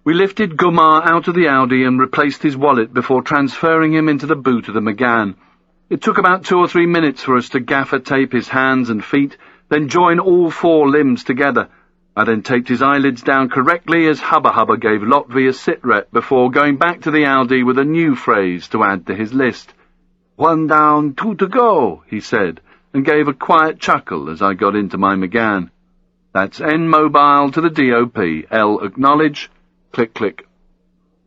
We lifted Gumar out of the Audi and replaced his wallet before transferring him into the boot of the McGann. It took about 2 or 3 minutes for us to gaffer tape his hands and feet, then join all 4 limbs together. I then taped his eyelids down correctly as Hubba Hubba gave Lotfi a sit-rep before going back to the Audi with a new phrase to add to his list. 1 down, 2 to go, he said, and gave a quiet chuckle as I got into my McGann. That's N mobile to the DOP, L acknowledge, click, click.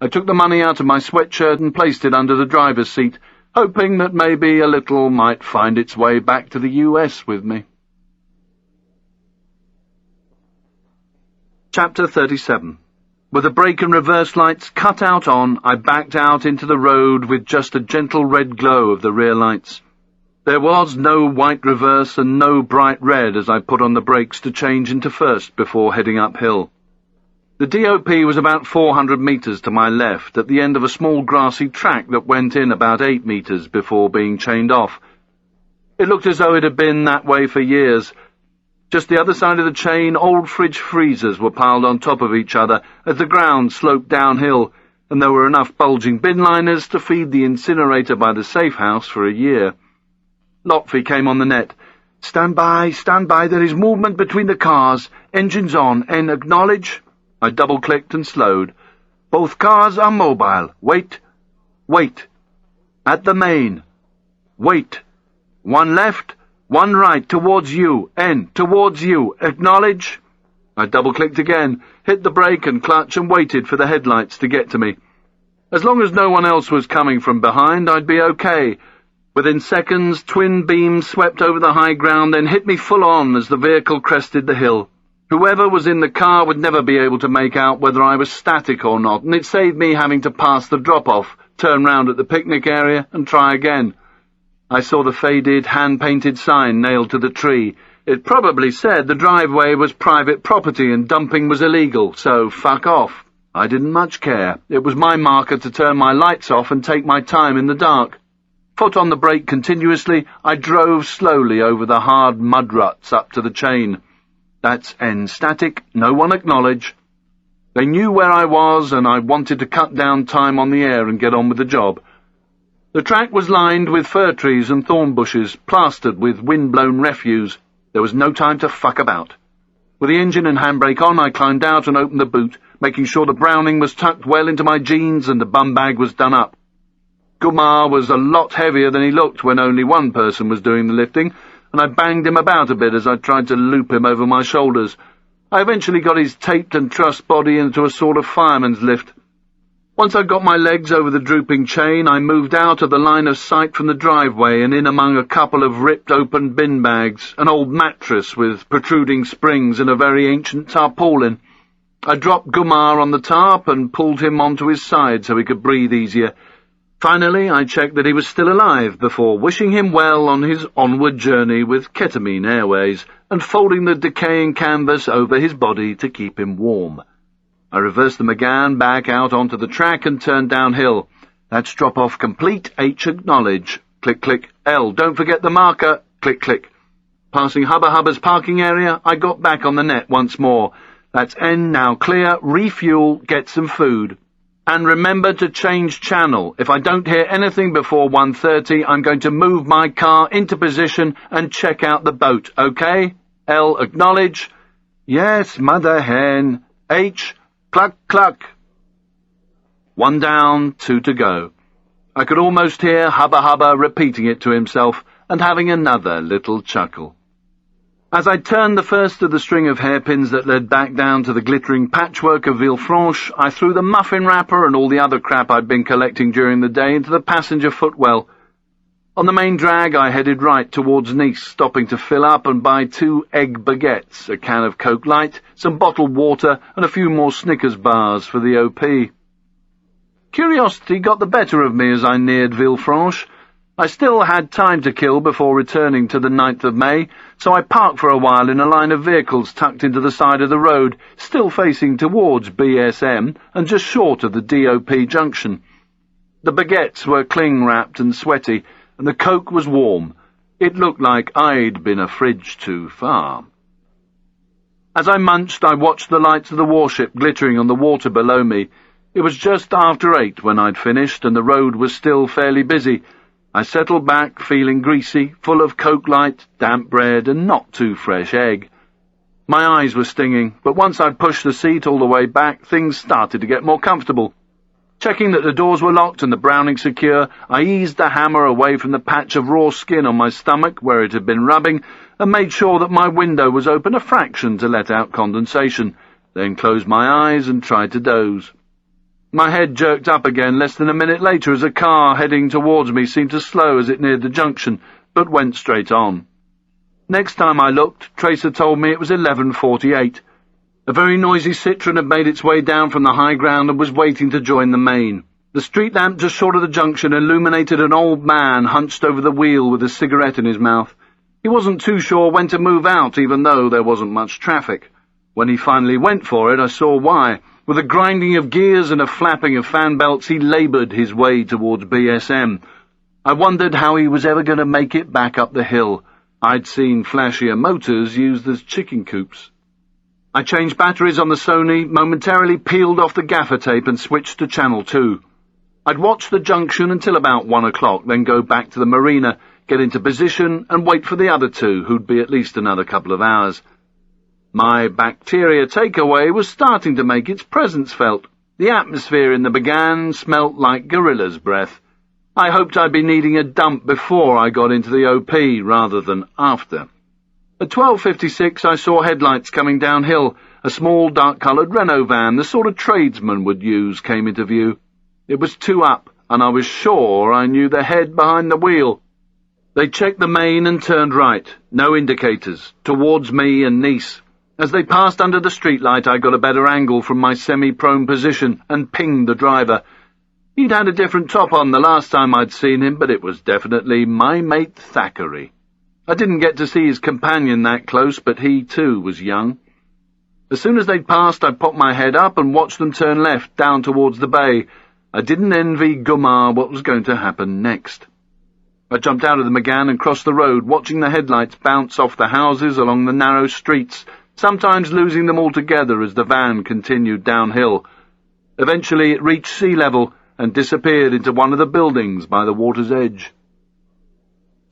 I took the money out of my sweatshirt and placed it under the driver's seat, hoping that maybe a little might find its way back to the US with me. Chapter 37. With the brake and reverse lights cut out on, I backed out into the road with just a gentle red glow of the rear lights. There was no white reverse and no bright red as I put on the brakes to change into first before heading uphill. The DOP was about 400 metres to my left, at the end of a small grassy track that went in about 8 metres before being chained off. It looked as though it had been that way for years. Just the other side of the chain, old fridge freezers were piled on top of each other as the ground sloped downhill, and there were enough bulging bin liners to feed the incinerator by the safe house for a year. Lotfi came on the net. Stand by, there is movement between the cars. Engines on, and acknowledge. I double-clicked and slowed. Both cars are mobile. Wait. At the main. Wait. 1 left, 1 right, towards you. N, towards you. Acknowledge. I double-clicked again, hit the brake and clutch and waited for the headlights to get to me. As long as no one else was coming from behind, I'd be okay. Within seconds, twin beams swept over the high ground, then hit me full on as the vehicle crested the hill. Whoever was in the car would never be able to make out whether I was static or not, and it saved me having to pass the drop-off, turn round at the picnic area, and try again. I saw the faded, hand-painted sign nailed to the tree. It probably said the driveway was private property and dumping was illegal, so fuck off. I didn't much care. It was my marker to turn my lights off and take my time in the dark. Foot on the brake continuously, I drove slowly over the hard mud ruts up to the chain. That's N static, no one acknowledge. They knew where I was, and I wanted to cut down time on the air and get on with the job. The track was lined with fir trees and thorn bushes, plastered with wind-blown refuse. There was no time to fuck about. With the engine and handbrake on, I climbed out and opened the boot, making sure the Browning was tucked well into my jeans and the bum bag was done up. Gumar was a lot heavier than he looked when only one person was doing the lifting,
and I banged him about a bit as I tried to loop him over my shoulders. I eventually got his taped and trussed body into a sort of fireman's lift. Once I'd got my legs over the drooping chain, I moved out of the line of sight from the driveway and in among a couple of ripped-open bin bags, an old mattress with protruding springs and a very ancient tarpaulin. I dropped Gumar on the tarp and pulled him onto his side so he could breathe easier. Finally, I checked that he was still alive before wishing him well on his onward journey with Ketamine Airways and folding the decaying canvas over his body to keep him warm. I reversed the McGann back out onto the track and turned downhill. That's drop-off complete. H acknowledge. Click, click. L, don't forget the marker. Click, click. Passing Hubba Hubba's parking area, I got back on the net once more. That's N, now clear, refuel, get some food. And remember to change channel. If I don't hear anything before 1:30, I'm going to move my car into position and check out the boat, okay? L, acknowledge. Yes, mother hen. H, cluck, cluck. 1 down, 2 to go. I could almost hear Hubba Hubba repeating it to himself and having another little chuckle. As I turned the first of the string of hairpins that led back down to the glittering patchwork of Villefranche, I threw the muffin wrapper and all the other crap I'd been collecting during the day into the passenger footwell. On the main drag, I headed right towards Nice, stopping to fill up and buy 2 egg baguettes, a can of Coke Light, some bottled water, and a few more Snickers bars for the OP. Curiosity got the better of me as I neared Villefranche. I still had time to kill before returning to the 9th of May, so I parked for a while in a line of vehicles tucked into the side of the road, still facing towards BSM and just short of the DOP junction. The baguettes were cling-wrapped and sweaty, and the Coke was warm. It looked like I'd been a fridge too far. As I munched, I watched the lights of the warship glittering on the water below me. It was just after 8 when I'd finished, and the road was still fairly busy. I settled back, feeling greasy, full of Coke Light, damp bread, and not too fresh egg. My eyes were stinging, but once I'd pushed the seat all the way back, things started to get more comfortable. Checking that the doors were locked and the Browning secure, I eased the hammer away from the patch of raw skin on my stomach where it had been rubbing, and made sure that my window was open a fraction to let out condensation, then closed my eyes and tried to doze. My head jerked up again less than a minute later as a car heading towards me seemed to slow as it neared the junction, but went straight on. Next time I looked, Tracer told me it was 11:48. A very noisy Citroen had made its way down from the high ground and was waiting to join the main. The street lamp just short of the junction illuminated an old man hunched over the wheel with a cigarette in his mouth. He wasn't too sure when to move out, even though there wasn't much traffic. When he finally went for it, I saw why. With a grinding of gears and a flapping of fan belts, he laboured his way towards BSM. I wondered how he was ever going to make it back up the hill. I'd seen flashier motors used as chicken coops. I changed batteries on the Sony, momentarily peeled off the gaffer tape and switched to Channel 2. I'd watch the junction until about 1 o'clock, then go back to the marina, get into position, and wait for the other two, who'd be at least another couple of hours. My bacteria takeaway was starting to make its presence felt. The atmosphere in the Bagan smelt like gorilla's breath. I hoped I'd be needing a dump before I got into the OP rather than after. At 12:56 I saw headlights coming downhill. A small dark-coloured Renault van, the sort of tradesman would use, came into view. It was 2 up, and I was sure I knew the head behind the wheel. They checked the main and turned right, no indicators, towards me and Nice. As they passed under the streetlight, I got a better angle from my semi-prone position and pinged the driver. He'd had a different top on the last time I'd seen him, but it was definitely my mate Thackeray. I didn't get to see his companion that close, but he, too, was young. As soon as they'd passed, I popped my head up and watched them turn left, down towards the bay. I didn't envy Gumar what was going to happen next. I jumped out of the McGann and crossed the road, watching the headlights bounce off the houses along the narrow streets, sometimes losing them altogether as the van continued downhill. Eventually it reached sea level and disappeared into one of the buildings by the water's edge.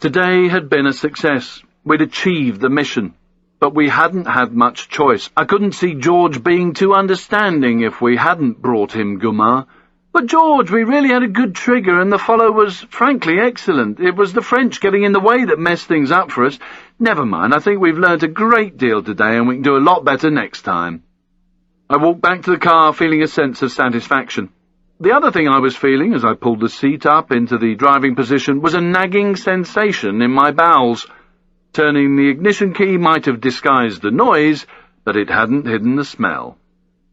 Today had been a success. We'd achieved the mission, but we hadn't had much choice. I couldn't see George being too understanding if we hadn't brought him Gumar. "But George, we really had a good trigger and the follow was, frankly, excellent. It was the French getting in the way that messed things up for us. Never mind, I think we've learnt a great deal today and we can do a lot better next time." I walked back to the car feeling a sense of satisfaction. The other thing I was feeling as I pulled the seat up into the driving position was a nagging sensation in my bowels. Turning the ignition key might have disguised the noise, but it hadn't hidden the smell.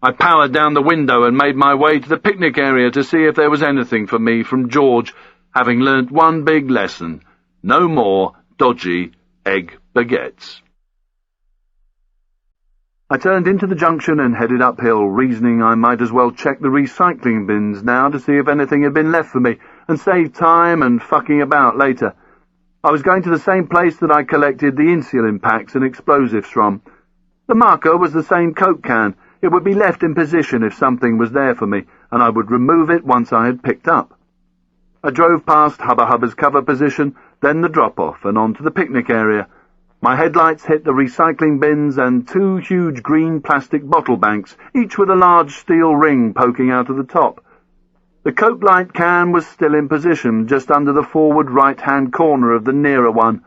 I powered down the window and made my way to the picnic area to see if there was anything for me from George, having learnt one big lesson: no more dodgy egg baguettes. I turned into the junction and headed uphill, reasoning I might as well check the recycling bins now to see if anything had been left for me, and save time and fucking about later. I was going to the same place that I collected the insulin packs and explosives from. The marker was the same Coke can. It would be left in position if something was there for me, and I would remove it once I had picked up. I drove past Hubba Hubba's cover position, then the drop-off, and on to the picnic area. My headlights hit the recycling bins and 2 huge green plastic bottle banks, each with a large steel ring poking out of the top. The Coke Light can was still in position, just under the forward right-hand corner of the nearer one.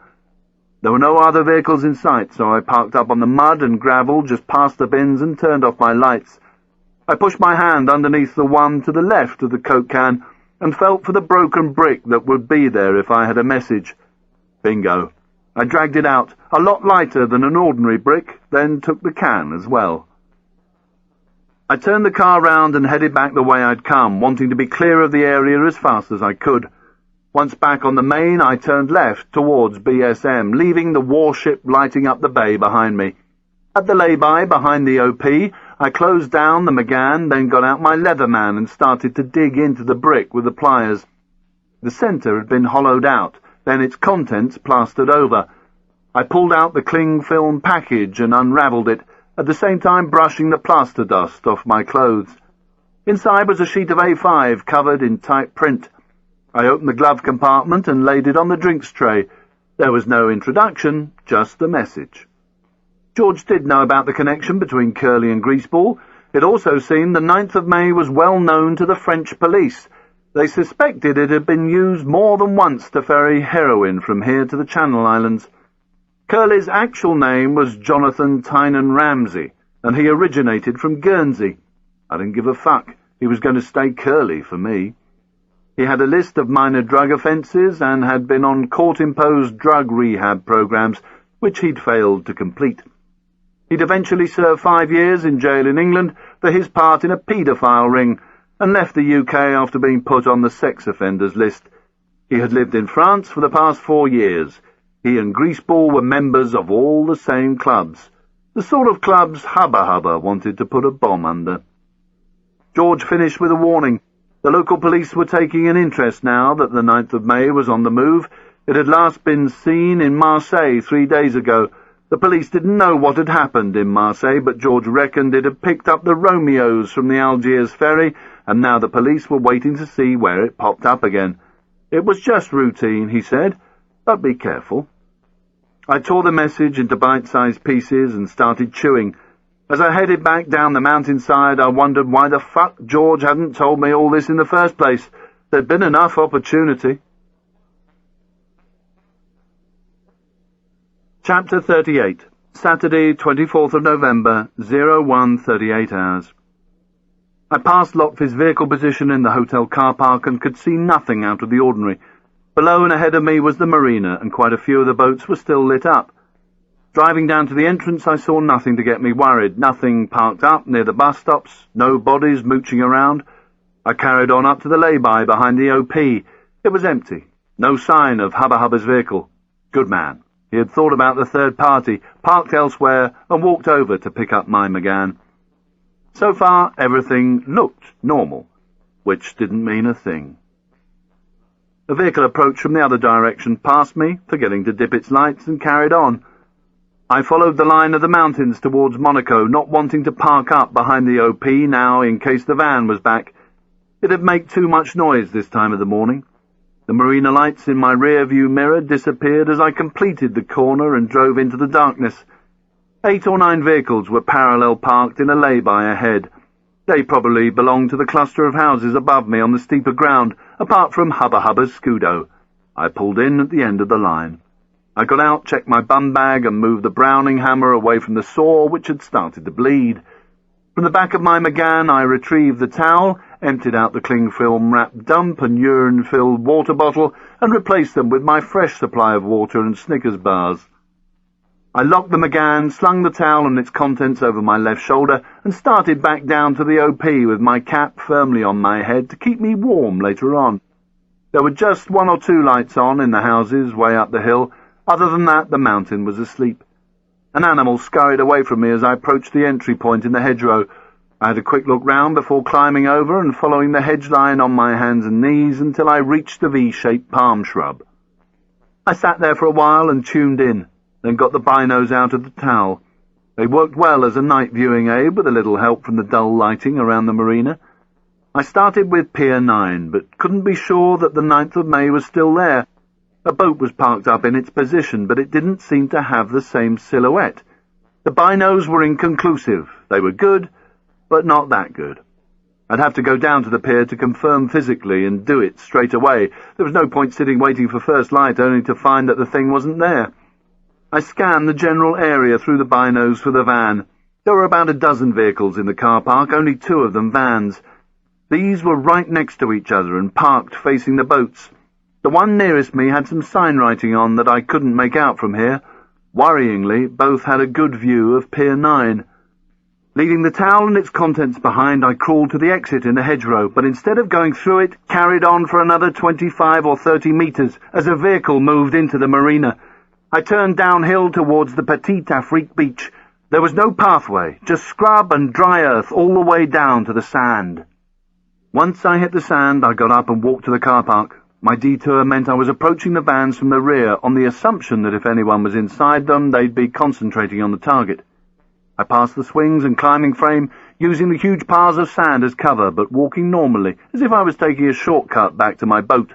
There were no other vehicles in sight, so I parked up on the mud and gravel just past the bins and turned off my lights. I pushed my hand underneath the one to the left of the Coke can and felt for the broken brick that would be there if I had a message. Bingo. I dragged it out, a lot lighter than an ordinary brick, then took the can as well. I turned the car round and headed back the way I'd come, wanting to be clear of the area as fast as I could. Once back on the main, I turned left towards BSM, leaving the warship lighting up the bay behind me. At the lay-by behind the OP, I closed down the McGann, then got out my Leatherman and started to dig into the brick with the pliers. The centre had been hollowed out, then its contents plastered over. I pulled out the cling film package and unravelled it, at the same time brushing the plaster dust off my clothes. Inside was a sheet of A5 covered in tight print. I opened the glove compartment and laid it on the drinks tray. There was no introduction, just the message. George did know about the connection between Curly and Greaseball. It also seemed the 9th of May was well known to the French police. They suspected it had been used more than once to ferry heroin from here to the Channel Islands. Curly's actual name was Jonathan Tynan Ramsey, and he originated from Guernsey. I didn't give a fuck. He was going to stay Curly for me. He had a list of minor drug offences and had been on court-imposed drug rehab programs, which he'd failed to complete. He'd eventually served 5 years in jail in England for his part in a paedophile ring, and left the UK after being put on the sex offenders list. He had lived in France for the past 4 years. He and Greaseball were members of all the same clubs, the sort of clubs Hubba Hubba wanted to put a bomb under. George finished with a warning. The local police were taking an interest now that the 9th of May was on the move. It had last been seen in Marseille 3 days ago. The police didn't know what had happened in Marseille, but George reckoned it had picked up the Romeos from the Algiers ferry, and now the police were waiting to see where it popped up again. It was just routine, he said, but be careful. I tore the message into bite-sized pieces and started chewing. As I headed back down the mountainside, I wondered why the fuck George hadn't told me all this in the first place. There'd been enough opportunity. Chapter 38. Saturday, 24th of November, 01:38 hours. I passed Lockfie's vehicle position in the hotel car park and could see nothing out of the ordinary. Below and ahead of me was the marina, and quite a few of the boats were still lit up. Driving down to the entrance, I saw nothing to get me worried, nothing parked up near the bus stops, no bodies mooching around. I carried on up to the lay-by behind the OP. It was empty, no sign of Hubba Hubba's vehicle. Good man. He had thought about the third party, parked elsewhere, and walked over to pick up my McGann. So far, everything looked normal, which didn't mean a thing. A vehicle approached from the other direction, passed me, forgetting to dip its lights, and carried on. I followed the line of the mountains towards Monaco, not wanting to park up behind the OP now in case the van was back. It'd make too much noise this time of the morning. The marina lights in my rear-view mirror disappeared as I completed the corner and drove into the darkness. 8 or 9 vehicles were parallel parked in a lay-by ahead. They probably belonged to the cluster of houses above me on the steeper ground, apart from Hubba Hubba's Scudo. I pulled in at the end of the line. I got out, checked my bum bag, and moved the Browning hammer away from the sore, which had started to bleed. From the back of my McGann, I retrieved the towel, emptied out the cling film-wrapped dump and urine-filled water bottle, and replaced them with my fresh supply of water and Snickers bars. I locked the McGann, slung the towel and its contents over my left shoulder, and started back down to the OP with my cap firmly on my head to keep me warm later on. There were just 1 or 2 lights on in the houses way up the hill. Other than that, the mountain was asleep. An animal scurried away from me as I approached the entry point in the hedgerow. I had a quick look round before climbing over and following the hedge line on my hands and knees until I reached the V-shaped palm shrub. I sat there for a while and tuned in, then got the binos out of the towel. They worked well as a night viewing aid with a little help from the dull lighting around the marina. I started with Pier 9, but couldn't be sure that the 9th of May was still there. A boat was parked up in its position, but it didn't seem to have the same silhouette. The binos were inconclusive. They were good, but not that good. I'd have to go down to the pier to confirm physically and do it straight away. There was no point sitting waiting for first light only to find that the thing wasn't there. I scanned the general area through the binos for the van. There were about a dozen vehicles in the car park, only 2 of them vans. These were right next to each other and parked facing the boats. The one nearest me had some sign writing on that I couldn't make out from here. Worryingly, both had a good view of Pier 9. Leaving the towel and its contents behind, I crawled to the exit in the hedgerow, but instead of going through it, carried on for another 25 or 30 metres as a vehicle moved into the marina. I turned downhill towards the Petit Afrique beach. There was no pathway, just scrub and dry earth all the way down to the sand. Once I hit the sand, I got up and walked to the car park. My detour meant I was approaching the vans from the rear on the assumption that if anyone was inside them, they'd be concentrating on the target. I passed the swings and climbing frame, using the huge piles of sand as cover, but walking normally, as if I was taking a shortcut back to my boat.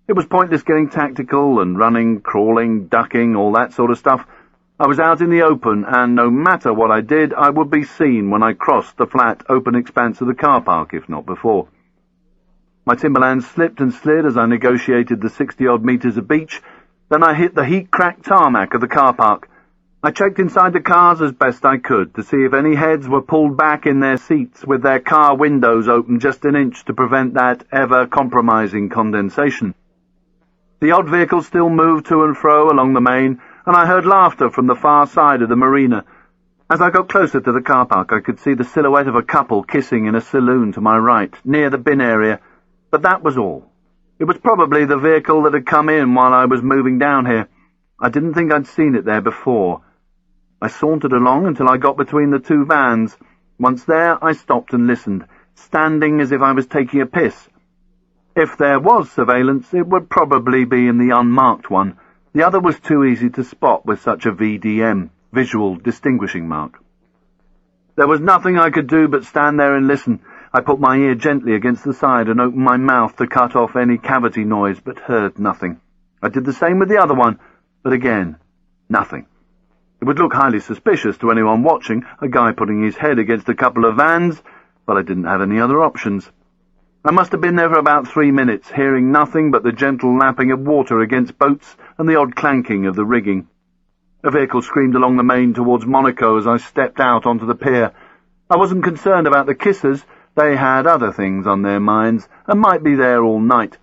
It was pointless getting tactical and running, crawling, ducking, all that sort of stuff. I was out in the open, and no matter what I did, I would be seen when I crossed the flat, open expanse of the car park, if not before. My Timberland slipped and slid as I negotiated the 60-odd metres of beach. Then I hit the heat-cracked tarmac of the car park. I checked inside the cars as best I could to see if any heads were pulled back in their seats with their car windows open just an inch to prevent that ever-compromising condensation. The odd vehicle still moved to and fro along the main, and I heard laughter from the far side of the marina. As I got closer to the car park, I could see the silhouette of a couple kissing in a saloon to my right, near the bin area. But that was all. It was probably the vehicle that had come in while I was moving down here. I didn't think I'd seen it there before. I sauntered along until I got between the 2 vans. Once there, I stopped and listened, standing as if I was taking a piss. If there was surveillance, it would probably be in the unmarked one. The other was too easy to spot with such a VDM, visual distinguishing mark. There was nothing I could do but stand there and listen. I put my ear gently against the side and opened my mouth to cut off any cavity noise, but heard nothing. I did the same with the other one, but again, nothing. It would look highly suspicious to anyone watching, a guy putting his head against a couple of vans, but I didn't have any other options. I must have been there for about 3 minutes, hearing nothing but the gentle lapping of water against boats and the odd clanking of the rigging. A vehicle screamed along the main towards Monaco as I stepped out onto the pier. I wasn't concerned about the kissers. They had other things on their minds, and might be there all night.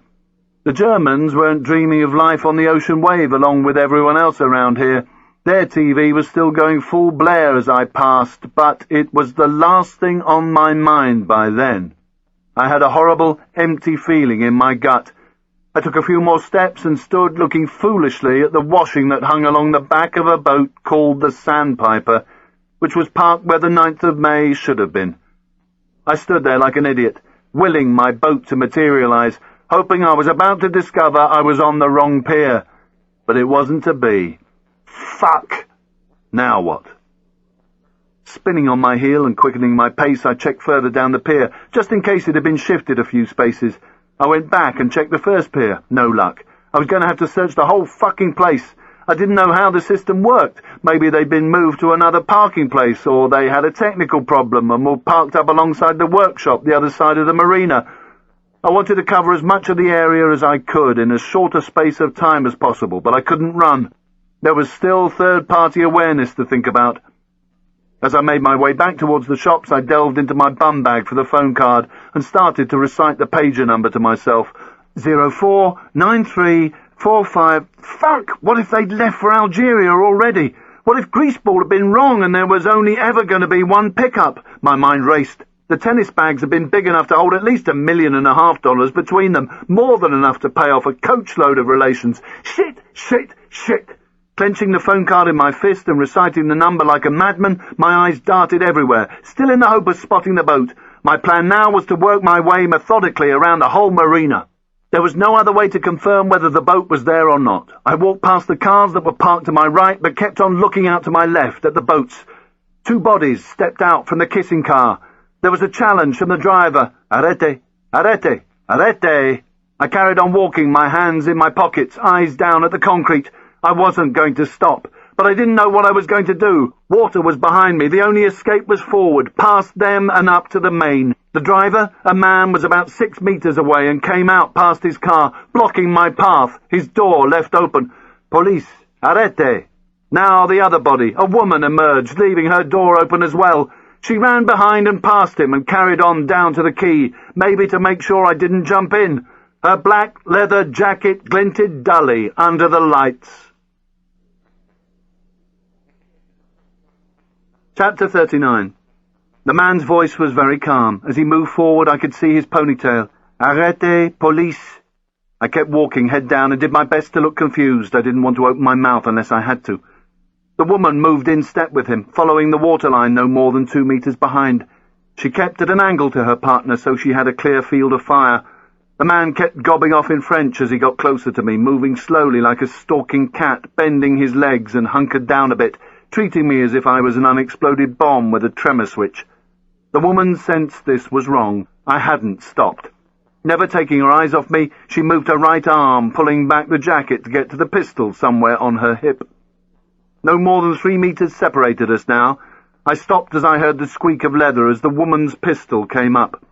The Germans weren't dreaming of life on the ocean wave along with everyone else around here. Their TV was still going full blare as I passed, but it was the last thing on my mind by then. I had a horrible, empty feeling in my gut. I took a few more steps and stood looking foolishly at the washing that hung along the back of a boat called the Sandpiper, which was parked where the 9th of May should have been. I stood there like an idiot, willing my boat to materialize, hoping I was about to discover I was on the wrong pier. But it wasn't to be. Fuck! Now what? Spinning on my heel and quickening my pace, I checked further down the pier, just in case it had been shifted a few spaces. I went back and checked the first pier. No luck. I was going to have to search the whole fucking place. I didn't know how the system worked. Maybe they'd been moved to another parking place, or they had a technical problem and were parked up alongside the workshop the other side of the marina. I wanted to cover as much of the area as I could in as short a space of time as possible, but I couldn't run. There was still third-party awareness to think about. As I made my way back towards the shops, I delved into my bum bag for the phone card and started to recite the pager number to myself. 049345. Fuck! What if they'd left for Algeria already? What if Greaseball had been wrong and there was only ever going to be one pickup? My mind raced. The tennis bags had been big enough to hold at least $1.5 million between them, more than enough to pay off a coachload of relations. Shit! Clenching the phone card in my fist and reciting the number like a madman, my eyes darted everywhere, still in the hope of spotting the boat. My plan now was to work my way methodically around the whole marina. There was no other way to confirm whether the boat was there or not. I walked past the cars that were parked to my right, but kept on looking out to my left at the boats. 2 bodies stepped out from the kissing car. There was a challenge from the driver. Arrete! Arrete! Arrete! I carried on walking, my hands in my pockets, eyes down at the concrete. I wasn't going to stop, but I didn't know what I was going to do. Water was behind me. The only escape was forward, past them and up to the main. The driver, a man, was about 6 meters away and came out past his car, blocking my path, his door left open. Police! Arrete! Now the other body, a woman, emerged, leaving her door open as well. She ran behind and past him and carried on down to the quay, maybe to make sure I didn't jump in. Her black leather jacket glinted dully under the lights. Chapter 39. The man's voice was very calm. As he moved forward, I could see his ponytail. Arrete, police. I kept walking, head down, and did my best to look confused. I didn't want to open my mouth unless I had to. The woman moved in step with him, following the waterline no more than 2 meters behind. She kept at an angle to her partner, so she had a clear field of fire. The man kept gobbing off in French as he got closer to me, moving slowly like a stalking cat, bending his legs and hunkered down a bit, treating me as if I was an unexploded bomb with a tremor switch. The woman sensed this was wrong. I hadn't stopped. Never taking her eyes off me, she moved her right arm, pulling back the jacket to get to the pistol somewhere on her hip. No more than 3 meters separated us now. I stopped as I heard the squeak of leather as the woman's pistol came up.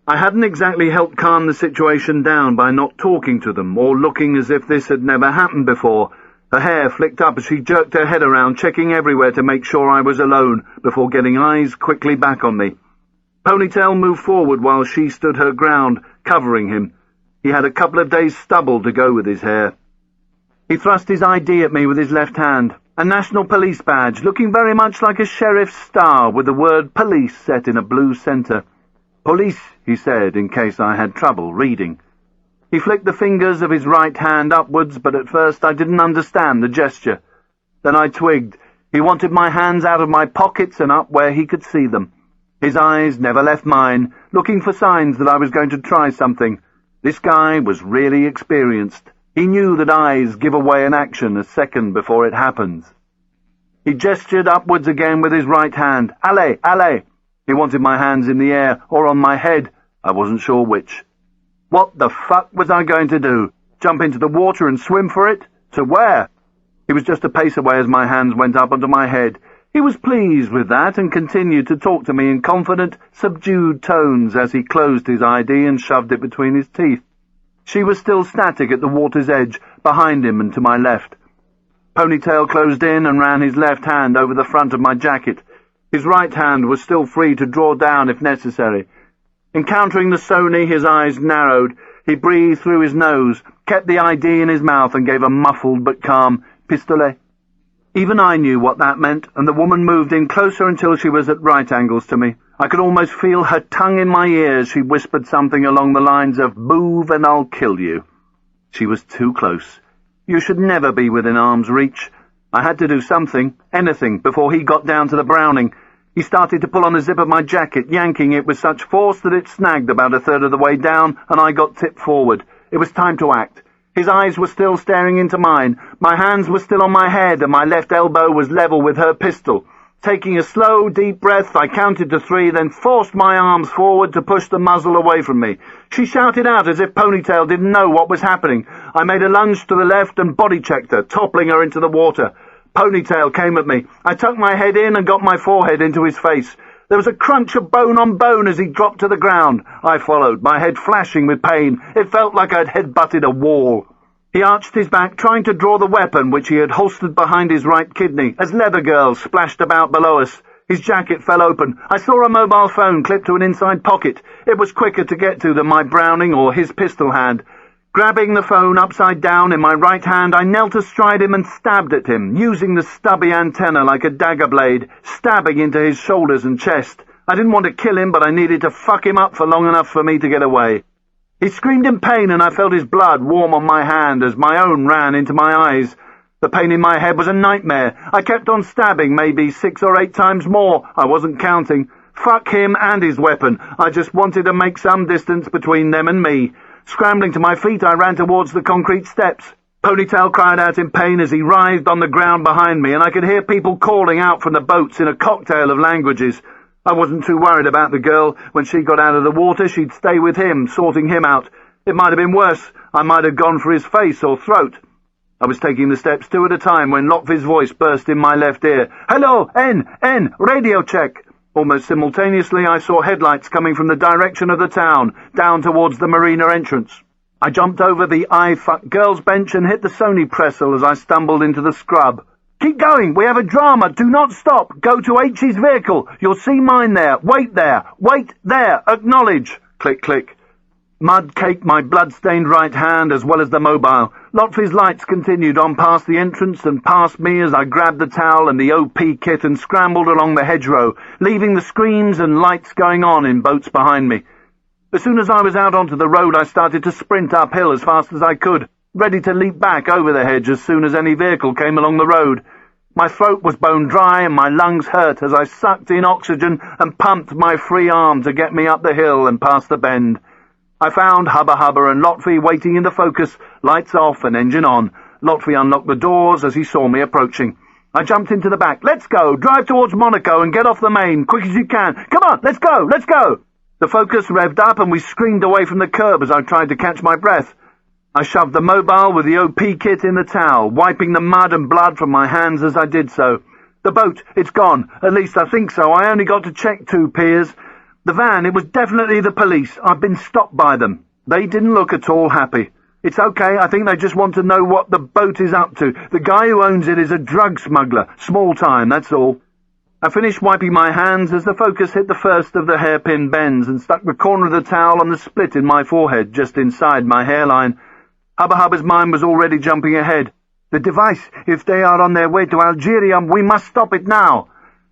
I hadn't exactly helped calm the situation down by not talking to them, or looking as if this had never happened before. Her hair flicked up as she jerked her head around, checking everywhere to make sure I was alone, before getting eyes quickly back on me. Ponytail moved forward while she stood her ground, covering him. He had a couple of days' stubble to go with his hair. He thrust his ID at me with his left hand, a national police badge, looking very much like a sheriff's star with the word police set in a blue centre. Police, he said, in case I had trouble reading. He flicked the fingers of his right hand upwards, but at first I didn't understand the gesture. Then I twigged. He wanted my hands out of my pockets and up where he could see them. His eyes never left mine, looking for signs that I was going to try something. This guy was really experienced. He knew that eyes give away an action a second before it happens. He gestured upwards again with his right hand. Allez, allez! He wanted my hands in the air, or on my head. I wasn't sure which. What the fuck was I going to do? Jump into the water and swim for it? To where? He was just a pace away as my hands went up onto my head. He was pleased with that and continued to talk to me in confident, subdued tones as he closed his ID and shoved it between his teeth. She was still static at the water's edge, behind him and to my left. Ponytail closed in and ran his left hand over the front of my jacket. His right hand was still free to draw down if necessary. Encountering the Sony, his eyes narrowed. He breathed through his nose, kept the ID in his mouth and gave a muffled but calm pistolet. Even I knew what that meant, and the woman moved in closer until she was at right angles to me. I could almost feel her tongue in my ears. She whispered something along the lines of, "Move and I'll kill you." She was too close. You should never be within arm's reach. I had to do something, anything, before he got down to the Browning. He started to pull on the zip of my jacket, yanking it with such force that it snagged about a third of the way down, and I got tipped forward. It was time to act. His eyes were still staring into mine. My hands were still on my head, and my left elbow was level with her pistol. Taking a slow, deep breath, I counted to 3, then forced my arms forward to push the muzzle away from me. She shouted out as if Ponytail didn't know what was happening. I made a lunge to the left and body-checked her, toppling her into the water. Ponytail came at me. I tucked my head in and got my forehead into his face. There was a crunch of bone on bone as he dropped to the ground. I followed, my head flashing with pain. It felt like I'd head-butted a wall. He arched his back, trying to draw the weapon which he had holstered behind his right kidney, as leather girls splashed about below us. His jacket fell open. I saw a mobile phone clipped to an inside pocket. It was quicker to get to than my Browning or his pistol hand. Grabbing the phone upside down in my right hand, I knelt astride him and stabbed at him, using the stubby antenna like a dagger blade, stabbing into his shoulders and chest. I didn't want to kill him, but I needed to fuck him up for long enough for me to get away. He screamed in pain, and I felt his blood warm on my hand as my own ran into my eyes. The pain in my head was a nightmare. I kept on stabbing, maybe 6 or 8 times more. I wasn't counting. Fuck him and his weapon. I just wanted to make some distance between them and me. Scrambling to my feet, I ran towards the concrete steps. Ponytail cried out in pain as he writhed on the ground behind me, and I could hear people calling out from the boats in a cocktail of languages. I wasn't too worried about the girl. When she got out of the water, she'd stay with him, sorting him out. It might have been worse. I might have gone for his face or throat. I was taking the steps 2 at a time when Lockvy's voice burst in my left ear. "Hello, N, radio check." Almost simultaneously, I saw headlights coming from the direction of the town, down towards the marina entrance. I jumped over the I fuck girls bench and hit the Sony Pressel as I stumbled into the scrub. "Keep going, we have a drama, do not stop, go to H's vehicle, you'll see mine there, wait there, acknowledge." Click, click. Mud caked my blood-stained right hand as well as the mobile. Lockvy's lights continued on past the entrance and past me as I grabbed the towel and the OP kit and scrambled along the hedgerow, leaving the screams and lights going on in boats behind me. As soon as I was out onto the road, I started to sprint uphill as fast as I could, ready to leap back over the hedge as soon as any vehicle came along the road. My throat was bone dry and my lungs hurt as I sucked in oxygen and pumped my free arm to get me up the hill and past the bend. I found Hubba Hubba and Lockvy waiting in the Focus, lights off and engine on. Lockvy unlocked the doors as he saw me approaching. I jumped into the back. "Let's go! Drive towards Monaco and get off the main, quick as you can! Come on, let's go! Let's go!" The Focus revved up and we screamed away from the curb as I tried to catch my breath. I shoved the mobile with the OP kit in the towel, wiping the mud and blood from my hands as I did so. The boat, it's gone. At least I think so. I only got to check 2 piers. The van, it was definitely the police. I've been stopped by them. They didn't look at all happy. It's okay, I think they just want to know what the boat is up to. The guy who owns it is a drug smuggler. Small time, that's all. I finished wiping my hands as the Focus hit the first of the hairpin bends and stuck the corner of the towel on the split in my forehead, just inside my hairline. Hubba Hubba's mind was already jumping ahead. "The device, if they are on their way to Algeria, we must stop it now."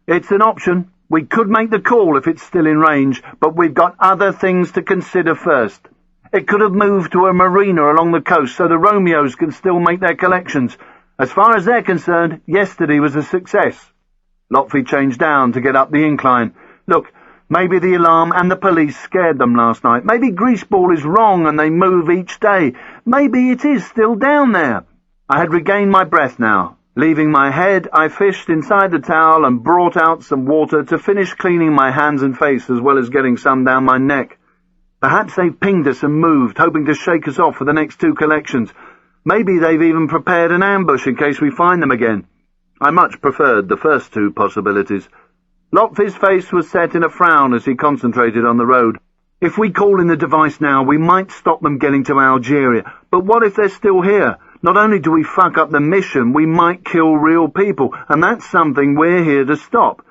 "It's an option. We could make the call if it's still in range, but we've got other things to consider first. It could have moved to a marina along the coast so the Romeos can still make their collections. As far as they're concerned, yesterday was a success." Lockvy changed down to get up the incline. "Look, maybe the alarm and the police scared them last night. Maybe Greaseball is wrong and they move each day. Maybe it is still down there." I had regained my breath now. Leaving my head, I fished inside the towel and brought out some water to finish cleaning my hands and face as well as getting some down my neck. Perhaps they've pinged us and moved, hoping to shake us off for the next 2 collections. Maybe they've even prepared an ambush in case we find them again. I much preferred the first 2 possibilities. Lockvy's face was set in a frown as he concentrated on the road. "If we call in the device now, we might stop them getting to Algeria. But what if they're still here? Not only do we fuck up the mission, we might kill real people, and that's something we're here to stop.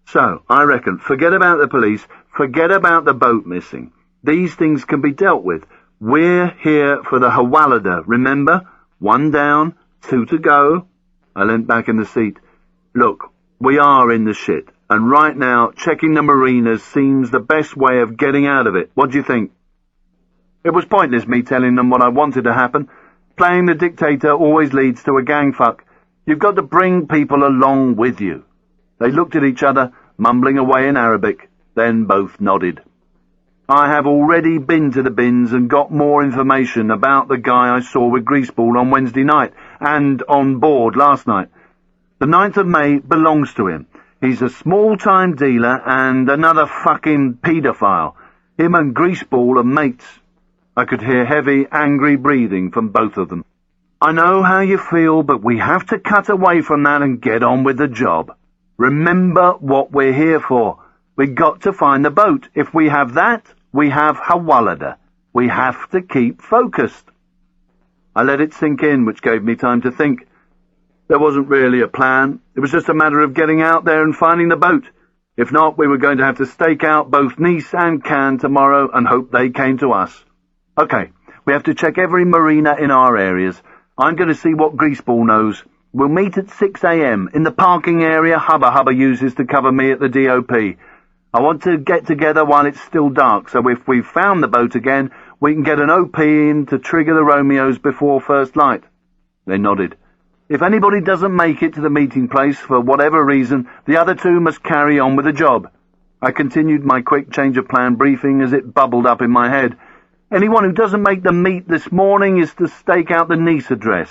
So, I reckon, forget about the police, forget about the boat missing. These things can be dealt with. We're here for the Hawalada, remember? 1 down, 2 to go." I leant back in the seat. "Look, we are in the shit, and right now, checking the marinas seems the best way of getting out of it. What do you think?" It was pointless me telling them what I wanted to happen. Playing the dictator always leads to a gang fuck. You've got to bring people along with you. They looked at each other, mumbling away in Arabic, then both nodded. I have already been to the bins and got more information about the guy I saw with Greaseball on Wednesday night and on board last night. The 9th of May belongs to him. He's a small-time dealer and another fucking paedophile. Him and Greaseball are mates. I could hear heavy, angry breathing from both of them. "I know how you feel, but we have to cut away from that and get on with the job. Remember what we're here for. We've got to find the boat. If we have that, we have Hawalada. We have to keep focused." I let it sink in, which gave me time to think. There wasn't really a plan. It was just a matter of getting out there and finding the boat. If not, we were going to have to stake out both Nice and Cannes tomorrow and hope they came to us. Okay, we have to check every marina in our areas. I'm going to see what Greaseball knows. We'll meet at 6 a.m. in the parking area Hubba Hubba uses to cover me at the DOP. I want to get together while it's still dark, so if we've found the boat again, we can get an OP in to trigger the Romeos before first light. They nodded. If anybody doesn't make it to the meeting place for whatever reason, the other two must carry on with the job. I continued my quick change of plan briefing as it bubbled up in my head. Anyone who doesn't make the meet this morning is to stake out the Nice address.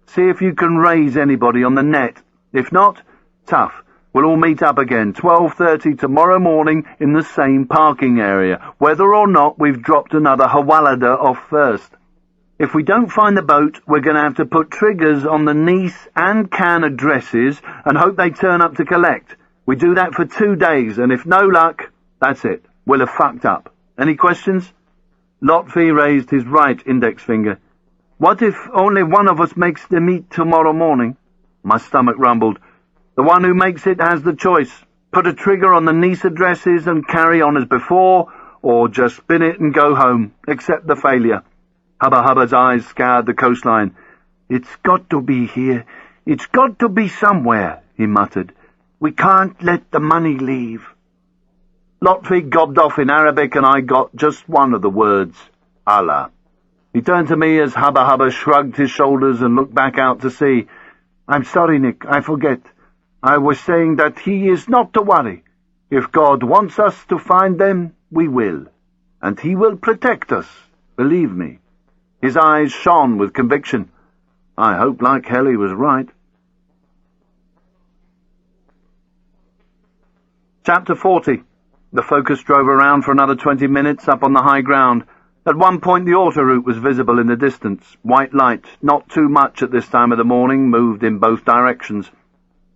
See if you can raise anybody on the net. If not, tough. We'll all meet up again, 12:30 tomorrow morning in the same parking area, whether or not we've dropped another Hawalada off first. If we don't find the boat, we're going to have to put triggers on the Nice and Cannes addresses and hope they turn up to collect. We do that for 2 days, and if no luck, that's it. We'll have fucked up. Any questions? Lotfi raised his right index finger. What if only one of us makes the meet tomorrow morning? My stomach rumbled. The one who makes it has the choice. Put a trigger on the Nice addresses and carry on as before, or just spin it and go home. Accept the failure. Hubba Hubba's eyes scoured the coastline. "It's got to be here. It's got to be somewhere," he muttered. "We can't let the money leave." Lotfi gobbed off in Arabic, and I got just one of the words, Allah. He turned to me as Hubba Hubba shrugged his shoulders and looked back out to sea. "I'm sorry, Nick, I forget. I was saying that he is not to worry. If God wants us to find them, we will. And he will protect us, believe me." His eyes shone with conviction. I hope like hell he was right. Chapter 40. The Focus drove around for another 20 minutes up on the high ground. At one point the autoroute was visible in the distance. White light, not too much at this time of the morning, moved in both directions.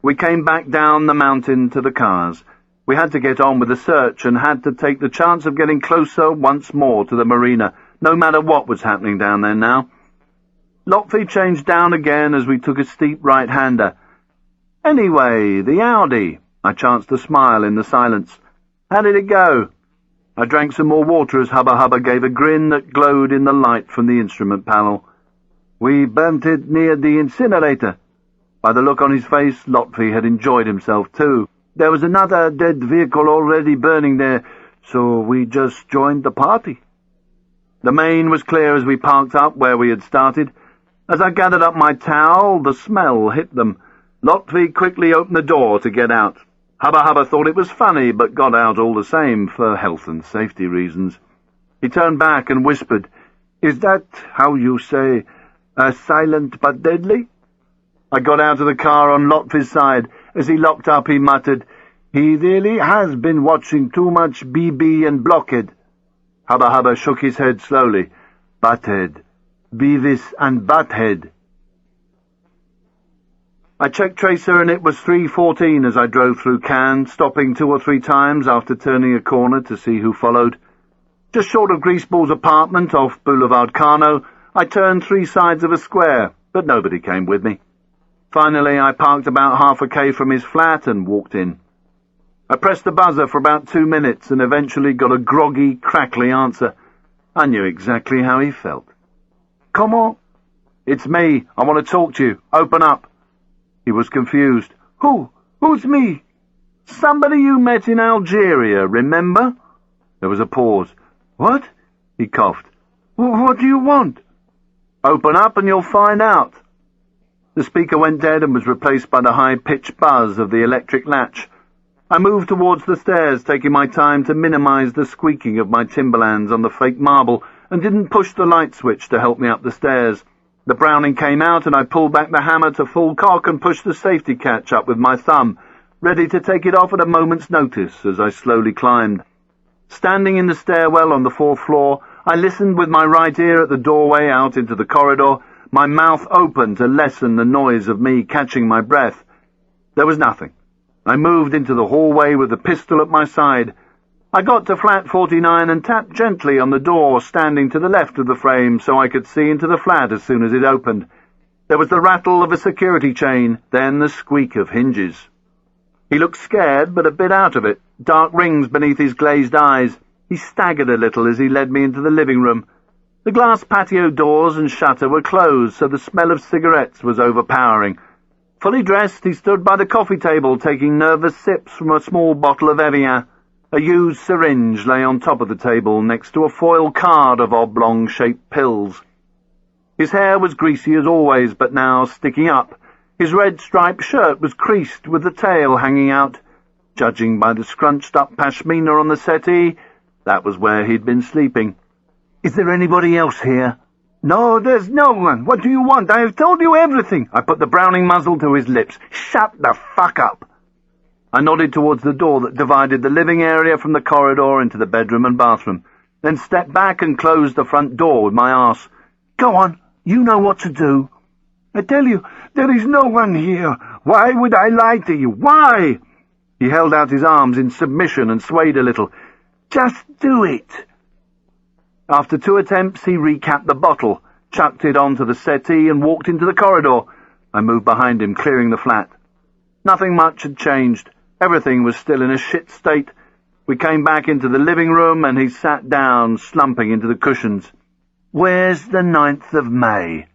We came back down the mountain to the cars. We had to get on with the search and had to take the chance of getting closer once more to the marina, no matter what was happening down there now. Lotfi changed down again as we took a steep right-hander. "Anyway, the Audi." I chanced to smile in the silence. "How did it go?" I drank some more water as Hubba Hubba gave a grin that glowed in the light from the instrument panel. "We burnt it near the incinerator." By the look on his face, Lotfi had enjoyed himself too. "There was another dead vehicle already burning there, so we just joined the party." The main was clear as we parked up where we had started. As I gathered up my towel, the smell hit them. Lotfi quickly opened the door to get out. Hubba Hubba thought it was funny, but got out all the same for health and safety reasons. He turned back and whispered, "Is that how you say, silent but deadly?" I got out of the car on Lotfi's side. As he locked up, he muttered, "He really has been watching too much BB and Blockhead." Hubba Hubba shook his head slowly. "Butthead. Beavis and Butthead." I checked Tracer and it was 3:14 as I drove through Cannes, stopping 2 or 3 times after turning a corner to see who followed. Just short of Greaseball's apartment off Boulevard Carnot, I turned 3 sides of a square, but nobody came with me. Finally, I parked about half a K from his flat and walked in. I pressed the buzzer for about 2 minutes and eventually got a groggy, crackly answer. I knew exactly how he felt. "Come on." "It's me. I want to talk to you. Open up." He was confused. Who's me?" "Somebody you met in Algeria, remember?" There was a pause. "What?" He coughed. "What do you want?" "Open up and you'll find out." The speaker went dead and was replaced by the high-pitched buzz of the electric latch. I moved towards the stairs, taking my time to minimize the squeaking of my Timberlands on the fake marble, and didn't push the light switch to help me up the stairs. The Browning came out, and I pulled back the hammer to full cock and pushed the safety catch up with my thumb, ready to take it off at a moment's notice as I slowly climbed. Standing in the stairwell on the 4th floor, I listened with my right ear at the doorway out into the corridor, my mouth open to lessen the noise of me catching my breath. There was nothing. I moved into the hallway with the pistol at my side. I got to flat 49 and tapped gently on the door standing to the left of the frame so I could see into the flat as soon as it opened. There was the rattle of a security chain, then the squeak of hinges. He looked scared, but a bit out of it, dark rings beneath his glazed eyes. He staggered a little as he led me into the living room. The glass patio doors and shutter were closed, so the smell of cigarettes was overpowering. Fully dressed, he stood by the coffee table, taking nervous sips from a small bottle of Evian. A used syringe lay on top of the table, next to a foil card of oblong-shaped pills. His hair was greasy as always, but now sticking up. His red striped shirt was creased, with the tail hanging out. Judging by the scrunched-up pashmina on the settee, that was where he'd been sleeping. "Is there anybody else here?" "No, there's no one. What do you want? I have told you everything." I put the Browning muzzle to his lips. "Shut the fuck up." I nodded towards the door that divided the living area from the corridor into the bedroom and bathroom, then stepped back and closed the front door with my arse. "Go on, you know what to do." "I tell you, there is no one here. Why would I lie to you? Why?" He held out his arms in submission and swayed a little. "Just do it." After 2 attempts, he recapped the bottle, chucked it onto the settee and walked into the corridor. I moved behind him, clearing the flat. Nothing much had changed. Everything was still in a shit state. We came back into the living room and he sat down, slumping into the cushions. "Where's the 9th of May?"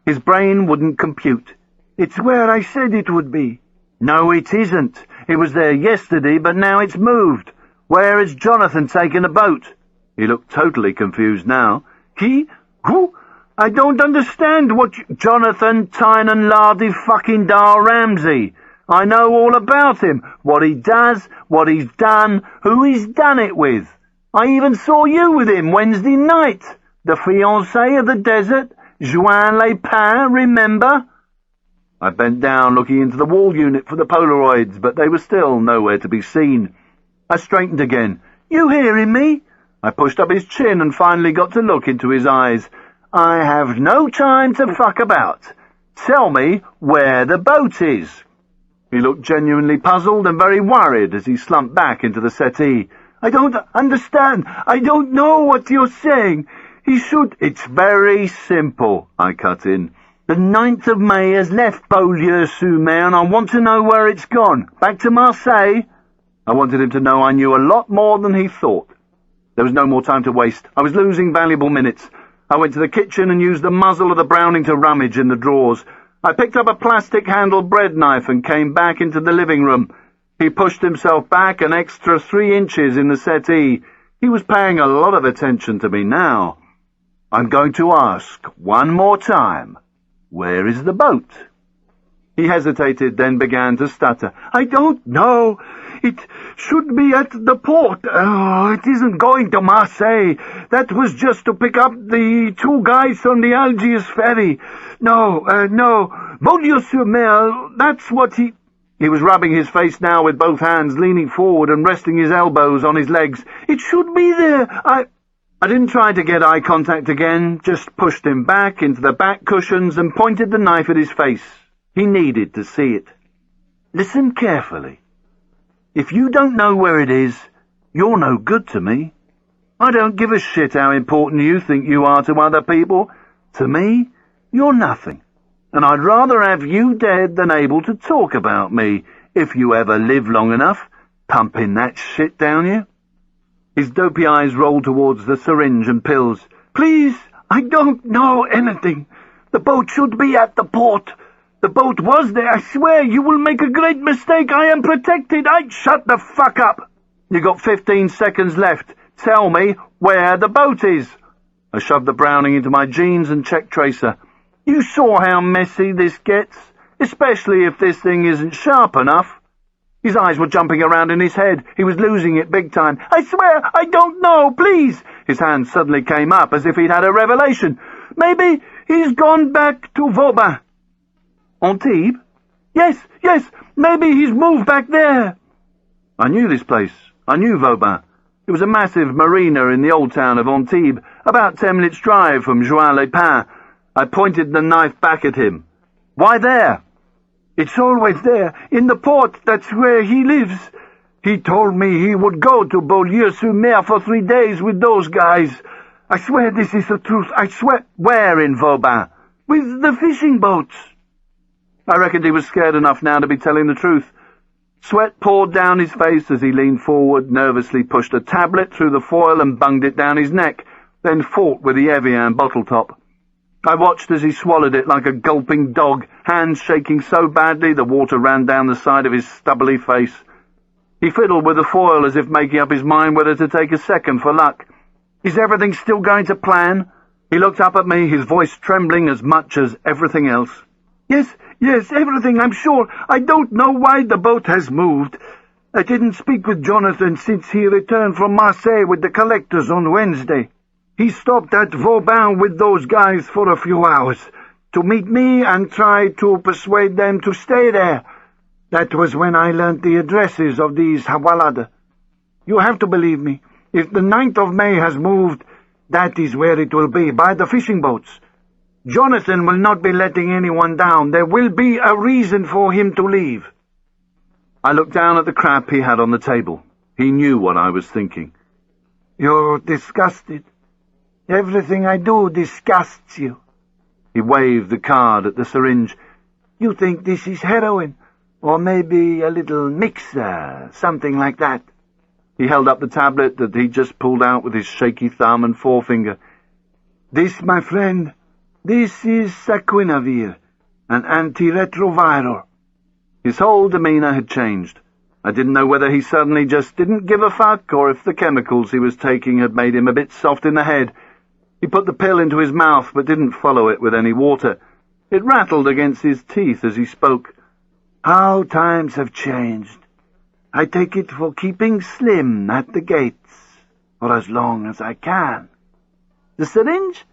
His brain wouldn't compute. "It's where I said it would be." "No, it isn't. It was there yesterday, but now it's moved. Where has Jonathan taken a boat?" He looked totally confused now. "He? Who? I don't understand what Jonathan Tynan Lardy fucking Dar Ramsey. I know all about him, what he does, what he's done, who he's done it with. I even saw you with him Wednesday night. The fiancé of the desert, Joan Lepin, remember?" I bent down, looking into the wall unit for the Polaroids, but they were still nowhere to be seen. I straightened again. "You hearing me?" I pushed up his chin and finally got to look into his eyes. "I have no time to fuck about. Tell me where the boat is." He looked genuinely puzzled and very worried as he slumped back into the settee. "I don't understand. I don't know what you're saying. He should—" "It's very simple," I cut in. "The 9th of May has left Beaulieu-sur-Mer and I want to know where it's gone. Back to Marseille?" I wanted him to know I knew a lot more than he thought. There was no more time to waste. I was losing valuable minutes. I went to the kitchen and used the muzzle of the Browning to rummage in the drawers. I picked up a plastic-handled bread knife and came back into the living room. He pushed himself back an extra 3 inches in the settee. He was paying a lot of attention to me now. "I'm going to ask one more time, where is the boat?" He hesitated, then began to stutter. "I don't know. It should be at the port. Oh, it isn't going to Marseille. That was just to pick up the 2 guys from the Algiers ferry. No, Beaulieu-sur-Mer, that's what he—" He was rubbing his face now with both hands, leaning forward and resting his elbows on his legs. "It should be there. I didn't try to get eye contact again, just pushed him back into the back cushions and pointed the knife at his face. He needed to see it. "Listen carefully. If you don't know where it is, you're no good to me. I don't give a shit how important you think you are to other people. To me, you're nothing. And I'd rather have you dead than able to talk about me, if you ever live long enough, pumping that shit down you." His dopey eyes rolled towards the syringe and pills. "Please, I don't know anything. The boat should be at the port. The boat was there. I swear you will make a great mistake. I am protected. Shut the fuck up. You got 15 seconds left. Tell me where the boat is." I shoved the Browning into my jeans and checked tracer. "You saw how messy this gets, especially if this thing isn't sharp enough." His eyes were jumping around in his head. He was losing it big time. "I swear, I don't know, please." His hand suddenly came up as if he'd had a revelation. "Maybe he's gone back to Vauban." "Antibes?" Yes, maybe he's moved back there." I knew this place. I knew Vauban. It was a massive marina in the old town of Antibes, About 10 minutes' drive from Juan-les-Pins. I pointed the knife back at him. Why there?
It's always there, in the port. That's where he lives. He told me he would go to Beaulieu-sur-Mer for 3 days with those guys. I swear this is the truth. I swear.
Where in Vauban?
With the fishing boats.
I reckoned he was scared enough now to be telling the truth. Sweat poured down his face as he leaned forward, nervously pushed a tablet through the foil and bunged it down his neck, then fought with the Evian bottle top. I watched as he swallowed it like a gulping dog, hands shaking so badly the water ran down the side of his stubbly face. He fiddled with the foil as if making up his mind whether to take a second for luck. Is everything still going to plan? He looked up at me, his voice trembling as much as everything else.
Yes, everything, I'm sure. I don't know why the boat has moved. I didn't speak with Jonathan since he returned from Marseille with the collectors on Wednesday. He stopped at Vauban with those guys for a few hours to meet me and try to persuade them to stay there. That was when I learnt the addresses of these Hawalada. You have to believe me. If the 9th of May has moved, that is where it will be, by the fishing boats. Jonathan will not be letting anyone down. There will be a reason for him to leave.
I looked down at the crap he had on the table. He knew what I was thinking.
You're disgusted. Everything I do disgusts you.
He waved the card at the syringe.
You think this is heroin, or maybe a little mixer, something like that.
He held up the tablet that he'd just pulled out with his shaky thumb and forefinger.
This, my friend, this is saquinavir, an antiretroviral.
His whole demeanour had changed. I didn't know whether he suddenly just didn't give a fuck or if the chemicals he was taking had made him a bit soft in the head. He put the pill into his mouth but didn't follow it with any water. It rattled against his teeth as he spoke.
How times have changed. I take it for keeping slim at the gates for as long as I can. The syringe?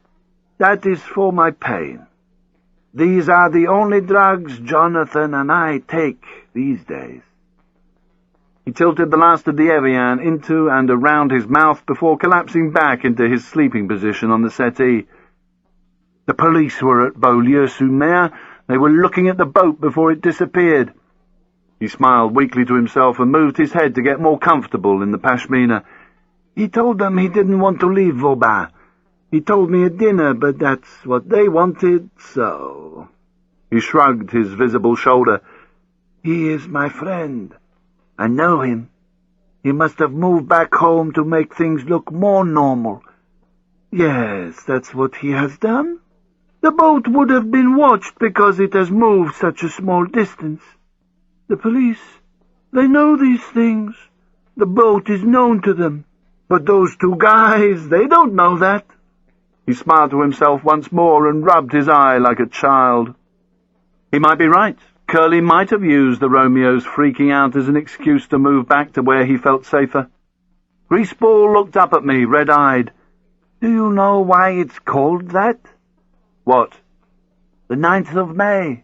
That is for my pain. These are the only drugs Jonathan and I take these days.
He tilted the last of the Evian into and around his mouth before collapsing back into his sleeping position on the settee. The police were at Beaulieu-sur-Mer. They were looking at the boat before it disappeared. He smiled weakly to himself and moved his head to get more comfortable in the pashmina.
He told them he didn't want to leave Vauban. He told me at dinner, but that's what they wanted, so...
He shrugged his visible shoulder.
He is my friend. I know him. He must have moved back home to make things look more normal. Yes, that's what he has done. The boat would have been watched because it has moved such a small distance. The police, they know these things. The boat is known to them. But those two guys, they don't know that.
He smiled to himself once more and rubbed his eye like a child. He might be right. Curly might have used the Romeo's freaking out as an excuse to move back to where he felt safer. Greaseball looked up at me, red-eyed.
Do you know why it's called that?
What?
The 9th of May,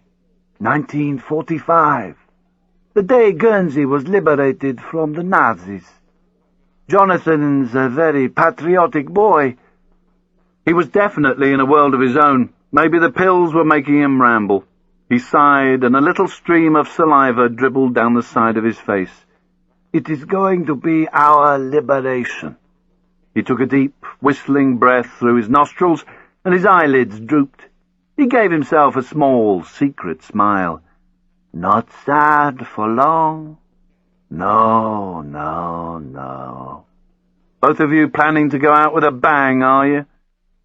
1945. The day Guernsey was liberated from the Nazis. Jonathan's a very patriotic boy.
He was definitely in a world of his own. Maybe the pills were making him ramble. He sighed, and a little stream of saliva dribbled down the side of his face.
It is going to be our liberation.
He took a deep, whistling breath through his nostrils, and his eyelids drooped. He gave himself a small, secret smile.
Not sad for long. No, no, no.
Both of you planning to go out with a bang, are you?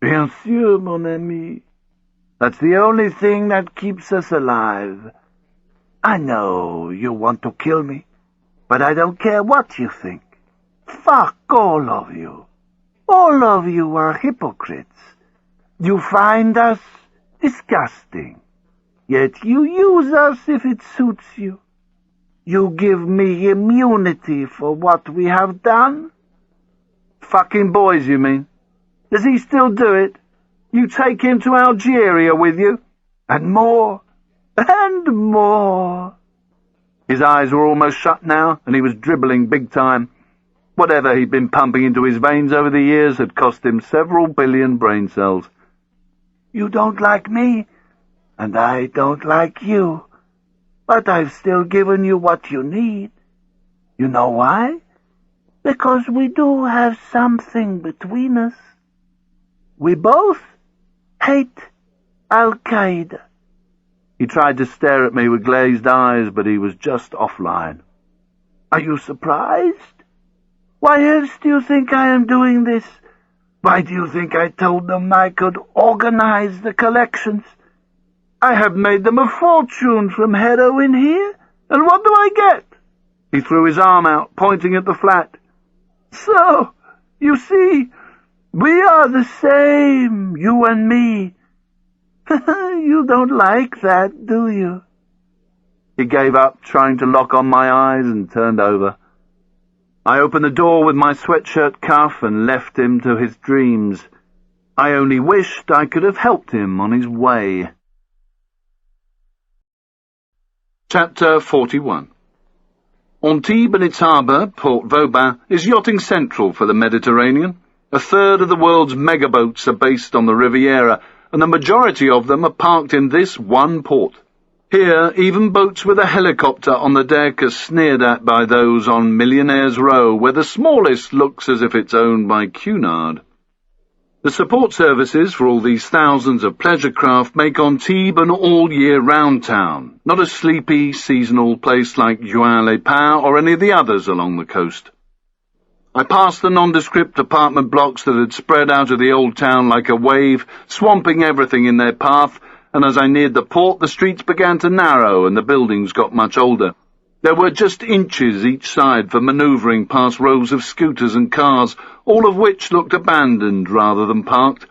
Bien sûr, mon ami. That's the only thing that keeps us alive. I know you want to kill me, but I don't care what you think. Fuck all of you. All of you are hypocrites. You find us disgusting, yet you use us if it suits you. You give me immunity for what we have done.
Fucking boys, you mean? Does he still do it? You take him to Algeria with you?
And more. And more.
His eyes were almost shut now, and he was dribbling big time. Whatever he'd been pumping into his veins over the years had cost him several billion brain cells.
You don't like me, and I don't like you. But I've still given you what you need. You know why? Because we do have something between us. We both hate Al-Qaeda.
He tried to stare at me with glazed eyes, but he was just offline.
Are you surprised? Why else do you think I am doing this? Why do you think I told them I could organize the collections? I have made them a fortune from heroin here, and what do I get?
He threw his arm out, pointing at the flat.
So, you see, we are the same, you and me. You don't like that, do you?
He gave up, trying to lock on my eyes, and turned over. I opened the door with my sweatshirt cuff and left him to his dreams. I only wished I could have helped him on his way. Chapter 41. Antibes and its harbour, Port Vauban, is yachting central for the Mediterranean. A third of the world's megaboats are based on the Riviera, and the majority of them are parked in this one port. Here, even boats with a helicopter on the deck are sneered at by those on Millionaire's Row, where the smallest looks as if it's owned by Cunard. The support services for all these thousands of pleasure craft make Antibes an all-year-round town, not a sleepy, seasonal place like Juin-les-Pins or any of the others along the coast. I passed the nondescript apartment blocks that had spread out of the old town like a wave, swamping everything in their path, and as I neared the port, the streets began to narrow and the buildings got much older. There were just inches each side for manoeuvring past rows of scooters and cars, all of which looked abandoned rather than parked.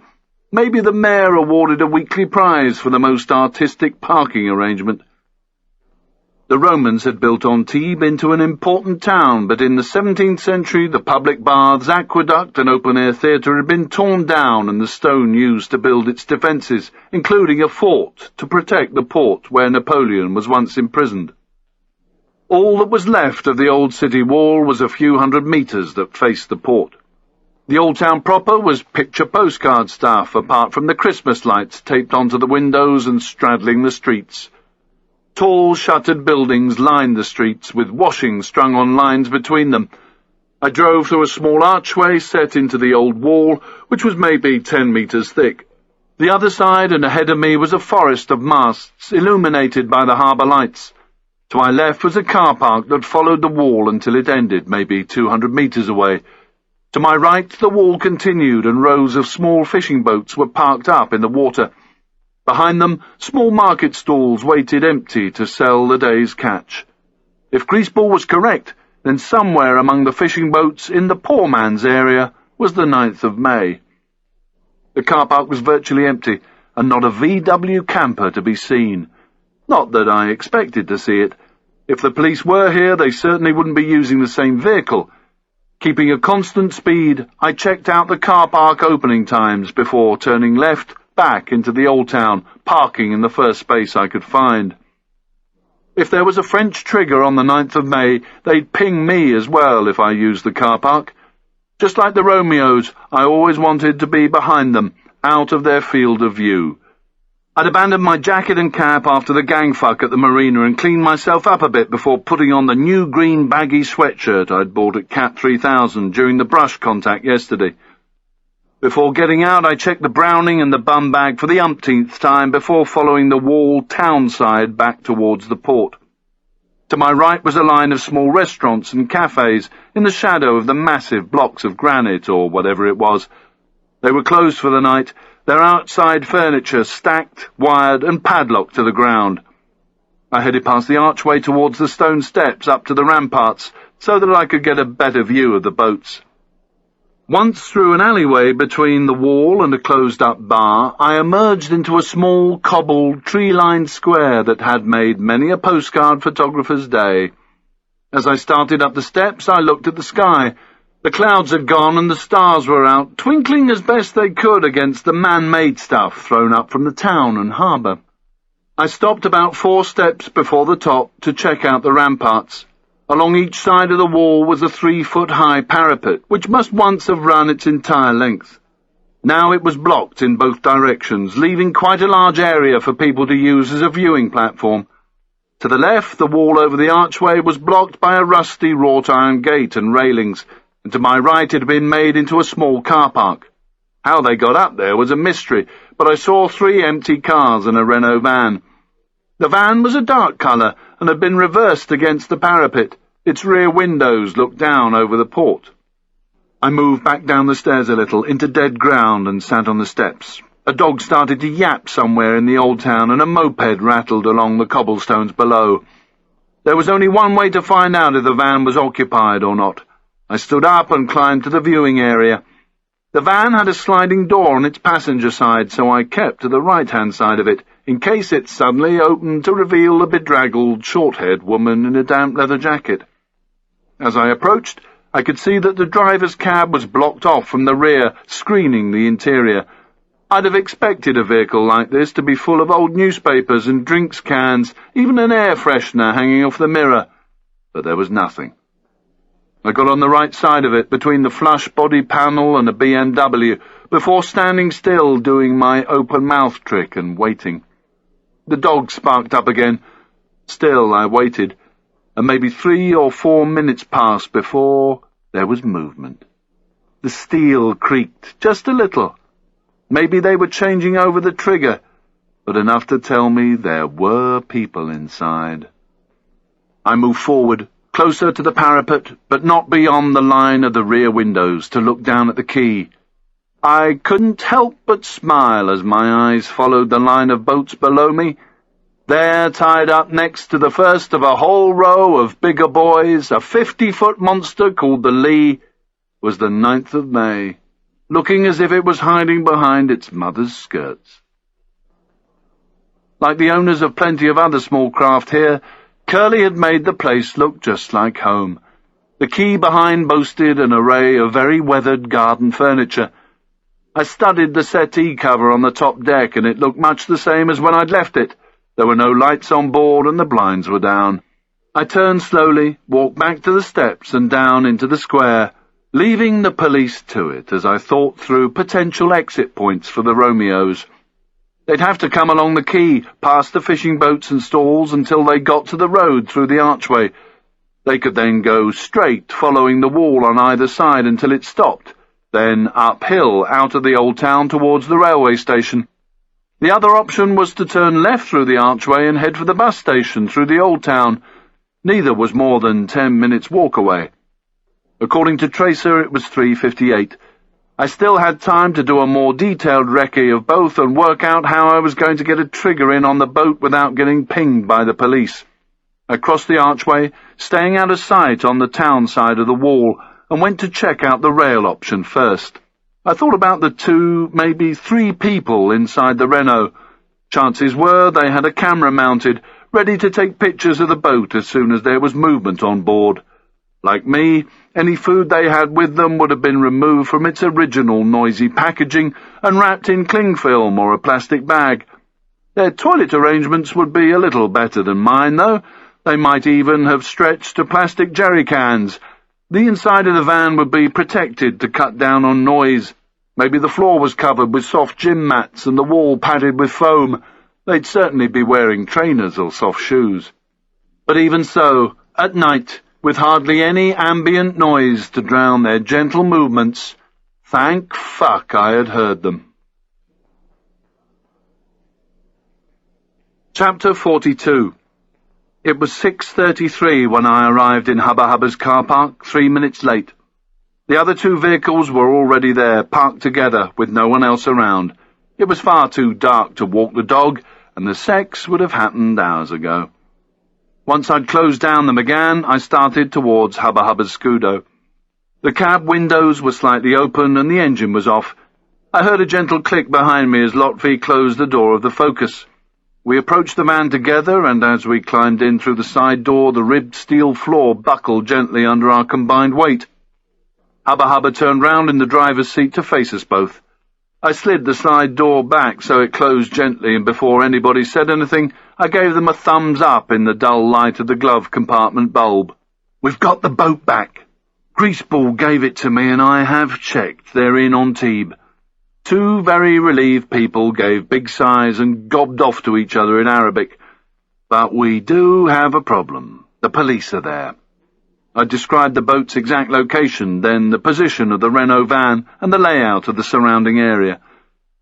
Maybe the mayor awarded a weekly prize for the most artistic parking arrangement. The Romans had built Antibes into an important town, but in the 17th century the public baths, aqueduct and open-air theatre had been torn down and the stone used to build its defences, including a fort to protect the port where Napoleon was once imprisoned. All that was left of the old city wall was a few hundred metres that faced the port. The old town proper was picture postcard stuff, apart from the Christmas lights taped onto the windows and straddling the streets. Tall, shuttered buildings lined the streets, with washing strung on lines between them. I drove through a small archway set into the old wall, which was maybe 10 metres thick. The other side and ahead of me was a forest of masts, illuminated by the harbour lights. To my left was a car park that followed the wall until it ended, maybe 200 metres away. To my right, the wall continued, and rows of small fishing boats were parked up in the water. Behind them, small market stalls waited empty to sell the day's catch. If Greaseball was correct, then somewhere among the fishing boats in the poor man's area was the 9th of May. The car park was virtually empty, and not a VW camper to be seen. Not that I expected to see it. If the police were here, they certainly wouldn't be using the same vehicle. Keeping a constant speed, I checked out the car park opening times before turning left back into the old town, parking in the first space I could find. If there was a French trigger on the 9th of May, they'd ping me as well if I used the car park. Just like the Romeos, I always wanted to be behind them, out of their field of view. I'd abandoned my jacket and cap after the gangfuck at the marina and cleaned myself up a bit before putting on the new green baggy sweatshirt I'd bought at Cat 3000 during the brush contact yesterday. Before getting out, I checked the Browning and the bum bag for the umpteenth time before following the wall town side back towards the port. To my right was a line of small restaurants and cafes in the shadow of the massive blocks of granite or whatever it was. They were closed for the night, their outside furniture stacked, wired and padlocked to the ground. I headed past the archway towards the stone steps up to the ramparts so that I could get a better view of the boats. Once through an alleyway between the wall and a closed-up bar, I emerged into a small, cobbled, tree-lined square that had made many a postcard photographer's day. As I started up the steps, I looked at the sky. The clouds had gone and the stars were out, twinkling as best they could against the man-made stuff thrown up from the town and harbour. I stopped about 4 steps before the top to check out the ramparts. Along each side of the wall was a 3-foot-high parapet, which must once have run its entire length. Now it was blocked in both directions, leaving quite a large area for people to use as a viewing platform. To the left, the wall over the archway was blocked by a rusty wrought-iron gate and railings, and to my right it had been made into a small car park. How they got up there was a mystery, but I saw 3 empty cars and a Renault van. The van was a dark colour and had been reversed against the parapet. Its rear windows looked down over the port. I moved back down the stairs a little, into dead ground, and sat on the steps. A dog started to yap somewhere in the old town, and a moped rattled along the cobblestones below. There was only one way to find out if the van was occupied or not. I stood up and climbed to the viewing area. The van had a sliding door on its passenger side, so I kept to the right-hand side of it, in case it suddenly opened to reveal a bedraggled, short-haired woman in a damp leather jacket. As I approached, I could see that the driver's cab was blocked off from the rear, screening the interior. I'd have expected a vehicle like this to be full of old newspapers and drinks cans, even an air freshener hanging off the mirror, but there was nothing. I got on the right side of it, between the flush body panel and a BMW, before standing still, doing my open-mouth trick and waiting. The dog sparked up again. Still I waited, and maybe 3 or 4 minutes passed before there was movement. The steel creaked, just a little. Maybe they were changing over the trigger, but enough to tell me there were people inside. I moved forward, closer to the parapet, but not beyond the line of the rear windows, to look down at the quay. I couldn't help but smile as my eyes followed the line of boats below me. There, tied up next to the first of a whole row of bigger boys, a 50-foot monster called the Lee, was the 9th of May, looking as if it was hiding behind its mother's skirts. Like the owners of plenty of other small craft here, Curly had made the place look just like home. The quay behind boasted an array of very weathered garden furniture. I studied the settee cover on the top deck, and it looked much the same as when I'd left it. There were no lights on board, and the blinds were down. I turned slowly, walked back to the steps and down into the square, leaving the police to it as I thought through potential exit points for the Romeos. They'd have to come along the quay, past the fishing boats and stalls, until they got to the road through the archway. They could then go straight, following the wall on either side until it stopped, then uphill out of the old town towards the railway station. The other option was to turn left through the archway and head for the bus station through the old town. Neither was more than 10 minutes' walk away. According to Tracer, it was 3:58. I still had time to do a more detailed recce of both and work out how I was going to get a trigger in on the boat without getting pinged by the police. I crossed the archway, staying out of sight on the town side of the wall, and went to check out the rail option first. I thought about the 2, maybe 3 people inside the Renault. Chances were they had a camera mounted, ready to take pictures of the boat as soon as there was movement on board. Like me, any food they had with them would have been removed from its original noisy packaging and wrapped in cling film or a plastic bag. Their toilet arrangements would be a little better than mine, though. They might even have stretched to plastic jerry cans. The inside of the van would be protected to cut down on noise. Maybe the floor was covered with soft gym mats and the wall padded with foam. They'd certainly be wearing trainers or soft shoes. But even so, at night, with hardly any ambient noise to drown their gentle movements, thank fuck I had heard them. Chapter 42. It was 6:33 when I arrived in Hubba Hubba's car park, 3 minutes late. The other 2 vehicles were already there, parked together, with no one else around. It was far too dark to walk the dog, and the sex would have happened hours ago. Once I'd closed down the McGann, I started towards Hubba Hubba's Scudo. The cab windows were slightly open, and the engine was off. I heard a gentle click behind me as Lotfi closed the door of the Focus. We approached the van together, and as we climbed in through the side door, the ribbed steel floor buckled gently under our combined weight. Hubba Hubba turned round in the driver's seat to face us both. I slid the side door back so it closed gently, and before anybody said anything, I gave them a thumbs up in the dull light of the glove compartment bulb.
We've got the boat back. Greaseball gave it to me and I have checked. They're in on Tebe. Two very relieved people gave big sighs and gobbed off to each other in Arabic. But we do have a problem. The police are there. I described the boat's exact location, then the position of the Renault van and the layout of the surrounding area.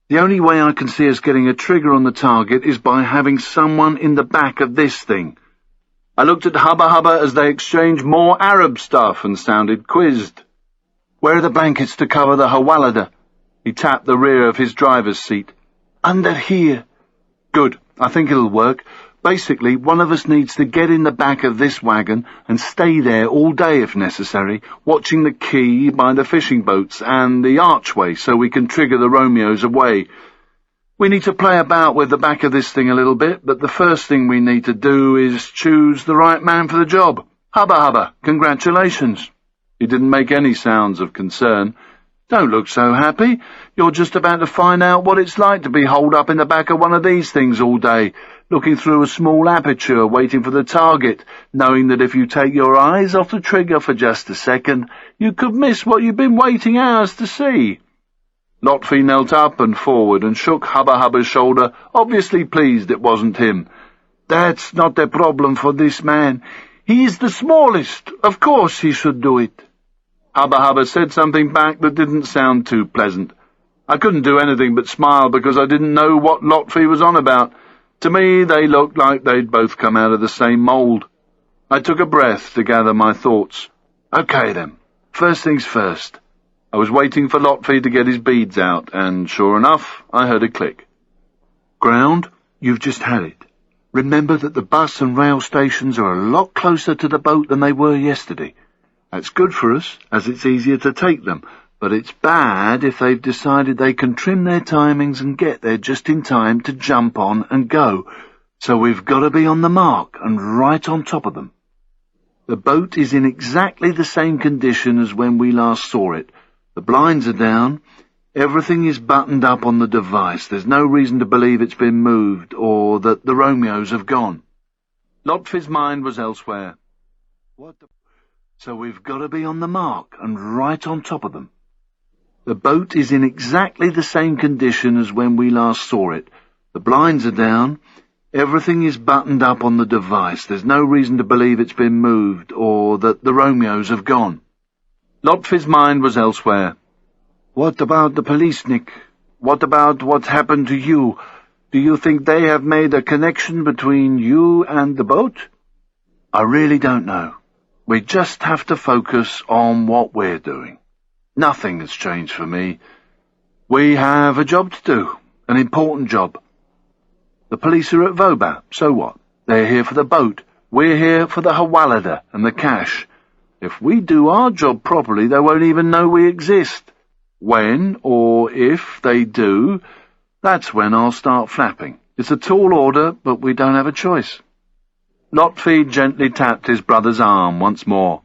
The only way I can see us getting a trigger on the target is by having someone in the back of this thing. I looked at Hubba Hubba as they exchanged more Arab stuff and sounded quizzed. Where are the blankets to cover the Hawalada? He tapped the rear of his driver's seat. Under here. Good, I think it'll work. Basically, one of us needs to get in the back of this wagon and stay there all day if necessary, watching the quay by the fishing boats and the archway so we can trigger the Romeos away. We need to play about with the back of this thing a little bit, but the first thing we need to do is choose the right man for the job. Hubba Hubba, congratulations. He didn't make any sounds of concern. Don't look so happy. You're just about to find out what it's like to be holed up in the back of one of these things all day, looking through a small aperture, waiting for the target, knowing that if you take your eyes off the trigger for just a second, you could miss what you've been waiting hours to see. Lotfi knelt up and forward and shook Hubba Hubba's shoulder, obviously pleased it wasn't him. That's not a problem for this man. He's the smallest. Of course he should do it. Hubba Hubba said something back that didn't sound too pleasant. I couldn't do anything but smile because I didn't know what Lotfi was on about. To me, they looked like they'd both come out of the same mould. I took a breath to gather my thoughts. Okay, then. First things first. I was waiting for Lotfi to get his beads out, and sure enough, I heard a click. Ground, you've just had it. Remember that the bus and rail stations are a lot closer to the boat than they were yesterday. That's good for us, as it's easier to take them, but it's bad if they've decided they can trim their timings and get there just in time to jump on and go, so we've got to be on the mark and right on top of them. The boat is in exactly the same condition as when we last saw it. The blinds are down, everything is buttoned up on the device, there's no reason to believe it's been moved or that the Romeos have gone. Lotfi's mind was elsewhere. So we've got to be on the mark and right on top of them. The boat is in exactly the same condition as when we last saw it. The blinds are down, everything is buttoned up on the device, there's no reason to believe it's been moved or that the Romeos have gone. Lotfi's mind was elsewhere. What about the police, Nick? What about what happened to you? Do you think they have made a connection between you and the boat? I really don't know. We just have to focus on what we're doing. Nothing has changed for me. We have a job to do, an important job. The police are at Vauban, so what? They're here for the boat. We're here for the Hawalada and the cash. If we do our job properly, they won't even know we exist. When, or if they do, that's when I'll start flapping. It's a tall order, but we don't have a choice. Lotfi gently tapped his brother's arm once more.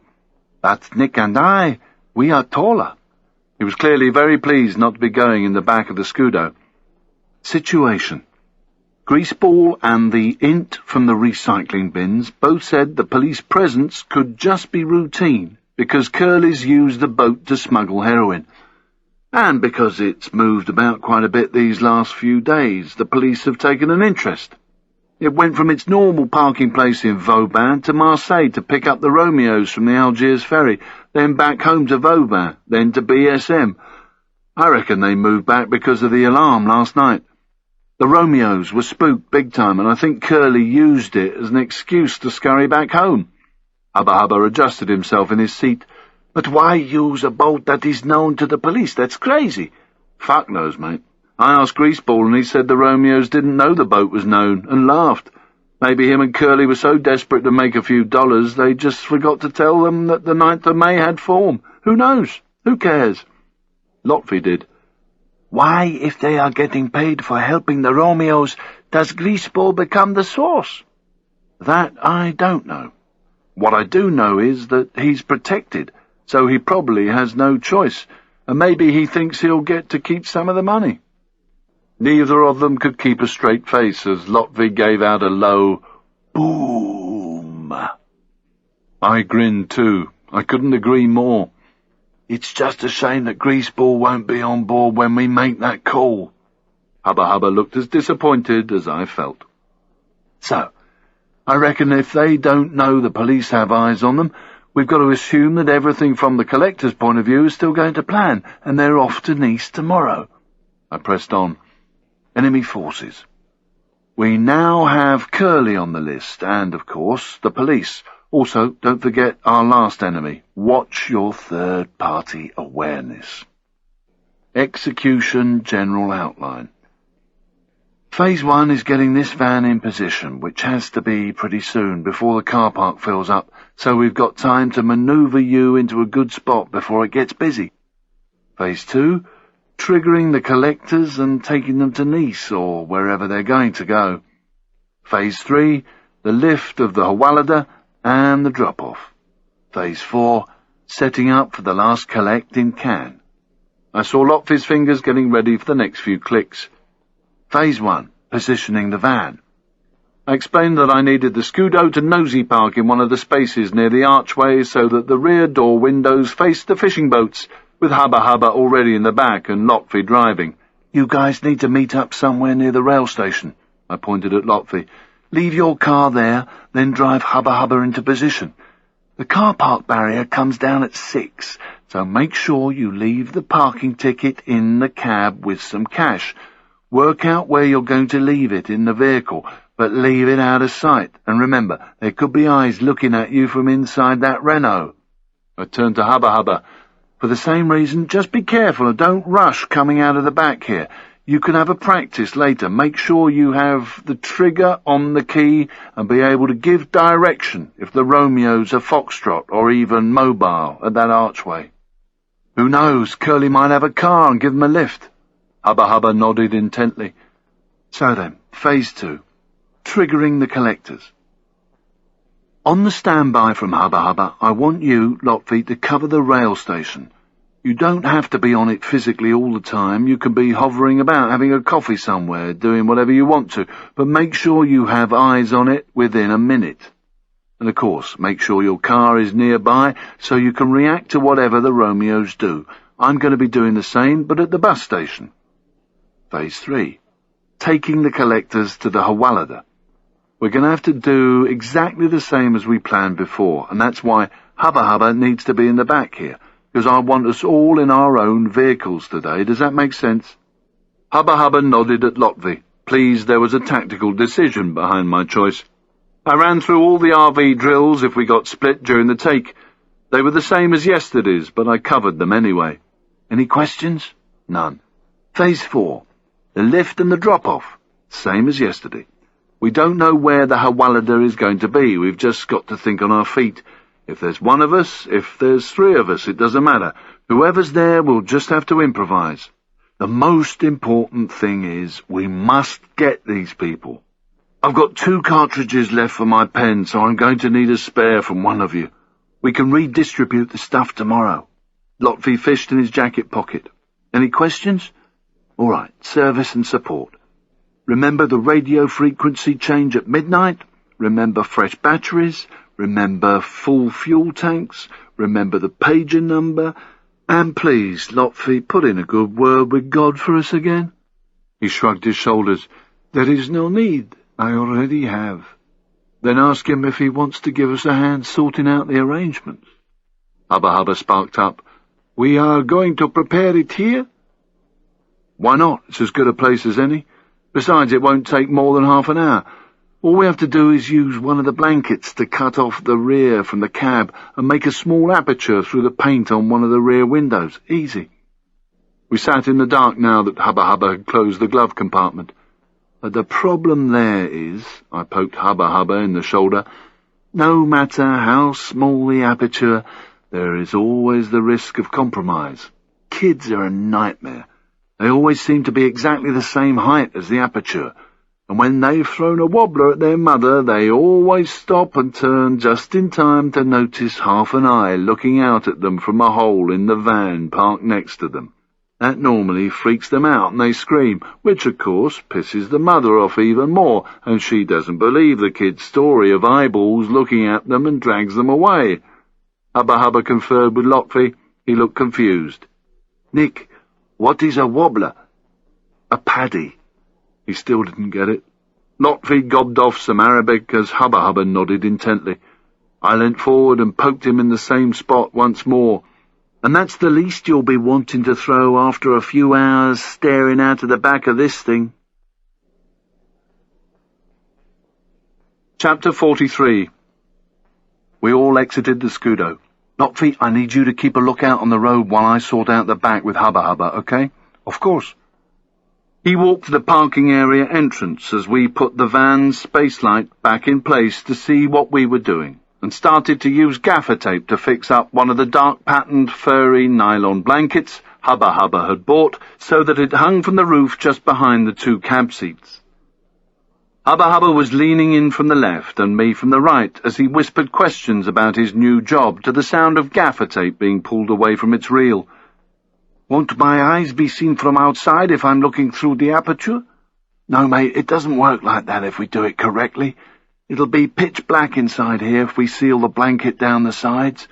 That's Nick and I. We are taller. He was clearly very pleased not to be going in the back of the Scudo. Situation. Greaseball and the int from the recycling bins both said the police presence could just be routine because Curly's used the boat to smuggle heroin. And because it's moved about quite a bit these last few days, the police have taken an interest. It went from its normal parking place in Vauban to Marseille to pick up the Romeos from the Algiers ferry, then back home to Vauban, then to BSM. I reckon they moved back because of the alarm last night. The Romeos were spooked big time, and I think Curly used it as an excuse to scurry back home. Hubba Hubba adjusted himself in his seat. But why use a boat that is known to the police? That's crazy. Fuck knows, mate. I asked Greaseball and he said the Romeos didn't know the boat was known, and laughed. Maybe him and Curly were so desperate to make a few dollars they just forgot to tell them that the 9th of May had form. Who knows? Who cares? Lotfi did. Why, if they are getting paid for helping the Romeos, does Greaseball become the source? That I don't know. What I do know is that he's protected, so he probably has no choice, and maybe he thinks he'll get to keep some of the money. Neither of them could keep a straight face as Lotfi gave out a low boom.
I grinned too. I couldn't agree more.
It's just a shame that Greaseball won't be on board when we make that call.
Hubba Hubba looked as disappointed as I felt.
So, I reckon if they don't know the police have eyes on them, we've got to assume that everything from the collector's point of view is still going to plan, and they're off to Nice tomorrow.
I pressed on.
Enemy forces. We now have Curly on the list, and, of course, the police. Also, don't forget our last enemy. Watch your third-party awareness. Execution General Outline. Phase 1 is getting this van in position, which has to be pretty soon, before the car park fills up, so we've got time to manoeuvre you into a good spot before it gets busy. Phase 2, triggering the collectors and taking them to Nice, or wherever they're going to go. Phase 3, the lift of the Hawalada and the drop-off. Phase 4, setting up for the last collect in Cannes.
I saw Lotfy's fingers getting ready for the next few clicks.
Phase 1, positioning the van.
I explained that I needed the Scudo to Nosy Park in one of the spaces near the archway so that the rear door windows faced the fishing boats, with Hubba Hubba already in the back and Lotfy driving.
You guys need to meet up somewhere near the rail station. I pointed at Lotfy. Leave your car there, then drive Hubba Hubba into position. The car park barrier comes down at 6, so make sure you leave the parking ticket in the cab with some cash. Work out where you're going to leave it in the vehicle, but leave it out of sight. And remember, there could be eyes looking at you from inside that Renault.
I turned to Hubba Hubba.
For the same reason, just be careful and don't rush coming out of the back here. You can have a practice later. Make sure you have the trigger on the key and be able to give direction if the Romeo's a foxtrot or even mobile at that archway. Who knows, Curly might have a car and give them a lift.
Hubba Hubba nodded intently.
So then, Phase 2, triggering the collectors. On the standby from Hubba Hubba, I want you, Lotfy, to cover the rail station. You don't have to be on it physically all the time. You can be hovering about, having a coffee somewhere, doing whatever you want to, but make sure you have eyes on it within a minute. And of course, make sure your car is nearby so you can react to whatever the Romeos do. I'm going to be doing the same, but at the bus station. Phase 3, taking the collectors to the Hawalada. We're going to have to do exactly the same as we planned before, and that's why Hubba Hubba needs to be in the back here, because I want us all in our own vehicles today. Does that make sense?
Hubba Hubba nodded at Lotfy, pleased there was a tactical decision behind my choice. I ran through all the RV drills if we got split during the take. They were the same as yesterday's, but I covered them anyway.
Any questions? None. Phase 4. The lift and the drop-off, same as yesterday. We don't know where the Hawalada is going to be. We've just got to think on our feet. If there's one of us, if there's 3 of us, it doesn't matter. Whoever's there will just have to improvise. The most important thing is we must get these people. I've got 2 cartridges left for my pen, so I'm going to need a spare from one of you. We can redistribute the stuff tomorrow. Lotfy fished in his jacket pocket. Any questions? All right, service and support. Remember the radio frequency change at midnight? Remember fresh batteries? Remember full fuel tanks? Remember the pager number? And please, Lotfy, put in a good word with God for us again. He shrugged his shoulders. There is no need. I already have. Then ask him if he wants to give us a hand sorting out the arrangements.
Hubba Hubba sparked up.
We are going to prepare it here? Why not? It's as good a place as any. Besides, it won't take more than half an hour. All we have to do is use one of the blankets to cut off the rear from the cab and make a small aperture through the paint on one of the rear windows. Easy. We sat in the dark now that Hubba Hubba had closed the glove compartment. But the problem there is, I poked Hubba Hubba in the shoulder, no matter how small the aperture, there is always the risk of compromise. Kids are a nightmare. They always seem to be exactly the same height as the aperture, and when they've thrown a wobbler at their mother, they always stop and turn just in time to notice half an eye looking out at them from a hole in the van parked next to them.
That normally freaks them out and they scream, which of course pisses the mother off even more, and she doesn't believe the kid's story of eyeballs looking at them and drags them away. Hubba Hubba conferred with Lotfi. He looked confused.
Nick, what is a wobbler?
A paddy. He still didn't get it. Lotfi gobbed off some Arabic as Hubba Hubba nodded intently. I leant forward and poked him in the same spot once more.
And that's the least you'll be wanting to throw after a few hours staring out of the back of this thing.
Chapter 43. We all exited the Scudo.
Lotfi, I need you to keep a lookout on the road while I sort out the back with Hubba Hubba, okay?
Of course.
He walked to the parking area entrance as we put the van's spacelight back in place to see what we were doing, and started to use gaffer tape to fix up one of the dark-patterned, furry nylon blankets Hubba Hubba had bought so that it hung from the roof just behind the two cab seats. Hubba Hubba was leaning in from the left and me from the right as he whispered questions about his new job to the sound of gaffer tape being pulled away from its reel.
Won't my eyes be seen from outside if I'm looking through the aperture? No, mate, it doesn't work like that if we do it correctly. It'll be pitch black inside here if we seal the blanket down the sides.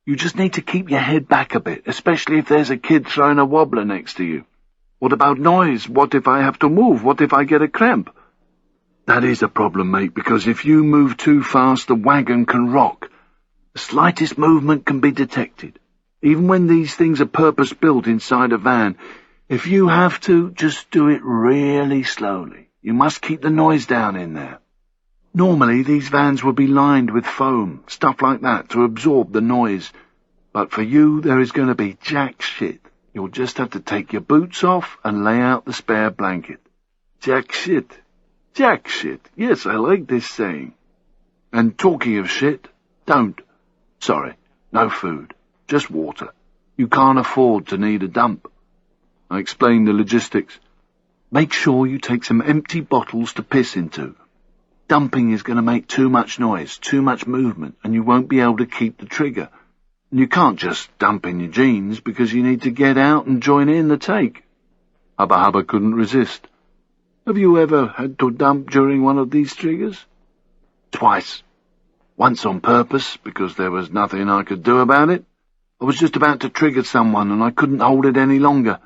You just need to keep your head back a bit, especially if there's a kid throwing a wobbler next to you. What about noise? What if I have to move? What if I get a cramp?
That is a problem, mate, because if you move too fast, the wagon can rock. The slightest movement can be detected. Even when these things are purpose-built inside a van, if you have to, just do it really slowly. You must keep the noise down in there. Normally, these vans would be lined with foam, stuff like that, to absorb the noise. But for you, there is going to be jack shit. You'll just have to take your boots off and lay out the spare blanket. Jack shit. Jack shit. Yes, I like this saying. And talking of shit, don't. Sorry, no food. Just water. You can't afford to need a dump. I explained the logistics. Make sure you take some empty bottles to piss into. Dumping is going to make too much noise, too much movement, and you won't be able to keep the trigger. And you can't just dump in your jeans because you need to get out and join in the take.
Hubba Hubba couldn't resist.
Have you ever had to dump during one of these triggers?
Twice. Once on purpose, because there was nothing I could do about it. I was just about to trigger someone and I couldn't hold it any longer.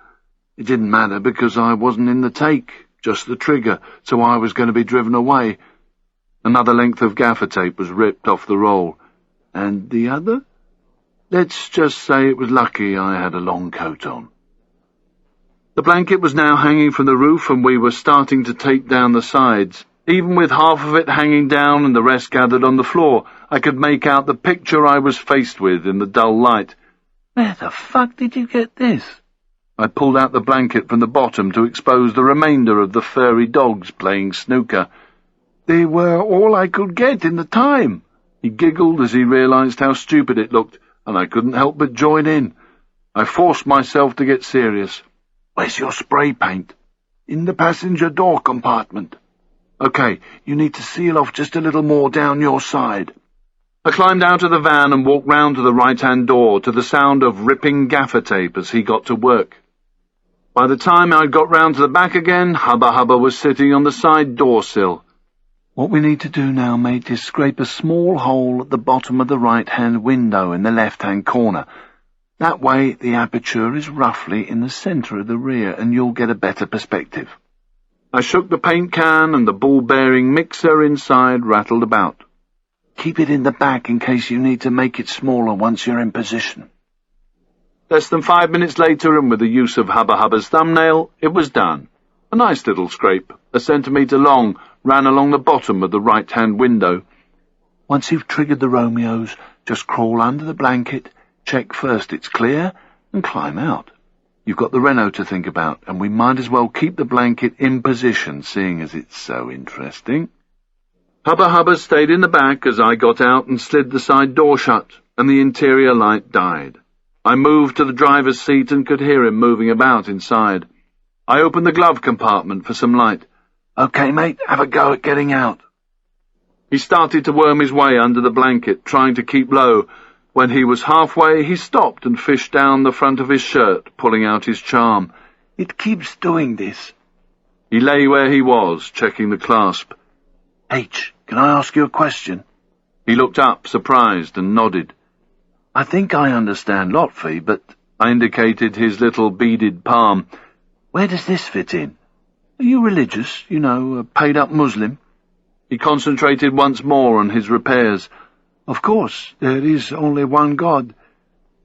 It didn't matter because I wasn't in the take, just the trigger, so I was going to be driven away.
Another length of gaffer tape was ripped off the roll.
And the other?
Let's just say it was lucky I had a long coat on.
The blanket was now hanging from the roof and we were starting to tape down the sides. Even with half of it hanging down and the rest gathered on the floor, I could make out the picture I was faced with in the dull light.
Where the fuck did you get this?
I pulled out the blanket from the bottom to expose the remainder of the furry dogs playing snooker.
They were all I could get in the time.
He giggled as he realized how stupid it looked, and I couldn't help but join in. I forced myself to get serious.
Where's your spray paint? In the passenger door compartment. Okay, you need to seal off just a little more down your side.
I climbed out of the van and walked round to the right-hand door to the sound of ripping gaffer tape as he got to work. By the time I got round to the back again, Hubba Hubba was sitting on the side door sill.
What we need to do now, mate, is scrape a small hole at the bottom of the right-hand window in the left-hand corner. That way, the aperture is roughly in the centre of the rear, and you'll get a better perspective.
I shook the paint can, and the ball-bearing mixer inside rattled about.
Keep it in the back in case you need to make it smaller once you're in position.
Less than 5 minutes later, and with the use of Hubba Hubba's thumbnail, it was done. A nice little scrape, a centimetre long, ran along the bottom of the right-hand window.
Once you've triggered the Romeos, just crawl under the blanket, check first it's clear, and climb out. You've got the Renault to think about, and we might as well keep the blanket in position, seeing as it's so interesting.
Hubba Hubba stayed in the back as I got out and slid the side door shut, and the interior light died. I moved to the driver's seat and could hear him moving about inside. I opened the glove compartment for some light.
Okay, mate, have a go at getting out.
He started to worm his way under the blanket, trying to keep low, When he was halfway, he stopped and fished down the front of his shirt, pulling out his charm.
It keeps doing this.
He lay where he was, checking the clasp.
H, can I ask you a question?
He looked up, surprised, and nodded.
I think I understand Lotfi, but
I indicated his little beaded palm.
Where does this fit in? Are you religious, you know, a paid-up Muslim?
He concentrated once more on his repairs.
Of course, there is only one God.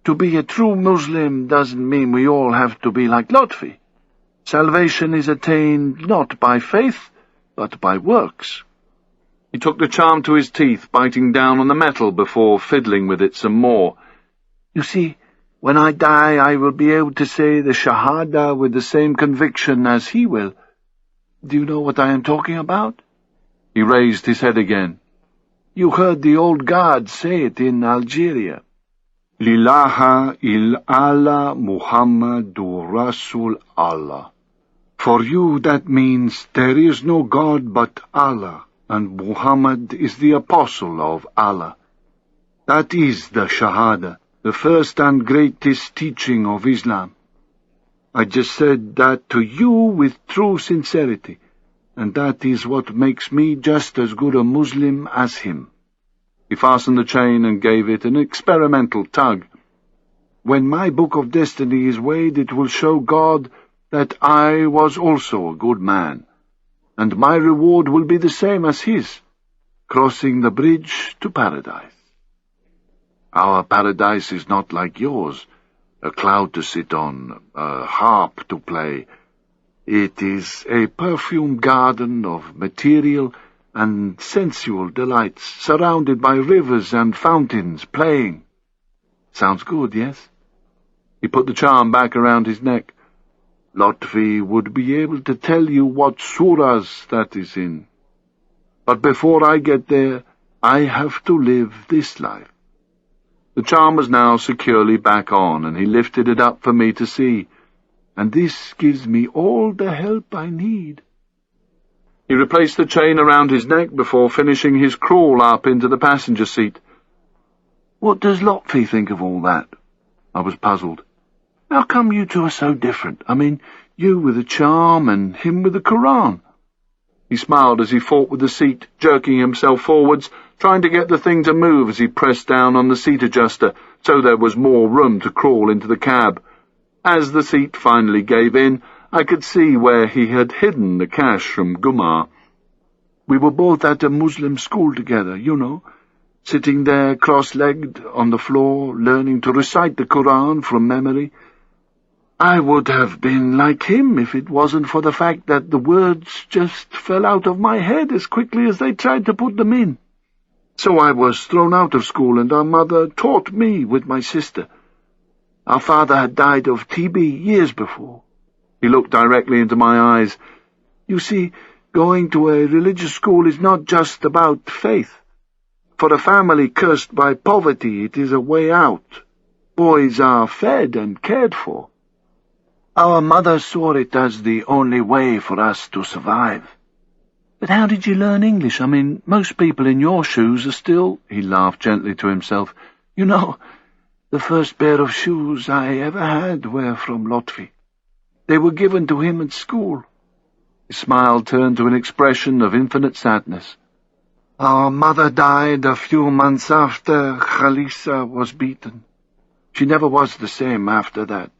To be a true Muslim doesn't mean we all have to be like Lotfi. Salvation is attained not by faith, but by works.
He took the charm to his teeth, biting down on the metal before fiddling with it some more.
You see, when I die, I will be able to say the Shahada with the same conviction as he will. Do you know what I am talking about?
He raised his head again.
You heard the old guards say it in Algeria. Lilaha il Allah Muhammadu Rasul Allah. For you that means there is no God but Allah, and Muhammad is the apostle of Allah. That is the Shahada, the first and greatest teaching of Islam. I just said that to you with true sincerity, and that is what makes me just as good a Muslim as him.
He fastened the chain and gave it an experimental tug.
When my book of destiny is weighed, it will show God that I was also a good man, and my reward will be the same as his, crossing the bridge to paradise.
Our paradise is not like yours, a cloud to sit on, a harp to play. It is a perfumed garden of material and sensual delights, surrounded by rivers and fountains playing. Sounds good, yes?
He put the charm back around his neck.
Lotfi would be able to tell you what surahs that is in. But before I get there, I have to live this life.
The charm was now securely back on, and he lifted it up for me to see.
And this gives me all the help I need.
He replaced the chain around his neck before finishing his crawl up into the passenger seat.
What does Lotfi think of all that? I was puzzled. How come you two are so different? I mean, you with the charm and him with the Quran.
He smiled as he fought with the seat, jerking himself forwards, trying to get the thing to move as he pressed down on the seat adjuster, so there was more room to crawl into the cab. As the seat finally gave in, I could see where he had hidden the cash from Gumar.
We were both at a Muslim school together, you know, sitting there cross-legged on the floor, learning to recite the Quran from memory. I would have been like him if it wasn't for the fact that the words just fell out of my head as quickly as they tried to put them in. So I was thrown out of school, and our mother taught me with my sister. Our father had died of TB years before.
He looked directly into my eyes.
You see, going to a religious school is not just about faith. For a family cursed by poverty, it is a way out. Boys are fed and cared for. Our mother saw it as the only way for us to survive. But how did you learn English? I mean, most people in your shoes are still— He laughed gently to himself. You know, the first pair of shoes I ever had were from Lotfi. They were given to him at school.
His smile turned to an expression of infinite sadness.
Our mother died a few months after Khalisa was beaten. She never was the same after that.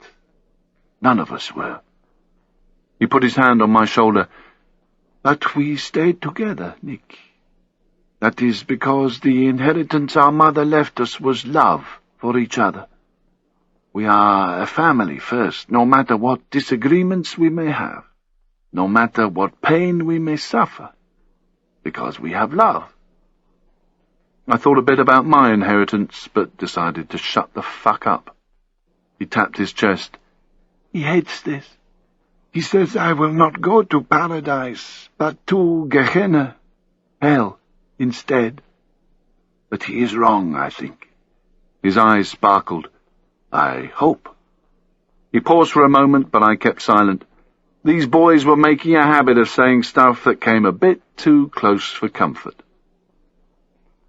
None of us were.
He put his hand on my shoulder.
But we stayed together, Nick. That is because the inheritance our mother left us was love for each other. We are a family first, no matter what disagreements we may have, no matter what pain we may suffer, because we have love.
I thought a bit about my inheritance, but decided to shut the fuck up. He tapped his chest.
He hates this. He says I will not go to paradise, but to Gehenna, hell, instead. But he is wrong, I think.
His eyes sparkled.
I hope.
He paused for a moment, but I kept silent. These boys were making a habit of saying stuff that came a bit too close for comfort.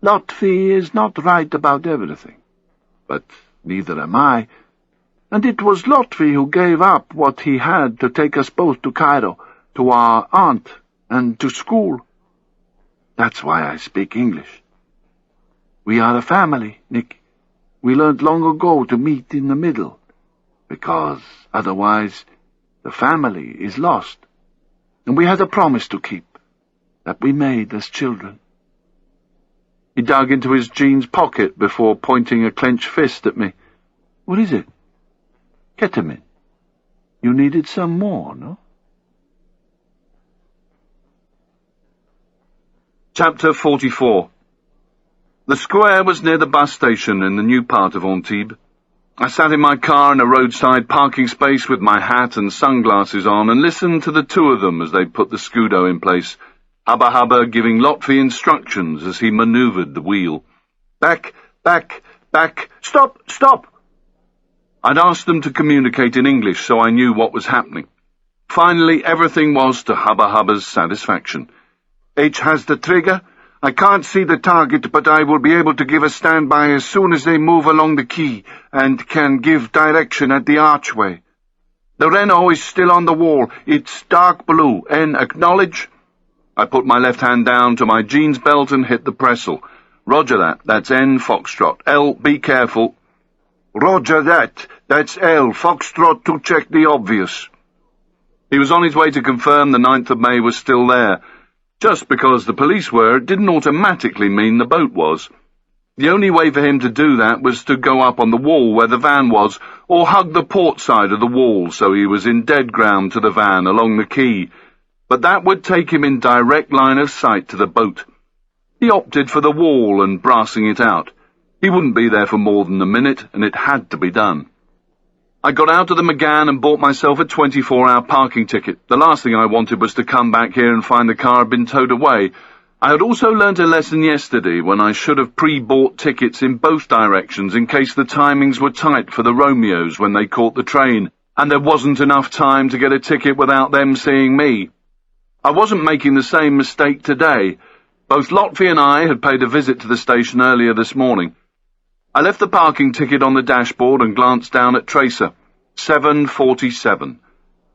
Lotfi is not right about everything.
but neither am I. And it was Lotfi who gave up what he had to take us both to Cairo, to our aunt, and to school. That's why I speak English. We are a family, Nick. We learned long ago to meet in the middle, because otherwise the family is lost. And we had a promise to keep, that we made as children. He dug into his jeans pocket before pointing a clenched fist at me. What is it? Ketamine. You needed some more, no?
Chapter 44. The square was near the bus station in the new part of Antibes. I sat in my car in a roadside parking space with my hat and sunglasses on and listened to the two of them as they put the Scudo in place, Hubba Hubba giving Lotfi instructions as he manoeuvred the wheel. Back, back, back, stop, stop! I'd asked them to communicate in English so I knew what was happening. Finally, everything was to Hubba Hubba's satisfaction. H has the trigger. I can't see the target, but I will be able to give a standby as soon as they move along the quay and can give direction at the archway. The Renault is still on the wall. It's dark blue. N, acknowledge? I put my left hand down to my jeans belt and hit the pressel. Roger that. That's N, Foxtrot. L, be careful. Roger that. That's L, Foxtrot to check the obvious. He was on his way to confirm the 9th of May was still there. Just because the police were, it didn't automatically mean the boat was. The only way for him to do that was to go up on the wall where the van was, or hug the port side of the wall so he was in dead ground to the van along the quay. But that would take him in direct line of sight to the boat. He opted for the wall and brassing it out. He wouldn't be there for more than a minute, and it had to be done. I got out of the McGann and bought myself a 24-hour parking ticket. The last thing I wanted was to come back here and find the car had been towed away. I had also learnt a lesson yesterday when I should have pre-bought tickets in both directions in case the timings were tight for the Romeos when they caught the train, and there wasn't enough time to get a ticket without them seeing me. I wasn't making the same mistake today. Both Lotfi and I had paid a visit to the station earlier this morning. I left the parking ticket on the dashboard and glanced down at Tracer. 7:47.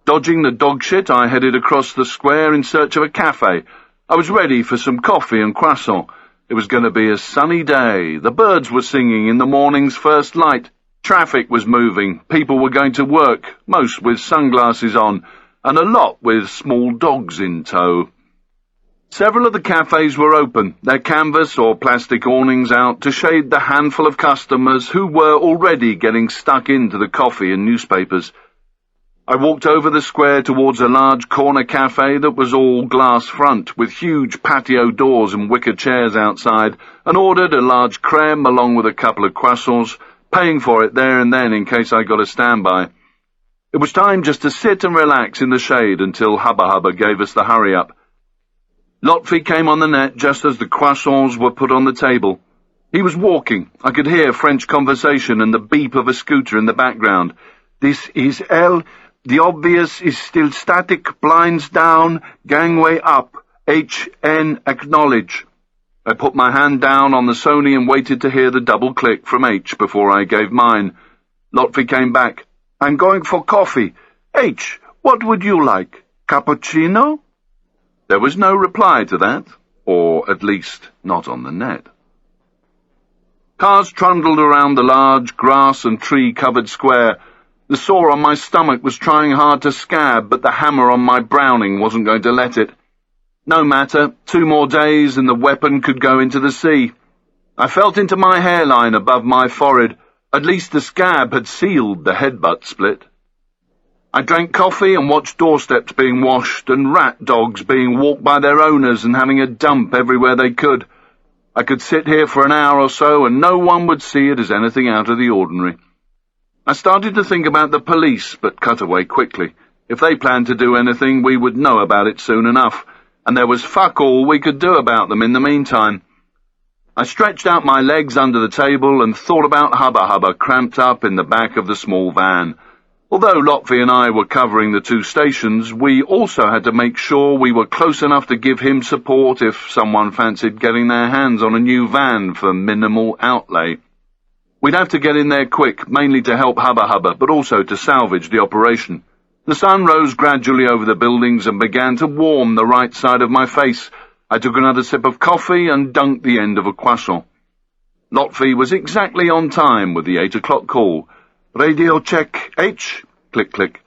Dodging the dog shit, I headed across the square in search of a cafe. I was ready for some coffee and croissant. It was going to be a sunny day. The birds were singing in the morning's first light. Traffic was moving. People were going to work, most with sunglasses on, and a lot with small dogs in tow. Several of the cafes were open, their canvas or plastic awnings out to shade the handful of customers who were already getting stuck into the coffee and newspapers. I walked over the square towards a large corner cafe that was all glass front, with huge patio doors and wicker chairs outside, and ordered a large creme along with a couple of croissants, paying for it there and then in case I got a standby. It was time just to sit and relax in the shade until Hubba Hubba gave us the hurry-up. Lotfi came on the net just as the croissants were put on the table. He was walking. I could hear French conversation and the beep of a scooter in the background. This is L. The obvious is still static, blinds down, gangway up. H-N, acknowledge. I put my hand down on the Sony and waited to hear the double click from H before I gave mine. Lotfi came back. I'm going for coffee. H, what would you like? Cappuccino? There was no reply to that, or at least not on the net. Cars trundled around the large grass and tree-covered square. The sore on my stomach was trying hard to scab, but the hammer on my Browning wasn't going to let it. No matter, 2 more days and the weapon could go into the sea. I felt into my hairline above my forehead. At least the scab had sealed the headbutt split. I drank coffee and watched doorsteps being washed and rat dogs being walked by their owners and having a dump everywhere they could. I could sit here for an hour or so and no one would see it as anything out of the ordinary. I started to think about the police, but cut away quickly. If they planned to do anything, we would know about it soon enough, and there was fuck all we could do about them in the meantime. I stretched out my legs under the table and thought about Hubba Hubba cramped up in the back of the small van. Although Lotfi and I were covering the 2 stations, we also had to make sure we were close enough to give him support if someone fancied getting their hands on a new van for minimal outlay.
We'd have to get in there quick, mainly to help Hubba Hubba, but also to salvage the operation. The sun rose gradually over the buildings and began to warm the right side of my face. I took another sip of coffee and dunked the end of a croissant. Lotfi was exactly on time with the 8 o'clock call. "Radio check, H." Click, click.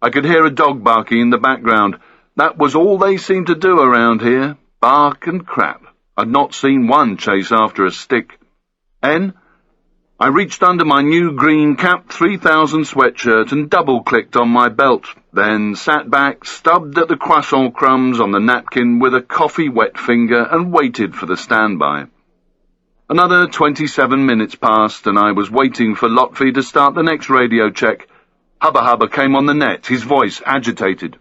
I could hear a dog barking in the background. That was all they seemed to do around here. Bark and crap. I'd not seen one chase after a stick. N? I reached under my new green Cap 3000 sweatshirt and double-clicked on my belt, then sat back, stubbed at the croissant crumbs on the napkin with a coffee-wet finger and waited for the standby. Another 27 minutes passed, and I was waiting for Lotfi to start the next radio check. Hubba Hubba came on the net, his voice agitated.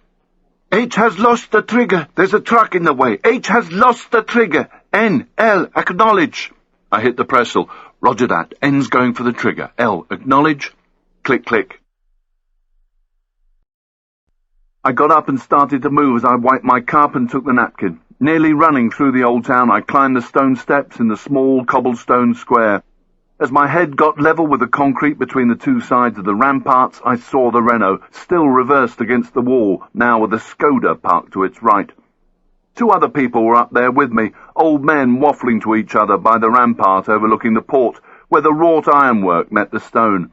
"H has lost the trigger. There's a truck in the way. H has lost the trigger. N, L, acknowledge."
I hit the pressel. "Roger that. N's going for the trigger. L, acknowledge." Click, click. I got up and started to move as I wiped my cup and took the napkin. Nearly running through the old town, I climbed the stone steps in the small cobblestone square. As my head got level with the concrete between the two sides of the ramparts, I saw the Renault, still reversed against the wall, now with a Skoda parked to its right. 2 other people were up there with me, old men waffling to each other by the rampart overlooking the port, where the wrought ironwork met the stone.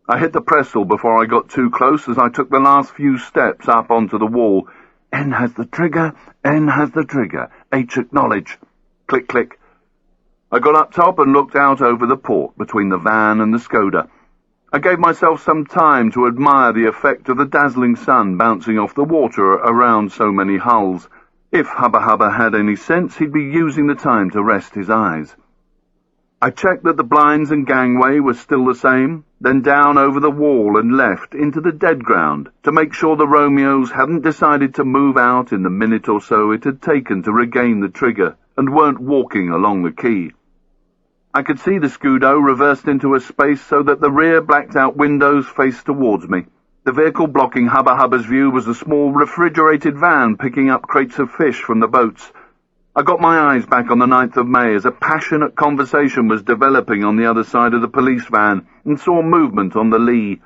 I hit the pressel before I got too close as I took the last few steps up onto the wall. "N has the trigger, N has the trigger. H acknowledge." Click, click. I got up top and looked out over the port between the van and the Skoda. I gave myself some time to admire the effect of the dazzling sun bouncing off the water around so many hulls. If Hubba Hubba had any sense, he'd be using the time to rest his eyes. I checked that the blinds and gangway were still the same, then down over the wall and left into the dead ground to make sure the Romeos hadn't decided to move out in the minute or so it had taken to regain the trigger and weren't walking along the quay. I could see the Scudo reversed into a space so that the rear blacked-out windows faced towards me. The vehicle blocking Hubba Hubba's view was a small refrigerated van picking up crates of fish from the boats. I got my eyes back on the 9th of May as a passionate conversation was developing on the other side of the police van and saw movement on the lee.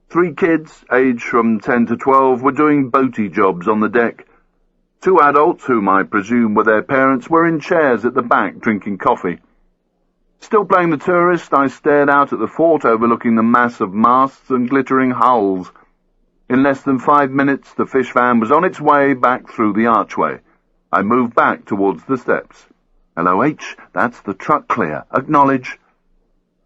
3 kids, aged from 10 to 12, were doing boaty jobs on the deck. 2 adults, whom I presume were their parents, were in chairs at the back drinking coffee. Still playing the tourist, I stared out at the fort overlooking the mass of masts and glittering hulls. In less than 5 minutes, the fish van was on its way back through the archway. I moved back towards the steps. "Hello, H. That's the truck clear. Acknowledge."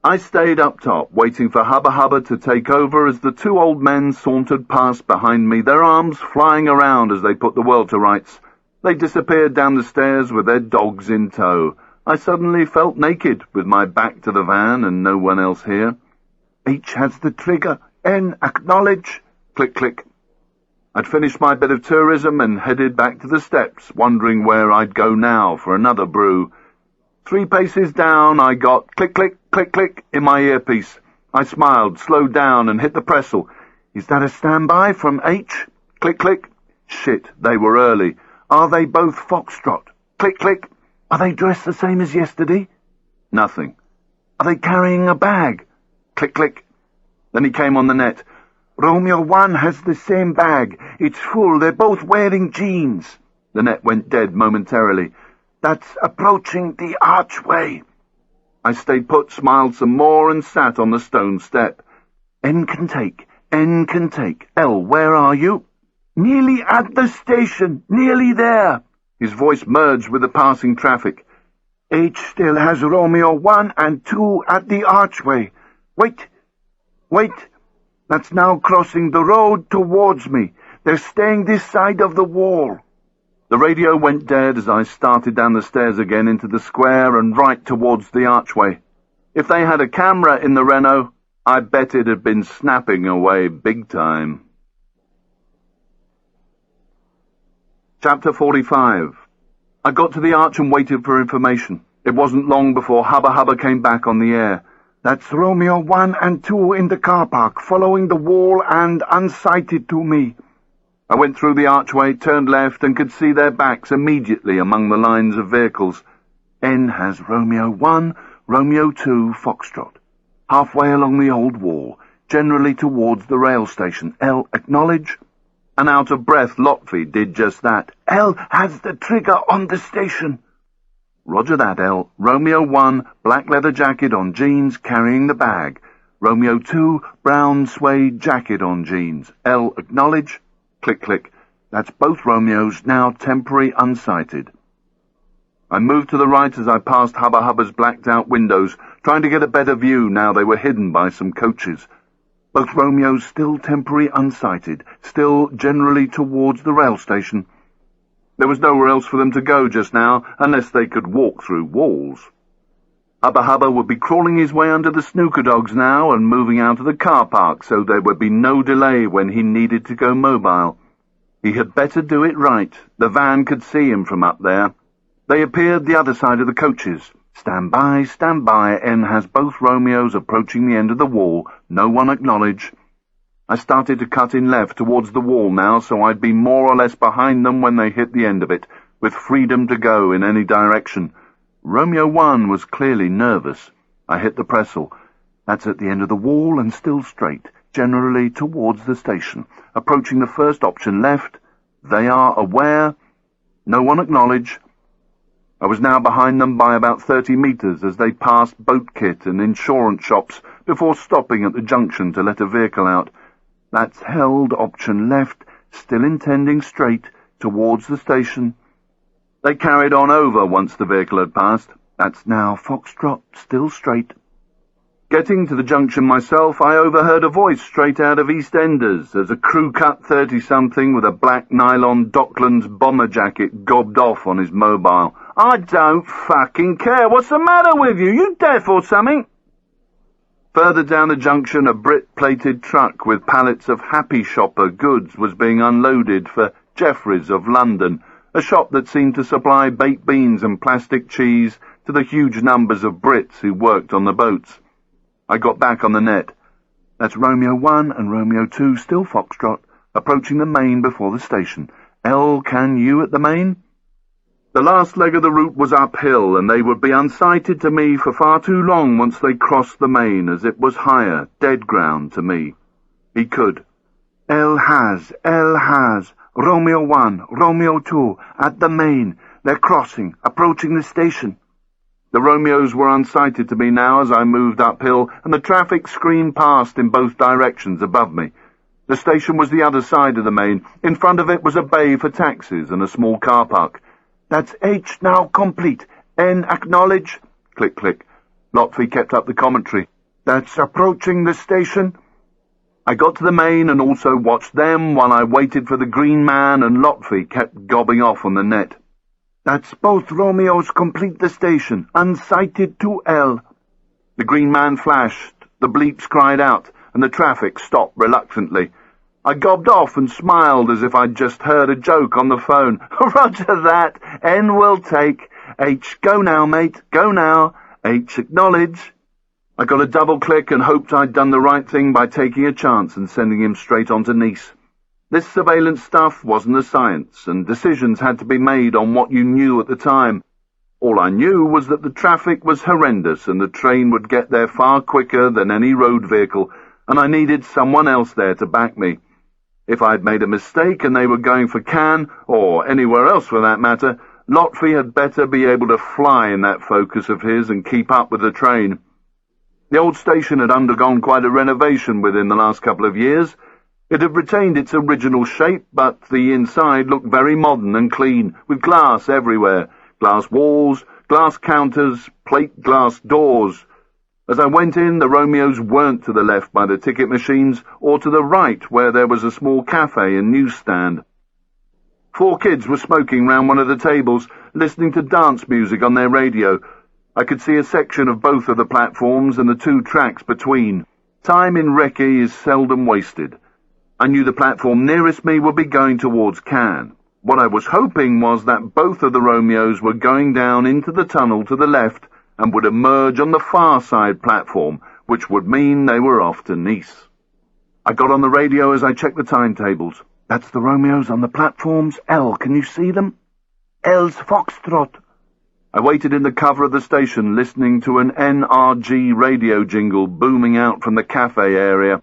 I stayed up top, waiting for Hubba Hubba to take over as the 2 old men sauntered past behind me, their arms flying around as they put the world to rights. They disappeared down the stairs with their dogs in tow. I suddenly felt naked, with my back to the van and no one else here. "H has the trigger. N, acknowledge." Click, click. I'd finished my bit of tourism and headed back to the steps, wondering where I'd go now for another brew. 3 paces down, I got click, click, click, click in my earpiece. I smiled, slowed down, and hit the pressel. "Is that a standby from H?" Click, click. Shit, they were early. "Are they both Foxtrot?" Click, click. "Are they dressed the same as yesterday?" Nothing. "Are they carrying a bag?" Click, click. Then he came on the net. "Romeo 1 has the same bag. It's full. They're both wearing jeans." The net went dead momentarily. "That's approaching the archway." I stayed put, smiled some more, and sat on the stone step. "N can take. N can take. L, where are you?" "Nearly at the station. Nearly there." His voice merged with the passing traffic. "H still has Romeo 1 and 2 at the archway. Wait. Wait. That's now crossing the road towards me. They're staying this side of the wall." The radio went dead as I started down the stairs again into the square and right towards the archway. If they had a camera in the Renault, I bet it had been snapping away big time. Chapter 45. I got to the arch and waited for information. It wasn't long before Hubba Hubba came back on the air. "That's Romeo 1 and 2 in the car park, following the wall and unsighted to me." I went through the archway, turned left, and could see their backs immediately among the lines of vehicles. "N has Romeo 1, Romeo 2, Foxtrot."
halfway along the old wall, generally towards the rail station. El, acknowledge. And out of breath, Lotfi did just that.
El has the trigger on the station.
Roger that, El. Romeo 1, black leather jacket on jeans, carrying the bag. Romeo 2, brown suede jacket on jeans. El, acknowledge. Click, click. That's both Romeos, now temporary unsighted. I moved to the right as I passed Hubba Hubba's blacked-out windows, trying to get a better view now they were hidden by some coaches. Both Romeos still temporary unsighted, still generally towards the rail station. There was nowhere else for them to go just now, unless they could walk through walls. Hubba Hubba would be crawling his way under the snooker dogs now and moving out of the car park, so there would be no delay when he needed to go mobile. He had better do it right. The van could see him from up there. They appeared the other side of the coaches. Stand by, N has both Romeos approaching the end of the wall. No one acknowledge. I started to cut in left towards the wall now, so I'd be more or less behind them when they hit the end of it, with freedom to go in any direction. Romeo 1 was clearly nervous. I hit the Pressel. That's at the end of the wall and still straight, generally towards the station. Approaching the first option left. They are aware. No one acknowledge. I was now behind them by about 30 metres as they passed boat kit and insurance shops before stopping at the junction to let a vehicle out. That's held option left, still intending straight towards the station. They carried on over once the vehicle had passed. That's now Foxtrot, still straight. Getting to the junction myself, I overheard a voice straight out of EastEnders as a crew-cut 30-something with a black nylon Docklands bomber jacket gobbed off on his mobile. "I don't fucking care. What's the matter with you? You deaf or something?" Further down the junction, a Brit-plated truck with pallets of Happy Shopper goods was being unloaded for Jeffries of London, a shop that seemed to supply baked beans and plastic cheese to the huge numbers of Brits who worked on the boats. I got back on the net. That's Romeo 1 and Romeo 2, still Foxtrot, approaching the main before the station. El, can you at the main? The last leg of the route was uphill, and they would be unsighted to me for far too long once they crossed the main, as it was higher, dead ground to me. He could. El has, Romeo 1, Romeo 2, at the main. They're crossing, approaching the station. The Romeos were unsighted to me now as I moved uphill, and the traffic screamed past in both directions above me. The station was the other side of the main. In front of it was a bay for taxis and a small car park. That's H now complete. N acknowledge. Click, click. Lotfi kept up the commentary. That's approaching the station. I got to the main and also watched them while I waited for the green man, and Lotfi kept gobbing off on the net. That's both Romeos complete the station. Unsighted to L. The green man flashed, the bleeps cried out, and the traffic stopped reluctantly. I gobbed off and smiled as if I'd just heard a joke on the phone. Roger that. N will take. H, go now, mate. Go now. H, acknowledge. I got a double click and hoped I'd done the right thing by taking a chance and sending him straight on to Nice. This surveillance stuff wasn't a science, and decisions had to be made on what you knew at the time. All I knew was that the traffic was horrendous and the train would get there far quicker than any road vehicle, and I needed someone else there to back me. If I'd made a mistake and they were going for Cannes, or anywhere else for that matter, Lotfi had better be able to fly in that Focus of his and keep up with the train. The old station had undergone quite a renovation within the last couple of years. It had retained its original shape, but the inside looked very modern and clean, with glass everywhere, glass walls, glass counters, plate glass doors. As I went in, the Romeos weren't to the left by the ticket machines, or to the right where there was a small cafe and newsstand. 4 kids were smoking round one of the tables, listening to dance music on their radio. I could see a section of both of the platforms and the 2 tracks between. Time in Recce is seldom wasted. I knew the platform nearest me would be going towards Cannes. What I was hoping was that both of the Romeos were going down into the tunnel to the left and would emerge on the far side platform, which would mean they were off to Nice. I got on the radio as I checked the timetables. That's the Romeos on the platforms. L, can you see them? L's Foxtrot. I waited in the cover of the station, listening to an NRG radio jingle booming out from the cafe area.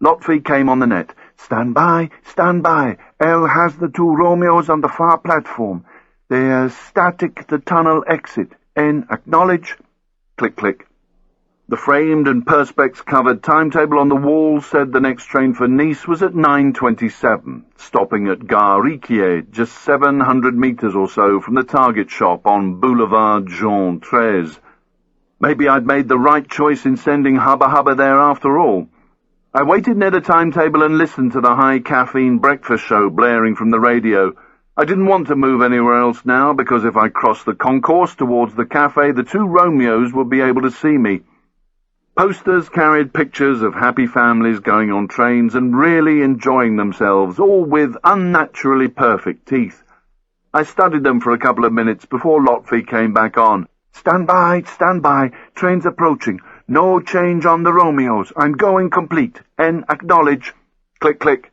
Lotfi came on the net. Stand by, stand by. L has the 2 Romeos on the far platform. They are static the tunnel exit. N, acknowledge. Click, click. The framed and perspex-covered timetable on the wall said the next train for Nice was at 9:27, stopping at Gare Recce, just 700 metres or so from the target shop on Boulevard Jean 13. Maybe I'd made the right choice in sending Hubba Hubba there after all. I waited near the timetable and listened to the high-caffeine breakfast show blaring from the radio. I didn't want to move anywhere else now, because if I crossed the concourse towards the cafe, the 2 Romeos would be able to see me. Posters carried pictures of happy families going on trains and really enjoying themselves, all with unnaturally perfect teeth. I studied them for a couple of minutes before Lotfi came back on. Stand by, train's approaching. No change on the Romeos. I'm going complete. N, acknowledge. Click, click.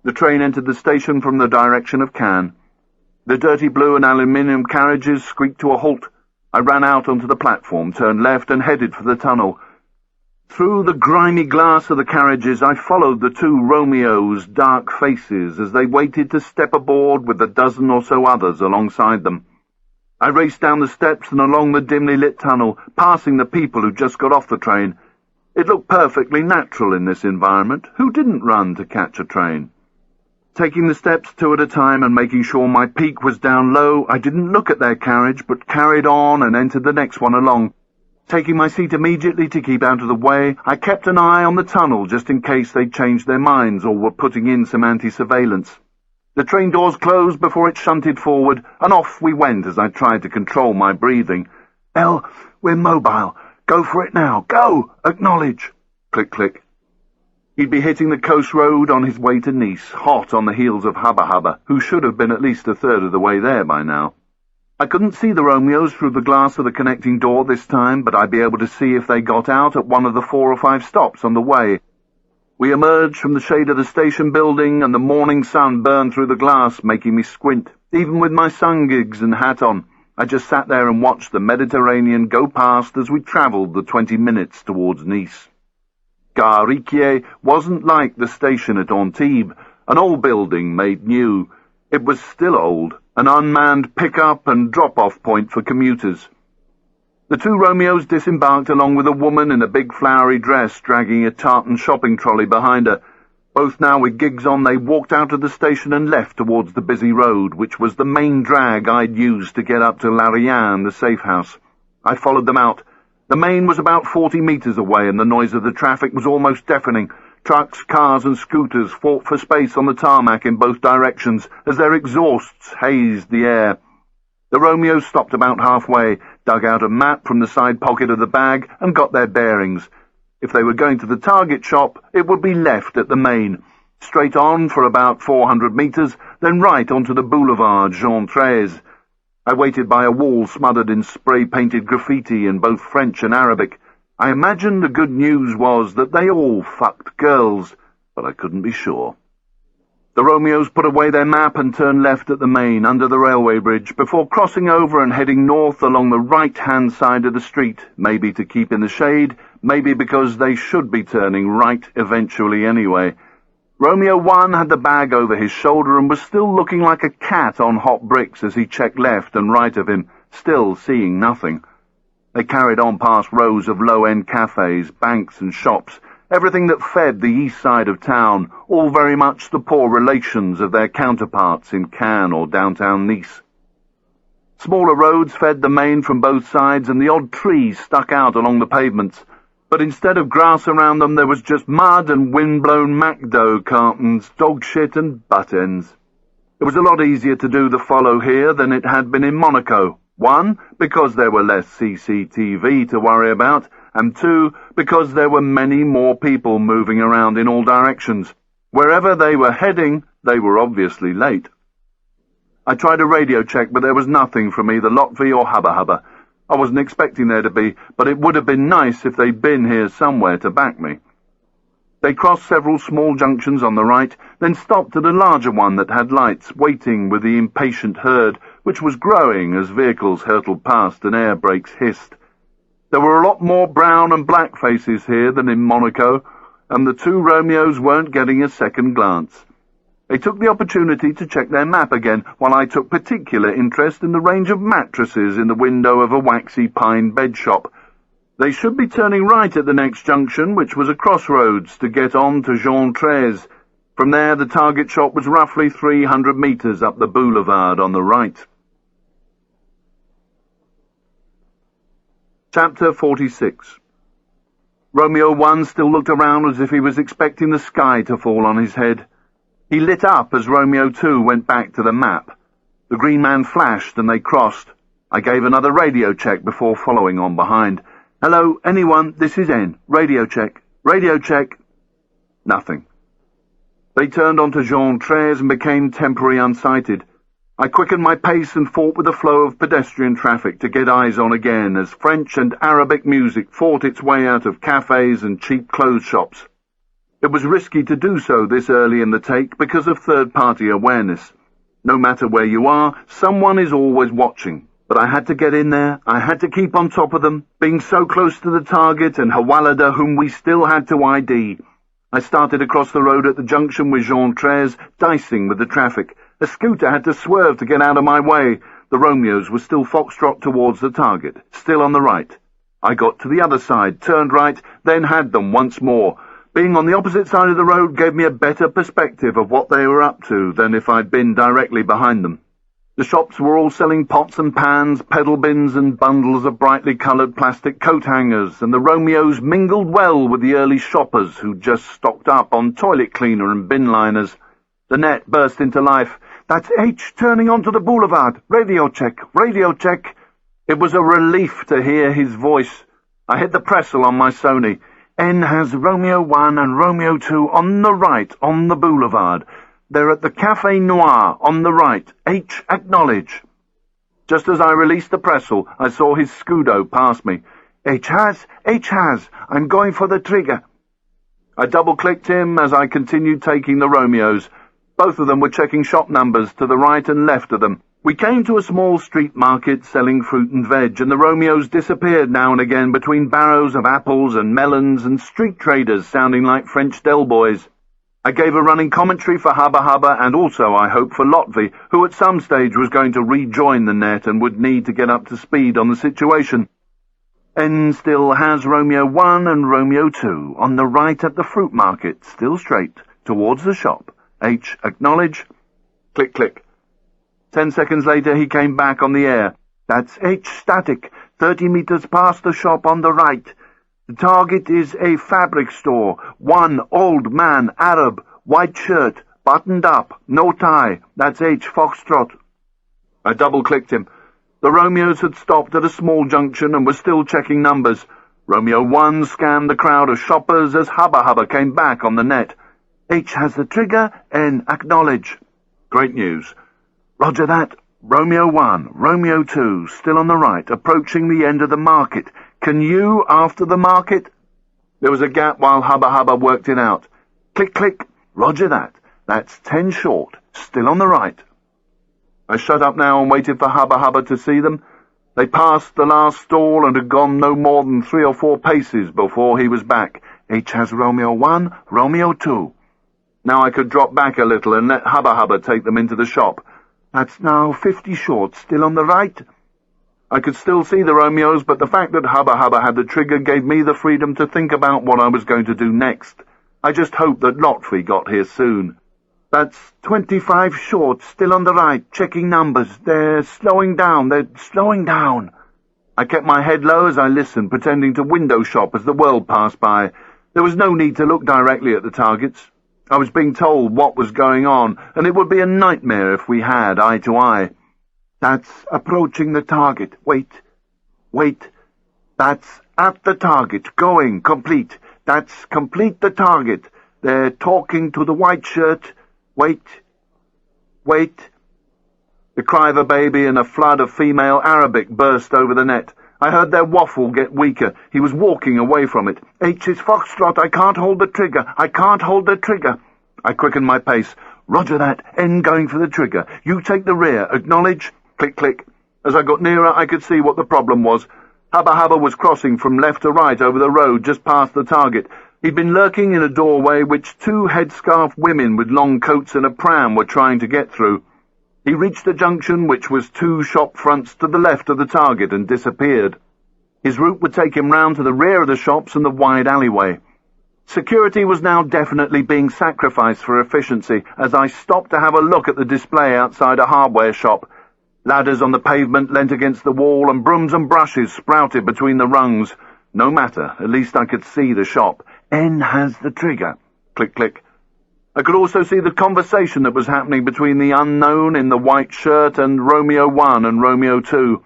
The train entered the station from the direction of Cannes. The dirty blue and aluminium carriages squeaked to a halt. I ran out onto the platform, turned left and headed for the tunnel. Through the grimy glass of the carriages I followed the 2 Romeos' dark faces as they waited to step aboard with a dozen or so others alongside them. I raced down the steps and along the dimly lit tunnel, passing the people who just got off the train. It looked perfectly natural in this environment. Who didn't run to catch a train? Taking the steps 2 at a time and making sure my peak was down low, I didn't look at their carriage, but carried on and entered the next one along. Taking my seat immediately to keep out of the way, I kept an eye on the tunnel just in case they'd changed their minds or were putting in some anti-surveillance. The train doors closed before it shunted forward, and off we went as I tried to control my breathing. L, we're mobile. Go for it now. Go! Acknowledge. Click, click. He'd be hitting the coast road on his way to Nice, hot on the heels of Hubba Hubba, who should have been at least a third of the way there by now. I couldn't see the Romeos through the glass of the connecting door this time, but I'd be able to see if they got out at one of the 4 or 5 stops on the way. We emerged from the shade of the station building, and the morning sun burned through the glass, making me squint, even with my sun gigs and hat on. I just sat there and watched the Mediterranean go past as we travelled the 20 minutes towards Nice. Gare Recce wasn't like the station at Antibes, an old building made new. It was still old, an unmanned pick-up and drop-off point for commuters. The 2 Romeos disembarked along with a woman in a big flowery dress dragging a tartan shopping trolley behind her. Both now with gigs on, they walked out of the station and left towards the busy road, which was the main drag I'd used to get up to Larian, the safe house. I followed them out. The main was about 40 metres away, and the noise of the traffic was almost deafening. Trucks, cars and scooters fought for space on the tarmac in both directions as their exhausts hazed the air. The Romeos stopped about halfway, dug out a map from the side pocket of the bag, and got their bearings. If they were going to the target shop, it would be left at the main. Straight on for about 400 metres, then right onto the Boulevard Jean 13. I waited by a wall smothered in spray-painted graffiti in both French and Arabic. I imagined the good news was that they all fucked girls, but I couldn't be sure. The Romeos put away their map and turned left at the main, under the railway bridge, before crossing over and heading north along the right-hand side of the street, maybe to keep in the shade, maybe because they should be turning right eventually anyway. Romeo 1 had the bag over his shoulder and was still looking like a cat on hot bricks as he checked left and right of him, still seeing nothing. They carried on past rows of low-end cafes, banks and shops, everything that fed the east side of town, all very much the poor relations of their counterparts in Cannes or downtown Nice. Smaller roads fed the main from both sides, and the odd trees stuck out along the pavements. But instead of grass around them, there was just mud and wind-blown MacDo cartons, dog shit and butt ends. It was a lot easier to do the follow here than it had been in Monaco. 1, because there were less CCTV to worry about, and 2, because there were many more people moving around in all directions. Wherever they were heading, they were obviously late. I tried a radio check, but there was nothing from either Lotfi or Hubba Hubba. I wasn't expecting there to be, but it would have been nice if they'd been here somewhere to back me. They crossed several small junctions on the right, then stopped at a larger one that had lights, waiting with the impatient herd, which was growing as vehicles hurtled past and air brakes hissed. There were a lot more brown and black faces here than in Monaco, and the two Romeos weren't getting a second glance. They took the opportunity to check their map again, while I took particular interest in the range of mattresses in the window of a waxy pine bed shop. They should be turning right at the next junction, which was a crossroads, to get on to Jean Treize. From there, the target shop was roughly 300 metres up the boulevard on the right. Chapter 46. Romeo 1 still looked around as if he was expecting the sky to fall on his head. He lit up as Romeo 2 went back to the map. The green man flashed and they crossed. I gave another radio check before following on behind. "Hello, anyone, this is N. Radio check. Radio check." Nothing. They turned onto Jean Treize and became temporarily unsighted. I quickened my pace and fought with the flow of pedestrian traffic to get eyes on again as French and Arabic music fought its way out of cafes and cheap clothes shops. It was risky to do so this early in the take because of third-party awareness. No matter where you are, someone is always watching. But I had to get in there, I had to keep on top of them, being so close to the target and Hawalada, whom we still had to ID. I started across the road at the junction with Jean Treize, dicing with the traffic. A scooter had to swerve to get out of my way. The Romeos were still foxtrot towards the target, still on the right. I got to the other side, turned right, then had them once more. Being on the opposite side of the road gave me a better perspective of what they were up to than if I'd been directly behind them. The shops were all selling pots and pans, pedal bins and bundles of brightly coloured plastic coat hangers, and the Romeos mingled well with the early shoppers who'd just stocked up on toilet cleaner and bin liners. The net burst into life. "That's H turning onto the boulevard. Radio check, radio check." It was a relief to hear his voice. I hit the Pressel on my Sony. N has Romeo 1 and Romeo 2 on the right, on the boulevard. They're at the Café Noir, on the right. H, acknowledge. Just as I released the Pressel, I saw his Scudo pass me. H has. I'm going for the trigger. I double-clicked him as I continued taking the Romeos. Both of them were checking shop numbers to the right and left of them. We came to a small street market selling fruit and veg, and the Romeos disappeared now and again between barrows of apples and melons and street traders sounding like French Del-boys. I gave a running commentary for Hubba Hubba and also, I hope, for Lotvy, who at some stage was going to rejoin the net and would need to get up to speed on the situation. N still has Romeo 1 and Romeo 2 on the right at the fruit market, still straight, towards the shop. H, acknowledge. Click, click. 10 seconds later he came back on the air. "That's H static, 30 meters past the shop on the right. The target is a fabric store. One old man, Arab, white shirt, buttoned up, no tie. That's H Foxtrot." I double-clicked him. The Romeos had stopped at a small junction and were still checking numbers. Romeo 1 scanned the crowd of shoppers as Hubba Hubba came back on the net. "H has the trigger, and acknowledge." Great news. "Roger that. Romeo 1, Romeo 2, still on the right, approaching the end of the market. Can you after the market?" There was a gap while Hubba Hubba worked it out. Click, click. "Roger that. That's 10 short, still on the right." I shut up now and waited for Hubba Hubba to see them. They passed the last stall and had gone no more than 3 or 4 paces before he was back. "H has Romeo 1, Romeo 2. Now I could drop back a little and let Hubba Hubba take them into the shop. "That's now 50 short, still on the right." I could still see the Romeos, but the fact that Hubba Hubba had the trigger gave me the freedom to think about what I was going to do next. I just hoped that Lotvy got here soon. "That's 25 short, still on the right, checking numbers. They're slowing down. I kept my head low as I listened, pretending to window shop as the world passed by. There was no need to look directly at the targets. I was being told what was going on, and it would be a nightmare if we had eye to eye. "That's approaching the target. Wait. That's at the target. Going. Complete. That's complete the target. They're talking to the white shirt. Wait. The cry of a baby and a flood of female Arabic burst over the net. I heard their waffle get weaker. He was walking away from it. "H is Foxtrot. I can't hold the trigger. I quickened my pace. "Roger that. N going for the trigger. You take the rear. Acknowledge.
Click, click. As I got nearer, I could see what the problem was. Hubba Hubba was crossing from left to right over the road just past the target. He'd been lurking in a doorway which 2 headscarf women with long coats and a pram were trying to get through. He reached a junction which was 2 shop fronts to the left of the target and disappeared. His route would take him round to the rear of the shops and the wide alleyway. Security was now definitely being sacrificed for efficiency as I stopped to have a look at the display outside a hardware shop. Ladders on the pavement leant against the wall and brooms and brushes sprouted between the rungs. No matter, at least I could see the shop. N has the trigger. Click, click. I could also see the conversation that was happening between the unknown in the white shirt and Romeo 1 and Romeo 2.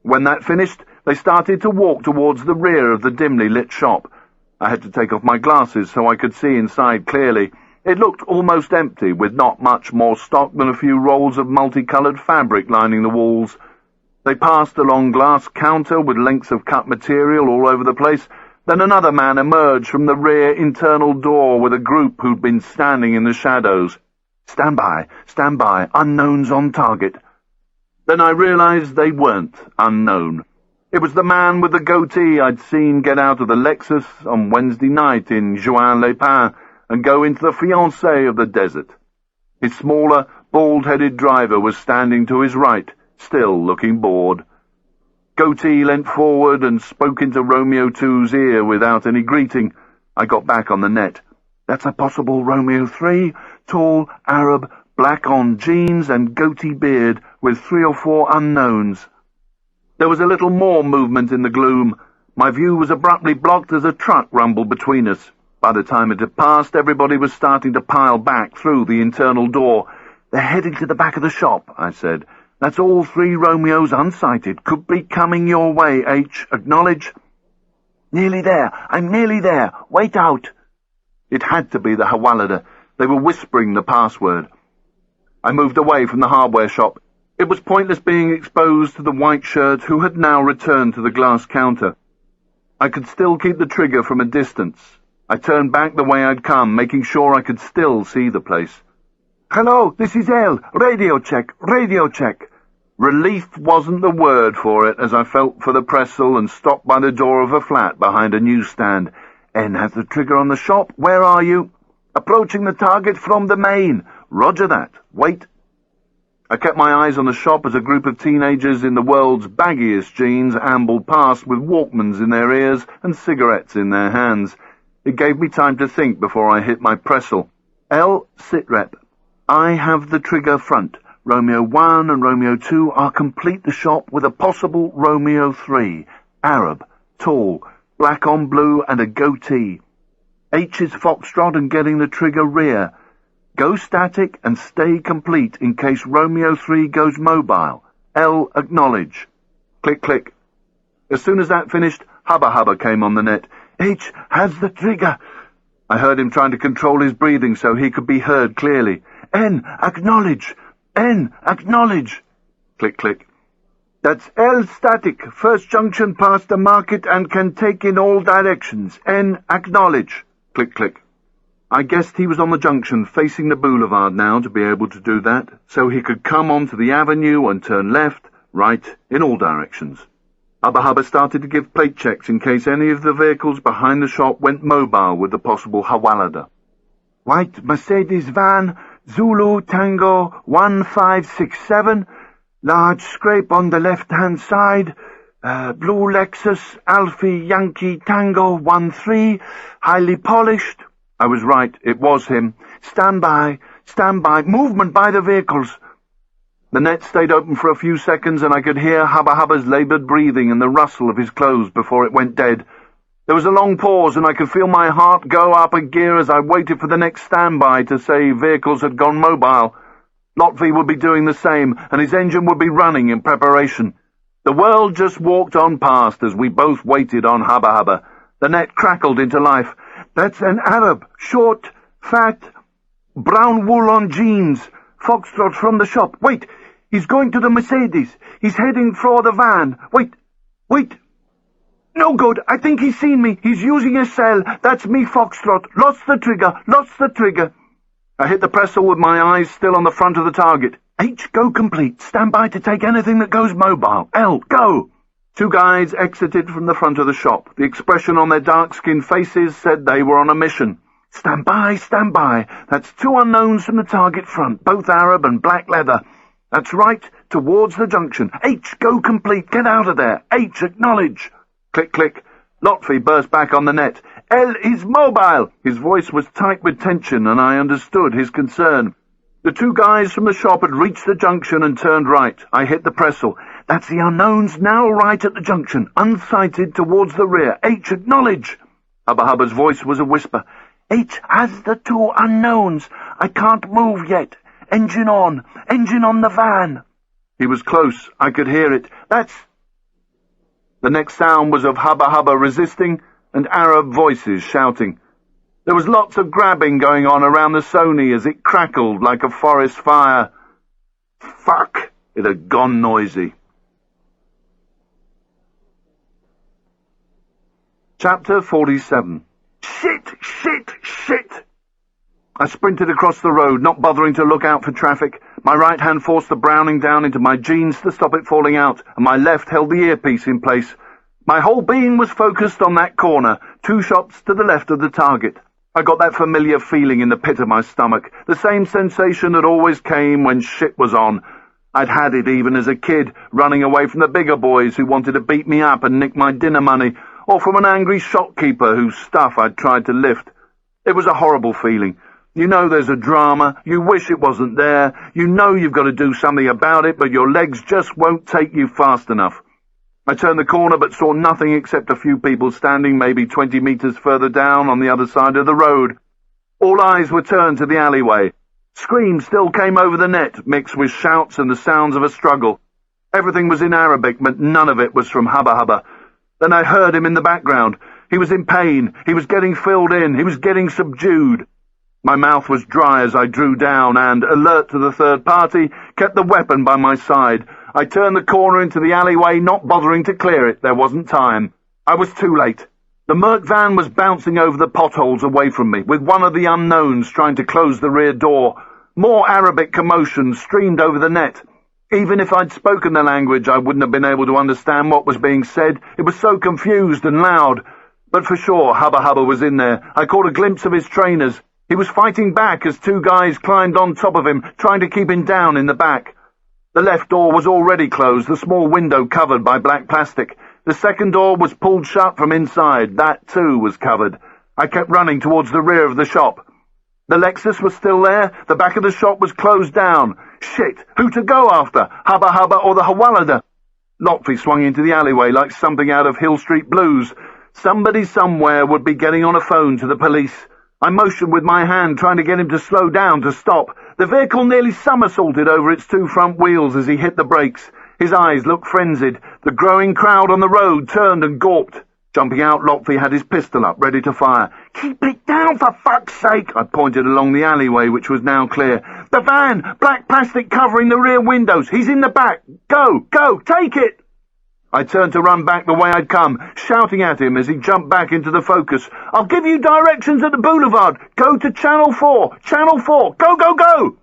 When that finished, they started to walk towards the rear of the dimly lit shop. I had to take off my glasses so I could see inside clearly. It looked almost empty, with not much more stock than a few rolls of multicoloured fabric lining the walls. They passed a long glass counter with lengths of cut material all over the place. Then another man emerged from the rear internal door with a group who'd been standing in the shadows. Stand by, unknowns on target. Then I realised they weren't unknown. It was the man with the goatee I'd seen get out of the Lexus on Wednesday night in Juin-les-Pins and go into the fiancée of the desert. His smaller, bald-headed driver was standing to his right, still looking bored. Goatee leant forward and spoke into Romeo 2's ear without any greeting. I got back on the net. That's a possible Romeo 3, tall, Arab, black on jeans and goatee beard, with 3 or 4 unknowns. There was a little more movement in the gloom. My view was abruptly blocked as a truck rumbled between us. By the time it had passed, everybody was starting to pile back through the internal door. They're heading to the back of the shop, I said. That's all 3 Romeos unsighted. Could be coming your way, H. Acknowledge? Nearly there. I'm nearly there. Wait out. It had to be the Hawalada. They were whispering the password. I moved away from the hardware shop. It was pointless being exposed to the white shirt who had now returned to the glass counter. I could still keep the trigger from a distance. I turned back the way I'd come, making sure I could still see the place. Hello, this is L. Radio check, radio check. Relief wasn't the word for it as I felt for the Pressel and stopped by the door of a flat behind a newsstand. N has the trigger on the shop. Where are you? Approaching the target from the main. Roger that. Wait. I kept my eyes on the shop as a group of teenagers in the world's baggiest jeans ambled past with Walkmans in their ears and cigarettes in their hands. It gave me time to think before I hit my Pressel. L. Sitrep. I have the trigger front. Romeo 1 and Romeo 2 are complete the shop with a possible Romeo 3. Arab, tall, black on blue and a goatee. H is Foxtrot and getting the trigger rear. Go static and stay complete in case Romeo 3 goes mobile. L. Acknowledge. Click, click. As soon as that finished, Hubba Hubba came on the net. H has the trigger. I heard him trying to control his breathing so he could be heard clearly. N. Acknowledge. N. Acknowledge. Click, click. That's L static. First junction past the market and can take in all directions. N. Acknowledge. Click, click. I guessed he was on the junction, facing the boulevard now to be able to do that, so he could come onto the avenue and turn left, right, in all directions. Hubba Hubba started to give plate checks in case any of the vehicles behind the shop went mobile with the possible Hawalada. White Mercedes van, Zulu Tango 1567, large scrape on the left-hand side, blue Lexus Alfie Yankee Tango 13, highly polished. I was right, it was him. Stand by, movement by the vehicles. The net stayed open for a few seconds and I could hear Hubba Hubba's laboured breathing and the rustle of his clothes before it went dead. There was a long pause and I could feel my heart go up a gear as I waited for the next standby to say vehicles had gone mobile. Lotfi would be doing the same and his engine would be running in preparation. The world just walked on past as we both waited on Hubba Hubba. The net crackled into life. That's an Arab, short, fat, brown wool on jeans. Foxtrot from the shop. Wait, he's going to the Mercedes. He's heading for the van. Wait. No good. I think he's seen me. He's using a cell. That's me, Foxtrot. Lost the trigger. I hit the Pressel with my eyes still on the front of the target.
H, go complete. Stand by to take anything that goes mobile. L, go!
Two guys exited from the front of the shop. The expression on their dark-skinned faces said they were on a mission.
Stand by, stand by. That's two unknowns from the target front, both Arab and black leather. That's right, towards the junction. H, go complete. Get out of there. H, acknowledge.
Click, click. Lotfi burst back on the net.
L is mobile.
His voice was tight with tension, and I understood his concern. The two guys from the shop had reached the junction and turned right. I hit the Pressel.
That's the unknowns now right at the junction, unsighted towards the rear. H, acknowledge.
Hubba Hubba's voice was a whisper.
H has the two unknowns. I can't move yet. Engine on the van.
He was close. I could hear it. That's... The next sound was of Hubba Hubba resisting and Arab voices shouting. There was lots of grabbing going on around the Sony as it crackled like a forest fire. Fuck! It had gone noisy. Chapter 47.
Shit!
I sprinted across the road, not bothering to look out for traffic. My right hand forced the Browning down into my jeans to stop it falling out, and my left held the earpiece in place. My whole being was focused on that corner, 2 shots to the left of the target. I got that familiar feeling in the pit of my stomach, the same sensation that always came when shit was on. I'd had it even as a kid, running away from the bigger boys who wanted to beat me up and nick my dinner money, or from an angry shopkeeper whose stuff I'd tried to lift. It was a horrible feeling. You know there's a drama, you wish it wasn't there, you know you've got to do something about it, but your legs just won't take you fast enough. I turned the corner but saw nothing except a few people standing maybe 20 meters further down on the other side of the road. All eyes were turned to the alleyway. Screams still came over the net, mixed with shouts and the sounds of a struggle. Everything was in Arabic, but none of it was from Hubba Hubba. Then I heard him in the background. He was in pain, he was getting filled in, he was getting subdued. My mouth was dry as I drew down and, alert to the third party, kept the weapon by my side. I turned the corner into the alleyway, not bothering to clear it. There wasn't time. I was too late. The Merc van was bouncing over the potholes away from me, with one of the unknowns trying to close the rear door. More Arabic commotion streamed over the net. Even if I'd spoken the language, I wouldn't have been able to understand what was being said. It was so confused and loud. But for sure, Hubba Hubba was in there. I caught a glimpse of his trainers. He was fighting back as 2 guys climbed on top of him, trying to keep him down in the back. The left door was already closed, the small window covered by black plastic. The second door was pulled shut from inside. That, too, was covered. I kept running towards the rear of the shop. The Lexus was still there. The back of the shop was closed down. Shit! Who to go after? Hubba Hubba or the Hawalada? Lotfi swung into the alleyway like something out of Hill Street Blues. Somebody somewhere would be getting on a phone to the police. I motioned with my hand, trying to get him to slow down, to stop. The vehicle nearly somersaulted over its 2 front wheels as he hit the brakes. His eyes looked frenzied. The growing crowd on the road turned and gawped. Jumping out, Lotfi had his pistol up, ready to fire.
Keep it down, for fuck's sake!
I pointed along the alleyway, which was now clear. The van! Black plastic covering the rear windows! He's in the back! Go! Go! Take it! I turned to run back the way I'd come, shouting at him as he jumped back into the focus. I'll give you directions at the boulevard. Go to Channel 4. Channel 4. Go, go, go!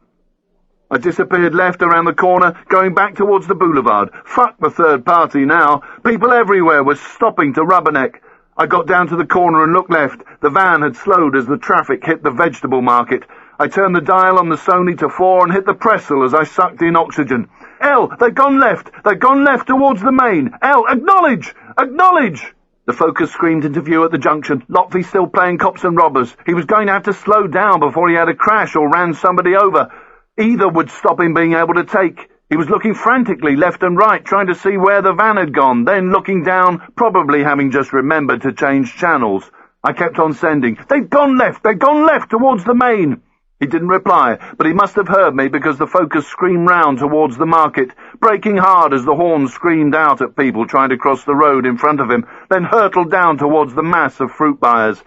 I disappeared left around the corner, going back towards the boulevard. Fuck the third party now. People everywhere were stopping to rubberneck. I got down to the corner and looked left. The van had slowed as the traffic hit the vegetable market. I turned the dial on the Sony to 4 and hit the Pressel as I sucked in oxygen. L, they've gone left! They've gone left towards the main! L, acknowledge! Acknowledge! The Focus screamed into view at the junction. Lotfi still playing cops and robbers. He was going to have to slow down before he had a crash or ran somebody over. Either would stop him being able to take. He was looking frantically left and right, trying to see where the van had gone, then looking down, probably having just remembered to change channels. I kept on sending. They've gone left! They've gone left towards the main! He didn't reply, but he must have heard me because the Focus screamed round towards the market, braking hard as the horn screamed out at people trying to cross the road in front of him, then hurtled down towards the mass of fruit buyers.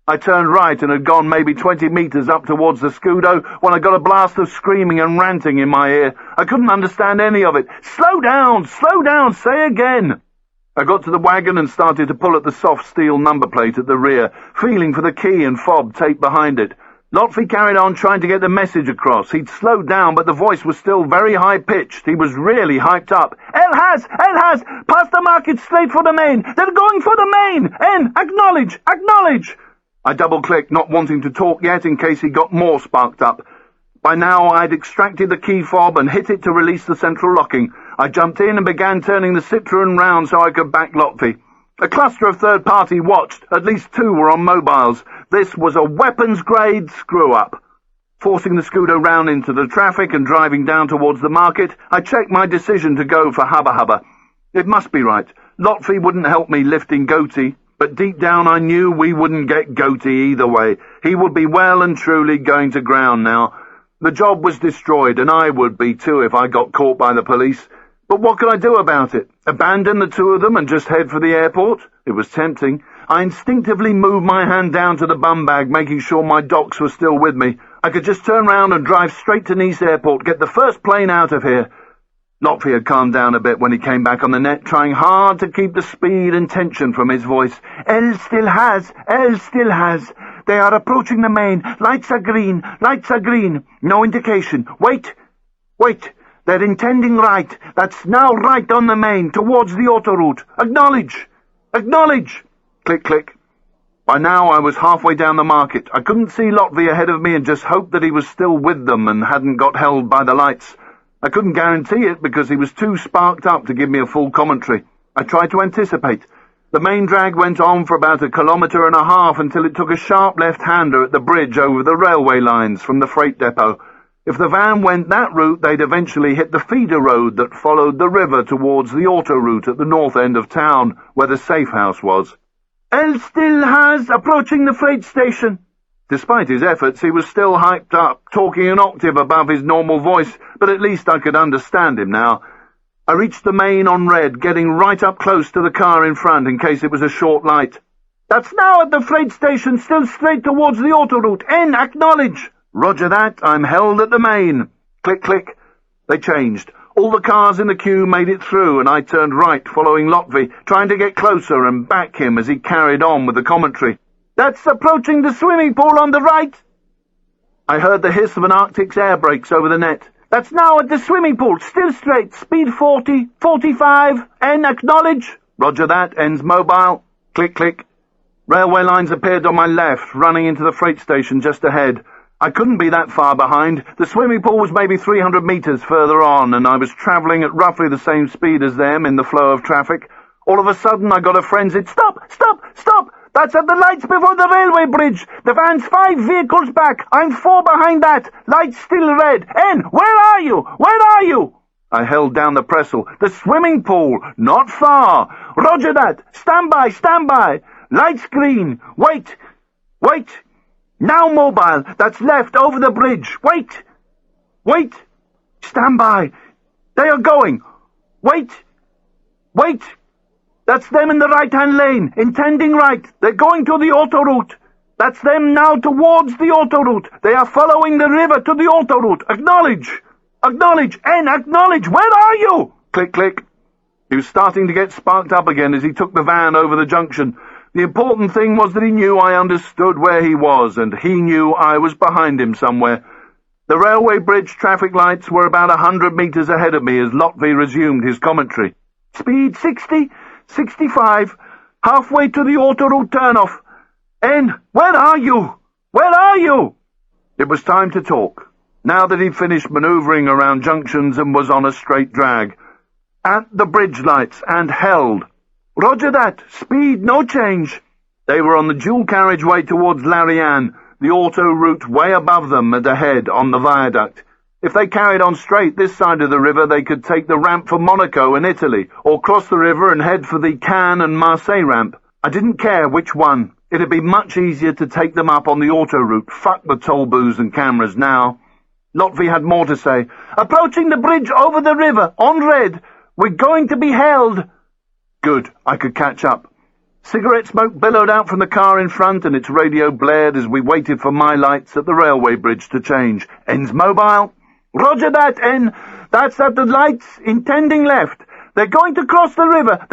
I turned right and had gone maybe 20 meters up towards the Scudo when I got a blast of screaming and ranting in my ear. I couldn't understand any of it. Slow down! Slow down! Say again! I got to the wagon and started to pull at the soft steel number plate at the rear, feeling for the key and fob taped behind it.
Lotfi carried on trying to get the message across. He'd slowed down, but the voice was still very high-pitched. He was really hyped up. El has! Past the market straight for the main! They're going for the main! En, acknowledge! I double-clicked, not wanting to talk yet in case he got more sparked up. By now I'd extracted the key fob and hit it to release the central locking. I jumped in and began turning the Citroen round so I could back Lotfi. A cluster of third-party watched. At least 2 were on mobiles. This was a weapons-grade screw-up. Forcing the scooter round into the traffic and driving down towards the market, I checked my decision to go for Hubba Hubba. It must be right. Lotfi wouldn't help me lifting Goatee, but deep down I knew we wouldn't get Goatee either way. He would be well and truly going to ground now. The job was destroyed, and I would be too if I got caught by the police. But what could I do about it? Abandon the 2 of them and just head for the airport? It was tempting. I instinctively moved my hand down to the bum bag, making sure my docs were still with me. I could just turn round and drive straight to Nice Airport, get the first plane out of here. Lotfi had calmed down a bit when he came back on the net, trying hard to keep the speed and tension from his voice. El still has. They are approaching the main. Lights are green. No indication. Wait. They're intending right. That's now right on the main, towards the autoroute. Acknowledge! Click, click. By now I was halfway down the market. I couldn't see Lotfi ahead of me and just hoped that he was still with them and hadn't got held by the lights. I couldn't guarantee it because he was too sparked up to give me a full commentary. I tried to anticipate. The main drag went on for about 1.5 kilometres until it took a sharp left-hander at the bridge over the railway lines from the freight depot. If the van went that route, they'd eventually hit the feeder road that followed the river towards the auto route at the north end of town, where the safe house was. El still has approaching the freight station. Despite his efforts, he was still hyped up, talking an octave above his normal voice, but at least I could understand him now. I reached the main on red, getting right up close to the car in front in case it was a short light. That's now at the freight station, still straight towards the autoroute. En, acknowledge! Roger that, I'm held at the main. Click, click. They changed. All the cars in the queue made it through, and I turned right, following Lotfi, trying to get closer and back him as he carried on with the commentary. That's approaching the swimming pool on the right. I heard the hiss of an Arctic's air brakes over the net. That's now at the swimming pool, still straight, speed 40, 45, En, acknowledge. Roger that, En's mobile. Click, click. Railway lines appeared on my left, running into the freight station just ahead. I couldn't be that far behind. The swimming pool was maybe 300 metres further on, and I was travelling at roughly the same speed as them in the flow of traffic. All of a sudden I got a frenzied, Stop! That's at the lights before the railway bridge. The van's 5 vehicles back. I'm 4 behind that. Lights still red. En, where are you? I held down the pressel. The swimming pool. Not far. Roger that. Stand by. Lights green. Wait. Now mobile. That's left over the bridge. Wait. Stand by. They are going. Wait. That's them in the right-hand lane, intending right. They're going to the autoroute. That's them now towards the autoroute. They are following the river to the autoroute. Acknowledge. En, acknowledge. Where are you? Click, click. He was starting to get sparked up again as he took the van over the junction. The important thing was that he knew I understood where he was, and he knew I was behind him somewhere. The railway bridge traffic lights were about 100 metres ahead of me as Lotfi resumed his commentary. Speed 60, 65, halfway to the autoroute turnoff. En, where are you? It was time to talk, now that he'd finished manoeuvring around junctions and was on a straight drag. At the bridge lights, and held. Roger that. Speed, no change. They were on the dual carriageway towards Larianne, the auto route way above them and ahead on the viaduct. If they carried on straight this side of the river, they could take the ramp for Monaco in Italy, or cross the river and head for the Cannes and Marseille ramp. I didn't care which one. It'd be much easier to take them up on the auto route. Fuck the toll booths and cameras now. Lotfi had more to say. Approaching the bridge over the river, on red. We're going to be held. Good, I could catch up. Cigarette smoke billowed out from the car in front, and its radio blared as we waited for my lights at the railway bridge to change. En's mobile. Roger that, En. That's at the lights, intending left. They're going to cross the river.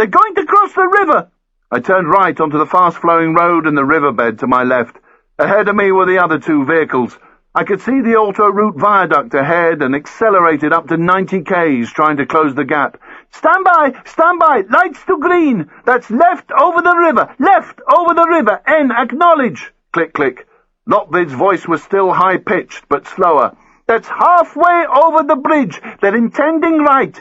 I turned right onto the fast-flowing road and the riverbed to my left. Ahead of me were the other two vehicles. I could see the auto-route viaduct ahead and accelerated up to 90 k's trying to close the gap. Stand by, lights to green. That's left over the river, N, acknowledge. Click, click. Lotvid's voice was still high-pitched, but slower. That's halfway over the bridge. They're intending right,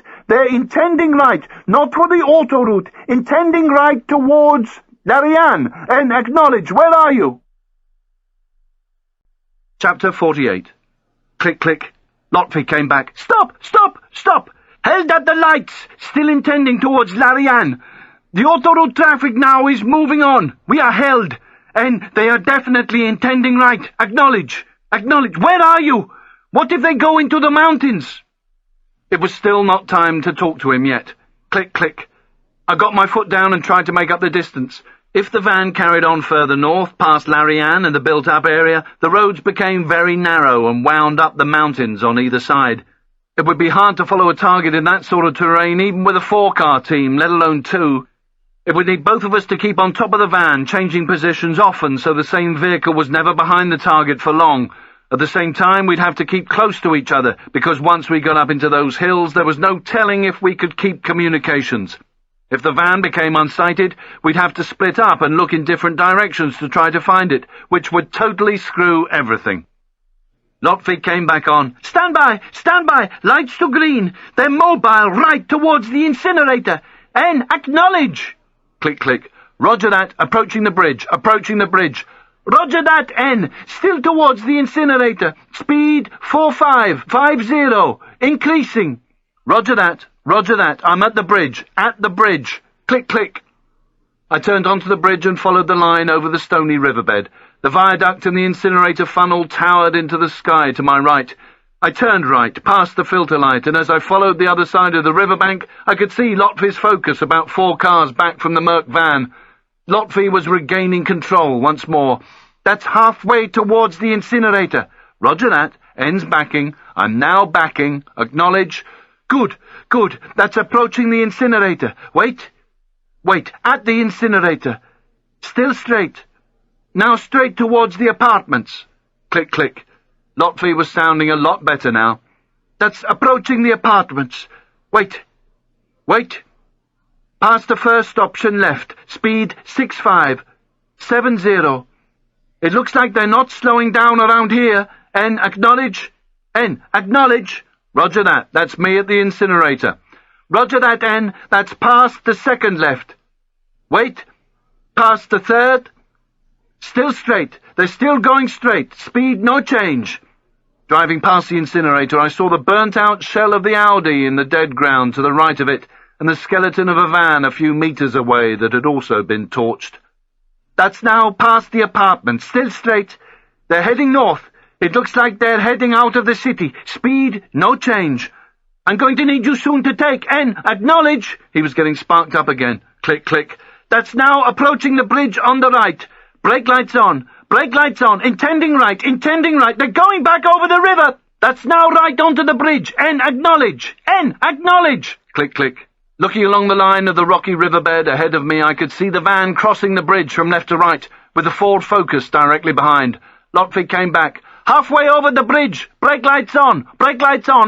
not for the autoroute, intending right towards Larian. N, acknowledge, where are you?
Chapter 48. Click, click. Lotfi came back. Stop! Held at the lights, still intending towards Larian. The autoroute traffic now is moving on. We are held, and they are definitely intending right. Acknowledge. Where are you? What if they go into the mountains? It was still not time to talk to him yet. Click, click. I got my foot down and tried to make up the distance. If the van carried on further north, past Larian and the built-up area, the roads became very narrow and wound up the mountains on either side. It would be hard to follow a target in that sort of terrain, even with a 4-car team, let alone 2. It would need both of us to keep on top of the van, changing positions often so the same vehicle was never behind the target for long. At the same time, we'd have to keep close to each other, because once we got up into those hills, there was no telling if we could keep communications. If the van became unsighted, we'd have to split up and look in different directions to try to find it, which would totally screw everything. Lotfi came back on. Stand by, lights to green. They're mobile, right towards the incinerator. N, acknowledge. Click, click. Roger that, approaching the bridge. Roger that, N, still towards the incinerator. Speed 4550, increasing. Roger that, I'm at the bridge. Click, click. I turned onto the bridge and followed the line over the stony riverbed. The viaduct and the incinerator funnel towered into the sky to my right. I turned right, past the filter light, and as I followed the other side of the riverbank, I could see Lotfi's focus about 4 cars back from the Merc van. Lotfi was regaining control once more. That's halfway towards the incinerator. Roger that. N's backing. I'm now backing. Acknowledge. Good. That's approaching the incinerator. Wait. At the incinerator. Still straight. Now straight towards the apartments. Click, click. Lotfi was sounding a lot better now. That's approaching the apartments. Wait. Past the first option left. Speed 6570. It looks like they're not slowing down around here. N, acknowledge. Roger that. That's me at the incinerator. Roger that, N. That's past the second left. Wait. Past the third. Still straight. They're still going straight. Speed no change. Driving past the incinerator, I saw the burnt-out shell of the Audi in the dead ground to the right of it, and the skeleton of a van a few meters away that had also been torched. That's now past the apartment. Still straight. They're heading north. It looks like they're heading out of the city. Speed, no change. I'm going to need you soon to take. N, acknowledge. He was getting sparked up again. Click, click. That's now approaching the bridge on the right. Brake lights on. Intending right. They're going back over the river. That's now right onto the bridge. N, acknowledge. Click, click. Looking along the line of the rocky riverbed ahead of me, I could see the van crossing the bridge from left to right, with the Ford Focus directly behind. Lotfi came back. Halfway over the bridge. Brake lights on,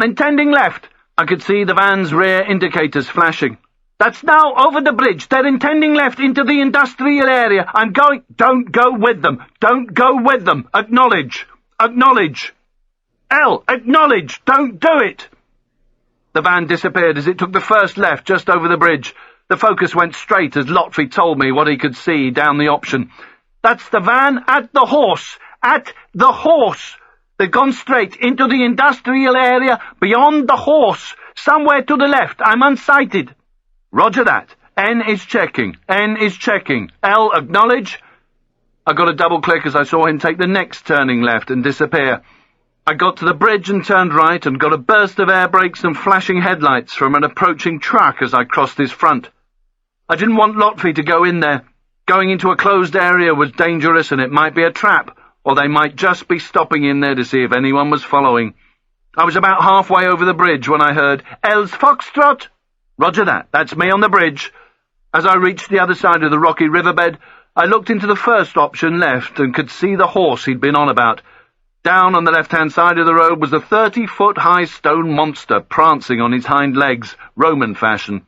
intending left. I could see the van's rear indicators flashing. That's now over the bridge. They're intending left into the industrial area. I'm going... Don't go with them. Acknowledge. L, acknowledge. Don't do it. The van disappeared as it took the first left just over the bridge. The Focus went straight as Lotfi told me what he could see down the option. That's the van at the horse. They've gone straight into the industrial area beyond the horse. Somewhere to the left. I'm unsighted. Roger that. N is checking. L, acknowledge. I got a double click as I saw him take the next turning left and disappear. I got to the bridge and turned right and got a burst of air brakes and flashing headlights from an approaching truck as I crossed his front. I didn't want Lotfi to go in there. Going into a closed area was dangerous and it might be a trap, or they might just be stopping in there to see if anyone was following. I was about halfway over the bridge when I heard, L's Foxtrot. Roger that. That's me on the bridge. As I reached the other side of the rocky riverbed, I looked into the first option left and could see the horse he'd been on about. Down on the left-hand side of the road was a 30-foot-high stone monster prancing on his hind legs, Roman fashion.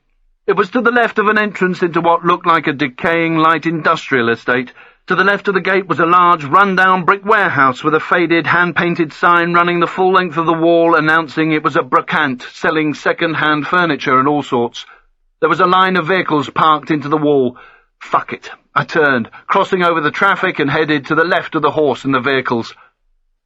It was to the left of an entrance into what looked like a decaying light industrial estate. To the left of the gate was a large, run-down brick warehouse with a faded, hand-painted sign running the full length of the wall announcing it was a brocante selling second-hand furniture and all sorts. There was a line of vehicles parked into the wall. Fuck it. I turned, crossing over the traffic and headed to the left of the horse and the vehicles.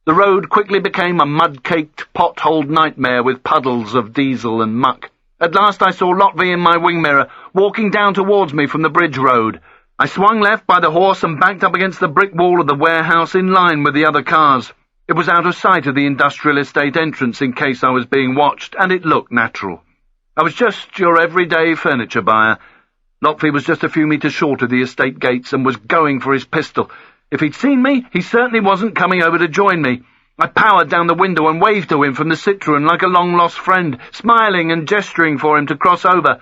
The road quickly became a mud-caked, potholed nightmare with puddles of diesel and muck. At last I saw Lotvi in my wing mirror, walking down towards me from the bridge road. I swung left by the horse and backed up against the brick wall of the warehouse in line with the other cars. It was out of sight of the industrial estate entrance in case I was being watched, and it looked natural. I was just your everyday furniture buyer. Lotvi was just a few metres short of the estate gates and was going for his pistol. If he'd seen me, he certainly wasn't coming over to join me. I powered down the window and waved to him from the Citroën like a long-lost friend, smiling and gesturing for him to cross over.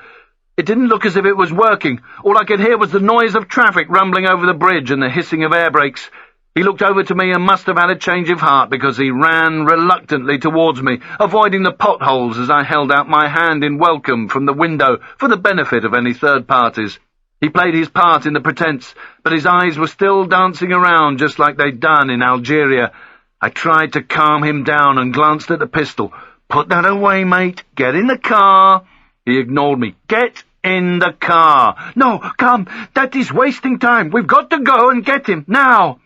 It didn't look as if it was working. All I could hear was the noise of traffic rumbling over the bridge and the hissing of air brakes. He looked over to me and must have had a change of heart because he ran reluctantly towards me, avoiding the potholes as I held out my hand in welcome from the window for the benefit of any third parties. He played his part in the pretense, but his eyes were still dancing around just like they'd done in Algeria. I tried to calm him down and glanced at the pistol. "Put that away, mate. Get in the car." He ignored me. "Get in the car." "No, come. That is wasting time. We've got to go and get him, now."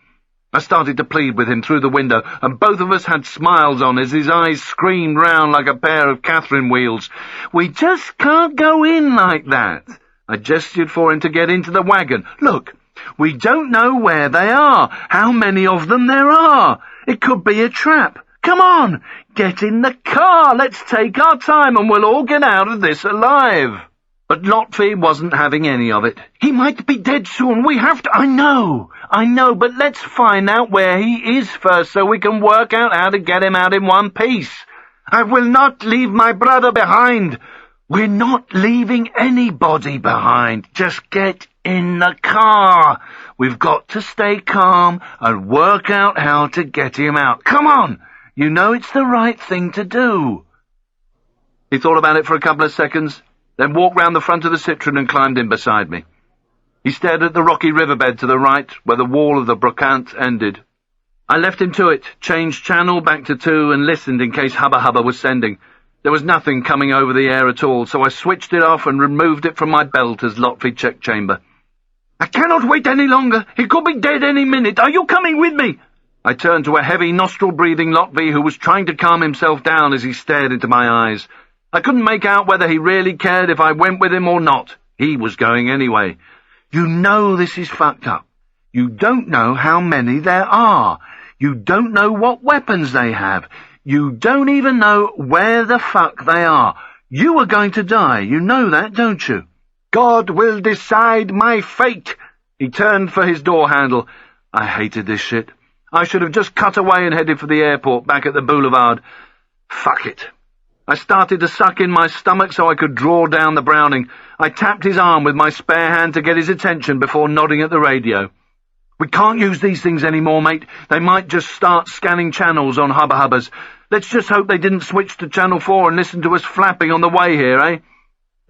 I started to plead with him through the window, and both of us had smiles on as his eyes screamed round like a pair of Catherine wheels. "We just can't go in like that." I gestured for him to get into the wagon. "Look, we don't know where they are, how many of them there are. It could be a trap. Come on, get in the car. Let's take our time and we'll all get out of this alive." But Lotfi wasn't having any of it. "He might be dead soon. We have to—" I know, but let's find out where he is first so we can work out how to get him out in one piece." "I will not leave my brother behind." "We're not leaving anybody behind. Just get in the car. We've got to stay calm and work out how to get him out. Come on! You know it's the right thing to do." He thought about it for a couple of seconds, then walked round the front of the Citroën and climbed in beside me. He stared at the rocky riverbed to the right, where the wall of the brocante ended. I left him to it, changed channel back to 2, and listened in case Hubba Hubba was sending. There was nothing coming over the air at all, so I switched it off and removed it from my belt as Lotfi checked chamber. "I cannot wait any longer. He could be dead any minute. Are you coming with me?" I turned to a heavy, nostril-breathing Lotfi who was trying to calm himself down as he stared into my eyes. I couldn't make out whether he really cared if I went with him or not. He was going anyway. "You know this is fucked up. You don't know how many there are. You don't know what weapons they have. You don't even know where the fuck they are. You are going to die. You know that, don't you? God will decide my fate." He turned for his door handle. I hated this shit. I should have just cut away and headed for the airport back at the boulevard. Fuck it. I started to suck in my stomach so I could draw down the Browning. I tapped his arm with my spare hand to get his attention before nodding at the radio. "We can't use these things anymore, mate. They might just start scanning channels on Hubba Hubbas. Let's just hope they didn't switch to Channel 4 and listen to us flapping on the way here, eh?"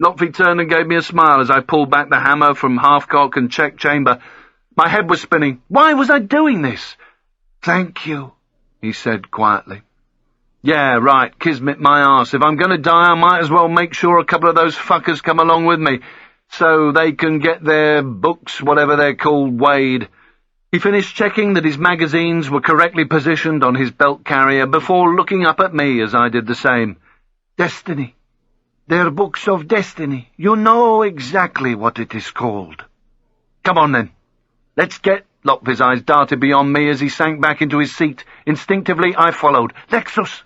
Lotfi turned and gave me a smile as I pulled back the hammer from half-cock and checked chamber. My head was spinning. Why was I doing this? "Thank you," he said quietly. "Yeah, right, kismet my arse. If I'm going to die, I might as well make sure a couple of those fuckers come along with me, so they can get their books, whatever they're called, weighed." He finished checking that his magazines were correctly positioned on his belt carrier before looking up at me as I did the same. "Destiny. They're books of destiny. You know exactly what it is called." "Come on, then. Let's get—" Lotfi's eyes darted beyond me as he sank back into his seat. Instinctively, I followed. "Lexus!"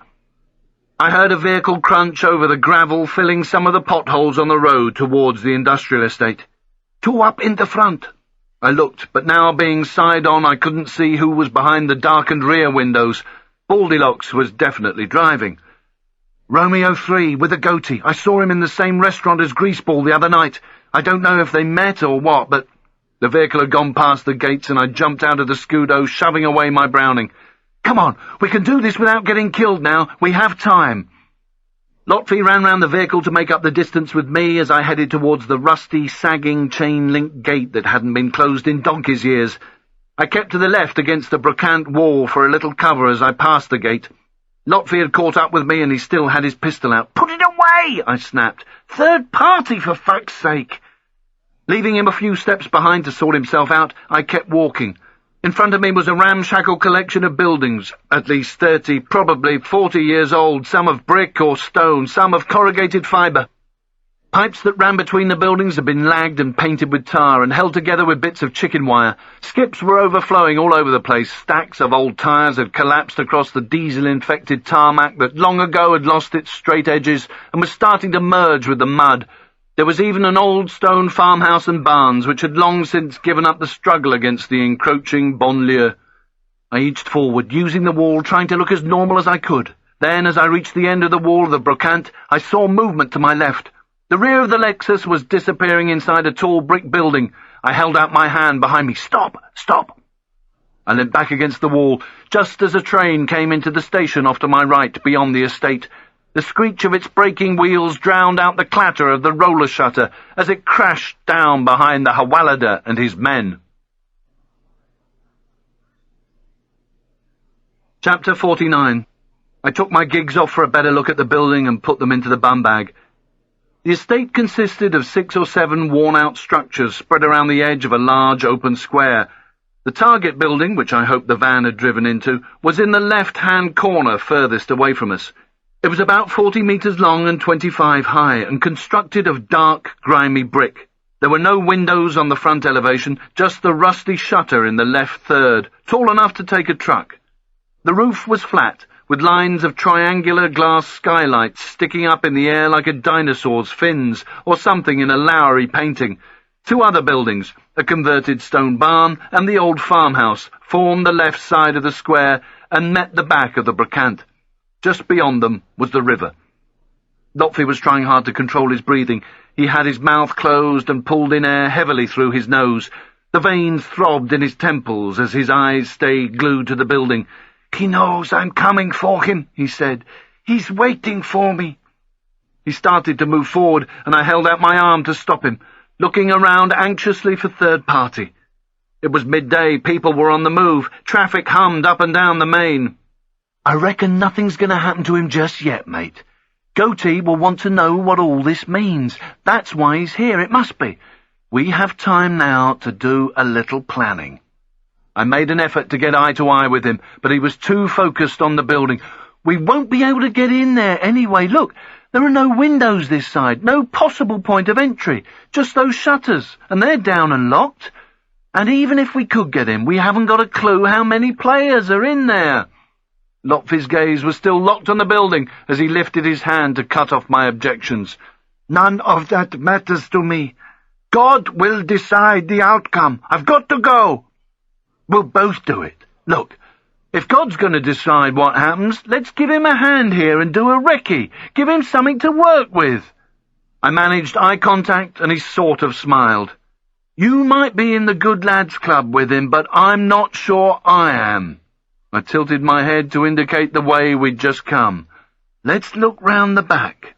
I heard a vehicle crunch over the gravel, filling some of the potholes on the road towards the industrial estate. "Two up in the front." I looked, but now being side-on, I couldn't see who was behind the darkened rear windows. Baldilocks was definitely driving. "Romeo 3, with a goatee. I saw him in the same restaurant as Greaseball the other night. I don't know if they met or what, but—" The vehicle had gone past the gates, and I jumped out of the Scudo, shoving away my Browning. "Come on, we can do this without getting killed now. We have time." Lotfi ran round the vehicle to make up the distance with me as I headed towards the rusty, sagging chain-link gate that hadn't been closed in donkey's years. I kept to the left against the brocante wall for a little cover as I passed the gate. Lotfi had caught up with me, and he still had his pistol out. "Put it away!" I snapped. "Third party, for fuck's sake!" Leaving him a few steps behind to sort himself out, I kept walking. In front of me was a ramshackle collection of buildings, at least 30, probably 40 years old, some of brick or stone, some of corrugated fibre. Pipes that ran between the buildings had been lagged and painted with tar and held together with bits of chicken wire. Skips were overflowing all over the place. Stacks of old tyres had collapsed across the diesel-infected tarmac that long ago had lost its straight edges and was starting to merge with the mud. There was even an old stone farmhouse and barns which had long since given up the struggle against the encroaching banlieue. I edged forward, using the wall, trying to look as normal as I could. Then, as I reached the end of the wall of the brocante, I saw movement to my left. The rear of the Lexus was disappearing inside a tall brick building. I held out my hand behind me. "Stop! Stop!" I leant back against the wall, just as a train came into the station off to my right, beyond the estate. The screech of its braking wheels drowned out the clatter of the roller shutter as it crashed down behind the Hawalada and his men. Chapter 49. I took my gigs off for a better look at the building and put them into the bum bag. The estate consisted of 6 or 7 worn-out structures spread around the edge of a large open square. The target building, which I hoped the van had driven into, was in the left-hand corner furthest away from us. It was about 40 metres long and 25 high, and constructed of dark, grimy brick. There were no windows on the front elevation, just the rusty shutter in the left third, tall enough to take a truck. The roof was flat, with lines of triangular glass skylights sticking up in the air like a dinosaur's fins, or something in a Lowry painting. 2 other buildings, a converted stone barn and the old farmhouse, formed the left side of the square and met the back of the brocante. Just beyond them was the river. Lotfi was trying hard to control his breathing. He had his mouth closed and pulled in air heavily through his nose. The veins throbbed in his temples as his eyes stayed glued to the building. "He knows I'm coming for him," he said. "He's waiting for me." He started to move forward, and I held out my arm to stop him, looking around anxiously for third party. It was midday, people were on the move, traffic hummed up and down the main. "I reckon nothing's going to happen to him just yet, mate. Goatee will want to know what all this means. That's why he's here, it must be. We have time now to do a little planning." I made an effort to get eye to eye with him, but he was too focused on the building. "We won't be able to get in there anyway. Look, there are no windows this side, no possible point of entry, just those shutters, and they're down and locked. And even if we could get in, we haven't got a clue how many players are in there." Lotfi's gaze was still locked on the building as he lifted his hand to cut off my objections. "None of that matters to me. God will decide the outcome. I've got to go." "We'll both do it. Look, if God's going to decide what happens, let's give him a hand here and do a recce. Give him something to work with." I managed eye contact, and he sort of smiled. "You might be in the good lads club with him, but I'm not sure I am." I tilted my head to indicate the way we'd just come. "Let's look round the back."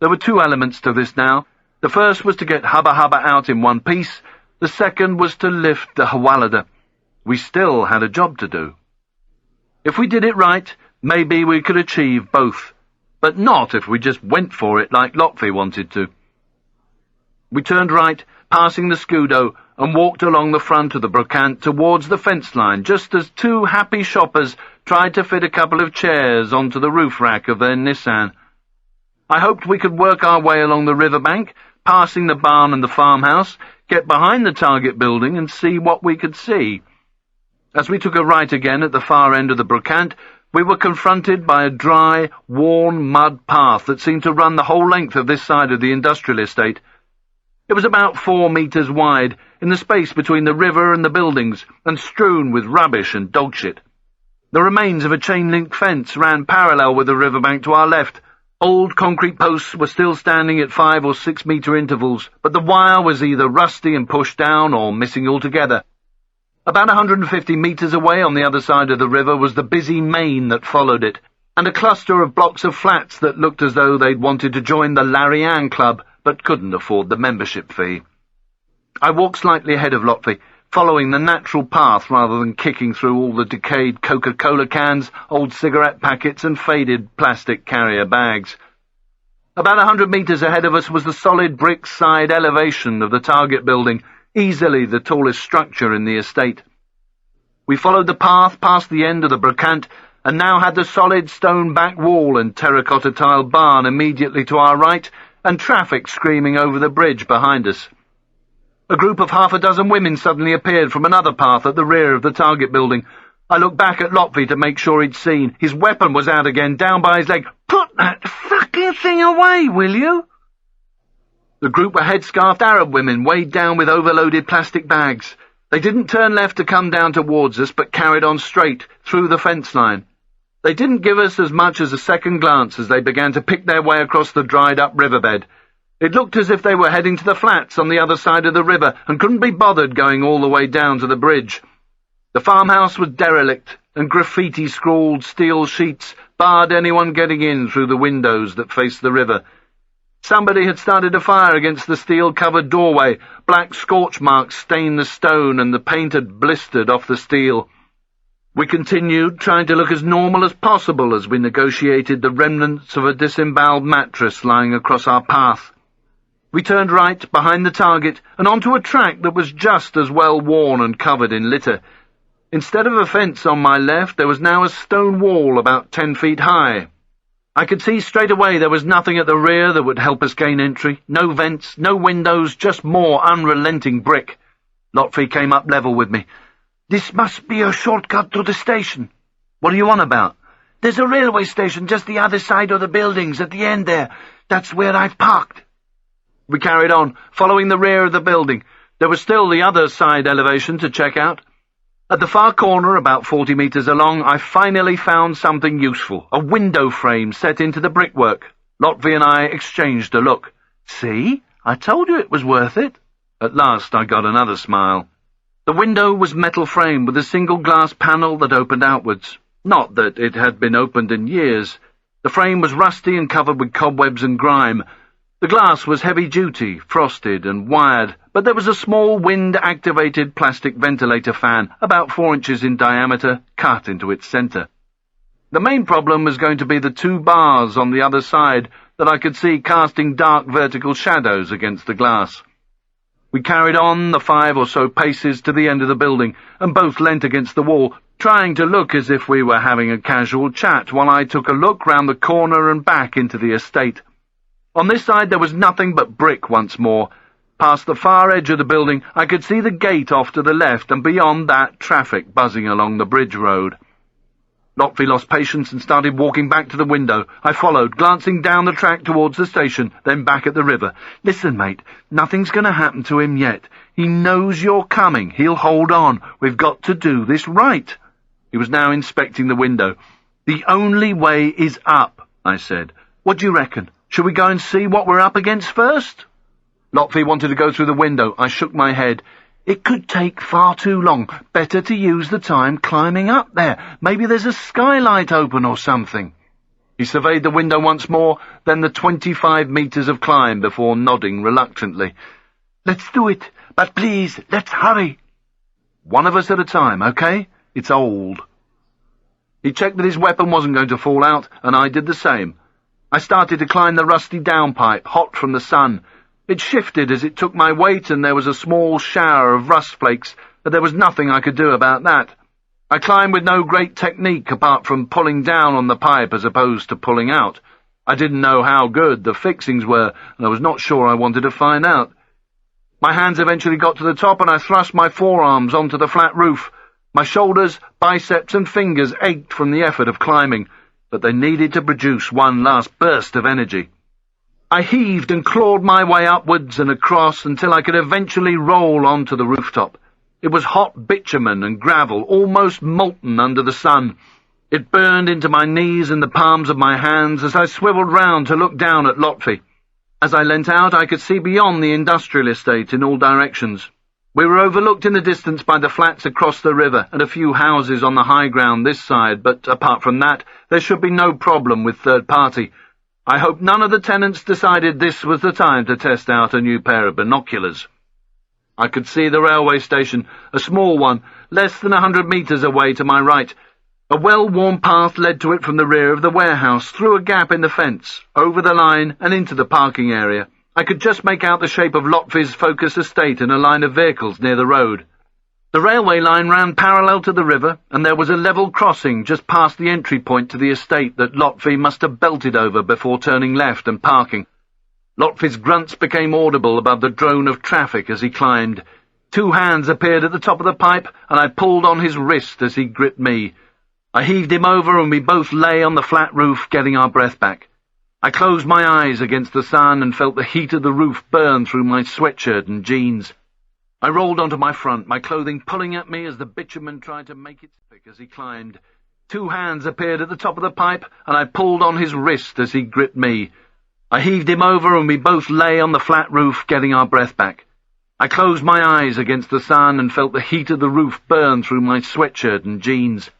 There were 2 elements to this now. The first was to get Hubba Hubba out in one piece. The second was to lift the Hawalada. We still had a job to do. If we did it right, maybe we could achieve both, but not if we just went for it like Lotfi wanted to. We turned right, passing the Scudo, and walked along the front of the brocante towards the fence line, just as 2 happy shoppers tried to fit a couple of chairs onto the roof rack of their Nissan. I hoped we could work our way along the riverbank, passing the barn and the farmhouse, get behind the target building and see what we could see. As we took a right again at the far end of the brocante, we were confronted by a dry, worn mud path that seemed to run the whole length of this side of the industrial estate. It was about 4 metres wide, in the space between the river and the buildings, and strewn with rubbish and dog shit. The remains of a chain-link fence ran parallel with the riverbank to our left. Old concrete posts were still standing at 5 or 6 metre intervals, but the wire was either rusty and pushed down or missing altogether. About 150 metres away on the other side of the river was the busy main that followed it, and a cluster of blocks of flats that looked as though they'd wanted to join the Larry Ann Club, but couldn't afford the membership fee. I walked slightly ahead of Lotfi, following the natural path rather than kicking through all the decayed Coca-Cola cans, old cigarette packets and faded plastic carrier bags. About 100 metres ahead of us was the solid brick side elevation of the target building, easily the tallest structure in the estate. We followed the path past the end of the brocante, and now had the solid stone back wall and terracotta tile barn immediately to our right, and traffic screaming over the bridge behind us. A group of half a dozen women suddenly appeared from another path at the rear of the target building. I looked back at Lotfi to make sure he'd seen. His weapon was out again, down by his leg. "Put that fucking thing away, will you?" The group were headscarfed Arab women weighed down with overloaded plastic bags. They didn't turn left to come down towards us, but carried on straight, through the fence line. They didn't give us as much as a second glance as they began to pick their way across the dried-up riverbed. It looked as if they were heading to the flats on the other side of the river and couldn't be bothered going all the way down to the bridge. The farmhouse was derelict, and graffiti-scrawled steel sheets barred anyone getting in through the windows that faced the river. Somebody had started a fire against the steel-covered doorway. Black scorch marks stained the stone, and the paint had blistered off the steel. We continued, trying to look as normal as possible as we negotiated the remnants of a disemboweled mattress lying across our path. We turned right, behind the target, and onto a track that was just as well worn and covered in litter. Instead of a fence on my left, there was now a stone wall about 10 feet high. I could see straight away there was nothing at the rear that would help us gain entry. No vents, no windows, just more unrelenting brick. Lotfi came up level with me. "This must be a shortcut to the station." "What are you on about?" "There's a railway station just the other side of the buildings at the end there. That's where I've parked." We carried on, following the rear of the building. There was still the other side elevation to check out. At the far corner, about 40 metres along, I finally found something useful, a window frame set into the brickwork. Lotfi and I exchanged a look. "See? I told you it was worth it." At last I got another smile. The window was metal framed with a single glass panel that opened outwards. Not that it had been opened in years. The frame was rusty and covered with cobwebs and grime. The glass was heavy-duty, frosted and wired, but there was a small wind-activated plastic ventilator fan, about 4 inches in diameter, cut into its centre. The main problem was going to be the 2 bars on the other side that I could see casting dark vertical shadows against the glass. We carried on the 5 or so paces to the end of the building, and both leant against the wall, trying to look as if we were having a casual chat, while I took a look round the corner and back into the estate. On this side there was nothing but brick once more. Past the far edge of the building I could see the gate off to the left, and beyond that traffic buzzing along the bridge road. Lotfi lost patience and started walking back to the window. I followed, glancing down the track towards the station, then back at the river. "Listen, mate, nothing's going to happen to him yet. He knows you're coming. He'll hold on. We've got to do this right." He was now inspecting the window. "The only way is up," I said. "What do you reckon? Shall we go and see what we're up against first?" Lotfi wanted to go through the window. I shook my head. "It could take far too long. Better to use the time climbing up there. Maybe there's a skylight open or something." He surveyed the window once more, then the 25 metres of climb before nodding reluctantly. "Let's do it, but please, let's hurry." "One of us at a time, okay? It's old." He checked that his weapon wasn't going to fall out, and I did the same. I started to climb the rusty downpipe, hot from the sun. It shifted as it took my weight, and there was a small shower of rust flakes, but there was nothing I could do about that. I climbed with no great technique apart from pulling down on the pipe as opposed to pulling out. I didn't know how good the fixings were, and I was not sure I wanted to find out. My hands eventually got to the top, and I thrust my forearms onto the flat roof. My shoulders, biceps, and fingers ached from the effort of climbing, but they needed to produce one last burst of energy. I heaved and clawed my way upwards and across until I could eventually roll onto the rooftop. It was hot bitumen and gravel, almost molten under the sun. It burned into my knees and the palms of my hands as I swivelled round to look down at Lotfi. As I leant out, I could see beyond the industrial estate in all directions. We were overlooked in the distance by the flats across the river and a few houses on the high ground this side, but apart from that, there should be no problem with third party. I hope none of the tenants decided this was the time to test out a new pair of binoculars. I could see the railway station, a small one, less than 100 metres away to my right. A well-worn path led to it from the rear of the warehouse, through a gap in the fence, over the line and into the parking area. I could just make out the shape of Lotfi's Focus estate and a line of vehicles near the road. The railway line ran parallel to the river, and there was a level crossing just past the entry point to the estate that Lotfi must have belted over before turning left and parking. Lotfi's grunts became audible above the drone of traffic as he climbed. 2 hands appeared at the top of the pipe, and I pulled on his wrist as he gripped me. I heaved him over, and we both lay on the flat roof, getting our breath back. I closed my eyes against the sun and felt the heat of the roof burn through my sweatshirt and jeans. I rolled onto my front, my clothing pulling at me as the bitumen tried to make it thick as he climbed. 2 hands appeared at the top of the pipe, and I pulled on his wrist as he gripped me. I heaved him over, and we both lay on the flat roof, getting our breath back. I closed my eyes against the sun and felt the heat of the roof burn through my sweatshirt and jeans.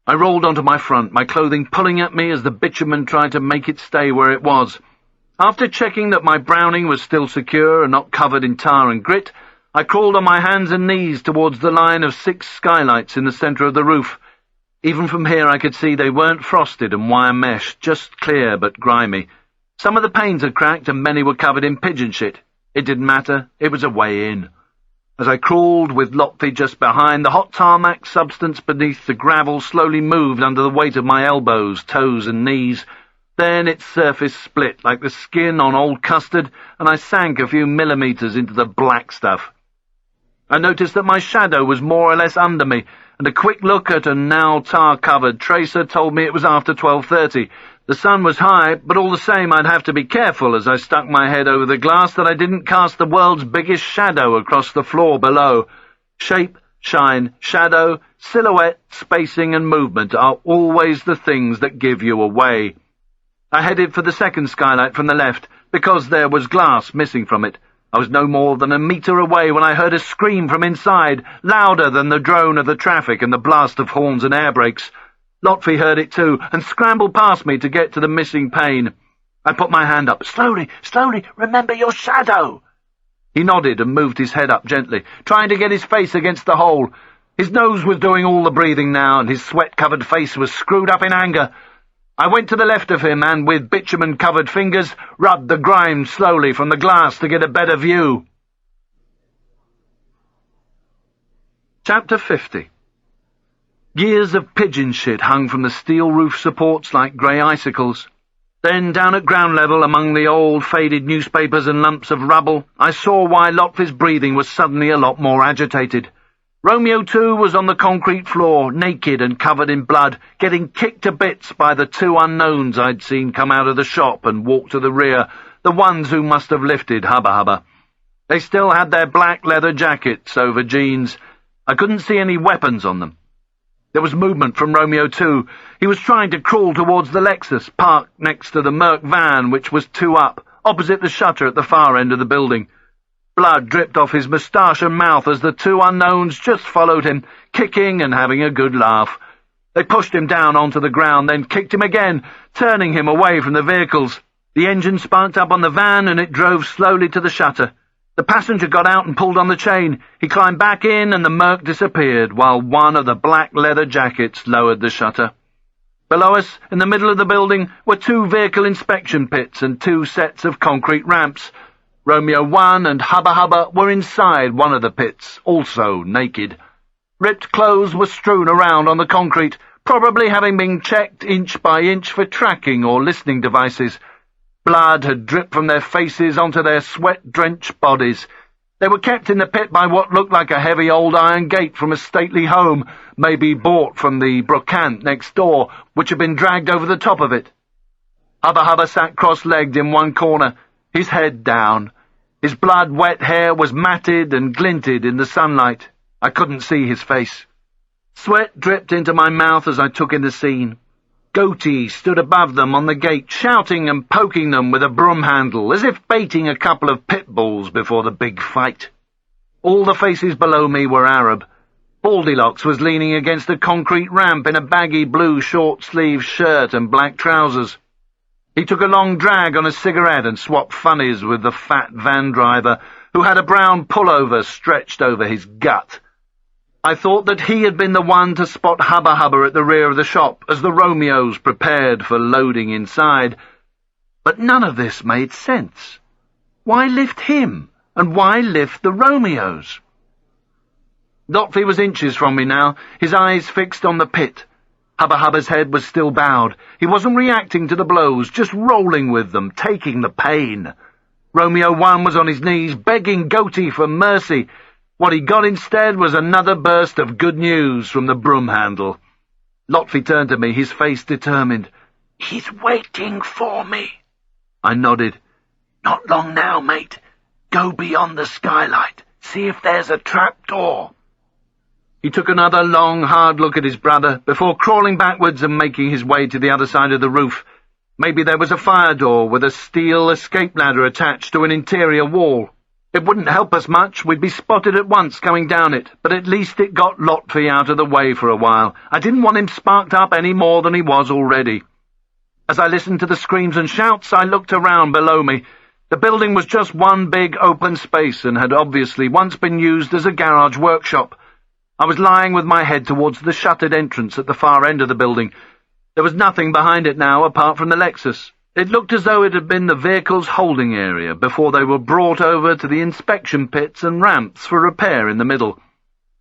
I rolled onto my front, my clothing pulling at me as the bitumen tried to make it stay where it was. After checking that my Browning was still secure and not covered in tar and grit, I crawled on my hands and knees towards the line of 6 skylights in the centre of the roof. Even from here I could see they weren't frosted and wire mesh, just clear but grimy. Some of the panes had cracked and many were covered in pigeon shit. It didn't matter, it was a way in. As I crawled with Lotfi just behind, the hot tarmac substance beneath the gravel slowly moved under the weight of my elbows, toes and knees. Then its surface split like the skin on old custard, and I sank a few millimetres into the black stuff. I noticed that my shadow was more or less under me, and a quick look at a now tar-covered tracer told me it was after 12:30. The sun was high, but all the same I'd have to be careful as I stuck my head over the glass that I didn't cast the world's biggest shadow across the floor below. Shape, shine, shadow, silhouette, spacing and movement are always the things that give you away. I headed for the second skylight from the left, because there was glass missing from it. I was no more than a metre away when I heard a scream from inside, louder than the drone of the traffic and the blast of horns and air brakes. Lotfi heard it too, and scrambled past me to get to the missing pane. I put my hand up. "Slowly, slowly, remember your shadow!" He nodded and moved his head up gently, trying to get his face against the hole. His nose was doing all the breathing now, and his sweat-covered face was screwed up in anger. I went to the left of him and, with bitumen-covered fingers, rubbed the grime slowly from the glass to get a better view. Chapter 50. Years of pigeon shit hung from the steel roof supports like grey icicles. Then, down at ground level, among the old faded newspapers and lumps of rubble, I saw why Lotfi's breathing was suddenly a lot more agitated. Romeo, too, was on the concrete floor, naked and covered in blood, getting kicked to bits by the 2 unknowns I'd seen come out of the shop and walk to the rear, the ones who must have lifted Hubba Hubba. They still had their black leather jackets over jeans. I couldn't see any weapons on them. There was movement from Romeo too. He was trying to crawl towards the Lexus, parked next to the Merc van, which was 2 up, opposite the shutter at the far end of the building. Blood dripped off his moustache and mouth as the 2 unknowns just followed him, kicking and having a good laugh. They pushed him down onto the ground, then kicked him again, turning him away from the vehicles. The engine sparked up on the van, and it drove slowly to the shutter. The passenger got out and pulled on the chain. He climbed back in, and the Merc disappeared, while one of the black leather jackets lowered the shutter. Below us, in the middle of the building, were 2 vehicle inspection pits and 2 sets of concrete ramps. Romeo 1 and Hubba Hubba were inside one of the pits, also naked. Ripped clothes were strewn around on the concrete, probably having been checked inch by inch for tracking or listening devices. Blood had dripped from their faces onto their sweat-drenched bodies. They were kept in the pit by what looked like a heavy old iron gate from a stately home, maybe bought from the brocante next door, which had been dragged over the top of it. Hubba Hubba sat cross-legged in one corner, his head down. His blood-wet hair was matted and glinted in the sunlight. I couldn't see his face. Sweat dripped into my mouth as I took in the scene. Goatee stood above them on the gate, shouting and poking them with a broom handle, as if baiting a couple of pit bulls before the big fight. All the faces below me were Arab. Baldylocks was leaning against a concrete ramp in a baggy blue short-sleeved shirt and black trousers. He took a long drag on a cigarette and swapped funnies with the fat van driver, who had a brown pullover stretched over his gut. I thought that he had been the one to spot Hubba Hubba at the rear of the shop as the Romeos prepared for loading inside. But none of this made sense. Why lift him, and why lift the Romeos? Lotfi was inches from me now, his eyes fixed on the pit. Hubba Hubba's head was still bowed. He wasn't reacting to the blows, just rolling with them, taking the pain. Romeo 1 was on his knees, begging Goatee for mercy. What he got instead was another burst of good news from the broom handle. Lotfi turned to me, his face determined. "He's waiting for me." I nodded. "Not long now, mate. Go beyond the skylight. See if there's a trap door." He took another long, hard look at his brother before crawling backwards and making his way to the other side of the roof. Maybe there was a fire door with a steel escape ladder attached to an interior wall. It wouldn't help us much, we'd be spotted at once going down it, but at least it got Lotfi out of the way for a while. I didn't want him sparked up any more than he was already. As I listened to the screams and shouts, I looked around below me. The building was just one big open space and had obviously once been used as a garage workshop. I was lying with my head towards the shuttered entrance at the far end of the building. There was nothing behind it now apart from the Lexus. It looked as though it had been the vehicle's holding area before they were brought over to the inspection pits and ramps for repair in the middle.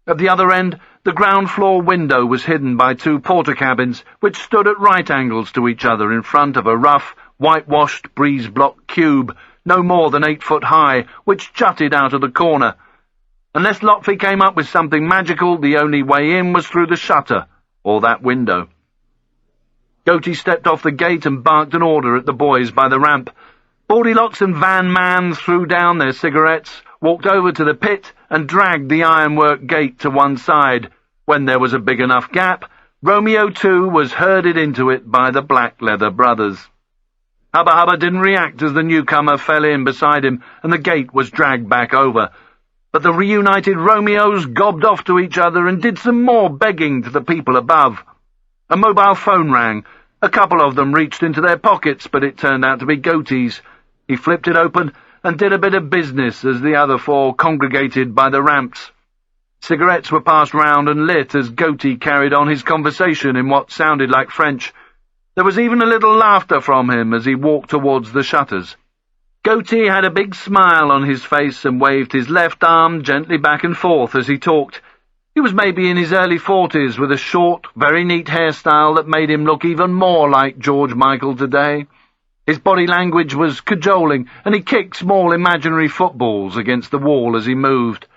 At the other end, the ground floor window was hidden by two porter cabins, which stood at right angles to each other in front of a rough, whitewashed breeze-block cube, no more than 8 foot high, which jutted out of the corner. Unless Lotfi came up with something magical, the only way in was through the shutter, or that window. Goatee stepped off the gate and barked an order at the boys by the ramp. Baldylocks and Van Man threw down their cigarettes, walked over to the pit, and dragged the ironwork gate to one side. When there was a big enough gap, Romeo 2 was herded into it by the Black Leather brothers. Hubba Hubba didn't react as the newcomer fell in beside him, and the gate was dragged back over. But the reunited Romeos gobbed off to each other and did some more begging to the people above. A mobile phone rang. A couple of them reached into their pockets, but it turned out to be Goatee's. He flipped it open and did a bit of business as the other four congregated by the ramps. Cigarettes were passed round and lit as Goatee carried on his conversation in what sounded like French. There was even a little laughter from him as he walked towards the shutters. Goatee had a big smile on his face and waved his left arm gently back and forth as he talked. He was maybe in his early 40s with a short, very neat hairstyle that made him look even more like George Michael today. His body language was cajoling, and he kicked small imaginary footballs against the wall as he moved.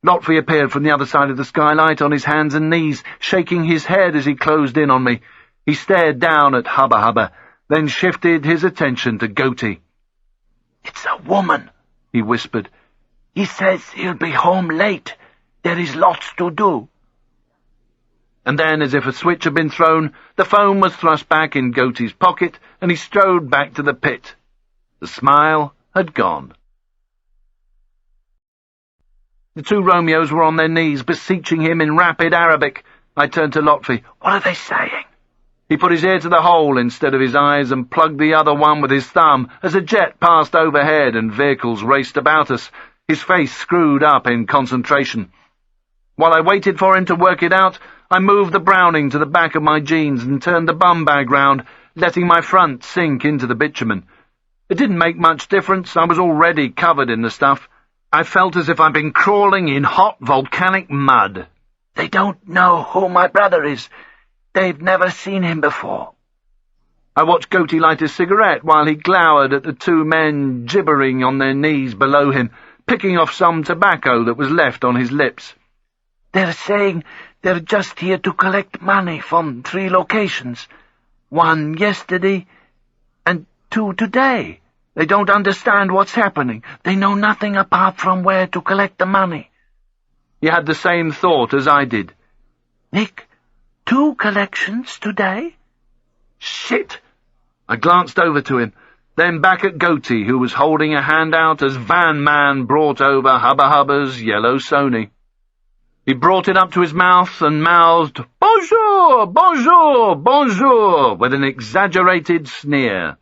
Lotfi appeared from the other side of the skylight on his hands and knees, shaking his head as he closed in on me. He stared down at Hubba Hubba, then shifted his attention to Goatee. "It's a woman," he whispered. "He says he'll be home late. There is lots to do." And then, as if a switch had been thrown, the phone was thrust back in Goatee's pocket, and he strode back to the pit. The smile had gone. The two Romeos were on their knees, beseeching him in rapid Arabic. I turned to Lotfi. "What are they saying?" He put his ear to the hole instead of his eyes and plugged the other one with his thumb as a jet passed overhead and vehicles raced about us, his face screwed up in concentration. While I waited for him to work it out, I moved the Browning to the back of my jeans and turned the bum bag round, letting my front sink into the bitumen. It didn't make much difference. I was already covered in the stuff. I felt as if I'd been crawling in hot volcanic mud. "They don't know who my brother is. They've never seen him before." I watched Goatee light his cigarette while he glowered at the two men gibbering on their knees below him, picking off some tobacco that was left on his lips. "They're saying they're just here to collect money from 3 locations. 1 yesterday and 2 today. They don't understand what's happening. They know nothing apart from where to collect the money." He had the same thought as I did.
Nick, 2 collections today?
Shit! I glanced over to him, then back at Goatee, who was holding a hand out as Van Man brought over Hubba Hubba's yellow Sony. He brought it up to his mouth and mouthed, "Bonjour, bonjour, bonjour," with an exaggerated sneer.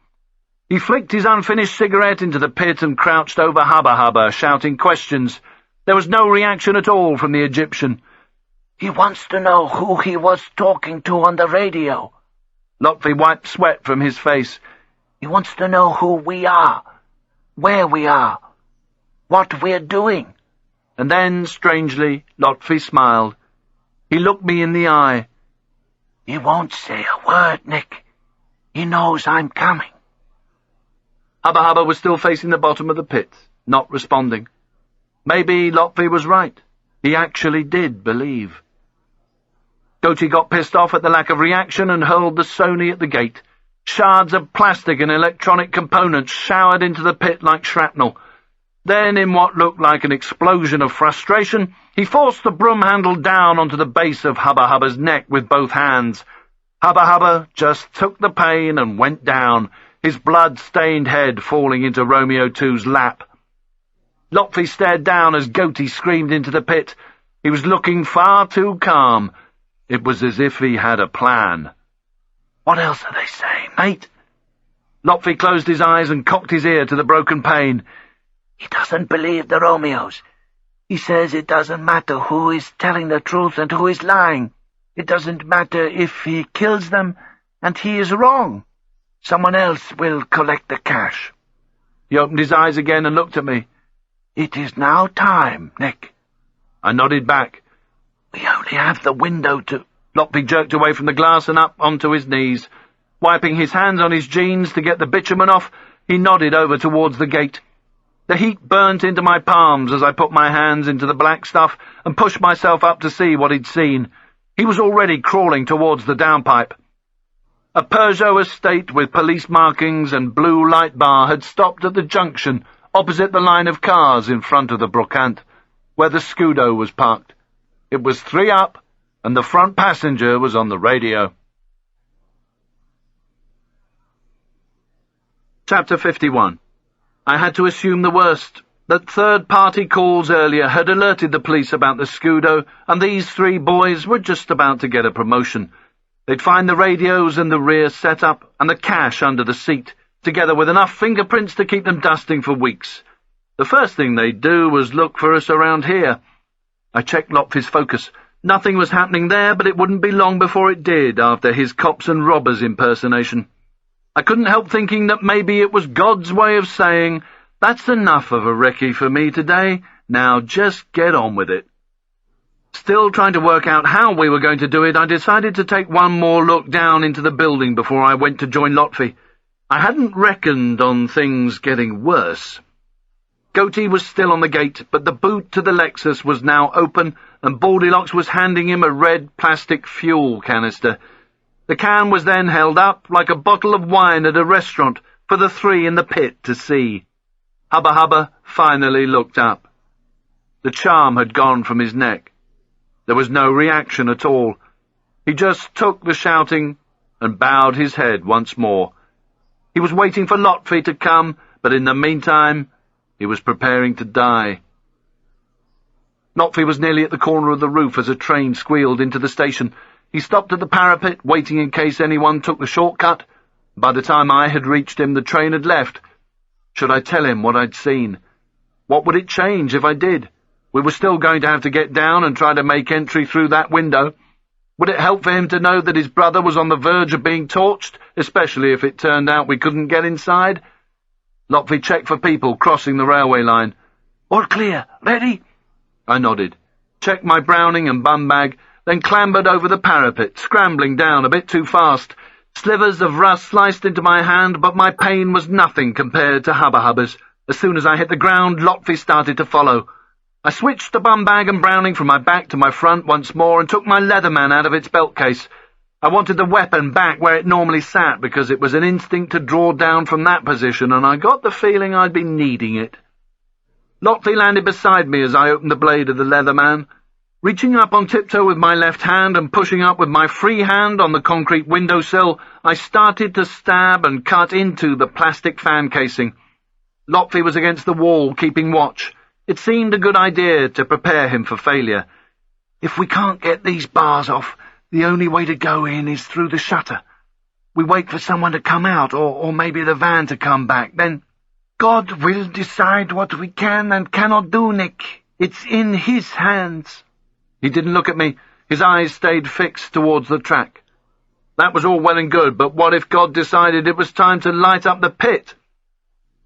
He flicked his unfinished cigarette into the pit and crouched over Hubba Hubba, shouting questions. There was no reaction at all from the Egyptian.
He wants to know who he was talking to on the radio.
Lotfi wiped sweat from his face.
He wants to know who we are, where we are, what we're doing.
And then, strangely, Lotfi smiled. He looked me in the eye.
He won't say a word, Nick. He knows I'm coming.
Hubba Hubba was still facing the bottom of the pit, not responding. Maybe Lotfi was right. He actually did believe. Goatee got pissed off at the lack of reaction and hurled the Sony at the gate. Shards of plastic and electronic components showered into the pit like shrapnel. Then, in what looked like an explosion of frustration, he forced the broom handle down onto the base of Hubba Hubba's neck with both hands. Hubba Hubba just took the pain and went down, his blood-stained head falling into Romeo 2's lap. Lotfi stared down as Goatee screamed into the pit. He was looking far too calm. It was as if he had a plan.
"What else are they saying, mate?"
Lotfi closed his eyes and cocked his ear to the broken pane.
"He doesn't believe the Romeos. He says it doesn't matter who is telling the truth and who is lying. It doesn't matter if he kills them and he is wrong. Someone else will collect the cash."
He opened his eyes again and looked at me.
"It is now time, Nick."
I nodded back.
"We only have the window to—"
Lotfi jerked away from the glass and up onto his knees. Wiping his hands on his jeans to get the bitumen off, he nodded over towards the gate. The heat burnt into my palms as I put my hands into the black stuff and pushed myself up to see what he'd seen. He was already crawling towards the downpipe. A Peugeot estate with police markings and blue light bar had stopped at the junction, opposite the line of cars in front of the brocante, where the Scudo was parked. It was 3 up, and the front passenger was on the radio. Chapter 51. I had to assume the worst, that third-party calls earlier had alerted the police about the Scudo, and these 3 boys were just about to get a promotion. They'd find the radios and the rear setup, and the cash under the seat, together with enough fingerprints to keep them dusting for weeks. The first thing they'd do was look for us around here. I checked Lotfi's focus. Nothing was happening there, but it wouldn't be long before it did, after his cops and robbers impersonation. I couldn't help thinking that maybe it was God's way of saying, "That's enough of a recce for me today, now just get on with it." Still trying to work out how we were going to do it, I decided to take one more look down into the building before I went to join Lotfi. I hadn't reckoned on things getting worse. Goatee was still on the gate, but the boot to the Lexus was now open, and Baldylocks was handing him a red plastic fuel canister. The can was then held up like a bottle of wine at a restaurant for the 3 in the pit to see. Hubba Hubba finally looked up. The charm had gone from his neck. There was no reaction at all. He just took the shouting and bowed his head once more. He was waiting for Lotfi to come, but in the meantime he was preparing to die. Lotfi was nearly at the corner of the roof as a train squealed into the station. He stopped at the parapet, waiting in case anyone took the shortcut. By the time I had reached him, the train had left. Should I tell him what I'd seen? What would it change if I did? We were still going to have to get down and try to make entry through that window. Would it help for him to know that his brother was on the verge of being torched, especially if it turned out we couldn't get inside? Lotfi checked for people crossing the railway line.
"All clear. Ready?"
I nodded, checked my Browning and bum bag, then clambered over the parapet, scrambling down a bit too fast. Slivers of rust sliced into my hand, but my pain was nothing compared to Hubba Hubba's. As soon as I hit the ground, Lotfi started to follow. I switched the bum bag and Browning from my back to my front once more and took my Leatherman out of its belt case. I wanted the weapon back where it normally sat because it was an instinct to draw down from that position, and I got the feeling I'd been needing it. Lotfi landed beside me as I opened the blade of the Leatherman. Reaching up on tiptoe with my left hand and pushing up with my free hand on the concrete windowsill, I started to stab and cut into the plastic fan casing. Lotfi was against the wall, keeping watch. It seemed a good idea to prepare him for failure. If we can't get these bars off, the only way to go in is through the shutter. We wait for someone to come out, or maybe the van to come back. Then God will decide what we can and cannot do, Nick. It's in His hands. He didn't look at me. His eyes stayed fixed towards the track. That was all well and good, but what if God decided it was time to light up the pit?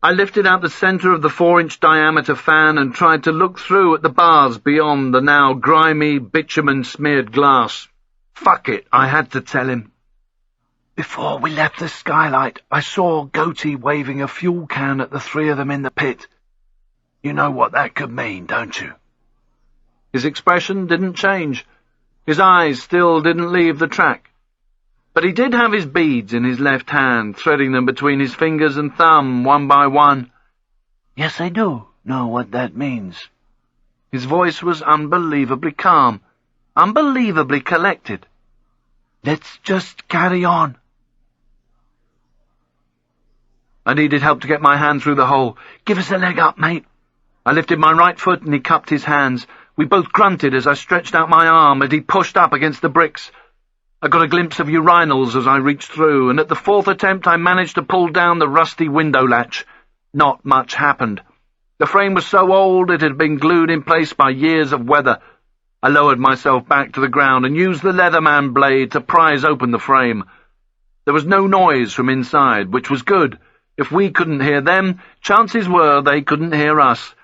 I lifted out the centre of the 4-inch diameter fan and tried to look through at the bars beyond the now grimy, bitumen-smeared glass. Fuck it, I had to tell him. Before we left the skylight, I saw Goatee waving a fuel can at the three of them in the pit. You know what that could mean, don't you? His expression didn't change. His eyes still didn't leave the track. But he did have his beads in his left hand, threading them between his fingers and thumb, one by one. Yes, I do know what that means. His voice was unbelievably calm, unbelievably collected. Let's just carry on. I needed help to get my hand through the hole. Give us a leg up, mate. I lifted my right foot and he cupped his hands. We both grunted as I stretched out my arm and he pushed up against the bricks. I got a glimpse of urinals as I reached through, and at the fourth attempt I managed to pull down the rusty window latch. Not much happened. The frame was so old it had been glued in place by years of weather. I lowered myself back to the ground and used the Leatherman blade to prise open the frame. There was no noise from inside, which was good. If we couldn't hear them, chances were they couldn't hear us.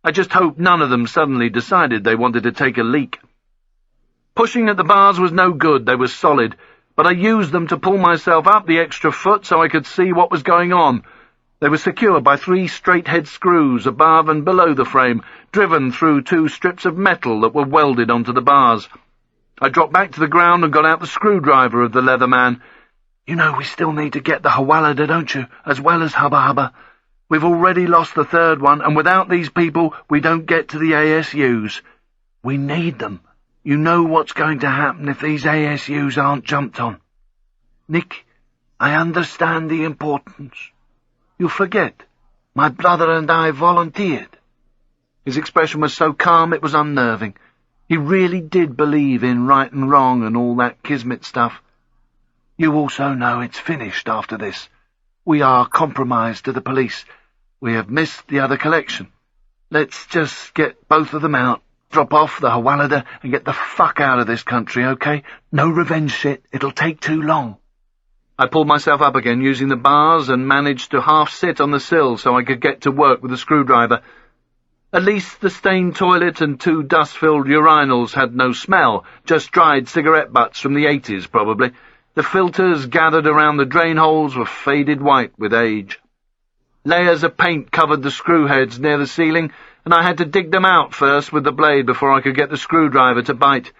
I just hoped none of them suddenly decided they wanted to take a leak. Pushing at the bars was no good, they were solid, but I used them to pull myself up the extra foot so I could see what was going on. They were secured by 3 straight-head screws above and below the frame, driven through 2 strips of metal that were welded onto the bars. I dropped back to the ground and got out the screwdriver of the Leatherman. You know we still need to get the Hawalada, don't you, as well as Hubba Hubba? We've already lost the third one, and without these people, we don't get to the ASUs. We need them. You know what's going to happen if these ASUs aren't jumped on. Nick, I understand the importance. You forget. My brother and I volunteered. His expression was so calm it was unnerving. He really did believe in right and wrong and all that kismet stuff. You also know it's finished after this. We are compromised to the police. We have missed the other collection. Let's just get both of them out, drop off the Hawalada, and get the fuck out of this country, okay? No revenge shit. It'll take too long. I pulled myself up again using the bars and managed to half-sit on the sill so I could get to work with the screwdriver. At least the stained toilet and 2 dust-filled urinals had no smell, just dried cigarette butts from the 80s, probably. The filters gathered around the drain holes were faded white with age. Layers of paint covered the screw heads near the ceiling, and I had to dig them out first with the blade before I could get the screwdriver to bite.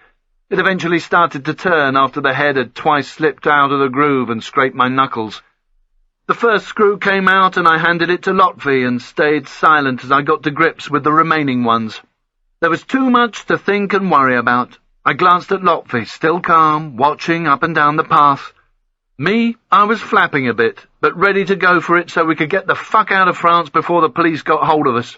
It eventually started to turn after the head had twice slipped out of the groove and scraped my knuckles. The first screw came out and I handed it to Lotfi and stayed silent as I got to grips with the remaining ones. There was too much to think and worry about. I glanced at Lotfi, still calm, watching up and down the path. Me, I was flapping a bit, but ready to go for it so we could get the fuck out of France before the police got hold of us.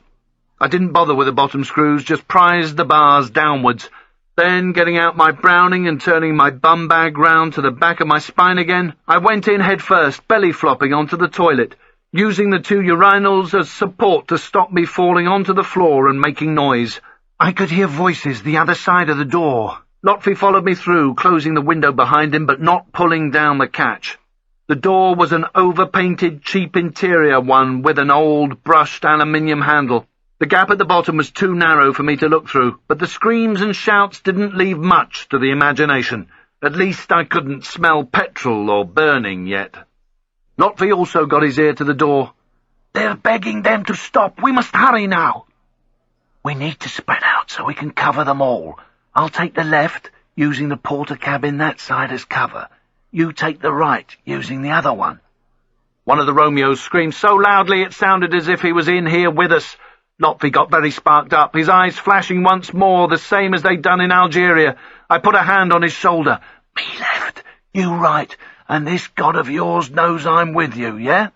I didn't bother with the bottom screws, just prized the bars downwards. Then, getting out my Browning and turning my bum bag round to the back of my spine again, I went in head first, belly flopping onto the toilet, using the 2 urinals as support to stop me falling onto the floor and making noise. I could hear voices the other side of the door. Lotfi followed me through, closing the window behind him but not pulling down the catch. The door was an over-painted, cheap interior one with an old, brushed aluminium handle. The gap at the bottom was too narrow for me to look through, but the screams and shouts didn't leave much to the imagination. At least I couldn't smell petrol or burning yet. Lotfi also got his ear to the door. They're begging them to stop. We must hurry now. We need to spread out so we can cover them all. I'll take the left, using the porter cabin that side as cover. You take the right, using the other one. One of the Romeos screamed so loudly it sounded as if he was in here with us. Lotfi got very sparked up, his eyes flashing once more, the same as they'd done in Algeria. I put a hand on his shoulder. "Me left, you right, and this god of yours knows I'm with you, yeah?"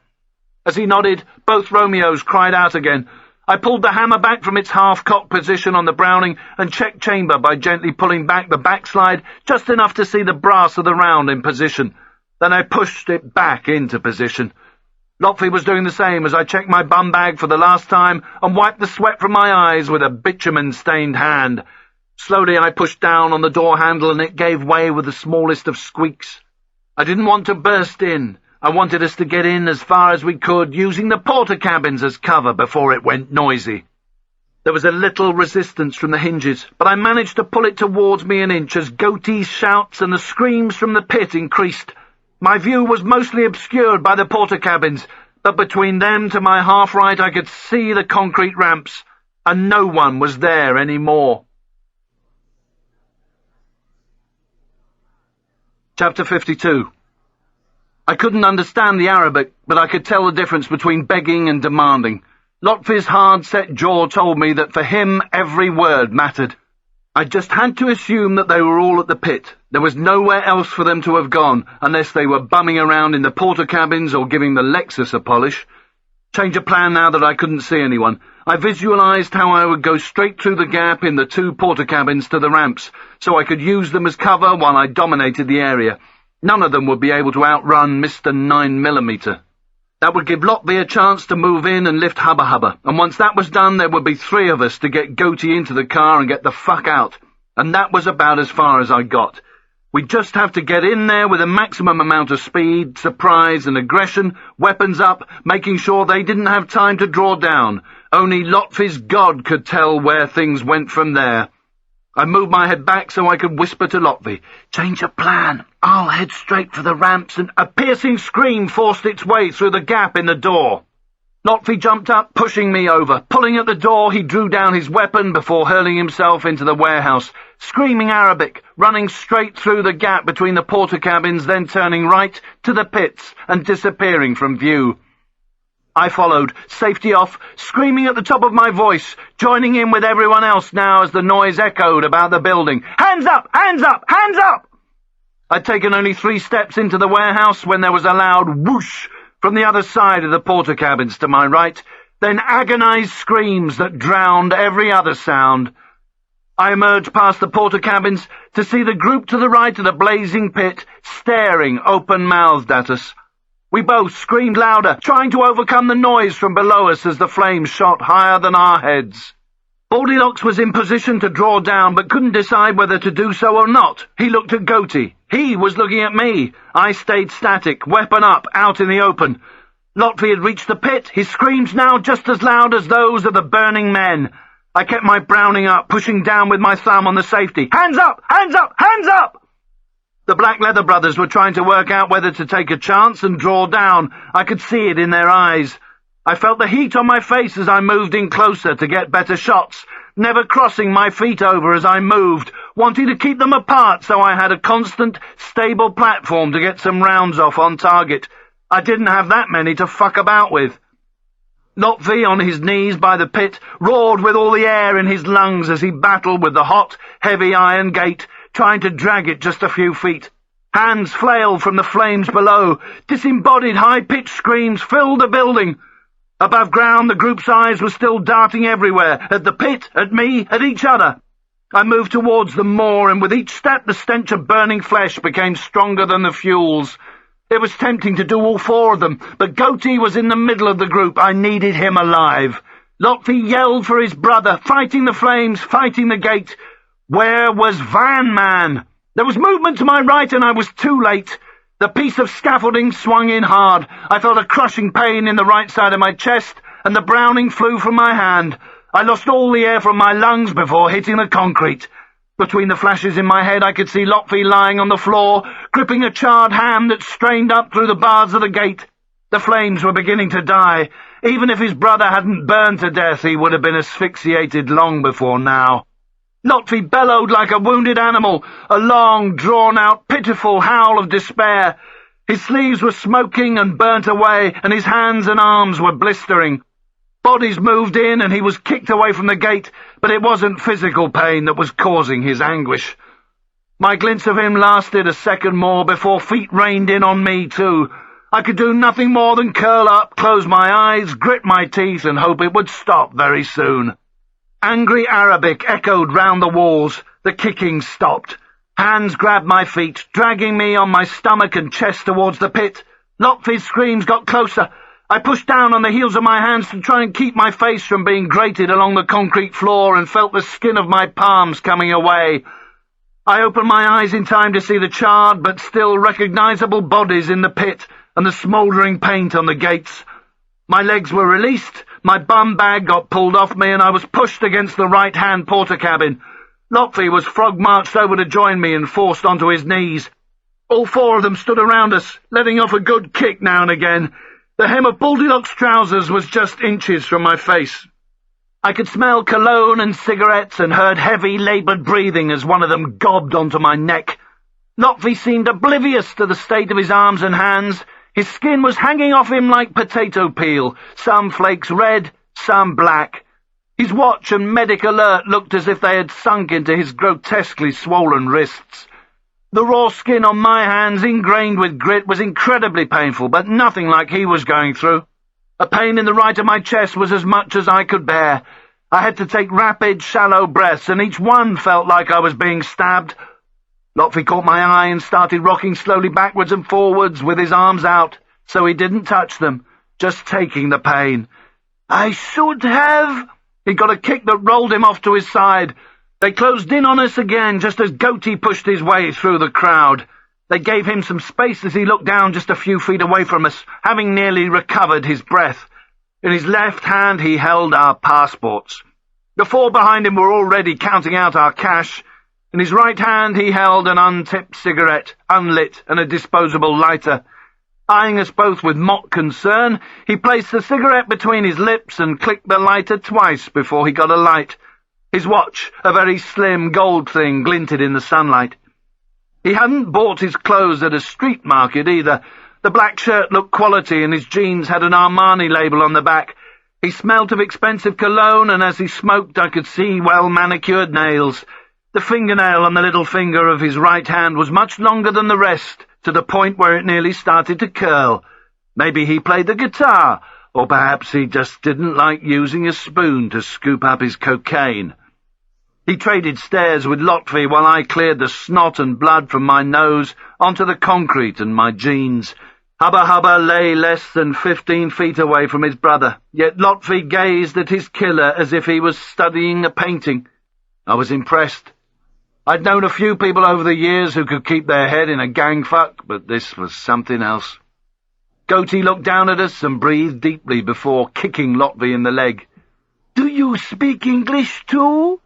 As he nodded, both Romeos cried out again. I pulled the hammer back from its half-cocked position on the Browning and checked chamber by gently pulling back the backslide just enough to see the brass of the round in position. Then I pushed it back into position. Lotfi was doing the same as I checked my bum bag for the last time and wiped the sweat from my eyes with a bitumen-stained hand. Slowly I pushed down on the door handle and it gave way with the smallest of squeaks. I didn't want to burst in. I wanted us to get in as far as we could, using the porter cabins as cover before it went noisy. There was a little resistance from the hinges, but I managed to pull it towards me an inch as Goatee's shouts and the screams from the pit increased. My view was mostly obscured by the porter cabins, but between them to my half-right I could see the concrete ramps, and no one was there any more. Chapter 52. I couldn't understand the Arabic, but I could tell the difference between begging and demanding. Lotfi's hard-set jaw told me that for him every word mattered. I just had to assume that they were all at the pit. There was nowhere else for them to have gone, unless they were bumming around in the porter cabins or giving the Lexus a polish. Change of plan now that I couldn't see anyone. I visualized how I would go straight through the gap in the 2 porter cabins to the ramps, so I could use them as cover while I dominated the area. None of them would be able to outrun Mr. 9mm. That would give Lotfi a chance to move in and lift Hubba Hubba, and once that was done there would be 3 of us to get Goatee into the car and get the fuck out. And that was about as far as I got. We'd just have to get in there with a maximum amount of speed, surprise and aggression, weapons up, making sure they didn't have time to draw down. Only Lotfi's God could tell where things went from there. I moved my head back so I could whisper to Lotfi, "Change of plan. I'll head straight for the ramps," and a piercing scream forced its way through the gap in the door. Lotfi jumped up, pushing me over. Pulling at the door, he drew down his weapon before hurling himself into the warehouse, screaming Arabic, running straight through the gap between the porter cabins, then turning right to the pits and disappearing from view. I followed, safety off, screaming at the top of my voice, joining in with everyone else now as the noise echoed about the building. "Hands up! Hands up! Hands up!" I'd taken only 3 steps into the warehouse when there was a loud whoosh from the other side of the porter cabins to my right, then agonized screams that drowned every other sound. I emerged past the porter cabins to see the group to the right of the blazing pit staring open-mouthed at us. We both screamed louder, trying to overcome the noise from below us as the flames shot higher than our heads. Baldylocks was in position to draw down, but couldn't decide whether to do so or not. He looked at Goatee. He was looking at me. I stayed static, weapon up, out in the open. Lotfi had reached the pit, his screams now just as loud as those of the burning men. I kept my Browning up, pushing down with my thumb on the safety. "Hands up! Hands up! Hands up!" The Black Leather brothers were trying to work out whether to take a chance and draw down. I could see it in their eyes. I felt the heat on my face as I moved in closer to get better shots, never crossing my feet over as I moved, wanting to keep them apart so I had a constant, stable platform to get some rounds off on target. I didn't have that many to fuck about with. Lotfi, on his knees by the pit, roared with all the air in his lungs as he battled with the hot, heavy iron gate, trying to drag it just a few feet. Hands flailed from the flames below. Disembodied, high-pitched screams filled the building. Above ground, the group's eyes were still darting everywhere, at the pit, at me, at each other. I moved towards them more, and with each step the stench of burning flesh became stronger than the fuels. It was tempting to do all 4 of them, but Goatee was in the middle of the group. I needed him alive. Lotfi yelled for his brother, fighting the flames, fighting the gate. Where was Van Man? There was movement to my right, and I was too late. The piece of scaffolding swung in hard. I felt a crushing pain in the right side of my chest, and the Browning flew from my hand. I lost all the air from my lungs before hitting the concrete. Between the flashes in my head I could see Lotfi lying on the floor, gripping a charred hand that strained up through the bars of the gate. The flames were beginning to die. Even if his brother hadn't burned to death, he would have been asphyxiated long before now. Lotfi bellowed like a wounded animal, a long, drawn-out, pitiful howl of despair. His sleeves were smoking and burnt away, and his hands and arms were blistering. Bodies moved in and he was kicked away from the gate, but it wasn't physical pain that was causing his anguish. My glimpse of him lasted a second more before feet rained in on me too. I could do nothing more than curl up, close my eyes, grit my teeth, and hope it would stop very soon. Angry Arabic echoed round the walls. The kicking stopped. Hands grabbed my feet, dragging me on my stomach and chest towards the pit. Lotfie's screams got closer. I pushed down on the heels of my hands to try and keep my face from being grated along the concrete floor and felt the skin of my palms coming away. I opened my eyes in time to see the charred but still recognizable bodies in the pit and the smouldering paint on the gates. My legs were released, my bum bag got pulled off me, and I was pushed against the right-hand porter cabin. Lotfie was frog-marched over to join me and forced onto his knees. All four of them stood around us, letting off a good kick now and again. The hem of Baldylock's trousers was just inches from my face. I could smell cologne and cigarettes and heard heavy, laboured breathing as one of them gobbed onto my neck. Lotfie seemed oblivious to the state of his arms and hands. His skin was hanging off him like potato peel, some flakes red, some black. His watch and medic alert looked as if they had sunk into his grotesquely swollen wrists. The raw skin on my hands, ingrained with grit, was incredibly painful, but nothing like he was going through. A pain in the right of my chest was as much as I could bear. I had to take rapid, shallow breaths, and each one felt like I was being stabbed. Lotfie caught my eye and started rocking slowly backwards and forwards with his arms out, so he didn't touch them, just taking the pain. I should have... He got a kick that rolled him off to his side. They closed in on us again, just as Goatee pushed his way through the crowd. They gave him some space as he looked down just a few feet away from us, having nearly recovered his breath. In his left hand he held our passports. The four behind him were already counting out our cash. In his right hand he held an untipped cigarette, unlit, and a disposable lighter. Eyeing us both with mock concern, he placed the cigarette between his lips and clicked the lighter twice before he got a light. His watch, a very slim gold thing, glinted in the sunlight. He hadn't bought his clothes at a street market either. The black shirt looked quality and his jeans had an Armani label on the back. He smelt of expensive cologne, and as he smoked I could see well-manicured nails. The fingernail on the little finger of his right hand was much longer than the rest, to the point where it nearly started to curl. Maybe he played the guitar, or perhaps he just didn't like using a spoon to scoop up his cocaine. He traded stares with Lotfie while I cleared the snot and blood from my nose onto the concrete and my jeans. Hubba Hubba lay less than 15 feet away from his brother, yet Lotfie gazed at his killer as if he was studying a painting. I was impressed. I'd known a few people over the years who could keep their head in a gang fuck, but this was something else. Goatee looked down at us and breathed deeply before kicking Lotfie in the leg. "Do you speak English too?"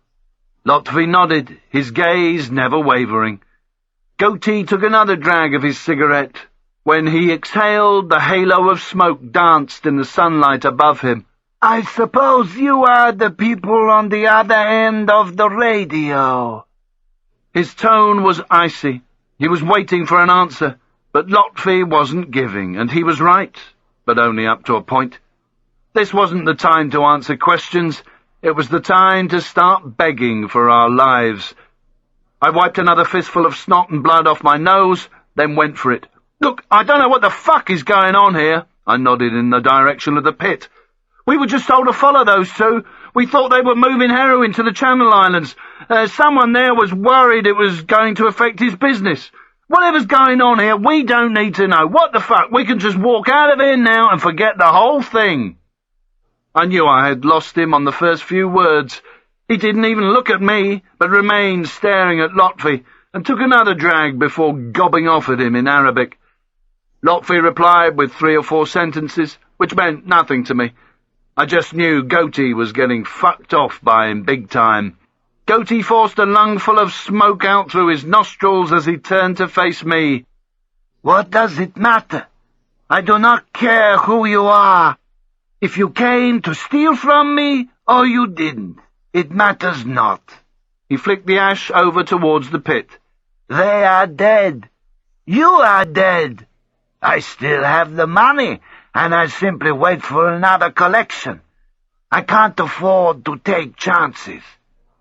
Lotfie nodded, his gaze never wavering. Goatee took another drag of his cigarette. When he exhaled, the halo of smoke danced in the sunlight above him. "I suppose you are the people on the other end of the radio." His tone was icy. He was waiting for an answer, but Lotfie wasn't giving, and he was right, but only up to a point. This wasn't the time to answer questions. It was the time to start begging for our lives. I wiped another fistful of snot and blood off my nose, then went for it. "Look, I don't know what the fuck is going on here." I nodded in the direction of the pit. "We were just told to follow those two. We thought they were moving heroin to the Channel Islands. Someone there was worried it was going to affect his business. Whatever's going on here, we don't need to know. What the fuck? We can just walk out of here now and forget the whole thing." I knew I had lost him on the first few words. He didn't even look at me, but remained staring at Lotfie, and took another drag before gobbing off at him in Arabic. Lotfie replied with 3 or 4 sentences, which meant nothing to me. I just knew Goatee was getting fucked off by him big time. Goatee forced a lungful of smoke out through his nostrils as he turned to face me. "What does it matter? I do not care who you are. If you came to steal from me, or you didn't, it matters not." He flicked the ash over towards the pit. "They are dead. You are dead. I still have the money, and I simply wait for another collection.
I can't afford to take chances.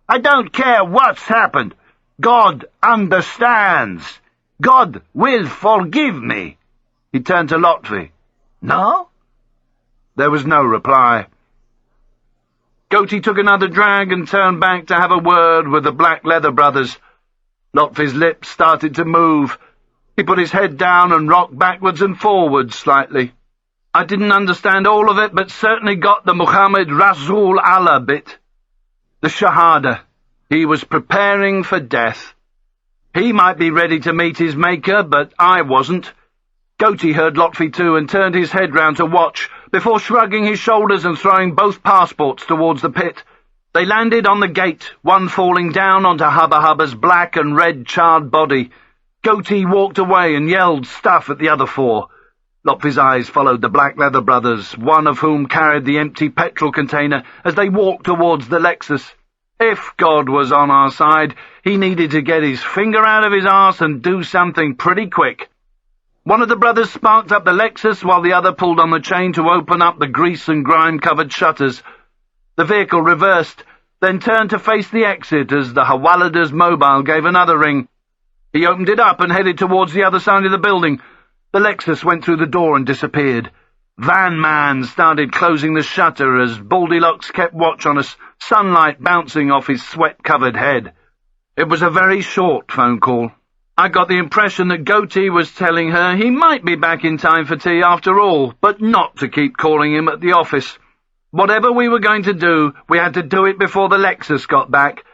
I don't care what's happened. God understands. God will forgive me." He turned to Lotfi. "No?" There was no reply. Goatee took another drag and turned back to have a word with the Black Leather Brothers. Lotfi's lips started to move. He put his head down and rocked backwards and forwards slightly. I didn't understand all of it, but certainly got the Muhammad Rasul Allah bit. The Shahada. He was preparing for death. He might be ready to meet his maker, but I wasn't. Goatee heard Lotfi too and turned his head round to watch, before shrugging his shoulders and throwing both passports towards the pit. They landed on the gate, one falling down onto Hubba Hubba's black and red charred body. Goatee walked away and yelled stuff at the other four. Lotfi's eyes followed the Black Leather Brothers, one of whom carried the empty petrol container as they walked towards the Lexus. If God was on our side, he needed to get his finger out of his arse and do something pretty quick. One of the brothers sparked up the Lexus while the other pulled on the chain to open up the grease and grime-covered shutters. The vehicle reversed, then turned to face the exit as the Hawaladar's mobile gave another ring. He opened it up and headed towards the other side of the building. The Lexus went through the door and disappeared. Van Man started closing the shutter as Baldylocks kept watch on us, sunlight bouncing off his sweat-covered head. It was a very short phone call. I got the impression that Goatee was telling her he might be back in time for tea after all, but not to keep calling him at the office. Whatever we were going to do, we had to do it before the Lexus got back.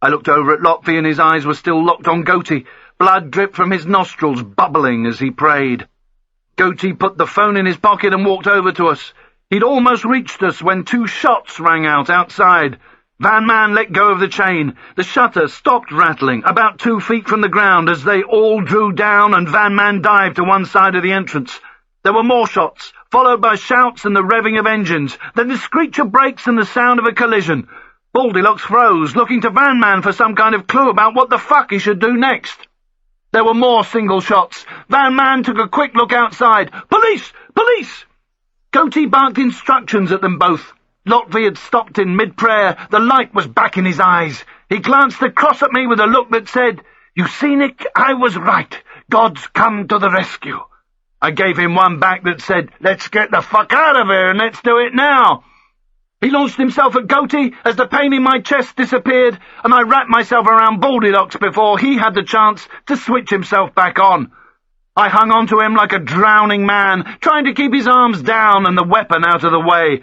I looked over at Lotfi and his eyes were still locked on Goatee. Blood dripped from his nostrils, bubbling as he prayed. Goatee put the phone in his pocket and walked over to us. He'd almost reached us when 2 shots rang out outside. Van Man let go of the chain. The shutter stopped rattling, about 2 feet from the ground, as they all drew down and Van Man dived to one side of the entrance. There were more shots, followed by shouts and the revving of engines, then the screech of brakes and the sound of a collision. Baldylocks froze, looking to Van Man for some kind of clue about what the fuck he should do next. There were more single shots. Van Man took a quick look outside. "Police! Police!" Goatee barked instructions at them both. Lotfi had stopped in mid-prayer. The light was back in his eyes. He glanced across at me with a look that said, "You see, Nick, I was right. God's come to the rescue." I gave him one back that said, "Let's get the fuck out of here and let's do it now." He launched himself at Goatee as the pain in my chest disappeared, and I wrapped myself around Baldylocks before he had the chance to switch himself back on. I hung on to him like a drowning man, trying to keep his arms down and the weapon out of the way.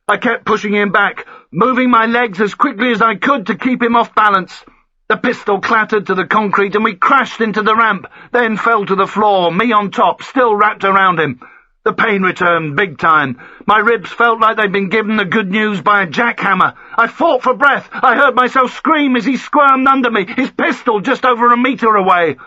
I kept pushing him back, moving my legs as quickly as I could to keep him off balance. The pistol clattered to the concrete and we crashed into the ramp, then fell to the floor, me on top, still wrapped around him. The pain returned big time. My ribs felt like they'd been given the good news by a jackhammer. I fought for breath. I heard myself scream as he squirmed under me, his pistol just over a meter away.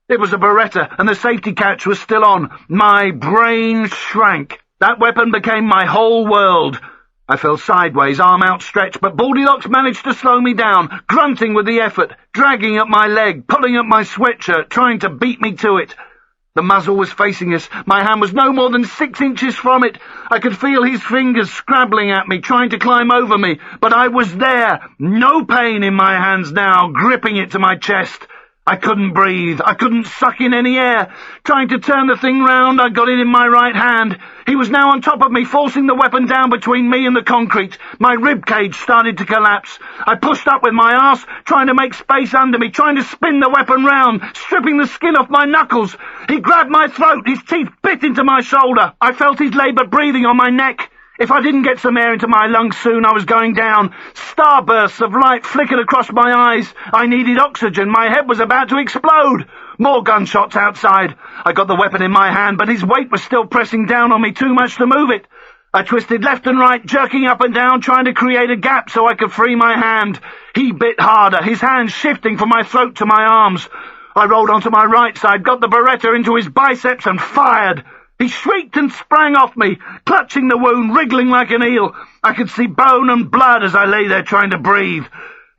It was a Beretta, and the safety catch was still on. My brain shrank. That weapon became my whole world. I fell sideways, arm outstretched, but Baldylocks managed to slow me down, grunting with the effort, dragging at my leg, pulling at my sweatshirt, trying to beat me to it. The muzzle was facing us. My hand was no more than 6 inches from it. I could feel his fingers scrabbling at me, trying to climb over me, but I was there. No pain in my hands now, gripping it to my chest. I couldn't breathe. I couldn't suck in any air. Trying to turn the thing round, I got it in my right hand. He was now on top of me, forcing the weapon down between me and the concrete. My rib cage started to collapse. I pushed up with my arse, trying to make space under me, trying to spin the weapon round, stripping the skin off my knuckles. He grabbed my throat. His teeth bit into my shoulder. I felt his laboured breathing on my neck. If I didn't get some air into my lungs soon, I was going down. Starbursts of light flickered across my eyes. I needed oxygen. My head was about to explode. More gunshots outside. I got the weapon in my hand, but his weight was still pressing down on me, too much to move it. I twisted left and right, jerking up and down, trying to create a gap so I could free my hand. He bit harder, his hand shifting from my throat to my arms. I rolled onto my right side, got the Beretta into his biceps and fired. He shrieked and sprang off me, clutching the wound, wriggling like an eel. I could see bone and blood as I lay there trying to breathe.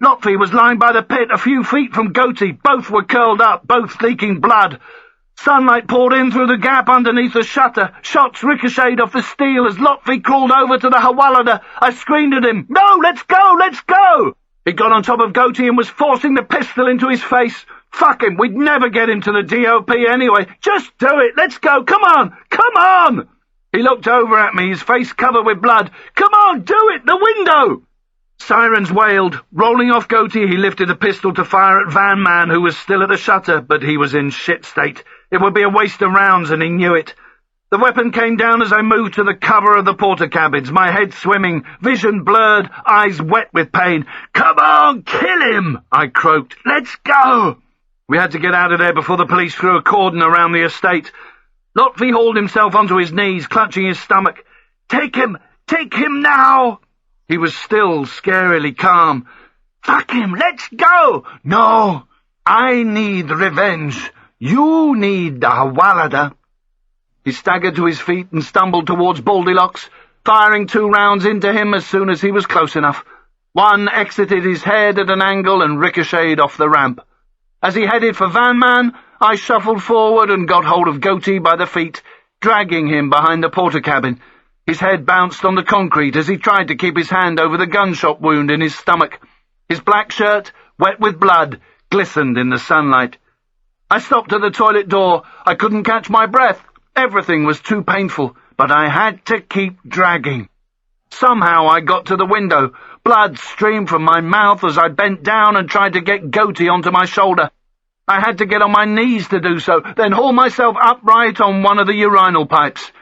Lotfi was lying by the pit a few feet from Goatee. Both were curled up, both leaking blood.
Sunlight poured in through the gap underneath the shutter. Shots ricocheted off the steel as Lotfi crawled over to the Hawalada. I screamed at him, "No, let's go, let's go!" He got on top of Goatee and was forcing the pistol into his face. Fuck him, we'd never get him to the DOP anyway. Just do it, let's go, come on, come on! He looked over at me, his face covered with blood. "Come on, do it, the window!" Sirens wailed. Rolling off Goatee, he lifted a pistol to fire at Van Man, who was still at the shutter, but he was in shit state. It would be a waste of rounds, and he knew it. The weapon came down as I moved to the cover of the porter cabins, my head swimming, vision blurred, eyes wet with pain. "Come on, kill him!" I croaked. "Let's go!" We had to get out of there before the police threw a cordon around the estate. Lotfi hauled himself onto his knees, clutching his stomach. Take him now!" He was still scarily calm. "Fuck him, let's go!" "No, I need revenge. You need the Hawalada." He staggered to his feet and stumbled towards Baldilocks, firing 2 rounds into him as soon as he was close enough. One exited his head at an angle and ricocheted off the ramp. As he headed for Van Man, I shuffled forward and got hold of Goatee by the feet, dragging him behind the porter cabin. His head bounced on the concrete as he tried to keep his hand over the gunshot wound in his stomach. His black shirt, wet with blood, glistened in the sunlight. I stopped at the toilet door. I couldn't catch my breath. Everything was too painful, but I had to keep dragging. Somehow I got to the window. Blood streamed from my mouth as I bent down and tried to get Goatee onto my shoulder. I had to get on my knees to do so, then haul myself upright on one of the urinal pipes.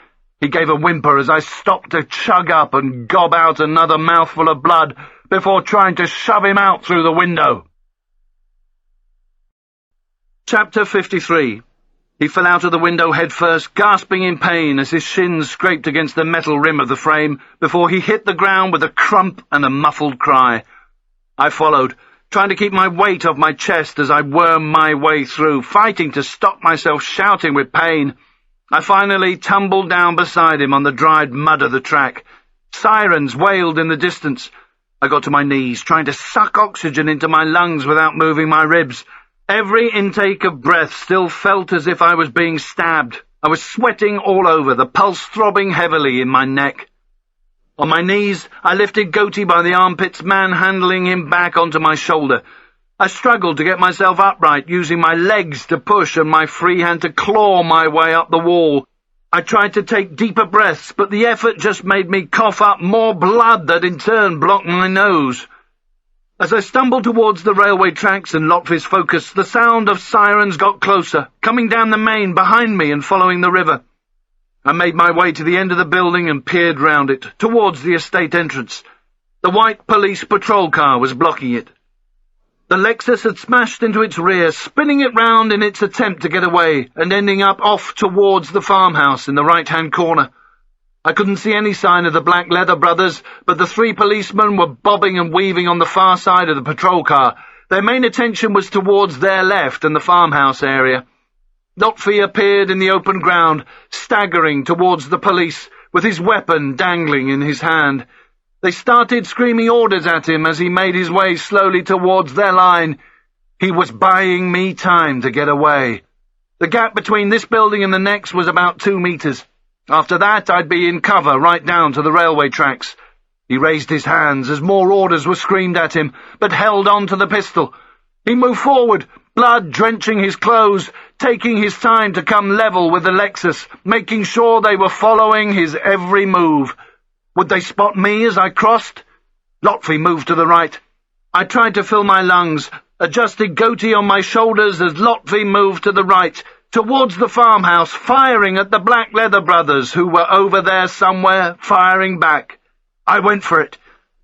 He gave a whimper as I stopped to chug up and gob out another mouthful of blood before trying to shove him out through the window. Chapter 53. He fell out of the window head first, gasping in pain as his shins scraped against the metal rim of the frame before he hit the ground with a crump and a muffled cry. I followed, trying to keep my weight off my chest as I wormed my way through, fighting to stop myself shouting with pain. I finally tumbled down beside him on the dried mud of the track. Sirens wailed in the distance. I got to my knees, trying to suck oxygen into my lungs without moving my ribs. Every intake of breath still felt as if I was being stabbed. I was sweating all over, the pulse throbbing heavily in my neck. On my knees, I lifted Goatee by the armpits, manhandling him back onto my shoulder. I struggled to get myself upright, using my legs to push and my free hand to claw my way up the wall. I tried to take deeper breaths, but the effort just made me cough up more blood that in turn blocked my nose. As I stumbled towards the railway tracks and Lotfi's focus, the sound of sirens got closer, coming down the main behind me and following the river. I made my way to the end of the building and peered round it, towards the estate entrance. The white police patrol car was blocking it. The Lexus had smashed into its rear, spinning it round in its attempt to get away, and ending up off towards the farmhouse in the right-hand corner. I couldn't see any sign of the Black Leather brothers, but the 3 policemen were bobbing and weaving on the far side of the patrol car. Their main attention was towards their left and the farmhouse area. Lotfi appeared in the open ground, staggering towards the police, with his weapon dangling in his hand. They started screaming orders at him as he made his way slowly towards their line. He was buying me time to get away. The gap between this building and the next was about 2 meters. After that, I'd be in cover right down to the railway tracks. He raised his hands as more orders were screamed at him, but held on to the pistol. He moved forward, blood drenching his clothes, taking his time to come level with the Lexus, making sure they were following his every move. Would they spot me as I crossed? Lotfi moved to the right. I tried to fill my lungs, adjusted Goatee on my shoulders as Lotfi moved to the right, towards the farmhouse, firing at the Black Leather brothers, who were over there somewhere, firing back. I went for it.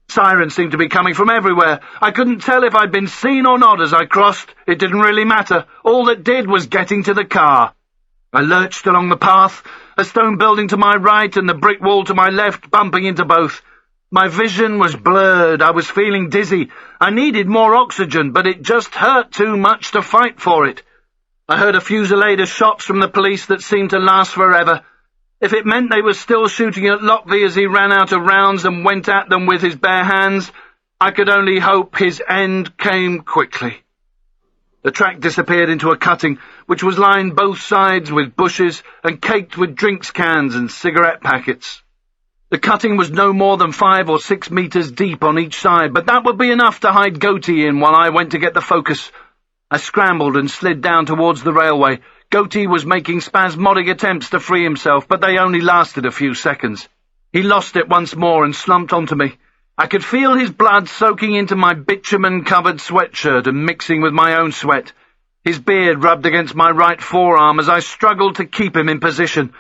Sirens seemed to be coming from everywhere. I couldn't tell if I'd been seen or not as I crossed. It didn't really matter. All that did was getting to the car. I lurched along the path, a stone building to my right and the brick wall to my left bumping into both. My vision was blurred. I was feeling dizzy. I needed more oxygen, but it just hurt too much to fight for it. I heard a fusillade of shots from the police that seemed to last forever. If it meant they were still shooting at Lotfi as he ran out of rounds and went at them with his bare hands, I could only hope his end came quickly. The track disappeared into a cutting, which was lined both sides with bushes and caked with drinks cans and cigarette packets. The cutting was no more than 5 or 6 metres deep on each side, but that would be enough to hide Goatee in while I went to get the focus. I scrambled and slid down towards the railway. Goatee was making spasmodic attempts to free himself, but they only lasted a few seconds. He lost it once more and slumped onto me. I could feel his blood soaking into my bitumen-covered sweatshirt and mixing with my own sweat. His beard rubbed against my right forearm as I struggled to keep him in position.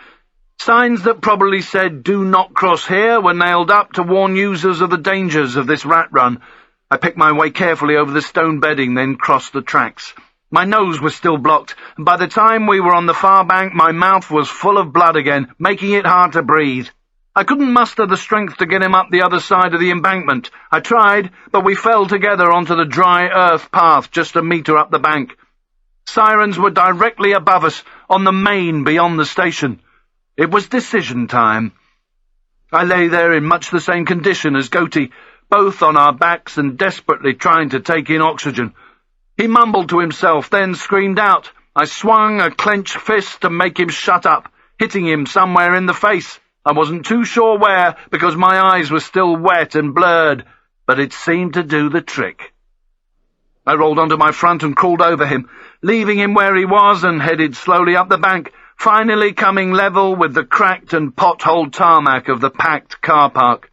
Signs that probably said, "Do not cross here," were nailed up to warn users of the dangers of this rat run. I picked my way carefully over the stone bedding, then crossed the tracks. My nose was still blocked, and by the time we were on the far bank, my mouth was full of blood again, making it hard to breathe. I couldn't muster the strength to get him up the other side of the embankment. I tried, but we fell together onto the dry earth path just a metre up the bank. Sirens were directly above us, on the main beyond the station. It was decision time. I lay there in much the same condition as Goatee, both on our backs and desperately trying to take in oxygen. He mumbled to himself, then screamed out. I swung a clenched fist to make him shut up, hitting him somewhere in the face. I wasn't too sure where, because my eyes were still wet and blurred, but it seemed to do the trick. I rolled onto my front and crawled over him, leaving him where he was and headed slowly up the bank, finally coming level with the cracked and potholed tarmac of the packed car park.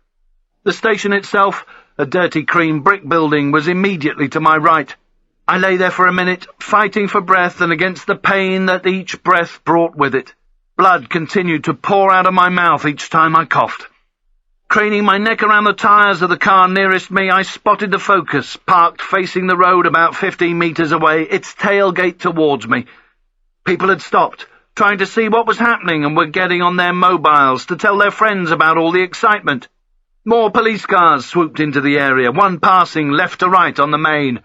The station itself, a dirty cream brick building, was immediately to my right. I lay there for a minute, fighting for breath and against the pain that each breath brought with it. Blood continued to pour out of my mouth each time I coughed. Craning my neck around the tyres of the car nearest me, I spotted the Focus, parked facing the road about 15 metres away, its tailgate towards me. People had stopped, trying to see what was happening, and were getting on their mobiles to tell their friends about all the excitement. More police cars swooped into the area, one passing left to right on the main.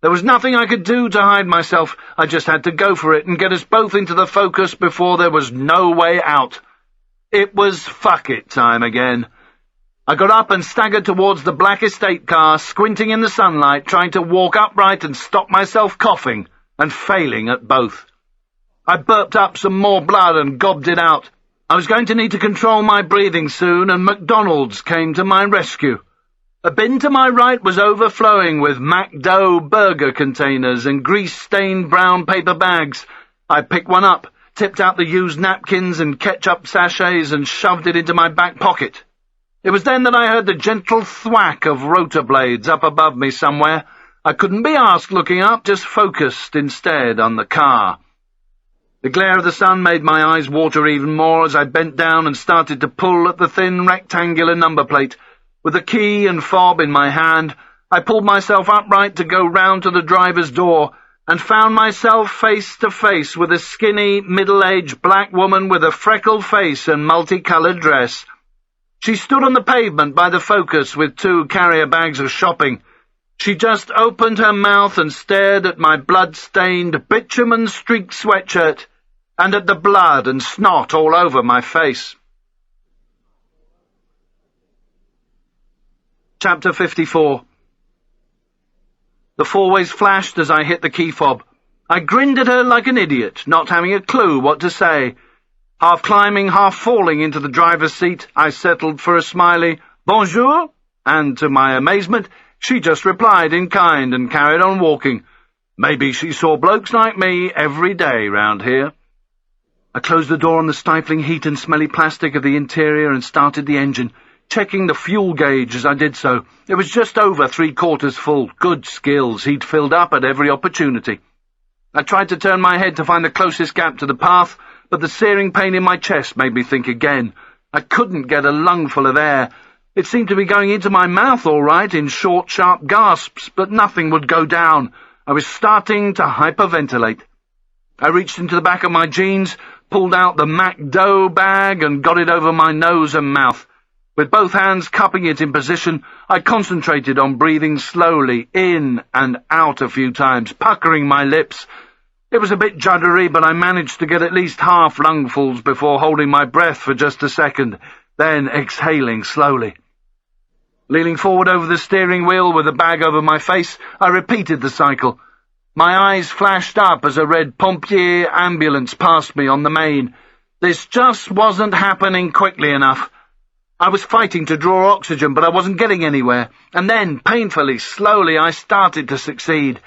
There was nothing I could do to hide myself. I just had to go for it and get us both into the Focus before there was no way out. It was fuck it time again. I got up and staggered towards the black estate car, squinting in the sunlight, trying to walk upright and stop myself coughing, and failing at both. I burped up some more blood and gobbed it out. I was going to need to control my breathing soon, and McDonald's came to my rescue. A bin to my right was overflowing with McDo burger containers and grease-stained brown paper bags. I picked one up, tipped out the used napkins and ketchup sachets and shoved it into my back pocket. It was then that I heard the gentle thwack of rotor blades up above me somewhere. I couldn't be asked looking up, just focused instead on the car. The glare of the sun made my eyes water even more as I bent down and started to pull at the thin rectangular number plate. With the key and fob in my hand, I pulled myself upright to go round to the driver's door, and found myself face to face with a skinny, middle-aged black woman with a freckled face and multicoloured dress. She stood on the pavement by the Focus with 2 carrier bags of shopping. She just opened her mouth and stared at my blood-stained, bitumen-streaked sweatshirt, and at the blood and snot all over my face. Chapter 54. The four-ways flashed as I hit the key fob. I grinned at her like an idiot, not having a clue what to say. Half climbing, half falling into the driver's seat, I settled for a smiley "Bonjour," and to my amazement, she just replied in kind and carried on walking. Maybe she saw blokes like me every day round here. I closed the door on the stifling heat and smelly plastic of the interior and started the engine, checking the fuel gauge as I did so. It was just over 3/4 full. Good skills. He'd filled up at every opportunity. I tried to turn my head to find the closest gap to the path, but the searing pain in my chest made me think again. I couldn't get a lungful of air. It seemed to be going into my mouth all right in short, sharp gasps, but nothing would go down. I was starting to hyperventilate. I reached into the back of my jeans, pulled out the McDo bag and got it over my nose and mouth. With both hands cupping it in position, I concentrated on breathing slowly in and out a few times, puckering my lips. It was a bit juddery, but I managed to get at least half lungfuls before holding my breath for just a second, then exhaling slowly. Leaning forward over the steering wheel with the bag over my face, I repeated the cycle. My eyes flashed up as a red pompier ambulance passed me on the main. This just wasn't happening quickly enough. I was fighting to draw oxygen, but I wasn't getting anywhere. And then, painfully, slowly, I started to succeed.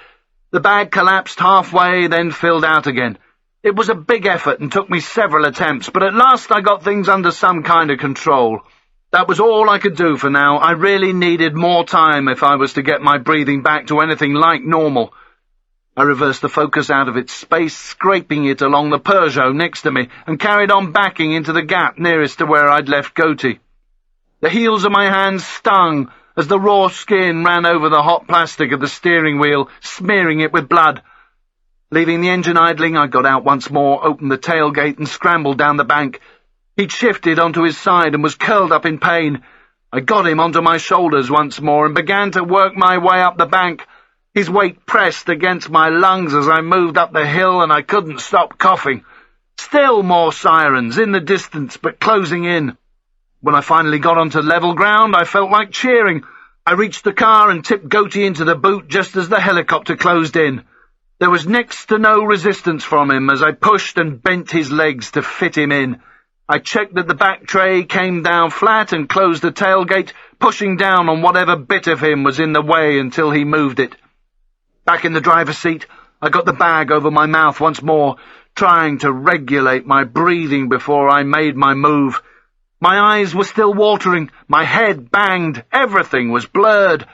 The bag collapsed halfway, then filled out again. It was a big effort and took me several attempts, but at last I got things under some kind of control. That was all I could do for now. I really needed more time if I was to get my breathing back to anything like normal. I reversed the focus out of its space, scraping it along the Peugeot next to me, and carried on backing into the gap nearest to where I'd left Goatee. The heels of my hands stung as the raw skin ran over the hot plastic of the steering wheel, smearing it with blood. Leaving the engine idling, I got out once more, opened the tailgate, and scrambled down the bank. He'd shifted onto his side and was curled up in pain. I got him onto my shoulders once more and began to work my way up the bank. His weight pressed against my lungs as I moved up the hill, and I couldn't stop coughing. Still more sirens, in the distance, but closing in. When I finally got onto level ground, I felt like cheering. I reached the car and tipped Goatee into the boot just as the helicopter closed in. There was next to no resistance from him as I pushed and bent his legs to fit him in. I checked that the back tray came down flat and closed the tailgate, pushing down on whatever bit of him was in the way until he moved it. Back in the driver's seat, I got the bag over my mouth once more, trying to regulate my breathing before I made my move. My eyes were still watering, my head banged, everything was blurred.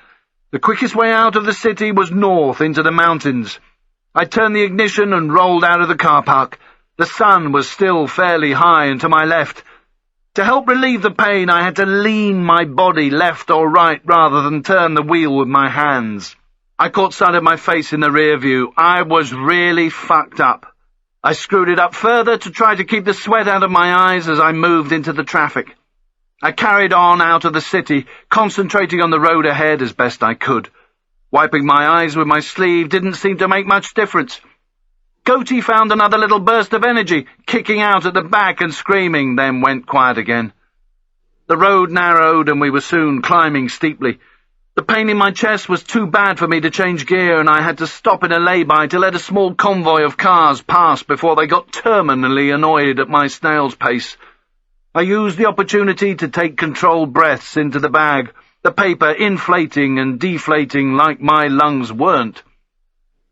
The quickest way out of the city was north into the mountains. I turned the ignition and rolled out of the car park. The sun was still fairly high and to my left. To help relieve the pain, I had to lean my body left or right rather than turn the wheel with my hands. I caught sight of my face in the rear view. I was really fucked up. I screwed it up further to try to keep the sweat out of my eyes as I moved into the traffic. I carried on out of the city, concentrating on the road ahead as best I could. Wiping my eyes with my sleeve didn't seem to make much difference. Goatee found another little burst of energy, kicking out at the back and screaming, then went quiet again. The road narrowed and we were soon climbing steeply. The pain in my chest was too bad for me to change gear, and I had to stop in a lay-by to let a small convoy of cars pass before they got terminally annoyed at my snail's pace. I used the opportunity to take controlled breaths into the bag, the paper inflating and deflating like my lungs weren't.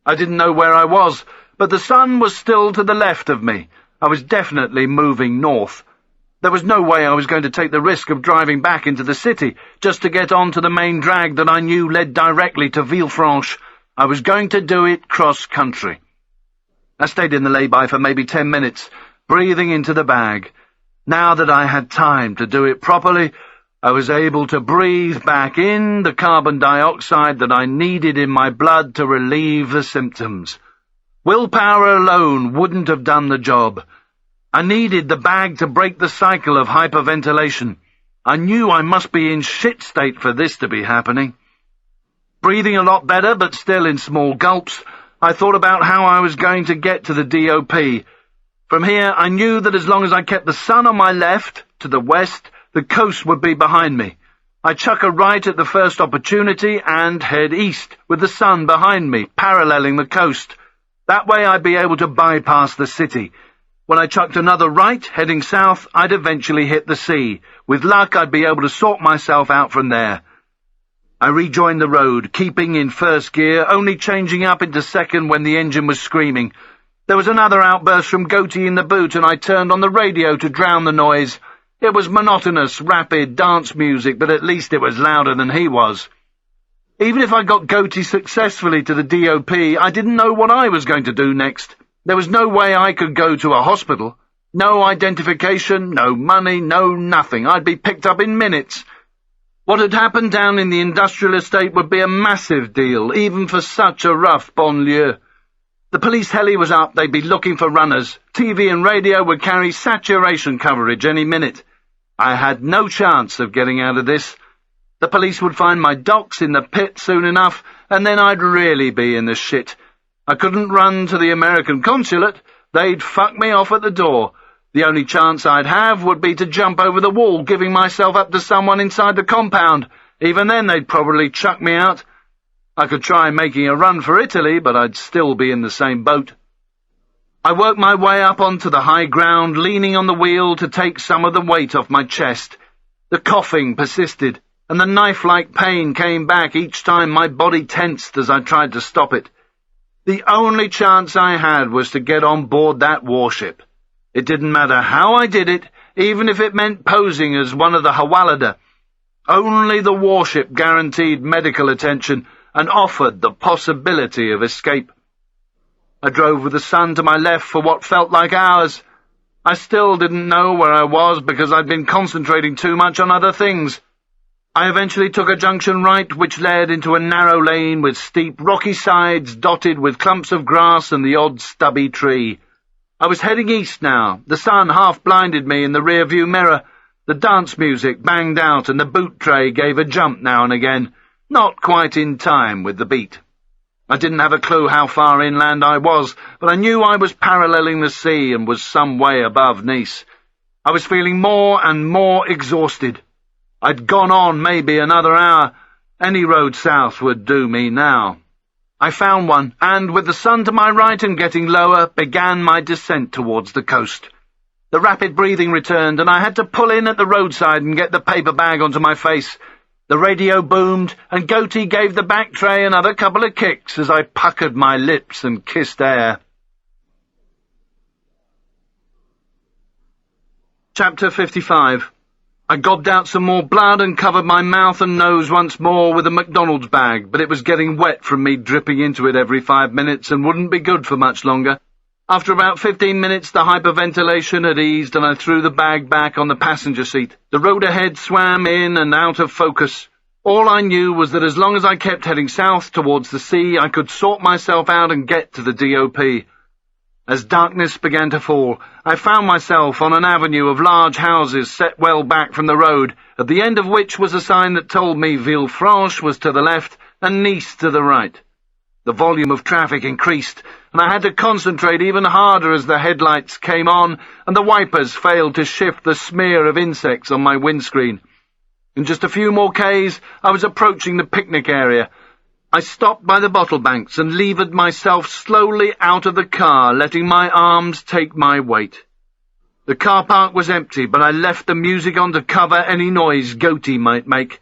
I didn't know where I was, but the sun was still to the left of me. I was definitely moving north. There was no way I was going to take the risk of driving back into the city just to get onto the main drag that I knew led directly to Villefranche. I was going to do it cross-country. I stayed in the lay-by for maybe 10 minutes, breathing into the bag. Now that I had time to do it properly, I was able to breathe back in the carbon dioxide that I needed in my blood to relieve the symptoms. Willpower alone wouldn't have done the job. I needed the bag to break the cycle of hyperventilation. I knew I must be in shit state for this to be happening. Breathing a lot better, but still in small gulps, I thought about how I was going to get to the DOP. From here, I knew that as long as I kept the sun on my left, to the west, the coast would be behind me. I'd chuck a right at the first opportunity and head east, with the sun behind me, paralleling the coast. That way I'd be able to bypass the city. When I chucked another right, heading south, I'd eventually hit the sea. With luck, I'd be able to sort myself out from there. I rejoined the road, keeping in first gear, only changing up into second when the engine was screaming. There was another outburst from Goatee in the boot, and I turned on the radio to drown the noise. It was monotonous, rapid dance music, but at least it was louder than he was. Even if I got Goatee successfully to the DOP, I didn't know what I was going to do next. There was no way I could go to a hospital. No identification, no money, no nothing. I'd be picked up in minutes. What had happened down in the industrial estate would be a massive deal, even for such a rough banlieue. The police heli was up, they'd be looking for runners. TV and radio would carry saturation coverage any minute. I had no chance of getting out of this. The police would find my docs in the pit soon enough, and then I'd really be in the shit. I couldn't run to the American consulate. They'd fuck me off at the door. The only chance I'd have would be to jump over the wall, giving myself up to someone inside the compound. Even then they'd probably chuck me out. I could try making a run for Italy, but I'd still be in the same boat. I worked my way up onto the high ground, leaning on the wheel to take some of the weight off my chest. The coughing persisted, and the knife-like pain came back each time my body tensed as I tried to stop it. The only chance I had was to get on board that warship. It didn't matter how I did it, even if it meant posing as one of the Hawalada. Only the warship guaranteed medical attention and offered the possibility of escape. I drove with the sun to my left for what felt like hours. I still didn't know where I was because I'd been concentrating too much on other things. I eventually took a junction right which led into a narrow lane with steep, rocky sides dotted with clumps of grass and the odd stubby tree. I was heading east now. The sun half blinded me in the rear-view mirror. The dance music banged out and the boot tray gave a jump now and again, not quite in time with the beat. I didn't have a clue how far inland I was, but I knew I was paralleling the sea and was some way above Nice. I was feeling more and more exhausted. I'd gone on maybe another hour. Any road south would do me now. I found one, and with the sun to my right and getting lower, began my descent towards the coast. The rapid breathing returned, and I had to pull in at the roadside and get the paper bag onto my face. The radio boomed, and Goatee gave the back tray another couple of kicks as I puckered my lips and kissed air. Chapter 55. I gobbed out some more blood and covered my mouth and nose once more with a McDonald's bag, but it was getting wet from me dripping into it every 5 minutes and wouldn't be good for much longer. After about 15 minutes, the hyperventilation had eased and I threw the bag back on the passenger seat. The road ahead swam in and out of focus. All I knew was that as long as I kept heading south towards the sea, I could sort myself out and get to the DOP. As darkness began to fall, I found myself on an avenue of large houses set well back from the road, at the end of which was a sign that told me Villefranche was to the left and Nice to the right. The volume of traffic increased, and I had to concentrate even harder as the headlights came on and the wipers failed to shift the smear of insects on my windscreen. In just a few more k's, I was approaching the picnic area. I stopped by the bottle banks and levered myself slowly out of the car, letting my arms take my weight. The car park was empty, but I left the music on to cover any noise Goatee might make.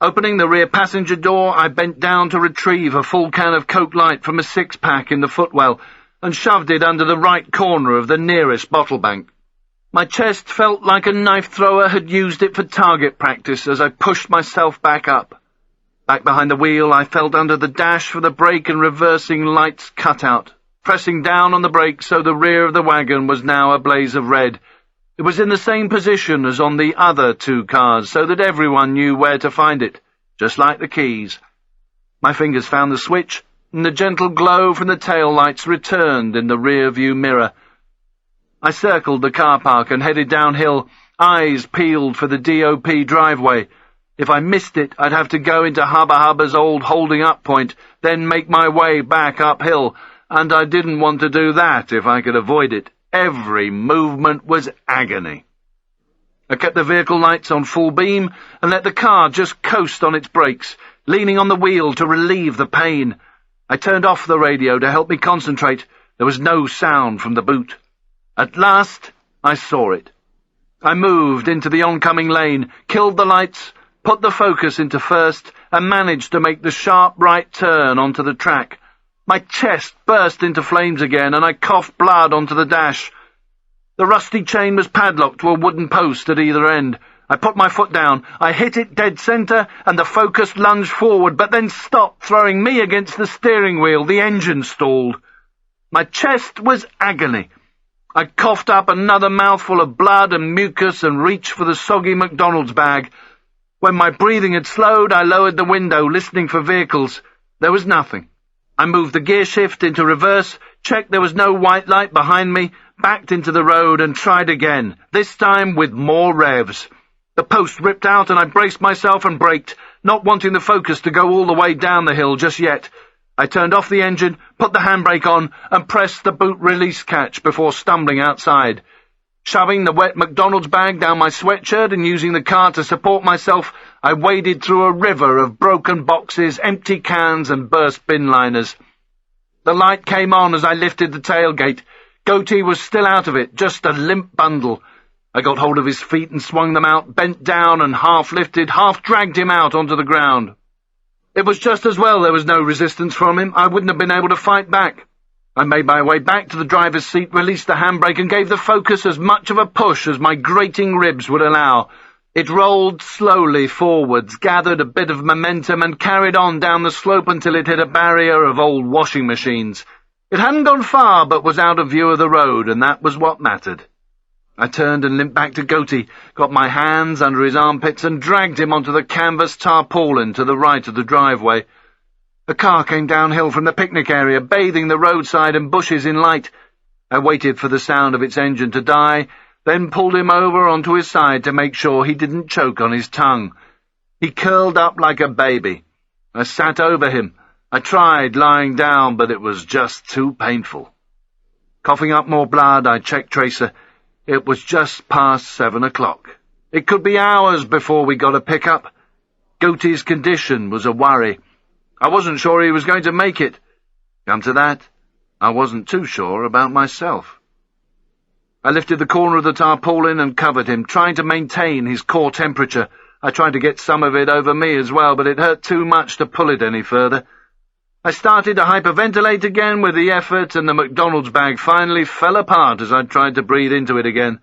Opening the rear passenger door, I bent down to retrieve a full can of Coke Light from a six-pack in the footwell and shoved it under the right corner of the nearest bottle bank. My chest felt like a knife thrower had used it for target practice as I pushed myself back up. Back behind the wheel, I felt under the dash for the brake and reversing lights cutout, pressing down on the brake so the rear of the wagon was now a blaze of red. It was in the same position as on the other two cars, so that everyone knew where to find it, just like the keys. My fingers found the switch, and the gentle glow from the tail lights returned in the rear-view mirror. I circled the car park and headed downhill, eyes peeled for the DOP driveway. If I missed it, I'd have to go into Hubba Hubba's old holding-up point, then make my way back uphill, and I didn't want to do that if I could avoid it. Every movement was agony. I kept the vehicle lights on full beam and let the car just coast on its brakes, leaning on the wheel to relieve the pain. I turned off the radio to help me concentrate. There was no sound from the boot. At last, I saw it. I moved into the oncoming lane, killed the lights, put the focus into first, and managed to make the sharp right turn onto the track. My chest burst into flames again, and I coughed blood onto the dash. The rusty chain was padlocked to a wooden post at either end. I put my foot down, I hit it dead centre, and the focus lunged forward, but then stopped, throwing me against the steering wheel. The engine stalled. My chest was agony. I coughed up another mouthful of blood and mucus and reached for the soggy McDonald's bag. When my breathing had slowed, I lowered the window, listening for vehicles. There was nothing. I moved the gear shift into reverse, checked there was no white light behind me, backed into the road and tried again, this time with more revs. The post ripped out and I braced myself and braked, not wanting the focus to go all the way down the hill just yet. I turned off the engine, put the handbrake on, and pressed the boot release catch before stumbling outside. Shoving the wet McDonald's bag down my sweatshirt and using the car to support myself, I waded through a river of broken boxes, empty cans and burst bin liners. The light came on as I lifted the tailgate. Goatee was still out of it, just a limp bundle. I got hold of his feet and swung them out, bent down and half-lifted, half-dragged him out onto the ground. It was just as well there was no resistance from him. I wouldn't have been able to fight back. I made my way back to the driver's seat, released the handbrake and gave the Focus as much of a push as my grating ribs would allow. It rolled slowly forwards, gathered a bit of momentum and carried on down the slope until it hit a barrier of old washing machines. It hadn't gone far but was out of view of the road, and that was what mattered. I turned and limped back to Goatee, got my hands under his armpits and dragged him onto the canvas tarpaulin to the right of the driveway. A car came downhill from the picnic area, bathing the roadside and bushes in light. I waited for the sound of its engine to die, then pulled him over onto his side to make sure he didn't choke on his tongue. He curled up like a baby. I sat over him. I tried lying down, but it was just too painful. Coughing up more blood, I checked Tracer. It was just past 7 o'clock. It could be hours before we got a pickup. Goatee's condition was a worry. I wasn't sure he was going to make it. Come to that, I wasn't too sure about myself. I lifted the corner of the tarpaulin and covered him, trying to maintain his core temperature. I tried to get some of it over me as well, but it hurt too much to pull it any further. I started to hyperventilate again with the effort, and the McDonald's bag finally fell apart as I tried to breathe into it again.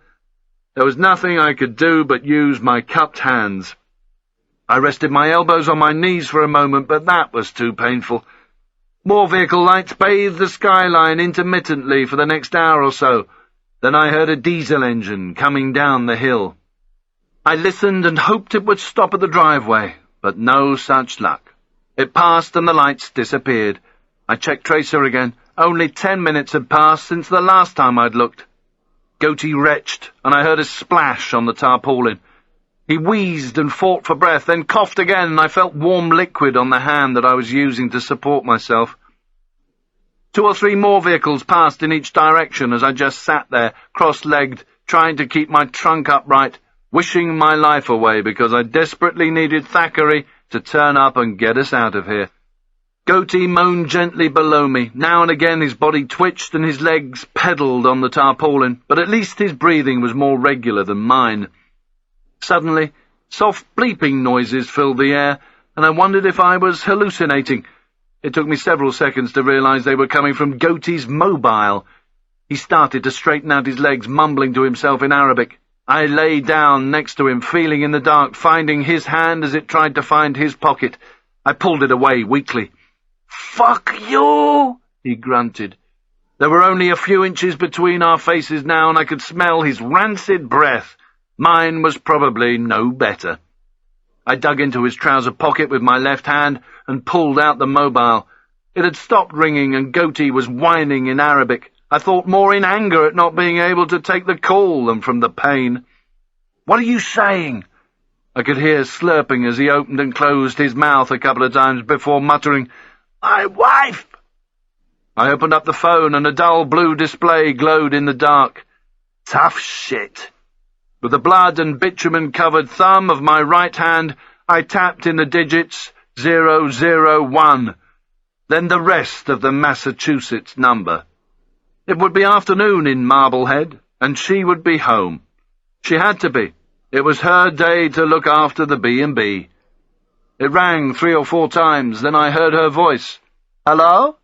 There was nothing I could do but use my cupped hands. I rested my elbows on my knees for a moment, but that was too painful. More vehicle lights bathed the skyline intermittently for the next hour or so. Then I heard a diesel engine coming down the hill. I listened and hoped it would stop at the driveway, but no such luck. It passed and the lights disappeared. I checked Tracer again. Only 10 minutes had passed since the last time I'd looked. Goatee retched, and I heard a splash on the tarpaulin. He wheezed and fought for breath, then coughed again, and I felt warm liquid on the hand that I was using to support myself. 2 or 3 more vehicles passed in each direction as I just sat there, cross-legged, trying to keep my trunk upright, wishing my life away because I desperately needed Thackeray to turn up and get us out of here. Goatee moaned gently below me. Now and again his body twitched and his legs pedalled on the tarpaulin, but at least his breathing was more regular than mine. Suddenly, soft bleeping noises filled the air, and I wondered if I was hallucinating. It took me several seconds to realize they were coming from Goatee's mobile. He started to straighten out his legs, mumbling to himself in Arabic. I lay down next to him, feeling in the dark, finding his hand as it tried to find his pocket. I pulled it away weakly. "Fuck you!" he grunted. There were only a few inches between our faces now, and I could smell his rancid breath. Mine was probably no better. I dug into his trouser pocket with my left hand and pulled out the mobile. It had stopped ringing, and Goatee was whining in Arabic. I thought more in anger at not being able to take the call than from the pain. "What are you saying?" I could hear slurping as he opened and closed his mouth a couple of times before muttering, "My wife!" I opened up the phone, and a dull blue display glowed in the dark. Tough shit. With the blood and bitumen-covered thumb of my right hand, I tapped in the digits 001, then the rest of the Massachusetts number. It would be afternoon in Marblehead, and she would be home. She had to be. It was her day to look after the B&B. It rang 3 or 4 times, then I heard her voice. "Hello?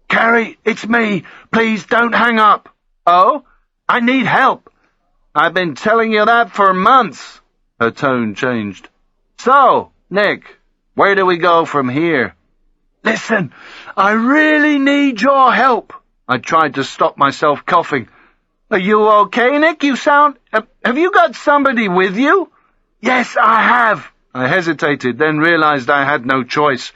Carrie, it's me. Please don't hang up." "Oh? I need help." "I've been telling you that for months." Her tone changed. "So, Nick, where do we go from here?" "Listen, I really need your help." I tried to stop myself coughing. "Are you okay, Nick? You sound... Have you got somebody with you?" "Yes, I have." I hesitated, then realized I had no choice.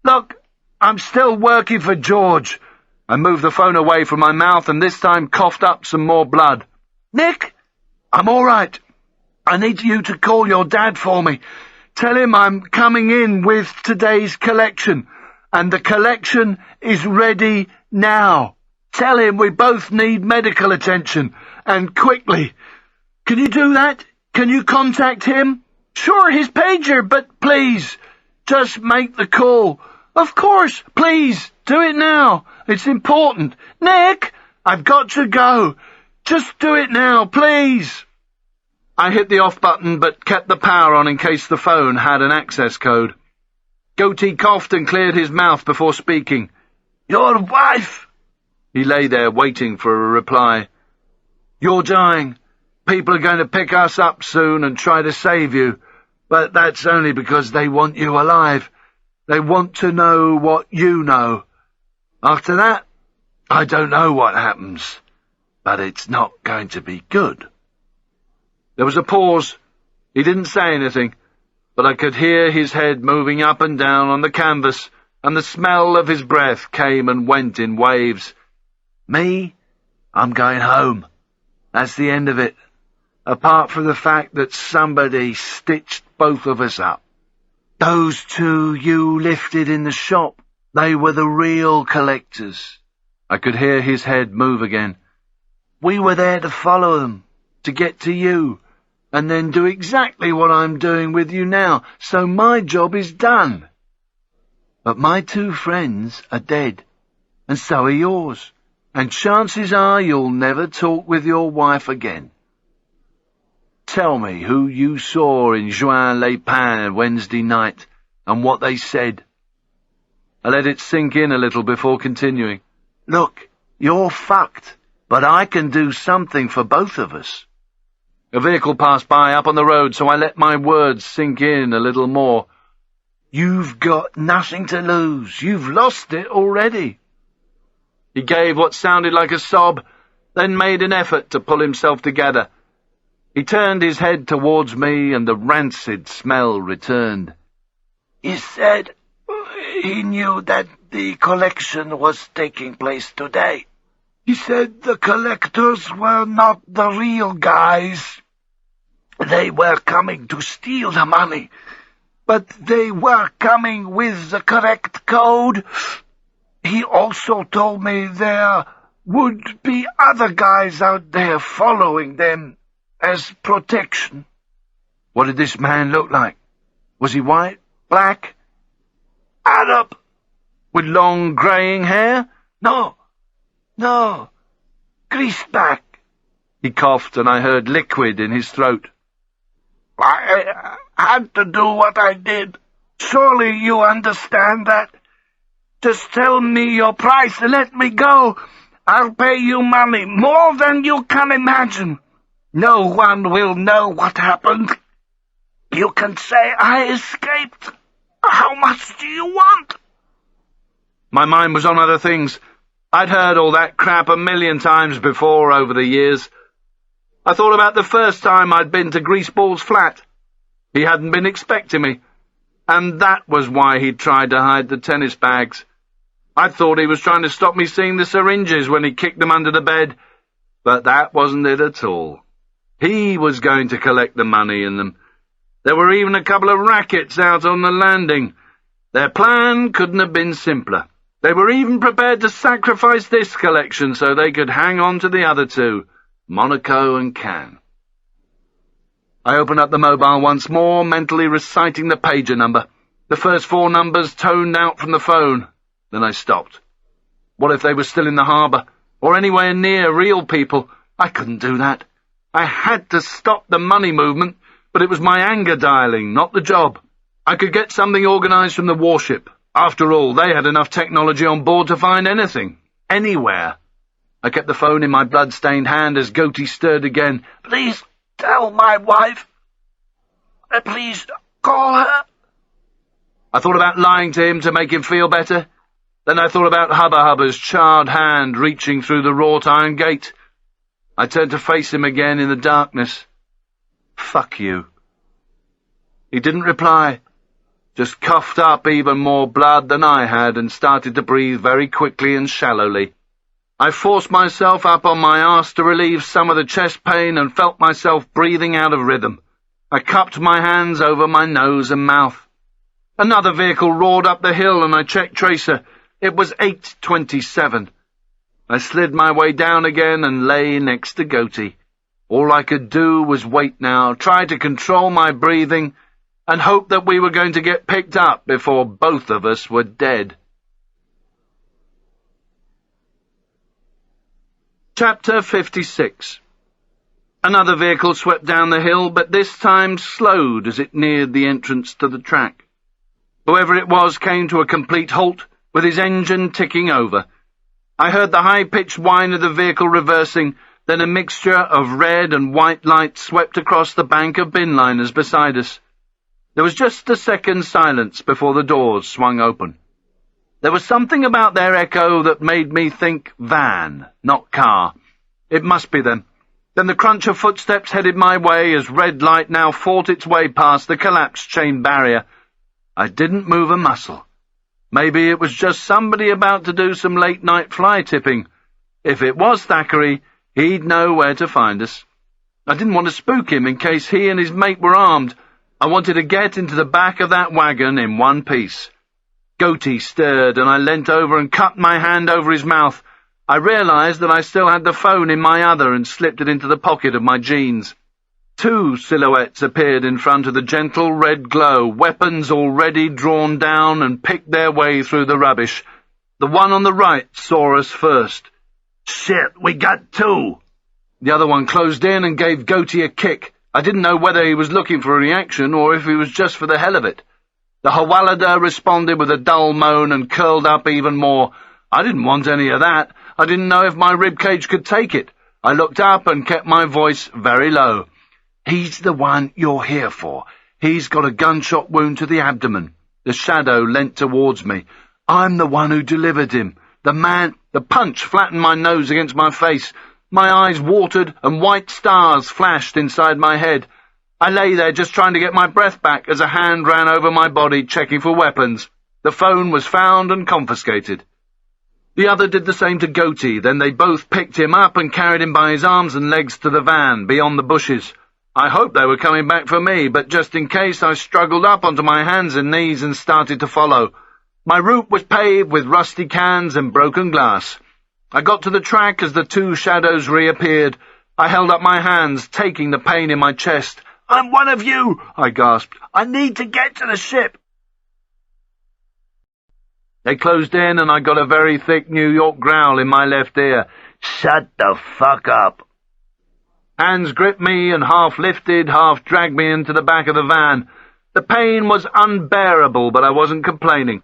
"Look, I'm still working for George." I moved the phone away from my mouth and this time coughed up some more blood. "Nick, I'm all right. I need you to call your dad for me. Tell him I'm coming in with today's collection, and the collection is ready now. Tell him we both need medical attention, and quickly. Can you do that? Can you contact him? Sure, his pager, but please, just make the call. Of course, please, do it now. It's important. Nick, I've got to go. Just do it now, please. I hit the off button, but kept the power on in case the phone had an access code. Goatee coughed and cleared his mouth before speaking. Your wife! He lay there waiting for a reply. You're dying. People are going to pick us up soon and try to save you, but that's only because they want you alive. They want to know what you know. After that, I don't know what happens, but it's not going to be good. There was a pause. He didn't say anything, but I could hear his head moving up and down on the canvas, and the smell of his breath came and went in waves. Me? I'm going home. That's the end of it, apart from the fact that somebody stitched both of us up. Those two you lifted in the shop, they were the real collectors. I could hear his head move again. We were there to follow them, to get to you, and then do exactly what I'm doing with you now, so my job is done. But my two friends are dead, and so are yours, and chances are you'll never talk with your wife again. Tell me who you saw in Juin-les-Pins Wednesday night, and what they said. I let it sink in a little before continuing. Look, you're fucked, but I can do something for both of us. A vehicle passed by up on the road, so I let my words sink in a little more. You've got nothing to lose. You've lost it already. He gave what sounded like a sob, then made an effort to pull himself together. He turned his head towards me, and the rancid smell returned. He said he knew that the collection was taking place today. He said the collectors were not the real guys. They were coming to steal the money, but they were coming with the correct code. He also told me there would be other guys out there following them as protection. What did this man look like? Was he white? Black? Arab? With long greying hair? No. Greased back. He coughed, and I heard liquid in his throat. I had to do what I did. Surely you understand that. Just tell me your price and let me go. I'll pay you money, more than you can imagine. No one will know what happened. You can say I escaped. How much do you want? My mind was on other things. I'd heard all that crap a million times before over the years. I thought about the first time I'd been to Greaseball's flat. He hadn't been expecting me, and that was why he'd tried to hide the tennis bags. I thought he was trying to stop me seeing the syringes when he kicked them under the bed, but that wasn't it at all. He was going to collect the money in them. There were even a couple of rackets out on the landing. Their plan couldn't have been simpler. They were even prepared to sacrifice this collection so they could hang on to the other two, Monaco and Cannes. I opened up the mobile once more, mentally reciting the pager number. The first 4 numbers toned out from the phone. Then I stopped. What if they were still in the harbour, or anywhere near real people? I couldn't do that. I had to stop the money movement, but it was my anger dialing, not the job. I could get something organised from the warship. After all, they had enough technology on board to find anything, anywhere. I kept the phone in my blood-stained hand as Goatee stirred again. Please tell my wife. Please call her. I thought about lying to him to make him feel better. Then I thought about Hubba Hubba's charred hand reaching through the wrought iron gate. I turned to face him again in the darkness. Fuck you. He didn't reply, just coughed up even more blood than I had and started to breathe very quickly and shallowly. I forced myself up on my arse to relieve some of the chest pain and felt myself breathing out of rhythm. I cupped my hands over my nose and mouth. Another vehicle roared up the hill and I checked Tracer. It was 8:27. I slid my way down again and lay next to Goatee. All I could do was wait now, try to control my breathing, and hope that we were going to get picked up before both of us were dead. Chapter 56. Another vehicle swept down the hill, but this time slowed as it neared the entrance to the track. Whoever it was came to a complete halt, with his engine ticking over. I heard the high-pitched whine of the vehicle reversing, then a mixture of red and white light swept across the bank of bin liners beside us. There was just a second's silence before the doors swung open. There was something about their echo that made me think van, not car. It must be them. Then the crunch of footsteps headed my way as red light now fought its way past the collapsed chain barrier. I didn't move a muscle. Maybe it was just somebody about to do some late-night fly tipping. If it was Thackeray, he'd know where to find us. I didn't want to spook him in case he and his mate were armed. I wanted to get into the back of that wagon in one piece. Goatee stirred, and I leant over and cupped my hand over his mouth. I realized that I still had the phone in my other and slipped it into the pocket of my jeans. Two silhouettes appeared in front of the gentle red glow, weapons already drawn down, and picked their way through the rubbish. The one on the right saw us first.
Shit, we got two!
The other one closed in and gave Goatee a kick. I didn't know whether he was looking for a reaction or if he was just for the hell of it. The Hawalada responded with a dull moan and curled up even more. I didn't want any of that. I didn't know if my ribcage could take it. I looked up and kept my voice very low. He's the one you're here for. He's got a gunshot wound to the abdomen. The shadow leant towards me. I'm the one who delivered him. The punch flattened my nose against my face. My eyes watered and white stars flashed inside my head. I lay there just trying to get my breath back as a hand ran over my body checking for weapons. The phone was found and confiscated. The other did the same to Goatee, then they both picked him up and carried him by his arms and legs to the van, beyond the bushes. I hoped they were coming back for me, but just in case I struggled up onto my hands and knees and started to follow. My route was paved with rusty cans and broken glass. I got to the track as the two shadows reappeared. I held up my hands, taking the pain in my chest.
I'm one of you, I gasped. I need to get to the ship.
They closed in and I got a very thick New York growl in my left ear.
Shut the fuck up.
Hands gripped me and half lifted, half dragged me into the back of the van. The pain was unbearable, but I wasn't complaining.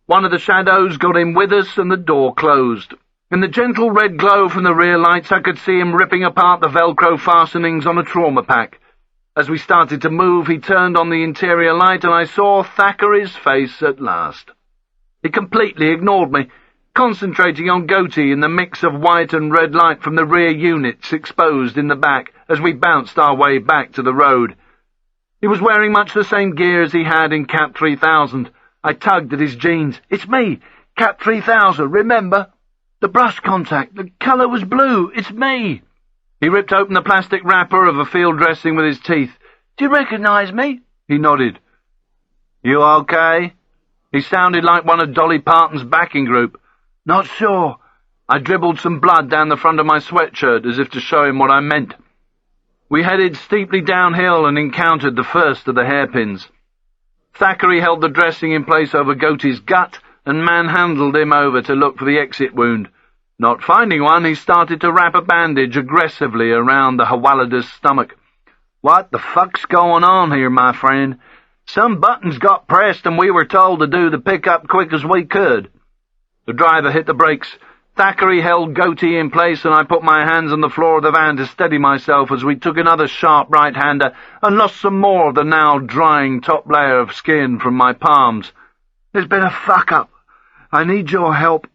One of the shadows got in with us and the door closed. In the gentle red glow from the rear lights, I could see him ripping apart the Velcro fastenings on a trauma pack. As we started to move, he turned on the interior light and I saw Thackeray's face at last. He completely ignored me, concentrating on Goatee in the mix of white and red light from the rear units exposed in the back as we bounced our way back to the road. He was wearing much the same gear as he had in Cap 3000. I tugged at his jeans. It's me, Cap 3000, remember? The brush contact, the colour was blue, it's me. He ripped open the plastic wrapper of a field dressing with his teeth. Do you recognise me? He nodded. You okay? He sounded like one of Dolly Parton's backing group. Not sure. I dribbled some blood down the front of my sweatshirt as if to show him what I meant. We headed steeply downhill and encountered the first of the hairpins. Thackeray held the dressing in place over Goatee's gut and manhandled him over to look for the exit wound. Not finding one, he started to wrap a bandage aggressively around the Hawalada's stomach. What the fuck's going on here, my friend? Some buttons got pressed and we were told to do the pickup quick as we could. The driver hit the brakes. Thackeray held Goatee in place and I put my hands on the floor of the van to steady myself as we took another sharp right-hander and lost some more of the now drying top layer of skin from my palms. There's been a fuck-up. I need your help.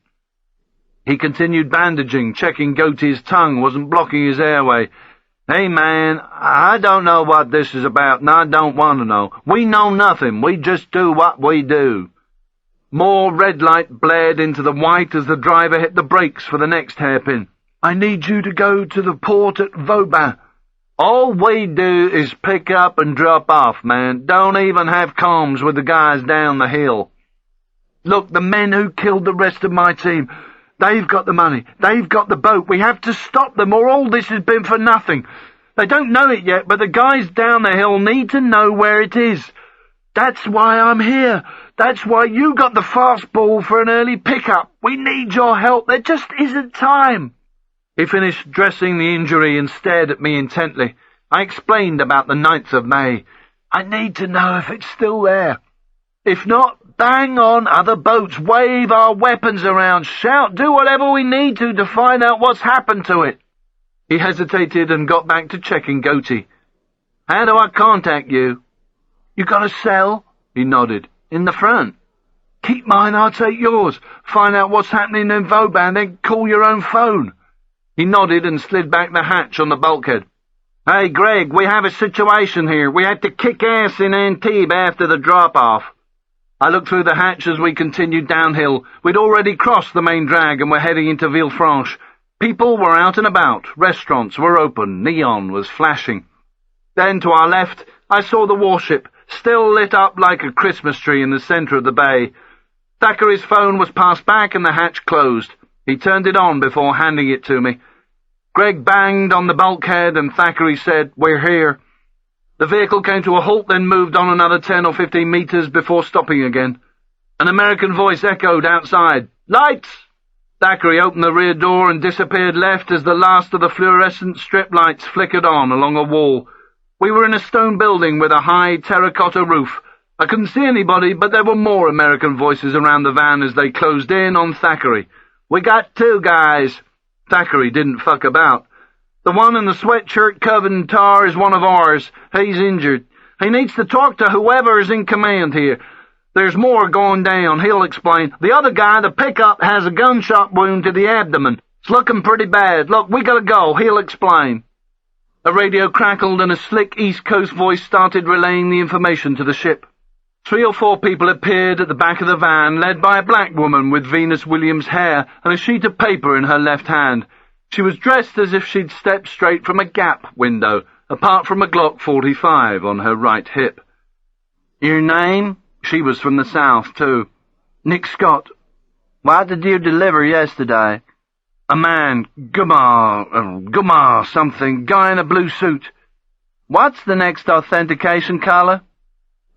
He continued bandaging, checking Goatee's tongue wasn't blocking his airway. Hey, man, I don't know what this is about, and I don't want to know. We know nothing. We just do what we do. More red light blared into the white as the driver hit the brakes for the next hairpin. I need you to go to the port at Vauban. All we do is pick up and drop off, man. Don't even have comms with the guys down the hill. Look, the men who killed the rest of my team,
They've got the money. They've got the boat. We have to stop them, or all this has been for nothing. They don't know it yet, but the guys down the hill need to know where it is. That's why I'm here. That's why you got the fastball for an early pickup. We need your help. There just isn't time." He finished dressing the injury and stared at me intently. I explained about the 9th of May. "I need to know if it's still there. If not, bang on other boats, wave our weapons around, shout, do whatever we need to find out what's happened to it." He hesitated and got back to checking Goatee. "How do I contact you?" "You got a cell?" He nodded. "In the front." "Keep mine, I'll take yours. Find out what's happening in Vauban, then call your own phone." He nodded and slid back the hatch on the bulkhead. "Hey, Greg, we have a situation here. We had to kick ass in Antibes after the drop-off." I looked through the hatch as we continued downhill. We'd already crossed the main drag and were heading into Villefranche. People were out and about. Restaurants were open. Neon was flashing. Then, to our left, I saw the warship, still lit up like a Christmas tree in the centre of the bay. Thackeray's phone was passed back and the hatch closed. He turned it on before handing it to me. Greg banged on the bulkhead and Thackeray said, "We're here." The vehicle came to a halt, then moved on another 10 or 15 metres before stopping again. An American voice echoed outside, "Lights!" Thackeray opened the rear door and disappeared left as the last of the fluorescent strip lights flickered on along a wall. We were in a stone building with a high terracotta roof. I couldn't see anybody, but there were more American voices around the van as they closed in on Thackeray. "We got 2 guys." Thackeray didn't fuck about. "The one in the sweatshirt covered in tar is one of ours. He's injured. He needs to talk to whoever is in command here. There's more going down, he'll explain. The other guy, the pickup, has a gunshot wound to the abdomen. It's looking pretty bad. Look, we gotta go, he'll explain." A radio crackled and a slick East Coast voice started relaying the information to the ship. 3 or 4 people appeared at the back of the van, led by a black woman with Venus Williams' hair and a sheet of paper in her left hand. She was dressed as if she'd stepped straight from a Gap window, apart from a Glock 45 on her right hip. "Your name?" She was from the south, too. "Nick Scott." "What did you deliver yesterday?" "A man, Gumar something, guy in a blue suit." "What's the next authentication color?"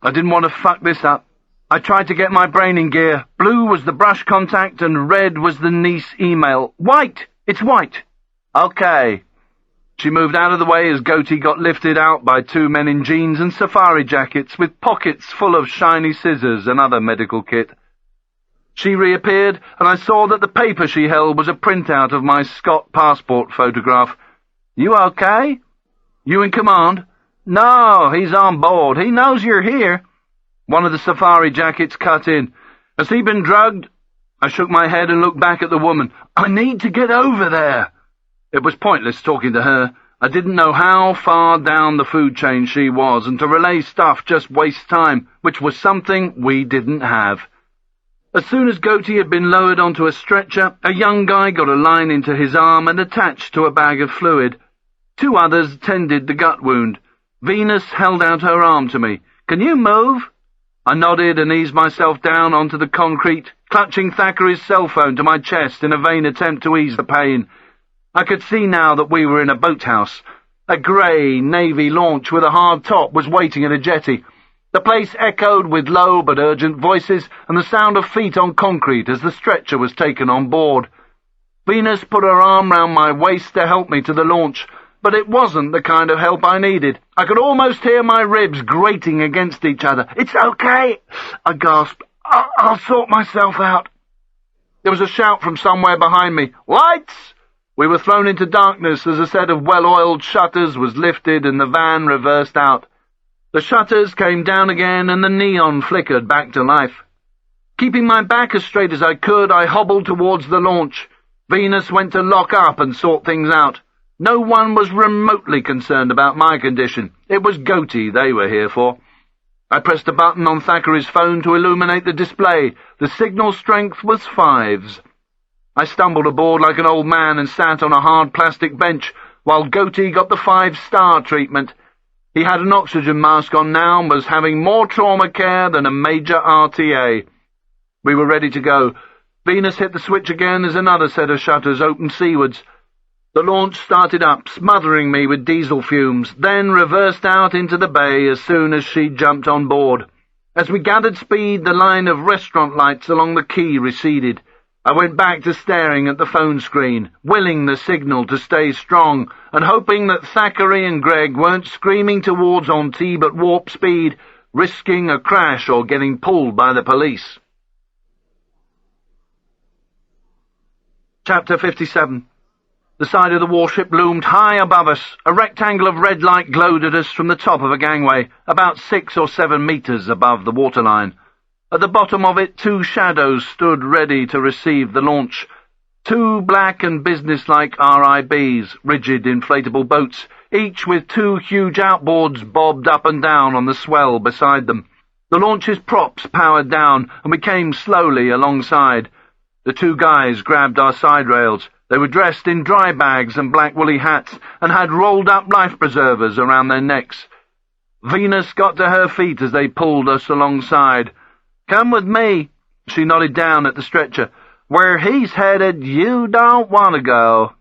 I didn't want to fuck this up. I tried to get my brain in gear. Blue was the brush contact and red was the Nice email. "White! It's white!" "Okay." She moved out of the way as Goatee got lifted out by 2 men in jeans and safari jackets with pockets full of shiny scissors and other medical kit. She reappeared, and I saw that the paper she held was a printout of my Scott passport photograph. "You okay?" "You in command?" "No, he's on board. He knows you're here." One of the safari jackets cut in. "Has he been drugged?" I shook my head and looked back at the woman. "I need to get over there." It was pointless talking to her. I didn't know how far down the food chain she was, and to relay stuff just wastes time, which was something we didn't have. As soon as Goatee had been lowered onto a stretcher, a young guy got a line into his arm and attached to a bag of fluid. 2 others tended the gut wound. Venus held out her arm to me. "Can you move?" I nodded and eased myself down onto the concrete, clutching Thackeray's cell phone to my chest in a vain attempt to ease the pain. I could see now that we were in a boathouse. A grey navy launch with a hard top was waiting at a jetty. The place echoed with low but urgent voices and the sound of feet on concrete as the stretcher was taken on board. Venus put her arm round my waist to help me to the launch, but it wasn't the kind of help I needed. I could almost hear my ribs grating against each other. "It's okay," I gasped. I'll sort myself out." There was a shout from somewhere behind me. "Lights!" We were thrown into darkness as a set of well-oiled shutters was lifted and the van reversed out. The shutters came down again and the neon flickered back to life. Keeping my back as straight as I could, I hobbled towards the launch. Venus went to lock up and sort things out. No one was remotely concerned about my condition. It was Goatee they were here for. I pressed a button on Thackeray's phone to illuminate the display. The signal strength was 5s. I stumbled aboard like an old man and sat on a hard plastic bench, while Goatee got the 5-star treatment. He had an oxygen mask on now and was having more trauma care than a major RTA. We were ready to go.
Venus hit the switch again as another set of shutters opened seawards. The launch started up, smothering me with diesel fumes, then reversed out into the bay as soon as she jumped on board. As we gathered speed, the line of restaurant lights along the quay receded. I went back to staring at the phone screen, willing the signal to stay strong, and hoping that Thackeray and Gregg weren't screaming towards Antibes at warp speed, risking a crash or getting pulled by the police. Chapter 57. The side of the warship loomed high above us. A rectangle of red light glowed at us from the top of a gangway, about 6 or 7 meters above the waterline. At the bottom of it, 2 shadows stood ready to receive the launch. 2 black and businesslike RIBs, rigid inflatable boats, each with 2 huge outboards bobbed up and down on the swell beside them. The launch's props powered down, and we came slowly alongside. The 2 guys grabbed our side rails. They were dressed in dry bags and black woolly hats, and had rolled-up life preservers around their necks. Venus got to her feet as they pulled us alongside. "Come with me." She nodded down at the stretcher. "Where he's headed, you don't want to go."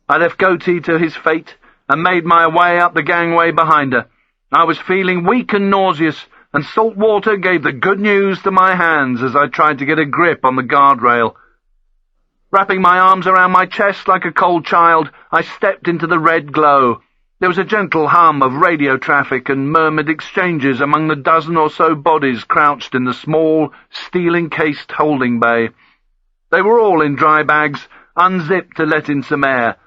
I left Goatee to his fate, and made my way up the gangway behind her. I was feeling weak and nauseous, and salt water gave the good news to my hands as I tried to get a grip on the guardrail. Wrapping my arms around my chest like a cold child, I stepped into the red glow. There was a gentle hum of radio traffic and murmured exchanges among the dozen or so bodies crouched in the small, steel-encased holding bay. They were all in dry bags, unzipped to let in some air.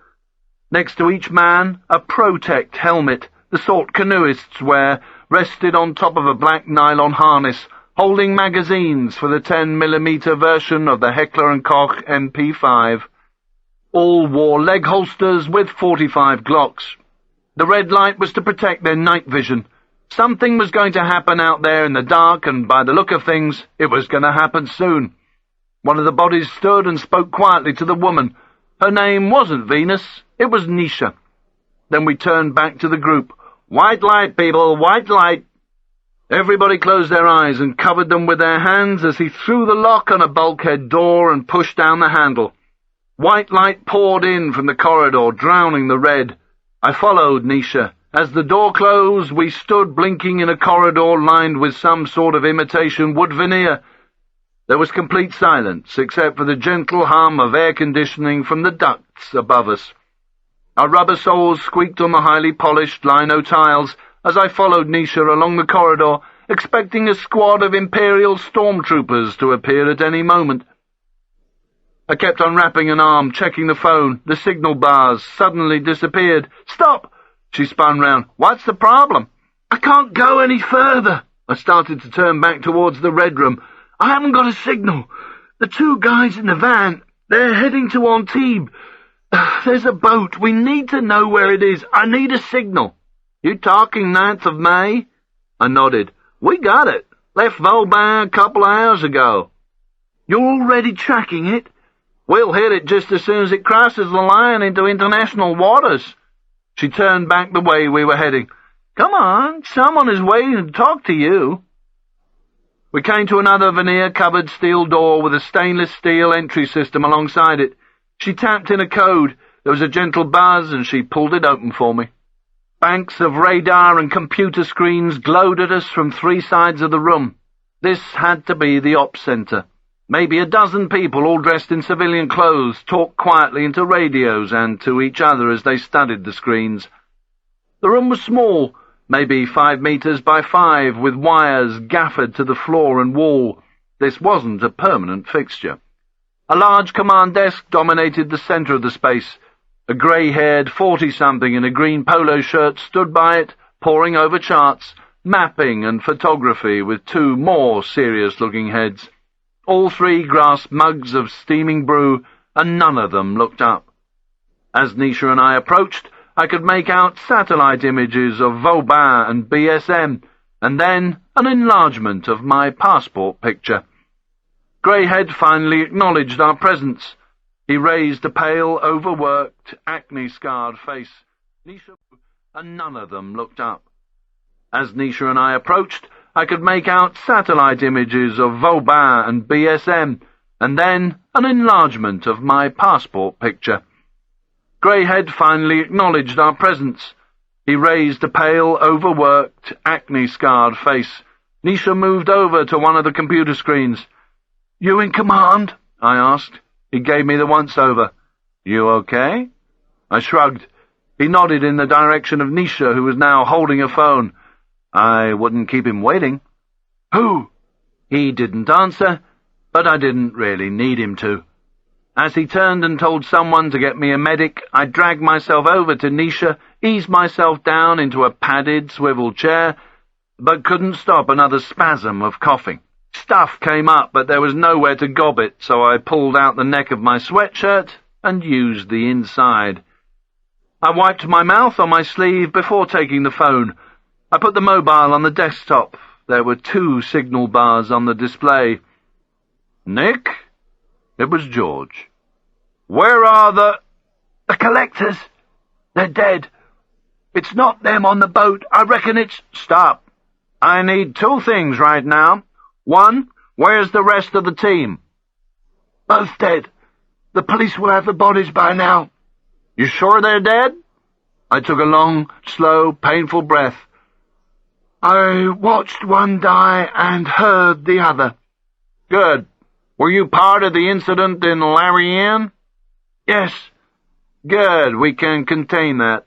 Next to each man, a Protect helmet, the sort canoeists wear, rested on top of a black nylon harness, holding magazines for the 10mm version of the Heckler & Koch MP5. All wore leg holsters with 45 Glocks. The red light was to protect their night vision. Something was going to happen out there in the dark, and by the look of things, it was going to happen soon. One of the bodies stood and spoke quietly to the woman. Her name wasn't Venus, it was Nisha. Then we turned back to the group. "White light, people, white light." Everybody closed their eyes and covered them with their hands as he threw the lock on a bulkhead door and pushed down the handle. White light poured in from the corridor, drowning the red. I followed Nisha. As the door closed, we stood blinking in a corridor lined with some sort of imitation wood veneer. There was complete silence, except for the gentle hum of air conditioning from the ducts above us. Our rubber soles squeaked on the highly polished lino tiles as I followed Nisha along the corridor, expecting a squad of Imperial stormtroopers to appear at any moment. I kept unwrapping an arm, checking the phone. The signal bars suddenly disappeared. "Stop!" She spun round. "What's the problem?" "I can't go any further." I started to turn back towards the Red Room. "I haven't got a signal. The 2 guys in the van, they're heading to Antibes. There's a boat. We need to know where it is. I need a signal." "You talking 9th of May?" I nodded. "We got it. Left Vauban a couple of hours ago." "You're already tracking it?" "We'll hit it just as soon as it crosses the line into international waters." She turned back the way we were heading. "Come on, someone is waiting to talk to you." We came to another veneer-covered steel door with a stainless steel entry system alongside it. She tapped in a code. There was a gentle buzz, and she pulled it open for me. Banks of radar and computer screens glowed at us from 3 sides of the room. This had to be the ops center. Maybe a dozen people, all dressed in civilian clothes, talked quietly into radios and to each other as they studied the screens. The room was small, maybe 5 meters by 5, with wires gaffered to the floor and wall. This wasn't a permanent fixture. A large command desk dominated the center of the space. A grey-haired 40-something in a green polo shirt stood by it, poring over charts, mapping and photography with 2 more serious-looking heads. All 3 grasped mugs of steaming brew, and none of them looked up. As Nisha and I approached, I could make out satellite images of Vauban and BSM, and then an enlargement of my passport picture. Greyhead finally acknowledged our presence. He raised a pale, overworked, acne-scarred face. Nisha and none of them looked up. As Nisha and I approached, I could make out satellite images of Vauban and BSM, and then an enlargement of my passport picture. Greyhead finally acknowledged our presence. He raised a pale, overworked, acne-scarred face. Nisha moved over to one of the computer screens. "You in command?" I asked. He gave me the once-over. "You okay?" I shrugged. He nodded in the direction of Nisha, who was now holding a phone. I wouldn't keep him waiting. "Who?" He didn't answer, but I didn't really need him to. As he turned and told someone to get me a medic, I dragged myself over to Nisha, eased myself down into a padded swivel chair, but couldn't stop another spasm of coughing. Stuff came up, but there was nowhere to gob it, so I pulled out the neck of my sweatshirt and used the inside. I wiped my mouth on my sleeve before taking the phone. I put the mobile on the desktop. There were 2 signal bars on the display. "Nick?" It was George. "Where are the collectors? They're dead. It's not them on the boat. I reckon it's—" "Stop. I need 2 things right now. 1, where's the rest of the team?" "Both dead. The police will have the bodies by now." "You sure they're dead?" I took a long, slow, painful breath. "I watched one die and heard the other." "Good. Were you part of the incident in Larian?" "Yes." "Good. We can contain that."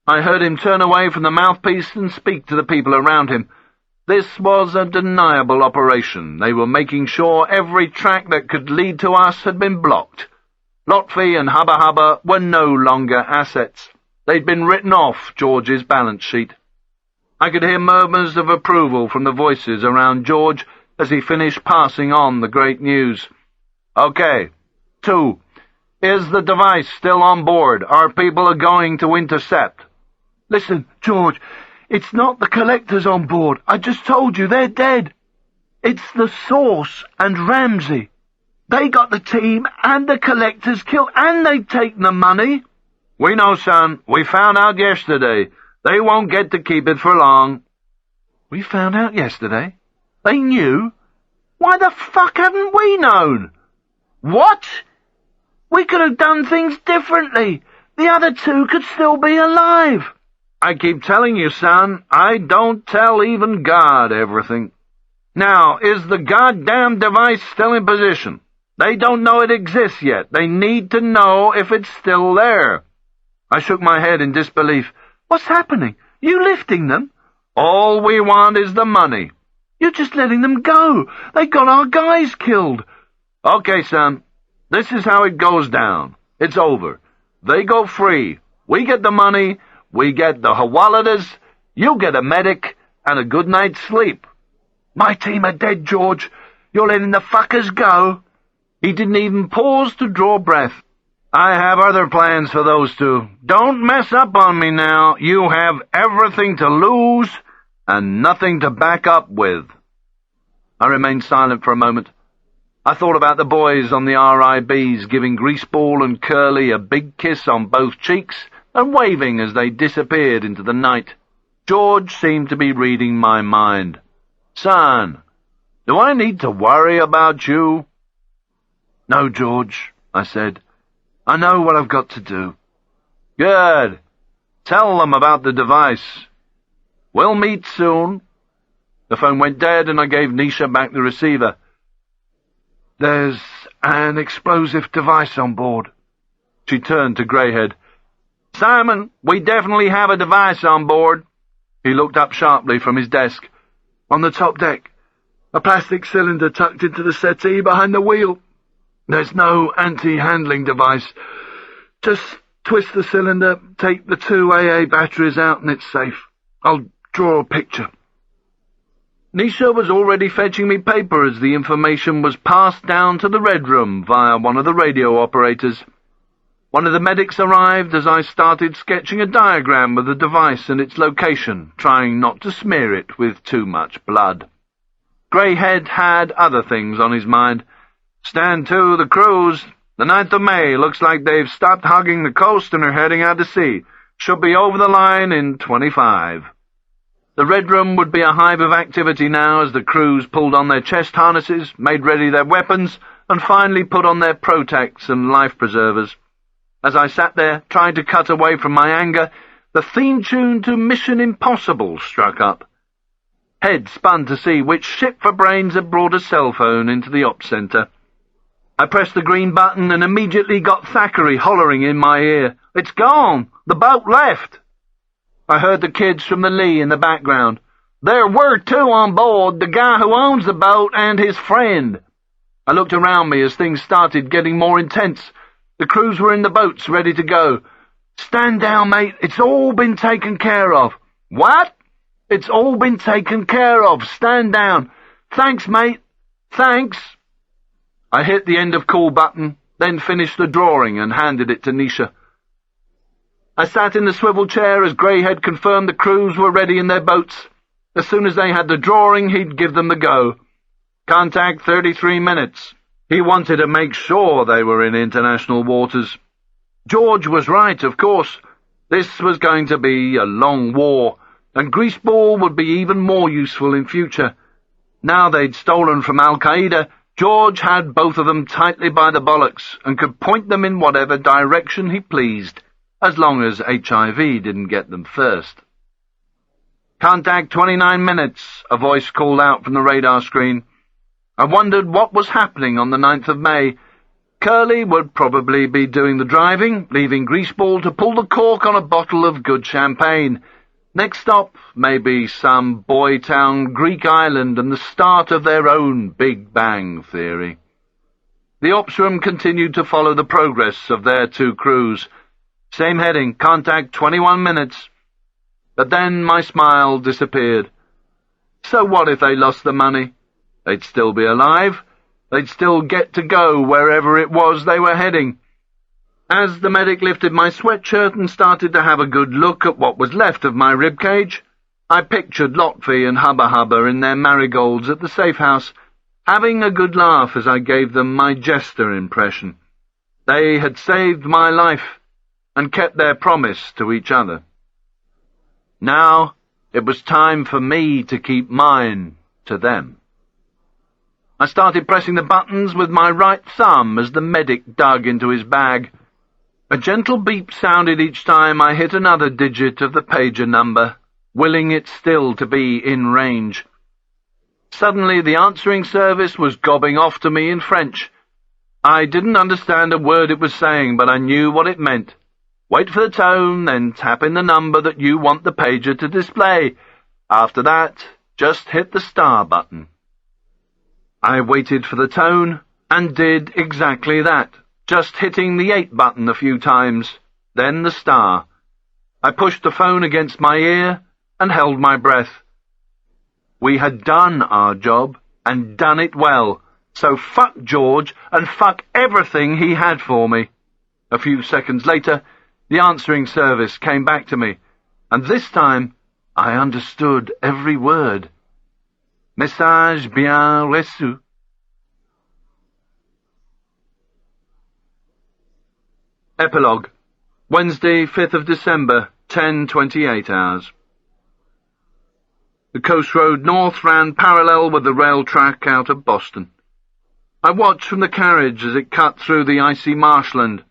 I heard him turn away from the mouthpiece and speak to the people around him. This was a deniable operation. They were making sure every track that could lead to us had been blocked. Lotfi and Hubba Hubba were no longer assets. They'd been written off George's balance sheet. I could hear murmurs of approval from the voices around George as he finished passing on the great news. "Okay. 2. Is the device still on board? Our people are going to intercept." "Listen, George, it's not the collectors on board. I just told you they're dead. It's the Source and Ramsey. They got the team and the collectors killed, and they've taken the money." "We know, son. We found out yesterday. They won't get to keep it for long." "We found out yesterday? They knew? Why the fuck haven't we known?" "What? We could have done things differently. The other 2 could still be alive." "I keep telling you, son, I don't tell even God everything. Now, is the goddamn device still in position? They don't know it exists yet. They need to know if it's still there." I shook my head in disbelief. "What's happening? You lifting them?" "All we want is the money." "You're just letting them go. They got our guys killed." "Okay, son. This is how it goes down. It's over. They go free. We get the money. We get the Hawaladas. You get a medic and a good night's sleep." "My team are dead, George. You're letting the fuckers go." He didn't even pause to draw breath. "I have other plans for those 2. Don't mess up on me now. You have everything to lose and nothing to back up with." I remained silent for a moment. I thought about the boys on the RIBs giving Greaseball and Curly a big kiss on both cheeks and waving as they disappeared into the night. George seemed to be reading my mind. "Son, do I need to worry about you?" "No, George," I said. "I know what I've got to do." "Good. Tell them about the device. We'll meet soon." The phone went dead and I gave Nisha back the receiver. "There's an explosive device on board." She turned to Greyhead. "Simon, we definitely have a device on board." He looked up sharply from his desk. "On the top deck. A plastic cylinder tucked into the settee behind the wheel. There's no anti-handling device. Just twist the cylinder, take the 2 AA batteries out, and it's safe. I'll draw a picture." Nisha was already fetching me paper as the information was passed down to the Red Room via one of the radio operators. One of the medics arrived as I started sketching a diagram of the device and its location, trying not to smear it with too much blood. Greyhead had other things on his mind. "Stand to, the cruise. The 9th of May. Looks like they've stopped hugging the coast and are heading out to sea. Should be over the line in 25. The Red Room would be a hive of activity now as the crews pulled on their chest harnesses, made ready their weapons, and finally put on their protects and life preservers. As I sat there, trying to cut away from my anger, the theme tune to Mission Impossible struck up. Head spun to see which ship for brains had brought a cell phone into the ops centre. I pressed the green button and immediately got Thackeray hollering in my ear. "It's gone! The boat left!" I heard the kids from the lee in the background. "There were two on board, the guy who owns the boat and his friend." I looked around me as things started getting more intense. The crews were in the boats, ready to go. "Stand down, mate. It's all been taken care of." "What?" "It's all been taken care of. Stand down." "Thanks, mate. Thanks." I hit the end of call button, then finished the drawing and handed it to Nisha. I sat in the swivel chair as Greyhead confirmed the crews were ready in their boats. As soon as they had the drawing, he'd give them the go. Contact 33 minutes. He wanted to make sure they were in international waters. George was right, of course. This was going to be a long war, and Greaseball would be even more useful in future. Now they'd stolen from Al-Qaeda, George had both of them tightly by the bollocks and could point them in whatever direction he pleased, as long as HIV didn't get them first. "Contact 29 minutes, a voice called out from the radar screen. I wondered what was happening on the 9th of May. Curly would probably be doing the driving, leaving Greaseball to pull the cork on a bottle of good champagne. Next stop, maybe some boy town Greek island and the start of their own Big Bang Theory. The ops room continued to follow the progress of their two crews. Same heading, contact 21 minutes. But then my smile disappeared. So what if they lost the money? They'd still be alive. They'd still get to go wherever it was they were heading. As the medic lifted my sweatshirt and started to have a good look at what was left of my ribcage, I pictured Lotfi and Hubba Hubba in their marigolds at the safe house, having a good laugh as I gave them my jester impression. They had saved my life and kept their promise to each other. Now it was time for me to keep mine to them. I started pressing the buttons with my right thumb as the medic dug into his bag. A gentle beep sounded each time I hit another digit of the pager number, willing it still to be in range. Suddenly the answering service was gobbing off to me in French. I didn't understand a word it was saying, but I knew what it meant. Wait for the tone, then tap in the number that you want the pager to display. After that, just hit the star button. I waited for the tone, and did exactly that. Just hitting the 8 button a few times, then the star. I pushed the phone against my ear and held my breath. We had done our job, and done it well, so fuck George and fuck everything he had for me. A few seconds later, the answering service came back to me, and this time I understood every word. Message bien reçu. Epilogue. Wednesday, 5th of December, 10:28 hours. The coast road north ran parallel with the rail track out of Boston. I watched from the carriage as it cut through the icy marshland.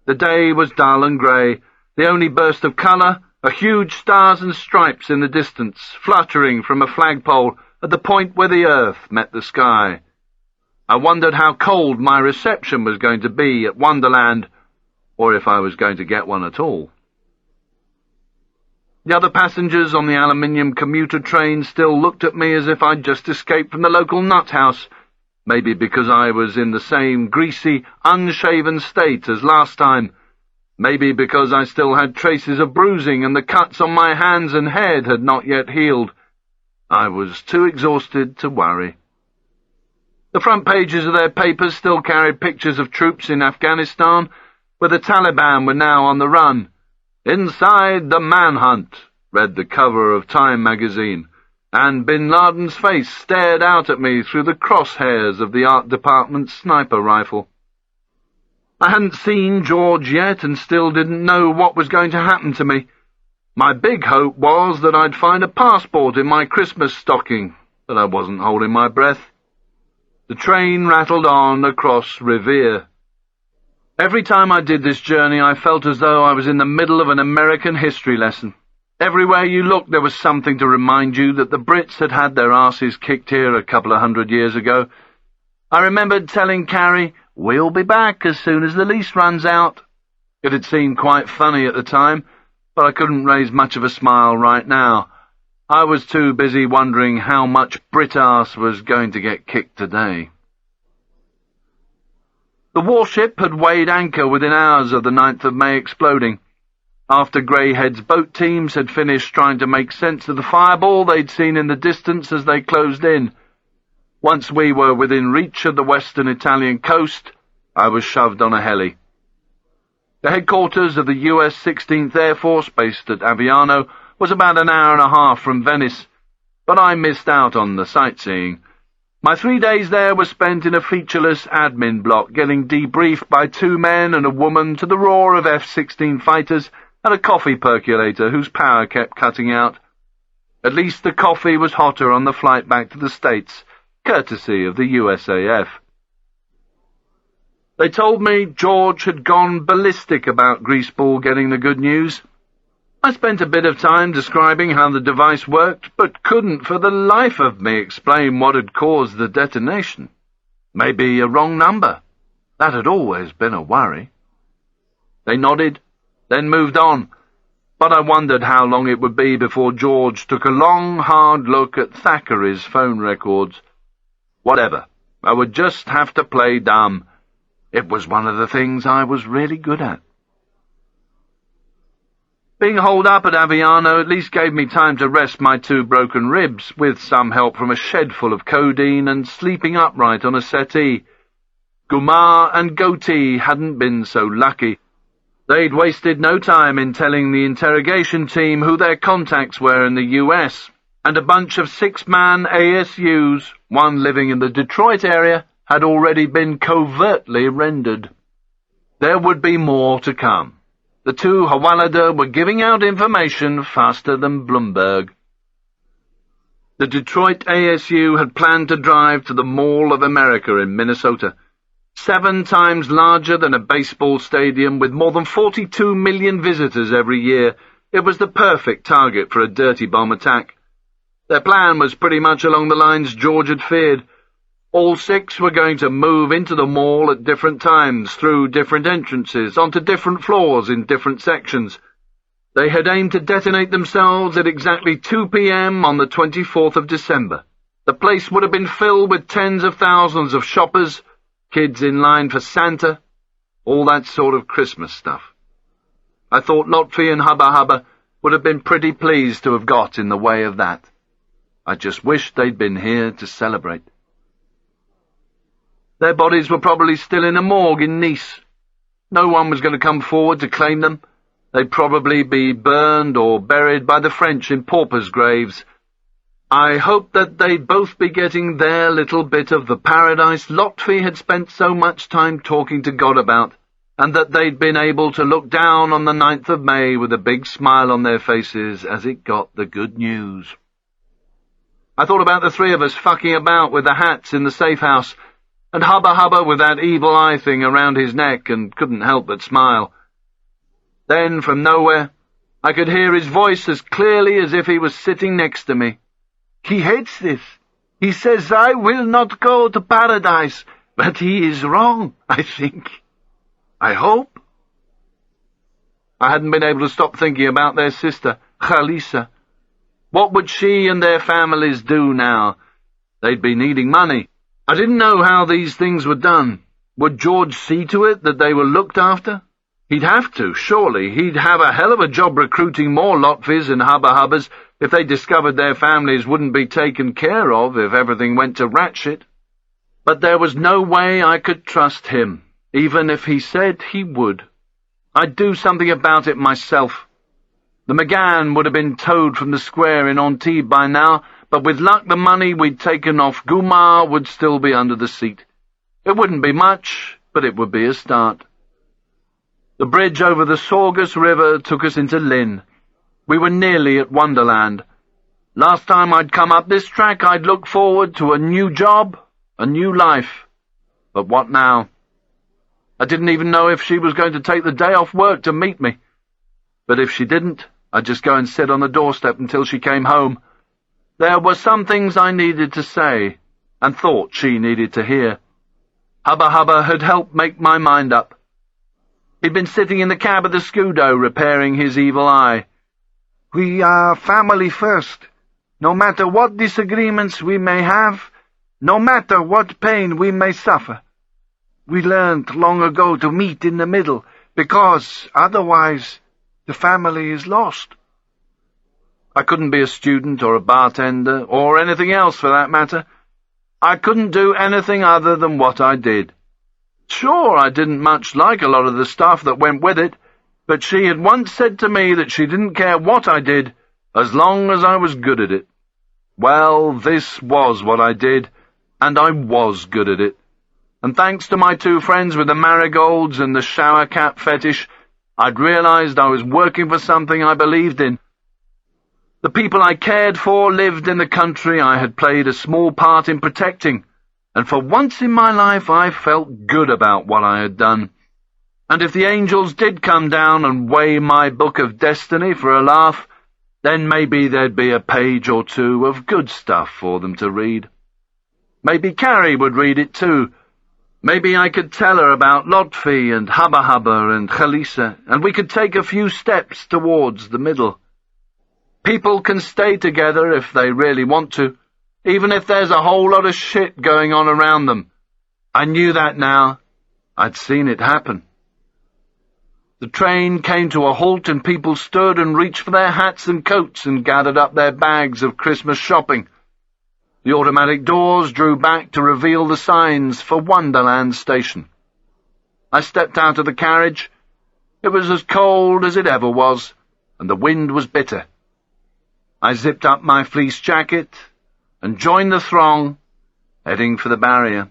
The day was dull and grey, the only burst of colour, a huge stars and stripes in the distance, fluttering from a flagpole at the point where the earth met the sky. I wondered how cold my reception was going to be at Wonderland, or if I was going to get one at all. The other passengers on the aluminium commuter train still looked at me as if I'd just escaped from the local nut house, maybe because I was in the same greasy, unshaven state as last time, maybe because I still had traces of bruising and the cuts on my hands and head had not yet healed. I was too exhausted to worry. The front pages of their papers still carried pictures of troops in Afghanistan, where the Taliban were now on the run. "Inside the manhunt," read the cover of Time magazine, and Bin Laden's face stared out at me through the crosshairs of the art department's sniper rifle. I hadn't seen George yet and still didn't know what was going to happen to me. My big hope was that I'd find a passport in my Christmas stocking, but I wasn't holding my breath. The train rattled on across Revere. Every time I did this journey, I felt as though I was in the middle of an American history lesson. Everywhere you looked, there was something to remind you that the Brits had had their arses kicked here a couple of 100 years ago. I remembered telling Carrie, "We'll be back as soon as the lease runs out." It had seemed quite funny at the time, but I couldn't raise much of a smile right now. I was too busy wondering how much Brit arse was going to get kicked today. The warship had weighed anchor within hours of the 9th of May exploding. After Greyhead's boat teams had finished trying to make sense of the fireball they'd seen in the distance as they closed in. Once we were within reach of the western Italian coast, I was shoved on a heli. The headquarters of the US 16th Air Force, based at Aviano, was about an hour and a half from Venice, but I missed out on the sightseeing. My 3 days there were spent in a featureless admin block, getting debriefed by 2 men and a woman to the roar of F-16 fighters and a coffee percolator whose power kept cutting out. At least the coffee was hotter on the flight back to the States, courtesy of the USAF. They told me George had gone ballistic about Greaseball getting the good news. I spent a bit of time describing how the device worked, but couldn't for the life of me explain what had caused the detonation. Maybe a wrong number. That had always been a worry. They nodded, then moved on, but I wondered how long it would be before George took a long, hard look at Thackeray's phone records. Whatever, I would just have to play dumb. It was one of the things I was really good at. Being holed up at Aviano at least gave me time to rest my 2 broken ribs, with some help from a shed full of codeine and sleeping upright on a settee. Gumar and Goatee hadn't been so lucky. They'd wasted no time in telling the interrogation team who their contacts were in the US, and a bunch of 6-man ASUs, one living in the Detroit area, had already been covertly rendered. There would be more to come. The 2 Hawalada were giving out information faster than Bloomberg. The Detroit ASU had planned to drive to the Mall of America in Minnesota, 7 times larger than a baseball stadium with more than 42 million visitors every year. It was the perfect target for a dirty bomb attack. Their plan was pretty much along the lines George had feared. All 6 were going to move into the mall at different times, through different entrances, onto different floors in different sections. They had aimed to detonate themselves at exactly 2 p.m. on the 24th of December. The place would have been filled with tens of thousands of shoppers, kids in line for Santa, all that sort of Christmas stuff. I thought Lotfi and Hubba Hubba would have been pretty pleased to have got in the way of that. I just wished they'd been here to celebrate. Their bodies were probably still in a morgue in Nice. No one was going to come forward to claim them. They'd probably be burned or buried by the French in paupers' graves. I hoped that they'd both be getting their little bit of the paradise Lotfi had spent so much time talking to God about, and that they'd been able to look down on the 9th of May with a big smile on their faces as it got the good news. I thought about the 3 of us fucking about with the hats in the safe house, and Hubba Hubba with that evil eye thing around his neck, and couldn't help but smile. Then, from nowhere, I could hear his voice as clearly as if he was sitting next to me. "He hates this. He says I will not go to paradise, but he is wrong, I think. I hope." I hadn't been able to stop thinking about their sister, Khalisa. What would she and their families do now? They'd be needing money. I didn't know how these things were done. Would George see to it that they were looked after? He'd have to, surely. He'd have a hell of a job recruiting more Lotfis and Hubba Hubbas if they discovered their families wouldn't be taken care of if everything went to rat shit. But there was no way I could trust him, even if he said he would. I'd do something about it myself. The McGann would have been towed from the square in Antibes by now, but with luck the money we'd taken off Gumar would still be under the seat. It wouldn't be much, but it would be a start. The bridge over the Sorgus River took us into Lynn. We were nearly at Wonderland. Last time I'd come up this track I'd look forward to a new job A new life. But what now? I didn't even know if she was going to take the day off work to meet me. But if she didn't, I'd just go and sit on the doorstep until she came home. There were some things I needed to say, and thought she needed to hear. Hubba Hubba had helped make my mind up. He'd been sitting in the cab of the Scudo repairing his evil eye.
We are family first. No matter what disagreements we may have, no matter what pain we may suffer. We learned long ago to meet in the middle, because otherwise the family is lost.
I couldn't be a student or a bartender, or anything else for that matter. I couldn't do anything other than what I did. Sure, I didn't much like a lot of the stuff that went with it, but she had once said to me that she didn't care what I did, as long as I was good at it. Well, this was what I did, and I was good at it. And thanks to my two friends with the marigolds and the shower cap fetish, I'd realized I was working for something I believed in. The people I cared for lived in the country I had played a small part in protecting, and for once in my life I felt good about what I had done. And if the angels did come down and weigh my book of destiny for a laugh, then maybe there'd be a page or two of good stuff for them to read. Maybe Carrie would read it too. Maybe I could tell her about Lotfi and Hubba Hubba and Khalisa, and we could take a few steps towards the middle. People can stay together if they really want to, even if there's a whole lot of shit going on around them. I knew that now. I'd seen it happen. The train came to a halt and people stood and reached for their hats and coats and gathered up their bags of Christmas shopping. The automatic doors drew back to reveal the signs for Wonderland Station. I stepped out of the carriage. It was as cold as it ever was, and the wind was bitter. I zipped up my fleece jacket and joined the throng, heading for the barrier.